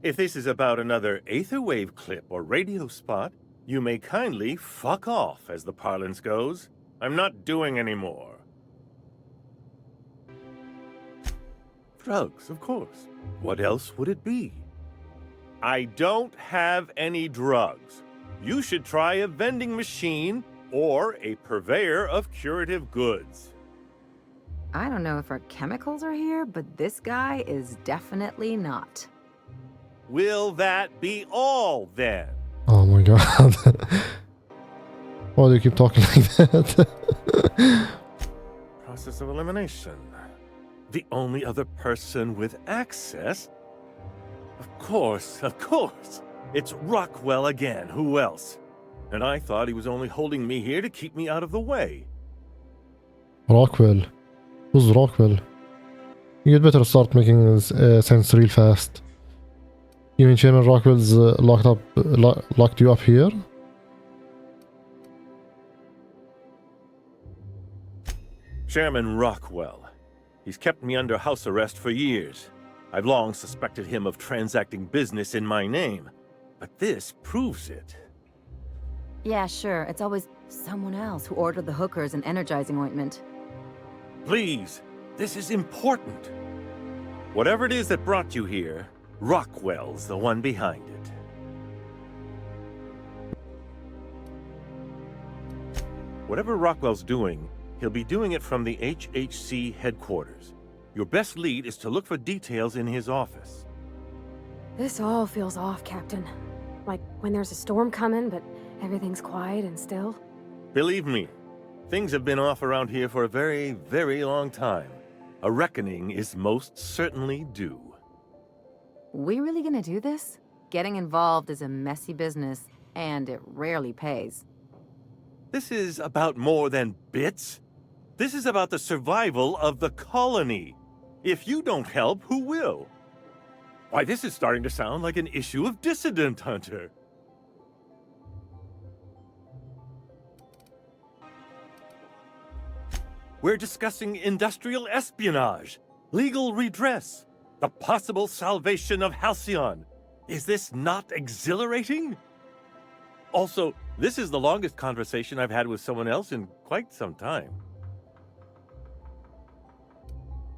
If this is about another aetherwave clip or radio spot, you may kindly fuck off, as the parlance goes. I'm not doing any more. Drugs, of course. What else would it be? I don't have any drugs. You should try a vending machine or a purveyor of curative goods. I don't know if our chemicals are here, but this guy is definitely not. Will that be all, then? Oh my god. Why do you keep talking like that? Process of elimination. The only other person with access? Of course. It's Rockwell again. Who else? And I thought he was only holding me here to keep me out of the way. Rockwell? Who's Rockwell? You'd better start making sense real fast. You mean Chairman Rockwell's locked you up here? Chairman Rockwell. He's kept me under house arrest for years. I've long suspected him of transacting business in my name, but this proves it. Yeah, sure. It's always someone else who ordered the hookers and energizing ointment. Please, this is important. Whatever it is that brought you here, Rockwell's the one behind it. Whatever Rockwell's doing, he'll be doing it from the HHC headquarters. Your best lead is to look for details in his office. This all feels off, Captain. Like when there's a storm coming, but everything's quiet and still. Believe me, things have been off around here for a very, very long time. A reckoning is most certainly due. We really gonna do this? Getting involved is a messy business, and it rarely pays. This is about more than bits. This is about the survival of the colony. If you don't help, who will? Why, this is starting to sound like an issue of Dissident Hunter. We're discussing industrial espionage, legal redress, the possible salvation of Halcyon. Is this not exhilarating? Also, this is the longest conversation I've had with someone else in quite some time.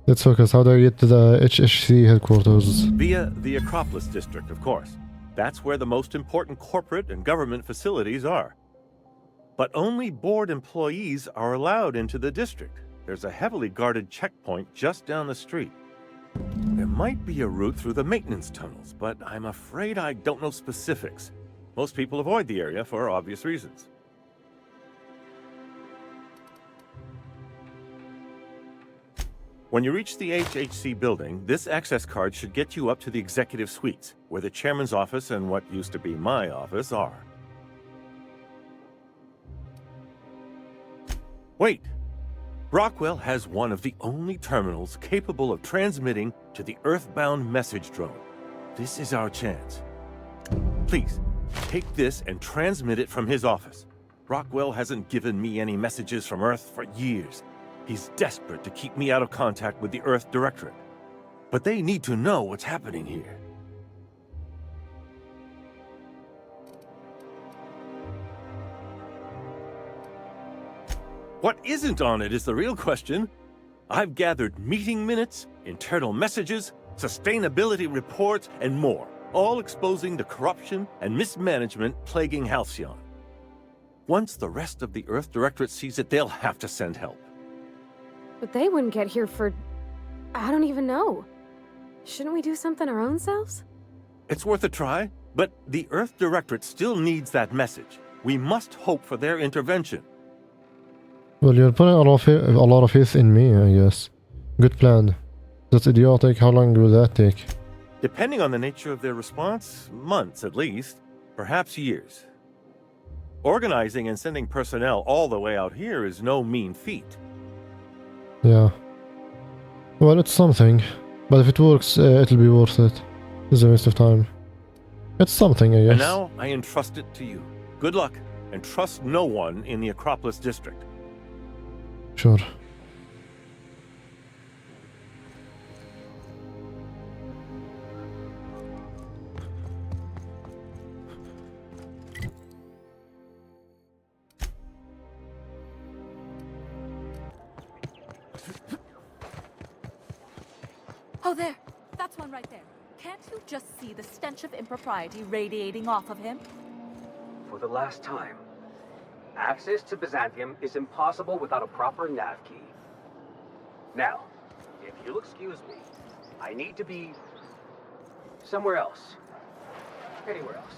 Let's focus. How do I get to the HHC headquarters? Via the Acropolis district, of course. That's where the most important corporate and government facilities are. But only board employees are allowed into the district. There's a heavily guarded checkpoint just down the street. There might be a route through the maintenance tunnels, but I'm afraid I don't know specifics. Most people avoid the area for obvious reasons. When you reach the HHC building, this access card should get you up to the executive suites, where the chairman's office and what used to be my office are. Wait! Rockwell has one of the only terminals capable of transmitting to the Earthbound message drone. This is our chance. Please, take this and transmit it from his office. Rockwell hasn't given me any messages from Earth for years. He's desperate to keep me out of contact with the Earth Directorate. But they need to know what's happening here. What isn't on it is the real question. I've gathered meeting minutes, internal messages, sustainability reports, and more, all exposing the corruption and mismanagement plaguing Halcyon. Once the rest of the Earth Directorate sees it, they'll have to send help. But they wouldn't get here for... I don't even know. Shouldn't we do something our own selves? It's worth a try, but the Earth Directorate still needs that message. We must hope for their intervention. Well, you're putting a lot of faith in me, I guess. Good plan. That's idiotic. How long will that take? Depending on the nature of their response, months at least, perhaps years. Organizing and sending personnel all the way out here is no mean feat. Yeah. Well, it's something. But if it works, it'll be worth it. It's a waste of time. It's something, I guess. And now I entrust it to you. Good luck, and trust no one in the Acropolis district. Sure. Oh, there. That's one right there. Can't you just see the stench of impropriety radiating off of him? For the last time, access to Byzantium is impossible without a proper nav key. Now, if you'll excuse me, I need to be somewhere else. Anywhere else.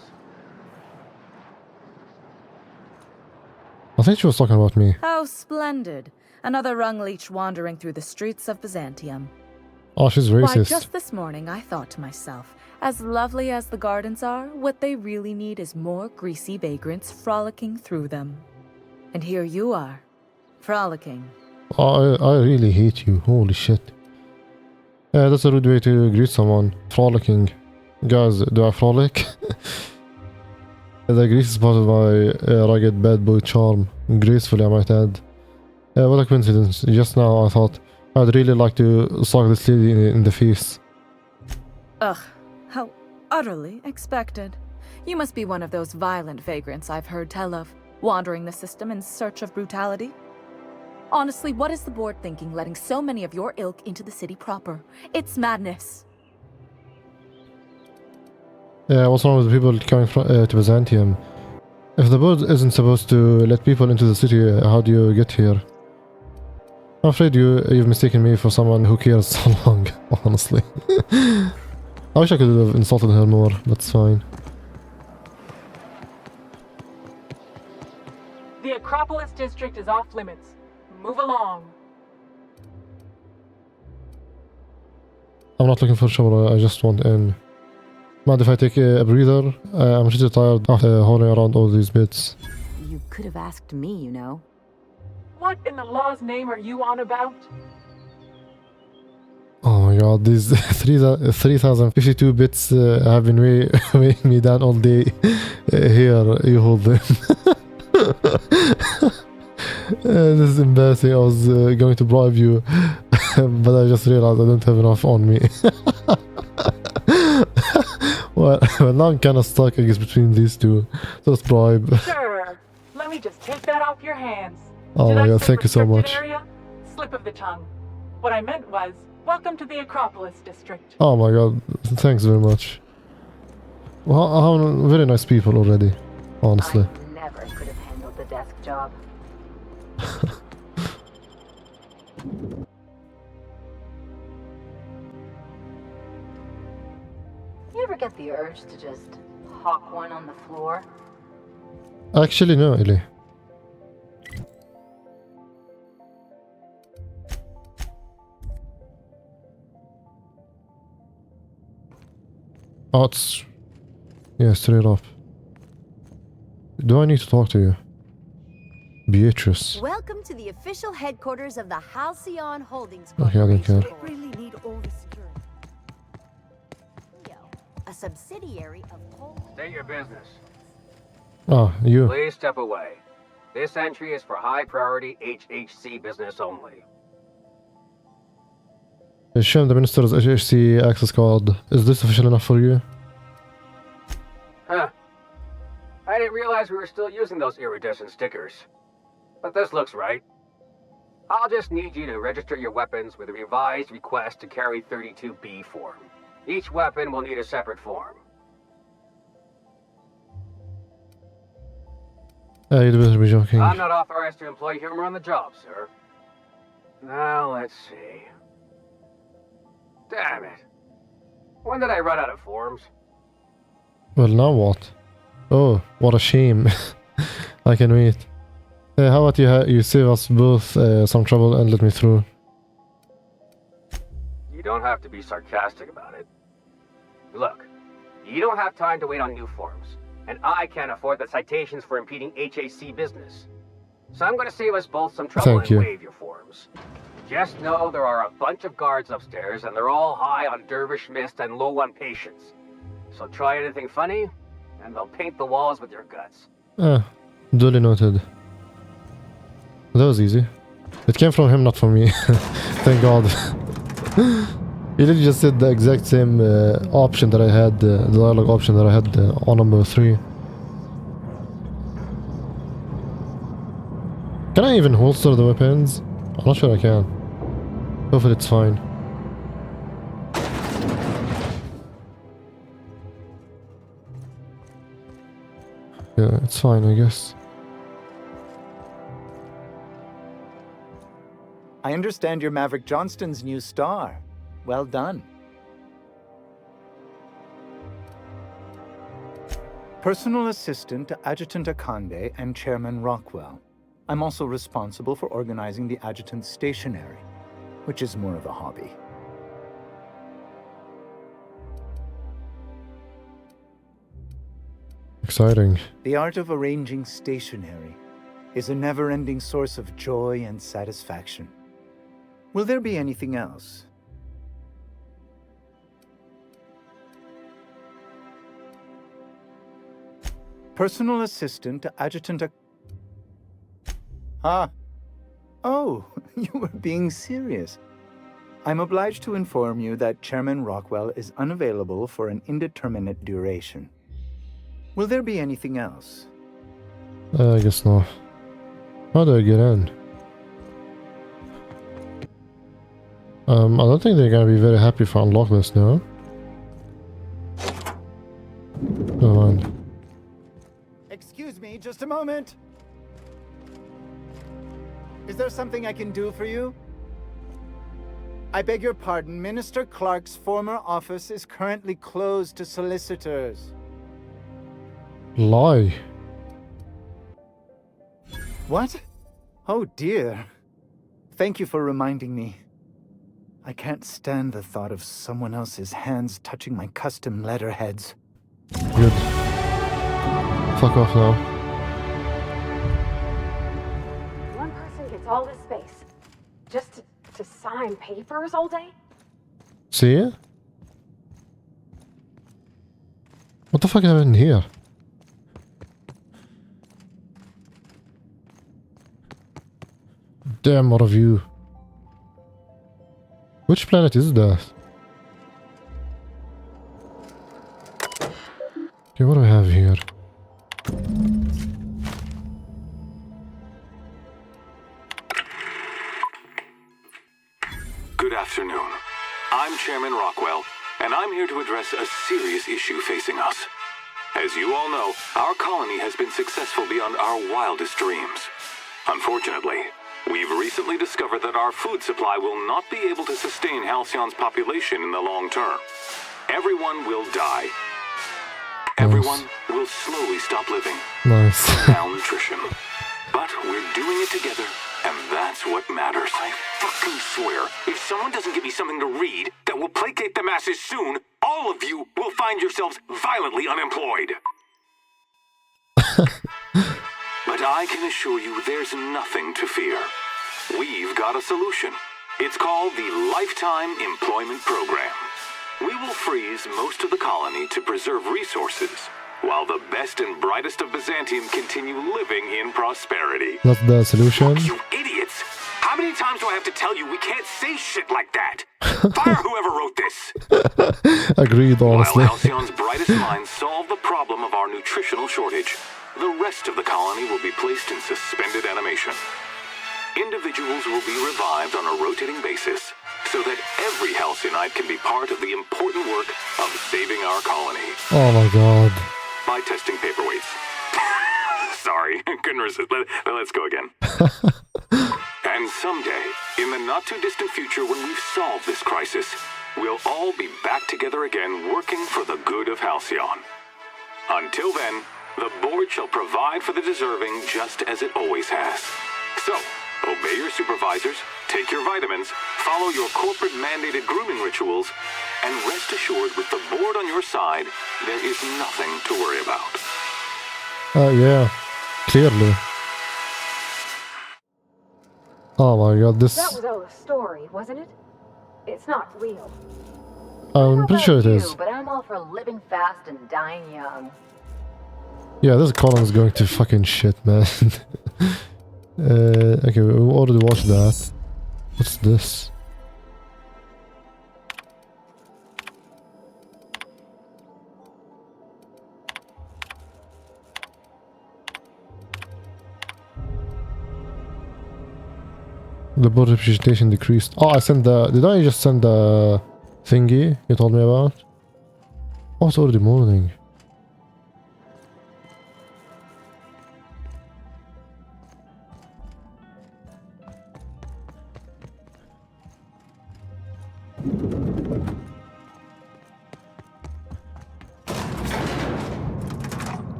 I think she was talking about me. How splendid. Another rung leech wandering through the streets of Byzantium. Oh, she's racist. Why, just this morning I thought to myself, as lovely as the gardens are, what they really need is more greasy vagrants frolicking through them. And here you are, frolicking. I really hate you. Holy shit. That's a rude way to greet someone. Frolicking. Guys, do I frolic? The grease is part of my rugged bad boy charm. Gracefully, I might add. What a coincidence. Just now I thought I'd really like to sock this lady in the face. Ugh, how utterly expected. You must be one of those violent vagrants I've heard tell of, wandering the system in search of brutality. Honestly, what is the board thinking letting so many of your ilk into the city proper? It's madness. Yeah, what's wrong with the people coming to Byzantium? If the board isn't supposed to let people into the city, how do you get here? I'm afraid you've mistaken me for someone who cares so long, honestly. I wish I could have insulted her more, but it's fine. The Acropolis district is off limits. Move along. I'm not looking for trouble, I just want in. Mind if I take a breather? I'm really tired of hauling around all these bits. You could have asked me, you know. What in the law's name are you on about? Oh my god, these 3052 bits have been weighing me down all day. Here, you hold them. This is embarrassing. I was going to bribe you, but I just realized I don't have enough on me. Well, now I'm kind of stuck, I guess, between these two. So let's bribe. Sure. Let me just take that off your hands. Oh my god, thank you so much. Area? Slip of the tongue. What I meant was, welcome to the Acropolis district. Oh my god, thanks very much. Well, how very nice people already, honestly. I never could have handled the desk job. You ever get the urge to just hawk one on the floor? Actually, no, Ellie. Oh, it's... yeah, straight up. Do I need to talk to you? Beatrice. Welcome to the official headquarters of the Halcyon Holdings Okay, I don't care. really need all the security. A subsidiary of State your business. Ah, you. Please step away. This entry is for high priority HHC business only. Show the minister's HHC access card. Is this official enough for you? Huh. I didn't realize we were still using those iridescent stickers. But this looks right. I'll just need you to register your weapons with a revised request to carry 32B form. Each weapon will need a separate form. You'd better be joking. I'm not authorized to employ humor on the job, sir. Now, let's see. Damn it. When did I run out of forms? Well, now what? Oh, what a shame. I can wait. How about you save us both some trouble and let me through? You don't have to be sarcastic about it. Look, you don't have time to wait on new forms. and I can't afford the citations for impeding HAC business. So I'm gonna save us both some trouble Thank and you. waive your forms. Just know there are a bunch of guards upstairs, and they're all high on dervish mist and low on patience. So try anything funny, and they'll paint the walls with your guts. Duly noted. That was easy. It came from him, not from me. Thank God. He literally just said the exact same option that I had, the dialogue option that I had on number 3. Can I even holster the weapons? I'm not sure I can. Hopefully it's fine. Yeah, it's fine, I guess. I understand you're Maverick Johnston's new star. Well done. Personal assistant to Adjutant Akande and Chairman Rockwell. I'm also responsible for organizing the adjutant's stationery, which is more of a hobby. Exciting. The art of arranging stationery is a never-ending source of joy and satisfaction. Will there be anything else? Personal assistant to Adjutant Oh, you were being serious. I'm obliged to inform you that Chairman Rockwell is unavailable for an indeterminate duration. Will there be anything else? I guess not. How do I get in? I don't think they're gonna be very happy if I unlock this now. Never mind. Excuse me, just a moment. Is there something I can do for you? I beg your pardon, Minister Clark's former office is currently closed to solicitors. Lie. What? Oh dear. Thank you for reminding me. I can't stand the thought of someone else's hands touching my custom letterheads. Good. Fuck off now. One person gets all this space. Just to sign papers all day? See ya? What the fuck happened here? Damn, what a view. Which planet is that? Okay, what do I have here? Good afternoon. I'm Chairman Rockwell, and I'm here to address a serious issue facing us. As you all know, our colony has been successful beyond our wildest dreams. Unfortunately, we've recently discovered that our food supply will not be able to sustain Halcyon's population in the long term. Everyone will die. Everyone will slowly stop living. Nice. Malnutrition. But we're doing it together, and that's what matters. I fucking swear, if someone doesn't give me something to read that will placate the masses soon, all of you will find yourselves violently unemployed. But I can assure you there's nothing to fear. We've got a solution. It's called the Lifetime Employment Program. We will freeze most of the colony to preserve resources, while the best and brightest of Byzantium continue living in prosperity. That's the solution. You idiots! How many times do I have to tell you we can't say shit like that? Fire whoever wrote this! Agreed, honestly. While Halcyon's brightest minds solve the problem of our nutritional shortage, the rest of the colony will be placed in suspended animation. Individuals will be revived on a rotating basis, so that every Halcyonite can be part of the important work of saving our colony. Oh my god. By testing paperweights. Sorry, couldn't resist. Let's go again. And someday, in the not-too-distant future when we've solved this crisis, we'll all be back together again working for the good of Halcyon. Until then, the board shall provide for the deserving just as it always has. So, obey your supervisors, take your vitamins, follow your corporate-mandated grooming rituals, and rest assured with the board on your side, there is nothing to worry about. Yeah, clearly. Oh my god, That this... was all a story, wasn't it? It's not real. I'm pretty sure it You, is. but I'm all for living fast and dying young. Yeah, this column's going to fucking shit, man. Okay, we already watched that. What's this? The board representation decreased. Oh, I sent the... Did I just send the thingy you told me about? Oh, it's already morning.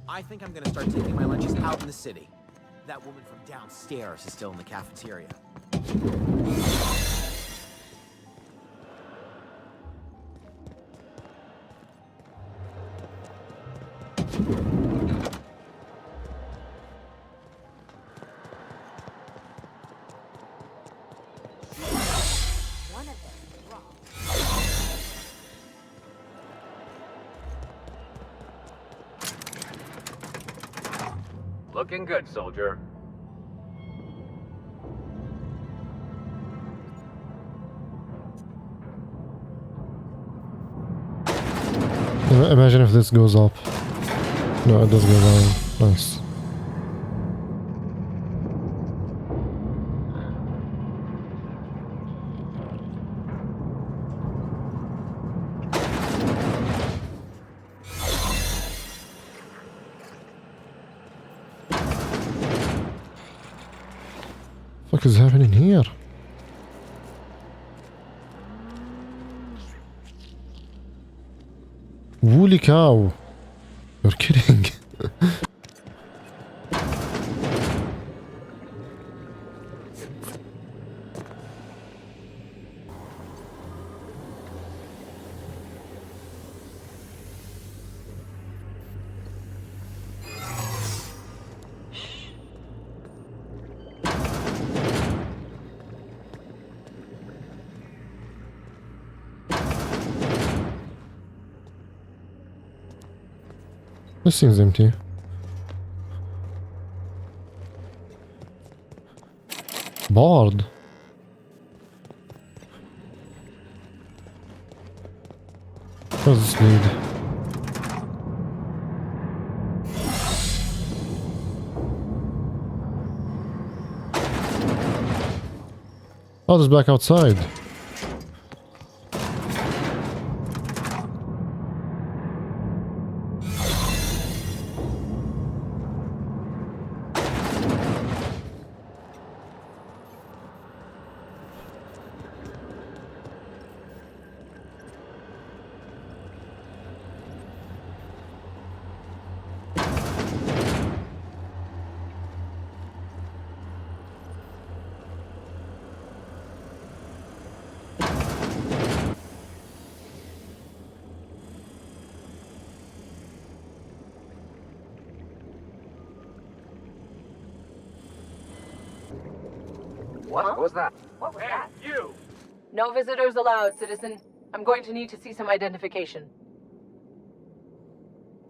I think I'm gonna start taking my lunches out in the city. That woman from downstairs is still in the cafeteria. Looking good, soldier. Imagine if this goes up. No, it does go down. Nice. What is happening here? Woolly cow. You're kidding. This seems empty. Bored. What does this need? Oh, there's black outside. What was that? What was that? You! No visitors allowed, citizen. I'm going to need to see some identification.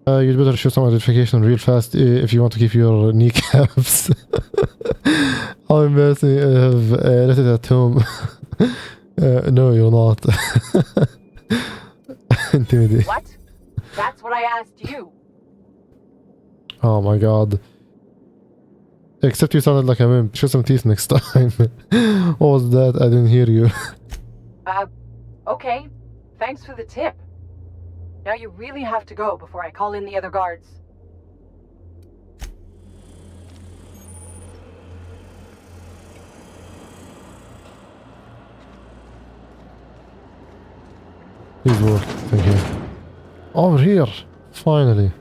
You'd better show some identification real fast if you want to keep your kneecaps. How embarrassing. Have let it at home. No, you're not. Intimidate. What? That's what I asked you. Oh my god. Except you sounded like a wimp. Show some teeth next time. What was that? I didn't hear you. Okay. Thanks for the tip. Now you really have to go before I call in the other guards. Please work. Thank you. Over here. Finally.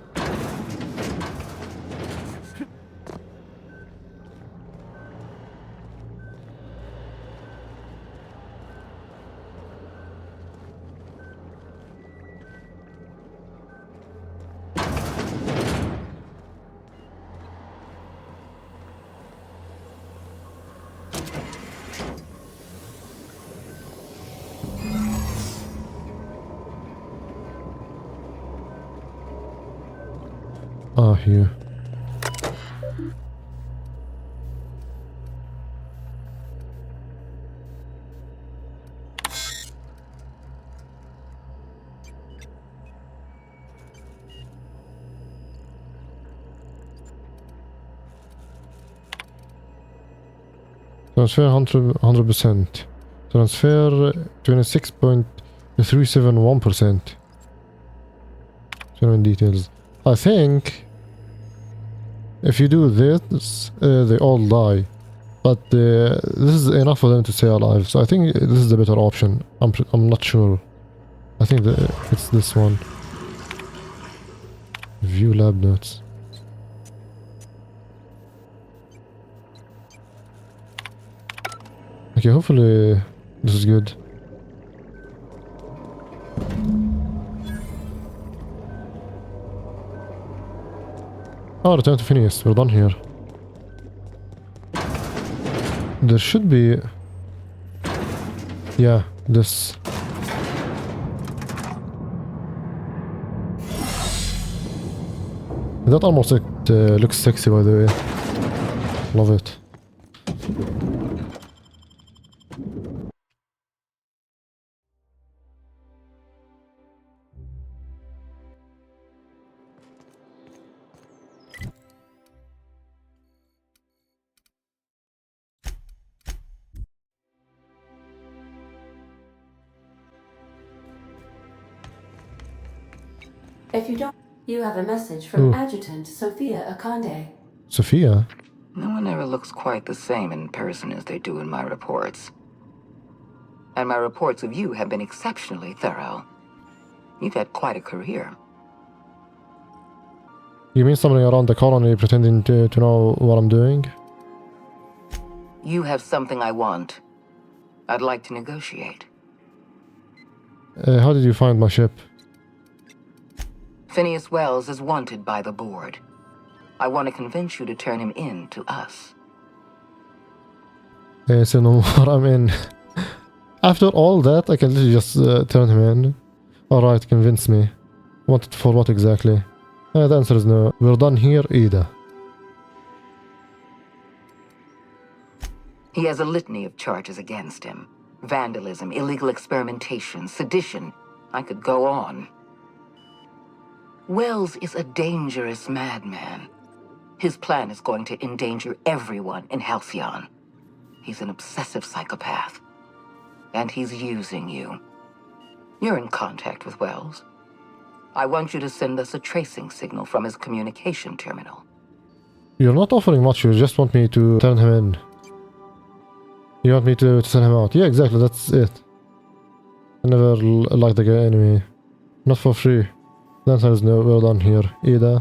Ah, here. Transfer 100%. Transfer 26.371%. General details. I think if you do this, they all die. But this is enough for them to stay alive. So I think this is the better option. I'm not sure. I think it's this one. View lab notes. Okay, hopefully this is good. Oh, return to Phineas. We're done here. There should be... Yeah, this. That almost looks sexy, by the way. Love it. If you don't, you have a message from Adjutant Sophia Akande. Sophia? No one ever looks quite the same in person as they do in my reports. And my reports of you have been exceptionally thorough. You've had quite a career. You mean somebody around the colony pretending to know what I'm doing? You have something I want. I'd like to negotiate. How did you find my ship? Phineas Wells is wanted by the board. I want to convince you to turn him in to us. So no more, I'm in. After all that, I can literally just turn him in. Alright, convince me. Wanted for what exactly? The answer is no. We're done here, Ada. He has a litany of charges against him. Vandalism, illegal experimentation, sedition. I could go on. Wells is a dangerous madman. His plan is going to endanger everyone in Halcyon. He's an obsessive psychopath. And he's using you. You're in contact with Wells. I want you to send us a tracing signal from his communication terminal. You're not offering much, you just want me to turn him in. You want me to send him out. Yeah, exactly, that's it. I never liked the guy anyway. Not for free. The answer is no, we're done here. Ada.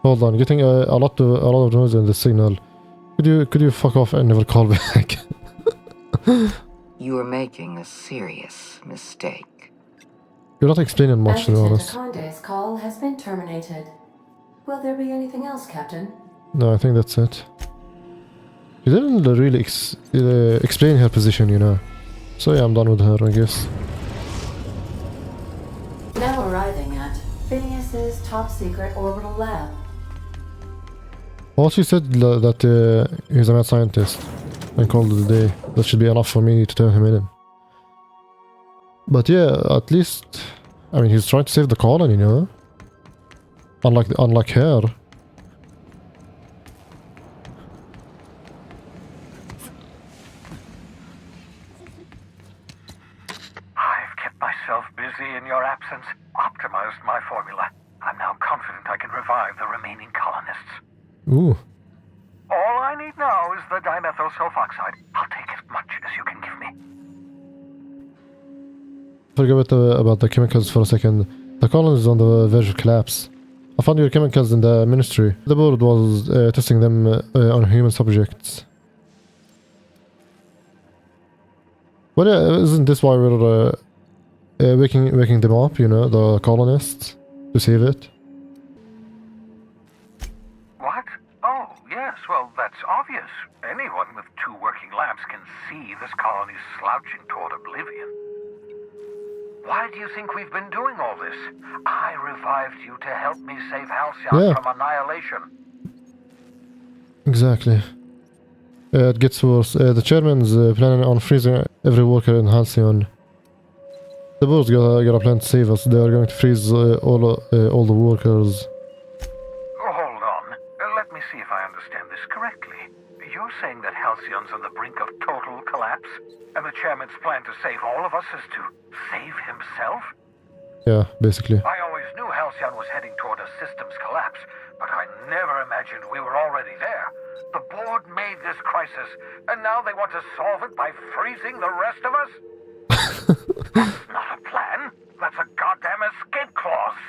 Hold on, getting a lot of noise in the signal. Could you fuck off and never call back? You are making a serious mistake. You're not explaining much, to be honest. Akonde's call has been terminated. Will there be anything else, Captain? No, I think that's it. She didn't really explain her position, you know. So yeah, I'm done with her, I guess. Now arriving at Phineas's top secret orbital lab. Well, she said that he's a mad scientist and called it a day. That should be enough for me to turn him in. But yeah, at least, I mean, he's trying to save the colony, you know? Unlike her. I've kept myself busy in your absence, optimized my formula. I'm now confident I can revive the remaining colonists. Ooh. All I need now is the dimethyl sulfoxide. I'll take as much as you can give me. Forget about the chemicals for a second. The colony is on the verge of collapse. I found your chemicals in the ministry. The board was testing them on human subjects. Well, yeah, isn't this why we're waking them up, you know, the colonists, to save it? What? Oh, yes, well, that's obvious. Anyone with 2 working labs can see this colony's slouching toward oblivion. Why do you think we've been doing all this? I revived you to help me save Halcyon from annihilation. Exactly. It gets worse. The chairman's planning on freezing every worker in Halcyon. The board's got a plan to save us. They are going to freeze all the workers. Hold on. Let me see if I understand this correctly. You're saying that Halcyon's on the brink of total collapse, and the chairman's plan to save all of us is to save himself? Yeah, basically. I always knew Halcyon was heading toward a systems collapse, but I never imagined we were already there. The board made this crisis, and now they want to solve it by freezing the rest of us? That's not a plan. That's a goddamn escape clause.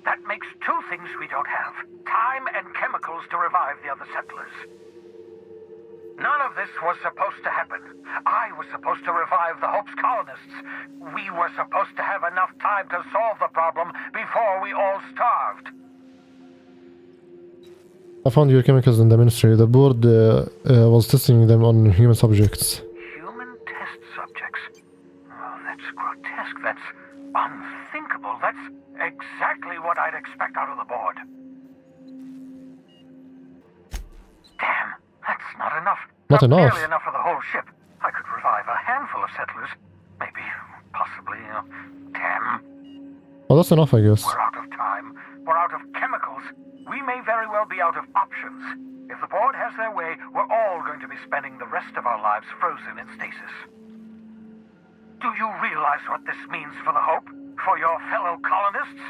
That makes 2 things we don't have. Time and chemicals to revive the other settlers. None of this was supposed to happen. I was supposed to revive the Hope's colonists. We were supposed to have enough time to solve the problem before we all starved. I found your chemicals in the ministry. The board was testing them on human subjects. Human test subjects? Oh, that's grotesque. That's unthinkable. That's exactly what I'd expect out of the board. Damn, that's not enough. Not enough. Nearly enough for the whole ship. I could revive a handful of settlers. Maybe, possibly, 10. Well, that's enough, I guess. We're out of time. We're out of chemicals. We may very well be out of options. If the board has their way, we're all going to be spending the rest of our lives frozen in stasis. Do you realize what this means for the Hope? For your fellow colonists?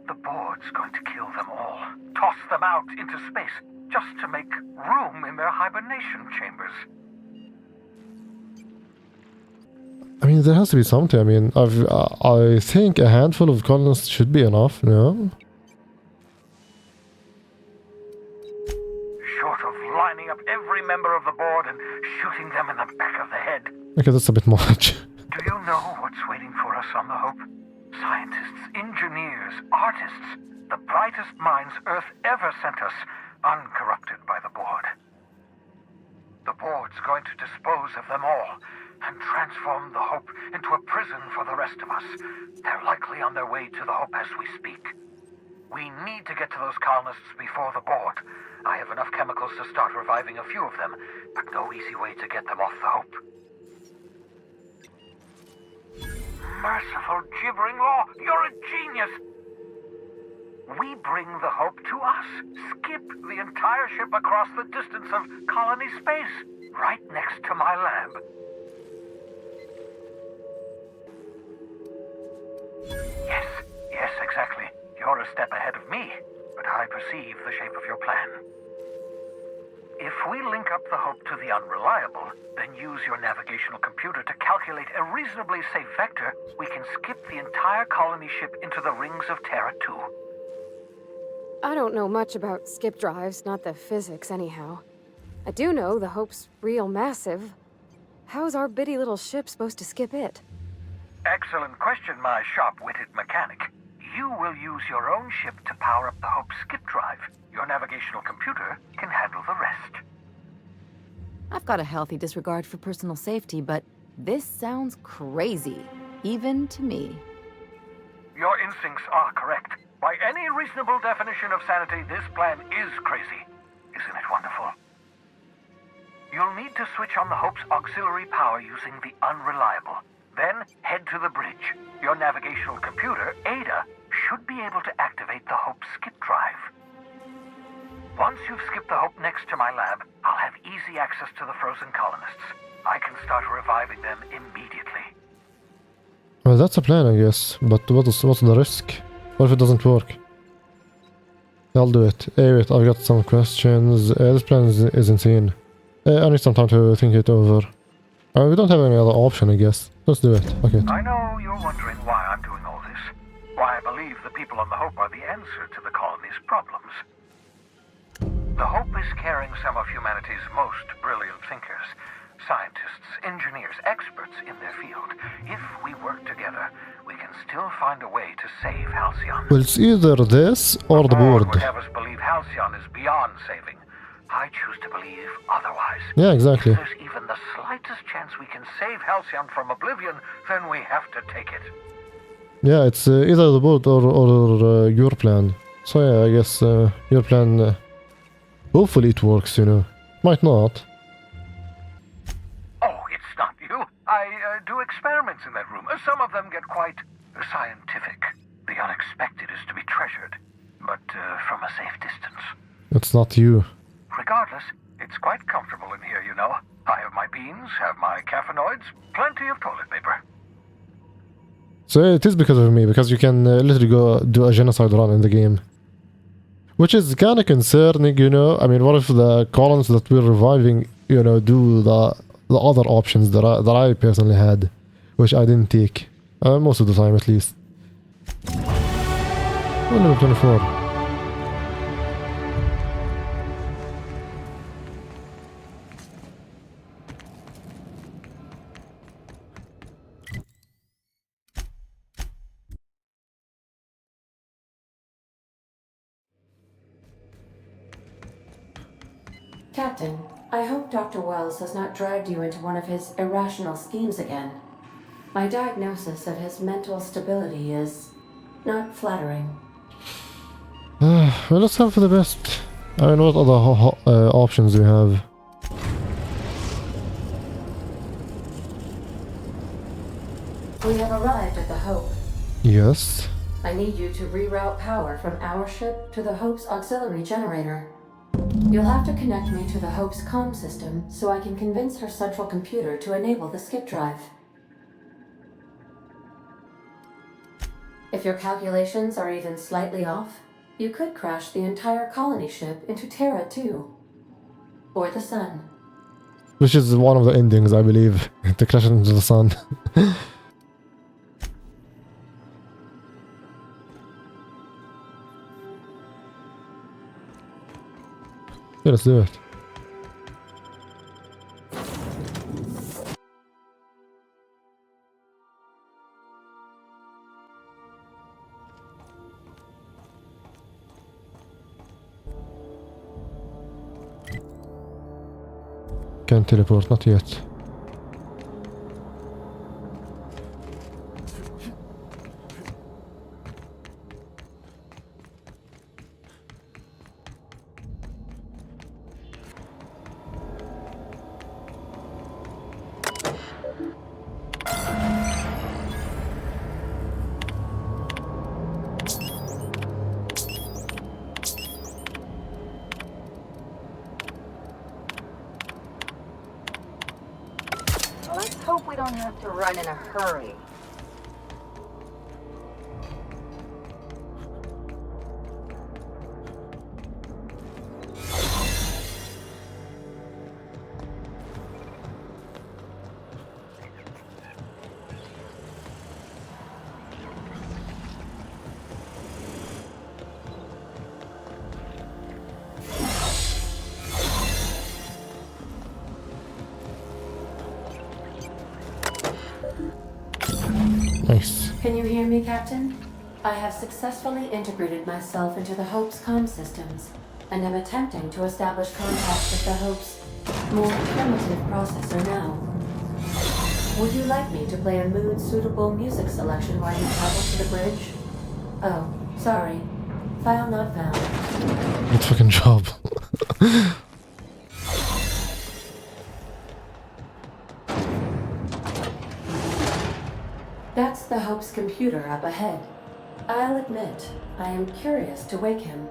The board's going to kill them all. Toss them out into space, just to make room in their hibernation chambers. I mean, there has to be something. I mean, I think a handful of colonists should be enough, no? Short of lining up every member of the board and shooting them in the back of the head. Okay, that's a bit much. Do you know what's waiting for us on the Hope? Scientists, engineers, artists, the brightest minds Earth ever sent us, uncorrupted by the board. The board's going to dispose of them all and transform the Hope into a prison for the rest of us. They're likely on their way to the Hope as we speak. We need to get to those colonists before the board. I have enough chemicals to start reviving a few of them, but no easy way to get them off the Hope. Merciful gibbering law, you're a genius! We bring the Hope to us. Skip the entire ship across the distance of colony space, right next to my lab. Yes, exactly. You're a step ahead of me, but I perceive the shape of your plan. If we link up the Hope to the Unreliable, then use your navigational computer to calculate a reasonably safe vector, we can skip the entire colony ship into the rings of Terra 2. I don't know much about skip drives, not the physics anyhow. I do know the Hope's real massive. How's our bitty little ship supposed to skip it? Excellent question, my sharp-witted mechanic. You will use your own ship to power up the Hope's skip drive. Your navigational computer can handle the rest. got a healthy disregard for personal safety, but this sounds crazy, even to me. Your instincts are correct. By any reasonable definition of sanity, this plan is crazy. Isn't it wonderful? You'll need to switch on the Hope's auxiliary power using the unreliable. Then head to the bridge. Your navigational computer, Ada, should be able to activate the Hope skip drive. Once you've skipped the Hope next to my lab, I'll have easy access to the frozen colonists. I can start reviving them immediately. Well, that's a plan, I guess. But what's the risk? What if it doesn't work? I'll do it. Hey, wait, I've got some questions. This plan is insane. I need some time to think it over. We don't have any other option, I guess. Let's do it. Okay. I know you're wondering why I'm doing all this. Why I believe the people on the Hope are the answer to the colony's problems. The Hope is carrying some of humanity's most brilliant thinkers. Scientists, engineers, experts in their field. If we work together, we can still find a way to save Halcyon. Well, it's either this or the board. would have us believe Halcyon is beyond saving. I choose to believe otherwise. Yeah, exactly. If there's even the slightest chance we can save Halcyon from oblivion, then we have to take it. Yeah, it's either the board or your plan. So yeah, I guess your plan... hopefully it works, you know. Might not. Oh, it's not you. I do experiments in that room. Some of them get quite scientific. The unexpected is to be treasured, but from a safe distance. It's not you. Regardless, it's quite comfortable in here, you know. I have my beans, have my caffeinoids, plenty of toilet paper. So it is because of me, because you can literally go do a genocide run in the game. Which is kind of concerning, you know. I mean, what if the colonies that we're reviving, you know, do the other options that I personally had, which I didn't take. Most of the time, at least. Oh, level 24. Captain, I hope Dr. Wells has not dragged you into one of his irrational schemes again. My diagnosis of his mental stability is not flattering. Well, let's hope for the best. I mean, what other options do we have? We have arrived at the Hope. Yes. I need you to reroute power from our ship to the Hope's auxiliary generator. You'll have to connect me to the Hope's comm system so I can convince her central computer to enable the skip drive. If your calculations are even slightly off, you could crash the entire colony ship into Terra 2. Or the sun. Which is one of the endings, I believe. To crash into the sun. Yeah, let's do it. Can't teleport, not yet. Let's hope we don't have to run in a hurry. Nice. Can you hear me, Captain? I have successfully integrated myself into the Hope's comm systems. and am attempting to establish contact with the Hope's more primitive processor now. Would you like me to play a mood-suitable music selection while you travel to the bridge? Oh, sorry. File not found. Good fucking job. That's the Hope's computer up ahead. I'll admit, I am curious to wake him.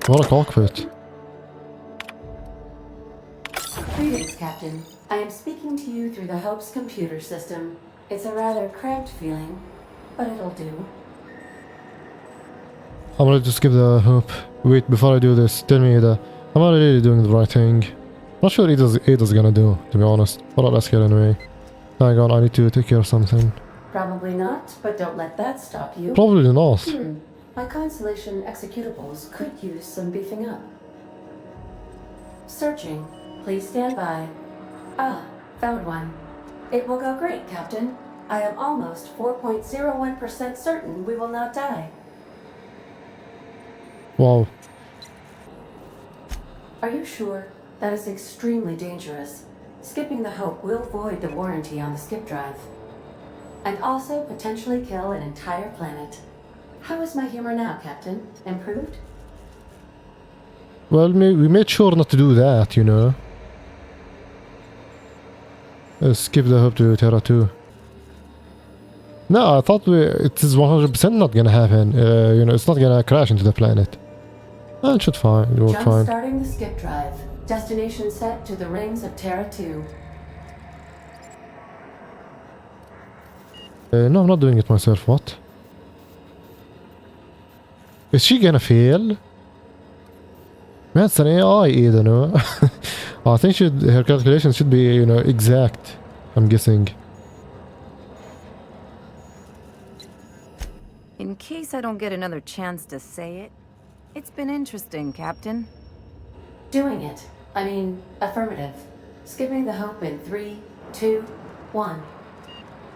What a cockpit. Greetings, Captain. I am speaking to you through the Hope's computer system. It's a rather cramped feeling, but it'll do. I'm gonna just give the Hope. Wait, before I do this, tell me that I'm not really doing the right thing. Not sure what Ada's gonna do, to be honest. But I'll ask her anyway. Hang on, I need to take care of something. Probably not, but don't let that stop you. Probably not. My Constellation executables could use some beefing up. Searching. Please stand by. Ah, found one. It will go great, Captain. I am almost 4.01% certain we will not die. Wow. Are you sure? That is extremely dangerous. Skipping the Hope will void the warranty on the skip drive. And also potentially kill an entire planet. How is my humor now, Captain? Improved? Well, we made sure not to do that, you know. Skip the Hope to Terra 2. No, I thought it is 100% not gonna happen. You know, it's not gonna crash into the planet. It should fine. It will Jump fine. starting the skip drive. Destination set to the rings of Terra 2. No, I'm not doing it myself. What? Is she gonna fail? Man, it's an AI, Ada, no? I think her calculations should be, you know, exact. I'm guessing. In case I don't get another chance to say it, it's been interesting, Captain. Doing it. I mean, affirmative. Skipping the Hope in 3, 2, 1.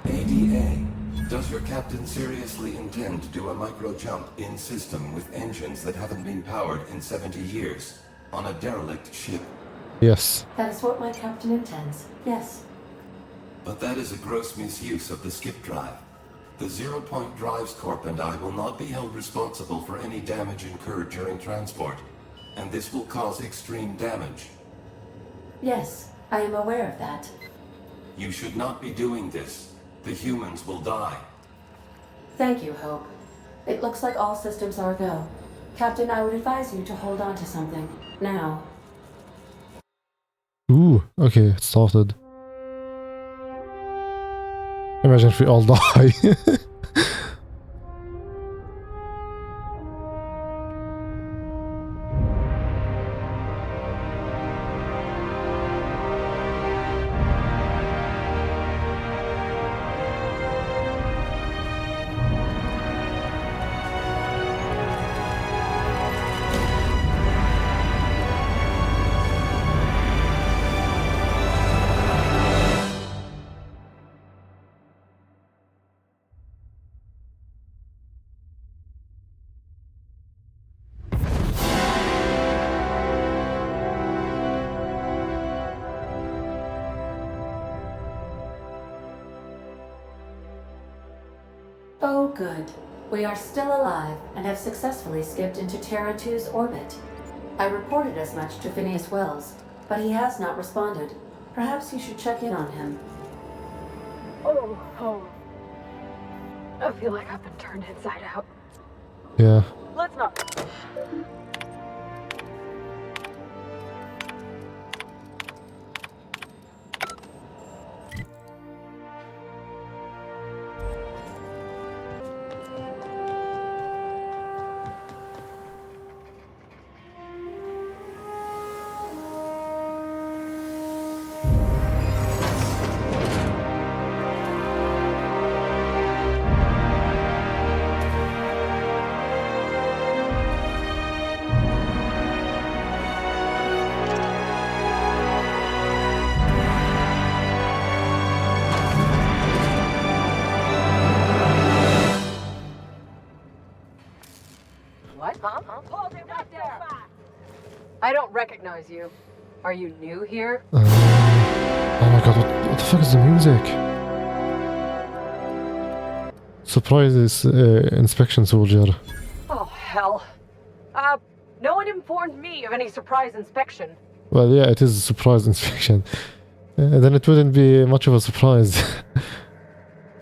ADA, does your captain seriously intend to do a micro jump in system with engines that haven't been powered in 70 years on a derelict ship? Yes. That is what my captain intends. Yes. But that is a gross misuse of the skip drive. The Zero Point Drives Corp and I will not be held responsible for any damage incurred during transport, and this will cause extreme damage. Yes, I am aware of that. You should not be doing this. The humans will die. Thank you, Hope. It looks like all systems are go. Captain, I would advise you to hold on to something. Now. Ooh, okay, it started. Imagine if we all die. Oh, good. We are still alive and have successfully skipped into Terra 2's orbit. I reported as much to Phineas Wells, but he has not responded. Perhaps you should check in on him. Oh. I feel like I've been turned inside out. Yeah. Let's not. I don't recognize you. Are you new here? Oh my god, what the fuck is the music? Surprise inspection soldier. Oh, hell. No one informed me of any surprise inspection. Well, yeah, it is a surprise inspection. Then it wouldn't be much of a surprise.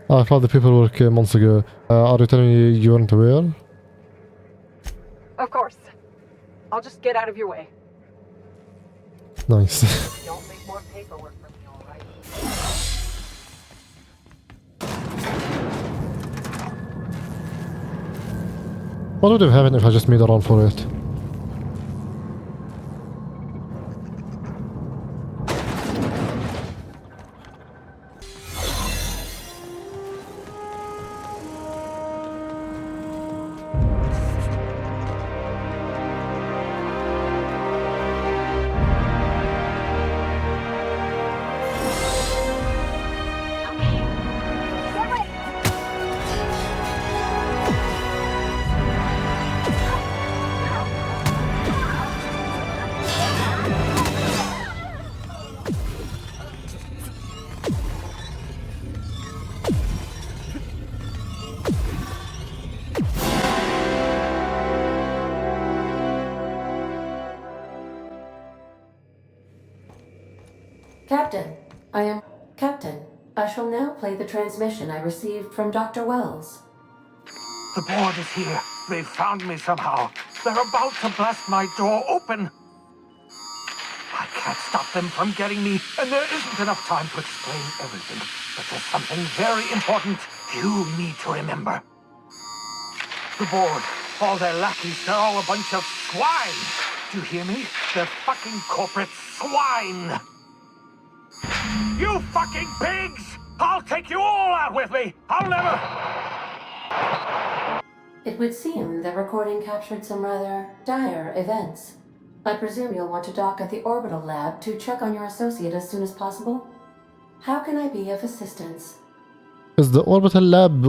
I found the paperwork months ago. Are you telling me you weren't aware? Of course. I'll just get out of your way. Nice. Don't make more paperwork for me, alright? What would have happened if I just made a run for it? Captain, I shall now play the transmission I received from Dr. Wells. The board is here. They've found me somehow. They're about to blast my door open. I can't stop them from getting me, and there isn't enough time to explain everything. But there's something very important you need to remember. The board, all their lackeys, they're all a bunch of swine. Do you hear me? They're fucking corporate swine. You fucking pigs! I'll take you all out with me! I'll never... It would seem the recording captured some rather dire events. I presume you'll want to dock at the orbital lab to check on your associate as soon as possible? How can I be of assistance? Is the orbital lab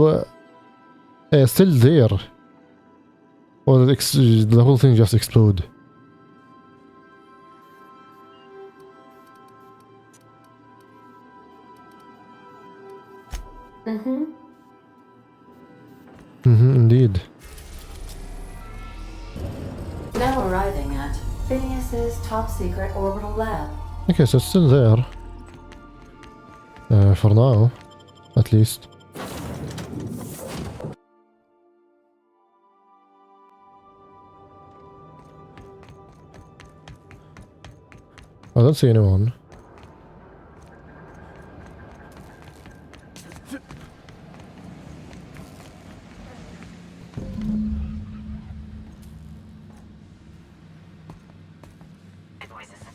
still there? Or did the whole thing just explode? Indeed. Now arriving at Phineas's top secret orbital lab. Okay, so it's still there. For now, at least. I don't see anyone.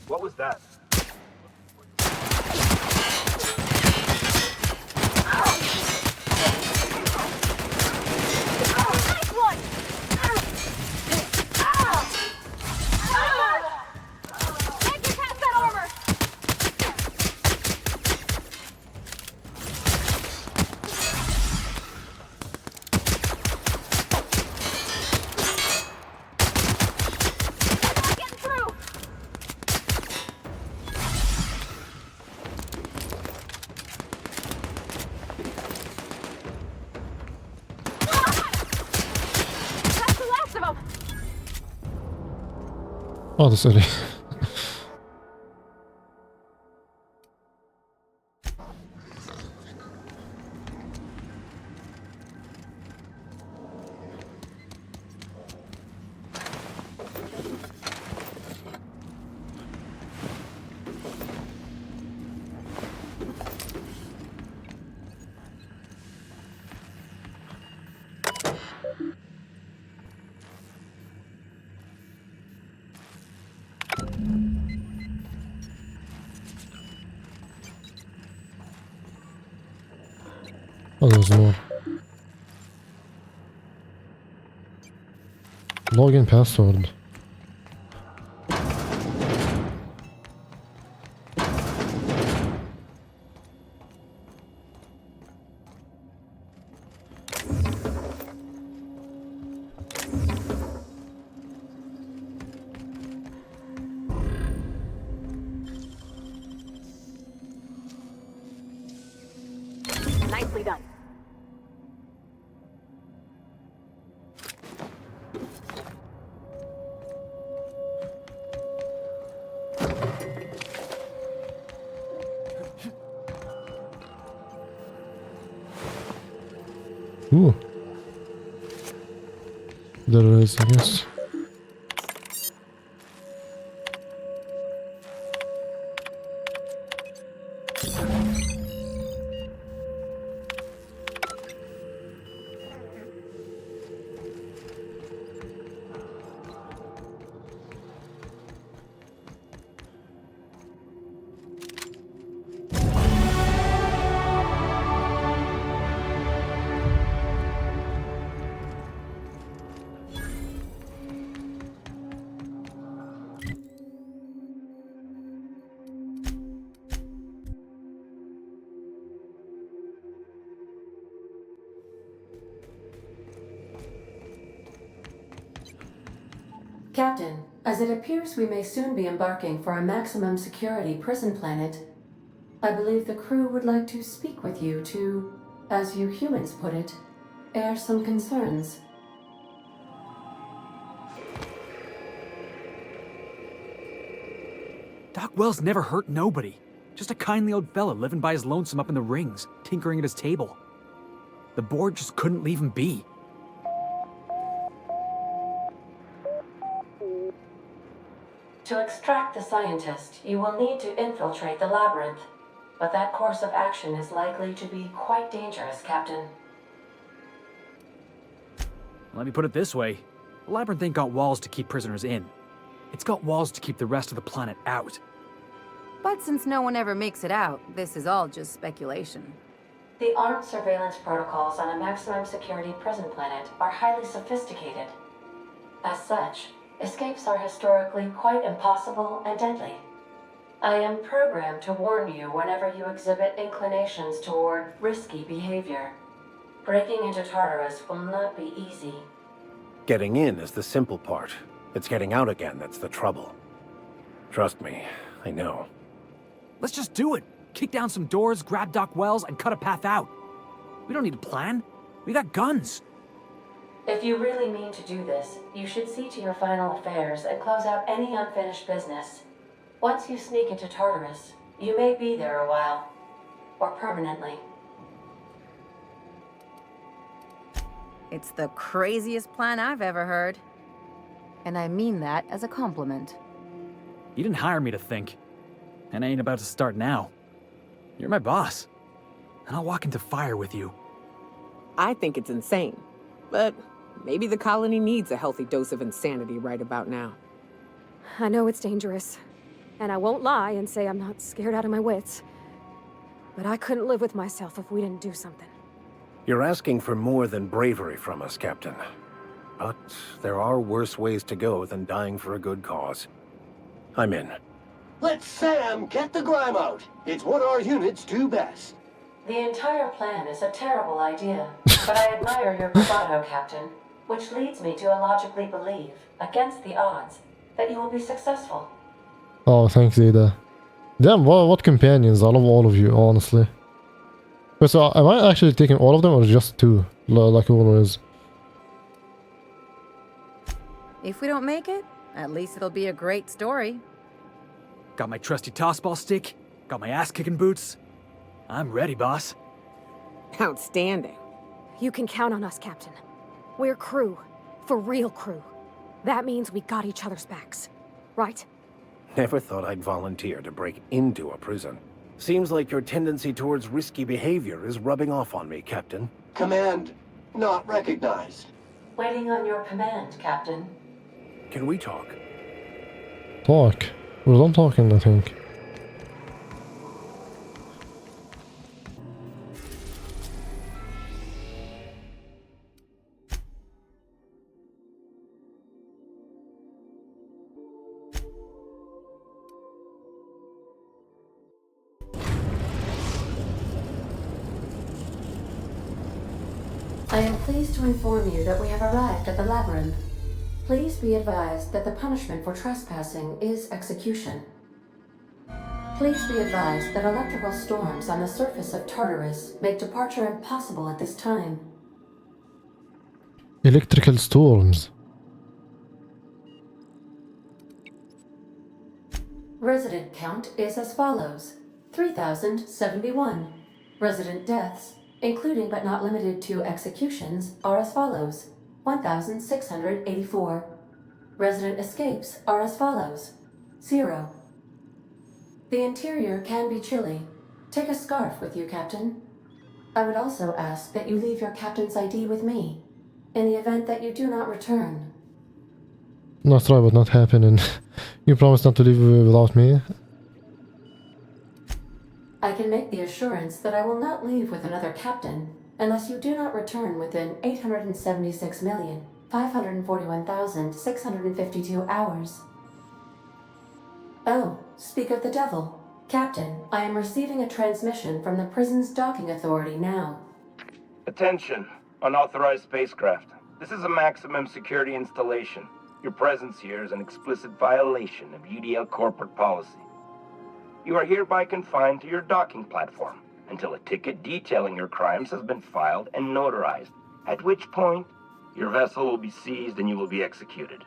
What was that? Oh, that's early. Oh, there's more. Login password. Beautifully done. Ooh. There it is, I guess. Captain, as it appears we may soon be embarking for a maximum security prison planet, I believe the crew would like to speak with you to, as you humans put it, air some concerns. Doc Wells never hurt nobody. Just a kindly old fella living by his lonesome up in the rings, tinkering at his table. The board just couldn't leave him be. To extract the scientist, you will need to infiltrate the labyrinth. But that course of action is likely to be quite dangerous, Captain. Let me put it this way. The labyrinth ain't got walls to keep prisoners in. It's got walls to keep the rest of the planet out. But since no one ever makes it out, this is all just speculation. The armed surveillance protocols on a maximum security prison planet are highly sophisticated. As such, escapes are historically quite impossible and deadly. I am programmed to warn you whenever you exhibit inclinations toward risky behavior. Breaking into Tartarus will not be easy. Getting in is the simple part. It's getting out again that's the trouble. Trust me, I know. Let's just do it. Kick down some doors, grab Doc Wells, and cut a path out. We don't need a plan. We got guns. If you really mean to do this, you should see to your final affairs and close out any unfinished business. Once you sneak into Tartarus, you may be there a while. Or permanently. It's the craziest plan I've ever heard. And I mean that as a compliment. You didn't hire me to think. And I ain't about to start now. You're my boss. And I'll walk into fire with you. I think it's insane. But maybe the colony needs a healthy dose of insanity right about now. I know it's dangerous. And I won't lie and say I'm not scared out of my wits. But I couldn't live with myself if we didn't do something. You're asking for more than bravery from us, Captain. But there are worse ways to go than dying for a good cause. I'm in. Let Sam get the grime out. It's what our units do best. The entire plan is a terrible idea, but I admire your bravado, Captain, which leads me to illogically believe, against the odds, that you will be successful. Oh, thanks, Ada. Damn, what companions. I love all of you, honestly. Wait, so am I actually taking all of them or just two? Like always? If we don't make it, at least it'll be a great story. Got my trusty tossball stick, got my ass-kicking boots. I'm ready, boss. Outstanding. You can count on us, Captain. We're crew. For real crew. That means we got each other's backs. Right? Never thought I'd volunteer to break into a prison. Seems like your tendency towards risky behavior is rubbing off on me, Captain. Command not recognized. Waiting on your command, Captain. Can we talk? Talk? Well, I'm talking, I think. I am pleased to inform you that we have arrived at the labyrinth. Please be advised that the punishment for trespassing is execution. Please be advised that electrical storms on the surface of Tartarus make departure impossible at this time. Electrical storms. Resident count is as follows: 3,071. Resident deaths, including but not limited to executions, are as follows: 1,684. Resident escapes are as follows: 0. The interior can be chilly. Take a scarf with you, Captain. I would also ask that you leave your captain's ID with me, in the event that you do not return. Not try but not happen, and you promise not to leave without me? I can make the assurance that I will not leave with another captain unless you do not return within 876,541,652 hours. Oh, speak of the devil. Captain, I am receiving a transmission from the prison's docking authority now. Attention, unauthorized spacecraft. This is a maximum security installation. Your presence here is an explicit violation of UDL corporate policy. You are hereby confined to your docking platform until a ticket detailing your crimes has been filed and notarized, at which point your vessel will be seized and you will be executed.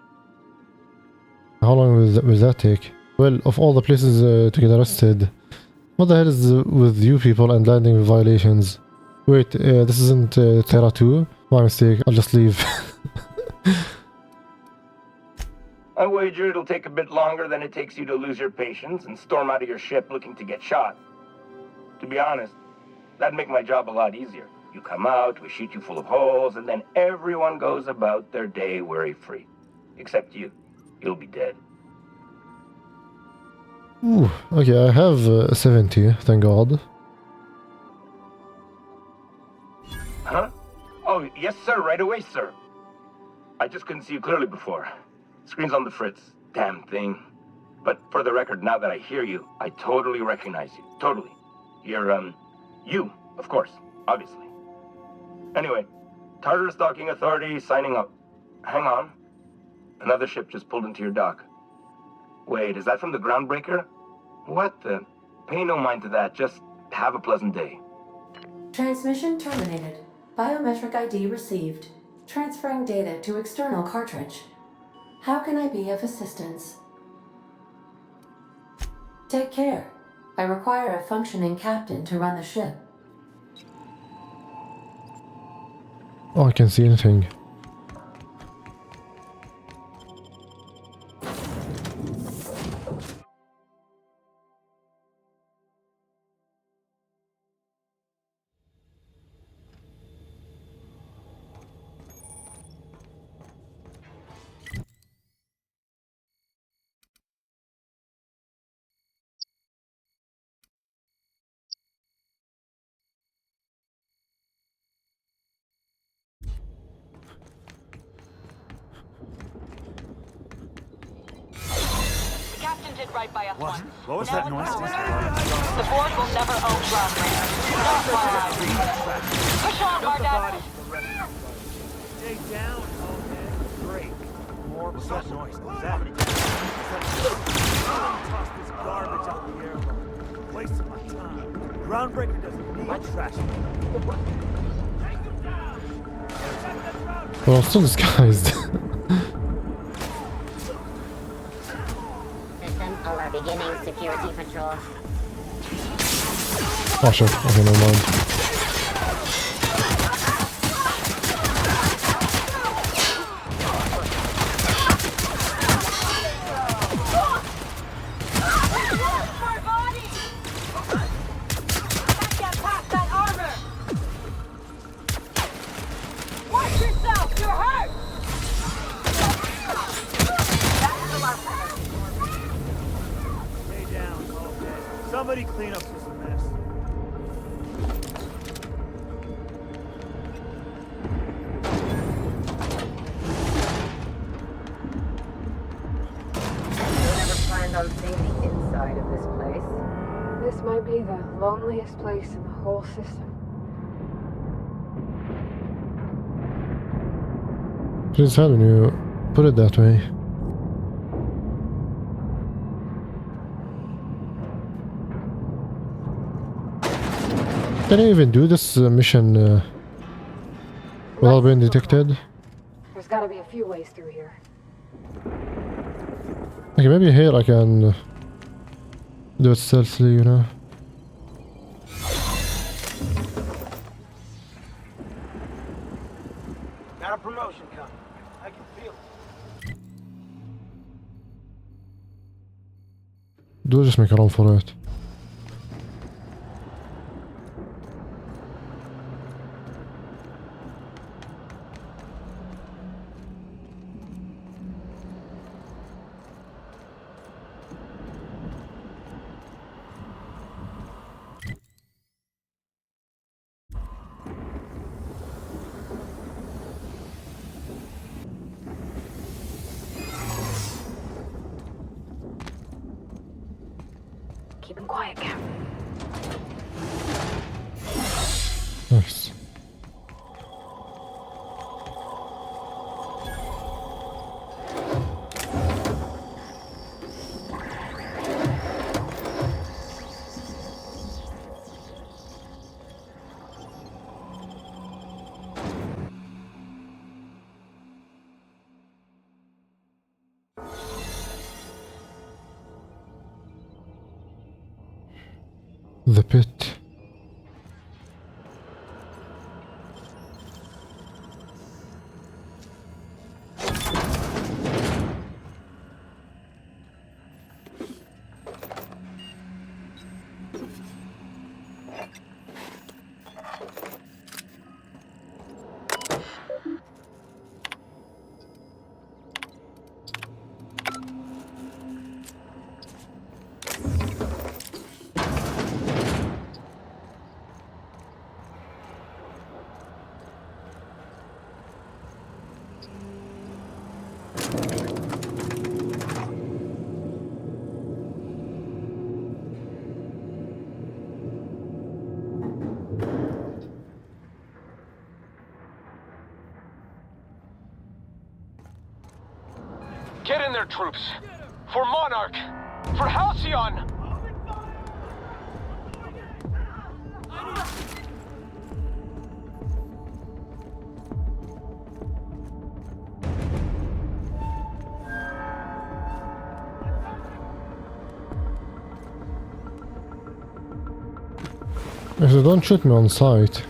How long will that take? Well, of all the places to get arrested, what the hell is with you people and landing violations? Wait, this isn't Terra 2? My mistake, I'll just leave. I wager it'll take a bit longer than it takes you to lose your patience and storm out of your ship looking to get shot. To be honest, that'd make my job a lot easier. You come out, we shoot you full of holes, and then everyone goes about their day worry-free. Except you. You'll be dead. Ooh, okay, I have 70, thank God. Huh? Oh, yes, sir, right away, sir. I just couldn't see you clearly before. Screen's on the fritz. Damn thing. But for the record, now that I hear you, I totally recognize you. Totally. You're, you, of course, obviously. Anyway, Tartarus Docking Authority signing up. Hang on. Another ship just pulled into your dock. Wait, is that from the Groundbreaker? What the? Pay no mind to that, just have a pleasant day. Transmission terminated. Biometric ID received. Transferring data to external cartridge. How can I be of assistance? Take care. I require a functioning captain to run the ship. Oh, I can't see anything. Did right by us once. What was that noise? The board will never own Groundbreaker. Not while I'm Push on, Bardak! Stay down, okay? Great. More. What's that noise? What's that? Toss this garbage out the air. Wasting my time. Groundbreaker doesn't need trash. Well, I'm still disguised. We're beginning security patrol. Oh shit, okay, never mind. Watch yourself, you're hurt! Somebody clean up this mess. You'll never plan on seeing the inside of this place. This might be the loneliest place in the whole system. Pretty sad when you put it that way. Can I even do this mission without being detected? There's gotta be a few ways through here. Okay, maybe here I can do it stealthily, you know. Got a promotion coming. I can feel it. Do just make a run for it. Keep him quiet, Cap. Nice. The pit. Get in there, troops! For Monarch! For Halcyon! Actually, don't shoot me on sight.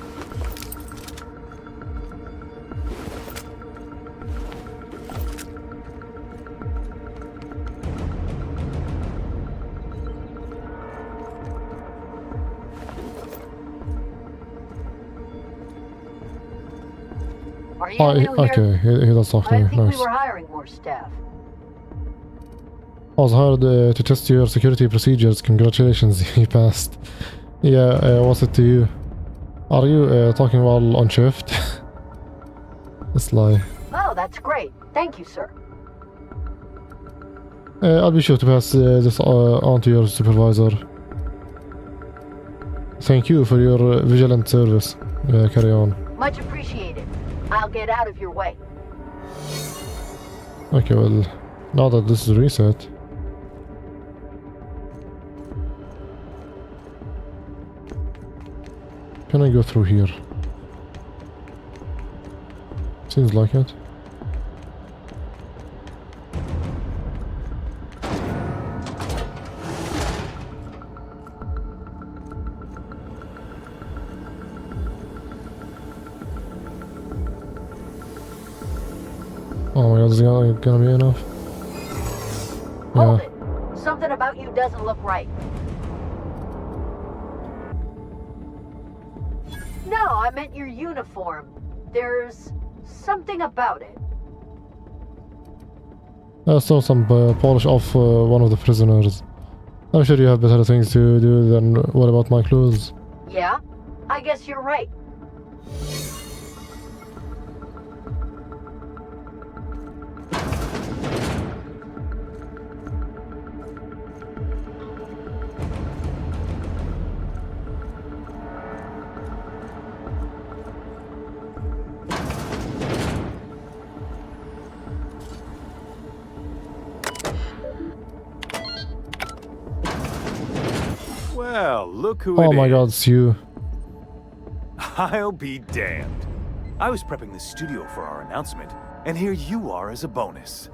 Are you Oh, new here? okay, he does talk to I me. think Nice. we were hiring more staff. I was hired to test your security procedures. Congratulations, you passed. Yeah, what's it to you? Are you talking while on shift? It's lie. Oh, that's great. Thank you, sir. I'll be sure to pass this on to your supervisor. Thank you for your vigilant service. Carry on. Much appreciated. I'll get out of your way. Okay, well, now that this is reset. Can I go through here? Seems like it. Oh my god, is it gonna be enough? Hold Yeah. it. Something about you doesn't look right. No, I meant your uniform. There's something about it. I saw some polish off one of the prisoners. I'm sure you have better things to do than what about my clothes? Yeah? I guess you're right. Well, look who Oh it my is. god, it's you. I'll be damned. I was prepping the studio for our announcement, and here you are as a bonus.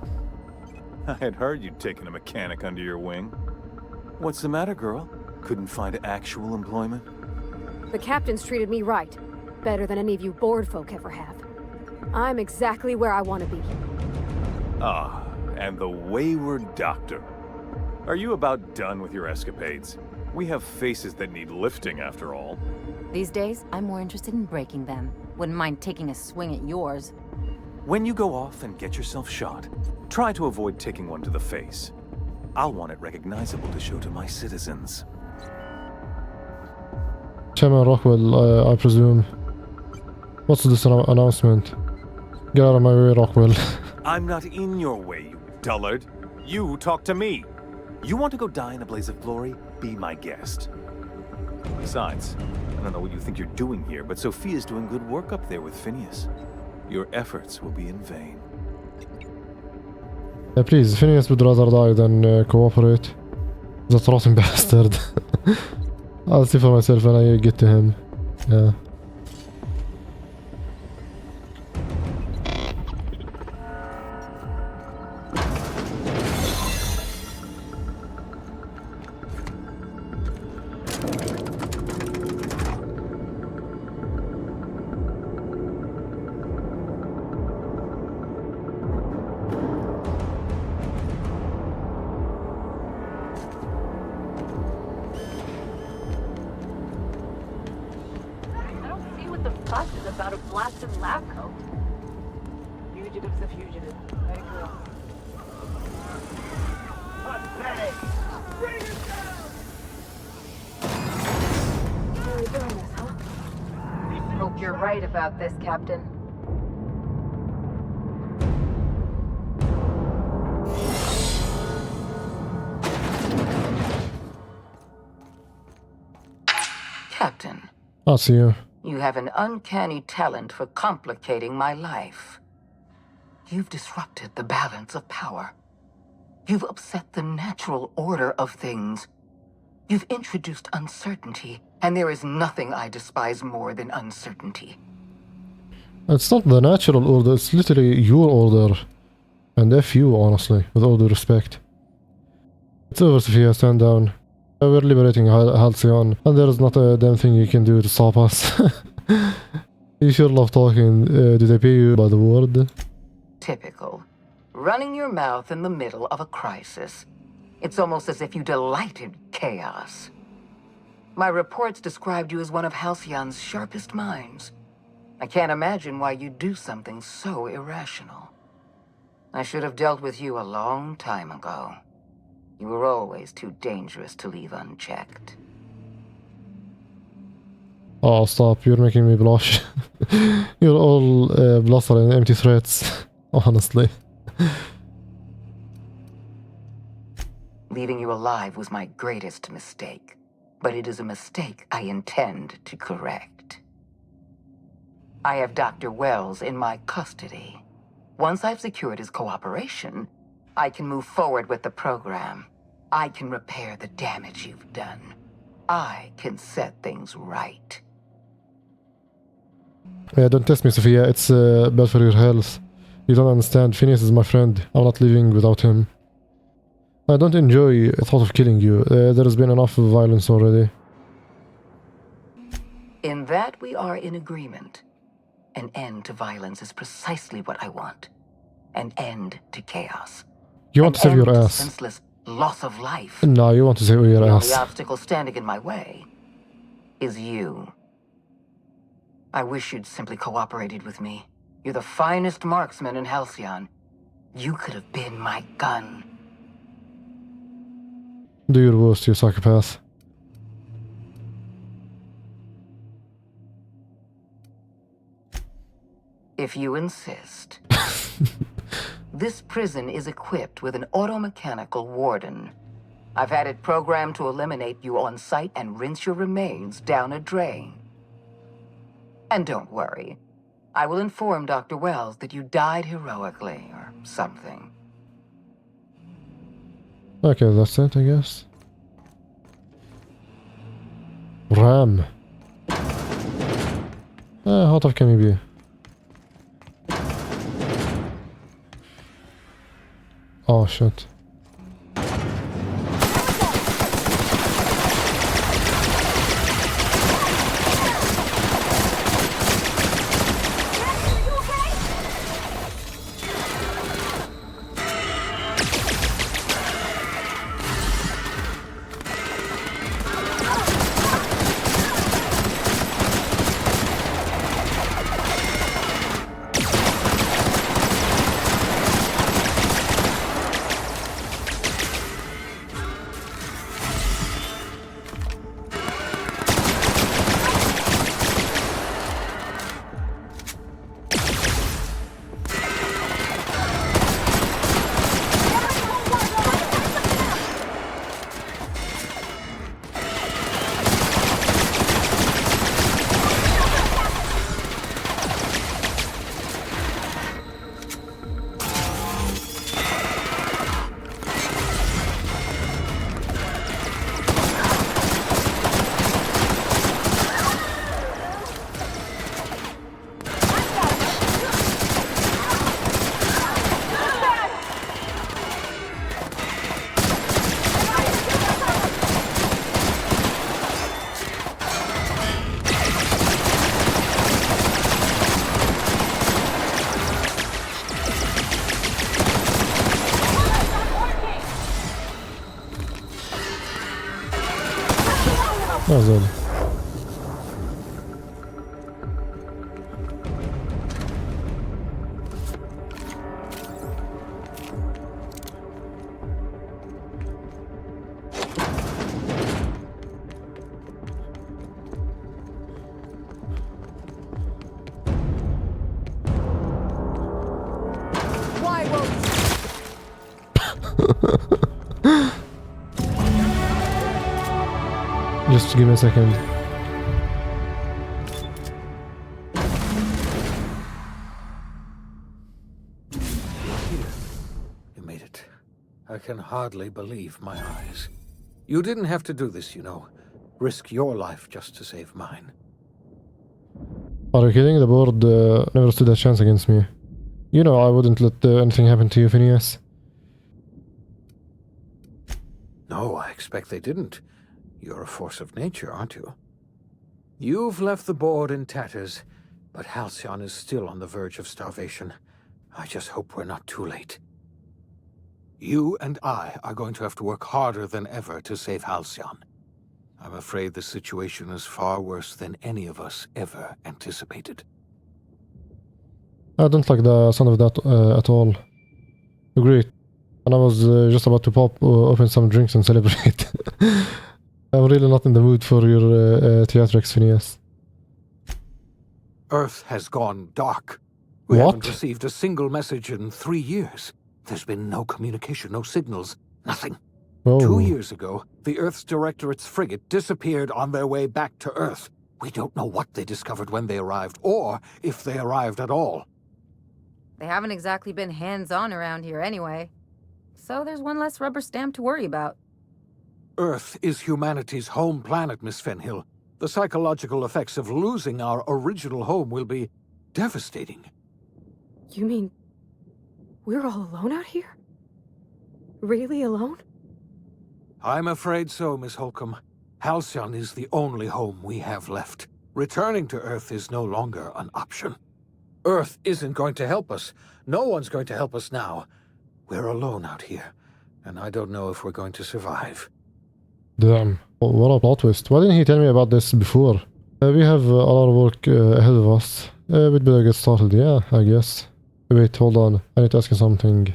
I had heard you'd taken a mechanic under your wing. What's the matter, girl? Couldn't find actual employment? The captain's treated me right. Better than any of you bored folk ever have. I'm exactly where I want to be. Ah, and the wayward doctor. Are you about done with your escapades? We have faces that need lifting, after all. These days, I'm more interested in breaking them. Wouldn't mind taking a swing at yours. When you go off and get yourself shot, try to avoid taking one to the face. I'll want it recognizable to show to my citizens. Chairman Rockwell, I presume. What's this announcement? Get out of my way, Rockwell. I'm not in your way, you dullard. You talk to me. You want to go die in a blaze of glory? Be my guest. Besides, I don't know what you think you're doing here, but Sophia's doing good work up there with Phineas. Your efforts will be in vain. Please, Phineas would rather die than cooperate. That rotten bastard. I'll see for myself when I get to him. Yeah. About a blasted lab coat. Fugitive's a fugitive. Let it go. Pathetic! Bring it down! How are you doing this, huh? Hope you're right about this, Captain. Captain. I'll see you. You have an uncanny talent for complicating my life. You've disrupted the balance of power. You've upset the natural order of things. You've introduced uncertainty, and there is nothing I despise more than uncertainty. It's not the natural order, it's literally your order. And F you, honestly, with all due respect. It's over, Sophia, stand down. We're liberating Halcyon, and there is not a damn thing you can do to stop us. You sure love talking. Did I pay you by the word? Typical. Running your mouth in the middle of a crisis. It's almost as if you delighted chaos. My reports described you as one of Halcyon's sharpest minds. I can't imagine why you'd do something so irrational. I should have dealt with you a long time ago. You were always too dangerous to leave unchecked. Oh, stop. You're making me blush. You're all bluster and empty threats, honestly. Leaving you alive was my greatest mistake, but it is a mistake I intend to correct. I have Dr. Wells in my custody. Once I've secured his cooperation, I can move forward with the program. I can repair the damage you've done. I can set things right. Yeah, don't test me, Sophia. It's bad for your health. You don't understand. Phineas is my friend. I'm not living without him. I don't enjoy the thought of killing you. There has been enough violence already. In that we are in agreement. An end to violence is precisely what I want. An end to chaos. You want to save your ass. Senseless loss of life. No, you want to save your The ass. only obstacle standing in my way is you. I wish you'd simply cooperated with me. You're the finest marksman in Halcyon. You could have been my gun. Do your worst, you psychopath. If you insist. This prison is equipped with an automechanical warden. I've had it programmed to eliminate you on sight and rinse your remains down a drain. And don't worry. I will inform Dr. Wells that you died heroically or something. Okay, that's it, I guess. Ram. How tough can he be? Oh shit. Oh, good. Why won't Just give me a second. You made it. I can hardly believe my eyes. You didn't have to do this, you know. Risk your life just to save mine. Are you kidding? The board never stood a chance against me. You know I wouldn't let anything happen to you, Phineas. No, I expect they didn't. You're a force of nature, aren't you? You've left the board in tatters, but Halcyon is still on the verge of starvation. I just hope we're not too late. You and I are going to have to work harder than ever to save Halcyon. I'm afraid the situation is far worse than any of us ever anticipated. I don't like the sound of that at all. Agreed. And I was just about to open some drinks and celebrate. I'm really not in the mood for your theatrics, Phineas. Earth has gone dark. We What? haven't received a single message in 3 years. There's been no communication, no signals, nothing. Oh. 2 years ago, the Earth's Directorate's frigate disappeared on their way back to Earth. We don't know what they discovered when they arrived, or if they arrived at all. They haven't exactly been hands-on around here anyway. So there's one less rubber stamp to worry about. Earth is humanity's home planet, Miss Fenhill. The psychological effects of losing our original home will be devastating. You mean we're all alone out here? Really alone? I'm afraid so, Miss Holcomb. Halcyon is the only home we have left. Returning to Earth is no longer an option. Earth isn't going to help us. No one's going to help us now. We're alone out here, and I don't know if we're going to survive. Damn, what a plot twist. Why didn't he tell me about this before? We have a lot of work ahead of us. We'd better get started, yeah, I guess. Wait, hold on. I need to ask you something.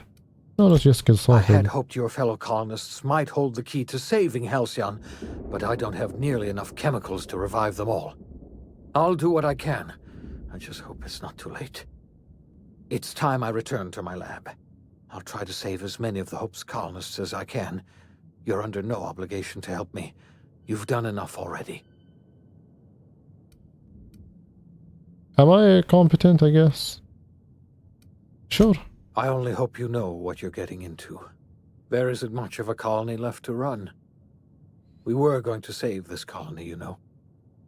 No, let's just get I started. had hoped your fellow colonists might hold the key to saving Halcyon, but I don't have nearly enough chemicals to revive them all. I'll do what I can. I just hope it's not too late. It's time I return to my lab. I'll try to save as many of the Hope's colonists as I can. You're under no obligation to help me. You've done enough already. Am I competent, I guess? Sure. I only hope you know what you're getting into. There isn't much of a colony left to run. We were going to save this colony, you know.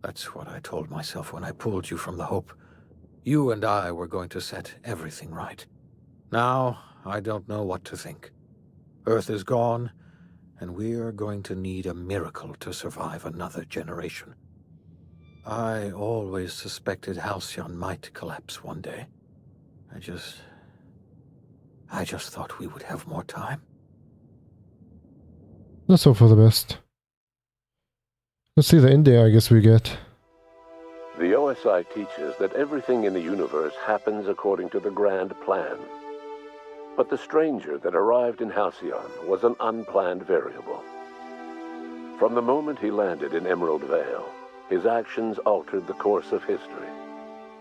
That's what I told myself when I pulled you from the Hope. You and I were going to set everything right. Now, I don't know what to think. Earth is gone, and we are going to need a miracle to survive another generation. I always suspected Halcyon might collapse one day. I just thought we would have more time. Let's hope for the best. Let's see the India I guess we get. The OSI teaches that everything in the universe happens according to the grand plan. But the stranger that arrived in Halcyon was an unplanned variable. From the moment he landed in Emerald Vale, his actions altered the course of history.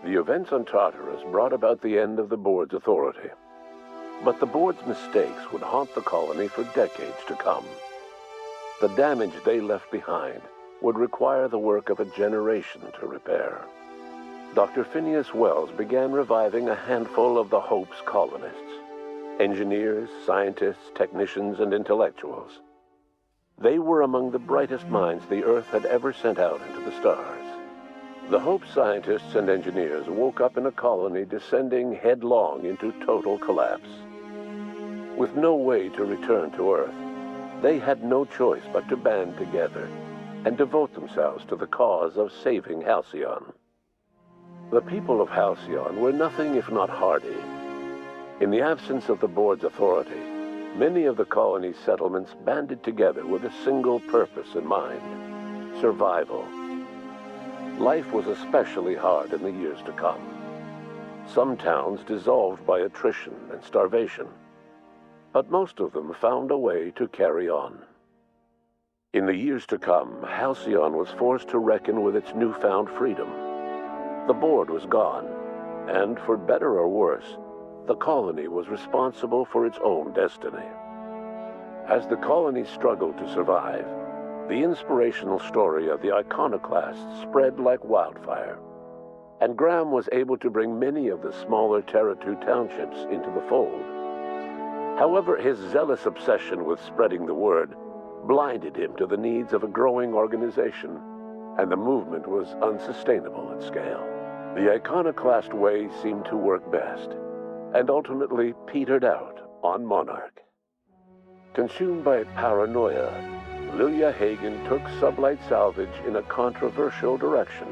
The events on Tartarus brought about the end of the board's authority. But the board's mistakes would haunt the colony for decades to come. The damage they left behind would require the work of a generation to repair. Dr. Phineas Wells began reviving a handful of the Hope's colonists. Engineers, scientists, technicians, and intellectuals. They were among the brightest minds the Earth had ever sent out into the stars. The Hope scientists and engineers woke up in a colony descending headlong into total collapse. With no way to return to Earth, they had no choice but to band together and devote themselves to the cause of saving Halcyon. The people of Halcyon were nothing if not hardy. In the absence of the board's authority, many of the colony's settlements banded together with a single purpose in mind: survival. Life was especially hard in the years to come. Some towns dissolved by attrition and starvation, but most of them found a way to carry on. In the years to come, Halcyon was forced to reckon with its newfound freedom. The board was gone, and for better or worse, the colony was responsible for its own destiny. As the colony struggled to survive, the inspirational story of the iconoclasts spread like wildfire, and Graham was able to bring many of the smaller Terra-2 townships into the fold. However, his zealous obsession with spreading the word blinded him to the needs of a growing organization, and the movement was unsustainable at scale. The iconoclast way seemed to work best, and ultimately petered out on Monarch. Consumed by paranoia, Lilia Hagen took Sublight Salvage in a controversial direction,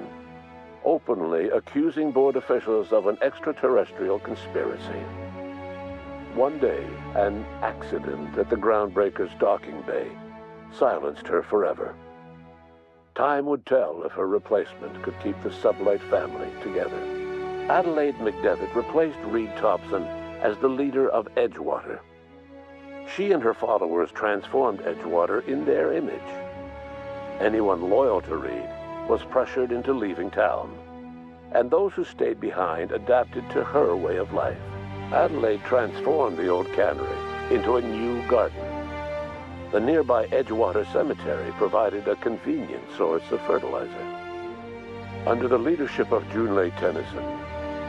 openly accusing board officials of an extraterrestrial conspiracy. One day, an accident at the Groundbreaker's docking bay silenced her forever. Time would tell if her replacement could keep the Sublight family together. Adelaide McDevitt replaced Reed Thompson as the leader of Edgewater. She and her followers transformed Edgewater in their image. Anyone loyal to Reed was pressured into leaving town, and those who stayed behind adapted to her way of life. Adelaide transformed the old cannery into a new garden. The nearby Edgewater Cemetery provided a convenient source of fertilizer. Under the leadership of Junlei Tennyson,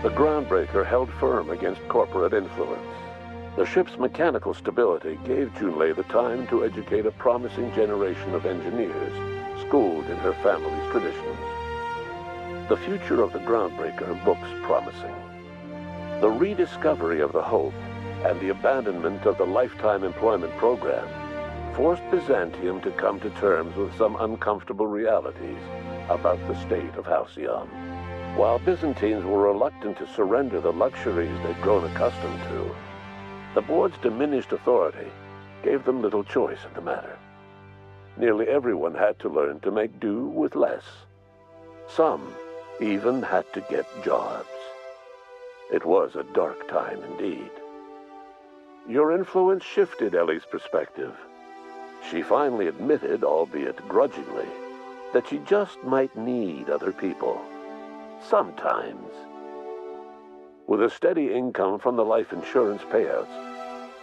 the Groundbreaker held firm against corporate influence. The ship's mechanical stability gave Junlei the time to educate a promising generation of engineers schooled in her family's traditions. The future of the Groundbreaker looks promising. The rediscovery of the Hope and the abandonment of the Lifetime Employment Program forced Byzantium to come to terms with some uncomfortable realities about the state of Halcyon. While Byzantines were reluctant to surrender the luxuries they'd grown accustomed to, the board's diminished authority gave them little choice in the matter. Nearly everyone had to learn to make do with less. Some even had to get jobs. It was a dark time indeed. Your influence shifted Ellie's perspective. She finally admitted, albeit grudgingly, that she just might need other people. Sometimes. With a steady income from the life insurance payouts,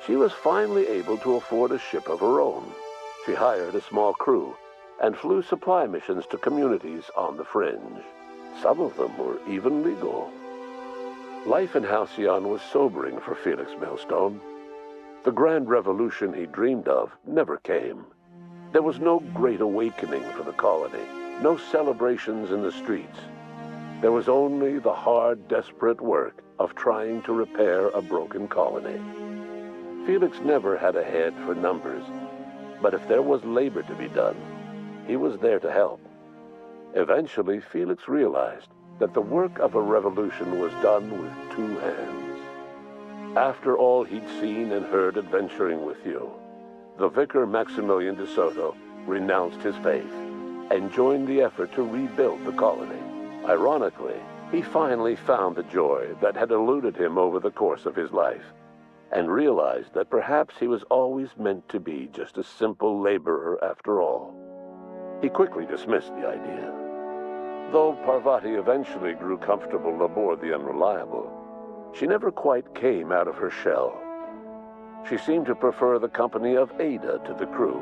she was finally able to afford a ship of her own. She hired a small crew and flew supply missions to communities on the fringe. Some of them were even legal. Life in Halcyon was sobering for Felix Millstone. The grand revolution he dreamed of never came. There was no great awakening for the colony, no celebrations in the streets. There was only the hard, desperate work of trying to repair a broken colony. Felix never had a head for numbers, but if there was labor to be done, he was there to help. Eventually, Felix realized that the work of a revolution was done with 2 hands. After all he'd seen and heard adventuring with you, the vicar Maximilian de Soto renounced his faith and joined the effort to rebuild the colony. Ironically, he finally found the joy that had eluded him over the course of his life, and realized that perhaps he was always meant to be just a simple laborer after all. He quickly dismissed the idea. Though Parvati eventually grew comfortable aboard the Unreliable, she never quite came out of her shell. She seemed to prefer the company of Ada to the crew,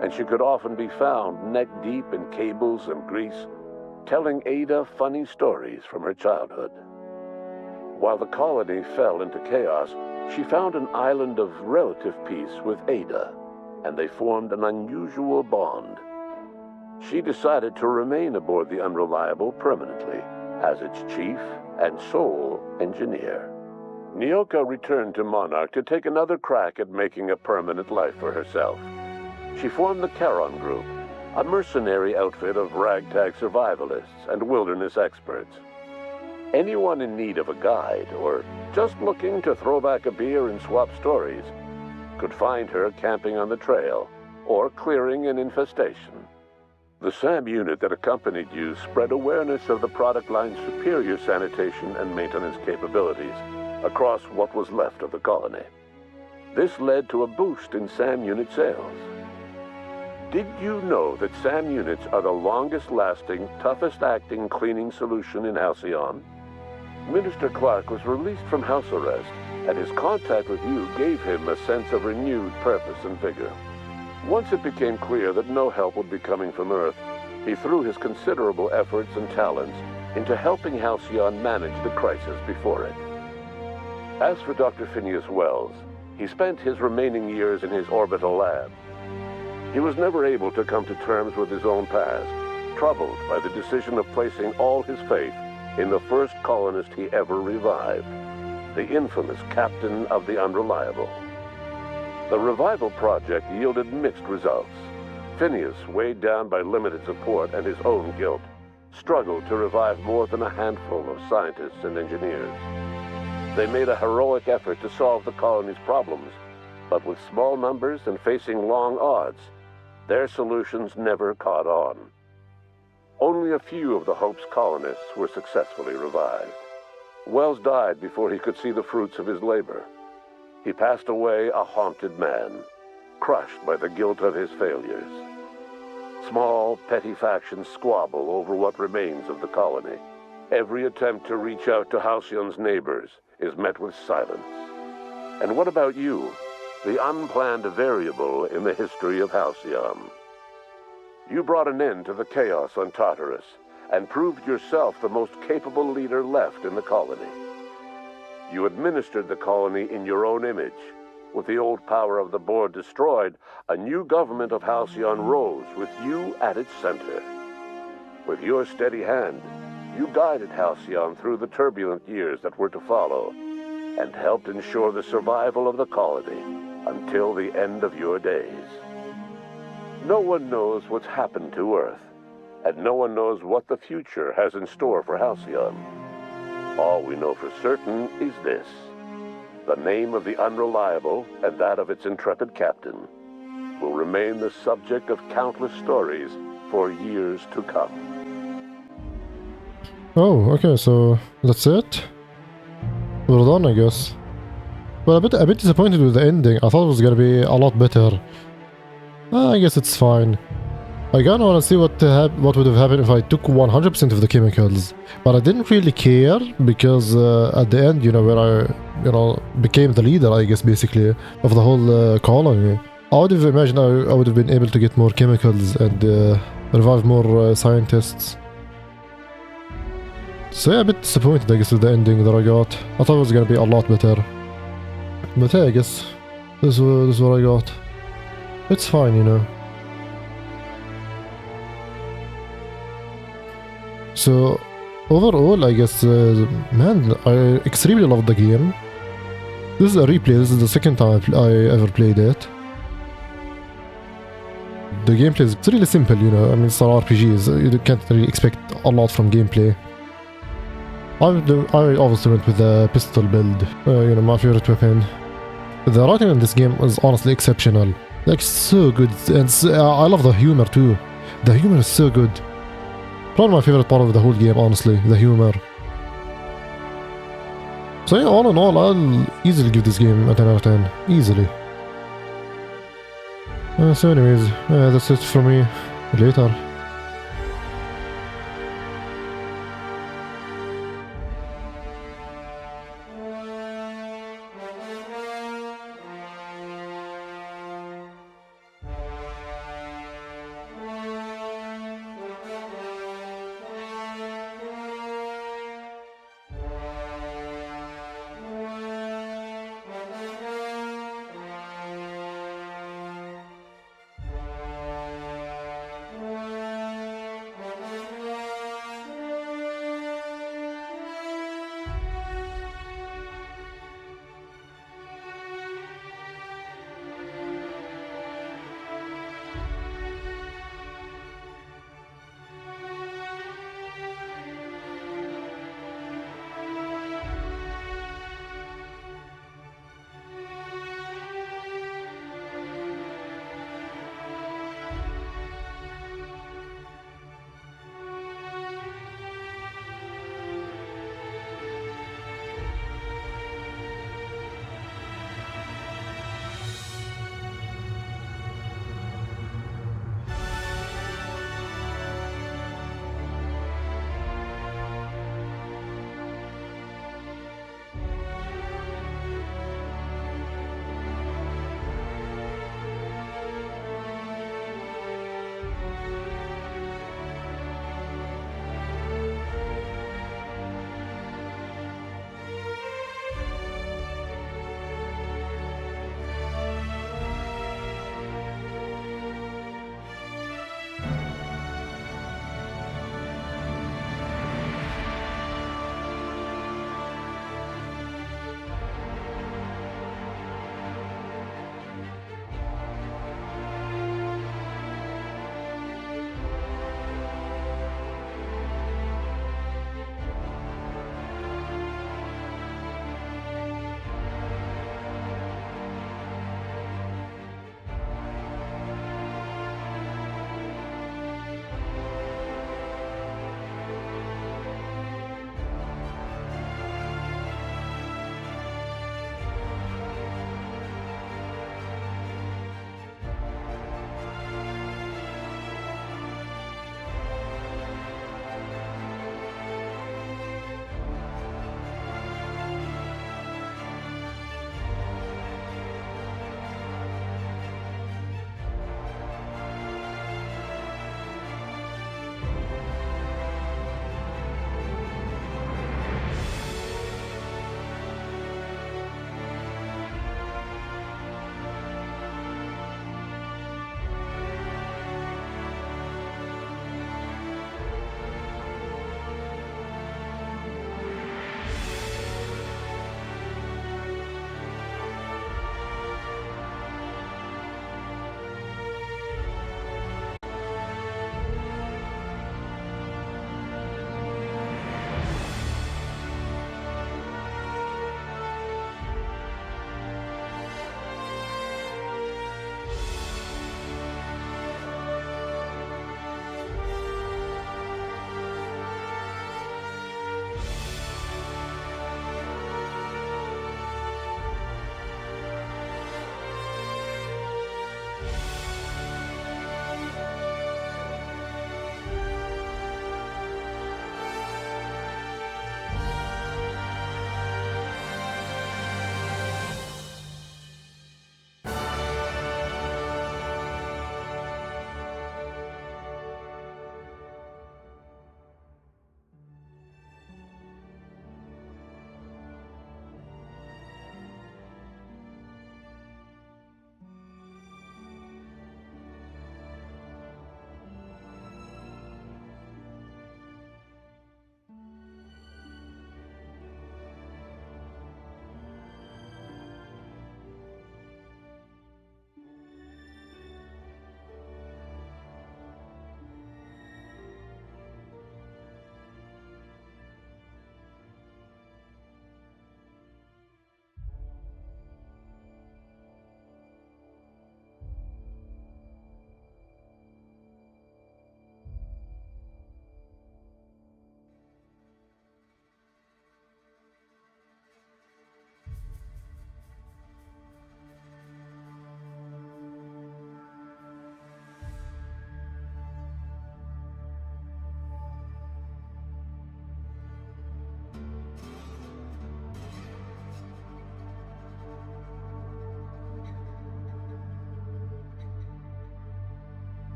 and she could often be found neck-deep in cables and grease, telling Ada funny stories from her childhood. While the colony fell into chaos, she found an island of relative peace with Ada, and they formed an unusual bond. She decided to remain aboard the Unreliable permanently as its chief and sole engineer. Nyoka returned to Monarch to take another crack at making a permanent life for herself. She formed the Keychron Group, a mercenary outfit of ragtag survivalists and wilderness experts. Anyone in need of a guide, or just looking to throw back a beer and swap stories, could find her camping on the trail, or clearing an infestation. The SAM unit that accompanied you spread awareness of the product line's superior sanitation and maintenance capabilities across what was left of the colony. This led to a boost in SAM unit sales. Did you know that SAM units are the longest-lasting, toughest-acting cleaning solution in Halcyon? Minister Clark was released from house arrest, and his contact with you gave him a sense of renewed purpose and vigor. Once it became clear that no help would be coming from Earth, he threw his considerable efforts and talents into helping Halcyon manage the crisis before it. As for Dr. Phineas Wells, he spent his remaining years in his orbital lab. He was never able to come to terms with his own past, troubled by the decision of placing all his faith in the first colonist he ever revived, the infamous captain of the Unreliable. The revival project yielded mixed results. Phineas, weighed down by limited support and his own guilt, struggled to revive more than a handful of scientists and engineers. They made a heroic effort to solve the colony's problems, but with small numbers and facing long odds, their solutions never caught on. Only a few of the Hope's colonists were successfully revived. Wells died before he could see the fruits of his labor. He passed away a haunted man, crushed by the guilt of his failures. Small, petty factions squabble over what remains of the colony. Every attempt to reach out to Halcyon's neighbors is met with silence. And what about you, the unplanned variable in the history of Halcyon? You brought an end to the chaos on Tartarus, and proved yourself the most capable leader left in the colony. You administered the colony in your own image. With the old power of the board destroyed, a new government of Halcyon rose with you at its center. With your steady hand, you guided Halcyon through the turbulent years that were to follow, and helped ensure the survival of the colony until the end of your days. No one knows what's happened to Earth, and no one knows what the future has in store for Halcyon. All we know for certain is this: the name of the Unreliable and that of its intrepid captain will remain the subject of countless stories for years to come. Oh, okay, so that's it? We're done, I guess. Well, a bit disappointed with the ending. I thought it was gonna be a lot better. I guess it's fine. I kinda wanna see what would have happened if I took 100% of the chemicals. But I didn't really care, because at the end, when I, became the leader, I guess, basically, of the whole colony, I would have imagined I would have been able to get more chemicals and revive more scientists. So yeah, a bit disappointed, I guess, with the ending that I got. I thought it was gonna be a lot better. But yeah, I guess this is what I got. It's fine, So overall, I guess, man, I extremely loved the game. This is a replay. This is the second time I ever played it. The gameplay is really simple, you know. I mean, it's an RPG. You can't really expect a lot from gameplay. I obviously went with the pistol build. You know, my favorite weapon. The writing in this game is honestly exceptional. Like, so good. And I love the humor too. The humor is so good. Probably my favorite part of the whole game, honestly, the humor. So yeah, all in all, I'll easily give this game a 10 out of 10. Easily. So anyways, that's it for me. Later.